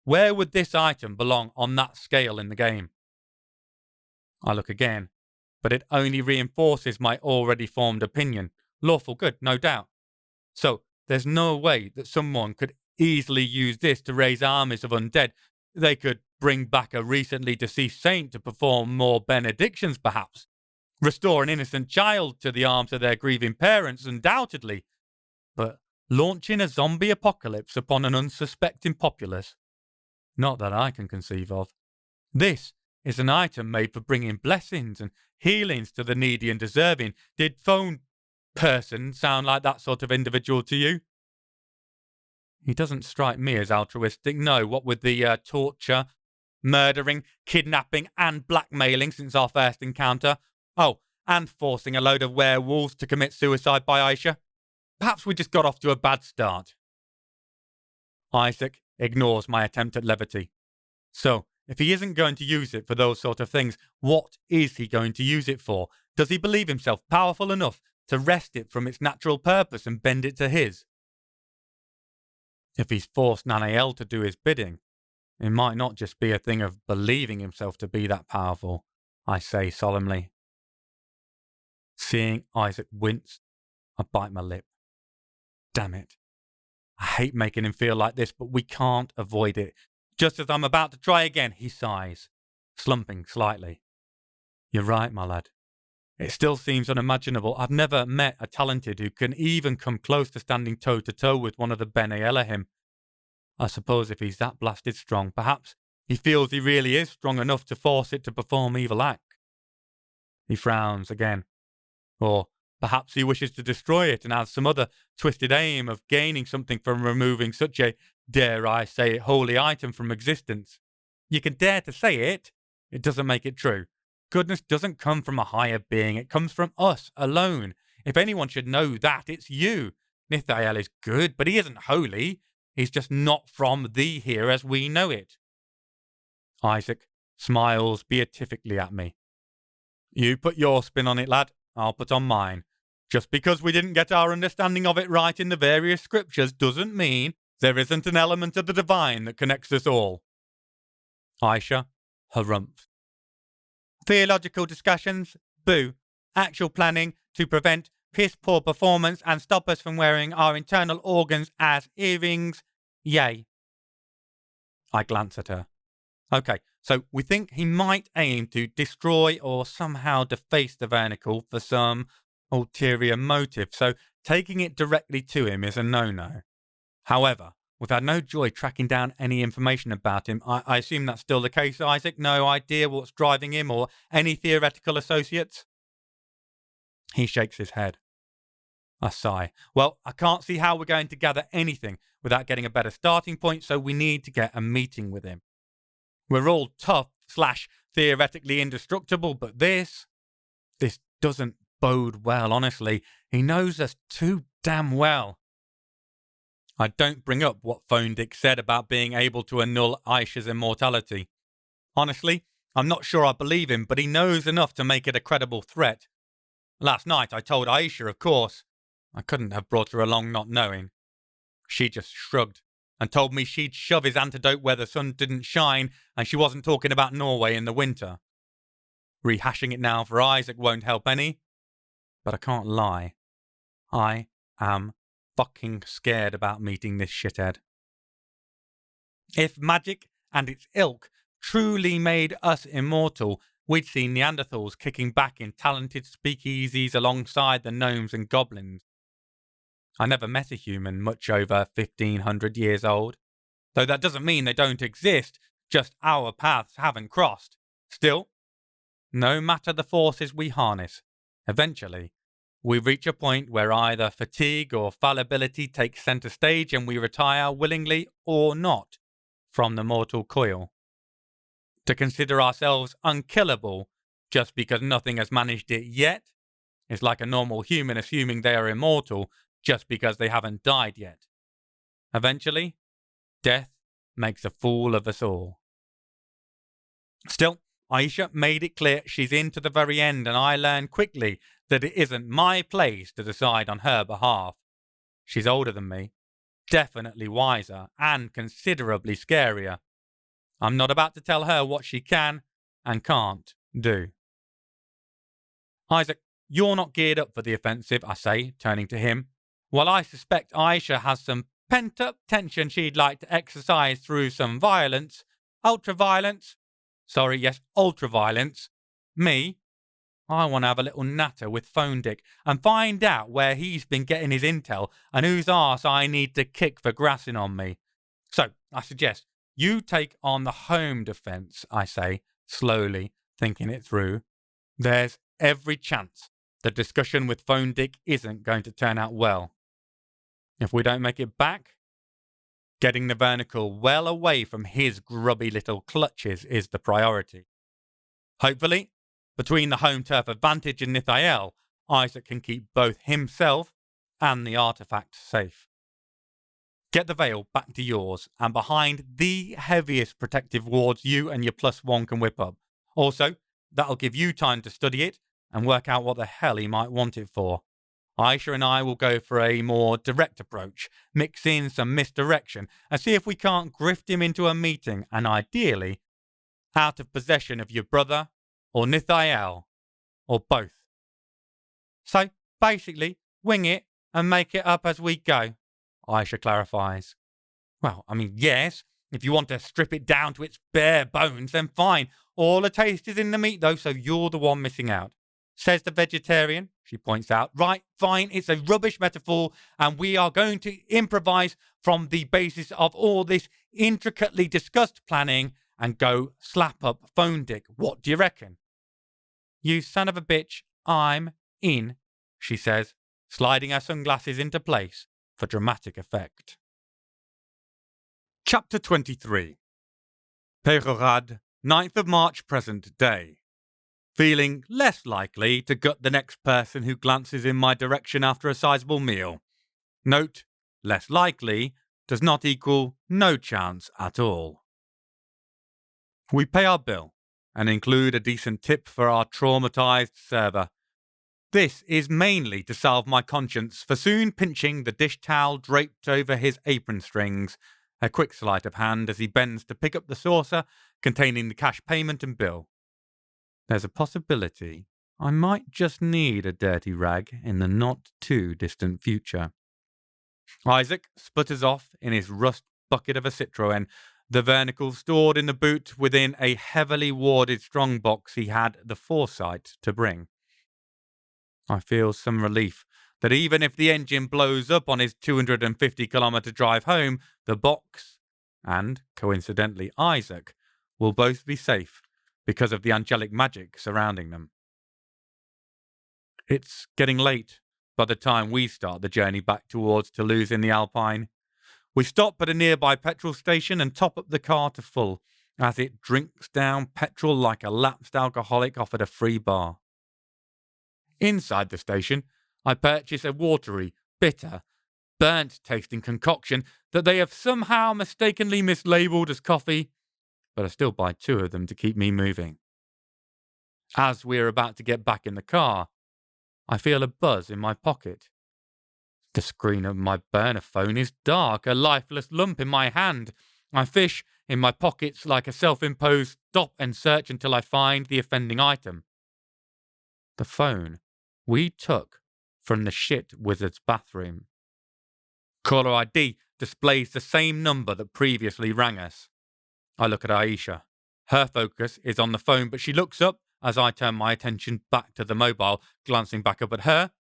Where would this item belong on that scale in the game? I look again, but it only reinforces my already formed opinion. Lawful good, no doubt. So, there's no way that someone could easily use this to raise armies of undead. They could bring back a recently deceased saint to perform more benedictions, perhaps. Restore an innocent child to the arms of their grieving parents, undoubtedly. But launching a zombie apocalypse upon an unsuspecting populace? Not that I can conceive of. This is an item made for bringing blessings and healings to the needy and deserving. Did phone person sound like that sort of individual to you? He doesn't strike me as altruistic, no, what with the torture, murdering, kidnapping and blackmailing since our first encounter. Oh, and forcing a load of werewolves to commit suicide by Aisha. Perhaps we just got off to a bad start. Isaac ignores my attempt at levity. So, if he isn't going to use it for those sort of things, what is he going to use it for? Does he believe himself powerful enough to wrest it from its natural purpose and bend it to his? If he's forced Nanael to do his bidding, it might not just be a thing of believing himself to be that powerful, I say solemnly. Seeing Isaac wince, I bite my lip. Damn it. I hate making him feel like this, but we can't avoid it. Just as I'm about to try again, he sighs, slumping slightly. You're right, my lad. It still seems unimaginable. I've never met a talented who can even come close to standing toe-to-toe with one of the Bene Elohim. I suppose if he's that blasted strong, perhaps he feels he really is strong enough to force it to perform evil acts. He frowns again. Or perhaps he wishes to destroy it and has some other twisted aim of gaining something from removing such a, dare I say it, holy item from existence. You can dare to say it. It doesn't make it true. Goodness doesn't come from a higher being. It comes from us alone. If anyone should know that, it's you. Nithael is good, but he isn't holy. He's just not from thee here as we know it. Isaac smiles beatifically at me. You put your spin on it, lad. I'll put on mine. Just because we didn't get our understanding of it right in the various scriptures doesn't mean there isn't an element of the divine that connects us all. Aisha harumphs. Theological discussions? Boo. Actual planning to prevent piss-poor performance and stop us from wearing our internal organs as earrings? Yay. I glance at her. Okay, so we think he might aim to destroy or somehow deface the vernacle for some ulterior motive, so taking it directly to him is a no-no. However, we've had no joy tracking down any information about him. I assume that's still the case, Isaac? No idea what's driving him or any theoretical associates? He shakes his head. I sigh. Well, I can't see how we're going to gather anything without getting a better starting point, so we need to get a meeting with him. We're all tough/theoretically indestructible, but this doesn't bode well, honestly. He knows us too damn well. I don't bring up what Phone Dick said about being able to annul Aisha's immortality. Honestly, I'm not sure I believe him, but he knows enough to make it a credible threat. Last night I told Aisha, of course. I couldn't have brought her along not knowing. She just shrugged and told me she'd shove his antidote where the sun didn't shine, and she wasn't talking about Norway in the winter. Rehashing it now for Isaac won't help any, but I can't lie. I am fucking scared about meeting this shithead. If magic and its ilk truly made us immortal, we'd see Neanderthals kicking back in talented speakeasies alongside the gnomes and goblins. I never met a human much over 1,500 years old, though that doesn't mean they don't exist, just our paths haven't crossed. Still, no matter the forces we harness, eventually we reach a point where either fatigue or fallibility takes center stage and we retire willingly or not from the mortal coil. To consider ourselves unkillable just because nothing has managed it yet is like a normal human assuming they are immortal just because they haven't died yet. Eventually, death makes a fool of us all. Still, Aisha made it clear she's in to the very end, and I learned quickly that it isn't my place to decide on her behalf. She's older than me, definitely wiser, and considerably scarier. I'm not about to tell her what she can and can't do. Isaac, you're not geared up for the offensive, I say, turning to him. While I suspect Aisha has some pent-up tension she'd like to exercise through some violence, ultra-violence, me, I want to have a little natter with Phone Dick and find out where he's been getting his intel and whose arse I need to kick for grassing on me. So, I suggest you take on the home defence, I say, slowly, thinking it through. There's every chance the discussion with Phone Dick isn't going to turn out well. If we don't make it back, getting the Vernacle well away from his grubby little clutches is the priority. Hopefully, between the home turf advantage and Nithael, Isaac can keep both himself and the artifact safe. Get the veil back to yours and behind the heaviest protective wards you and your +1 can whip up. Also, that'll give you time to study it and work out what the hell he might want it for. Aisha and I will go for a more direct approach, mix in some misdirection, and see if we can't grift him into a meeting and ideally out of possession of your brother or Nithael, or both. So, basically, wing it and make it up as we go, Aisha clarifies. Well, yes, if you want to strip it down to its bare bones, then fine. All the taste is in the meat, though, so you're the one missing out. Says the vegetarian, she points out. Right, fine, it's a rubbish metaphor, and we are going to improvise from the basis of all this intricately discussed planning and go slap up Phone Dick. What do you reckon? You son of a bitch, I'm in, she says, sliding her sunglasses into place for dramatic effect. Chapter 23. Pechorad, 9th of March present day. Feeling less likely to gut the next person who glances in my direction after a sizable meal. Note, less likely does not equal no chance at all. We pay our bill and include a decent tip for our traumatized server. This is mainly to salve my conscience for soon pinching the dish towel draped over his apron strings, a quick sleight of hand as he bends to pick up the saucer containing the cash payment and bill. There's a possibility I might just need a dirty rag in the not-too-distant future. Isaac sputters off in his rust bucket of a Citroën, the Vernacle stored in the boot within a heavily warded strongbox he had the foresight to bring. I feel some relief that even if the engine blows up on his 250-kilometre drive home, the box and, coincidentally, Isaac will both be safe because of the angelic magic surrounding them. It's getting late by the time we start the journey back towards Toulouse in the Alpine. We stop at a nearby petrol station and top up the car to full as it drinks down petrol like a lapsed alcoholic offered a free bar. Inside the station, I purchase a watery, bitter, burnt-tasting concoction that they have somehow mistakenly mislabeled as coffee, but I still buy 2 of them to keep me moving. As we're about to get back in the car, I feel a buzz in my pocket. The screen of my burner phone is dark, a lifeless lump in my hand. I fish in my pockets like a self-imposed stop and search until I find the offending item. The phone we took from the shit wizard's bathroom. Caller ID displays the same number that previously rang us. I look at Aisha. Her focus is on the phone, but she looks up as I turn my attention back to the mobile. Glancing back up at her,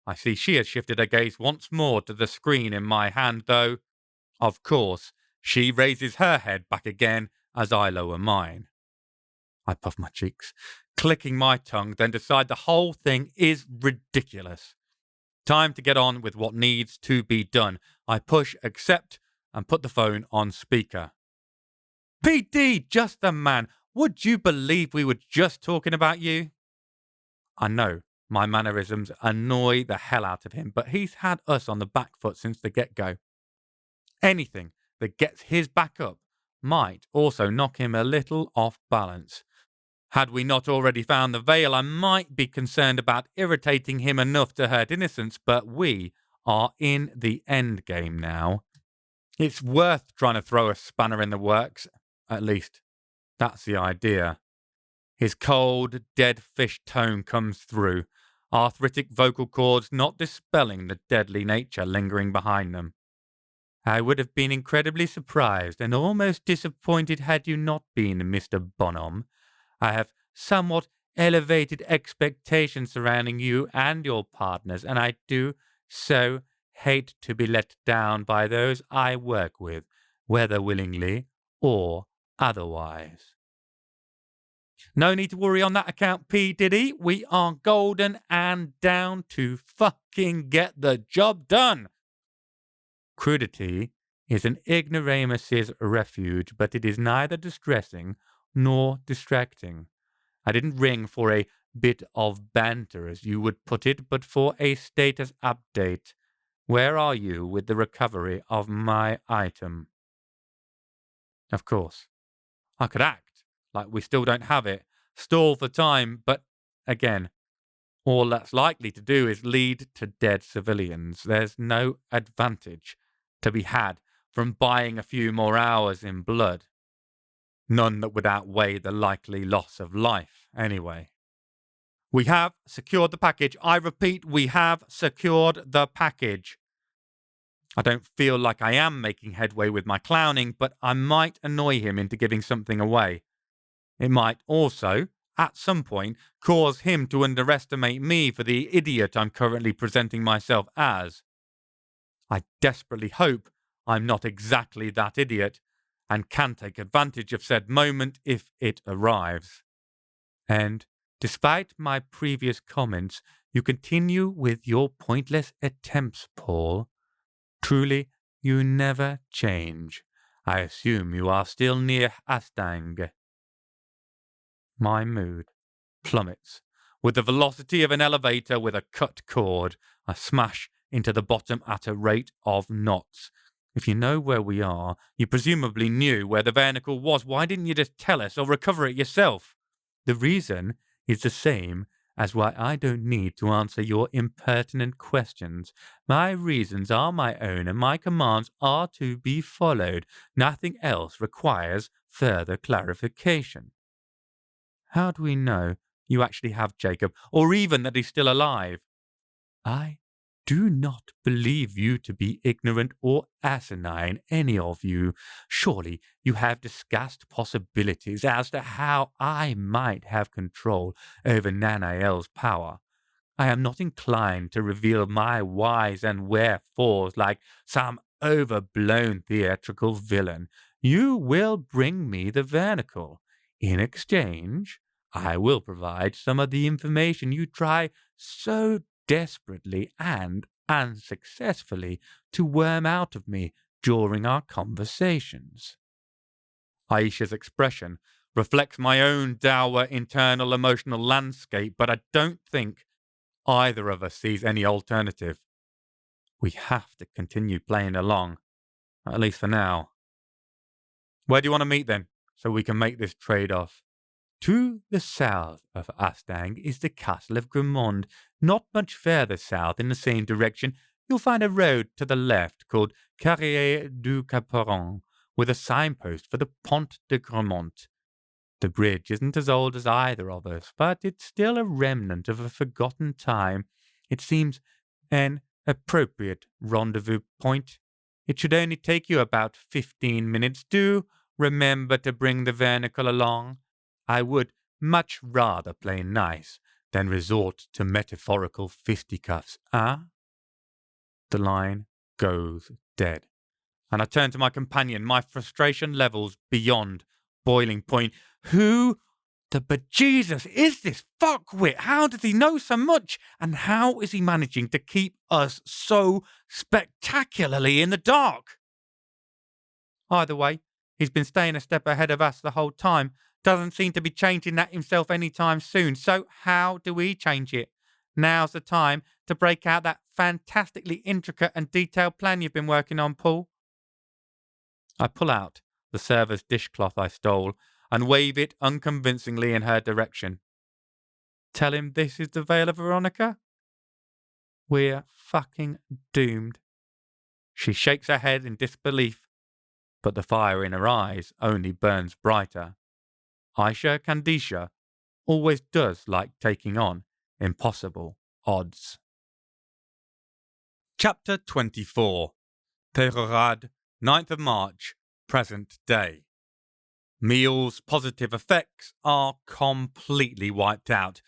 I see she has shifted her gaze once more to the screen in my hand, though, of course, she raises her head back again as I lower mine. I puff my cheeks, clicking my tongue, then decide the whole thing is ridiculous. Time to get on with what needs to be done. I push accept and put the phone on speaker. PD, just the man. Would you believe we were just talking about you? I know my mannerisms annoy the hell out of him, but he's had us on the back foot since the get-go. Anything that gets his back up might also knock him a little off balance. Had we not already found the veil, I might be concerned about irritating him enough to hurt innocence, but we are in the end game now. It's worth trying to throw a spanner in the works. At least, that's the idea. His cold, dead fish tone comes through, arthritic vocal cords not dispelling the deadly nature lingering behind them. I would have been incredibly surprised and almost disappointed had you not been Mr. Bonhomme. I have somewhat elevated expectations surrounding you and your partners, and I do so hate to be let down by those I work with, whether willingly or otherwise. No need to worry on that account, P. Diddy. We are golden and down to fucking get the job done. Crudity is an ignoramus's refuge, but it is neither distressing nor distracting. I didn't ring for a bit of banter, as you would put it, but for a status update. Where are you with the recovery of my item? Of course, I could act like we still don't have it, stall for time, but again, all that's likely to do is lead to dead civilians. There's no advantage to be had from buying a few more hours in blood. None that would outweigh the likely loss of life, anyway. We have secured the package. I repeat, we have secured the package. I don't feel like I am making headway with my clowning, but I might annoy him into giving something away. It might also, at some point, cause him to underestimate me for the idiot I'm currently presenting myself as. I desperately hope I'm not exactly that idiot, and can take advantage of said moment if it arrives. And, despite my previous comments, you continue with your pointless attempts, Paul. Truly, you never change. I assume you are still near Astang. My mood plummets. With the velocity of an elevator with a cut cord, I smash into the bottom at a rate of knots. If you know where we are, you presumably knew where the vernacle was. Why didn't you just tell us or recover it yourself? The reason is the same as why I don't need to answer your impertinent questions. My reasons are my own, and my commands are to be followed. Nothing else requires further clarification. How do we know you actually have Jacob, or even that he's still alive? I do not believe you to be ignorant or asinine, any of you. Surely you have discussed possibilities as to how I might have control over Nanael's power. I am not inclined to reveal my whys and wherefores like some overblown theatrical villain. You will bring me the vernacle. In exchange, I will provide some of the information you try so desperately and unsuccessfully to worm out of me during our conversations. Aisha's expression reflects my own dour internal emotional landscape, but I don't think either of us sees any alternative. We have to continue playing along, at least for now. Where do you want to meet then, so we can make this trade-off? To the south of Astang is the castle of Grimond. Not much further south in the same direction, you'll find a road to the left called Carrier du Caperon, with a signpost for the Pont de Grimont. The bridge isn't as old as either of us, but it's still a remnant of a forgotten time. It seems an appropriate rendezvous point. It should only take you about 15 minutes. Do remember to bring the vernacle along. I would much rather play nice than resort to metaphorical fisticuffs, The line goes dead, and I turn to my companion, my frustration levels beyond boiling point. Who the bejesus is this fuckwit? How does he know so much? And how is he managing to keep us so spectacularly in the dark? Either way, he's been staying a step ahead of us the whole time. Doesn't seem to be changing that himself anytime soon. So how do we change it? Now's the time to break out that fantastically intricate and detailed plan you've been working on, Paul. I pull out the server's dishcloth I stole and wave it unconvincingly in her direction. Tell him this is the Veil of Veronica? We're fucking doomed. She shakes her head in disbelief, but the fire in her eyes only burns brighter. Aisha Kandisha always does like taking on impossible odds. Chapter 24. Tehorad, 9th of March, present day. Meal's positive effects are completely wiped out.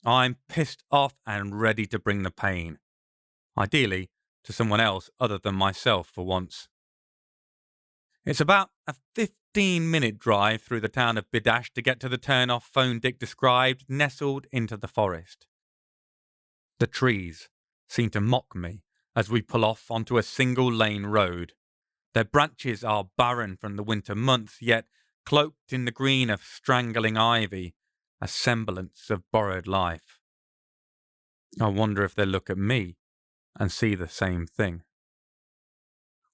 I'm pissed off and ready to bring the pain. Ideally, to someone else other than myself for once. It's about a 15-minute drive through the town of Bidash to get to the turn-off Phone Dick described, nestled into the forest. The trees seem to mock me as we pull off onto a single-lane road. Their branches are barren from the winter months, yet cloaked in the green of strangling ivy, a semblance of borrowed life. I wonder if they look at me and see the same thing.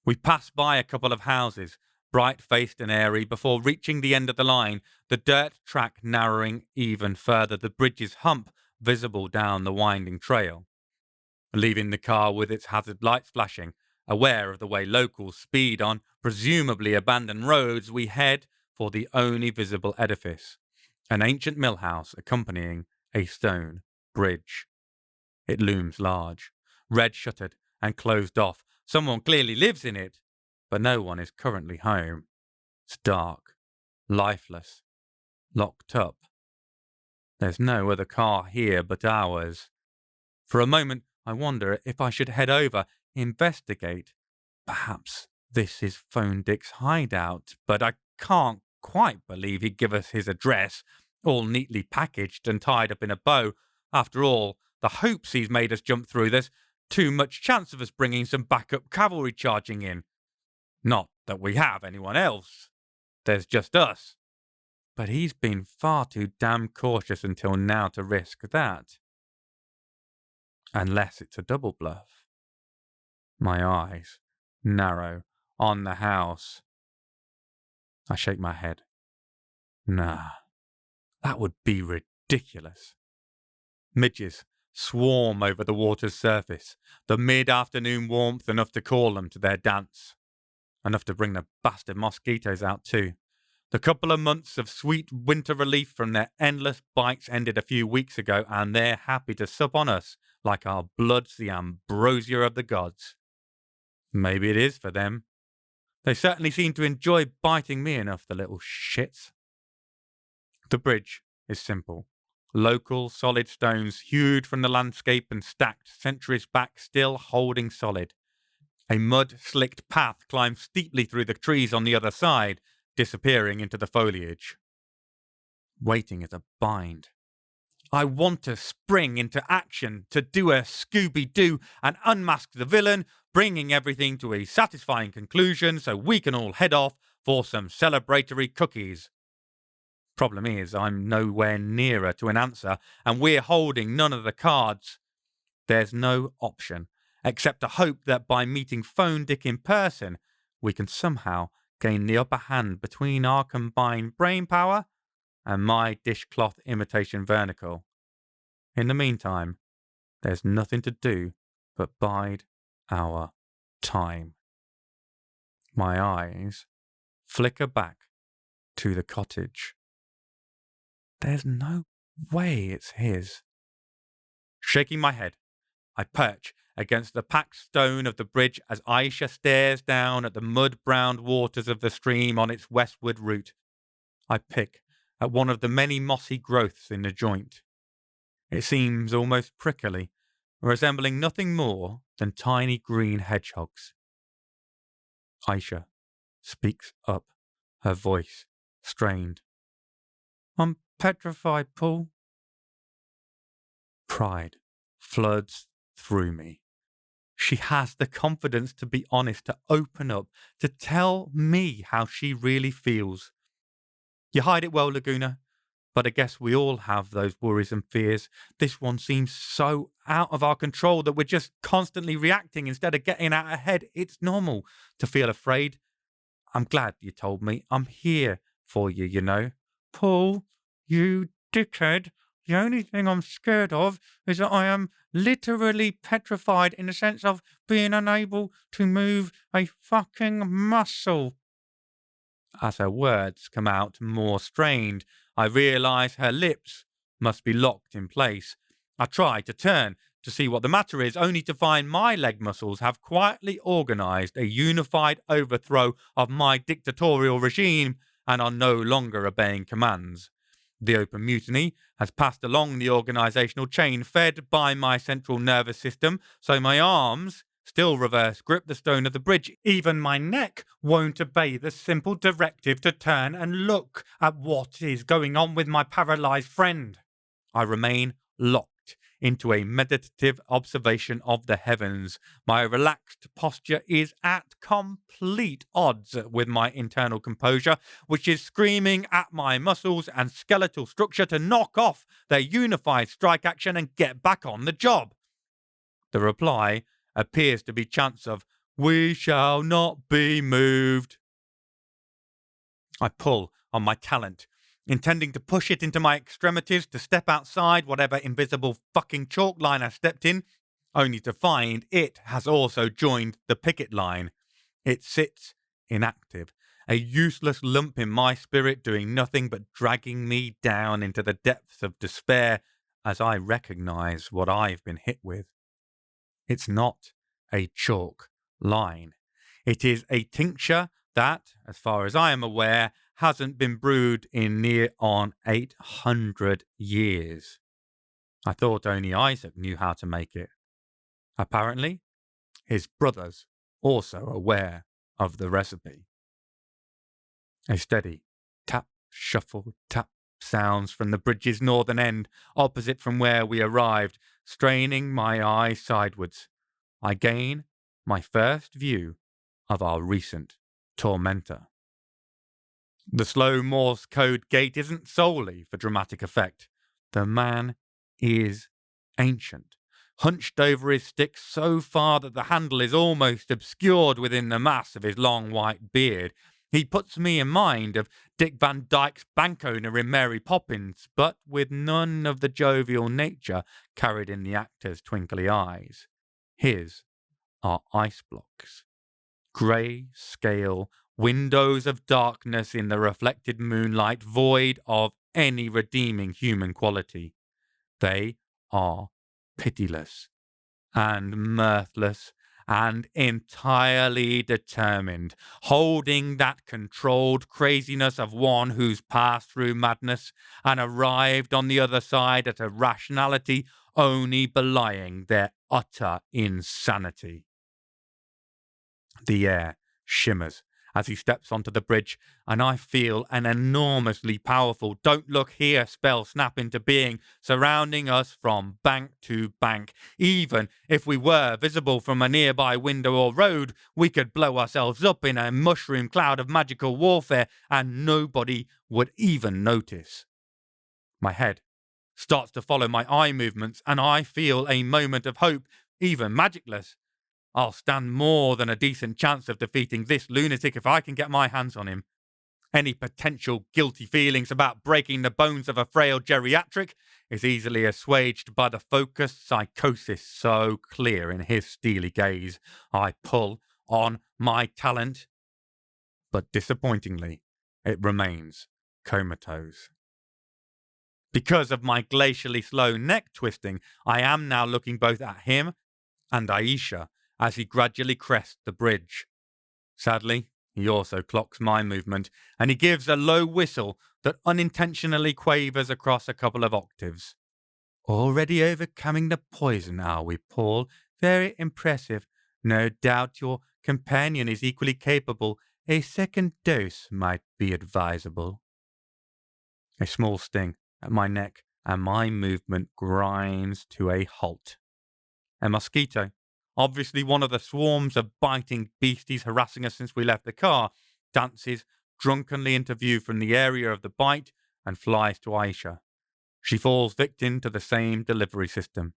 We pass by a couple of houses, bright-faced and airy, before reaching the end of the line, the dirt track narrowing even further, the bridge's hump visible down the winding trail. Leaving the car with its hazard lights flashing, aware of the way locals speed on presumably abandoned roads, we head for the only visible edifice, an ancient mill house accompanying a stone bridge. It looms large, red-shuttered and closed off. Someone clearly lives in it, but no one is currently home. It's dark, lifeless, locked up. There's no other car here but ours. For a moment, I wonder if I should head over, investigate. Perhaps this is Phone Dick's hideout, but I can't quite believe he'd give us his address, all neatly packaged and tied up in a bow. After all, the hoops he's made us jump through, there's too much chance of us bringing some backup cavalry charging in. Not that we have anyone else. There's just us. But he's been far too damn cautious until now to risk that. Unless it's a double bluff. My eyes narrow on the house. I shake my head. Nah, that would be ridiculous. Midges swarm over the water's surface, the mid-afternoon warmth enough to call them to their dance. Enough to bring the bastard mosquitoes out too. The couple of months of sweet winter relief from their endless bites ended a few weeks ago, and they're happy to sup on us like our blood's the ambrosia of the gods. Maybe it is for them. They certainly seem to enjoy biting me enough, the little shits. The bridge is simple. Local solid stones hewed from the landscape and stacked centuries back, still holding solid. A mud-slicked path climbs steeply through the trees on the other side, disappearing into the foliage. Waiting is a bind. I want to spring into action, to do a Scooby-Doo and unmask the villain, bringing everything to a satisfying conclusion so we can all head off for some celebratory cookies. Problem is, I'm nowhere nearer to an answer, and we're holding none of the cards. There's no option, except to hope that by meeting Phone Dick in person, we can somehow gain the upper hand between our combined brain power and my dishcloth imitation vernacle. In the meantime, there's nothing to do but bide our time. My eyes flicker back to the cottage. There's no way it's his. Shaking my head, I perch against the packed stone of the bridge as Aisha stares down at the mud-browned waters of the stream on its westward route. I pick at one of the many mossy growths in the joint. It seems almost prickly, resembling nothing more than tiny green hedgehogs. Aisha speaks up, her voice strained. I'm petrified, Paul. Pride floods through me. She has the confidence to be honest, to open up, to tell me how she really feels. You hide it well, Laguna, but I guess we all have those worries and fears. This one seems so out of our control that we're just constantly reacting instead of getting out ahead. It's normal to feel afraid. I'm glad you told me. I'm here for you, you know. Paul, you dickhead. The only thing I'm scared of is that I am literally petrified in the sense of being unable to move a fucking muscle. As her words come out more strained, I realise her lips must be locked in place. I try to turn to see what the matter is, only to find my leg muscles have quietly organised a unified overthrow of my dictatorial regime, and are no longer obeying commands. The open mutiny has passed along the organisational chain fed by my central nervous system, so my arms still reverse grip the stone of the bridge. Even my neck won't obey the simple directive to turn and look at what is going on with my paralysed friend. I remain locked into a meditative observation of the heavens. My relaxed posture is at complete odds with my internal composure, which is screaming at my muscles and skeletal structure to knock off their unified strike action and get back on the job. The reply appears to be chants of, "We shall not be moved." I pull on my talent, intending to push it into my extremities to step outside whatever invisible fucking chalk line I stepped in, only to find it has also joined the picket line. It sits inactive, a useless lump in my spirit doing nothing but dragging me down into the depths of despair as I recognise what I've been hit with. It's not a chalk line. It is a tincture that, as far as I am aware, hasn't been brewed in near on 800 years. I thought only Isaac knew how to make it. Apparently, his brothers also aware of the recipe. A steady tap, shuffle, tap sounds from the bridge's northern end, opposite from where we arrived, straining my eye sidewards. I gain my first view of our recent tormentor. The slow Morse code gait isn't solely for dramatic effect. The man is ancient, hunched over his stick so far that the handle is almost obscured within the mass of his long white beard. He puts me in mind of Dick Van Dyke's bank owner in Mary Poppins, but with none of the jovial nature carried in the actor's twinkly eyes. His are ice blocks, grey scale windows of darkness in the reflected moonlight, void of any redeeming human quality. They are pitiless and mirthless and entirely determined, holding that controlled craziness of one who's passed through madness and arrived on the other side at a rationality only belying their utter insanity. The air shimmers as he steps onto the bridge, and I feel an enormously powerful "don't look here" spell snap into being, surrounding us from bank to bank. Even if we were visible from a nearby window or road, we could blow ourselves up in a mushroom cloud of magical warfare, and nobody would even notice. My head starts to follow my eye movements, and I feel a moment of hope, even magicless. I'll stand more than a decent chance of defeating this lunatic if I can get my hands on him. Any potential guilty feelings about breaking the bones of a frail geriatric is easily assuaged by the focused psychosis so clear in his steely gaze. I pull on my talent, but disappointingly, it remains comatose. Because of my glacially slow neck twisting, I am now looking both at him and Aisha as he gradually crests the bridge. Sadly, he also clocks my movement, and he gives a low whistle that unintentionally quavers across a couple of octaves. "Already overcoming the poison, are we, Paul? Very impressive. No doubt your companion is equally capable. A second dose might be advisable." A small sting at my neck, and my movement grinds to a halt. A mosquito, obviously one of the swarms of biting beasties harassing us since we left the car, dances drunkenly into view from the area of the bite and flies to Aisha. She falls victim to the same delivery system.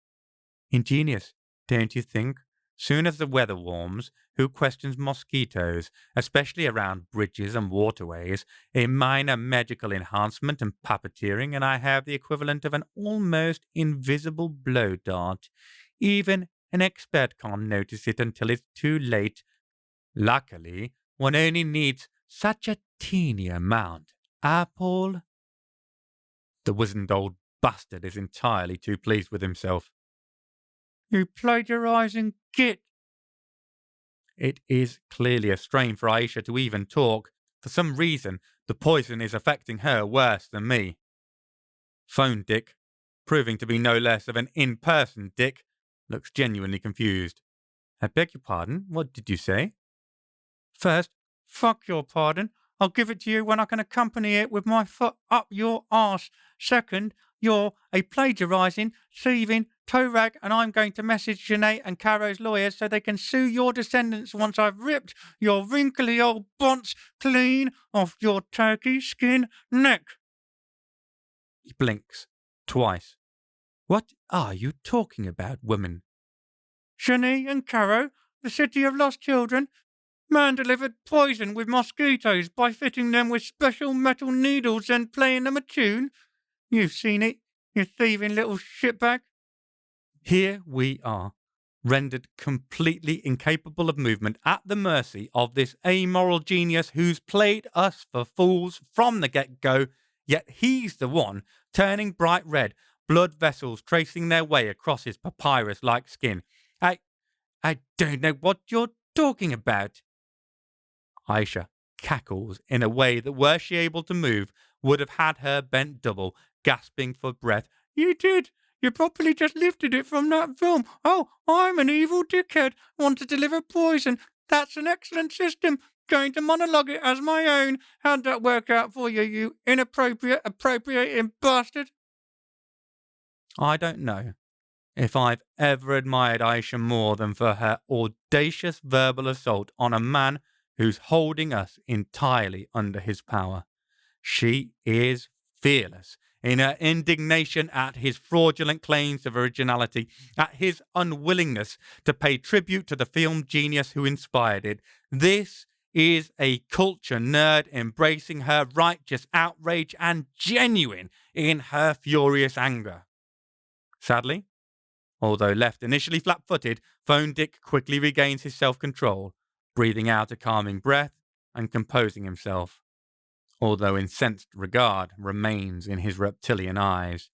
Ingenious, don't you think? Soon as the weather warms, who questions mosquitoes, especially around bridges and waterways? A minor magical enhancement and puppeteering, and I have the equivalent of an almost invisible blow dart. Even an expert can't notice it until it's too late. Luckily, one only needs such a teeny amount. Paul? The wizened old bastard is entirely too pleased with himself. "You plagiarizing git!" It is clearly a strain for Aisha to even talk. For some reason, The poison is affecting her worse than me. Phone Dick, proving to be no less of an in-person dick, looks genuinely confused. I beg your pardon, what did you say? First, fuck your pardon. I'll give it to you when I can accompany it with my foot up your arse. Second, you're a plagiarising, thieving, toe rag, and I'm going to message Janae and Caro's lawyers so they can sue your descendants once I've ripped your wrinkly old bonce clean off your turkey skin neck. He blinks twice. What are you talking about, woman? Janae and Caro, the city of lost children. Man delivered poison with mosquitoes by fitting them with special metal needles and playing them a tune. You've seen it, you thieving little shitbag. Here we are, rendered completely incapable of movement at the mercy of this amoral genius who's played us for fools from the get-go, yet he's the one turning bright red, blood vessels tracing their way across his papyrus-like skin. I don't know what you're talking about. Aisha cackles in a way that, were she able to move, would have had her bent double, gasping for breath. You did. You properly just lifted it from that film. Oh, I'm an evil dickhead. Want to deliver poison. That's an excellent system. Going to monologue it as my own. How'd that work out for you, you inappropriate, appropriating bastard? I don't know if I've ever admired Aisha more than for her audacious verbal assault on a man who's holding us entirely under his power. She is fearless in her indignation at his fraudulent claims of originality, at his unwillingness to pay tribute to the film genius who inspired it. This is a culture nerd embracing her righteous outrage and genuine in her furious anger. Sadly, although left initially flat-footed, Phone Dick quickly regains his self-control, breathing out a calming breath and composing himself, although incensed regard remains in his reptilian eyes.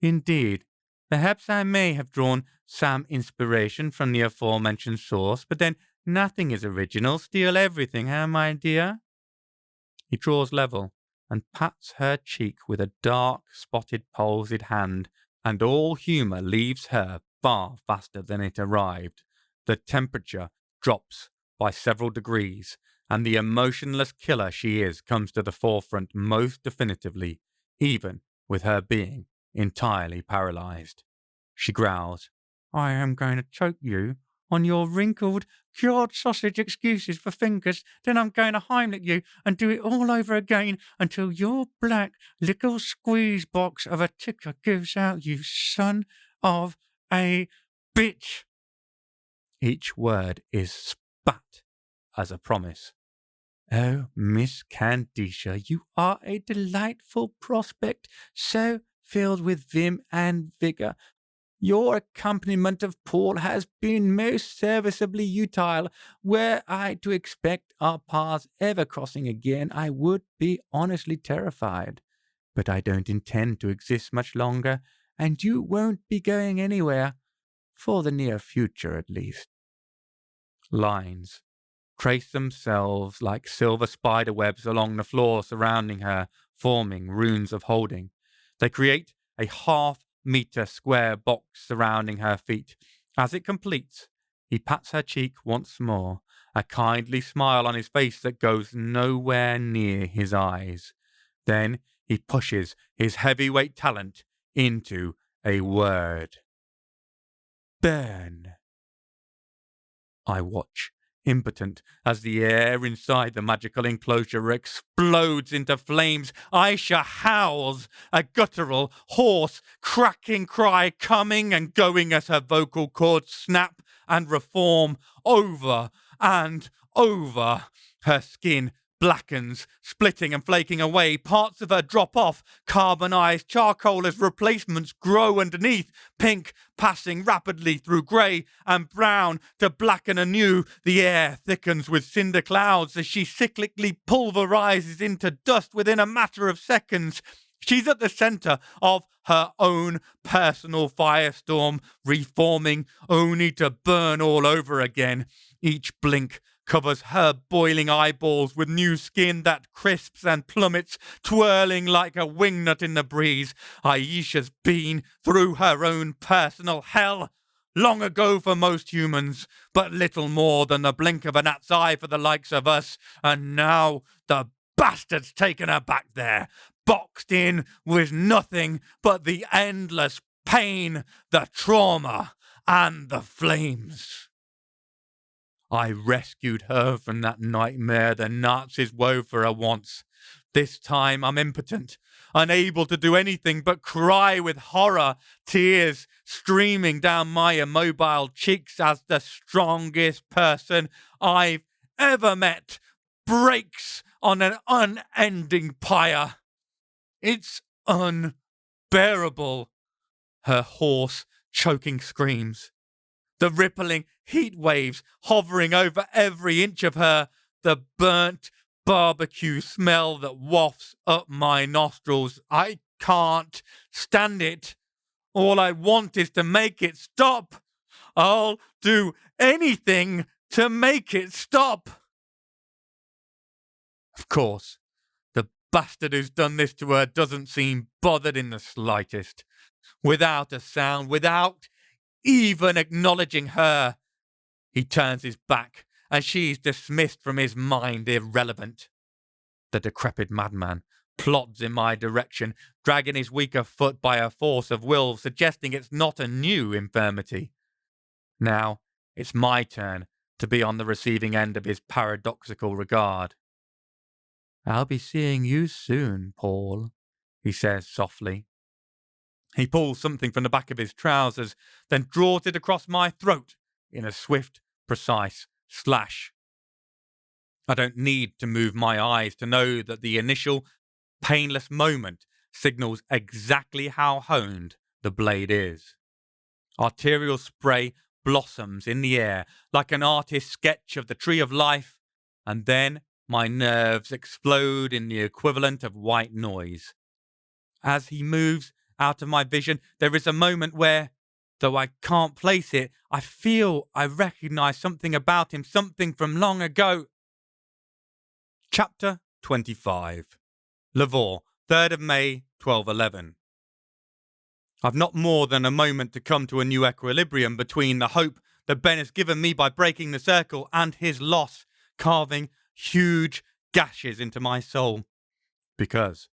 Indeed, perhaps I may have drawn some inspiration from the aforementioned source, but then nothing is original. Steal everything, huh, my dear? He draws level and pats her cheek with a dark, spotted, palsied hand, and all humour leaves her far faster than it arrived. The temperature drops by several degrees, and the emotionless killer she is comes to the forefront most definitively, even with her being entirely paralyzed. She growls, I am going to choke you on your wrinkled, cured sausage excuses for fingers, then I'm going to Heimlich you and do it all over again until your black little squeeze box of a ticker gives out, you son of a bitch. Each word is spat as a promise. Oh, Miss Candicia, you are a delightful prospect, so filled with vim and vigour. Your accompaniment of Paul has been most serviceably utile. Were I to expect our paths ever crossing again, I would be honestly terrified. But I don't intend to exist much longer, and you won't be going anywhere, for the near future at least. Lines trace themselves like silver spider webs along the floor surrounding her, forming runes of holding. They create a half-meter square box surrounding her feet. As it completes, he pats her cheek once more, a kindly smile on his face that goes nowhere near his eyes. Then he pushes his heavyweight talent into a word. Burn. I watch, impotent, as the air inside the magical enclosure explodes into flames. Aisha howls, a guttural, hoarse, cracking cry coming and going as her vocal cords snap and reform over and over. Her skin blackens, splitting and flaking away. Parts of her drop off, carbonized charcoal as replacements grow underneath, pink passing rapidly through grey and brown to blacken anew. The air thickens with cinder clouds as she cyclically pulverizes into dust within a matter of seconds. She's at the center of her own personal firestorm, reforming only to burn all over again. Each blink covers her boiling eyeballs with new skin that crisps and plummets, twirling like a wingnut in the breeze. Aisha's been through her own personal hell, long ago for most humans, but little more than the blink of an at's eye for the likes of us, and now the bastard's taken her back there, boxed in with nothing but the endless pain, the trauma, and the flames. I rescued her from that nightmare the Nazis wove for her once. This time I'm impotent, unable to do anything but cry with horror, tears streaming down my immobile cheeks as the strongest person I've ever met breaks on an unending pyre. It's unbearable. Her hoarse, choking screams, the rippling heat waves hovering over every inch of her, the burnt barbecue smell that wafts up my nostrils. I can't stand it. All I want is to make it stop. I'll do anything to make it stop. Of course, the bastard who's done this to her doesn't seem bothered in the slightest. Without a sound, without even acknowledging her, he turns his back, and she's dismissed from his mind irrelevant. The decrepit madman plods in my direction, dragging his weaker foot by a force of will, suggesting it's not a new infirmity. Now it's my turn to be on the receiving end of his paradoxical regard. "I'll be seeing you soon, Paul," he says softly. He pulls something from the back of his trousers, then draws it across my throat in a swift, precise slash. I don't need to move my eyes to know that the initial, painless moment signals exactly how honed the blade is. Arterial spray blossoms in the air like an artist's sketch of the tree of life, and then my nerves explode in the equivalent of white noise. As he moves out of my vision, there is a moment where, though I can't place it, I feel I recognize something about him, something from long ago. Chapter 25. Lavore, 3rd of May, 1211. I've not more than a moment to come to a new equilibrium between the hope that Ben has given me by breaking the circle and his loss, carving huge gashes into my soul. Because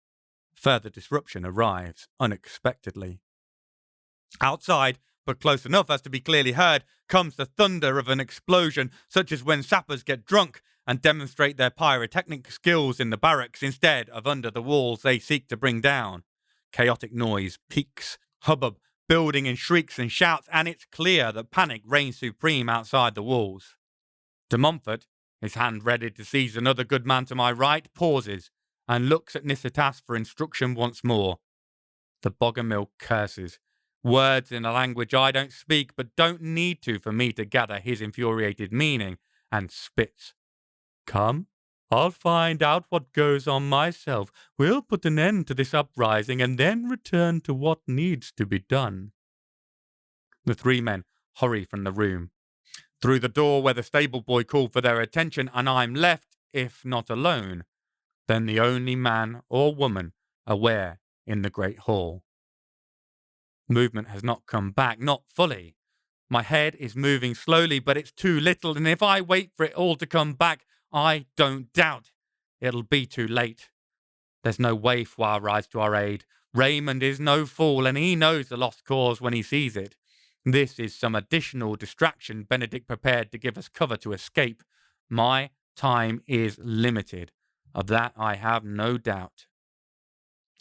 further disruption arrives unexpectedly. Outside, but close enough as to be clearly heard, comes the thunder of an explosion, such as when sappers get drunk and demonstrate their pyrotechnic skills in the barracks instead of under the walls they seek to bring down. Chaotic noise peaks, hubbub building in shrieks and shouts, and it's clear that panic reigns supreme outside the walls. De Montfort, his hand ready to seize another good man to my right, pauses and looks at Nisitas for instruction once more. The Bogomil curses, words in a language I don't speak but don't need to for me to gather his infuriated meaning, and spits. "Come, I'll find out what goes on myself. We'll put an end to this uprising and then return to what needs to be done." The three men hurry from the room, through the door where the stable boy called for their attention, and I'm left, if not alone, then the only man or woman aware in the great hall. Movement has not come back, not fully. My head is moving slowly, but it's too little, and if I wait for it all to come back, I don't doubt it'll be too late. There's no way Foy rides to our aid. Raymond is no fool, and he knows the lost cause when he sees it. This is some additional distraction Benedict prepared to give us cover to escape. My time is limited. Of that I have no doubt.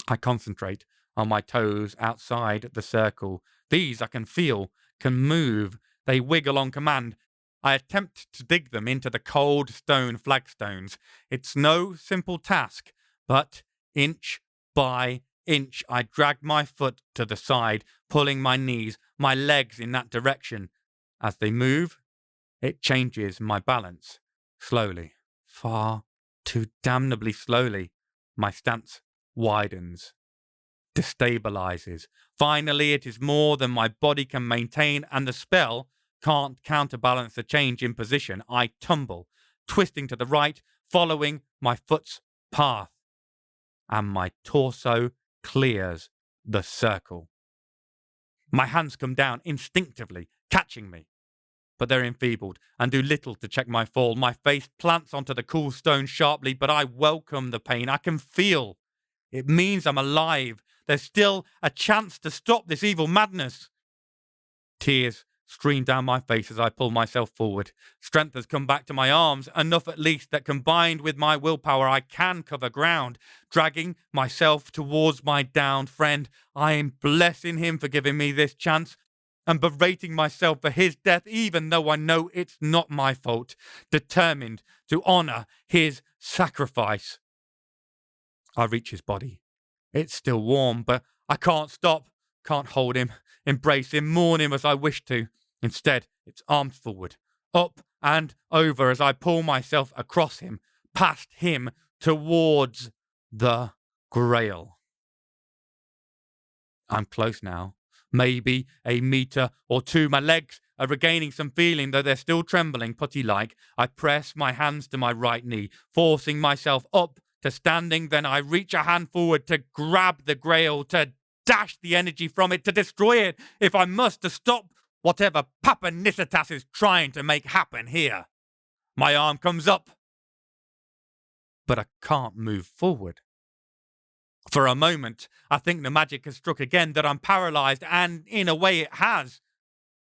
I concentrate on my toes outside the circle. These I can feel, can move. They wiggle on command. I attempt to dig them into the cold stone flagstones. It's no simple task, but inch by inch I drag my foot to the side, pulling my knees, my legs in that direction. As they move, it changes my balance. Slowly, far too damnably slowly, my stance widens, destabilizes. Finally, it is more than my body can maintain, and the spell can't counterbalance the change in position. I tumble, twisting to the right, following my foot's path, and my torso clears the circle. My hands come down instinctively, catching me, but they're enfeebled and do little to check my fall. My face plants onto the cool stone sharply, but I welcome the pain. I can feel. It means I'm alive. There's still a chance to stop this evil madness. Tears stream down my face as I pull myself forward. Strength has come back to my arms, enough at least that combined with my willpower I can cover ground. Dragging myself towards my downed friend, I am blessing him for giving me this chance and berating myself for his death, even though I know it's not my fault, determined to honour his sacrifice. I reach his body. It's still warm, but I can't stop, can't hold him, embrace him, mourn him as I wish to. Instead, it's arms forward, up and over as I pull myself across him, past him, towards the Grail. I'm close now. Maybe a metre or two. My legs are regaining some feeling, though they're still trembling, putty-like. I press my hands to my right knee, forcing myself up to standing. Then I reach a hand forward to grab the Grail, to dash the energy from it, to destroy it, if I must, to stop whatever Papa Nisitas is trying to make happen here. My arm comes up, but I can't move forward. For a moment, I think the magic has struck again, that I'm paralysed, and in a way it has.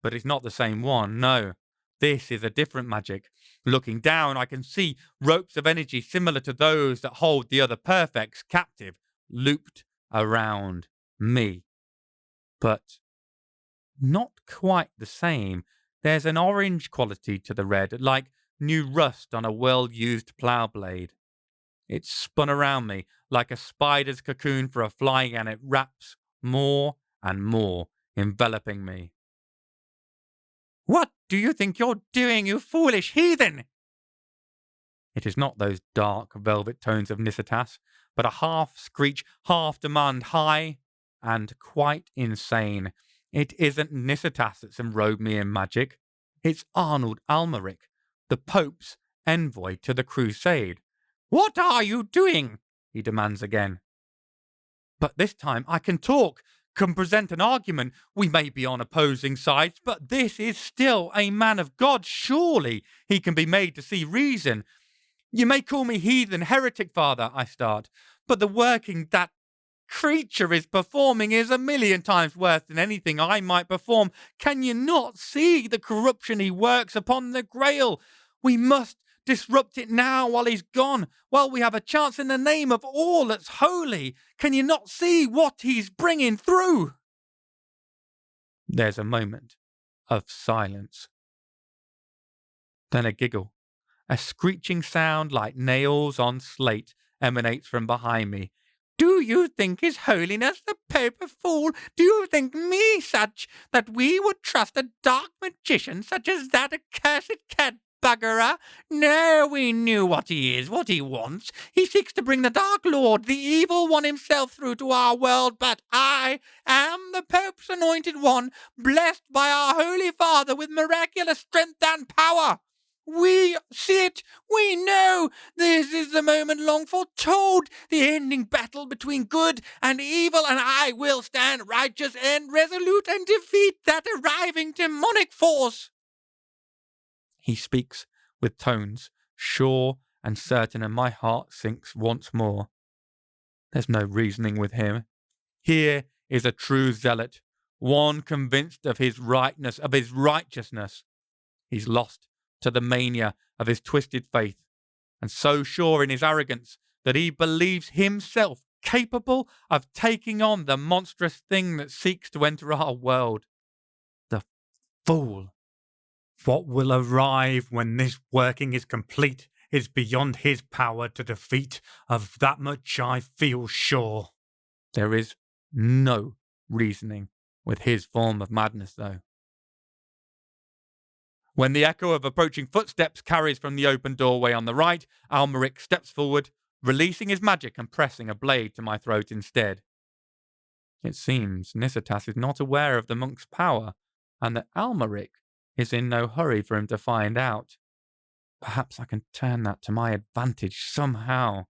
But it's not the same one, no. This is a different magic. Looking down, I can see ropes of energy similar to those that hold the other perfects captive, looped around me. But not quite the same. There's an orange quality to the red, like new rust on a well-used plough blade. It's spun around me like a spider's cocoon for a fly, and it wraps more and more, enveloping me. What do you think you're doing, you foolish heathen? It is not those dark velvet tones of Nisitas, but a half-screech, half-demand, high and quite insane. It isn't Nisitas that's enrobed me in magic. It's Arnold Almeric, the Pope's envoy to the crusade. What are you doing? He demands again. But this time I can talk, can present an argument. We may be on opposing sides, but this is still a man of God. Surely he can be made to see reason. You may call me heathen, heretic, father, I start, but the working that creature is performing is a million times worse than anything I might perform. Can you not see the corruption he works upon the Grail? We must disrupt it now while he's gone, while we have a chance in the name of all that's holy. Can you not see what he's bringing through? There's a moment of silence. Then a giggle. A screeching sound like nails on slate emanates from behind me. Do you think His Holiness the Pope a fool? Do you think me such that we would trust a dark magician such as that accursed cat buggerer? No, we knew what he is, what he wants. He seeks to bring the Dark Lord, the evil one himself, through to our world, but I am the Pope's anointed one, blessed by our Holy Father with miraculous strength and power. We see it, we know, this is the moment long foretold, the ending battle between good and evil, and I will stand righteous and resolute and defeat that arriving demonic force. He speaks with tones sure and certain, and my heart sinks once more. There's no reasoning with him. Here is a true zealot, one convinced of his rightness, of his righteousness. He's lost to the mania of his twisted faith, and so sure in his arrogance that he believes himself capable of taking on the monstrous thing that seeks to enter our world. The fool! What will arrive when this working is complete is beyond his power to defeat. Of that much I feel sure. There is no reasoning with his form of madness, though. When the echo of approaching footsteps carries from the open doorway on the right, Almeric steps forward, releasing his magic and pressing a blade to my throat instead. It seems Nisitas is not aware of the monk's power, and that Almeric is in no hurry for him to find out. Perhaps I can turn that to my advantage somehow.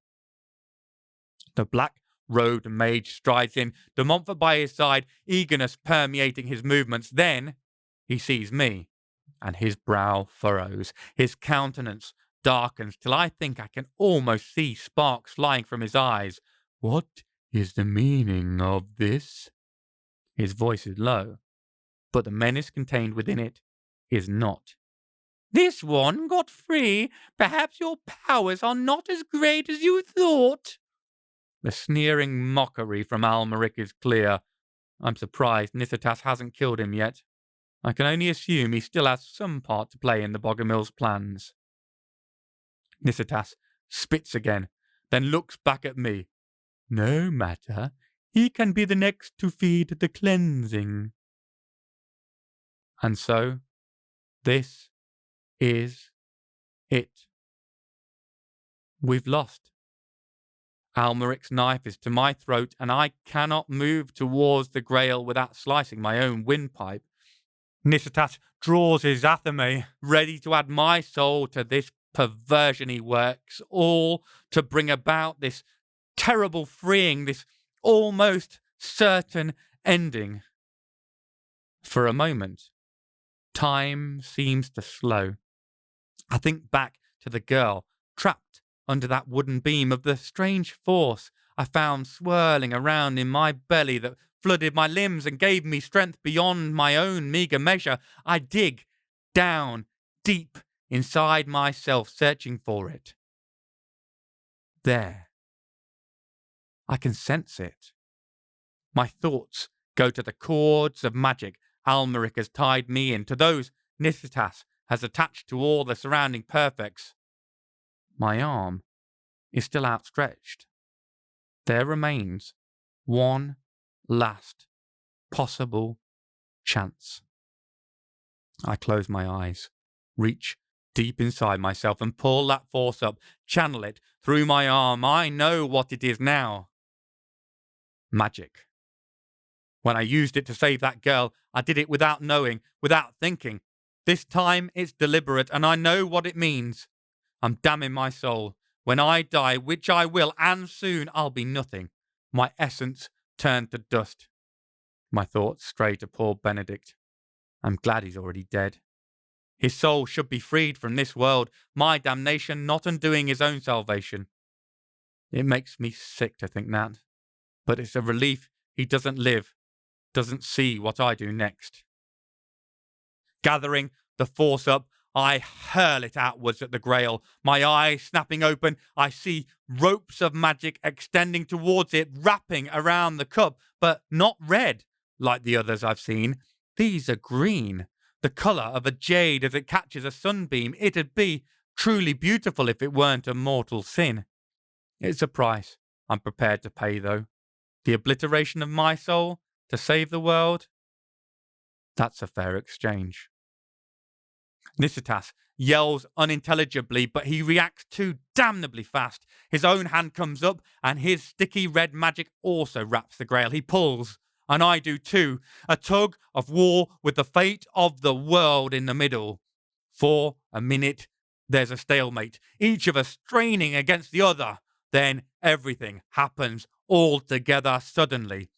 The black-robed mage strides in, De Montfort by his side, eagerness permeating his movements. Then he sees me, and his brow furrows. His countenance darkens till I think I can almost see sparks flying from his eyes. What is the meaning of this? His voice is low, but the menace contained within it is not. This one got free. Perhaps your powers are not as great as you thought. The sneering mockery from Almeric is clear. I'm surprised Nithatas hasn't killed him yet. I can only assume he still has some part to play in the Bogomil's plans. Nithatas spits again, then looks back at me. No matter. He can be the next to feed the cleansing. And so, this is it. We've lost. Almeric's knife is to my throat, and I cannot move towards the Grail without slicing my own windpipe. Nithatas draws his athame, ready to add my soul to this perversion he works, all to bring about this terrible freeing, this almost certain ending. For a moment, time seems to slow. I think back to the girl trapped under that wooden beam, of the strange force I found swirling around in my belly that flooded my limbs and gave me strength beyond my own meagre measure. I dig down deep inside myself, searching for it. There. I can sense it. My thoughts go to the cords of magic Almeric has tied me in, to those Nithatas has attached to all the surrounding perfects. My arm is still outstretched. There remains one last possible chance. I close my eyes, reach deep inside myself and pull that force up, channel it through my arm. I know what it is now. Magic. When I used it to save that girl, I did it without knowing, without thinking. This time it's deliberate, and I know what it means. I'm damning my soul. When I die, which I will, and soon, I'll be nothing. My essence turned to dust. My thoughts stray to poor Benedict. I'm glad he's already dead. His soul should be freed from this world, my damnation not undoing his own salvation. It makes me sick to think that, but it's a relief he doesn't live, doesn't see what I do next. Gathering the force up, I hurl it outwards at the Grail. My eyes snapping open, I see ropes of magic extending towards it, wrapping around the cup, but not red like the others I've seen. These are green, the colour of a jade as it catches a sunbeam. It'd be truly beautiful if it weren't a mortal sin. It's a price I'm prepared to pay, though. The obliteration of my soul to save the world? That's a fair exchange. Nithatas yells unintelligibly, but he reacts too damnably fast. His own hand comes up, and his sticky red magic also wraps the Grail. He pulls, and I do too. A tug of war with the fate of the world in the middle. For a minute, there's a stalemate, each of us straining against the other. Then everything happens all together suddenly.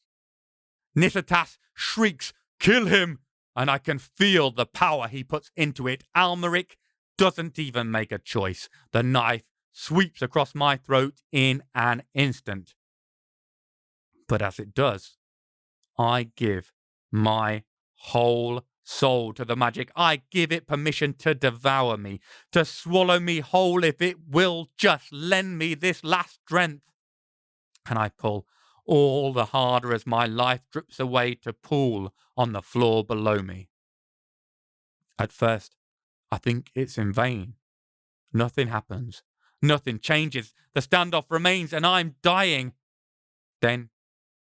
Nithatas shrieks, "Kill him!" and I can feel the power he puts into it. Almeric doesn't even make a choice. The knife sweeps across my throat in an instant. But as it does, I give my whole soul to the magic. I give it permission to devour me, to swallow me whole if it will just lend me this last strength. And I pull all the harder as my life drips away to pool on the floor below me. At first, I think it's in vain. Nothing happens. Nothing changes. The standoff remains and I'm dying. Then,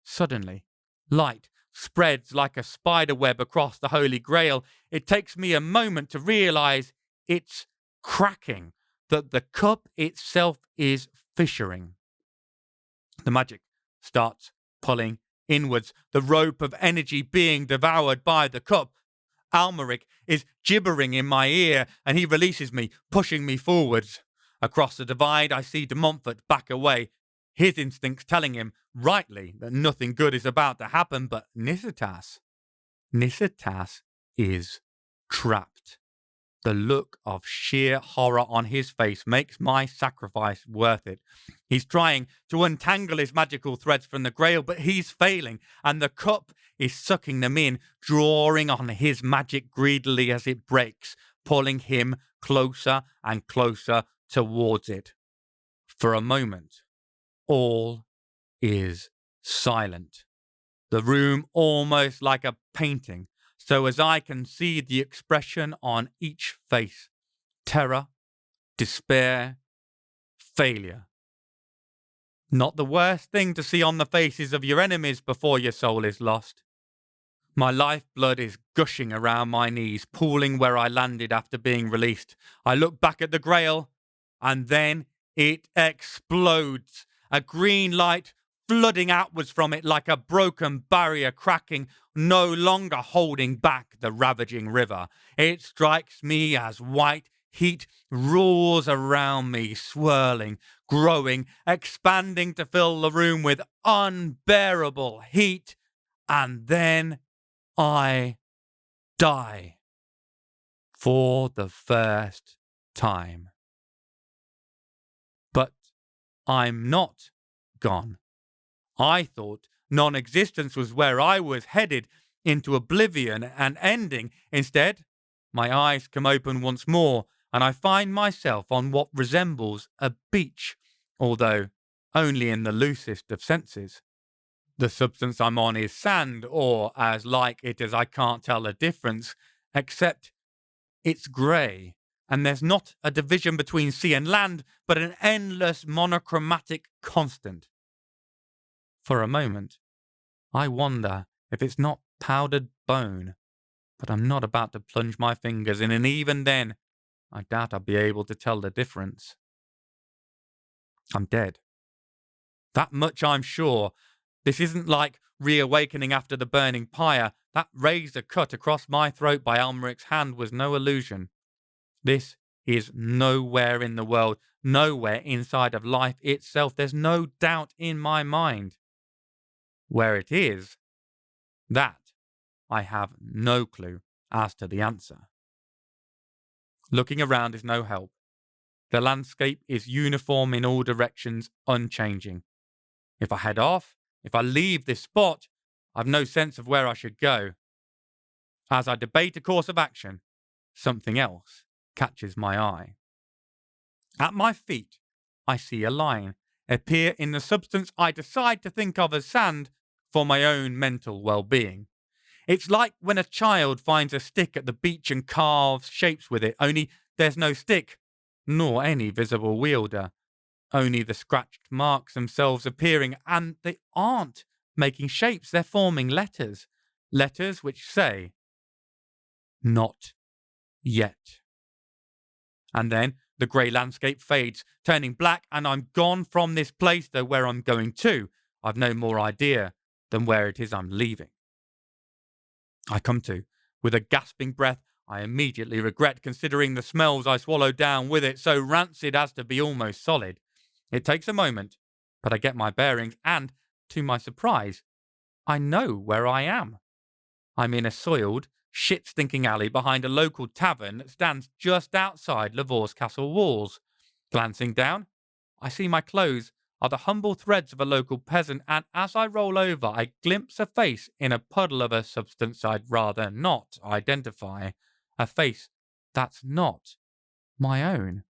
suddenly, light spreads like a spider web across the Holy Grail. It takes me a moment to realize it's cracking, that the cup itself is fissuring. The magic starts pulling inwards, the rope of energy being devoured by the cup. Almeric is gibbering in my ear, and he releases me, pushing me forwards. Across the divide, I see de Montfort back away, his instincts telling him, rightly, that nothing good is about to happen, but Nicitas is trapped. The look of sheer horror on his face makes my sacrifice worth it. He's trying to untangle his magical threads from the Grail, but he's failing, and the cup is sucking them in, drawing on his magic greedily as it breaks, pulling him closer and closer towards it. For a moment, all is silent. The room almost like a painting, so as I can see the expression on each face: terror, despair, failure. Not the worst thing to see on the faces of your enemies before your soul is lost. My lifeblood is gushing around my knees, pooling where I landed after being released. I look back at the Grail, and then it explodes. A green light flooding outwards from it like a broken barrier cracking, no longer holding back the ravaging river. It strikes me as white heat roars around me, swirling, growing, expanding to fill the room with unbearable heat, and then I die for the first time. But I'm not gone. I thought non-existence was where I was headed, into oblivion and ending. Instead, my eyes come open once more, and I find myself on what resembles a beach, although only in the loosest of senses. The substance I'm on is sand, or as like it as I can't tell the difference, except it's grey, and there's not a division between sea and land, but an endless monochromatic constant. For a moment, I wonder if it's not powdered bone, but I'm not about to plunge my fingers in, and even then, I doubt I'll be able to tell the difference. I'm dead. That much I'm sure. This isn't like reawakening after the burning pyre. That razor cut across my throat by Almeric's hand was no illusion. This is nowhere in the world, nowhere inside of life itself. There's no doubt in my mind. Where it is, that I have no clue as to the answer. Looking around is no help. The landscape is uniform in all directions, unchanging. If I head off, if I leave this spot, I've no sense of where I should go. As I debate a course of action, something else catches my eye. At my feet, I see a line appear in the substance I decide to think of as sand for my own mental well-being. It's like when a child finds a stick at the beach and carves shapes with it, only there's no stick, nor any visible wielder. Only the scratched marks themselves appearing, and they aren't making shapes, they're forming letters. Letters which say, not yet. And then the grey landscape fades, turning black, and I'm gone from this place, though where I'm going to, I've no more idea than where it is I'm leaving. I come to, with a gasping breath I immediately regret, considering the smells I swallowed down with it, so rancid as to be almost solid. It takes a moment, but I get my bearings, and, to my surprise, I know where I am. I'm in a soiled, shit-stinking alley behind a local tavern that stands just outside Lavor's castle walls. Glancing down, I see my clothes are the humble threads of a local peasant, and as I roll over, I glimpse a face in a puddle of a substance I'd rather not identify. A face that's not my own.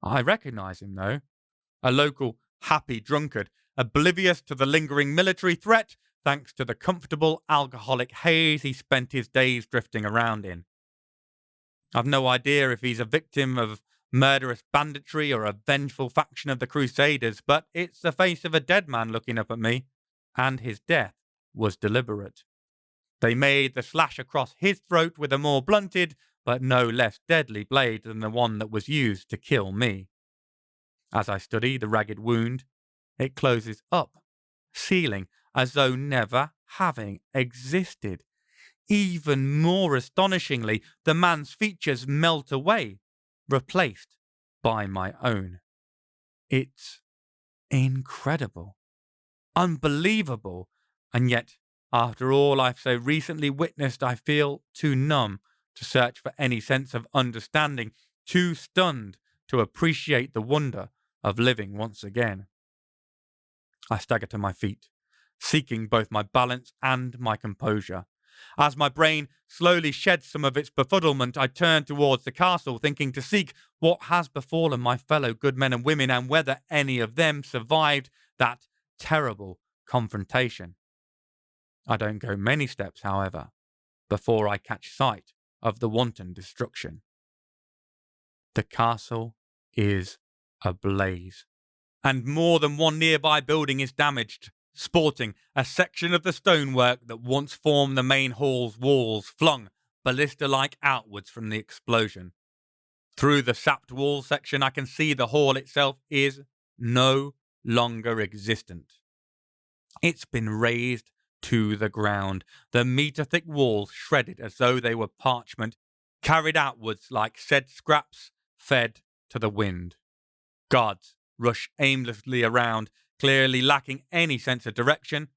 I recognize him, though. A local happy drunkard, oblivious to the lingering military threat, thanks to the comfortable alcoholic haze he spent his days drifting around in. I've no idea if he's a victim of murderous banditry or a vengeful faction of the Crusaders, but it's the face of a dead man looking up at me, and his death was deliberate. They made the slash across his throat with a more blunted, but no less deadly blade than the one that was used to kill me. As I study the ragged wound, it closes up, sealing as though never having existed. Even more astonishingly, the man's features melt away, replaced by my own. It's incredible, unbelievable, and yet, after all I've so recently witnessed, I feel too numb to search for any sense of understanding, too stunned to appreciate the wonder of living once again. I stagger to my feet, seeking both my balance and my composure. As my brain slowly sheds some of its befuddlement, I turn towards the castle, thinking to seek what has befallen my fellow good men and women, and whether any of them survived that terrible confrontation. I don't go many steps, however, before I catch sight of the wanton destruction. The castle is ablaze, and more than one nearby building is damaged, sporting a section of the stonework that once formed the main hall's walls flung ballista-like outwards from the explosion. Through the sapped wall section, I can see the hall itself is no longer existent. It's been razed to the ground, the metre-thick walls shredded as though they were parchment, carried outwards like said scraps fed to the wind. Guards rush aimlessly around, clearly lacking any sense of direction,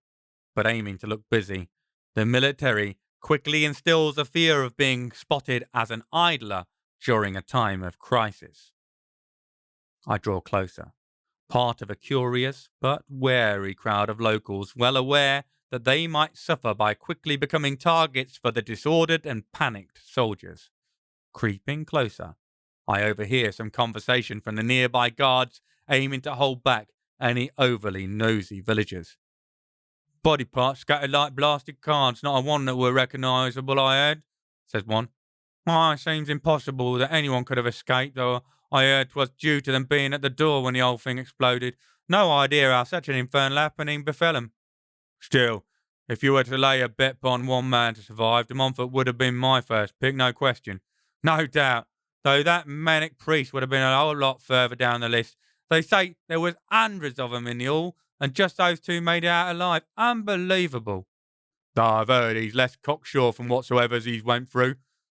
but aiming to look busy. The military quickly instills a fear of being spotted as an idler during a time of crisis. I draw closer, part of a curious but wary crowd of locals, well aware that they might suffer by quickly becoming targets for the disordered and panicked soldiers. Creeping closer, I overhear some conversation from the nearby guards, aiming to hold back any overly nosy villagers. "Body parts scattered like blasted cards, not a one that were recognisable, I heard," says one. "It seems impossible that anyone could have escaped, though I heard 'twas due to them being at the door when the whole thing exploded. No idea how such an infernal happening befell 'em. Still, if you were to lay a bet upon one man to survive, De Montfort would have been my first pick, no question. No doubt, though that manic priest would have been a whole lot further down the list. They say there was hundreds of 'em in the hall, and just those two made it out alive. Unbelievable. I've heard he's less cocksure from whatsoever's he's went through.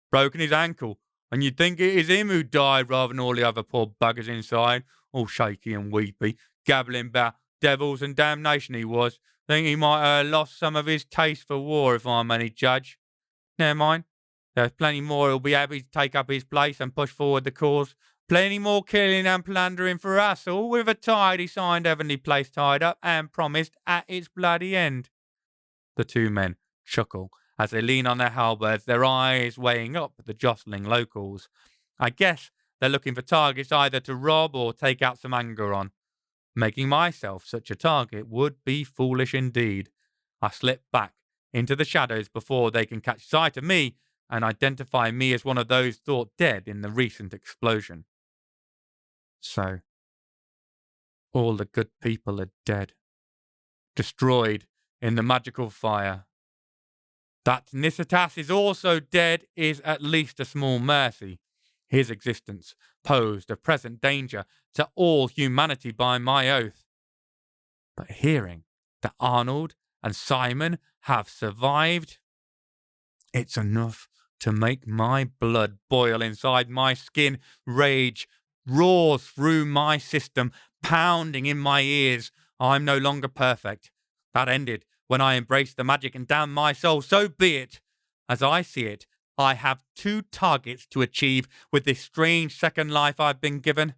Broken his ankle, and you'd think it is him who died rather than all the other poor buggers inside, all shaky and weepy, gabbling about devils and damnation he was. Think he might have lost some of his taste for war, if I'm any judge. Never mind. There's plenty more who'll be happy to take up his place and push forward the cause. Plenty more killing and plundering for us, all with a tidy signed heavenly place tied up and promised at its bloody end." The two men chuckle as they lean on their halberds, their eyes weighing up the jostling locals. I guess they're looking for targets either to rob or take out some anger on. Making myself such a target would be foolish indeed. I slip back into the shadows before they can catch sight of me and identify me as one of those thought dead in the recent explosion. So, all the good people are dead, destroyed in the magical fire. That Nisitas is also dead is at least a small mercy. His existence posed a present danger to all humanity by my oath. But hearing that Arnold and Simon have survived, it's enough to make my blood boil inside my skin. Rage roars through my system, pounding in my ears. I'm no longer perfect. That ended when I embraced the magic and damned my soul. So be it. As I see it, I have two targets to achieve with this strange second life I've been given.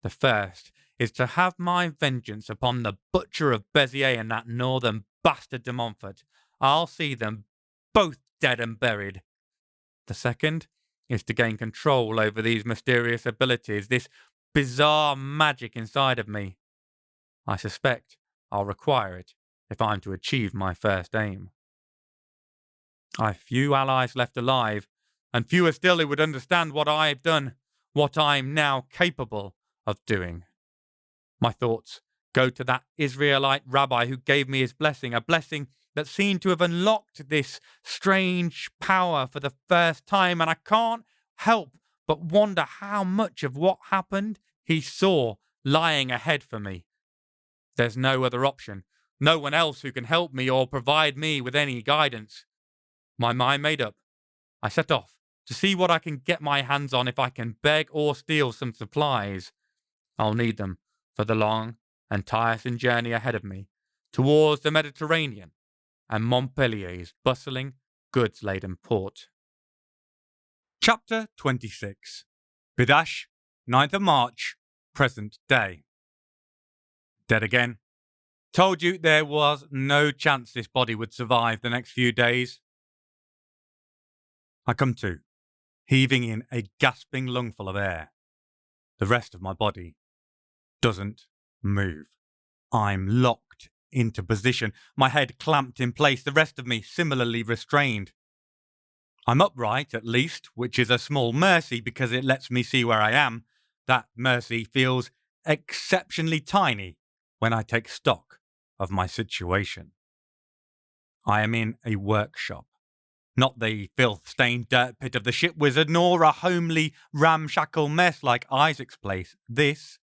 The first is to have my vengeance upon the butcher of Beziers and that northern bastard de Montfort. I'll see them both dead and buried. The second is to gain control over these mysterious abilities, this bizarre magic inside of me. I suspect I'll require it if I'm to achieve my first aim. I've few allies left alive, and fewer still who would understand what I've done, what I'm now capable of doing. My thoughts go to that Israelite rabbi who gave me his blessing, a blessing that seemed to have unlocked this strange power for the first time, and I can't help but wonder how much of what happened he saw lying ahead for me. There's no other option, no one else who can help me or provide me with any guidance. My mind made up, I set off to see what I can get my hands on if I can beg or steal some supplies. I'll need them for the long and tiresome journey ahead of me towards the Mediterranean and Montpellier's bustling, goods-laden port. Chapter 26. Bidash, 9th of March, present day. Dead again. Told you there was no chance this body would survive the next few days. I come to, heaving in a gasping lungful of air. The rest of my body doesn't move. I'm locked into position, my head clamped in place, the rest of me similarly restrained. I'm upright, at least, which is a small mercy because it lets me see where I am. That mercy feels exceptionally tiny when I take stock of my situation. I am in a workshop, not the filth-stained dirt pit of the ship wizard, nor a homely, ramshackle mess like Isaac's place. This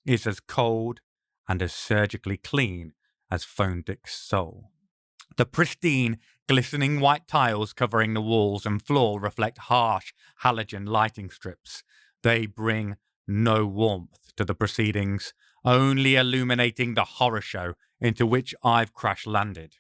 is as cold and as surgically clean as Phondick's soul. The pristine, glistening white tiles covering the walls and floor reflect harsh halogen lighting strips. They bring no warmth to the proceedings, only illuminating the horror show into which I've crash-landed.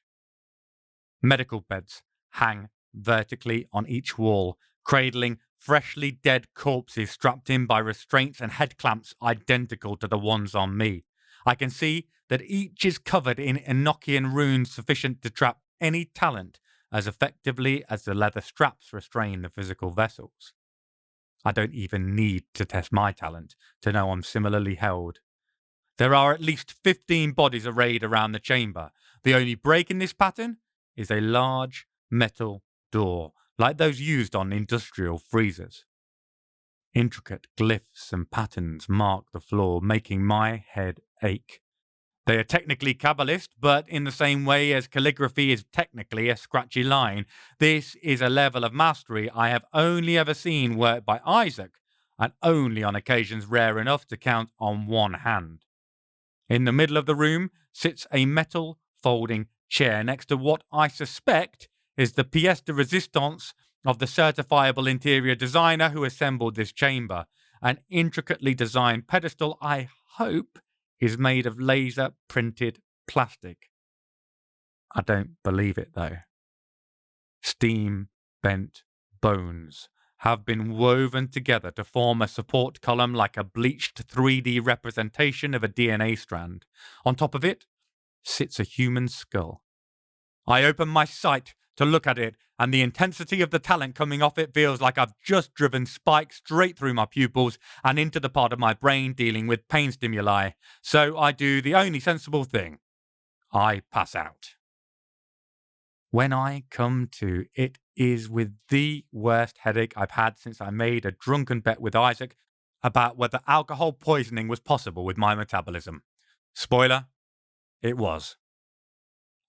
Medical beds hang vertically on each wall, cradling freshly dead corpses strapped in by restraints and head clamps identical to the ones on me. I can see that each is covered in Enochian runes sufficient to trap any talent as effectively as the leather straps restrain the physical vessels. I don't even need to test my talent to know I'm similarly held. There are at least 15 bodies arrayed around the chamber. The only break in this pattern is a large metal door, like those used on industrial freezers. Intricate glyphs and patterns mark the floor, making my head ache. They are technically Kabbalist, but in the same way as calligraphy is technically a scratchy line, this is a level of mastery I have only ever seen worked by Isaac, and only on occasions rare enough to count on one hand. In the middle of the room sits a metal folding chair next to what I suspect is the pièce de résistance of the certifiable interior designer who assembled this chamber. An intricately designed pedestal, I hope, is made of laser-printed plastic. I don't believe it, though. Steam-bent bones have been woven together to form a support column like a bleached 3D representation of a DNA strand. On top of it sits a human skull. I open my sight to look at it, and the intensity of the talent coming off it feels like I've just driven spikes straight through my pupils and into the part of my brain dealing with pain stimuli. So I do the only sensible thing. I pass out. When I come to, it is with the worst headache I've had since I made a drunken bet with Isaac about whether alcohol poisoning was possible with my metabolism. Spoiler, it was.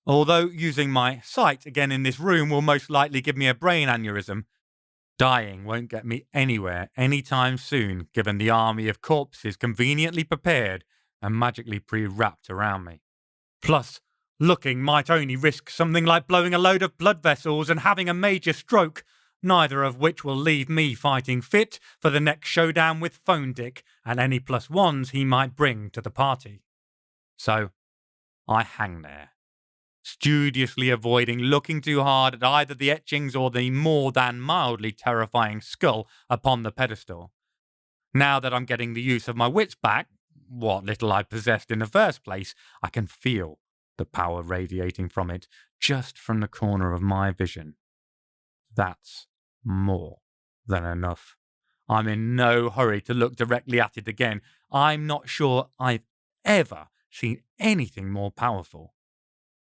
Although using my sight again in this room will most likely give me a brain aneurysm, dying won't get me anywhere anytime soon, given the army of corpses conveniently prepared and magically pre-wrapped around me. Plus, looking might only risk something like blowing a load of blood vessels and having a major stroke, neither of which will leave me fighting fit for the next showdown with Phondick and any +1s he might bring to the party. So, I hang there, studiously avoiding looking too hard at either the etchings or the more than mildly terrifying skull upon the pedestal. Now that I'm getting the use of my wits back, what little I possessed in the first place, I can feel the power radiating from it just from the corner of my vision. That's more than enough. I'm in no hurry to look directly at it again. I'm not sure I've ever seen anything more powerful.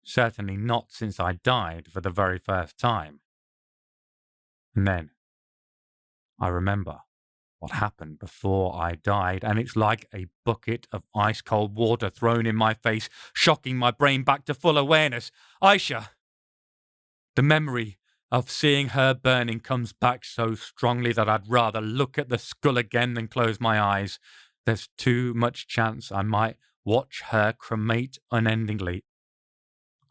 Certainly not since I died for the very first time. And then I remember what happened before I died, and it's like a bucket of ice-cold water thrown in my face, shocking my brain back to full awareness. Aisha! The memory of seeing her burning comes back so strongly that I'd rather look at the skull again than close my eyes. There's too much chance I might watch her cremate unendingly.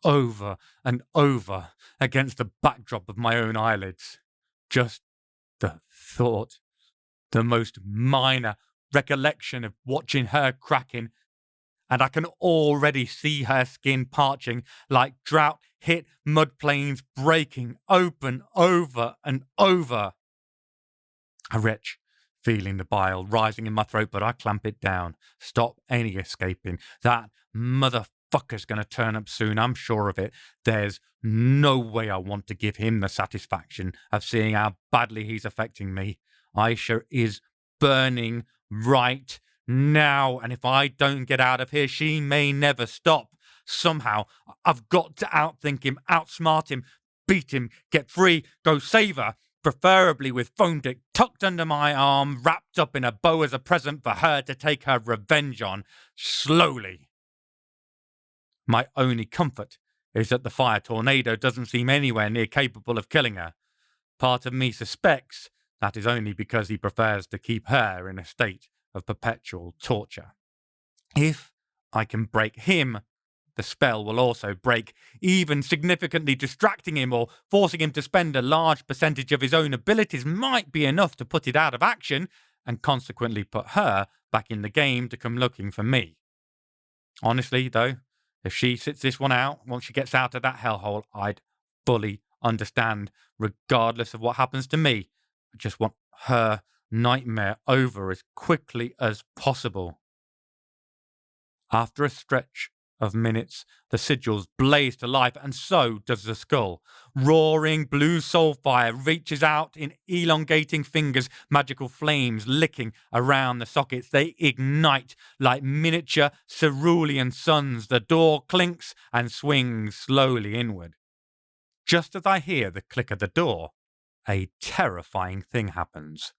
over and over against the backdrop of my own eyelids. Just the thought, the most minor recollection of watching her cracking, and I can already see her skin parching like drought-hit mud plains breaking open over and over. I retch, feeling the bile rising in my throat, but I clamp it down. Stop any escaping. That motherfucker's going to turn up soon, I'm sure of it. There's no way I want to give him the satisfaction of seeing how badly he's affecting me. Aisha is burning right now, and if I don't get out of here, she may never stop. Somehow, I've got to outthink him, outsmart him, beat him, get free, go save her. Preferably with phone dick tucked under my arm, wrapped up in a bow as a present for her to take her revenge on, slowly. My only comfort is that the fire tornado doesn't seem anywhere near capable of killing her. Part of me suspects that is only because he prefers to keep her in a state of perpetual torture. If I can break him, the spell will also break, even significantly distracting him or forcing him to spend a large percentage of his own abilities might be enough to put it out of action and consequently put her back in the game to come looking for me. Honestly, though, if she sits this one out once she gets out of that hellhole, I'd fully understand, regardless of what happens to me. I just want her nightmare over as quickly as possible. After a stretch of minutes, the sigils blaze to life, and so does the skull. Roaring blue soul fire reaches out in elongating fingers, magical flames licking around the sockets. They ignite like miniature cerulean suns. The door clinks and swings slowly inward. Just as I hear the click of the door, a terrifying thing happens.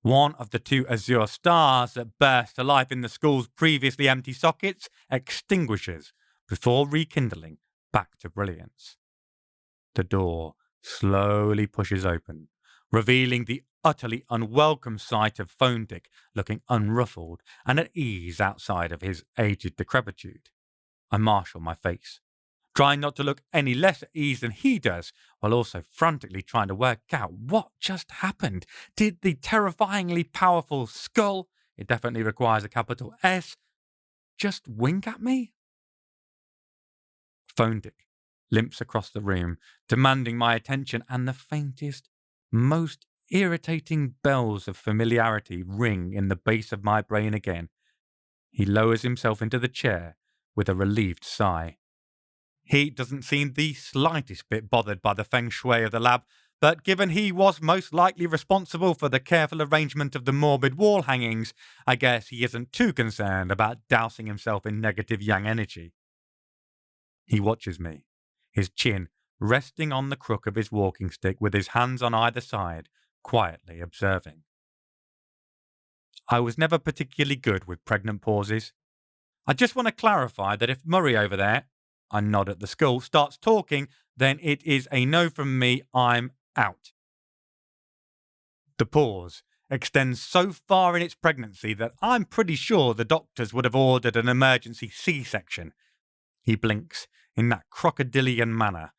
One of the two azure stars that burst to life in the school's previously empty sockets extinguishes before rekindling back to brilliance. The door slowly pushes open, revealing the utterly unwelcome sight of Phone Dick looking unruffled and at ease outside of his aged decrepitude. I marshal my face, trying not to look any less at ease than he does, while also frantically trying to work out what just happened. Did the terrifyingly powerful skull, it definitely requires a capital S, just wink at me? Phone Dick limps across the room, demanding my attention, and the faintest, most irritating bells of familiarity ring in the base of my brain again. He lowers himself into the chair with a relieved sigh. He doesn't seem the slightest bit bothered by the feng shui of the lab, but given he was most likely responsible for the careful arrangement of the morbid wall hangings, I guess he isn't too concerned about dousing himself in negative yang energy. He watches me, his chin resting on the crook of his walking stick with his hands on either side, quietly observing. I was never particularly good with pregnant pauses. I just want to clarify that if Murray over there, I nod at the skull, starts talking, then it is a no from me. I'm out. The pause extends so far in its pregnancy that I'm pretty sure the doctors would have ordered an emergency C-section. He blinks in that crocodilian manner,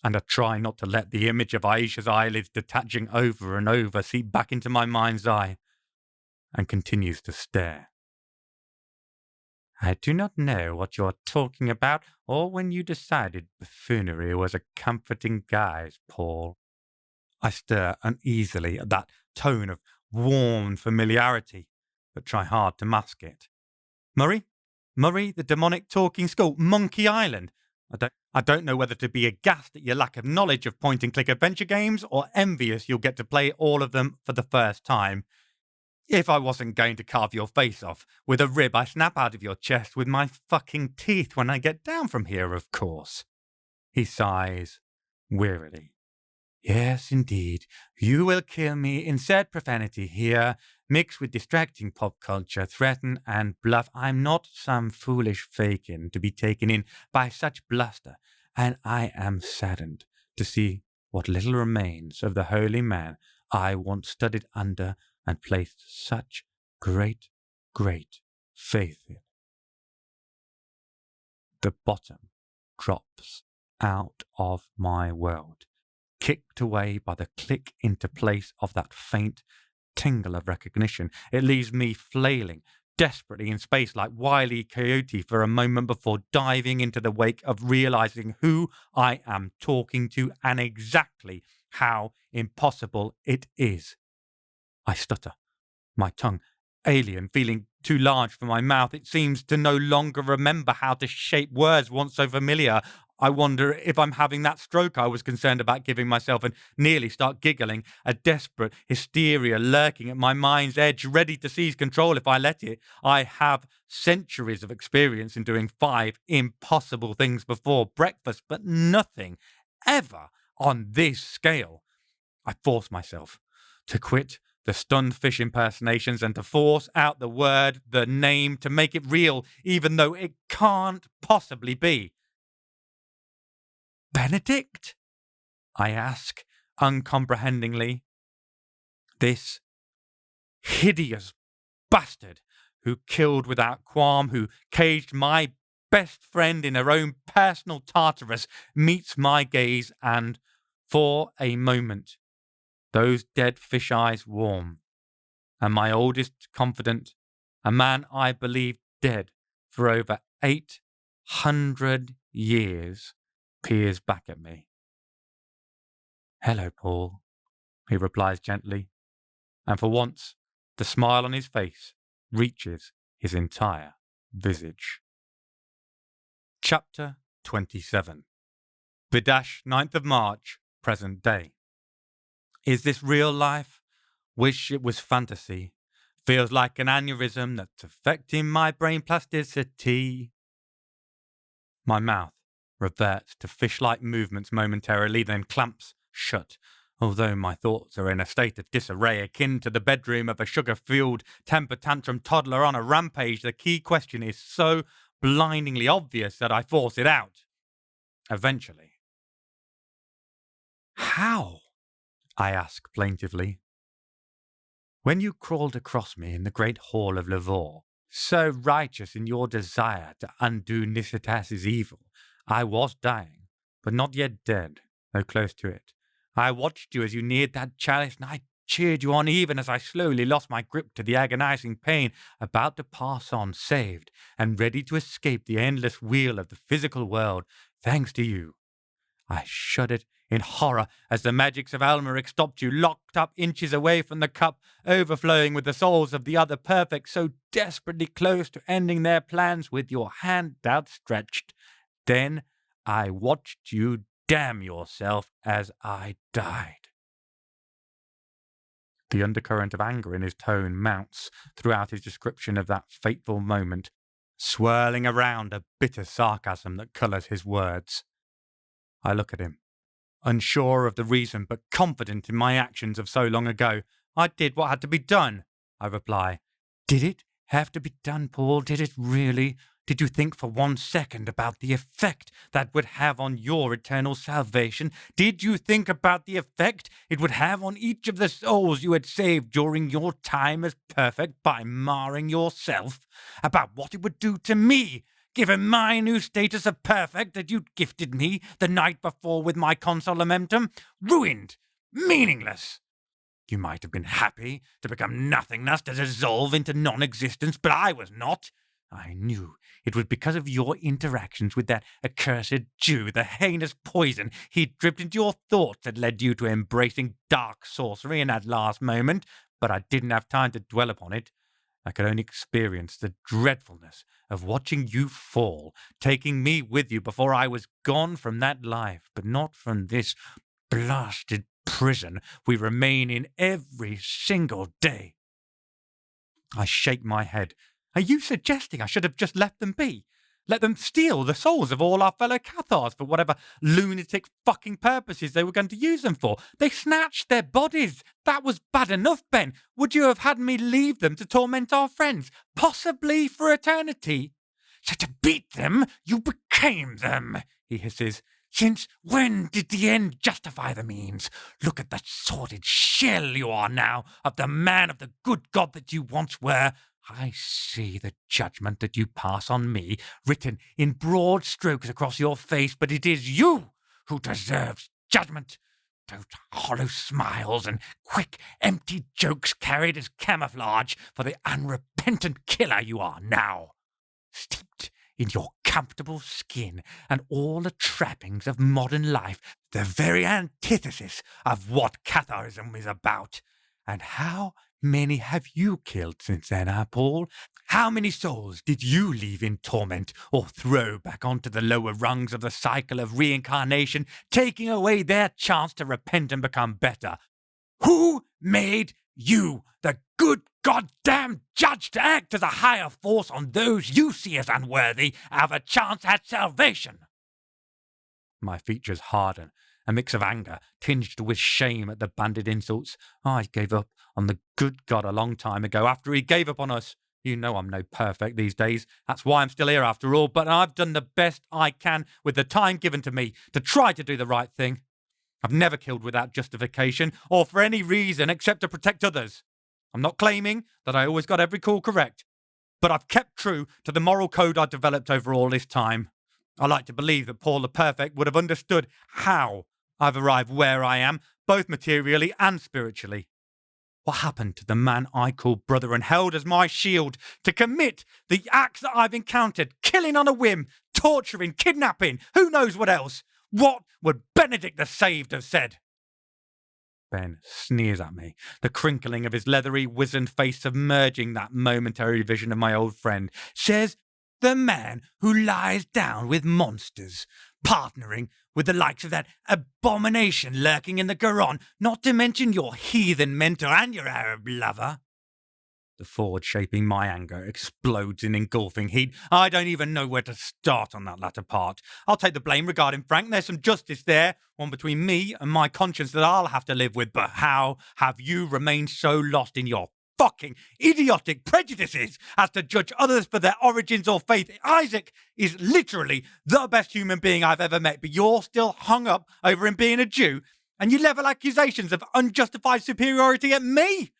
and I try not to let the image of Aisha's eyelids detaching over and over seep back into my mind's eye, and continues to stare. I do not know what you're talking about, or when you decided buffoonery was a comforting guise, Paul. I stir uneasily at that tone of warm familiarity, but try hard to mask it. Murray? Murray, the demonic talking skull, Monkey Island. I don't know whether to be aghast at your lack of knowledge of point-and-click adventure games, or envious you'll get to play all of them for the first time. If I wasn't going to carve your face off with a rib I snap out of your chest with my fucking teeth when I get down from here, of course. He sighs wearily. Yes, indeed. You will kill me. Insert profanity here, mixed with distracting pop culture, threaten and bluff. I'm not some foolish fakin' to be taken in by such bluster, and I am saddened to see what little remains of the holy man I once studied under and placed such great, great faith in. The bottom drops out of my world, kicked away by the click into place of that faint tingle of recognition. It leaves me flailing desperately in space like Wile E. Coyote for a moment before diving into the wake of realizing who I am talking to and exactly how impossible it is. I stutter, my tongue alien, feeling too large for my mouth. It seems to no longer remember how to shape words once so familiar. I wonder if I'm having that stroke I was concerned about giving myself and nearly start giggling, a desperate hysteria lurking at my mind's edge, ready to seize control if I let it. I have centuries of experience in doing 5 impossible things before breakfast, but nothing ever on this scale. I force myself to quit the stunned fish impersonations and to force out the word, the name, to make it real, even though it can't possibly be. Benedict? I ask, uncomprehendingly. This hideous bastard who killed without qualm, who caged my best friend in her own personal Tartarus, meets my gaze and, for a moment, those dead fish eyes warm, and my oldest confidant, a man I believed dead for over 800 years, peers back at me. "Hello, Paul," he replies gently, and for once the smile on his face reaches his entire visage. Chapter 27. Bidash, 9th of March, present day. Is this real life? Wish it was fantasy. Feels like an aneurysm that's affecting my brain plasticity. My mouth reverts to fish-like movements momentarily, then clamps shut. Although my thoughts are in a state of disarray akin to the bedroom of a sugar-fueled temper tantrum toddler on a rampage, the key question is so blindingly obvious that I force it out. Eventually. "How?" I ask plaintively. "When you crawled across me in the great hall of Lavore, so righteous in your desire to undo Nicitas's evil, I was dying, but not yet dead, though close to it. I watched you as you neared that chalice, and I cheered you on even as I slowly lost my grip to the agonizing pain, about to pass on, saved, and ready to escape the endless wheel of the physical world, thanks to you. I shuddered in horror as the magics of Almeric stopped you, locked up inches away from the cup, overflowing with the souls of the other perfect, so desperately close to ending their plans with your hand outstretched. Then I watched you damn yourself as I died." The undercurrent of anger in his tone mounts throughout his description of that fateful moment, swirling around a bitter sarcasm that colours his words. I look at him, unsure of the reason, but confident in my actions of so long ago. "I did what had to be done," I reply. "Did it have to be done, Paul? Did it really? Did you think for 1 second about the effect that would have on your eternal salvation? Did you think about the effect it would have on each of the souls you had saved during your time as perfect by marring yourself? About what it would do to me, given my new status of perfect that you'd gifted me the night before with my consolamentum? Ruined, meaningless. You might have been happy to become nothingness, to dissolve into non-existence, but I was not. I knew it was because of your interactions with that accursed Jew, the heinous poison he'd dripped into your thoughts that led you to embracing dark sorcery in that last moment, but I didn't have time to dwell upon it. I could only experience the dreadfulness of watching you fall, taking me with you before I was gone from that life, but not from this blasted prison we remain in every single day." I shake my head. "Are you suggesting I should have just left them be? Let them steal the souls of all our fellow Cathars for whatever lunatic fucking purposes they were going to use them for? They snatched their bodies. That was bad enough, Ben. Would you have had me leave them to torment our friends, possibly for eternity?" "So to beat them, you became them," he hisses. "Since when did the end justify the means? Look at the sordid shell you are now of the man of the good God that you once were. I see the judgment that you pass on me, written in broad strokes across your face, but it is you who deserves judgment. Those hollow smiles and quick, empty jokes carried as camouflage for the unrepentant killer you are now. Steeped in your comfortable skin and all the trappings of modern life, the very antithesis of what Catharism is about. And how many have you killed since then, Paul? How many souls did you leave in torment or throw back onto the lower rungs of the cycle of reincarnation, taking away their chance to repent and become better? Who made you the good goddamn judge to act as a higher force on those you see as unworthy of a chance at salvation? My features harden, a mix of anger tinged with shame at the banded insults. I gave up on the good God a long time ago, after he gave up on us. You know I'm no perfect these days. That's why I'm still here after all, but I've done the best I can with the time given to me to try to do the right thing. I've never killed without justification or for any reason except to protect others. I'm not claiming that I always got every call correct, but I've kept true to the moral code I developed over all this time. I like to believe that Paul the Perfect would have understood how I've arrived where I am, both materially and spiritually. What happened to the man I called brother and held as my shield to commit the acts that I've encountered, killing on a whim, torturing, kidnapping, who knows what else? What would Benedict the Saved have said? Ben sneers at me, the crinkling of his leathery, wizened face submerging that momentary vision of my old friend. Says, the man who lies down with monsters, partnering with the likes of that abomination lurking in the Quran, not to mention your heathen mentor and your Arab lover. The forge shaping my anger explodes in engulfing heat. I don't even know where to start on that latter part. I'll take the blame regarding Frank. There's some justice there, one between me and my conscience that I'll have to live with. But how have you remained so lost in your fucking idiotic prejudices as to judge others for their origins or faith? Isaac is literally the best human being I've ever met, but you're still hung up over him being a Jew, and you level accusations of unjustified superiority at me.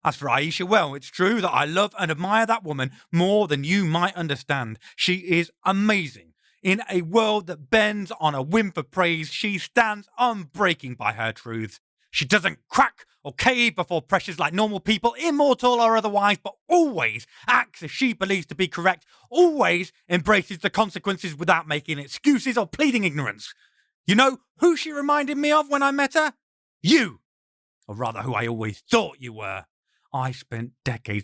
As for Aisha, well, it's true that I love and admire that woman more than you might understand. She is amazing. In a world that bends on a whim for praise, she stands unbreaking by her truths. She doesn't crack or cave before pressures like normal people, immortal or otherwise, but always acts as she believes to be correct, always embraces the consequences without making excuses or pleading ignorance. You know who she reminded me of when I met her? You! Or rather, who I always thought you were. I spent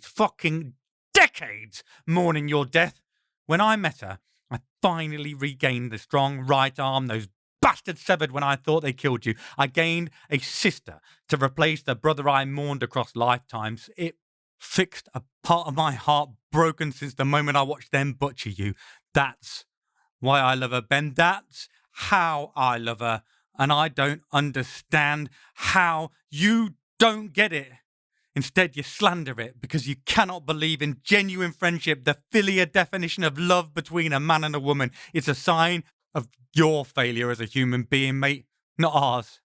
fucking decades, mourning your death. When I met her, I finally regained the strong right arm those bastards severed when I thought they killed you. I gained a sister to replace the brother I mourned across lifetimes. It fixed a part of my heart broken since the moment I watched them butcher you. That's why I love her, Ben. That's how I love her. And I don't understand how you don't get it. Instead, you slander it because you cannot believe in genuine friendship, the filial definition of love between a man and a woman. It's a sign of your failure as a human being, mate, not ours.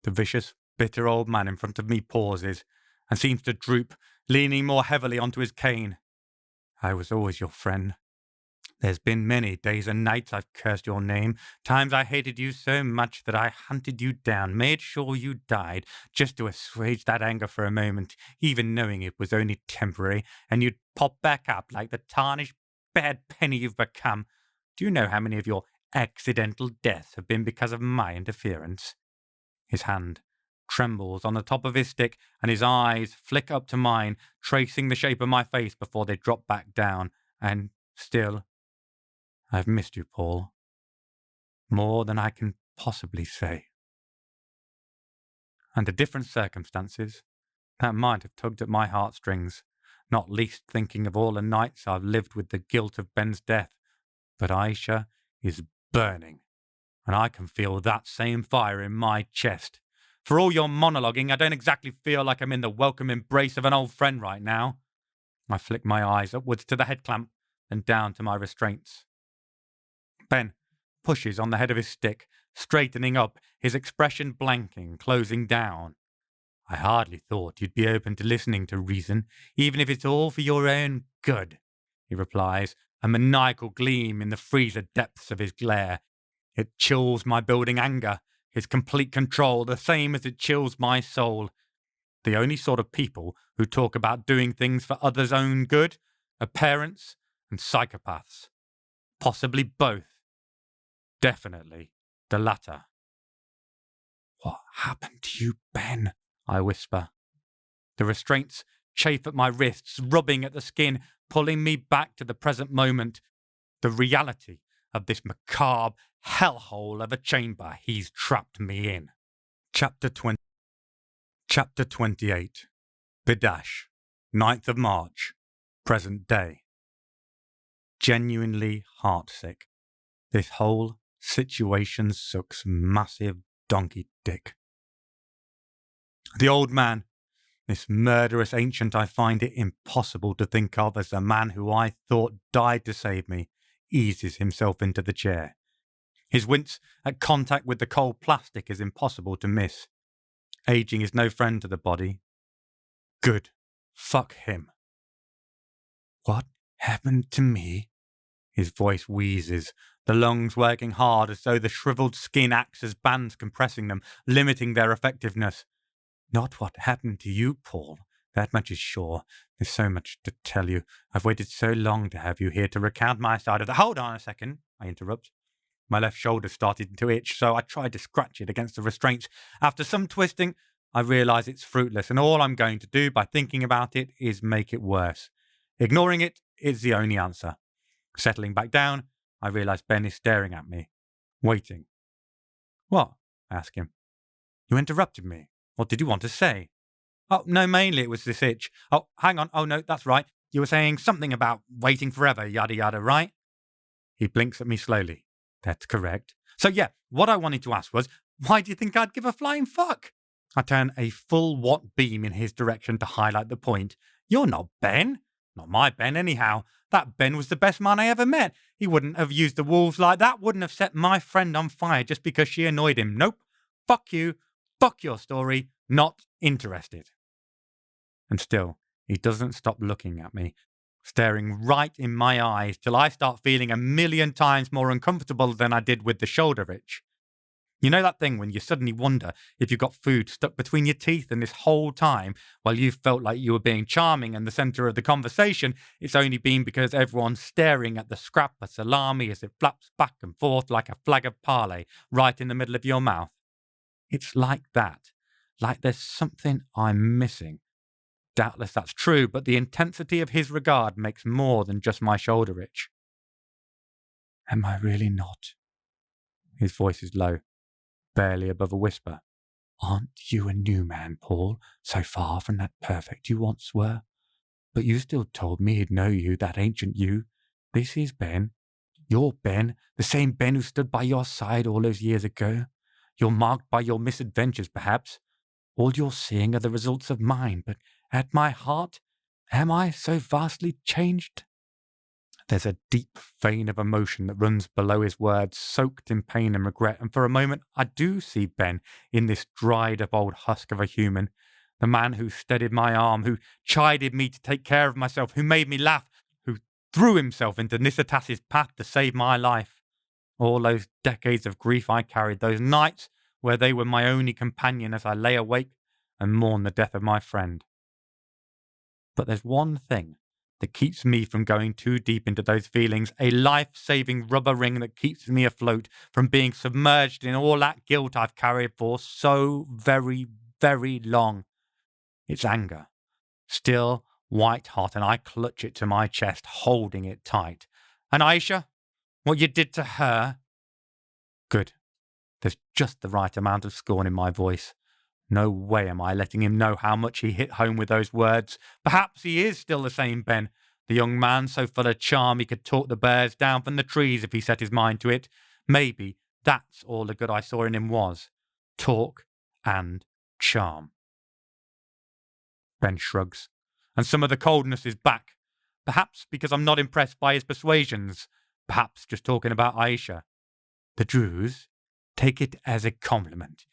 The vicious, bitter old man in front of me pauses and seems to droop, leaning more heavily onto his cane. I was always your friend. There's been many days and nights I've cursed your name, times I hated you so much that I hunted you down, made sure you died, just to assuage that anger for a moment, even knowing it was only temporary, and you'd pop back up like the tarnished bad penny you've become. Do you know how many of your accidental deaths have been because of my interference? His hand trembles on the top of his stick, and his eyes flick up to mine, tracing the shape of my face before they drop back down, and still, I've missed you, Paul. More than I can possibly say. Under different circumstances, that might have tugged at my heartstrings, not least thinking of all the nights I've lived with the guilt of Ben's death. But Aisha is burning, and I can feel that same fire in my chest. For all your monologuing, I don't exactly feel like I'm in the welcome embrace of an old friend right now. I flick my eyes upwards to the head clamp, then down to my restraints. Ben pushes on the head of his stick, straightening up, his expression blanking, closing down. I hardly thought you'd be open to listening to reason, even if it's all for your own good, he replies, a maniacal gleam in the freezer depths of his glare. It chills my building anger, his complete control, the same as it chills my soul. The only sort of people who talk about doing things for others' own good are parents and psychopaths. Possibly both. Definitely the latter. What happened to you, Ben? I whisper. The restraints chafe at my wrists, rubbing at the skin, pulling me back to the present moment. The reality of this macabre hellhole of a chamber he's trapped me in. Chapter 28. Bidash, 9th of March, present day. Genuinely heartsick. This whole situation sucks massive donkey dick. The old man, this murderous ancient I find it impossible to think of as the man who I thought died to save me, eases himself into the chair. His wince at contact with the cold plastic is impossible to miss. Aging is no friend to the body. Good. Fuck him. What happened to me? His voice wheezes, the lungs working hard as though the shriveled skin acts as bands compressing them, limiting their effectiveness. Not what happened to you, Paul. That much is sure. There's so much to tell you. I've waited so long to have you here to recount my side of the— Hold on a second, I interrupt. My left shoulder started to itch, so I tried to scratch it against the restraints. After some twisting, I realise it's fruitless, and all I'm going to do by thinking about it is make it worse. Ignoring it is the only answer. Settling back down, I realise Ben is staring at me, waiting. What? I ask him. You interrupted me. What did you want to say? Oh, no, mainly it was this itch. Oh, hang on. Oh, no, that's right. You were saying something about waiting forever, yada yada, right? He blinks at me slowly. That's correct. So yeah, what I wanted to ask was, why do you think I'd give a flying fuck? I turn a full watt beam in his direction to highlight the point. You're not Ben. Not my Ben, anyhow. That Ben was the best man I ever met. He wouldn't have used the wolves like that, wouldn't have set my friend on fire just because she annoyed him. Nope. Fuck you. Fuck your story. Not interested. And still, he doesn't stop looking at me, staring right in my eyes till I start feeling 1,000,000 times more uncomfortable than I did with the shoulder itch. You know that thing when you suddenly wonder if you've got food stuck between your teeth, and this whole time, while you felt like you were being charming and the centre of the conversation, it's only been because everyone's staring at the scrap of salami as it flaps back and forth like a flag of parley right in the middle of your mouth. It's like that, like there's something I'm missing. Doubtless that's true, but the intensity of his regard makes more than just my shoulder itch. Am I really not? His voice is low, barely above a whisper. Aren't you a new man, Paul, so far from that perfect you once were? But you still told me he'd know you, that ancient you. This is Ben. You're Ben, the same Ben who stood by your side all those years ago. You're marked by your misadventures, perhaps. All you're seeing are the results of mine, but at my heart, am I so vastly changed? There's a deep vein of emotion that runs below his words, soaked in pain and regret, and for a moment I do see Ben in this dried-up old husk of a human, the man who steadied my arm, who chided me to take care of myself, who made me laugh, who threw himself into Nisatas's path to save my life. All those decades of grief I carried, those nights where they were my only companion as I lay awake and mourned the death of my friend. But there's one thing that keeps me from going too deep into those feelings, a life-saving rubber ring that keeps me afloat from being submerged in all that guilt I've carried for so very, very long. It's anger, still white hot, and I clutch it to my chest, holding it tight. And Aisha, what you did to her? Good. There's just the right amount of scorn in my voice. No way am I letting him know how much he hit home with those words. Perhaps he is still the same Ben, the young man so full of charm he could talk the birds down from the trees if he set his mind to it. Maybe that's all the good I saw in him was. Talk and charm. Ben shrugs, and some of the coldness is back. Perhaps because I'm not impressed by his persuasions. Perhaps just talking about Aisha. The Druze take it as a compliment.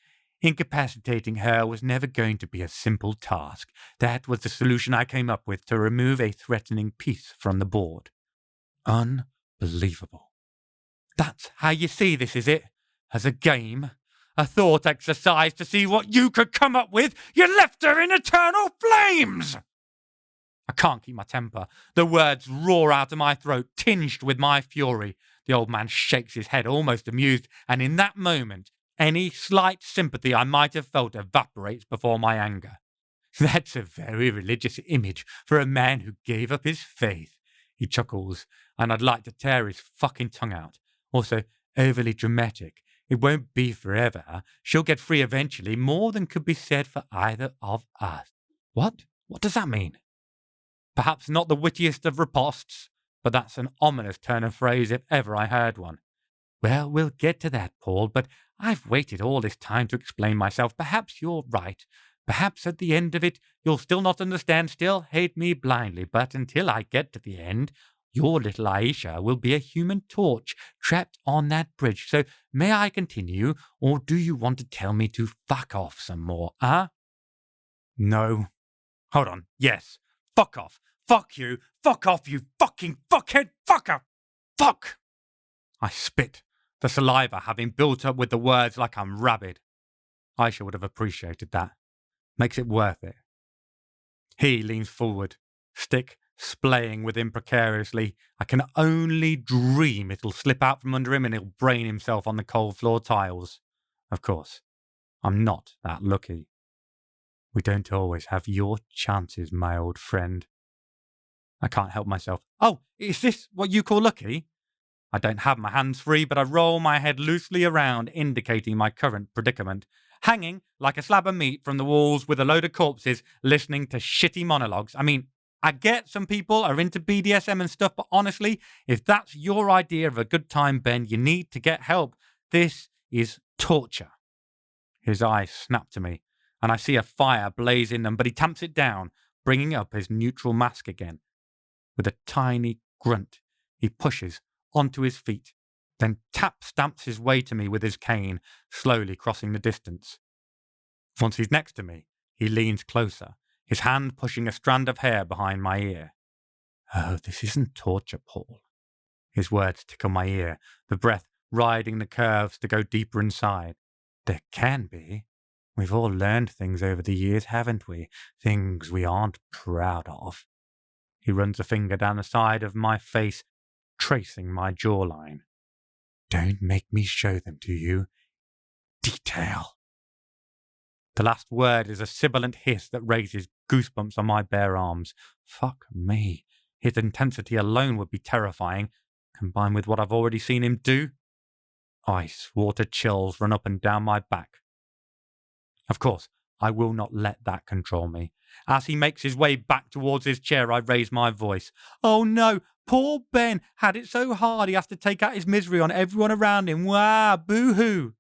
Incapacitating her was never going to be a simple task. That was the solution I came up with to remove a threatening piece from the board. Unbelievable. That's how you see this, is it? As a game? A thought exercise to see what you could come up with? You left her in eternal flames! I can't keep my temper. The words roar out of my throat, tinged with my fury. The old man shakes his head, almost amused, and in that moment, any slight sympathy I might have felt evaporates before my anger. That's a very religious image for a man who gave up his faith. He chuckles, and I'd like to tear his fucking tongue out. Also, overly dramatic. It won't be forever. She'll get free eventually, more than could be said for either of us. What? What does that mean? Perhaps not the wittiest of ripostes, but that's an ominous turn of phrase if ever I heard one. Well, we'll get to that, Paul, but I've waited all this time to explain myself. Perhaps you're right. Perhaps at the end of it, you'll still not understand, still hate me blindly, but until I get to the end, your little Aisha will be a human torch trapped on that bridge. So may I continue, or do you want to tell me to fuck off some more, huh? No. Hold on. Yes. Fuck off. Fuck you. Fuck off, you fucking fuckhead fucker. Fuck. I spit, the saliva having built up with the words like I'm rabid. Aisha would have appreciated that. Makes it worth it. He leans forward, stick splaying with him precariously. I can only dream it'll slip out from under him and he'll brain himself on the cold floor tiles. Of course, I'm not that lucky. We don't always have your chances, my old friend. I can't help myself. Oh, is this what you call lucky? I don't have my hands free, but I roll my head loosely around, indicating my current predicament. Hanging like a slab of meat from the walls with a load of corpses, listening to shitty monologues. I mean, I get some people are into BDSM and stuff, but honestly, if that's your idea of a good time, Ben, you need to get help. This is torture. His eyes snap to me, and I see a fire blaze in them, but he tamps it down, bringing up his neutral mask again. With a tiny grunt, he pushes onto his feet, then tap-stamps his way to me with his cane, slowly crossing the distance. Once he's next to me, he leans closer, his hand pushing a strand of hair behind my ear. Oh, this isn't torture, Paul. His words tickle my ear, the breath riding the curves to go deeper inside. There can be. We've all learned things over the years, haven't we? Things we aren't proud of. He runs a finger down the side of my face, tracing my jawline. Don't make me show them to you. Detail. The last word is a sibilant hiss that raises goosebumps on my bare arms. Fuck me. His intensity alone would be terrifying, combined with what I've already seen him do. Ice water chills run up and down my back. Of course, I will not let that control me. As he makes his way back towards his chair, I raise my voice. Oh no, poor Ben had it so hard he has to take out his misery on everyone around him. Wow, boo-hoo.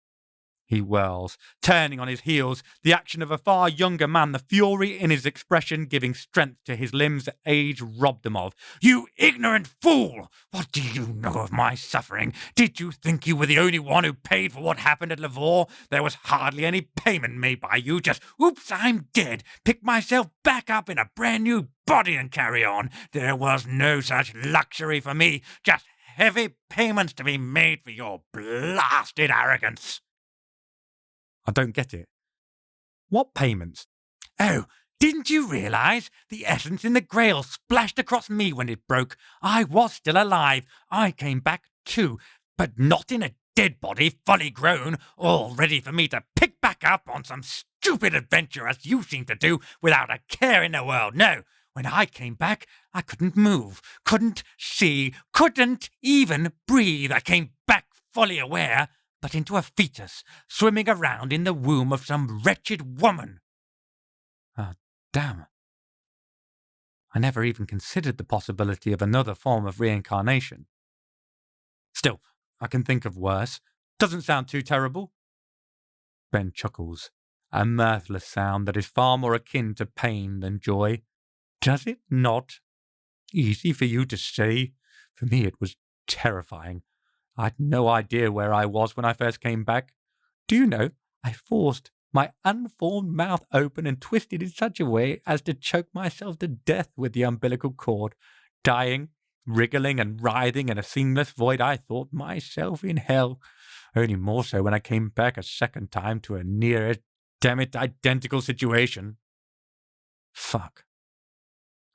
He whirls, turning on his heels, the action of a far younger man, the fury in his expression giving strength to his limbs that age robbed them of. You ignorant fool! What do you know of my suffering? Did you think you were the only one who paid for what happened at Lavore? There was hardly any payment made by you, just, oops, I'm dead, pick myself back up in a brand new body and carry on. There was no such luxury for me, just heavy payments to be made for your blasted arrogance. I don't get it. What payments? Oh, didn't you realize? The essence in the Grail splashed across me when it broke. I was still alive. I came back too, but not in a dead body, fully grown, all ready for me to pick back up on some stupid adventure as you seem to do, without a care in the world. No, when I came back, I couldn't move, couldn't see, couldn't even breathe. I came back fully aware, but into a fetus, swimming around in the womb of some wretched woman. Ah, damn. I never even considered the possibility of another form of reincarnation. Still, I can think of worse. Doesn't sound too terrible. Ben chuckles, a mirthless sound that is far more akin to pain than joy. Does it not? Easy for you to say. For me it was terrifying. I'd no idea where I was when I first came back. Do you know, I forced my unformed mouth open and twisted in such a way as to choke myself to death with the umbilical cord, dying, wriggling and writhing in a seamless void. I thought myself in hell, only more so when I came back a second time to a near, damn it, identical situation. Fuck.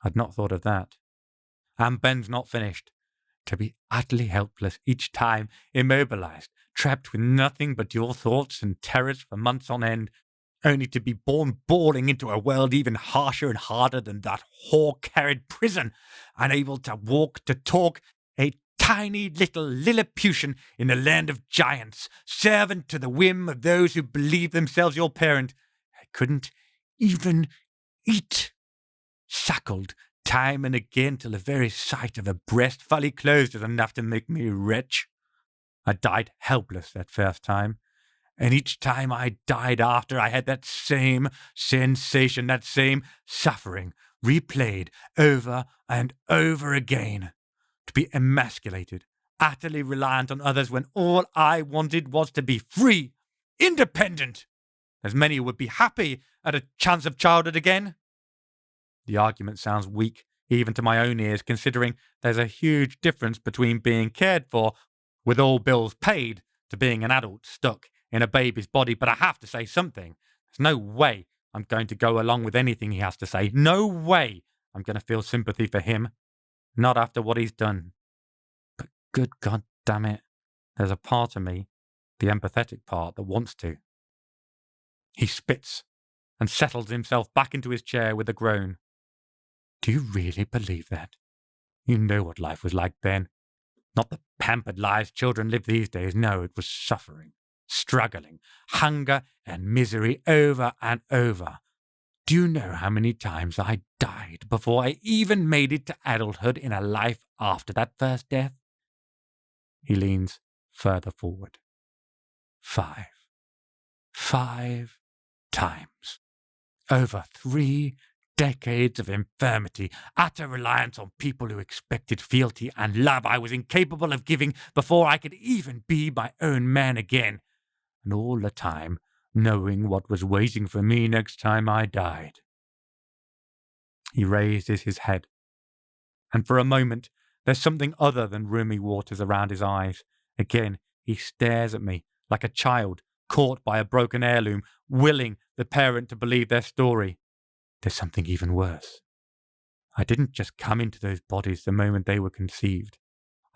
I'd not thought of that. And Ben's not finished. To be utterly helpless each time, immobilized, trapped with nothing but your thoughts and terrors for months on end, only to be born bawling into a world even harsher and harder than that whore-carried prison, unable to walk, to talk, a tiny little Lilliputian in the land of giants, servant to the whim of those who believe themselves your parent. I couldn't even eat. Suckled time and again till the very sight of a breast fully closed was enough to make me wretch. I died helpless that first time, and each time I died after, I had that same sensation, that same suffering, replayed over and over again. To be emasculated, utterly reliant on others when all I wanted was to be free, independent. As many would be happy at a chance of childhood again. The argument sounds weak, even to my own ears, considering there's a huge difference between being cared for, with all bills paid, to being an adult stuck in a baby's body. But I have to say something. There's no way I'm going to go along with anything he has to say. No way I'm going to feel sympathy for him. Not after what he's done. But good God damn it, there's a part of me, the empathetic part, that wants to. He spits and settles himself back into his chair with a groan. Do you really believe that? You know what life was like then. Not the pampered lives children live these days. No, it was suffering, struggling, hunger and misery over and over. Do you know how many times I died before I even made it to adulthood in a life after that first death? He leans further forward. 5. 5 times. Over 3 decades of infirmity, utter reliance on people who expected fealty and love I was incapable of giving before I could even be my own man again, and all the time knowing what was waiting for me next time I died. He raises his head, and for a moment there's something other than roomy waters around his eyes. Again he stares at me like a child caught by a broken heirloom, willing the parent to believe their story. There's something even worse. I didn't just come into those bodies the moment they were conceived.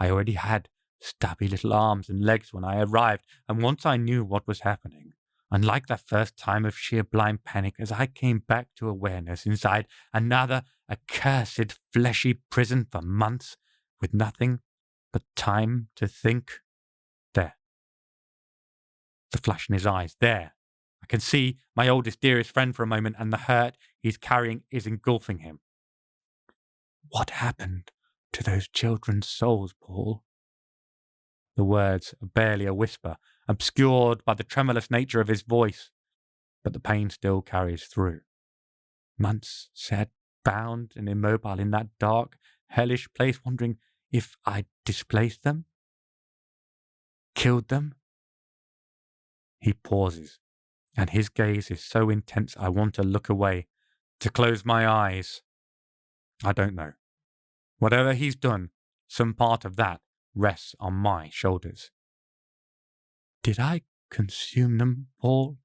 I already had stubby little arms and legs when I arrived, and once I knew what was happening, unlike that first time of sheer blind panic, as I came back to awareness inside another accursed fleshy prison for months, with nothing but time to think. There. The flash in his eyes. There. I can see my oldest, dearest friend for a moment, and the hurt he's carrying is engulfing him. What happened to those children's souls, Paul? The words are barely a whisper, obscured by the tremulous nature of his voice, but the pain still carries through. Months sat bound and immobile in that dark, hellish place, wondering if I'd displaced them? Killed them? He pauses, and his gaze is so intense I want to look away, to close my eyes. I don't know. Whatever he's done, some part of that rests on my shoulders. Did I consume them, Paul?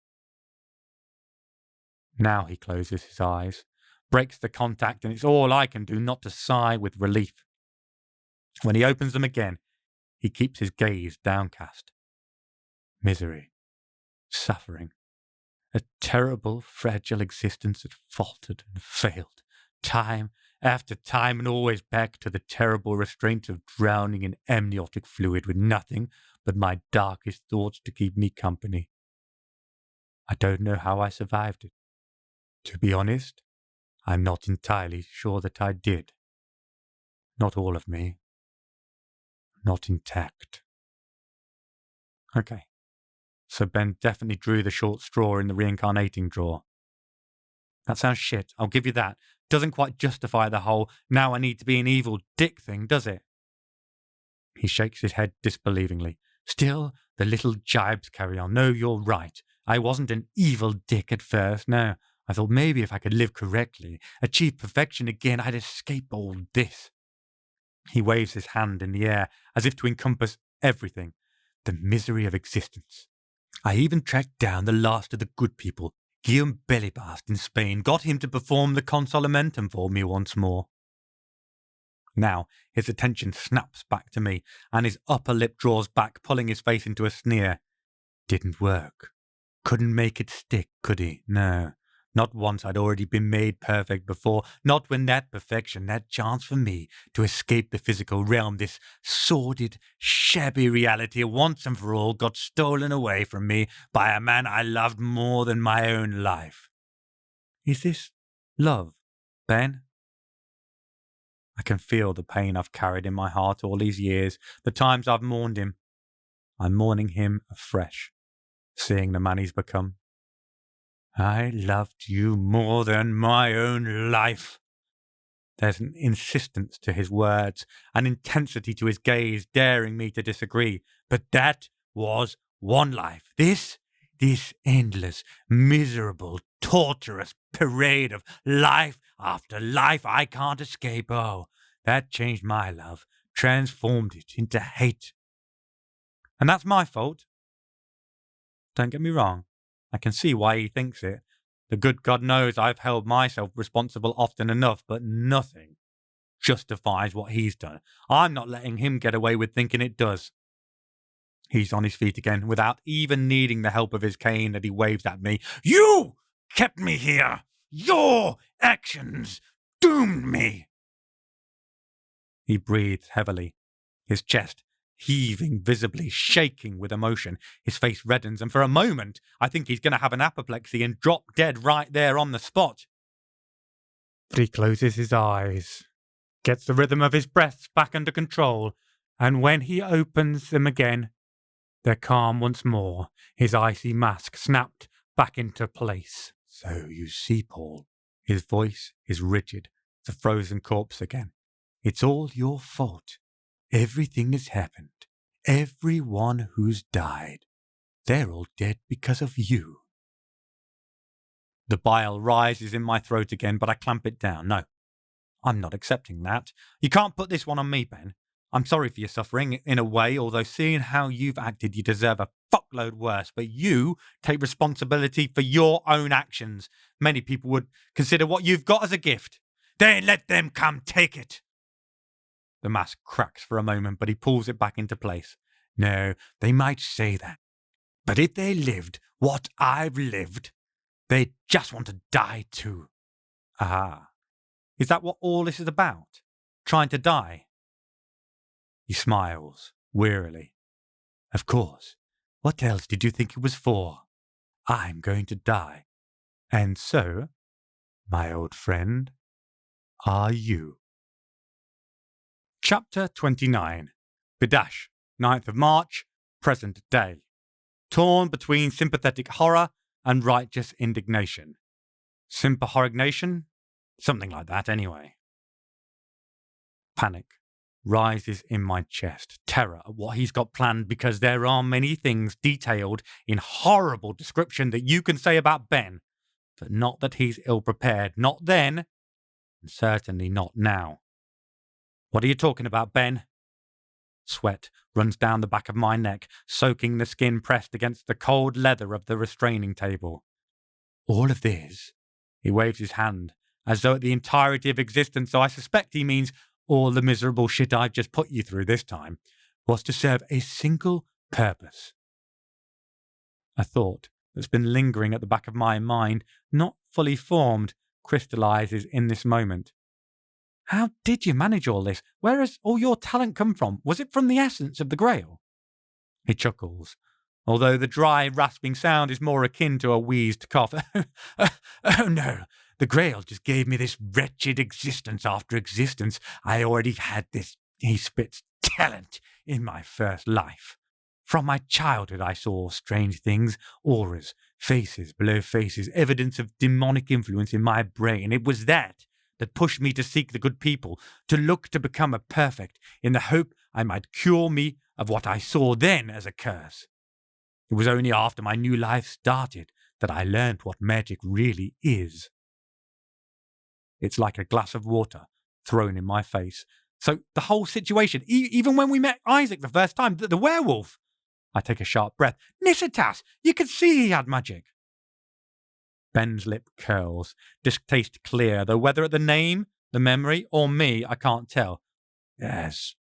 Now he closes his eyes, breaks the contact, and it's all I can do not to sigh with relief. When he opens them again, he keeps his gaze downcast. Misery, suffering, a terrible, fragile existence that faltered and failed, time after time, and always back to the terrible restraint of drowning in amniotic fluid with nothing but my darkest thoughts to keep me company. I don't know how I survived it. To be honest, I'm not entirely sure that I did. Not all of me. Not intact. Okay. So Ben definitely drew the short straw in the reincarnating drawer. That sounds shit, I'll give you that. Doesn't quite justify the whole, now I need to be an evil dick thing, does it? He shakes his head disbelievingly. Still, the little jibes carry on. No, you're right. I wasn't an evil dick at first, no. I thought maybe if I could live correctly, achieve perfection again, I'd escape all this. He waves his hand in the air, as if to encompass everything. The misery of existence. I even tracked down the last of the good people, Guillaume Belibast in Spain, got him to perform the consolamentum for me once more. Now his attention snaps back to me, and his upper lip draws back, pulling his face into a sneer. Didn't work. Couldn't make it stick, could he? No. Not once. I'd already been made perfect before. Not when that perfection, that chance for me to escape the physical realm, this sordid, shabby reality once and for all got stolen away from me by a man I loved more than my own life. Is this love, Ben? I can feel the pain I've carried in my heart all these years, the times I've mourned him. I'm mourning him afresh, seeing the man he's become. I loved you more than my own life. There's an insistence to his words, an intensity to his gaze, daring me to disagree. But that was one life. This endless, miserable, torturous parade of life after life I can't escape. Oh, that changed my love, transformed it into hate. And that's my fault. Don't get me wrong. I can see why he thinks it. The good God knows I've held myself responsible often enough, but nothing justifies what he's done. I'm not letting him get away with thinking it does. He's on his feet again, without even needing the help of his cane that he waves at me. You kept me here. Your actions doomed me. He breathes heavily, his chest heaving visibly, shaking with emotion. His face reddens, and for a moment I think he's going to have an apoplexy and drop dead right there on the spot. But he closes his eyes, gets the rhythm of his breaths back under control, and when he opens them again, they're calm once more, his icy mask snapped back into place. So you see, Paul, his voice is rigid, the frozen corpse again. It's all your fault. Everything has happened. Everyone who's died. They're all dead because of you. The bile rises in my throat again, but I clamp it down. No, I'm not accepting that. You can't put this one on me, Ben. I'm sorry for your suffering, in a way, although seeing how you've acted, you deserve a fuckload worse. But you take responsibility for your own actions. Many people would consider what you've got as a gift. Then let them come take it. The mask cracks for a moment, but he pulls it back into place. No, they might say that. But if they lived what I've lived, they'd just want to die too. Aha. Is that what all this is about? Trying to die? He smiles, wearily. Of course. What else did you think it was for? I'm going to die. And so, my old friend, are you. Chapter 29. Bidash, 9th of March, present day. Torn between sympathetic horror and righteous indignation. Sympahorignation? Something like that, anyway. Panic rises in my chest. Terror at what he's got planned, because there are many things detailed in horrible description that you can say about Ben, but not that he's ill-prepared. Not then, and certainly not now. What are you talking about, Ben? Sweat runs down the back of my neck, soaking the skin pressed against the cold leather of the restraining table. All of this, he waves his hand, as though at the entirety of existence, so I suspect he means all the miserable shit I've just put you through this time, was to serve a single purpose. A thought that's been lingering at the back of my mind, not fully formed, crystallizes in this moment. How did you manage all this? Where has all your talent come from? Was it from the essence of the Grail? He chuckles, although the dry, rasping sound is more akin to a wheezed cough. Oh no, the Grail just gave me this wretched existence after existence. I already had this, he spits, talent in my first life. From my childhood I saw strange things, auras, faces below faces, evidence of demonic influence in my brain. It was that pushed me to seek the good people, to look to become a perfect, in the hope I might cure me of what I saw then as a curse. It was only after my new life started that I learned what magic really is. It's like a glass of water thrown in my face. So the whole situation, even when we met Isaac the first time, the werewolf. I take a sharp breath. Nisitas, you could see he had magic. Ben's lip curls, distaste clear, though whether at the name, the memory, or me, I can't tell. Yes,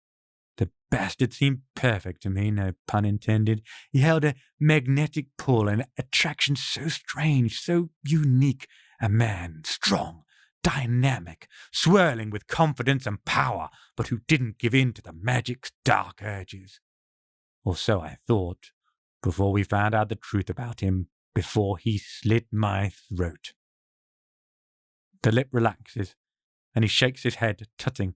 the bastard seemed perfect to me, no pun intended. He held a magnetic pull, an attraction so strange, so unique. A man, strong, dynamic, swirling with confidence and power, but who didn't give in to the magic's dark urges. Or so I thought, before we found out the truth about him, before he slit my throat. The lip relaxes, and he shakes his head, tutting.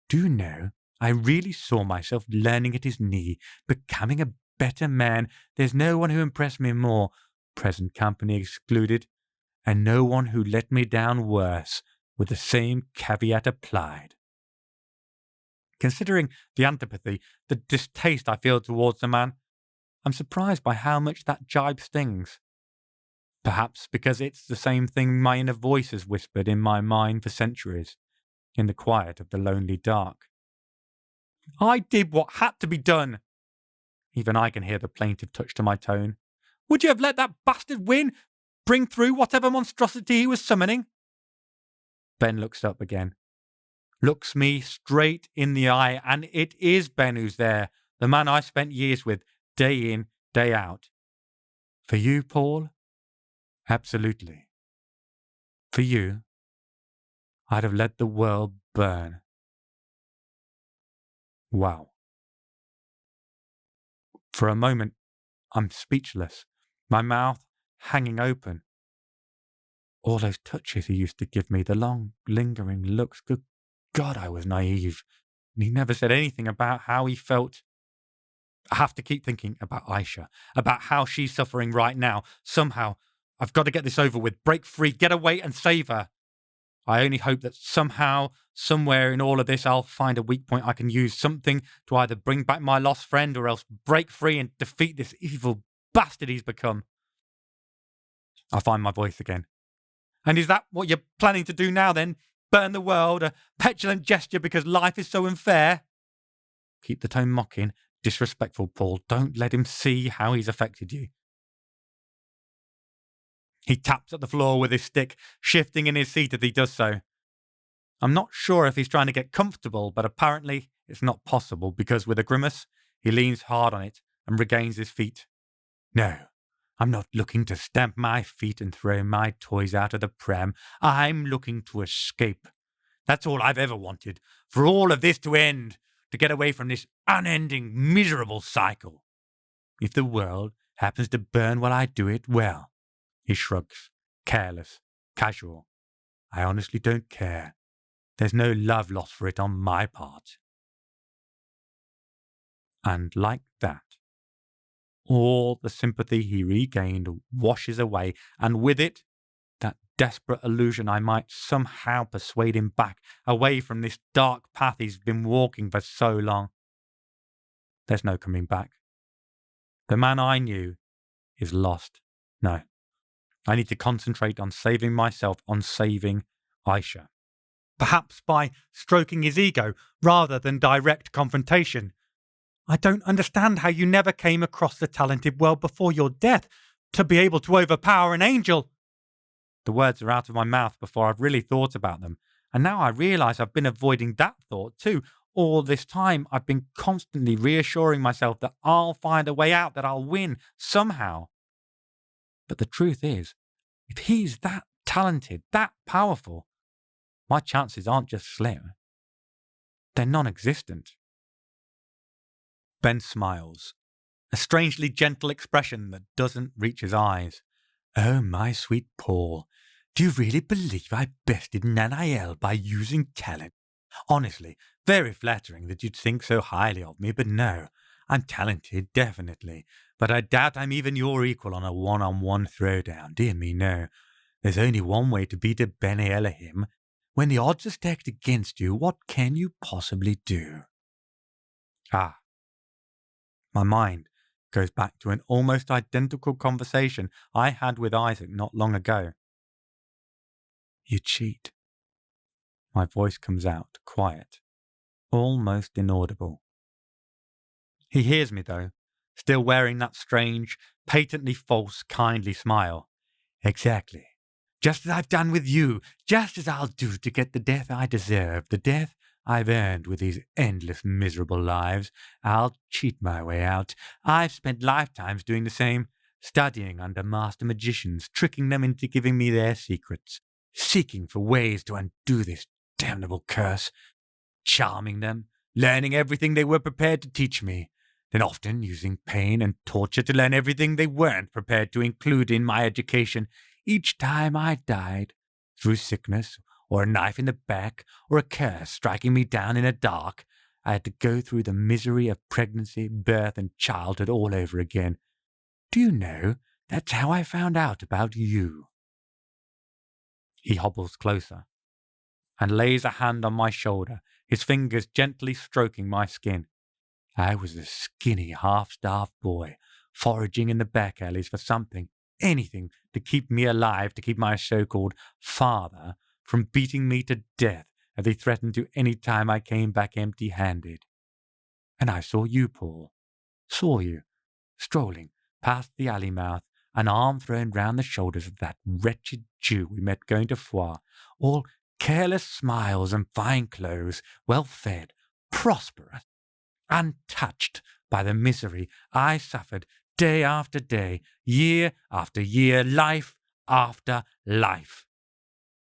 Do you know, I really saw myself learning at his knee, becoming a better man. There's no one who impressed me more, present company excluded, and no one who let me down worse, with the same caveat applied. Considering the antipathy, the distaste I feel towards the man, I'm surprised by how much that jibe stings. Perhaps because it's the same thing my inner voice has whispered in my mind for centuries, in the quiet of the lonely dark. I did what had to be done. Even I can hear the plaintive touch to my tone. Would you have let that bastard win? Bring through whatever monstrosity he was summoning? Ben looks up again. Looks me straight in the eye, and it is Ben who's there, the man I spent years with, day in, day out. For you, Paul? Absolutely. For you, I'd have let the world burn. Wow. For a moment, I'm speechless, my mouth hanging open. All those touches he used to give me, the long, lingering looks, good God, I was naive. And he never said anything about how he felt. I have to keep thinking about Aisha, about how she's suffering right now. Somehow, I've got to get this over with, break free, get away and save her. I only hope that somehow, somewhere in all of this, I'll find a weak point I can use, something to either bring back my lost friend or else break free and defeat this evil bastard he's become. I find my voice again. And is that what you're planning to do now then? Burn the world, a petulant gesture because life is so unfair? Keep the tone mocking, disrespectful, Paul. Don't let him see how he's affected you. He taps at the floor with his stick, shifting in his seat as he does so. I'm not sure if he's trying to get comfortable, but apparently it's not possible because with a grimace, he leans hard on it and regains his feet. No, I'm not looking to stamp my feet and throw my toys out of the pram. I'm looking to escape. That's all I've ever wanted, for all of this to end, to get away from this unending, miserable cycle. If the world happens to burn while I do it, well, he shrugs, careless, casual. I honestly don't care. There's no love lost for it on my part. And like that, all the sympathy he regained washes away, and with it, that desperate illusion I might somehow persuade him back, away from this dark path he's been walking for so long. There's no coming back. The man I knew is lost. No. I need to concentrate on saving myself, on saving Aisha. Perhaps by stroking his ego rather than direct confrontation. I don't understand how you never came across the talented world before your death to be able to overpower an angel. The words are out of my mouth before I've really thought about them, and now I realise I've been avoiding that thought too. All this time I've been constantly reassuring myself that I'll find a way out, that I'll win somehow. But the truth is, if he's that talented, that powerful, my chances aren't just slim. They're non-existent. Ben smiles, a strangely gentle expression that doesn't reach his eyes. Oh, my sweet Paul, do you really believe I bested Nanael by using talent? Honestly, very flattering that you'd think so highly of me, but no, I'm talented, definitely. But I doubt I'm even your equal on a one-on-one throwdown. Dear me, no. There's only one way to beat a Bene Elohim. When the odds are stacked against you, what can you possibly do? Ah. My mind Goes back to an almost identical conversation I had with Isaac not long ago. You cheat. My voice comes out, quiet, almost inaudible. He hears me, though, still wearing that strange, patently false, kindly smile. Exactly. Just as I've done with you, just as I'll do to get the death I deserve, the death I've earned with these endless miserable lives. I'll cheat my way out. I've spent lifetimes doing the same, studying under master magicians, tricking them into giving me their secrets, seeking for ways to undo this damnable curse, charming them, learning everything they were prepared to teach me, then often using pain and torture to learn everything they weren't prepared to include in my education. Each time I died, through sickness, or a knife in the back, or a curse striking me down in the dark, I had to go through the misery of pregnancy, birth, and childhood all over again. Do you know, that's how I found out about you. He hobbles closer and lays a hand on my shoulder, his fingers gently stroking my skin. I was a skinny, half-starved boy, foraging in the back alleys for something, anything, to keep me alive, to keep my so-called father from beating me to death as he threatened to any time I came back empty-handed. And I saw you, Paul. Saw you, strolling past the alley mouth, an arm thrown round the shoulders of that wretched Jew we met going to Foire, all careless smiles and fine clothes, well-fed, prosperous, untouched by the misery I suffered day after day, year after year, life after life.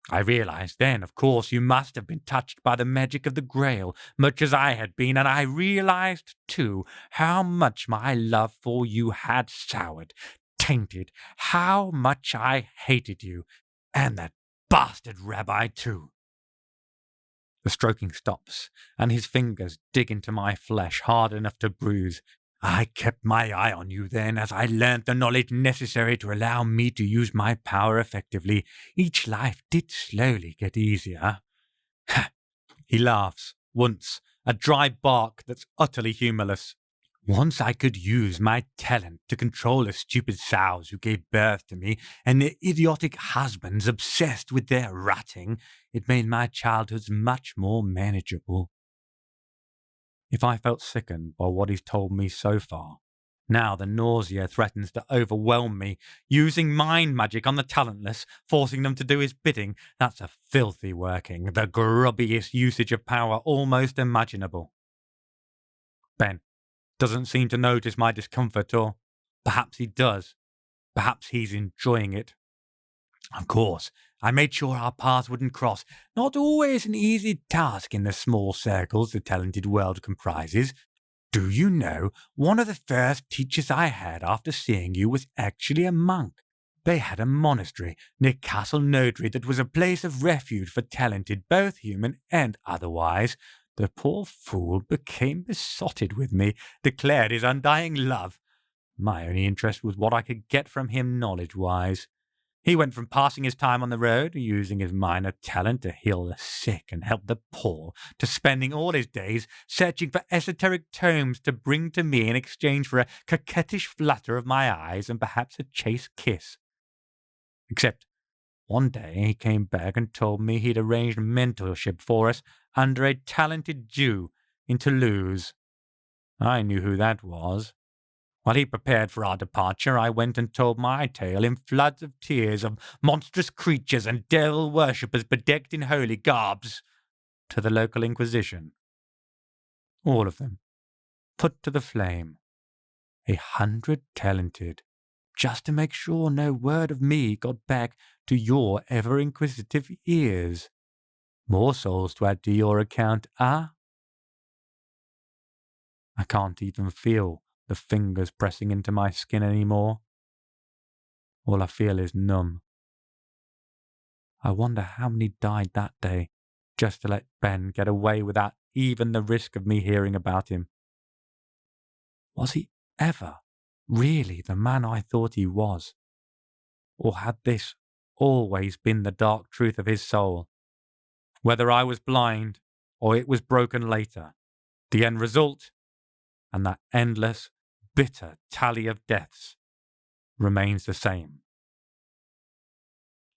I realized then, of course, you must have been touched by the magic of the Grail, much as I had been, and I realized, too, how much my love for you had soured, tainted, how much I hated you, and that bastard rabbi, too. The stroking stops, and his fingers dig into my flesh hard enough to bruise. I kept my eye on you then, as I learnt the knowledge necessary to allow me to use my power effectively. Each life did slowly get easier. He laughs, once, a dry bark that's utterly humorless. Once I could use my talent to control the stupid sows who gave birth to me, and the idiotic husbands obsessed with their ratting, it made my childhoods much more manageable. If I felt sickened by what he's told me so far, now the nausea threatens to overwhelm me, using mind magic on the talentless, forcing them to do his bidding. That's a filthy working, the grubbiest usage of power almost imaginable. Ben doesn't seem to notice my discomfort, or perhaps he does. Perhaps he's enjoying it. Of course, I made sure our paths wouldn't cross. Not always an easy task in the small circles the talented world comprises. Do you know, one of the first teachers I had after seeing you was actually a monk. They had a monastery near Castle Notary that was a place of refuge for talented, both human and otherwise. The poor fool became besotted with me, declared his undying love. My only interest was what I could get from him knowledge-wise. He went from passing his time on the road, using his minor talent to heal the sick and help the poor, to spending all his days searching for esoteric tomes to bring to me in exchange for a coquettish flutter of my eyes and perhaps a chaste kiss. Except one day he came back and told me he'd arranged mentorship for us under a talented Jew in Toulouse. I knew who that was. While he prepared for our departure, I went and told my tale in floods of tears of monstrous creatures and devil worshippers bedecked in holy garbs to the local Inquisition. All of them put to the flame. 100 talented, just to make sure no word of me got back to your ever-inquisitive ears. More souls to add to your account, ah? I can't even feel the fingers pressing into my skin anymore. All I feel is numb. I wonder how many died that day, just to let Ben get away without even the risk of me hearing about him. Was he ever really the man I thought he was? Or had this always been the dark truth of his soul? Whether I was blind, or it was broken later, the end result, and that endless, bitter tally of deaths remains the same.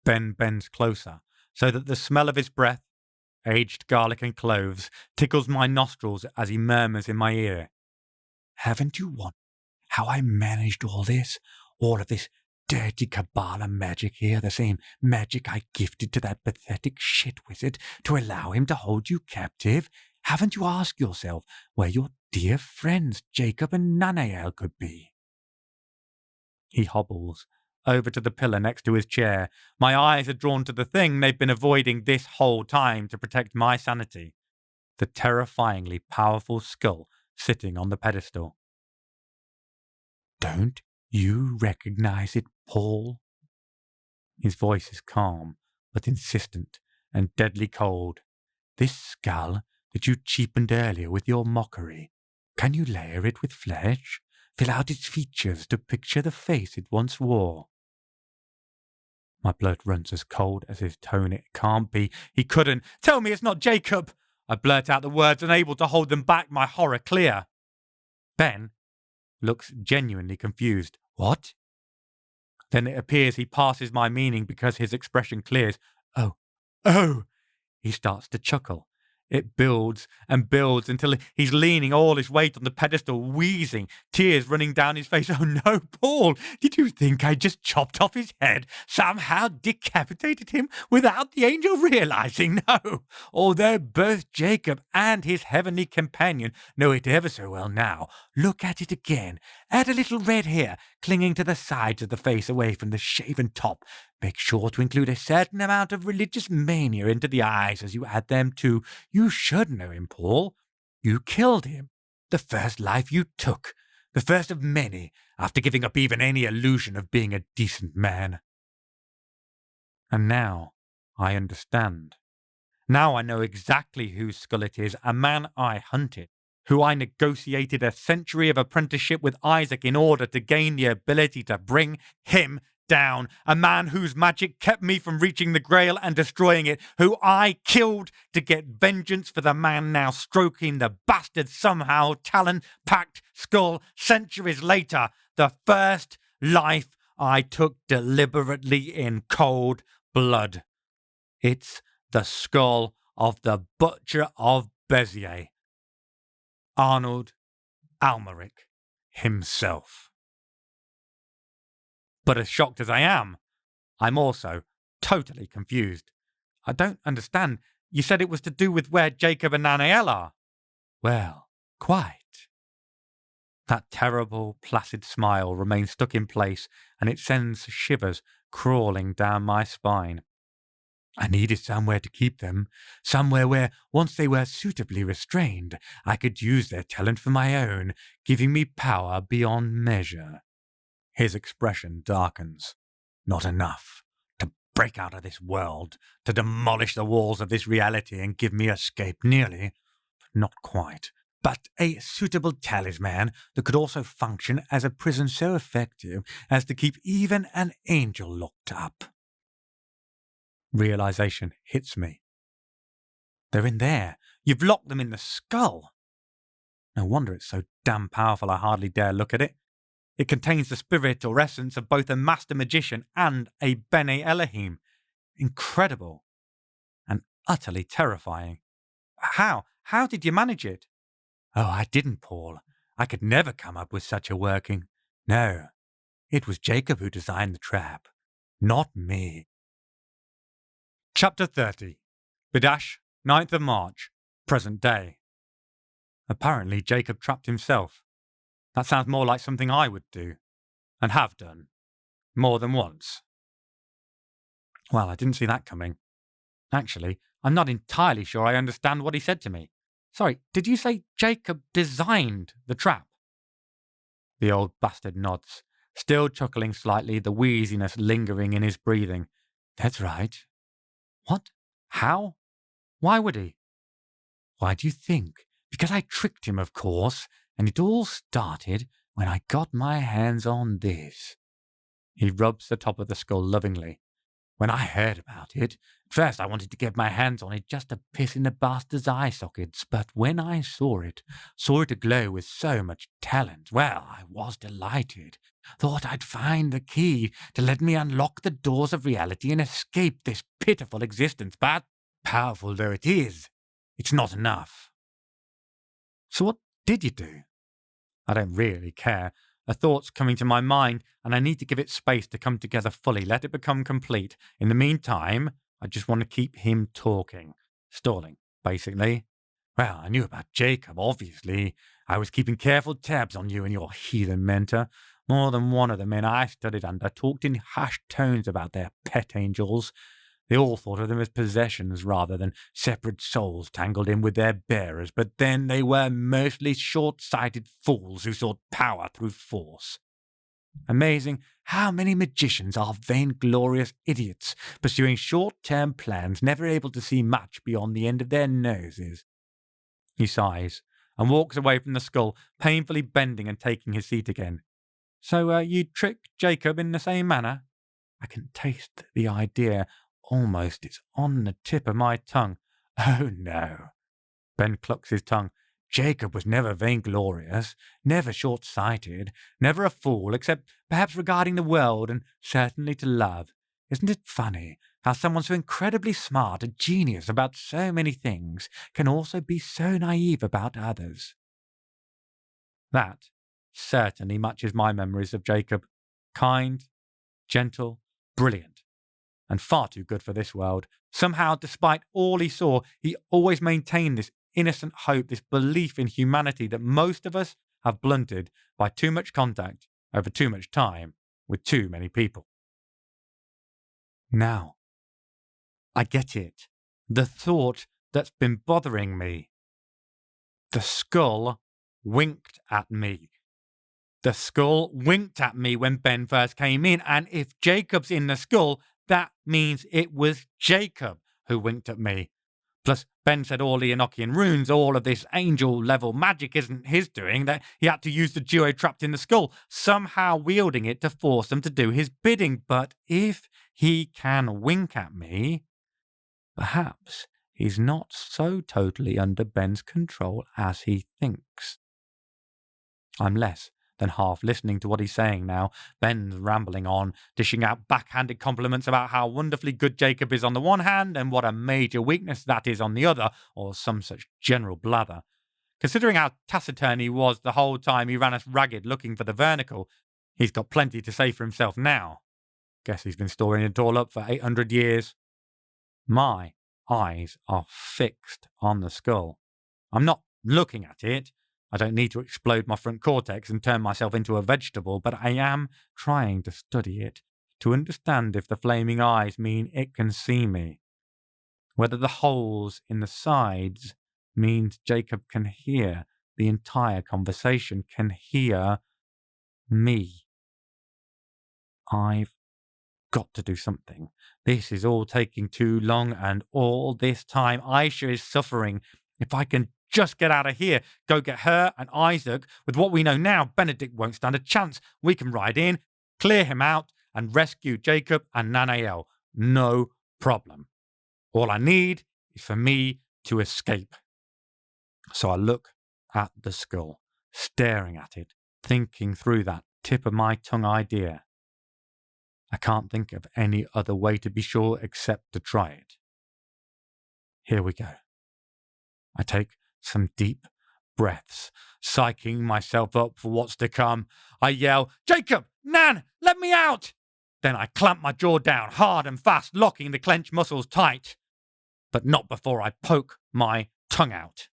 Ben bends closer, so that the smell of his breath, aged garlic and cloves, tickles my nostrils as he murmurs in my ear. Haven't you wondered how I managed all this? All of this dirty Kabbalah magic here, the same magic I gifted to that pathetic shit wizard to allow him to hold you captive? Haven't you asked yourself where your dear friends Jacob and Nanael could be? He hobbles over to the pillar next to his chair. My eyes are drawn to the thing they've been avoiding this whole time to protect my sanity. The terrifyingly powerful skull sitting on the pedestal. Don't you recognize it, Paul? His voice is calm, but insistent and deadly cold. This skull that you cheapened earlier with your mockery, can you layer it with flesh? Fill out its features to picture the face it once wore? My blood runs as cold as his tone. It can't be. He couldn't. Tell me it's not Jacob! I blurt out the words, unable to hold them back, my horror clear. Ben looks genuinely confused. What? Then it appears he passes my meaning because his expression clears. Oh! He starts to chuckle. It builds and builds until he's leaning all his weight on the pedestal, wheezing, tears running down his face. Oh no, Paul, did you think I just chopped off his head, somehow decapitated him without the angel realizing? No, although both Jacob and his heavenly companion know it ever so well now. Look at it again. Add a little red hair clinging to the sides of the face away from the shaven top. Make sure to include a certain amount of religious mania into the eyes as you add them too. You should know him, Paul. You killed him. The first life you took. The first of many, after giving up even any illusion of being a decent man. And now I understand. Now I know exactly whose skull it is, a man I hunted, who I negotiated a century of apprenticeship with Isaac in order to gain the ability to bring him down, a man whose magic kept me from reaching the Grail and destroying it, who I killed to get vengeance for the man now stroking the bastard somehow talon-packed skull centuries later, the first life I took deliberately in cold blood. It's the skull of the Butcher of Béziers, Arnold Almeric himself. But as shocked as I am, I'm also totally confused. I don't understand. You said it was to do with where Jacob and Nanael are. Well, quite. That terrible, placid smile remains stuck in place, and it sends shivers crawling down my spine. I needed somewhere to keep them, somewhere where, once they were suitably restrained, I could use their talent for my own, giving me power beyond measure. His expression darkens. Not enough to break out of this world, to demolish the walls of this reality and give me escape, nearly, but not quite. But a suitable talisman that could also function as a prison so effective as to keep even an angel locked up. Realization hits me. They're in there. You've locked them in the skull. No wonder it's so damn powerful I hardly dare look at it. It contains the spirit or essence of both a master magician and a Bene Elohim. Incredible. And utterly terrifying. How? How did you manage it? Oh, I didn't, Paul. I could never come up with such a working. No, it was Jacob who designed the trap, not me. Chapter 30. Bidash, 9th of March, present day. Apparently Jacob trapped himself. That sounds more like something I would do, and have done, more than once. Well, I didn't see that coming. Actually, I'm not entirely sure I understand what he said to me. Sorry, did you say Jacob designed the trap? The old bastard nods, still chuckling slightly, the wheeziness lingering in his breathing. That's right. What? How? Why would he? Why do you think? Because I tricked him, of course. And it all started when I got my hands on this. He rubs the top of the skull lovingly. When I heard about it, First, I wanted to get my hands on it just to piss in the bastard's eye sockets, but when I saw it aglow with so much talent, well, I was delighted. Thought I'd find the key to let me unlock the doors of reality and escape this pitiful existence, but powerful though it is, it's not enough. So what did you do? I don't really care. A thought's coming to my mind, and I need to give it space to come together fully, let it become complete. In the meantime, I just want to keep him talking. Stalling, basically. Well, I knew about Jacob, obviously. I was keeping careful tabs on you and your heathen mentor. More than one of the men I studied under talked in hushed tones about their pet angels. They all thought of them as possessions rather than separate souls tangled in with their bearers, but then they were mostly short-sighted fools who sought power through force. Amazing how many magicians are vainglorious idiots, pursuing short-term plans, never able to see much beyond the end of their noses. He sighs and walks away from the skull, painfully bending and taking his seat again. So, you tricked Jacob in the same manner? I can taste the idea. Almost it's on the tip of my tongue. Oh, no. Ben clucks his tongue. Jacob was never vainglorious, never short-sighted, never a fool, except perhaps regarding the world and certainly to love. Isn't it funny how someone so incredibly smart, a genius about so many things, can also be so naive about others? That certainly matches my memories of Jacob. Kind, gentle, brilliant, and far too good for this world. Somehow, despite all he saw, he always maintained this innocent hope, this belief in humanity that most of us have blunted by too much contact over too much time with too many people. Now, I get it. The thought that's been bothering me. The skull winked at me. The skull winked at me when Ben first came in, and if Jacob's in the skull, that means it was Jacob who winked at me. Plus, Ben said all the Enochian runes, all of this angel-level magic isn't his doing, that he had to use the duo trapped in the skull, somehow wielding it to force them to do his bidding. But if he can wink at me, perhaps he's not so totally under Ben's control as he thinks. I'm less than half listening to what he's saying now. Ben's rambling on, dishing out backhanded compliments about how wonderfully good Jacob is on the one hand and what a major weakness that is on the other, or some such general blather. Considering how taciturn he was the whole time he ran us ragged looking for the vernacle, he's got plenty to say for himself now. Guess he's been storing it all up for 800 years. My eyes are fixed on the skull. I'm not looking at it. I don't need to explode my front cortex and turn myself into a vegetable, but I am trying to study it, to understand if the flaming eyes mean it can see me. Whether the holes in the sides means Jacob can hear the entire conversation, can hear me. I've got to do something. This is all taking too long, and all this time Aisha is suffering. If I can just get out of here, go get her and Isaac. With what we know now, Benedict won't stand a chance. We can ride in, clear him out, and rescue Jacob and Nanael. No problem. All I need is for me to escape. So I look at the skull, staring at it, thinking through that tip of my tongue idea. I can't think of any other way to be sure except to try it. Here we go. I take some deep breaths, psyching myself up for what's to come. I yell, "Jacob! Nan! Let me out!" Then I clamp my jaw down hard and fast, locking the clenched muscles tight. But not before I poke my tongue out.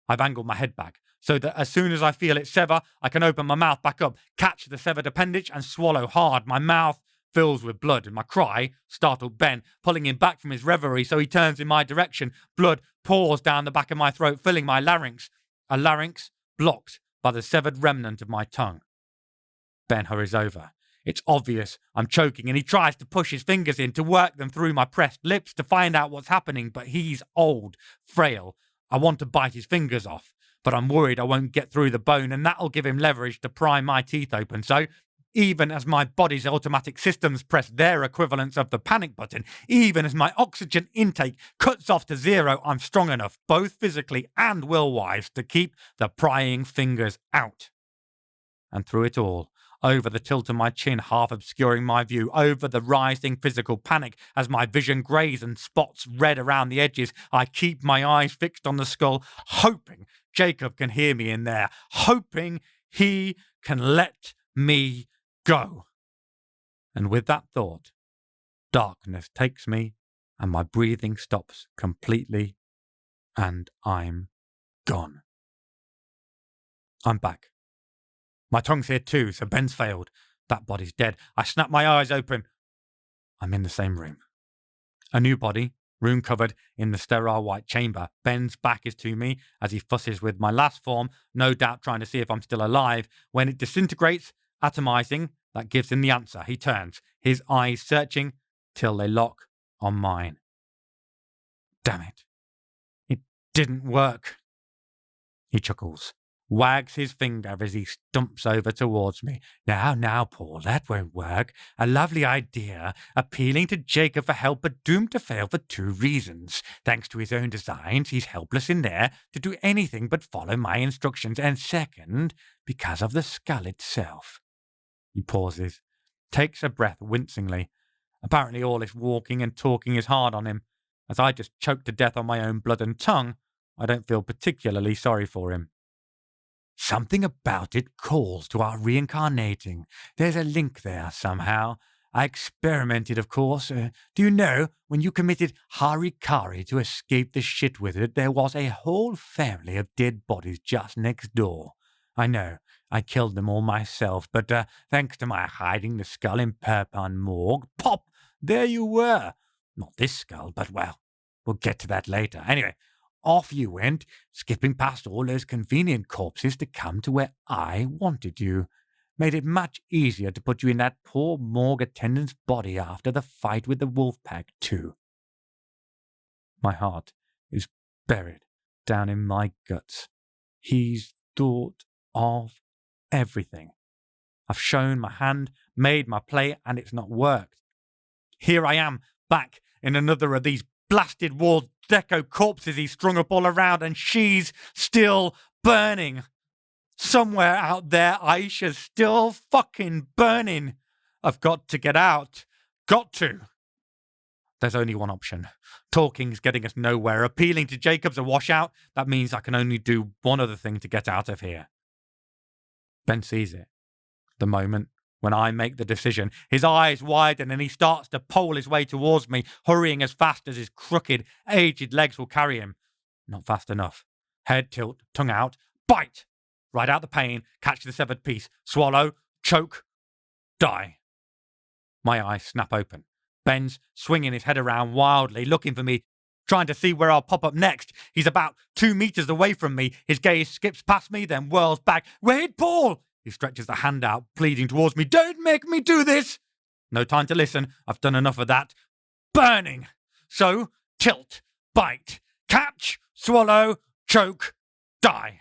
I've angled my head back, so that as soon as I feel it sever, I can open my mouth back up, catch the severed appendage, and swallow hard. My mouth fills with blood, and my cry startled Ben, pulling him back from his reverie, so he turns in my direction. Blood pours down the back of my throat, filling my larynx, a larynx blocked by the severed remnant of my tongue. Ben hurries over. It's obvious I'm choking, and he tries to push his fingers in to work them through my pressed lips to find out what's happening, but he's old, frail. I want to bite his fingers off, but I'm worried I won't get through the bone, and that'll give him leverage to pry my teeth open. So even as my body's automatic systems press their equivalents of the panic button, even as my oxygen intake cuts off to zero, I'm strong enough, both physically and will-wise, to keep the prying fingers out. And through it all, over the tilt of my chin half obscuring my view, over the rising physical panic as my vision greys and spots red around the edges, I keep my eyes fixed on the skull, hoping Jacob can hear me in there, hoping he can let me go. And with that thought, darkness takes me and my breathing stops completely and I'm gone. I'm back. My tongue's here too, so Ben's failed. That body's dead. I snap my eyes open. I'm in the same room. A new body, room covered in the sterile white chamber. Ben's back is to me as he fusses with my last form, no doubt trying to see if I'm still alive. When it disintegrates, atomizing, that gives him the answer. He turns, his eyes searching till they lock on mine. Damn it. It didn't work. He chuckles, wags his finger as he stumps over towards me. Now, Paul, that won't work. A lovely idea, appealing to Jacob for help, but doomed to fail for two reasons. Thanks to his own designs, he's helpless in there to do anything but follow my instructions, and second, because of the skull itself. He pauses, takes a breath wincingly. Apparently all this walking and talking is hard on him. As I just choke to death on my own blood and tongue, I don't feel particularly sorry for him. Something about it calls to our reincarnating. There's a link there somehow. I experimented, of course. Do you know, when you committed harikari to escape the shit wizard, there was a whole family of dead bodies just next door. I know, I killed them all myself, but thanks to my hiding the skull in Perpon morgue, pop, there you were. Not this skull, but well, we'll get to that later. Anyway, off you went, skipping past all those convenient corpses to come to where I wanted you. Made it much easier to put you in that poor morgue attendant's body after the fight with the wolf pack, too. My heart is buried down in my guts. He's thought of everything. I've shown my hand, made my play, and it's not worked. Here I am, back in another of these blasted Wall Deco corpses he's strung up all around, and she's still burning. Somewhere out there, Aisha's still fucking burning. I've got to get out. Got to. There's only one option. Talking's getting us nowhere. Appealing to Jacob's a washout. That means I can only do one other thing to get out of here. Ben sees it. The moment when I make the decision, his eyes widen and he starts to pole his way towards me, hurrying as fast as his crooked, aged legs will carry him. Not fast enough. Head tilt, tongue out, bite! Ride out the pain, catch the severed piece, swallow, choke, die. My eyes snap open. Ben's swinging his head around wildly, looking for me, trying to see where I'll pop up next. He's about 2 meters away from me. His gaze skips past me, then whirls back. Wait, Paul! He stretches the hand out, pleading towards me. Don't make me do this! No time to listen. I've done enough of that. Burning! So, tilt, bite, catch, swallow, choke, die.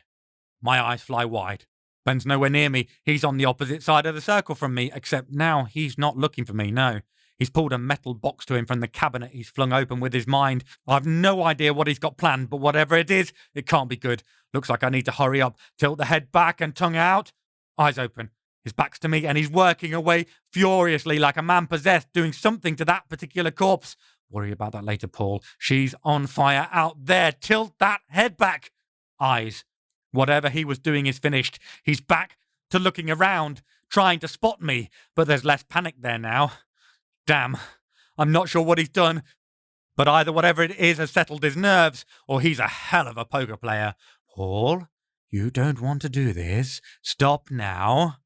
My eyes fly wide. Ben's nowhere near me. He's on the opposite side of the circle from me, except now he's not looking for me, no. He's pulled a metal box to him from the cabinet he's flung open with his mind. I've no idea what he's got planned, but whatever it is, it can't be good. Looks like I need to hurry up, tilt the head back and tongue out. Eyes open. His back's to me and he's working away furiously like a man possessed, doing something to that particular corpse. Worry about that later, Paul. She's on fire out there. Tilt that head back. Eyes. Whatever he was doing is finished. He's back to looking around, trying to spot me, but there's less panic there now. Damn, I'm not sure what he's done, but either whatever it is has settled his nerves, or he's a hell of a poker player. Paul, you don't want to do this. Stop now.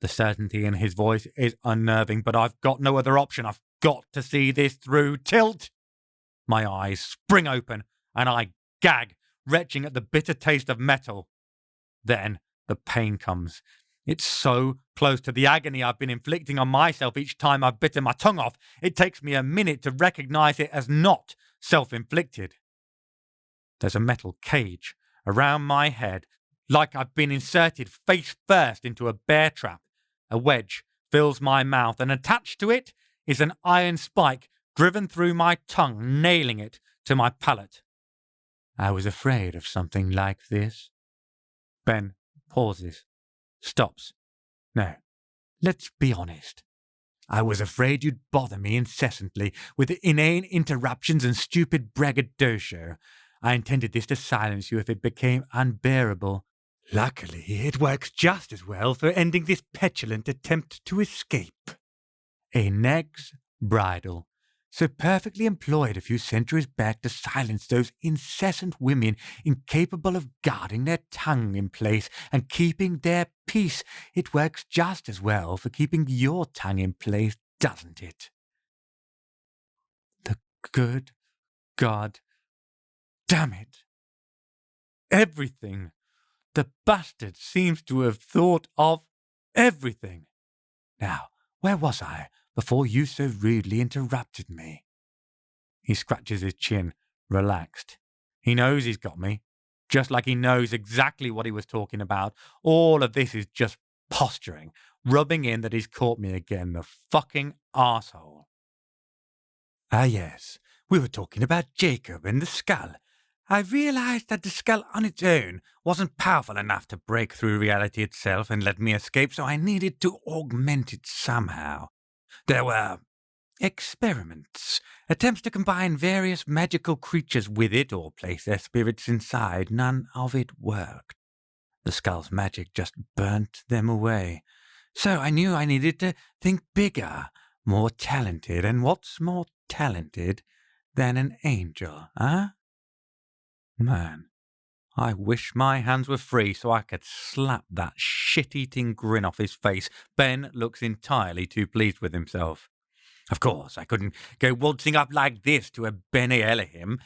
The certainty in his voice is unnerving, but I've got no other option. I've got to see this through. Tilt! My eyes spring open, and I gag, retching at the bitter taste of metal. Then the pain comes. It's so close to the agony I've been inflicting on myself each time I've bitten my tongue off, it takes me a minute to recognize it as not self-inflicted. There's a metal cage around my head, like I've been inserted face first into a bear trap. A wedge fills my mouth, and attached to it is an iron spike driven through my tongue, nailing it to my palate. I was afraid of something like this. Ben pauses, stops. No, let's be honest. I was afraid you'd bother me incessantly with inane interruptions and stupid braggadocio. I intended this to silence you if it became unbearable. Luckily, it works just as well for ending this petulant attempt to escape. A neg's bridle, so perfectly employed a few centuries back to silence those incessant women incapable of guarding their tongue in place and keeping their peace. It works just as well for keeping your tongue in place, doesn't it? The good God damn it. Everything. The bastard seems to have thought of everything. Now, where was I before you so rudely interrupted me? He scratches his chin, relaxed. He knows he's got me, just like he knows exactly what he was talking about. All of this is just posturing, rubbing in that he's caught me again, the fucking arsehole. Ah, yes, we were talking about Jacob and the skull. I realized that the skull on its own wasn't powerful enough to break through reality itself and let me escape, so I needed to augment it somehow. There were experiments, attempts to combine various magical creatures with it or place their spirits inside. None of it worked. The skull's magic just burnt them away. So I knew I needed to think bigger, more talented, and what's more talented than an angel, huh? Man, I wish my hands were free so I could slap that shit-eating grin off his face. Ben looks entirely too pleased with himself. Of course, I couldn't go waltzing up like this to a Bene Elohim.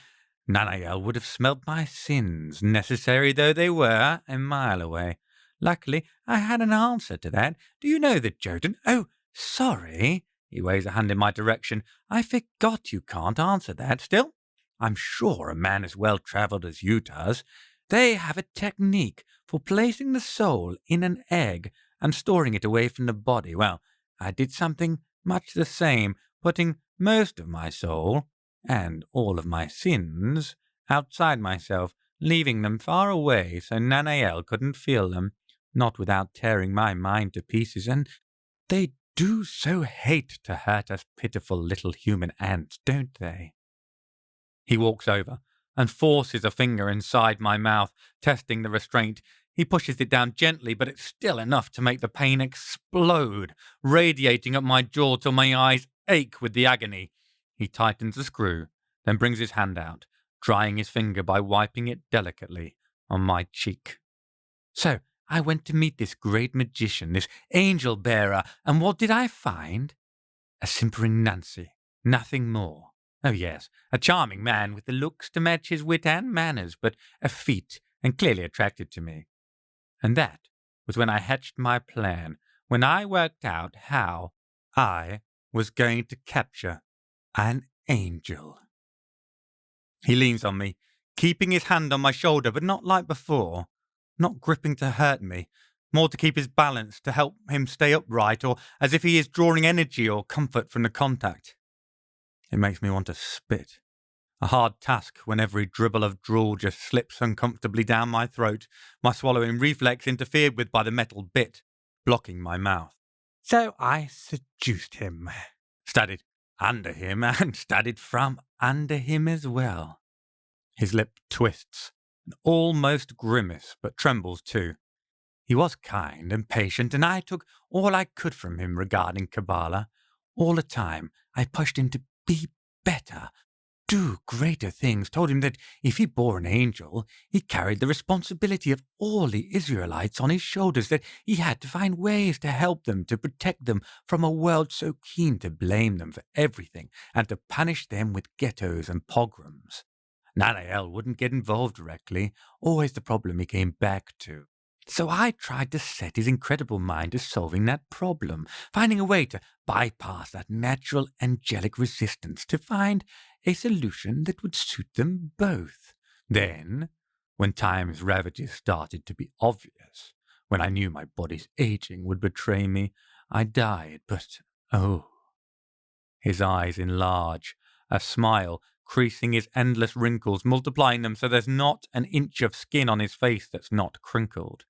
Nanael would have smelt my sins, necessary though they were, a mile away. Luckily, I had an answer to that. Do you know that, Joden? Oh, sorry. He waves a hand in my direction. I forgot you can't answer that. Still, I'm sure a man as well-travelled as you does. They have a technique for placing the soul in an egg and storing it away from the body. Well, I did something much the same, putting most of my soul, and all of my sins, outside myself, leaving them far away so Nanael couldn't feel them, not without tearing my mind to pieces, and they do so hate to hurt us pitiful little human ants, don't they? He walks over and forces a finger inside my mouth, testing the restraint. He pushes it down gently, but it's still enough to make the pain explode, radiating up my jaw till my eyes ache with the agony. He tightens the screw, then brings his hand out, drying his finger by wiping it delicately on my cheek. So I went to meet this great magician, this angel bearer, and what did I find? A simpering Nancy, nothing more. Oh yes, a charming man with the looks to match his wit and manners, but effete and clearly attracted to me. And that was when I hatched my plan, when I worked out how I was going to capture an angel. He leans on me, keeping his hand on my shoulder, but not like before, not gripping to hurt me, more to keep his balance, to help him stay upright, or as if he is drawing energy or comfort from the contact. It makes me want to spit. A hard task when every dribble of drool just slips uncomfortably down my throat, my swallowing reflex interfered with by the metal bit, blocking my mouth. So I seduced him, studied under him, and studied from under him as well. His lip twists, an almost grimace, but trembles too. He was kind and patient, and I took all I could from him regarding Kabbalah. All the time, I pushed him to be better, do greater things, told him that if he bore an angel, he carried the responsibility of all the Israelites on his shoulders, that he had to find ways to help them, to protect them from a world so keen to blame them for everything and to punish them with ghettos and pogroms. Nanael wouldn't get involved directly, always the problem he came back to. So I tried to set his incredible mind to solving that problem, finding a way to bypass that natural angelic resistance, to find a solution that would suit them both. Then, when time's ravages started to be obvious, When I knew my body's aging would betray me, I died, but oh. His eyes enlarge, a smile creasing his endless wrinkles, multiplying them so there's not an inch of skin on his face that's not crinkled.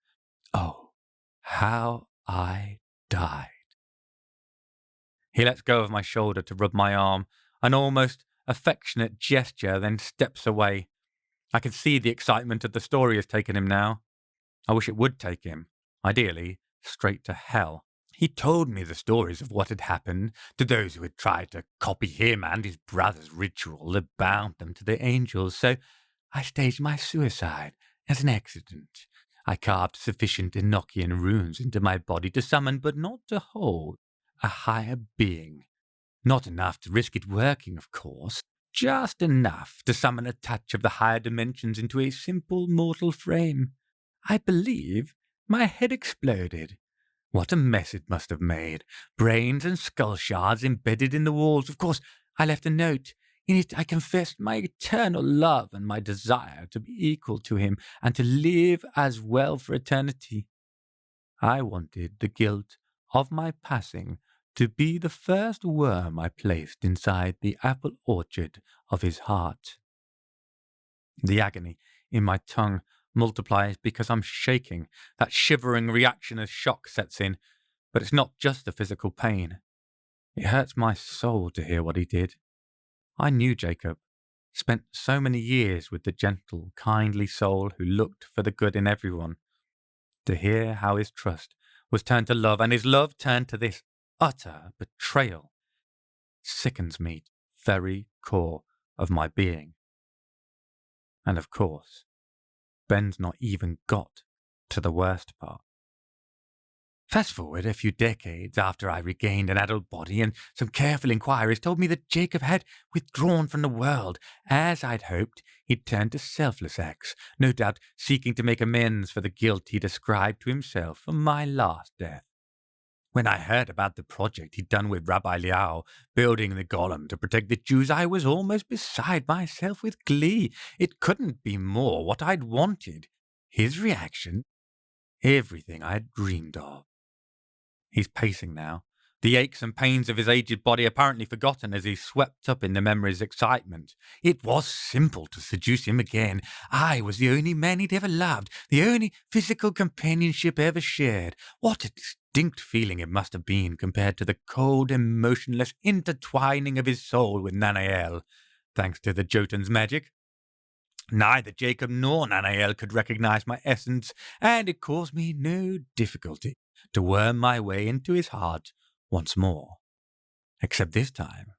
Oh, how I died. He lets go of my shoulder to rub my arm, an almost affectionate gesture, then steps away. I can see the excitement of the story has taken him now. I wish it would take him, ideally, straight to hell. He told me the stories of what had happened to those who had tried to copy him and his brother's ritual that bound them to the angels, so I staged my suicide as an accident. I carved sufficient Enochian runes into my body to summon, but not to hold, a higher being. Not enough to risk it working, of course, just enough to summon a touch of the higher dimensions into a simple mortal frame. I believe my head exploded. What a mess it must have made. Brains and skull shards embedded in the walls. Of course, I left a note. In it I confessed my eternal love and my desire to be equal to him and to live as well for eternity. I wanted the guilt of my passing to be the first worm I placed inside the apple orchard of his heart. The agony in my tongue multiplies because I'm shaking. That shivering reaction as shock sets in. But it's not just the physical pain. It hurts my soul to hear what he did. I knew Jacob, spent so many years with the gentle, kindly soul who looked for the good in everyone. To hear how his trust was turned to love, and his love turned to this utter betrayal, sickens me to the very core of my being. And of course, Ben's not even got to the worst part. Fast forward a few decades after I regained an adult body, and some careful inquiries told me that Jacob had withdrawn from the world. As I'd hoped, he'd turned to selfless acts, no doubt seeking to make amends for the guilt he'd ascribed to himself for my last death. When I heard about the project he'd done with Rabbi Liao, building the golem to protect the Jews, I was almost beside myself with glee. It couldn't be more what I'd wanted. His reaction, everything I'd dreamed of. He's pacing now, the aches and pains of his aged body apparently forgotten as he swept up in the memory's excitement. It was simple to seduce him again. I was the only man he'd ever loved, the only physical companionship ever shared. What a distinct feeling it must have been compared to the cold, emotionless intertwining of his soul with Nanael, thanks to the Jotun's magic. Neither Jacob nor Nanael could recognize my essence, and it caused me no difficulty to worm my way into his heart once more. Except this time,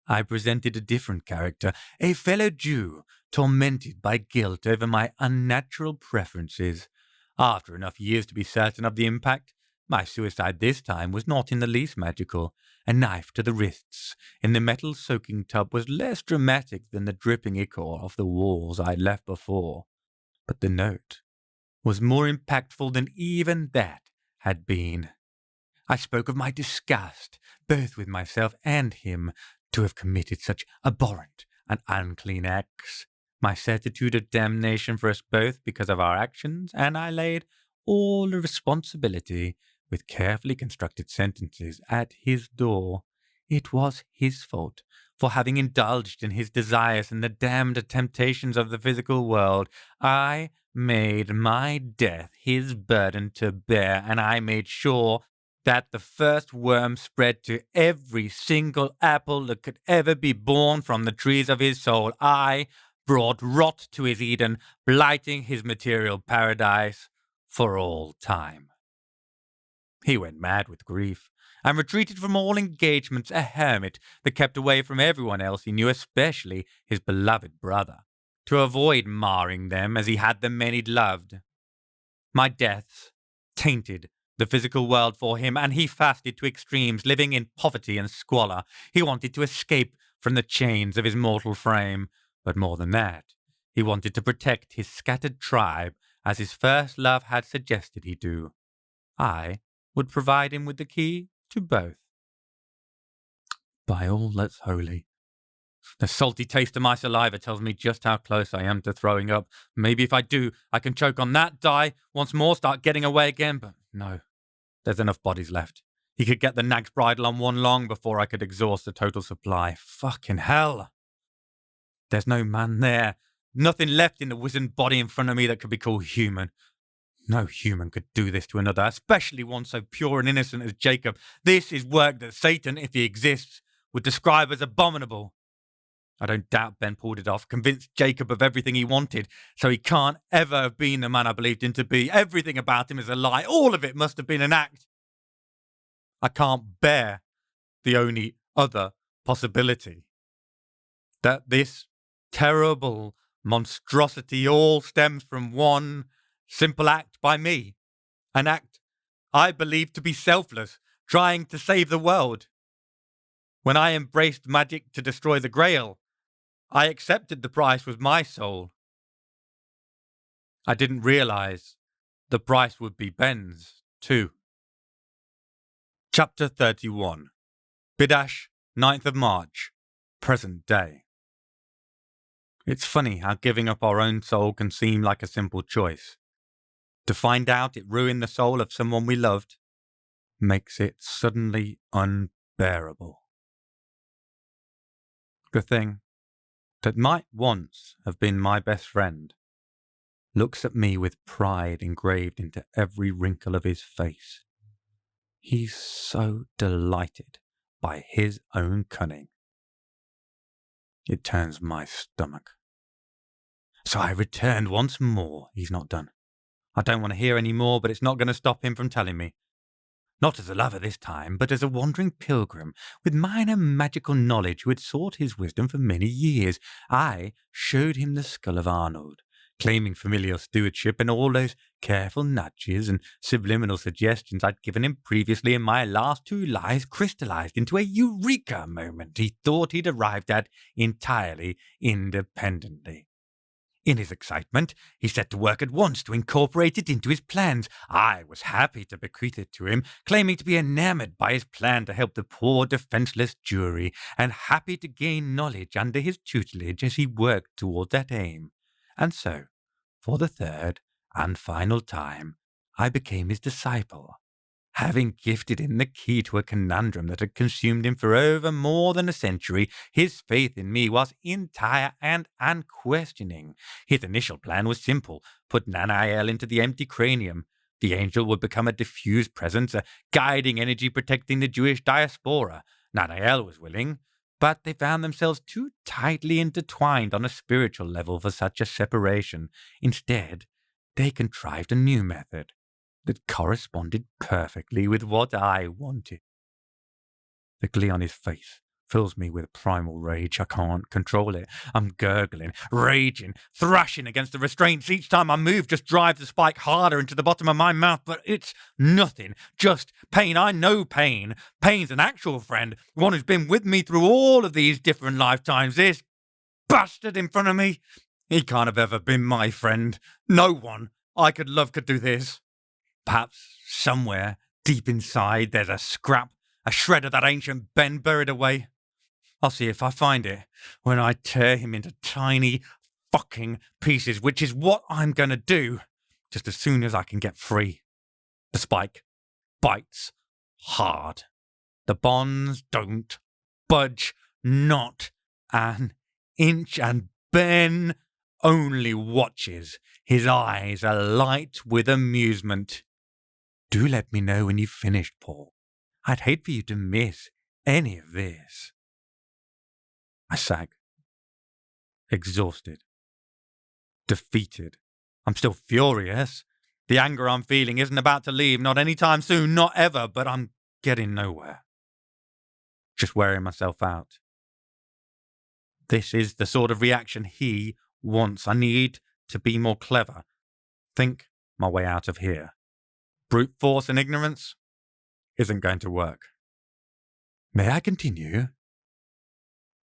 I presented a different character, a fellow Jew, tormented by guilt over my unnatural preferences. After enough years to be certain of the impact, my suicide this time was not in the least magical. A knife to the wrists in the metal soaking tub was less dramatic than the dripping ichor off the walls I'd left before. But the note was more impactful than even that had been. I spoke of my disgust, both with myself and him, to have committed such abhorrent and unclean acts, my certitude of damnation for us both because of our actions, and I laid all the responsibility, with carefully constructed sentences, at his door. It was his fault for having indulged in his desires and the damned temptations of the physical world. I made my death his burden to bear, and I made sure that the first worm spread to every single apple that could ever be born from the trees of his soul. I brought rot to his Eden, blighting his material paradise for all time. He went mad with grief and retreated from all engagements, a hermit that kept away from everyone else he knew, especially his beloved brother, to avoid marring them as he had the men he'd loved. My deaths tainted the physical world for him, and he fasted to extremes, living in poverty and squalor. He wanted to escape from the chains of his mortal frame, but more than that, he wanted to protect his scattered tribe as his first love had suggested he do. I would provide him with the key to both. By all that's holy, The salty taste of my saliva tells me just how close I am to throwing up. Maybe if I do, I can choke on that, die, once more start getting away again, but no. There's enough bodies left. He could get the nag's bridle on one long before I could exhaust the total supply. Fucking hell. There's no man there. Nothing left in the wizened body in front of me that could be called human. No human could do this to another, especially one so pure and innocent as Jacob. This is work that Satan, if he exists, would describe as abominable. I don't doubt Ben pulled it off, convinced Jacob of everything he wanted, so he can't ever have been the man I believed him to be. Everything about him is a lie. All of it must have been an act. I can't bear the only other possibility. That this terrible monstrosity all stems from one simple act by me. An act I believed to be selfless, trying to save the world. When I embraced magic to destroy the Grail, I accepted the price with my soul. I didn't realize the price would be Ben's, too. Chapter 31. Bidash, 9th of March, present day. It's funny how giving up our own soul can seem like a simple choice. To find out it ruined the soul of someone we loved makes it suddenly unbearable. The thing that might once have been my best friend looks at me with pride engraved into every wrinkle of his face. He's so delighted by his own cunning. It turns my stomach. So I returned once more. He's not done. I don't want to hear any more, but it's not going to stop him from telling me. Not as a lover this time, but as a wandering pilgrim with minor magical knowledge who had sought his wisdom for many years. I showed him the skull of Arnold, claiming familial stewardship, and all those careful nudges and subliminal suggestions I'd given him previously in my last 2 lives crystallized into a eureka moment he thought he'd arrived at entirely independently. In his excitement, he set to work at once to incorporate it into his plans. I was happy to bequeath it to him, claiming to be enamored by his plan to help the poor defenseless jury, and happy to gain knowledge under his tutelage as he worked toward that aim. And so, for the 3rd and final time, I became his disciple, having gifted him the key to a conundrum that had consumed him for over more than a century. His faith in me was entire and unquestioning. His initial plan was simple: put Nanael into the empty cranium. The angel would become a diffused presence, a guiding energy protecting the Jewish diaspora. Nanael was willing, but they found themselves too tightly intertwined on a spiritual level for such a separation. Instead, they contrived a new method that corresponded perfectly with what I wanted. The glee on his face fills me with primal rage. I can't control it. I'm gurgling, raging, thrashing against the restraints. Each time I move just drives the spike harder into the bottom of my mouth, but it's nothing, just pain. I know pain. Pain's an actual friend, one who's been with me through all of these different lifetimes. This bastard in front of me, he can't have ever been my friend. No one I could love could do this. Perhaps somewhere deep inside there's a scrap, a shred of that ancient Ben buried away. I'll see if I find it when I tear him into tiny fucking pieces, which is what I'm going to do just as soon as I can get free. The spike bites hard. The bonds don't budge, not an inch, and Ben only watches, his eyes alight with amusement. Do let me know when you've finished, Paul. I'd hate for you to miss any of this. I sag, exhausted, defeated. I'm still furious. The anger I'm feeling isn't about to leave, not anytime soon, not ever, but I'm getting nowhere. Just wearing myself out. This is the sort of reaction he wants. I need to be more clever. Think my way out of here. Brute force and ignorance isn't going to work. May I continue?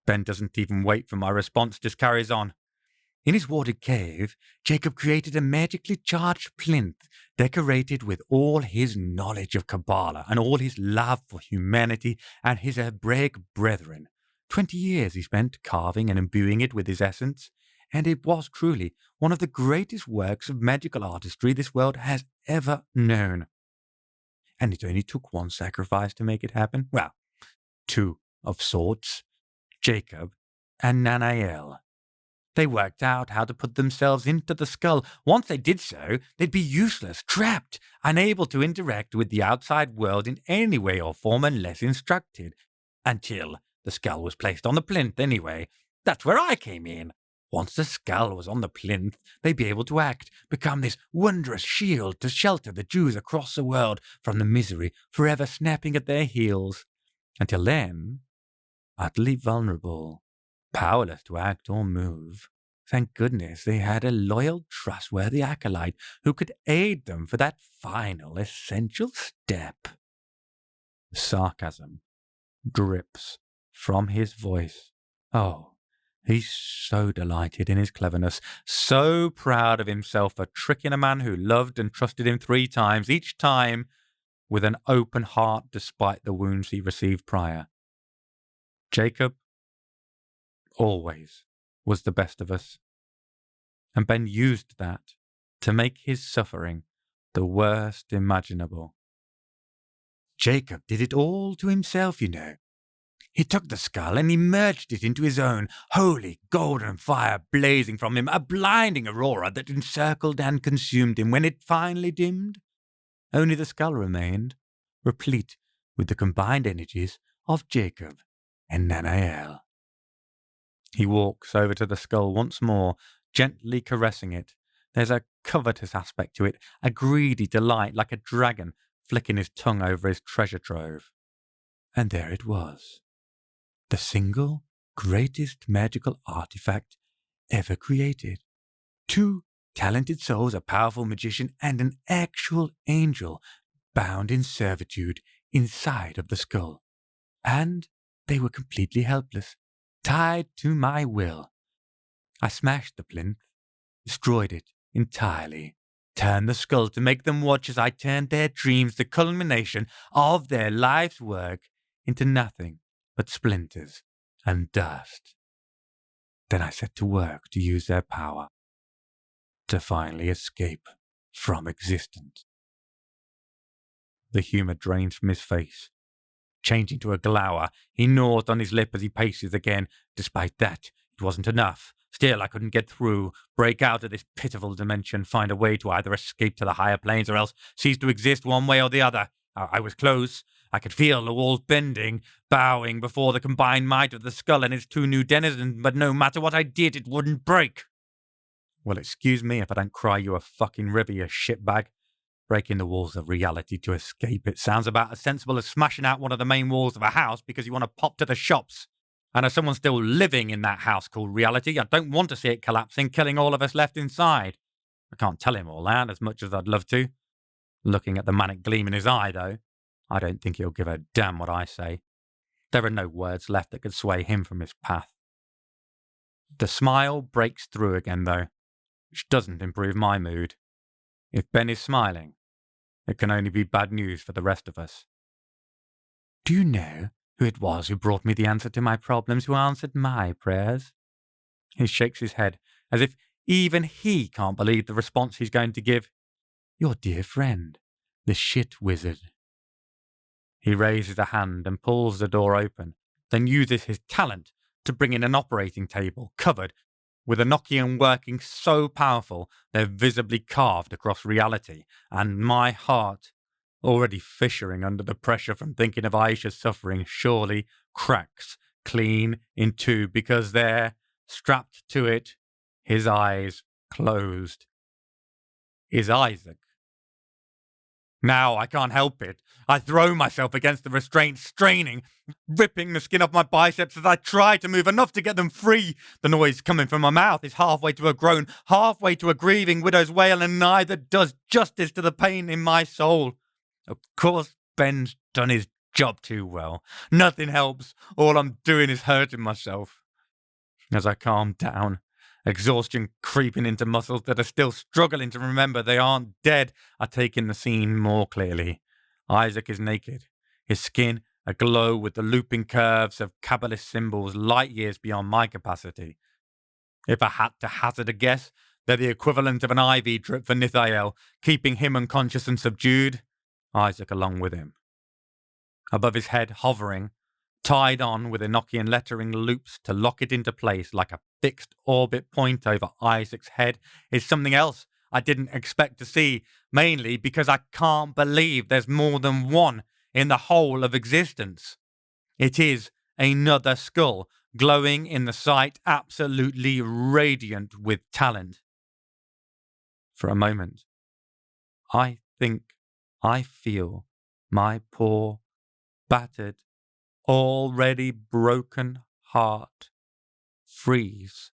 Ben doesn't even wait for my response, just carries on. In his warded cave, Jacob created a magically charged plinth decorated with all his knowledge of Kabbalah and all his love for humanity and his Hebraic brethren. 20 years he spent carving and imbuing it with his essence, and it was truly one of the greatest works of magical artistry this world has ever known. And it only took one sacrifice to make it happen. Well, two of sorts, Jacob and Nanael. They worked out how to put themselves into the skull. Once they did so, they'd be useless, trapped, unable to interact with the outside world in any way or form unless instructed. Until the skull was placed on the plinth anyway. That's where I came in. Once the skull was on the plinth, they'd be able to act, become this wondrous shield to shelter the Jews across the world from the misery forever snapping at their heels. Until then, utterly vulnerable, powerless to act or move. Thank goodness they had a loyal, trustworthy acolyte who could aid them for that final, essential step. The sarcasm drips from his voice. Oh, he's so delighted in his cleverness, so proud of himself for tricking a man who loved and trusted him 3 times, each time with an open heart despite the wounds he received prior. Jacob always was the best of us, and Ben used that to make his suffering the worst imaginable. Jacob did it all to himself, you know. He took the skull and he merged it into his own, holy golden fire blazing from him, a blinding aurora that encircled and consumed him. When it finally dimmed, only the skull remained, replete with the combined energies of Jacob and Nanael. He walks over to the skull once more, gently caressing it. There's a covetous aspect to it, a greedy delight like a dragon flicking his tongue over his treasure trove. And there it was, the single greatest magical artifact ever created. 2 talented souls, a powerful magician and an actual angel, bound in servitude inside of the skull. And they were completely helpless, tied to my will. I smashed the plinth, destroyed it entirely, turned the skull to make them watch as I turned their dreams, the culmination of their life's work, into nothing but splinters and dust. Then I set to work to use their power to finally escape from existence. The humour drains from his face, changing to a glower. He gnaws on his lip as he paces again. Despite that, it wasn't enough. Still, I couldn't get through, break out of this pitiful dimension, find a way to either escape to the higher planes or else cease to exist one way or the other. I was close. I could feel the walls bending, bowing before the combined might of the skull and its 2 new denizens, but no matter what I did, it wouldn't break. Well, excuse me if I don't cry you a fucking river, you shitbag. Breaking the walls of reality to escape. It sounds about as sensible as smashing out one of the main walls of a house because you want to pop to the shops. And as someone still living in that house called reality, I don't want to see it collapsing, killing all of us left inside. I can't tell him all that, as much as I'd love to. Looking at the manic gleam in his eye, though, I don't think he'll give a damn what I say. There are no words left that could sway him from his path. The smile breaks through again, though, which doesn't improve my mood. If Ben is smiling, it can only be bad news for the rest of us. Do you know who it was who brought me the answer to my problems, who answered my prayers? He shakes his head, as if even he can't believe the response he's going to give. Your dear friend, the shit wizard. He raises a hand and pulls the door open, then uses his talent to bring in an operating table covered with a Nokian working so powerful they're visibly carved across reality, and my heart, already fissuring under the pressure from thinking of Aisha's suffering, surely cracks clean in 2 because there, strapped to it, his eyes closed, is Isaac. Now I can't help it. I throw myself against the restraint, straining, ripping the skin off my biceps as I try to move enough to get them free. The noise coming from my mouth is halfway to a groan, halfway to a grieving widow's wail, and neither does justice to the pain in my soul. Of course, Ben's done his job too well. Nothing helps. All I'm doing is hurting myself. As I calm down, exhaustion creeping into muscles that are still struggling to remember they aren't dead, I take in the scene more clearly. Isaac is naked, his skin aglow with the looping curves of Kabbalist symbols light years beyond my capacity. If I had to hazard a guess, they're the equivalent of an IV drip for Nithael, keeping him unconscious and subdued, Isaac along with him. Above his head, hovering, tied on with Enochian lettering loops to lock it into place like a fixed orbit point over Isaac's head, is something else I didn't expect to see, mainly because I can't believe there's more than one in the whole of existence. It is another skull, glowing in the sight, absolutely radiant with talent. For a moment, I think I feel my poor, battered, already broken heart freeze.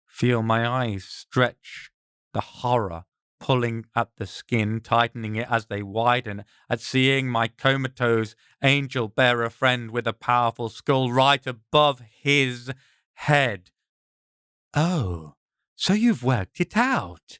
Feel my eyes stretch, the horror pulling at the skin, tightening it as they widen, at seeing my comatose angel-bearer friend with a powerful skull right above his head. Oh, so you've worked it out.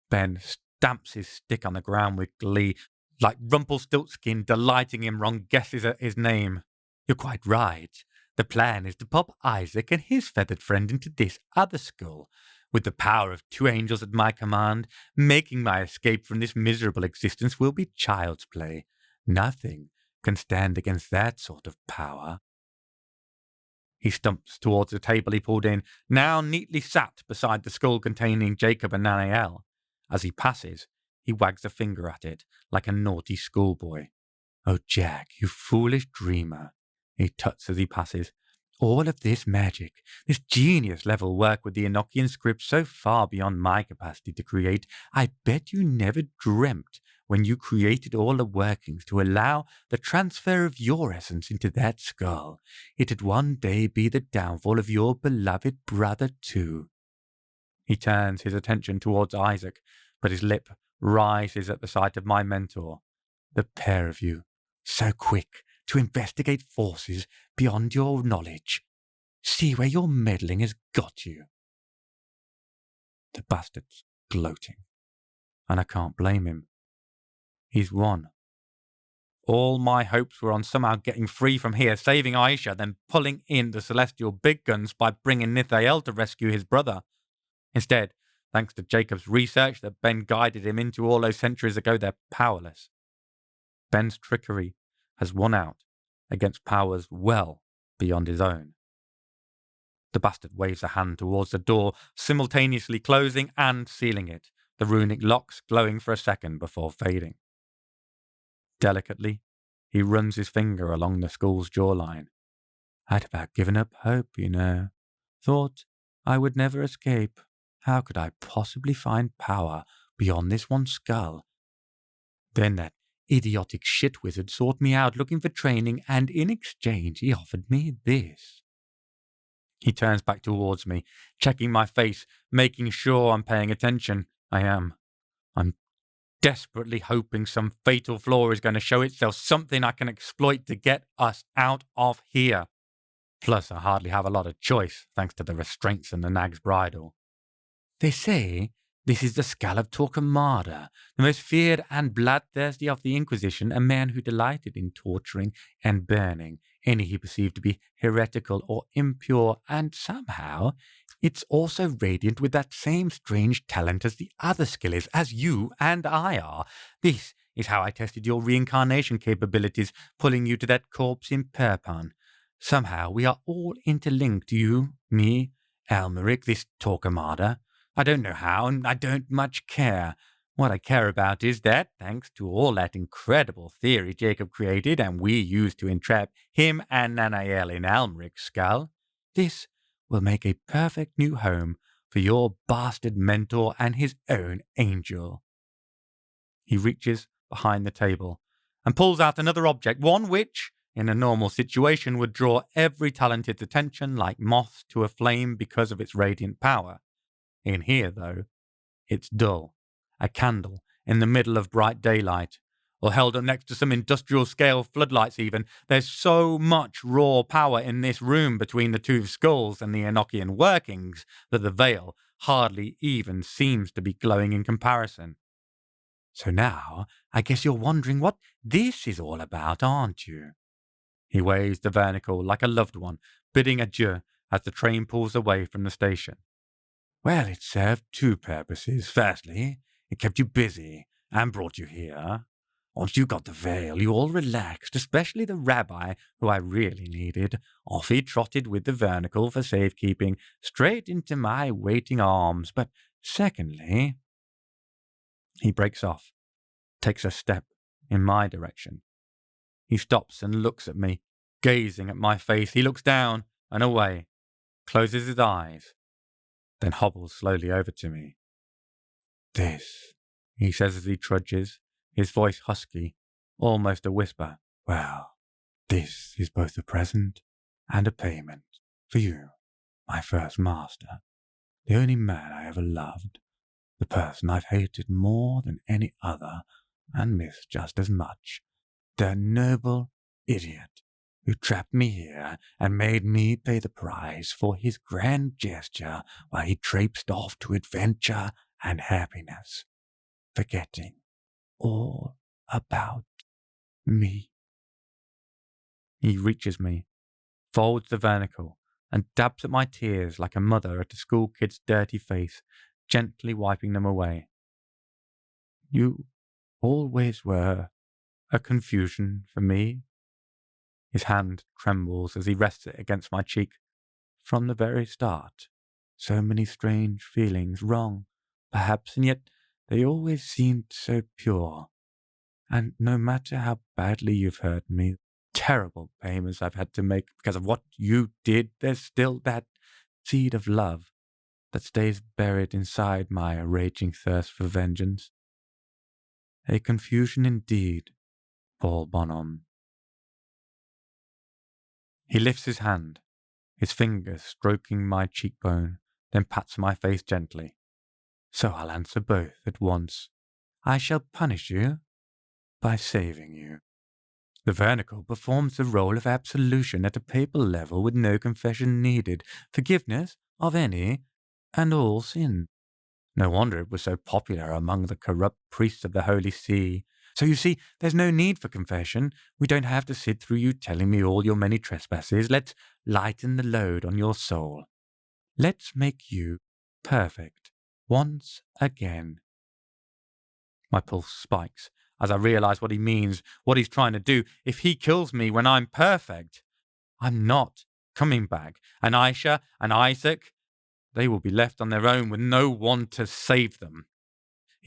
Ben stamps his stick on the ground with glee, like Rumpelstiltskin delighting in wrong guesses at his name. You're quite right. The plan is to pop Isaac and his feathered friend into this other skull. With the power of 2 angels at my command, making my escape from this miserable existence will be child's play. Nothing can stand against that sort of power. He stumps towards the table he pulled in, now neatly sat beside the skull containing Jacob and Nanael. As he passes, he wags a finger at it, like a naughty schoolboy. Oh, Jack, you foolish dreamer, he tuts as he passes. All of this magic, this genius-level work with the Enochian script so far beyond my capacity to create, I bet you never dreamt when you created all the workings to allow the transfer of your essence into that skull, it'd one day be the downfall of your beloved brother too. He turns his attention towards Isaac, but his lip rises at the sight of my mentor. The pair of you, so quick to investigate forces beyond your knowledge. See where your meddling has got you. The bastard's gloating, and I can't blame him. He's won. All my hopes were on somehow getting free from here, saving Aisha, then pulling in the celestial big guns by bringing Nithael to rescue his brother. Instead, thanks to Jacob's research that Ben guided him into all those centuries ago, they're powerless. Ben's trickery has won out against powers well beyond his own. The bastard waves a hand towards the door, simultaneously closing and sealing it, the runic locks glowing for a second before fading. Delicately, he runs his finger along the skull's jawline. I'd about given up hope, you know. Thought I would never escape. How could I possibly find power beyond this one skull? Then that idiotic shit wizard sought me out looking for training, and in exchange he offered me this. He turns back towards me, checking my face, making sure I'm paying attention. I am. I'm desperately hoping some fatal flaw is going to show itself, something I can exploit to get us out of here. Plus, I hardly have a lot of choice, thanks to the restraints and the nag's bridle. They say this is the skull of Torquemada, the most feared and bloodthirsty of the Inquisition, a man who delighted in torturing and burning any he perceived to be heretical or impure, and somehow it's also radiant with that same strange talent as the other skill is, as you and I are. This is how I tested your reincarnation capabilities, pulling you to that corpse in Perpon. Somehow we are all interlinked, you, me, Elmeric, this Torquemada. I don't know how, and I don't much care. What I care about is that, thanks to all that incredible theory Jacob created and we used to entrap him and Nanael in Elmeric's skull, this will make a perfect new home for your bastard mentor and his own angel. He reaches behind the table and pulls out another object, one which, in a normal situation, would draw every talented's attention like moths to a flame because of its radiant power. In here, though, it's dull. A candle in the middle of bright daylight, or held up next to some industrial-scale floodlights even. There's so much raw power in this room between the two skulls and the Enochian workings that the veil hardly even seems to be glowing in comparison. So now, I guess you're wondering what this is all about, aren't you? He waves the vernacle like a loved one, bidding adieu as the train pulls away from the station. Well, it served two purposes. Firstly, it kept you busy and brought you here. Once you got the veil, you all relaxed, especially the rabbi, who I really needed. Off he trotted with the vernacle for safekeeping, straight into my waiting arms. But secondly, he breaks off, takes a step in my direction. He stops and looks at me, gazing at my face. He looks down and away, closes his eyes, then hobbles slowly over to me. This, he says as he trudges, his voice husky, almost a whisper. Well, this is both a present and a payment for you, my first master, the only man I ever loved, the person I've hated more than any other and missed just as much, the noble idiot who trapped me here and made me pay the price for his grand gesture while he traipsed off to adventure and happiness, forgetting all about me. He reaches me, folds the vernacle, and dabs at my tears like a mother at a school kid's dirty face, gently wiping them away. You always were a confusion for me. His hand trembles as he rests it against my cheek. From the very start, so many strange feelings, wrong, perhaps, and yet they always seemed so pure. And no matter how badly you've hurt me, terrible payments I've had to make because of what you did, there's still that seed of love that stays buried inside my raging thirst for vengeance. A confusion indeed, Paul Bonhomme. He lifts his hand, his fingers stroking my cheekbone, then pats my face gently. So I'll answer both at once. I shall punish you by saving you. The vernacle performs the role of absolution at a papal level with no confession needed, forgiveness of any and all sin. No wonder it was so popular among the corrupt priests of the Holy See. So you see, there's no need for confession. We don't have to sit through you telling me all your many trespasses. Let's lighten the load on your soul. Let's make you perfect once again. My pulse spikes as I realize what he means, what he's trying to do. If he kills me when I'm perfect, I'm not coming back. And Aisha and Isaac, they will be left on their own with no one to save them.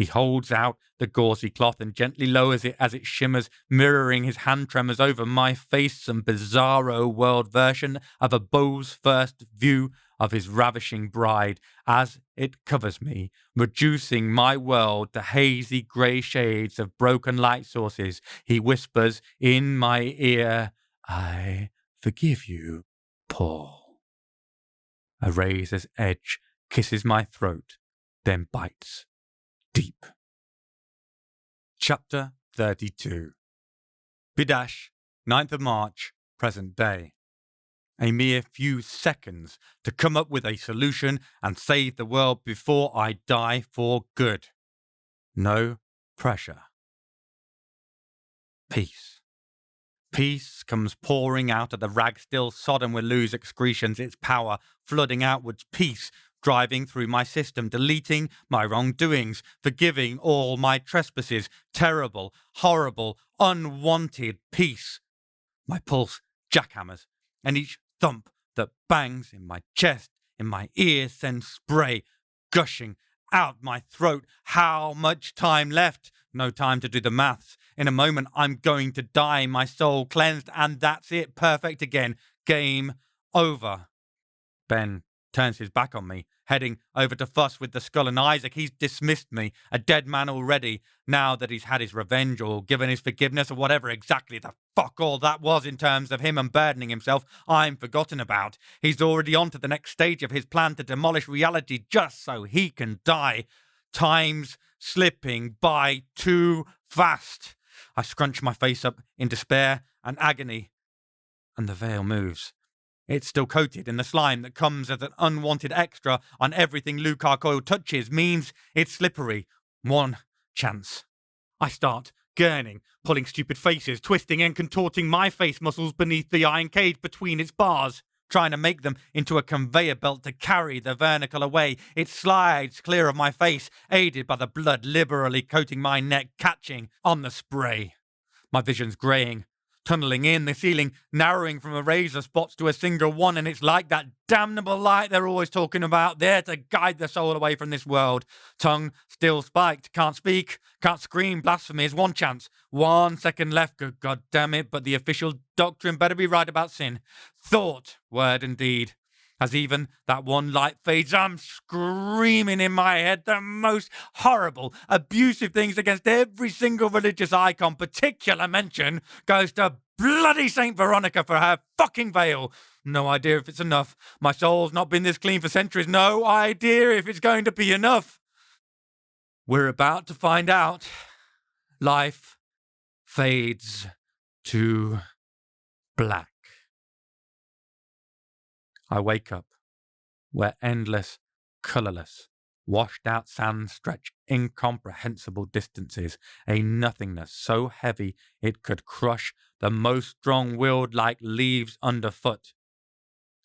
He holds out the gauzy cloth and gently lowers it as it shimmers, mirroring his hand tremors over my face, some bizarro world version of a beau's first view of his ravishing bride. As it covers me, reducing my world to hazy grey shades of broken light sources, he whispers in my ear, I forgive you, Paul. A razor's edge kisses my throat, then bites deep. Chapter 32. Bidash, 9th of March, present day. A mere few seconds to come up with a solution and save the world before I die for good. No pressure. Peace. Peace comes pouring out of the rag still sodden with Lou's excretions, its power flooding outwards. Peace driving through my system, deleting my wrongdoings, forgiving all my trespasses. Terrible, horrible, unwanted peace. My pulse jackhammers, and each thump that bangs in my chest, in my ears, sends spray gushing out my throat. How much time left? No time to do the maths. In a moment, I'm going to die, my soul cleansed, and that's it. Perfect again. Game over. Ben turns his back on me, heading over to fuss with the skull and Isaac. He's dismissed me, a dead man already, now that he's had his revenge or given his forgiveness or whatever exactly the fuck all that was in terms of him unburdening himself. I'm forgotten about. He's already on to the next stage of his plan to demolish reality just so he can die. Time's slipping by too fast. I scrunch my face up in despair and agony, and the veil moves. It's still coated in the slime that comes as an unwanted extra on everything Luke Coil touches, means it's slippery. One chance. I start gurning, pulling stupid faces, twisting and contorting my face muscles beneath the iron cage between its bars, trying to make them into a conveyor belt to carry the vernacle away. It slides clear of my face, aided by the blood liberally coating my neck, catching on the spray. My vision's greying, tunneling in, the ceiling narrowing from a razor spots to a single one, and it's like that damnable light they're always talking about, there to guide the soul away from this world. Tongue still spiked, can't speak, can't scream, blasphemy is one chance. 1 second left, good God damn it, but the official doctrine better be right about sin. Thought, word and deed. As even that one light fades, I'm screaming in my head the most horrible, abusive things against every single religious icon. Particular mention goes to bloody Saint Veronica for her fucking veil. No idea if it's enough. My soul's not been this clean for centuries. No idea if it's going to be enough. We're about to find out. Life fades to black. I wake up where endless, colourless, washed-out sands stretch incomprehensible distances, a nothingness so heavy it could crush the most strong-willed like leaves underfoot.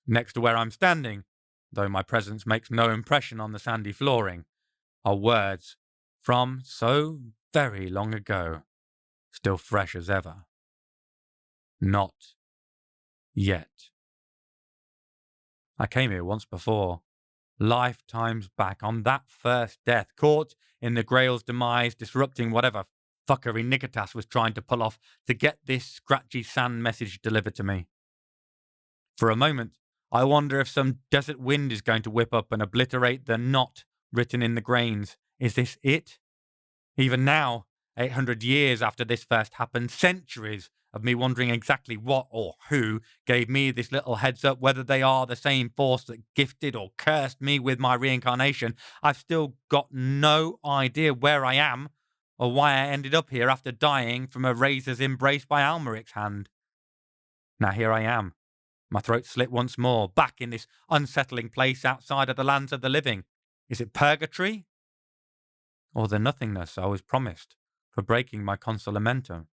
Next to where I'm standing, though my presence makes no impression on the sandy flooring, are words from so very long ago, still fresh as ever. Not yet. I came here once before, lifetimes back, on that first death, caught in the Grail's demise, disrupting whatever fuckery Nikotas was trying to pull off to get this scratchy sand message delivered to me. For a moment, I wonder if some desert wind is going to whip up and obliterate the "not" written in the grains. Is this it? Even now, 800 years after this first happened, centuries of me wondering exactly what or who gave me this little heads up, whether they are the same force that gifted or cursed me with my reincarnation, I've still got no idea where I am or why I ended up here after dying from a razor's embrace by Almeric's hand. Now here I am, my throat slit once more, back in this unsettling place outside of the lands of the living. Is it purgatory? Or the nothingness I was promised for breaking my consolamentum?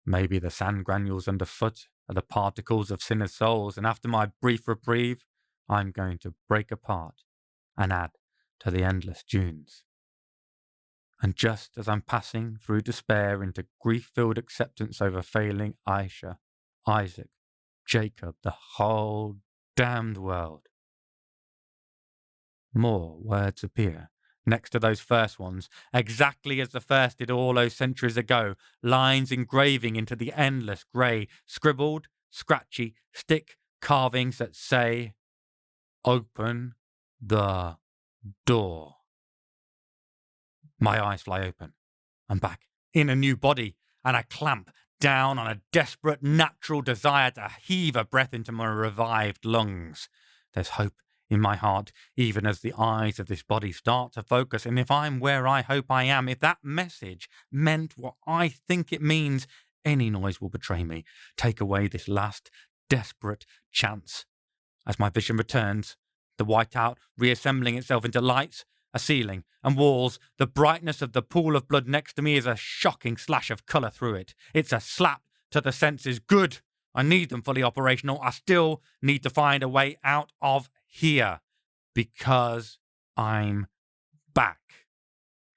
Maybe the sand granules underfoot are the particles of sinners' souls, and after my brief reprieve, I'm going to break apart and add to the endless dunes. And just as I'm passing through despair into grief-filled acceptance over failing Aisha, Isaac, Jacob, the whole damned world, more words appear. Next to those first ones, exactly as the first did all those centuries ago, lines engraving into the endless grey, scribbled, scratchy, stick carvings that say, "Open the door." My eyes fly open. I'm back, in a new body, and I clamp down on a desperate, natural desire to heave a breath into my revived lungs. There's hope in my heart, even as the eyes of this body start to focus. And if I'm where I hope I am, if that message meant what I think it means, any noise will betray me, take away this last desperate chance. As my vision returns, the whiteout reassembling itself into lights, a ceiling, and walls, the brightness of the pool of blood next to me is a shocking slash of colour through it. It's a slap to the senses. Good. I need them fully operational. I still need to find a way out of here, because I'm back.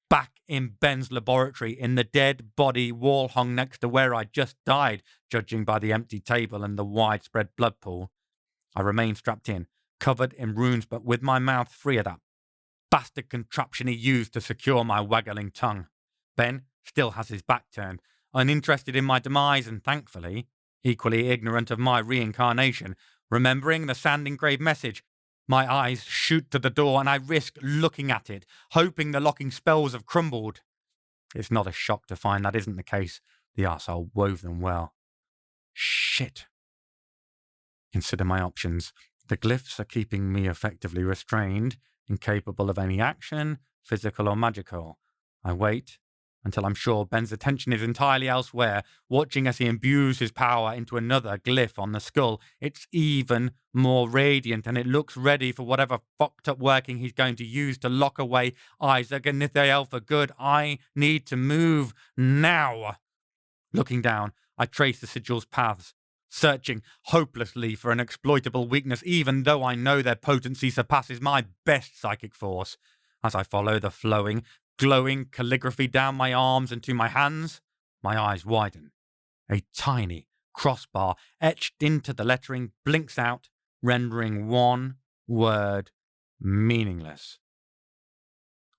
Back in Ben's laboratory, in the dead body wall hung next to where I just died, judging by the empty table and the widespread blood pool. I remain strapped in, covered in runes, but with my mouth free of that bastard contraption he used to secure my waggling tongue. Ben still has his back turned, uninterested in my demise and, thankfully, equally ignorant of my reincarnation. Remembering the sand-engraved message, my eyes shoot to the door and I risk looking at it, hoping the locking spells have crumbled. It's not a shock to find that isn't the case. The arsehole wove them well. Shit. Consider my options. The glyphs are keeping me effectively restrained, incapable of any action, physical or magical. I wait until I'm sure Ben's attention is entirely elsewhere, watching as he imbues his power into another glyph on the skull. It's even more radiant, and it looks ready for whatever fucked up working he's going to use to lock away Isaac and Nithael for good. I need to move now. Looking down, I trace the sigil's paths, searching hopelessly for an exploitable weakness, even though I know their potency surpasses my best psychic force. As I follow the flowing, glowing calligraphy down my arms and to my hands, my eyes widen. A tiny crossbar etched into the lettering blinks out, rendering one word meaningless.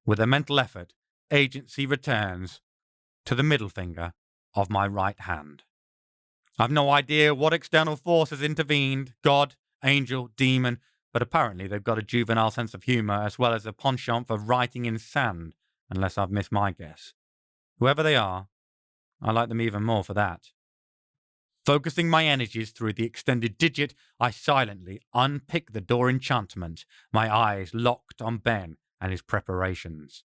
With a mental effort, agency returns to the middle finger of my right hand. I've no idea what external force has intervened, God, angel, demon, but apparently they've got a juvenile sense of humour as well as a penchant for writing in sand, unless I've missed my guess. Whoever they are, I like them even more for that. Focusing my energies through the extended digit, I silently unpick the door enchantment, my eyes locked on Ben and his preparations.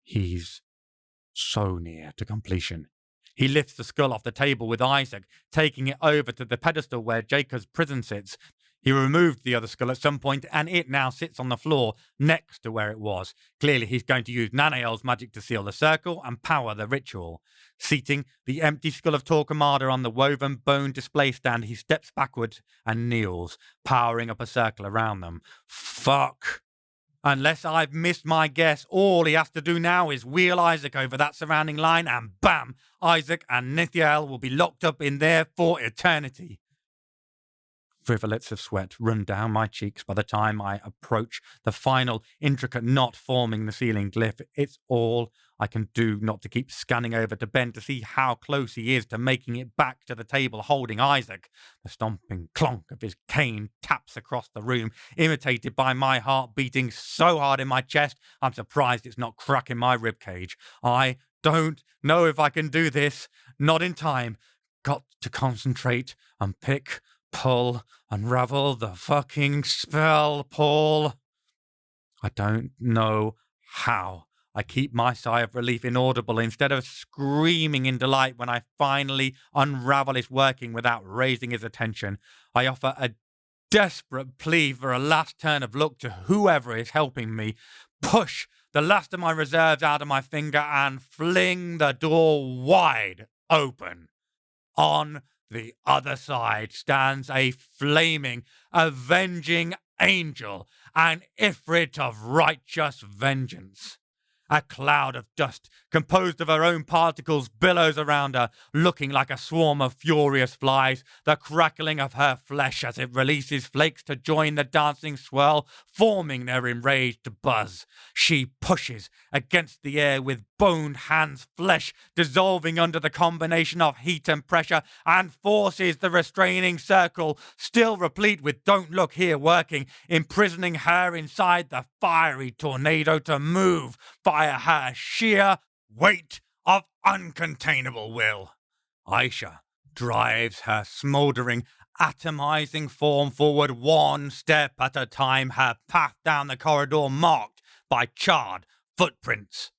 He's so near to completion. He lifts the skull off the table with Isaac, taking it over to the pedestal where Jacob's prison sits. He removed the other skull at some point, and it now sits on the floor next to where it was. Clearly, he's going to use Nanael's magic to seal the circle and power the ritual. Seating the empty skull of Torquemada on the woven bone display stand, he steps backward and kneels, powering up a circle around them. Fuck. Unless I've missed my guess, all he has to do now is wheel Isaac over that surrounding line and bam, Isaac and Nithael will be locked up in there for eternity. Rivulets of sweat run down my cheeks by the time I approach the final intricate knot forming the ceiling glyph. It's all I can do not to keep scanning over to Ben to see how close he is to making it back to the table holding Isaac. The stomping clonk of his cane taps across the room, imitated by my heart beating so hard in my chest, I'm surprised it's not cracking my ribcage. I don't know if I can do this. Not in time. Got to concentrate and pick, pull, unravel the fucking spell, Paul. I don't know how. I keep my sigh of relief inaudible instead of screaming in delight when I finally unravel his working without raising his attention. I offer a desperate plea for a last turn of luck to whoever is helping me, push the last of my reserves out of my finger and fling the door wide open. On the other side stands a flaming, avenging angel, an Ifrit of righteous vengeance. A cloud of dust, composed of her own particles, billows around her, looking like a swarm of furious flies, the crackling of her flesh as it releases flakes to join the dancing swirl, forming their enraged buzz. She pushes against the air with boned hands, flesh dissolving under the combination of heat and pressure, and forces the restraining circle, still replete with don't look here working, imprisoning her inside the fiery tornado to move by her sheer weight of uncontainable will. Aisha drives her smouldering, atomizing form forward one step at a time, her path down the corridor marked by charred footprints.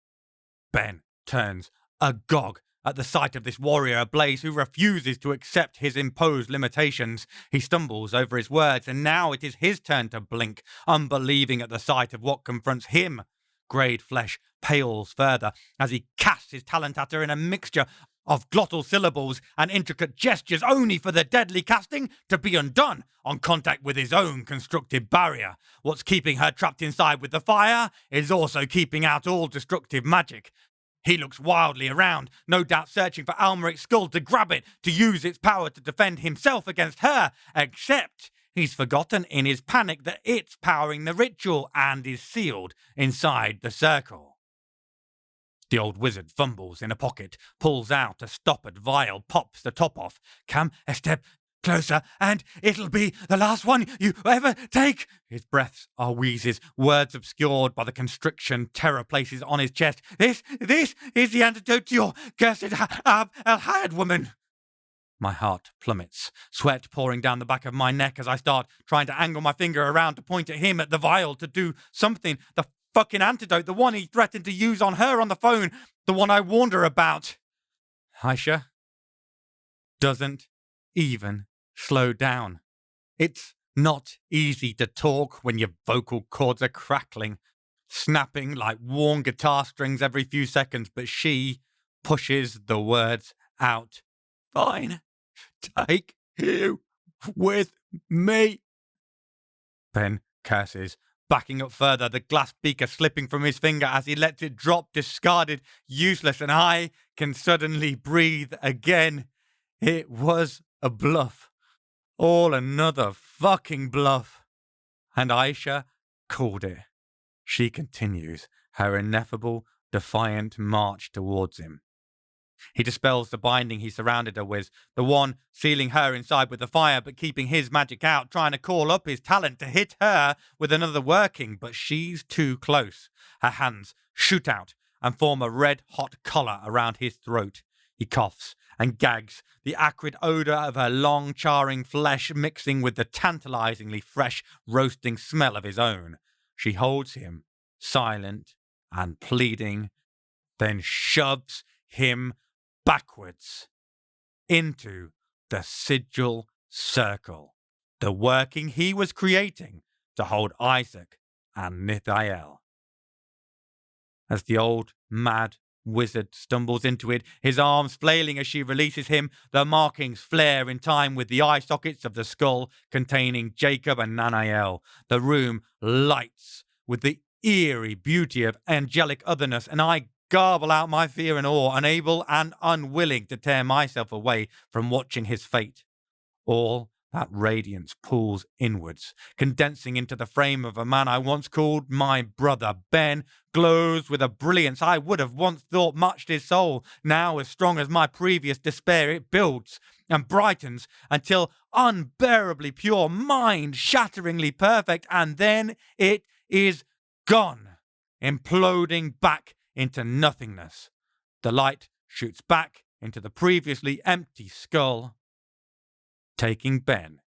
Ben turns agog at the sight of this warrior ablaze who refuses to accept his imposed limitations. He stumbles over his words, and now it is his turn to blink, unbelieving at the sight of what confronts him. Greyed flesh pales further as he casts his talent at her in a mixture of glottal syllables and intricate gestures, only for the deadly casting to be undone on contact with his own constructed barrier. What's keeping her trapped inside with the fire is also keeping out all destructive magic. He looks wildly around, no doubt searching for Almeric's skull to grab it, to use its power to defend himself against her, except he's forgotten in his panic that it's powering the ritual and is sealed inside the circle. The old wizard fumbles in a pocket, pulls out a stoppered vial, pops the top off. Come a step closer, and it'll be the last one you ever take. His breaths are wheezes, words obscured by the constriction terror places on his chest. This is the antidote to your cursed hired woman. My heart plummets, sweat pouring down the back of my neck as I start trying to angle my finger around to point at him at the vial to do something. The fucking antidote, the one he threatened to use on her on the phone, the one I warned her about. Aisha doesn't even slow down. It's not easy to talk when your vocal cords are crackling, snapping like worn guitar strings every few seconds, but she pushes the words out. Fine, take you with me. Ben curses, backing up further, the glass beaker slipping from his finger as he lets it drop, discarded, useless, and I can suddenly breathe again. It was a bluff. All another fucking bluff. And Aisha called it. She continues her ineffable, defiant march towards him. He dispels the binding he surrounded her with, the one sealing her inside with the fire but keeping his magic out, trying to call up his talent to hit her with another working, but she's too close. Her hands shoot out and form a red-hot collar around his throat. He coughs and gags, the acrid odour of her long, charring flesh mixing with the tantalisingly fresh, roasting smell of his own. She holds him, silent and pleading, then shoves him backwards into the sigil circle, the working he was creating to hold Isaac and Nithael. As the old, mad wizard stumbles into it, his arms flailing as she releases him, the markings flare in time with the eye sockets of the skull containing Jacob and Nanael. The room lights with the eerie beauty of angelic otherness, and I garble out my fear and awe, unable and unwilling to tear myself away from watching his fate. All that radiance pulls inwards, condensing into the frame of a man I once called my brother. Ben glows with a brilliance I would have once thought matched his soul. Now, as strong as my previous despair, it builds and brightens until unbearably pure, mind-shatteringly perfect, and then it is gone, imploding back into nothingness. The light shoots back into the previously empty skull, taking Ben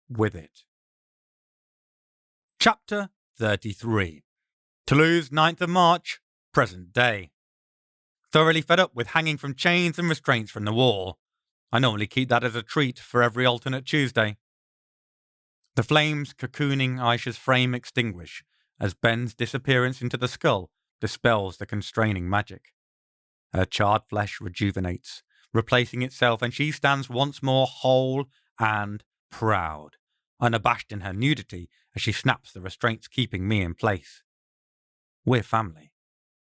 with it. Chapter 33. Toulouse, 9th of March, present day. Thoroughly fed up with hanging from chains and restraints from the wall. I normally keep that as a treat for every alternate Tuesday. The flames cocooning Aisha's frame extinguish as Ben's disappearance into the skull dispels the constraining magic. Her charred flesh rejuvenates, replacing itself, and she stands once more whole and proud, unabashed in her nudity as she snaps the restraints keeping me in place. We're family.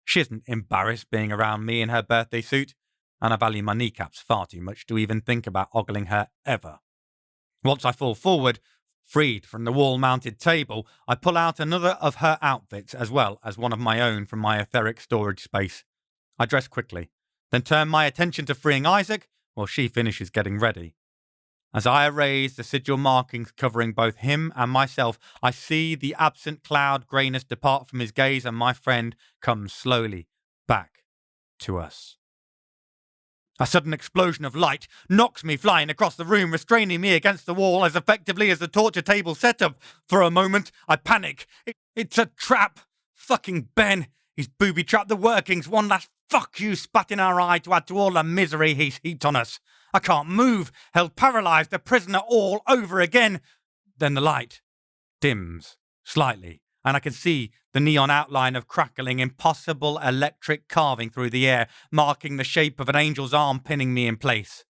She isn't embarrassed being around me in her birthday suit, and I value my kneecaps far too much to even think about ogling her ever. Once I fall forward, freed from the wall-mounted table, I pull out another of her outfits as well as one of my own from my etheric storage space. I dress quickly, then turn my attention to freeing Isaac while she finishes getting ready. As I erase the sigil markings covering both him and myself, I see the absent cloud greyness depart from his gaze, and my friend comes slowly back to us. A sudden explosion of light knocks me flying across the room, restraining me against the wall as effectively as the torture table setup. For a moment, I panic. It's a trap. Fucking Ben. He's booby-trapped the workings. One last fuck you spat in our eye to add to all the misery he's heaped on us. I can't move, held paralysed, a prisoner all over again. Then the light dims slightly, and I can see the neon outline of crackling, impossible electric carving through the air, marking the shape of an angel's arm pinning me in place.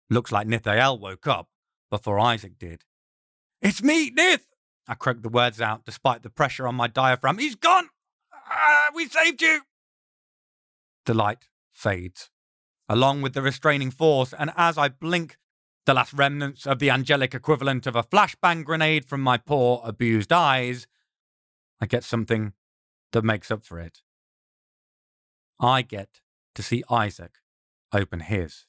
Looks like Nithael woke up before Isaac did. "It's me, Nith!" I croaked the words out despite the pressure on my diaphragm. "He's gone! We saved you!" The light fades, along with the restraining force, and as I blink, the last remnants of the angelic equivalent of a flashbang grenade from my poor, abused eyes, I get something that makes up for it. I get to see Isaac open his.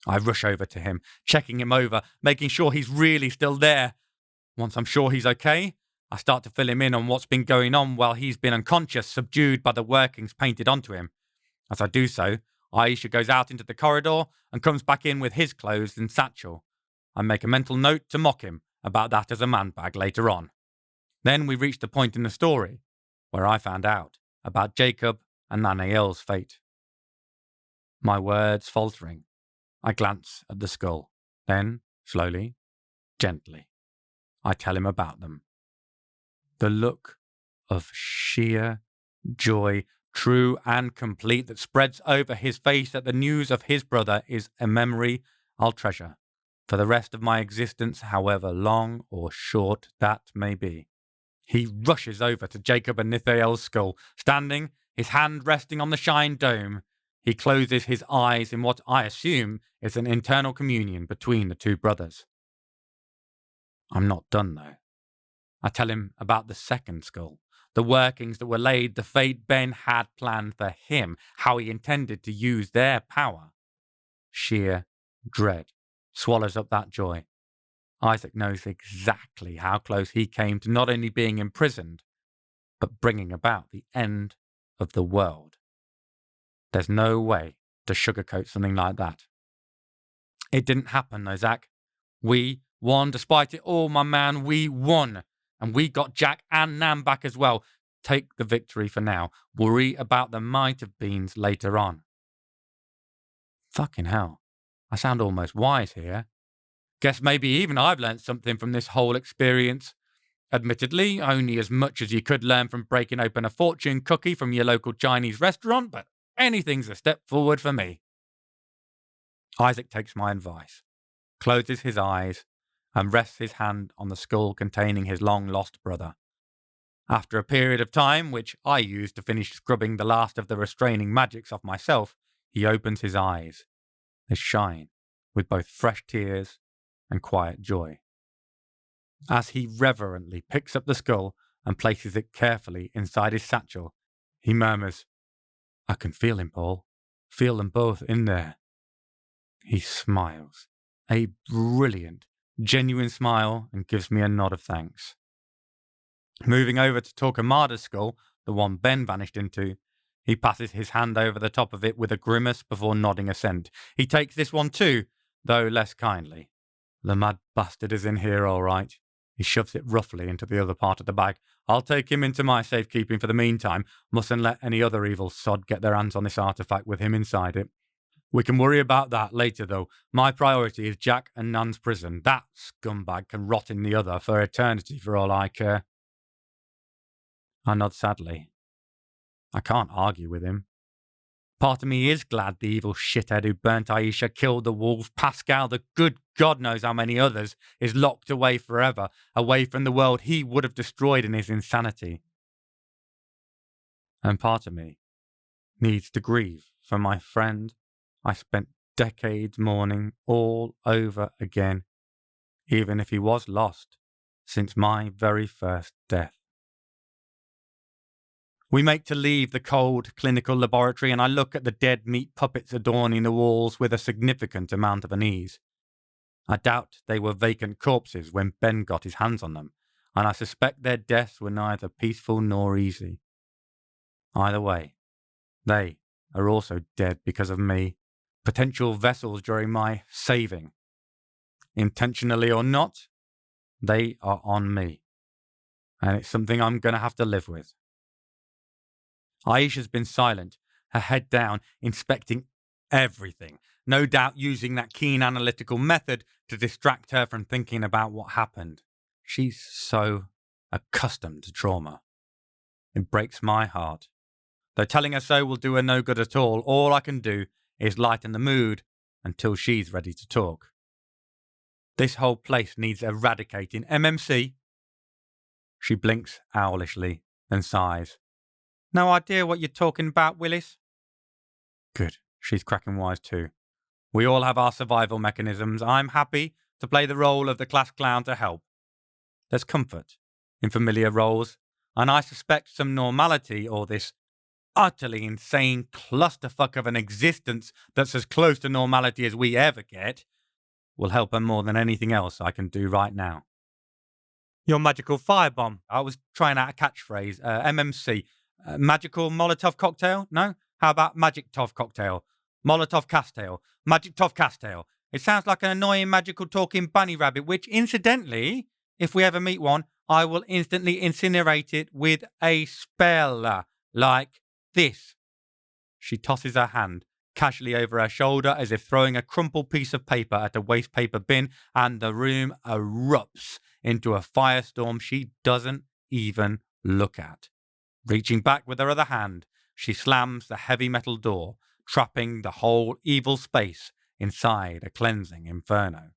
I rush over to him, checking him over, making sure he's really still there. Once I'm sure he's okay, I start to fill him in on what's been going on while he's been unconscious, subdued by the workings painted onto him. As I do so, Aisha goes out into the corridor and comes back in with his clothes and satchel. I make a mental note to mock him about that as a man bag later on. Then we reach the point in the story where I found out about Jacob and Nanael's fate. My words faltering, I glance at the skull. Then, slowly, gently, I tell him about them. The look of sheer joy, true and complete, that spreads over his face at the news of his brother is a memory I'll treasure for the rest of my existence, however long or short that may be. He rushes over to Jacob and Nithael's skull, standing, his hand resting on the shine dome. He closes his eyes in what I assume is an internal communion between the two brothers. I'm not done, though. I tell him about the second skull, the workings that were laid, the fate Ben had planned for him, how he intended to use their power. Sheer dread swallows up that joy. Isaac knows exactly how close he came to not only being imprisoned, but bringing about the end of the world. There's no way to sugarcoat something like that. It didn't happen, though, Zach. We won. Despite it all, my man, we won. And we got Jack and Nam back as well. Take the victory for now. Worry about the might-have-beens later on. Fucking hell. I sound almost wise here. Guess maybe even I've learnt something from this whole experience. Admittedly, only as much as you could learn from breaking open a fortune cookie from your local Chinese restaurant, but anything's a step forward for me. Isaac takes my advice, closes his eyes, and rests his hand on the skull containing his long-lost brother. After a period of time, which I used to finish scrubbing the last of the restraining magics off myself, he opens his eyes. They shine with both fresh tears and quiet joy. As he reverently picks up the skull and places it carefully inside his satchel, he murmurs, "I can feel him, Paul. Feel them both in there." He smiles, a brilliant, genuine smile, and gives me a nod of thanks. Moving over to Torquemada's skull, the one Ben vanished into, he passes his hand over the top of it with a grimace before nodding assent. He takes this one too, though less kindly. "The mad bastard is in here all right." He shoves it roughly into the other part of the bag. "I'll take him into my safekeeping for the meantime. Mustn't let any other evil sod get their hands on this artifact with him inside it. We can worry about that later, though. My priority is Jack and Nan's prison. That scumbag can rot in the other for eternity for all I care." I nod sadly. I can't argue with him. Part of me is glad the evil shithead who burnt Aisha, killed the wolf, Pascal, the good God knows how many others, is locked away forever, away from the world he would have destroyed in his insanity. And part of me needs to grieve for my friend I spent decades mourning all over again, even if he was lost since my very first death. We make to leave the cold clinical laboratory, and I look at the dead meat puppets adorning the walls with a significant amount of unease. I doubt they were vacant corpses when Ben got his hands on them, and I suspect their deaths were neither peaceful nor easy. Either way, they are also dead because of me, potential vessels during my saving. Intentionally or not, they are on me, and it's something I'm going to have to live with. Aisha's been silent, her head down, inspecting everything, no doubt using that keen analytical method to distract her from thinking about what happened. She's so accustomed to trauma. It breaks my heart. Though telling her so will do her no good at all I can do is lighten the mood until she's ready to talk. This whole place needs eradicating. MMC? She blinks owlishly, then sighs. "No idea what you're talking about, Willis." Good. She's cracking wise too. We all have our survival mechanisms. I'm happy to play the role of the class clown to help. There's comfort in familiar roles, and I suspect some normality, or this utterly insane clusterfuck of an existence that's as close to normality as we ever get, will help her more than anything else I can do right now. Your magical firebomb. I was trying out a catchphrase. MMC. Magical Molotov cocktail? No? How about Magic Tov cocktail? Molotov Castail. Magic Tov Castail. It sounds like an annoying magical talking bunny rabbit, which, incidentally, if we ever meet one, I will instantly incinerate it with a spell, like this. She tosses her hand casually over her shoulder as if throwing a crumpled piece of paper at a waste paper bin, and the room erupts into a firestorm she doesn't even look at. Reaching back with her other hand, she slams the heavy metal door, trapping the whole evil space inside a cleansing inferno.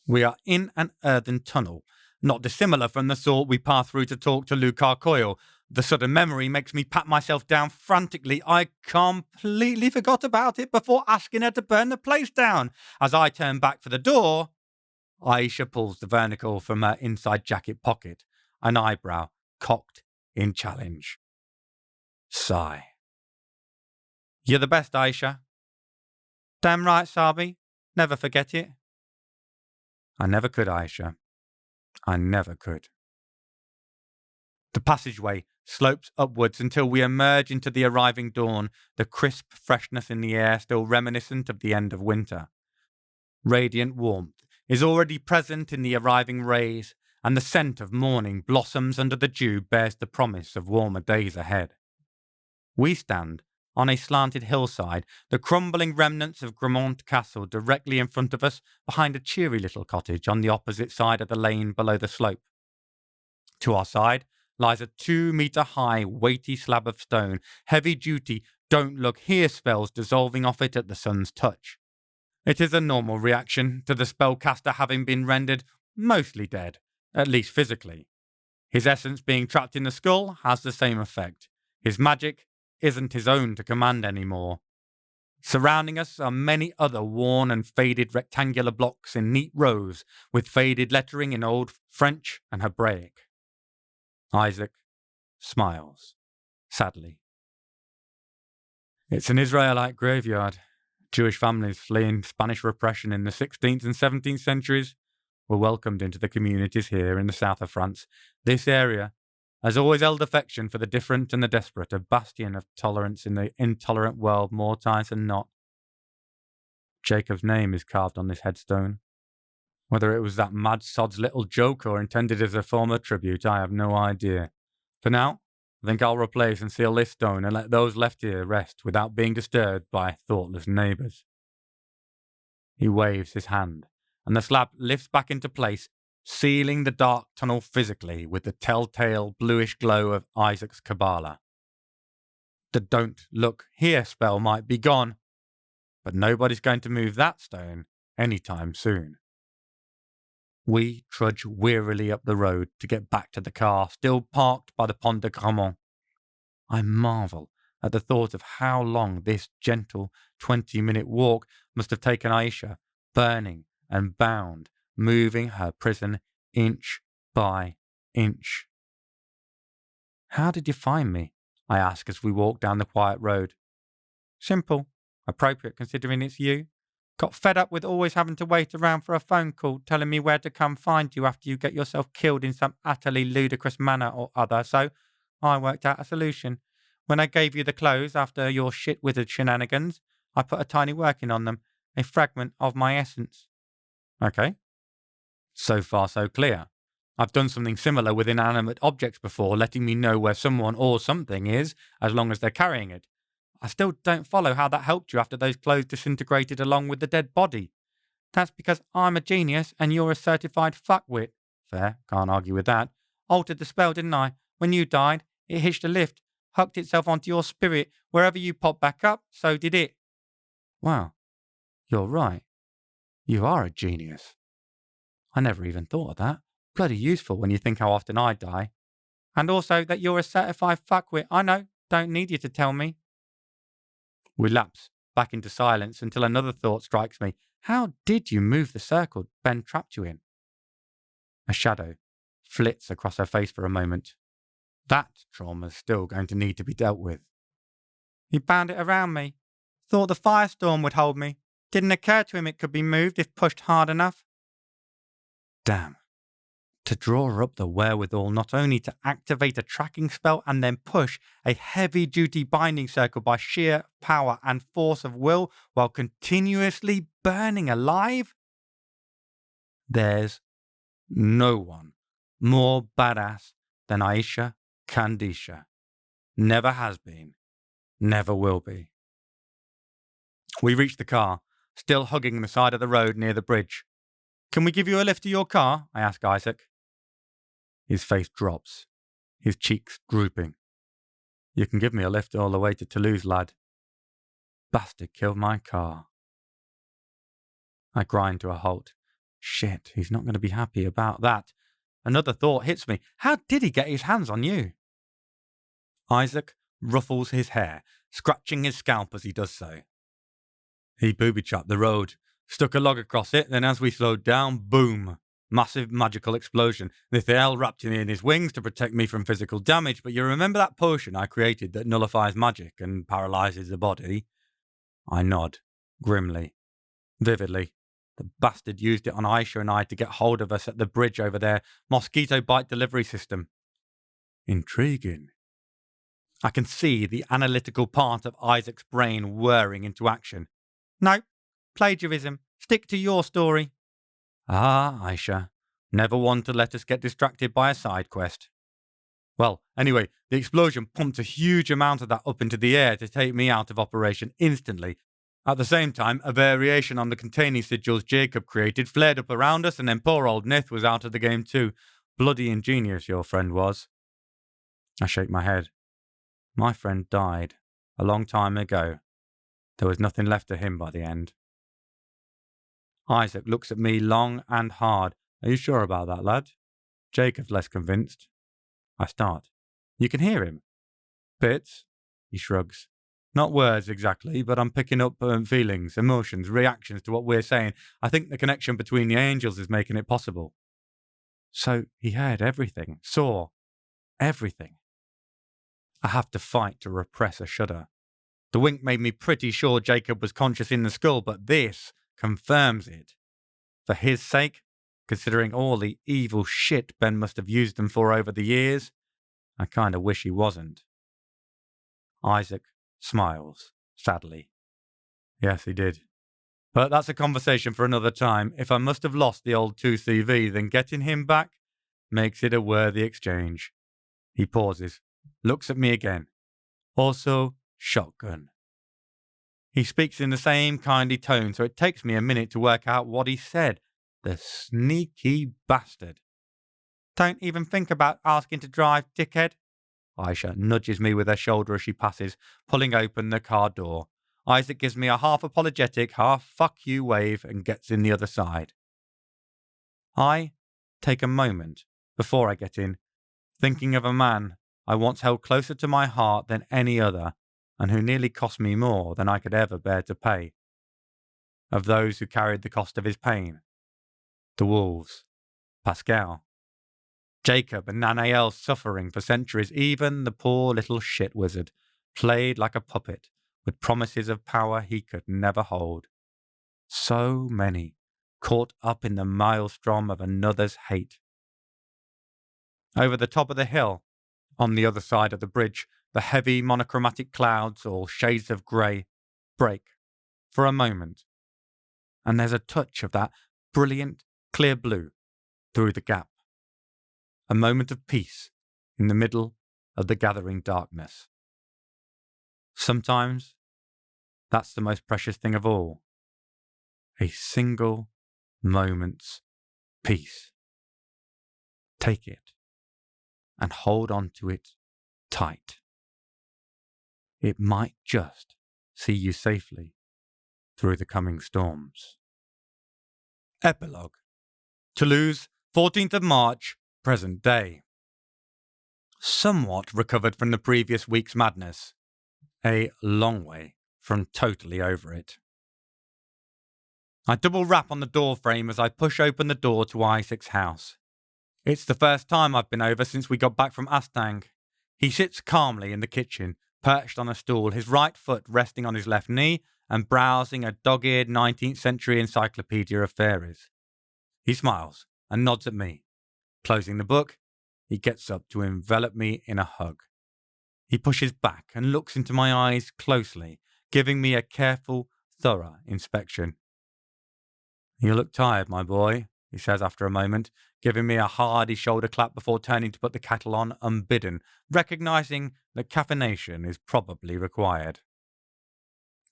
We are in an earthen tunnel, not dissimilar from the sort we pass through to talk to Lucar Coyle. The sudden memory makes me pat myself down frantically. I completely forgot about it before asking her to burn the place down. As I turn back for the door, Aisha pulls the vernicle from her inside jacket pocket, an eyebrow cocked in challenge. Sigh. You're the best, Aisha. Damn right, Sabi. Never forget it. I never could, Aisha. I never could. The passageway slopes upwards until we emerge into the arriving dawn, the crisp freshness in the air still reminiscent of the end of winter. Radiant warmth is already present in the arriving rays, and the scent of morning blossoms under the dew bears the promise of warmer days ahead. We stand on a slanted hillside, the crumbling remnants of Gramont Castle directly in front of us, behind a cheery little cottage on the opposite side of the lane below the slope. To our side lies a 2-metre-high, weighty slab of stone, heavy-duty, don't look here spells dissolving off it at the sun's touch. It is a normal reaction to the spellcaster having been rendered mostly dead, at least physically. His essence being trapped in the skull has the same effect. His magic isn't his own to command anymore. Surrounding us are many other worn and faded rectangular blocks in neat rows with faded lettering in Old French and Hebraic. Isaac smiles, sadly. It's an Israelite graveyard. Jewish families fleeing Spanish repression in the 16th and 17th centuries were welcomed into the communities here in the south of France. This area has always held affection for the different and the desperate, a bastion of tolerance in the intolerant world more times than not. Jacob's name is carved on this headstone. Whether it was that mad sod's little joke or intended as a form of tribute, I have no idea. For now, I think I'll replace and seal this stone and let those left here rest without being disturbed by thoughtless neighbours. He waves his hand, and the slab lifts back into place, sealing the dark tunnel physically with the telltale bluish glow of Isaac's Kabbalah. The don't look here spell might be gone, but nobody's going to move that stone anytime soon. We trudge wearily up the road to get back to the car, still parked by the Pont de Gramont. I marvel at the thought of how long this gentle 20-minute walk must have taken Aisha, burning and bound, moving her prison inch by inch. How did you find me? I ask as we walk down the quiet road. Simple, appropriate considering it's you. Got fed up with always having to wait around for a phone call telling me where to come find you after you get yourself killed in some utterly ludicrous manner or other, so I worked out a solution. When I gave you the clothes after your shit-wizard shenanigans, I put a tiny working on them, a fragment of my essence. Okay. So far, so clear. I've done something similar with inanimate objects before, letting me know where someone or something is, as long as they're carrying it. I still don't follow how that helped you after those clothes disintegrated along with the dead body. That's because I'm a genius and you're a certified fuckwit. Fair, can't argue with that. Altered the spell, didn't I? When you died, it hitched a lift, hooked itself onto your spirit. Wherever you popped back up, so did it. Wow, you're right. You are a genius. I never even thought of that. Bloody useful when you think how often I die. And also that you're a certified fuckwit. I know, don't need you to tell me. We lapse back into silence until another thought strikes me. How did you move the circle Ben trapped you in? A shadow flits across her face for a moment. That trauma's still going to need to be dealt with. He bound it around me. Thought the firestorm would hold me. Didn't occur to him it could be moved if pushed hard enough. Damn. To draw up the wherewithal not only to activate a tracking spell and then push a heavy-duty binding circle by sheer power and force of will while continuously burning alive? There's No one more badass than Aisha Kandisha. Never has been, never will be. We reached the car, still hugging the side of the road near the bridge. Can we give you a lift to your car? I ask Isaac. His face drops, his cheeks drooping. You can give me a lift all the way to Toulouse, lad. Bastard killed my car. I grind to a halt. Shit, he's not going to be happy about that. Another thought hits me. How did he get his hands on you? Isaac ruffles his hair, scratching his scalp as he does so. He booby-trapped the road, stuck a log across it, then as we slowed down, boom! Massive magical explosion. Nithael wrapped me in his wings to protect me from physical damage, but you remember that potion I created that nullifies magic and paralyzes the body? I nod, grimly, vividly. The bastard used it on Aisha and I to get hold of us at the bridge over their mosquito bite delivery system. Intriguing. I can see the analytical part of Isaac's brain whirring into action. No, plagiarism. Stick to your story. Ah, Aisha, never one to let us get distracted by a side quest. Well, anyway, the explosion pumped a huge amount of that up into the air to take me out of operation instantly. At the same time, a variation on the containing sigils Jacob created flared up around us, and then poor old Nith was out of the game too. Bloody ingenious your friend was. I shake my head. My friend died a long time ago. There was nothing left of him by the end. Isaac looks at me long and hard. Are you sure about that, lad? Jacob's less convinced. I start. You can hear him? Bits. He shrugs. Not words exactly, but I'm picking up feelings, emotions, reactions to what we're saying. I think the connection between the angels is making it possible. So he heard everything, saw everything. I have to fight to repress a shudder. The wink made me pretty sure Jacob was conscious in the skull, but this confirms it. For his sake, considering all the evil shit Ben must have used them for over the years, I kind of wish he wasn't. Isaac smiles, sadly. Yes, he did. But that's a conversation for another time. If I must have lost the old 2CV, then getting him back makes it a worthy exchange. He pauses, looks at me again. Also, shotgun. He speaks in the same kindly tone, so it takes me a minute to work out what he said. The sneaky bastard. Don't even think about asking to drive, dickhead. Aisha nudges me with her shoulder as she passes, pulling open the car door. Isaac gives me a half apologetic, half fuck you wave and gets in the other side. I take a moment before I get in, thinking of a man I once held closer to my heart than any other, and who nearly cost me more than I could ever bear to pay. Of those who carried the cost of his pain. The wolves. Pascal. Jacob and Nanael's suffering for centuries, even the poor little shit wizard, played like a puppet, with promises of power he could never hold. So many, caught up in the maelstrom of another's hate. Over the top of the hill, on the other side of the bridge, the heavy monochromatic clouds, all shades of grey, break for a moment, and there's a touch of that brilliant, clear blue through the gap. A moment of peace in the middle of the gathering darkness. Sometimes that's the most precious thing of all. A single moment's peace. Take it and hold on to it tight. It might just see you safely through the coming storms. Epilogue. Toulouse, 14th of March, present day. Somewhat recovered from the previous week's madness. A long way from totally over it. I double rap on the door frame as I push open the door to Isaac's house. It's the first time I've been over since we got back from Astang. He sits calmly in the kitchen, perched on a stool, his right foot resting on his left knee and browsing a dog-eared 19th century encyclopedia of fairies. He smiles and nods at me. Closing the book, he gets up to envelop me in a hug. He pushes back and looks into my eyes closely, giving me a careful, thorough inspection. You look tired, my boy, he says after a moment, giving me a hearty shoulder clap before turning to put the kettle on unbidden, recognising that caffeination is probably required.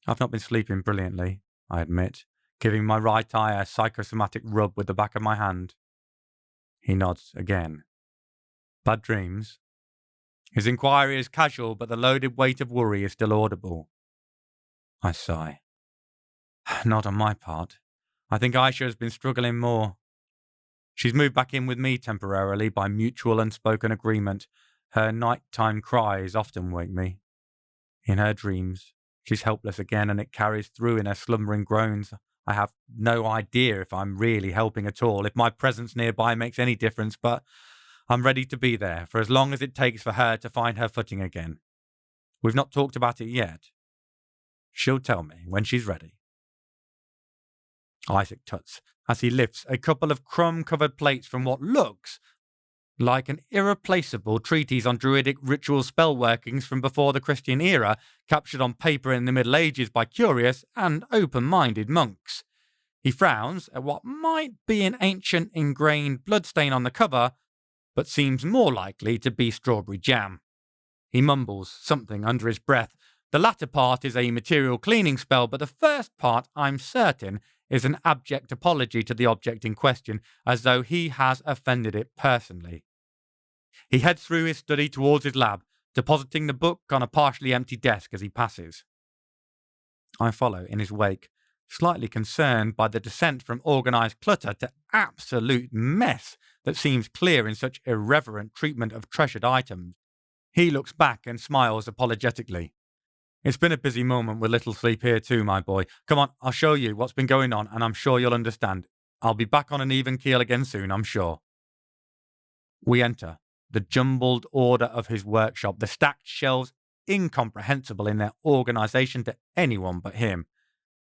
I've not been sleeping brilliantly, I admit, giving my right eye a psychosomatic rub with the back of my hand. He nods again. Bad dreams? His inquiry is casual, but the loaded weight of worry is still audible. I sigh. Not on my part. I think Aisha has been struggling more. She's moved back in with me temporarily by mutual unspoken agreement. Her nighttime cries often wake me. In her dreams, she's helpless again, and it carries through in her slumbering groans. I have no idea if I'm really helping at all, if my presence nearby makes any difference, but I'm ready to be there for as long as it takes for her to find her footing again. We've not talked about it yet. She'll tell me when she's ready. Isaac tuts as he lifts a couple of crumb-covered plates from what looks like an irreplaceable treatise on druidic ritual spell workings from before the Christian era, captured on paper in the Middle Ages by curious and open-minded monks. He frowns at what might be an ancient ingrained bloodstain on the cover, but seems more likely to be strawberry jam. He mumbles something under his breath. The latter part is a material cleaning spell, but the first part, I'm certain, is an abject apology to the object in question, as though he has offended it personally. He heads through his study towards his lab, depositing the book on a partially empty desk as he passes. I follow in his wake, slightly concerned by the descent from organised clutter to absolute mess that seems clear in such irreverent treatment of treasured items. He looks back and smiles apologetically. It's been a busy moment with little sleep here too, my boy. Come on, I'll show you what's been going on, and I'm sure you'll understand. I'll be back on an even keel again soon, I'm sure. We enter the jumbled order of his workshop, the stacked shelves incomprehensible in their organisation to anyone but him.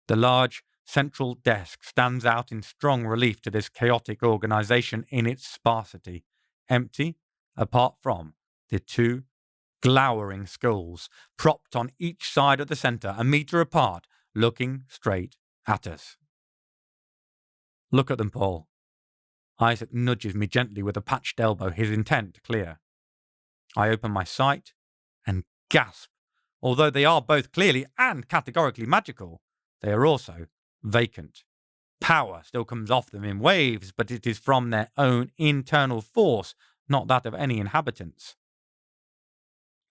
The large central desk stands out in strong relief to this chaotic organisation in its sparsity, empty apart from the two glowering skulls propped on each side of the centre, a metre apart, looking straight at us. Look at them, Paul. Isaac nudges me gently with a patched elbow, his intent clear. I open my sight and gasp. Although they are both clearly and categorically magical, they are also vacant. Power still comes off them in waves, but it is from their own internal force, not that of any inhabitants.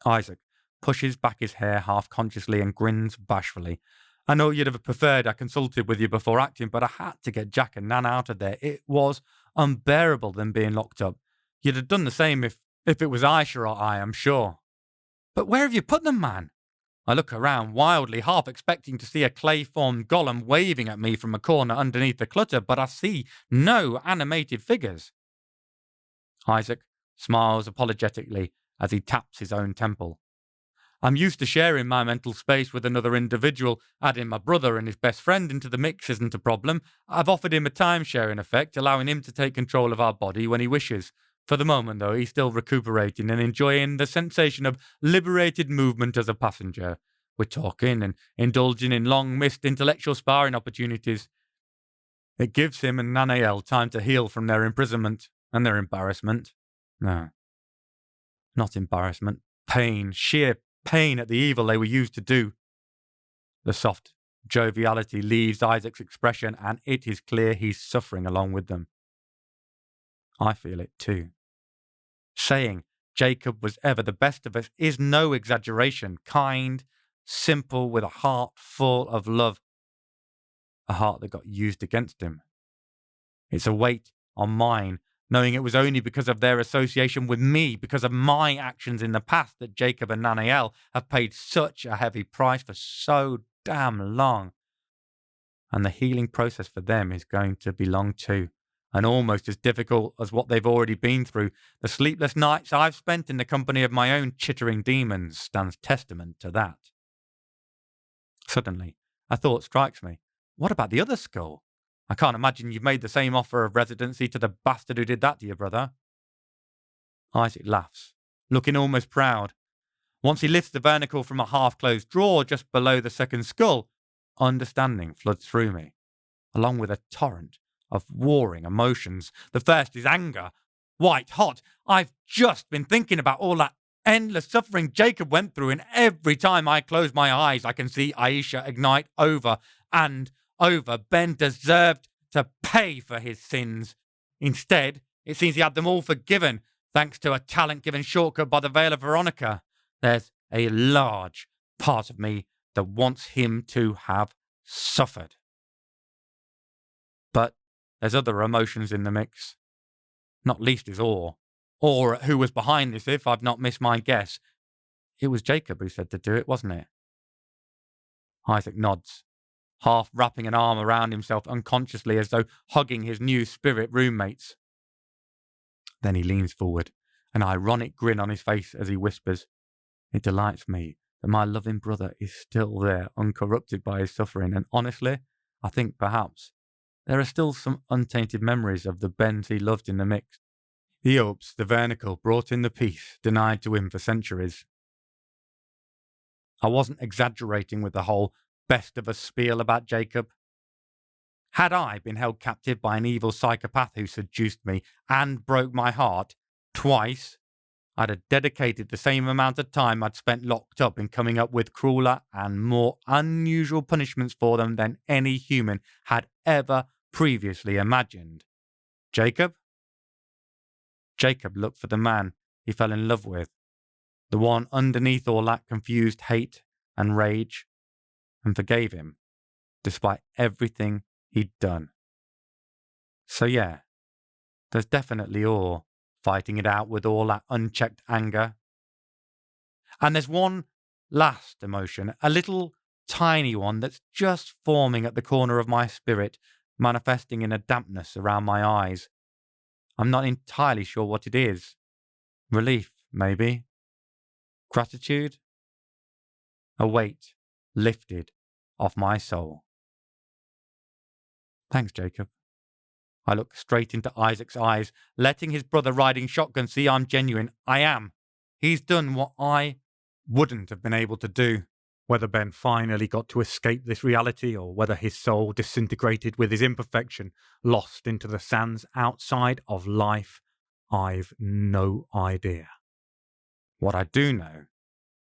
Isaac pushes back his hair half-consciously and grins bashfully. I know you'd have preferred I consulted with you before acting, but I had to get Jack and Nan out of there. It was unbearable them being locked up. You'd have done the same if it was Aisha or I, I'm sure. But where have you put them, man? I look around wildly, half expecting to see a clay-formed golem waving at me from a corner underneath the clutter, but I see no animated figures. Isaac smiles apologetically as he taps his own temple. I'm used to sharing my mental space with another individual. Adding my brother and his best friend into the mix isn't a problem. I've offered him a timeshare in effect, allowing him to take control of our body when he wishes. For the moment, though, he's still recuperating and enjoying the sensation of liberated movement as a passenger. We're talking and indulging in long-missed intellectual sparring opportunities. It gives him and Nanael time to heal from their imprisonment and their embarrassment. No, not embarrassment. Pain, sheer pain at the evil they were used to do. The soft joviality leaves Isaac's expression, and it is clear he's suffering along with them. I feel it too. Saying Jacob was ever the best of us is no exaggeration. Kind, simple, with a heart full of love. A heart that got used against him. It's a weight on mine, knowing it was only because of their association with me, because of my actions in the past, that Jacob and Nanael have paid such a heavy price for so damn long. And the healing process for them is going to be long too, and almost as difficult as what they've already been through. The sleepless nights I've spent in the company of my own chittering demons stands testament to that. Suddenly, a thought strikes me. What about the other skull? I can't imagine you've made the same offer of residency to the bastard who did that to your brother. Isaac laughs, looking almost proud. Once he lifts the vernicle from a half-closed drawer just below the second skull, understanding floods through me, along with a torrent of warring emotions. The first is anger. White hot. I've just been thinking about all that endless suffering Jacob went through, and every time I close my eyes, I can see Aisha ignite over and over. Ben deserved to pay for his sins. Instead, it seems he had them all forgiven, thanks to a talent-given shortcut by the Veil of Veronica. There's a large part of me that wants him to have suffered. But there's other emotions in the mix. Not least is awe. Awe at who was behind this, if I've not missed my guess. It was Jacob who said to do it, wasn't it? Isaac nods, half wrapping an arm around himself unconsciously as though hugging his new spirit roommates. Then he leans forward, an ironic grin on his face as he whispers, "It delights me that my loving brother is still there, uncorrupted by his suffering, and honestly, I think perhaps there are still some untainted memories of the Bens he loved in the mix. He hopes the vertical brought in the peace denied to him for centuries." I wasn't exaggerating with the whole best of us spiel about Jacob. Had I been held captive by an evil psychopath who seduced me and broke my heart twice, I'd have dedicated the same amount of time I'd spent locked up in coming up with crueler and more unusual punishments for them than any human had ever previously imagined. Jacob? Jacob looked for the man he fell in love with, the one underneath all that confused hate and rage, and forgave him, despite everything he'd done. So yeah, there's definitely awe, fighting it out with all that unchecked anger. And there's one last emotion, a little tiny one that's just forming at the corner of my spirit, manifesting in a dampness around my eyes. I'm not entirely sure what it is. Relief, maybe. Gratitude? A weight lifted off my soul. Thanks, Jacob. I look straight into Isaac's eyes, letting his brother riding shotgun see I'm genuine. I am. He's done what I wouldn't have been able to do. Whether Ben finally got to escape this reality, or whether his soul disintegrated with his imperfection, lost into the sands outside of life, I've no idea. What I do know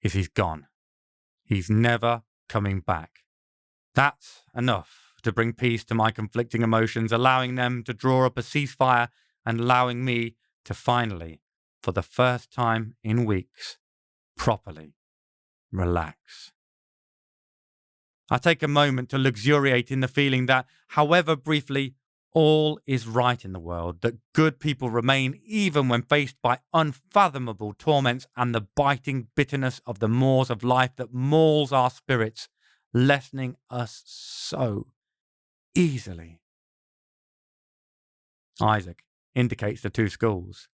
is he's gone. He's never coming back. That's enough to bring peace to my conflicting emotions, allowing them to draw up a ceasefire and allowing me to finally, for the first time in weeks, properly relax. I take a moment to luxuriate in the feeling that, however briefly, all is right in the world, that good people remain even when faced by unfathomable torments and the biting bitterness of the maws of life that mauls our spirits, lessening us so easily. Isaac indicates the two schools.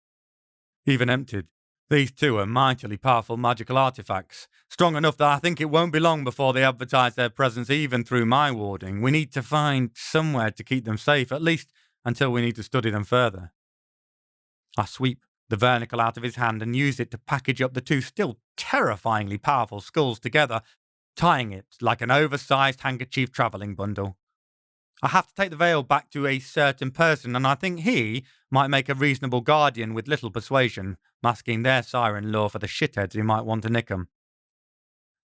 Even emptied, these two are mightily powerful magical artifacts, strong enough that I think it won't be long before they advertise their presence even through my warding. We need to find somewhere to keep them safe, at least until we need to study them further. I sweep the vertical out of his hand and use it to package up the two still terrifyingly powerful skulls together, tying it like an oversized handkerchief travelling bundle. I have to take the veil back to a certain person, and I think he might make a reasonable guardian with little persuasion, masking their siren lure for the shitheads who might want to nick 'em.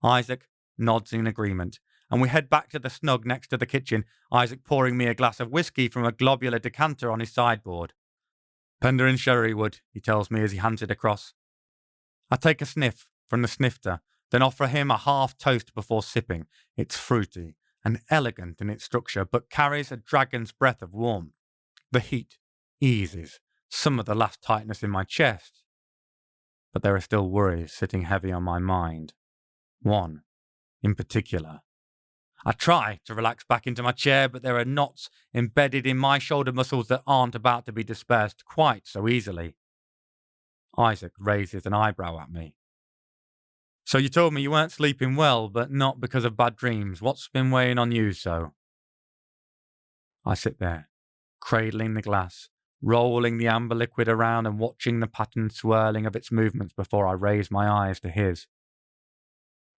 Isaac nods in agreement, and we head back to the snug next to the kitchen, Isaac pouring me a glass of whiskey from a globular decanter on his sideboard. "Penderyn Sherrywood," he tells me as he hands it across. I take a sniff from the snifter, then offer him a half toast before sipping. It's fruity and elegant in its structure, but carries a dragon's breath of warmth. The heat eases some of the last tightness in my chest, but there are still worries sitting heavy on my mind. One, in particular. I try to relax back into my chair, but there are knots embedded in my shoulder muscles that aren't about to be dispersed quite so easily. Isaac raises an eyebrow at me. "So you told me you weren't sleeping well, but not because of bad dreams. What's been weighing on you so?" I sit there, cradling the glass, rolling the amber liquid around and watching the patterned swirling of its movements before I raise my eyes to his.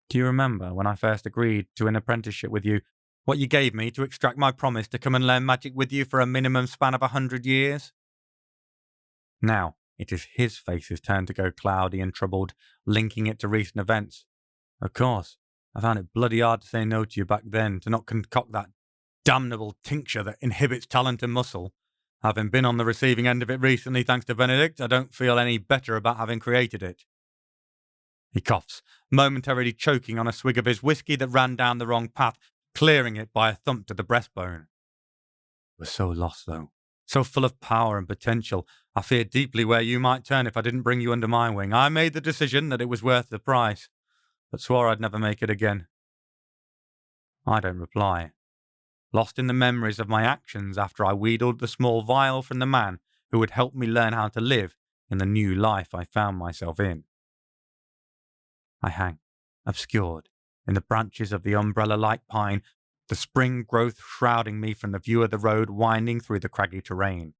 "Do you remember when I first agreed to an apprenticeship with you? What you gave me to extract my promise to come and learn magic with you for a minimum span of 100 years? Now, it is his face's turn to go cloudy and troubled, linking it to recent events. Of course, I found it bloody hard to say no to you back then, to not concoct that damnable tincture that inhibits talent and muscle. Having been on the receiving end of it recently thanks to Benedict, I don't feel any better about having created it. He coughs, momentarily choking on a swig of his whiskey that ran down the wrong path, clearing it by a thump to the breastbone. We're so lost, though. So full of power and potential. I feared deeply where you might turn if I didn't bring you under my wing. I made the decision that it was worth the price, but swore I'd never make it again. I don't reply. Lost in the memories of my actions after I wheedled the small vial from the man who would help me learn how to live in the new life I found myself in. I hang, obscured, in the branches of the umbrella-like pine, the spring growth shrouding me from the view of the road winding through the craggy terrain.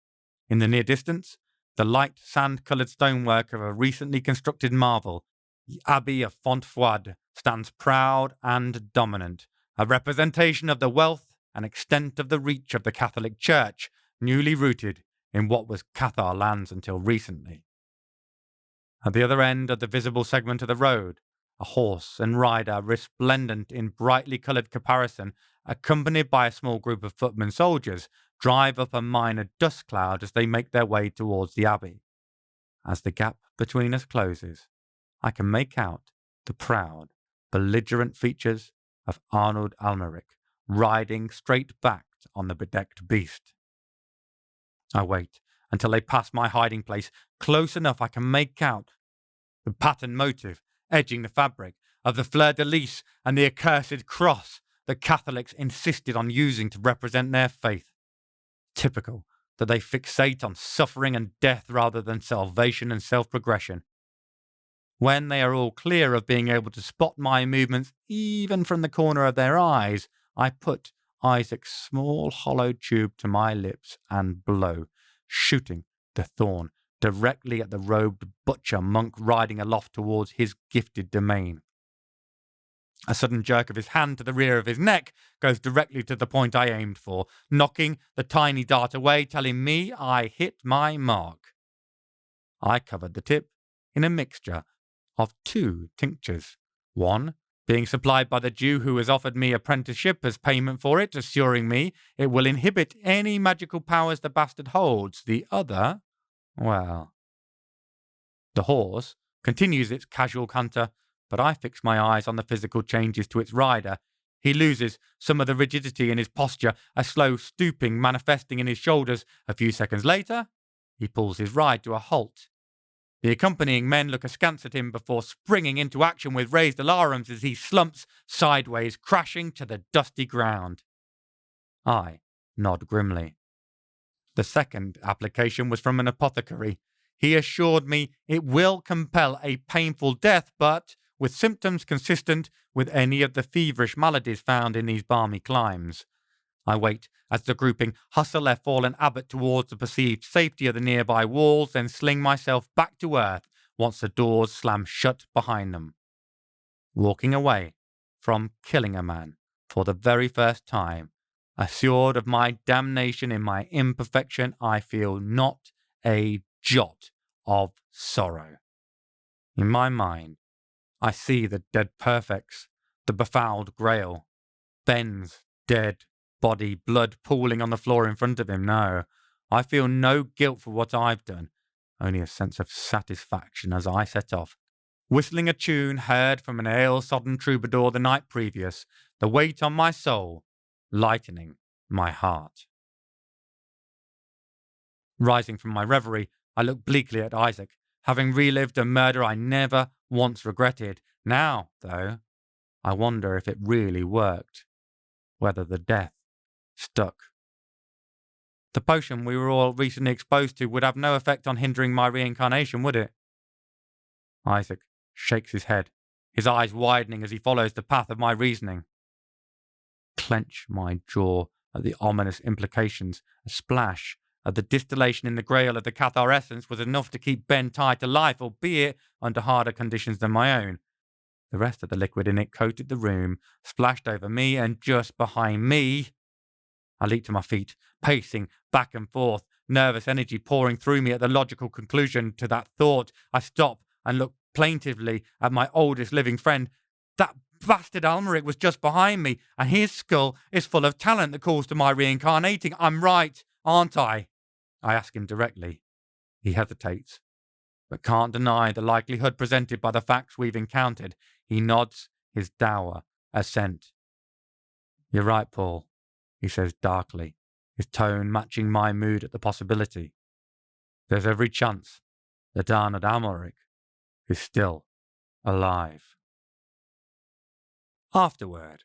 In the near distance, the light sand-coloured stonework of a recently constructed marvel, the Abbey of Fontfroide, stands proud and dominant, a representation of the wealth and extent of the reach of the Catholic Church, newly rooted in what was Cathar lands until recently. At the other end of the visible segment of the road, a horse and rider resplendent in brightly coloured caparison, accompanied by a small group of footmen soldiers, drive up a minor dust cloud as they make their way towards the abbey. As the gap between us closes, I can make out the proud, belligerent features of Arnold Almeric riding straight-backed on the bedecked beast. I wait until they pass my hiding place, close enough I can make out the pattern motive edging the fabric of the fleur-de-lis and the accursed cross that Catholics insisted on using to represent their faith. Typical that they fixate on suffering and death rather than salvation and self-progression. When they are all clear of being able to spot my movements even from the corner of their eyes, I put Isaac's small hollow tube to my lips and blow, shooting the thorn directly at the robed butcher monk riding aloft towards his gifted domain. A sudden jerk of his hand to the rear of his neck goes directly to the point I aimed for, knocking the tiny dart away, telling me I hit my mark. I covered the tip in a mixture of 2 tinctures, one being supplied by the Jew who has offered me apprenticeship as payment for it, assuring me it will inhibit any magical powers the bastard holds. The other, well, the horse continues its casual canter, but I fix my eyes on the physical changes to its rider. He loses some of the rigidity in his posture, a slow stooping manifesting in his shoulders. A few seconds later, he pulls his ride to a halt. The accompanying men look askance at him before springing into action with raised alarums as he slumps sideways, crashing to the dusty ground. I nod grimly. The second application was from an apothecary. He assured me it will compel a painful death, but with symptoms consistent with any of the feverish maladies found in these balmy climes. I wait as the grouping hustle their fallen abbot towards the perceived safety of the nearby walls, then sling myself back to earth once the doors slam shut behind them. Walking away from killing a man for the very first time, assured of my damnation in my imperfection, I feel not a jot of sorrow. In my mind, I see the dead perfects, the befouled grail, Ben's dead body, blood pooling on the floor in front of him. No, I feel no guilt for what I've done, only a sense of satisfaction as I set off, whistling a tune heard from an ale-sodden troubadour the night previous, the weight on my soul lightening my heart. Rising from my reverie, I look bleakly at Isaac, having relived a murder I never once regretted. Now, though, I wonder if it really worked, whether the death stuck. The potion we were all recently exposed to would have no effect on hindering my reincarnation, would it? Isaac shakes his head, his eyes widening as he follows the path of my reasoning. Clench my jaw at the ominous implications. A splash of the distillation in the grail of the Cathar essence was enough to keep Ben tied to life, albeit under harder conditions than my own. The rest of the liquid in it coated the room, splashed over me, and just behind me. I leaped to my feet, pacing back and forth, nervous energy pouring through me at the logical conclusion to that thought. I stopped and looked plaintively at my oldest living friend. That bastard Almeric was just behind me, and his skull is full of talent that calls to my reincarnating. I'm right, aren't I? I ask him directly. He hesitates, but can't deny the likelihood presented by the facts we've encountered. He nods his dour assent. You're right, Paul, he says darkly, his tone matching my mood at the possibility. There's every chance that Arnold Almeric is still alive. Afterword.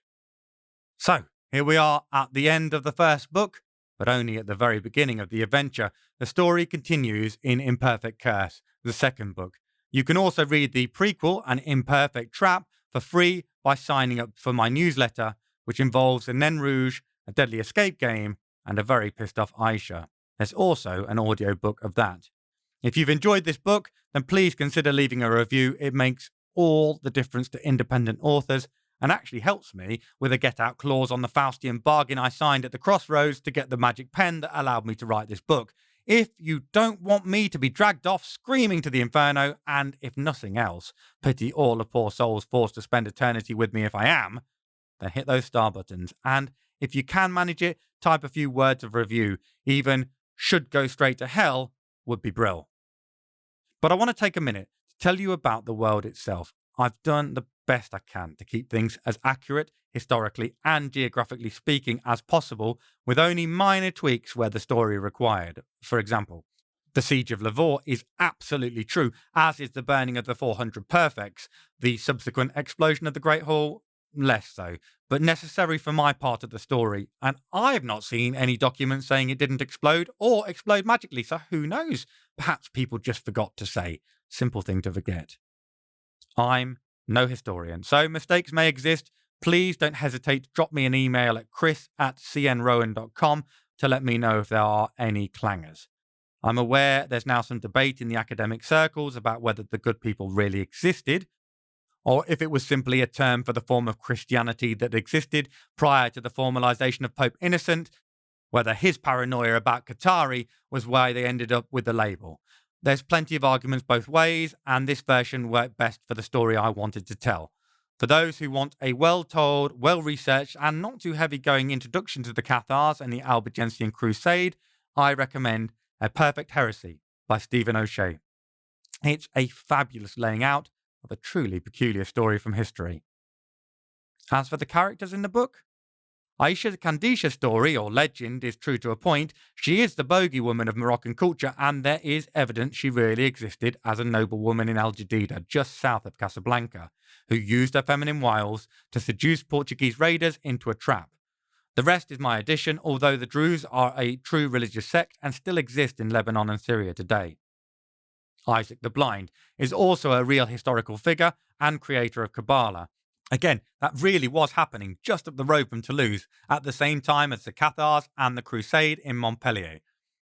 So, here we are at the end of the first book, but only at the very beginning of the adventure. The story continues in imPerfect Curse, the second book. You can also read the prequel, An Imperfect Trap, for free by signing up for my newsletter, which involves a Nain Rouge, a deadly escape game, and a very pissed off Aisha. There's also an audiobook of that. If you've enjoyed this book, then please consider leaving a review. It makes all the difference to independent authors and actually helps me with a get-out clause on the Faustian bargain I signed at the crossroads to get the magic pen that allowed me to write this book. If you don't want me to be dragged off screaming to the inferno, and if nothing else, pity all the poor souls forced to spend eternity with me if I am, then hit those star buttons. And if you can manage it, type a few words of review. Even should go straight to hell would be brill. But I want to take a minute to tell you about the world itself. I've done the best I can to keep things as accurate, historically and geographically speaking, as possible, with only minor tweaks where the story required. For example, the Siege of Lavore is absolutely true, as is the burning of the 400 Perfects. The subsequent explosion of the Great Hall, less so, but necessary for my part of the story. And I've not seen any documents saying it didn't explode or explode magically, so who knows? Perhaps people just forgot to say. Simple thing to forget. I'm no historian, so mistakes may exist. Please don't hesitate to drop me an email at chris@cnrowan.com to let me know if there are any clangers. I'm aware there's now some debate in the academic circles about whether the good people really existed, or if it was simply a term for the form of Christianity that existed prior to the formalization of Pope Innocent, whether his paranoia about Cathar was why they ended up with the label. There's plenty of arguments both ways, and this version worked best for the story I wanted to tell. For those who want a well-told, well-researched, and not too heavy-going introduction to the Cathars and the Albigensian Crusade, I recommend A Perfect Heresy by Stephen O'Shea. It's a fabulous laying out of a truly peculiar story from history. As for the characters in the book, Aisha Kandisha's story, or legend, is true to a point. She is the bogey woman of Moroccan culture, and there is evidence she really existed as a noblewoman in Al Jadida, just south of Casablanca, who used her feminine wiles to seduce Portuguese raiders into a trap. The rest is my addition, although the Druze are a true religious sect and still exist in Lebanon and Syria today. Isaac the Blind is also a real historical figure and creator of Kabbalah. Again, that really was happening just up the road from Toulouse at the same time as the Cathars and the Crusade in Montpellier.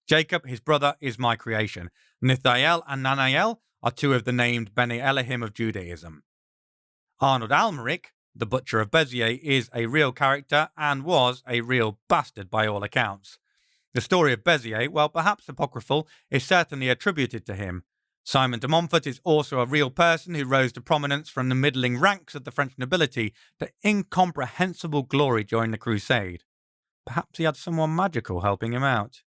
Jacob, his brother, is my creation. Nithael and Nanael are two of the named Bene Elohim of Judaism. Arnold Almeric, the Butcher of Béziers, is a real character and was a real bastard by all accounts. The story of Béziers, while perhaps apocryphal, is certainly attributed to him. Simon de Montfort is also a real person who rose to prominence from the middling ranks of the French nobility to incomprehensible glory during the Crusade. Perhaps he had someone magical helping him out.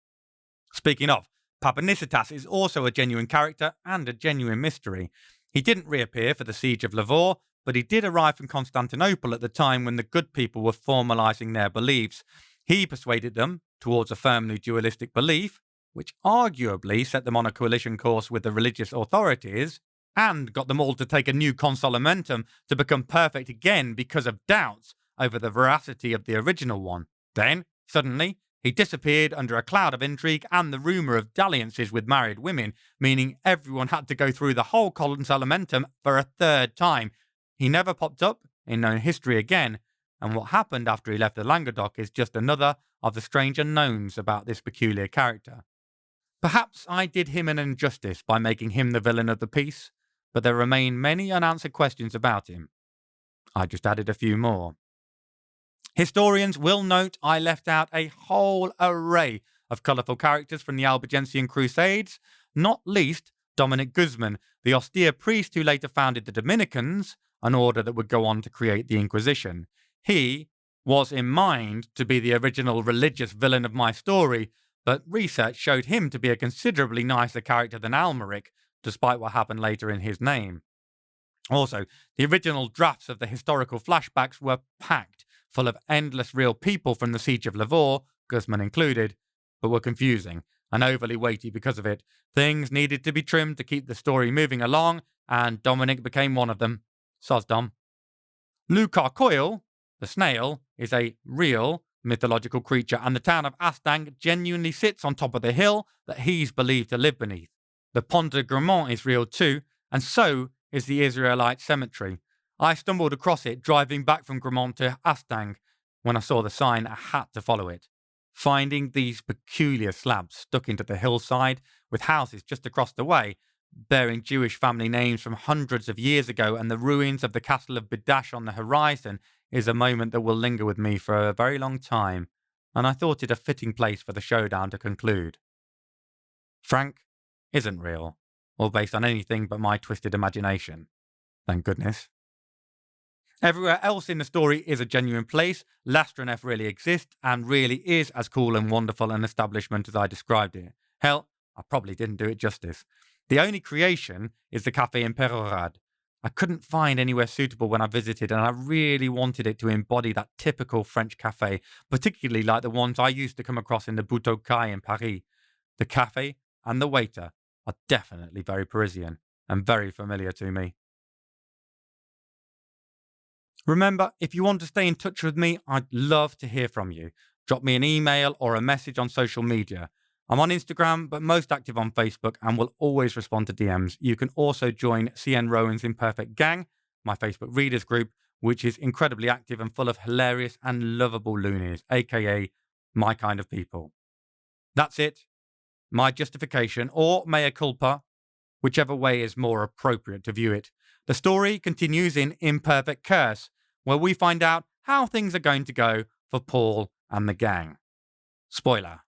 Speaking of, Papanicitas is also a genuine character and a genuine mystery. He didn't reappear for the Siege of Lavore, but he did arrive in Constantinople at the time when the good people were formalizing their beliefs. He persuaded them towards a firmly dualistic belief, which arguably set them on a coalition course with the religious authorities, and got them all to take a new consolamentum to become perfect again because of doubts over the veracity of the original one. Then, suddenly, he disappeared under a cloud of intrigue and the rumour of dalliances with married women, meaning everyone had to go through the whole consolamentum for a third time. He never popped up in known history again, and what happened after he left the Languedoc is just another of the strange unknowns about this peculiar character. Perhaps I did him an injustice by making him the villain of the piece, but there remain many unanswered questions about him. I just added a few more. Historians will note I left out a whole array of colourful characters from the Albigensian Crusades, not least Dominic Guzman, the austere priest who later founded the Dominicans, an order that would go on to create the Inquisition. He was in mind to be the original religious villain of my story, but research showed him to be a considerably nicer character than Almeric, despite what happened later in his name. Also, the original drafts of the historical flashbacks were packed full of endless real people from the Siege of Lavore, Guzman included, but were confusing and overly weighty because of it. Things needed to be trimmed to keep the story moving along, and Dominic became one of them. Sozdom. Lucar Coil, the snail, is a real mythological creature, and the town of Astang genuinely sits on top of the hill that he's believed to live beneath. The Pont de Grammont is real too, and so is the Israelite cemetery. I stumbled across it driving back from Grammont to Astang. When I saw the sign, I had to follow it. Finding these peculiar slabs stuck into the hillside with houses just across the way, bearing Jewish family names from hundreds of years ago, and the ruins of the castle of Bidash on the horizon is a moment that will linger with me for a very long time, and I thought it a fitting place for the showdown to conclude. Frank isn't real, or based on anything but my twisted imagination. Thank goodness. Everywhere else in the story is a genuine place. Lastronef really exists and really is as cool and wonderful an establishment as I described it. Hell, I probably didn't do it justice. The only creation is the Café Imperorad. I couldn't find anywhere suitable when I visited, and I really wanted it to embody that typical French café, particularly like the ones I used to come across in the Bouteille in Paris. The café and the waiter are definitely very Parisian and very familiar to me. Remember, if you want to stay in touch with me, I'd love to hear from you. Drop me an email or a message on social media. I'm on Instagram, but most active on Facebook, and will always respond to DMs. You can also join CN Rowan's imPerfect Gang, my Facebook readers group, which is incredibly active and full of hilarious and lovable loonies, aka my kind of people. That's it. My justification, or mea culpa, whichever way is more appropriate to view it. The story continues in imPerfect Curse, where we find out how things are going to go for Paul and the gang. Spoiler.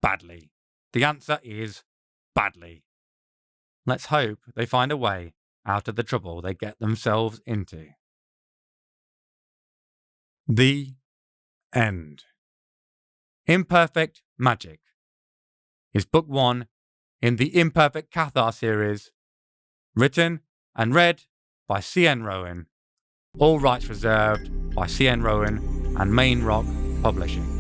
Badly. The answer is badly. Let's hope they find a way out of the trouble they get themselves into. The End. imPerfect Magic is book 1 in the imPerfect Cathar series, written and read by CN Rowan. All rights reserved by CN Rowan and Main Rock Publishing.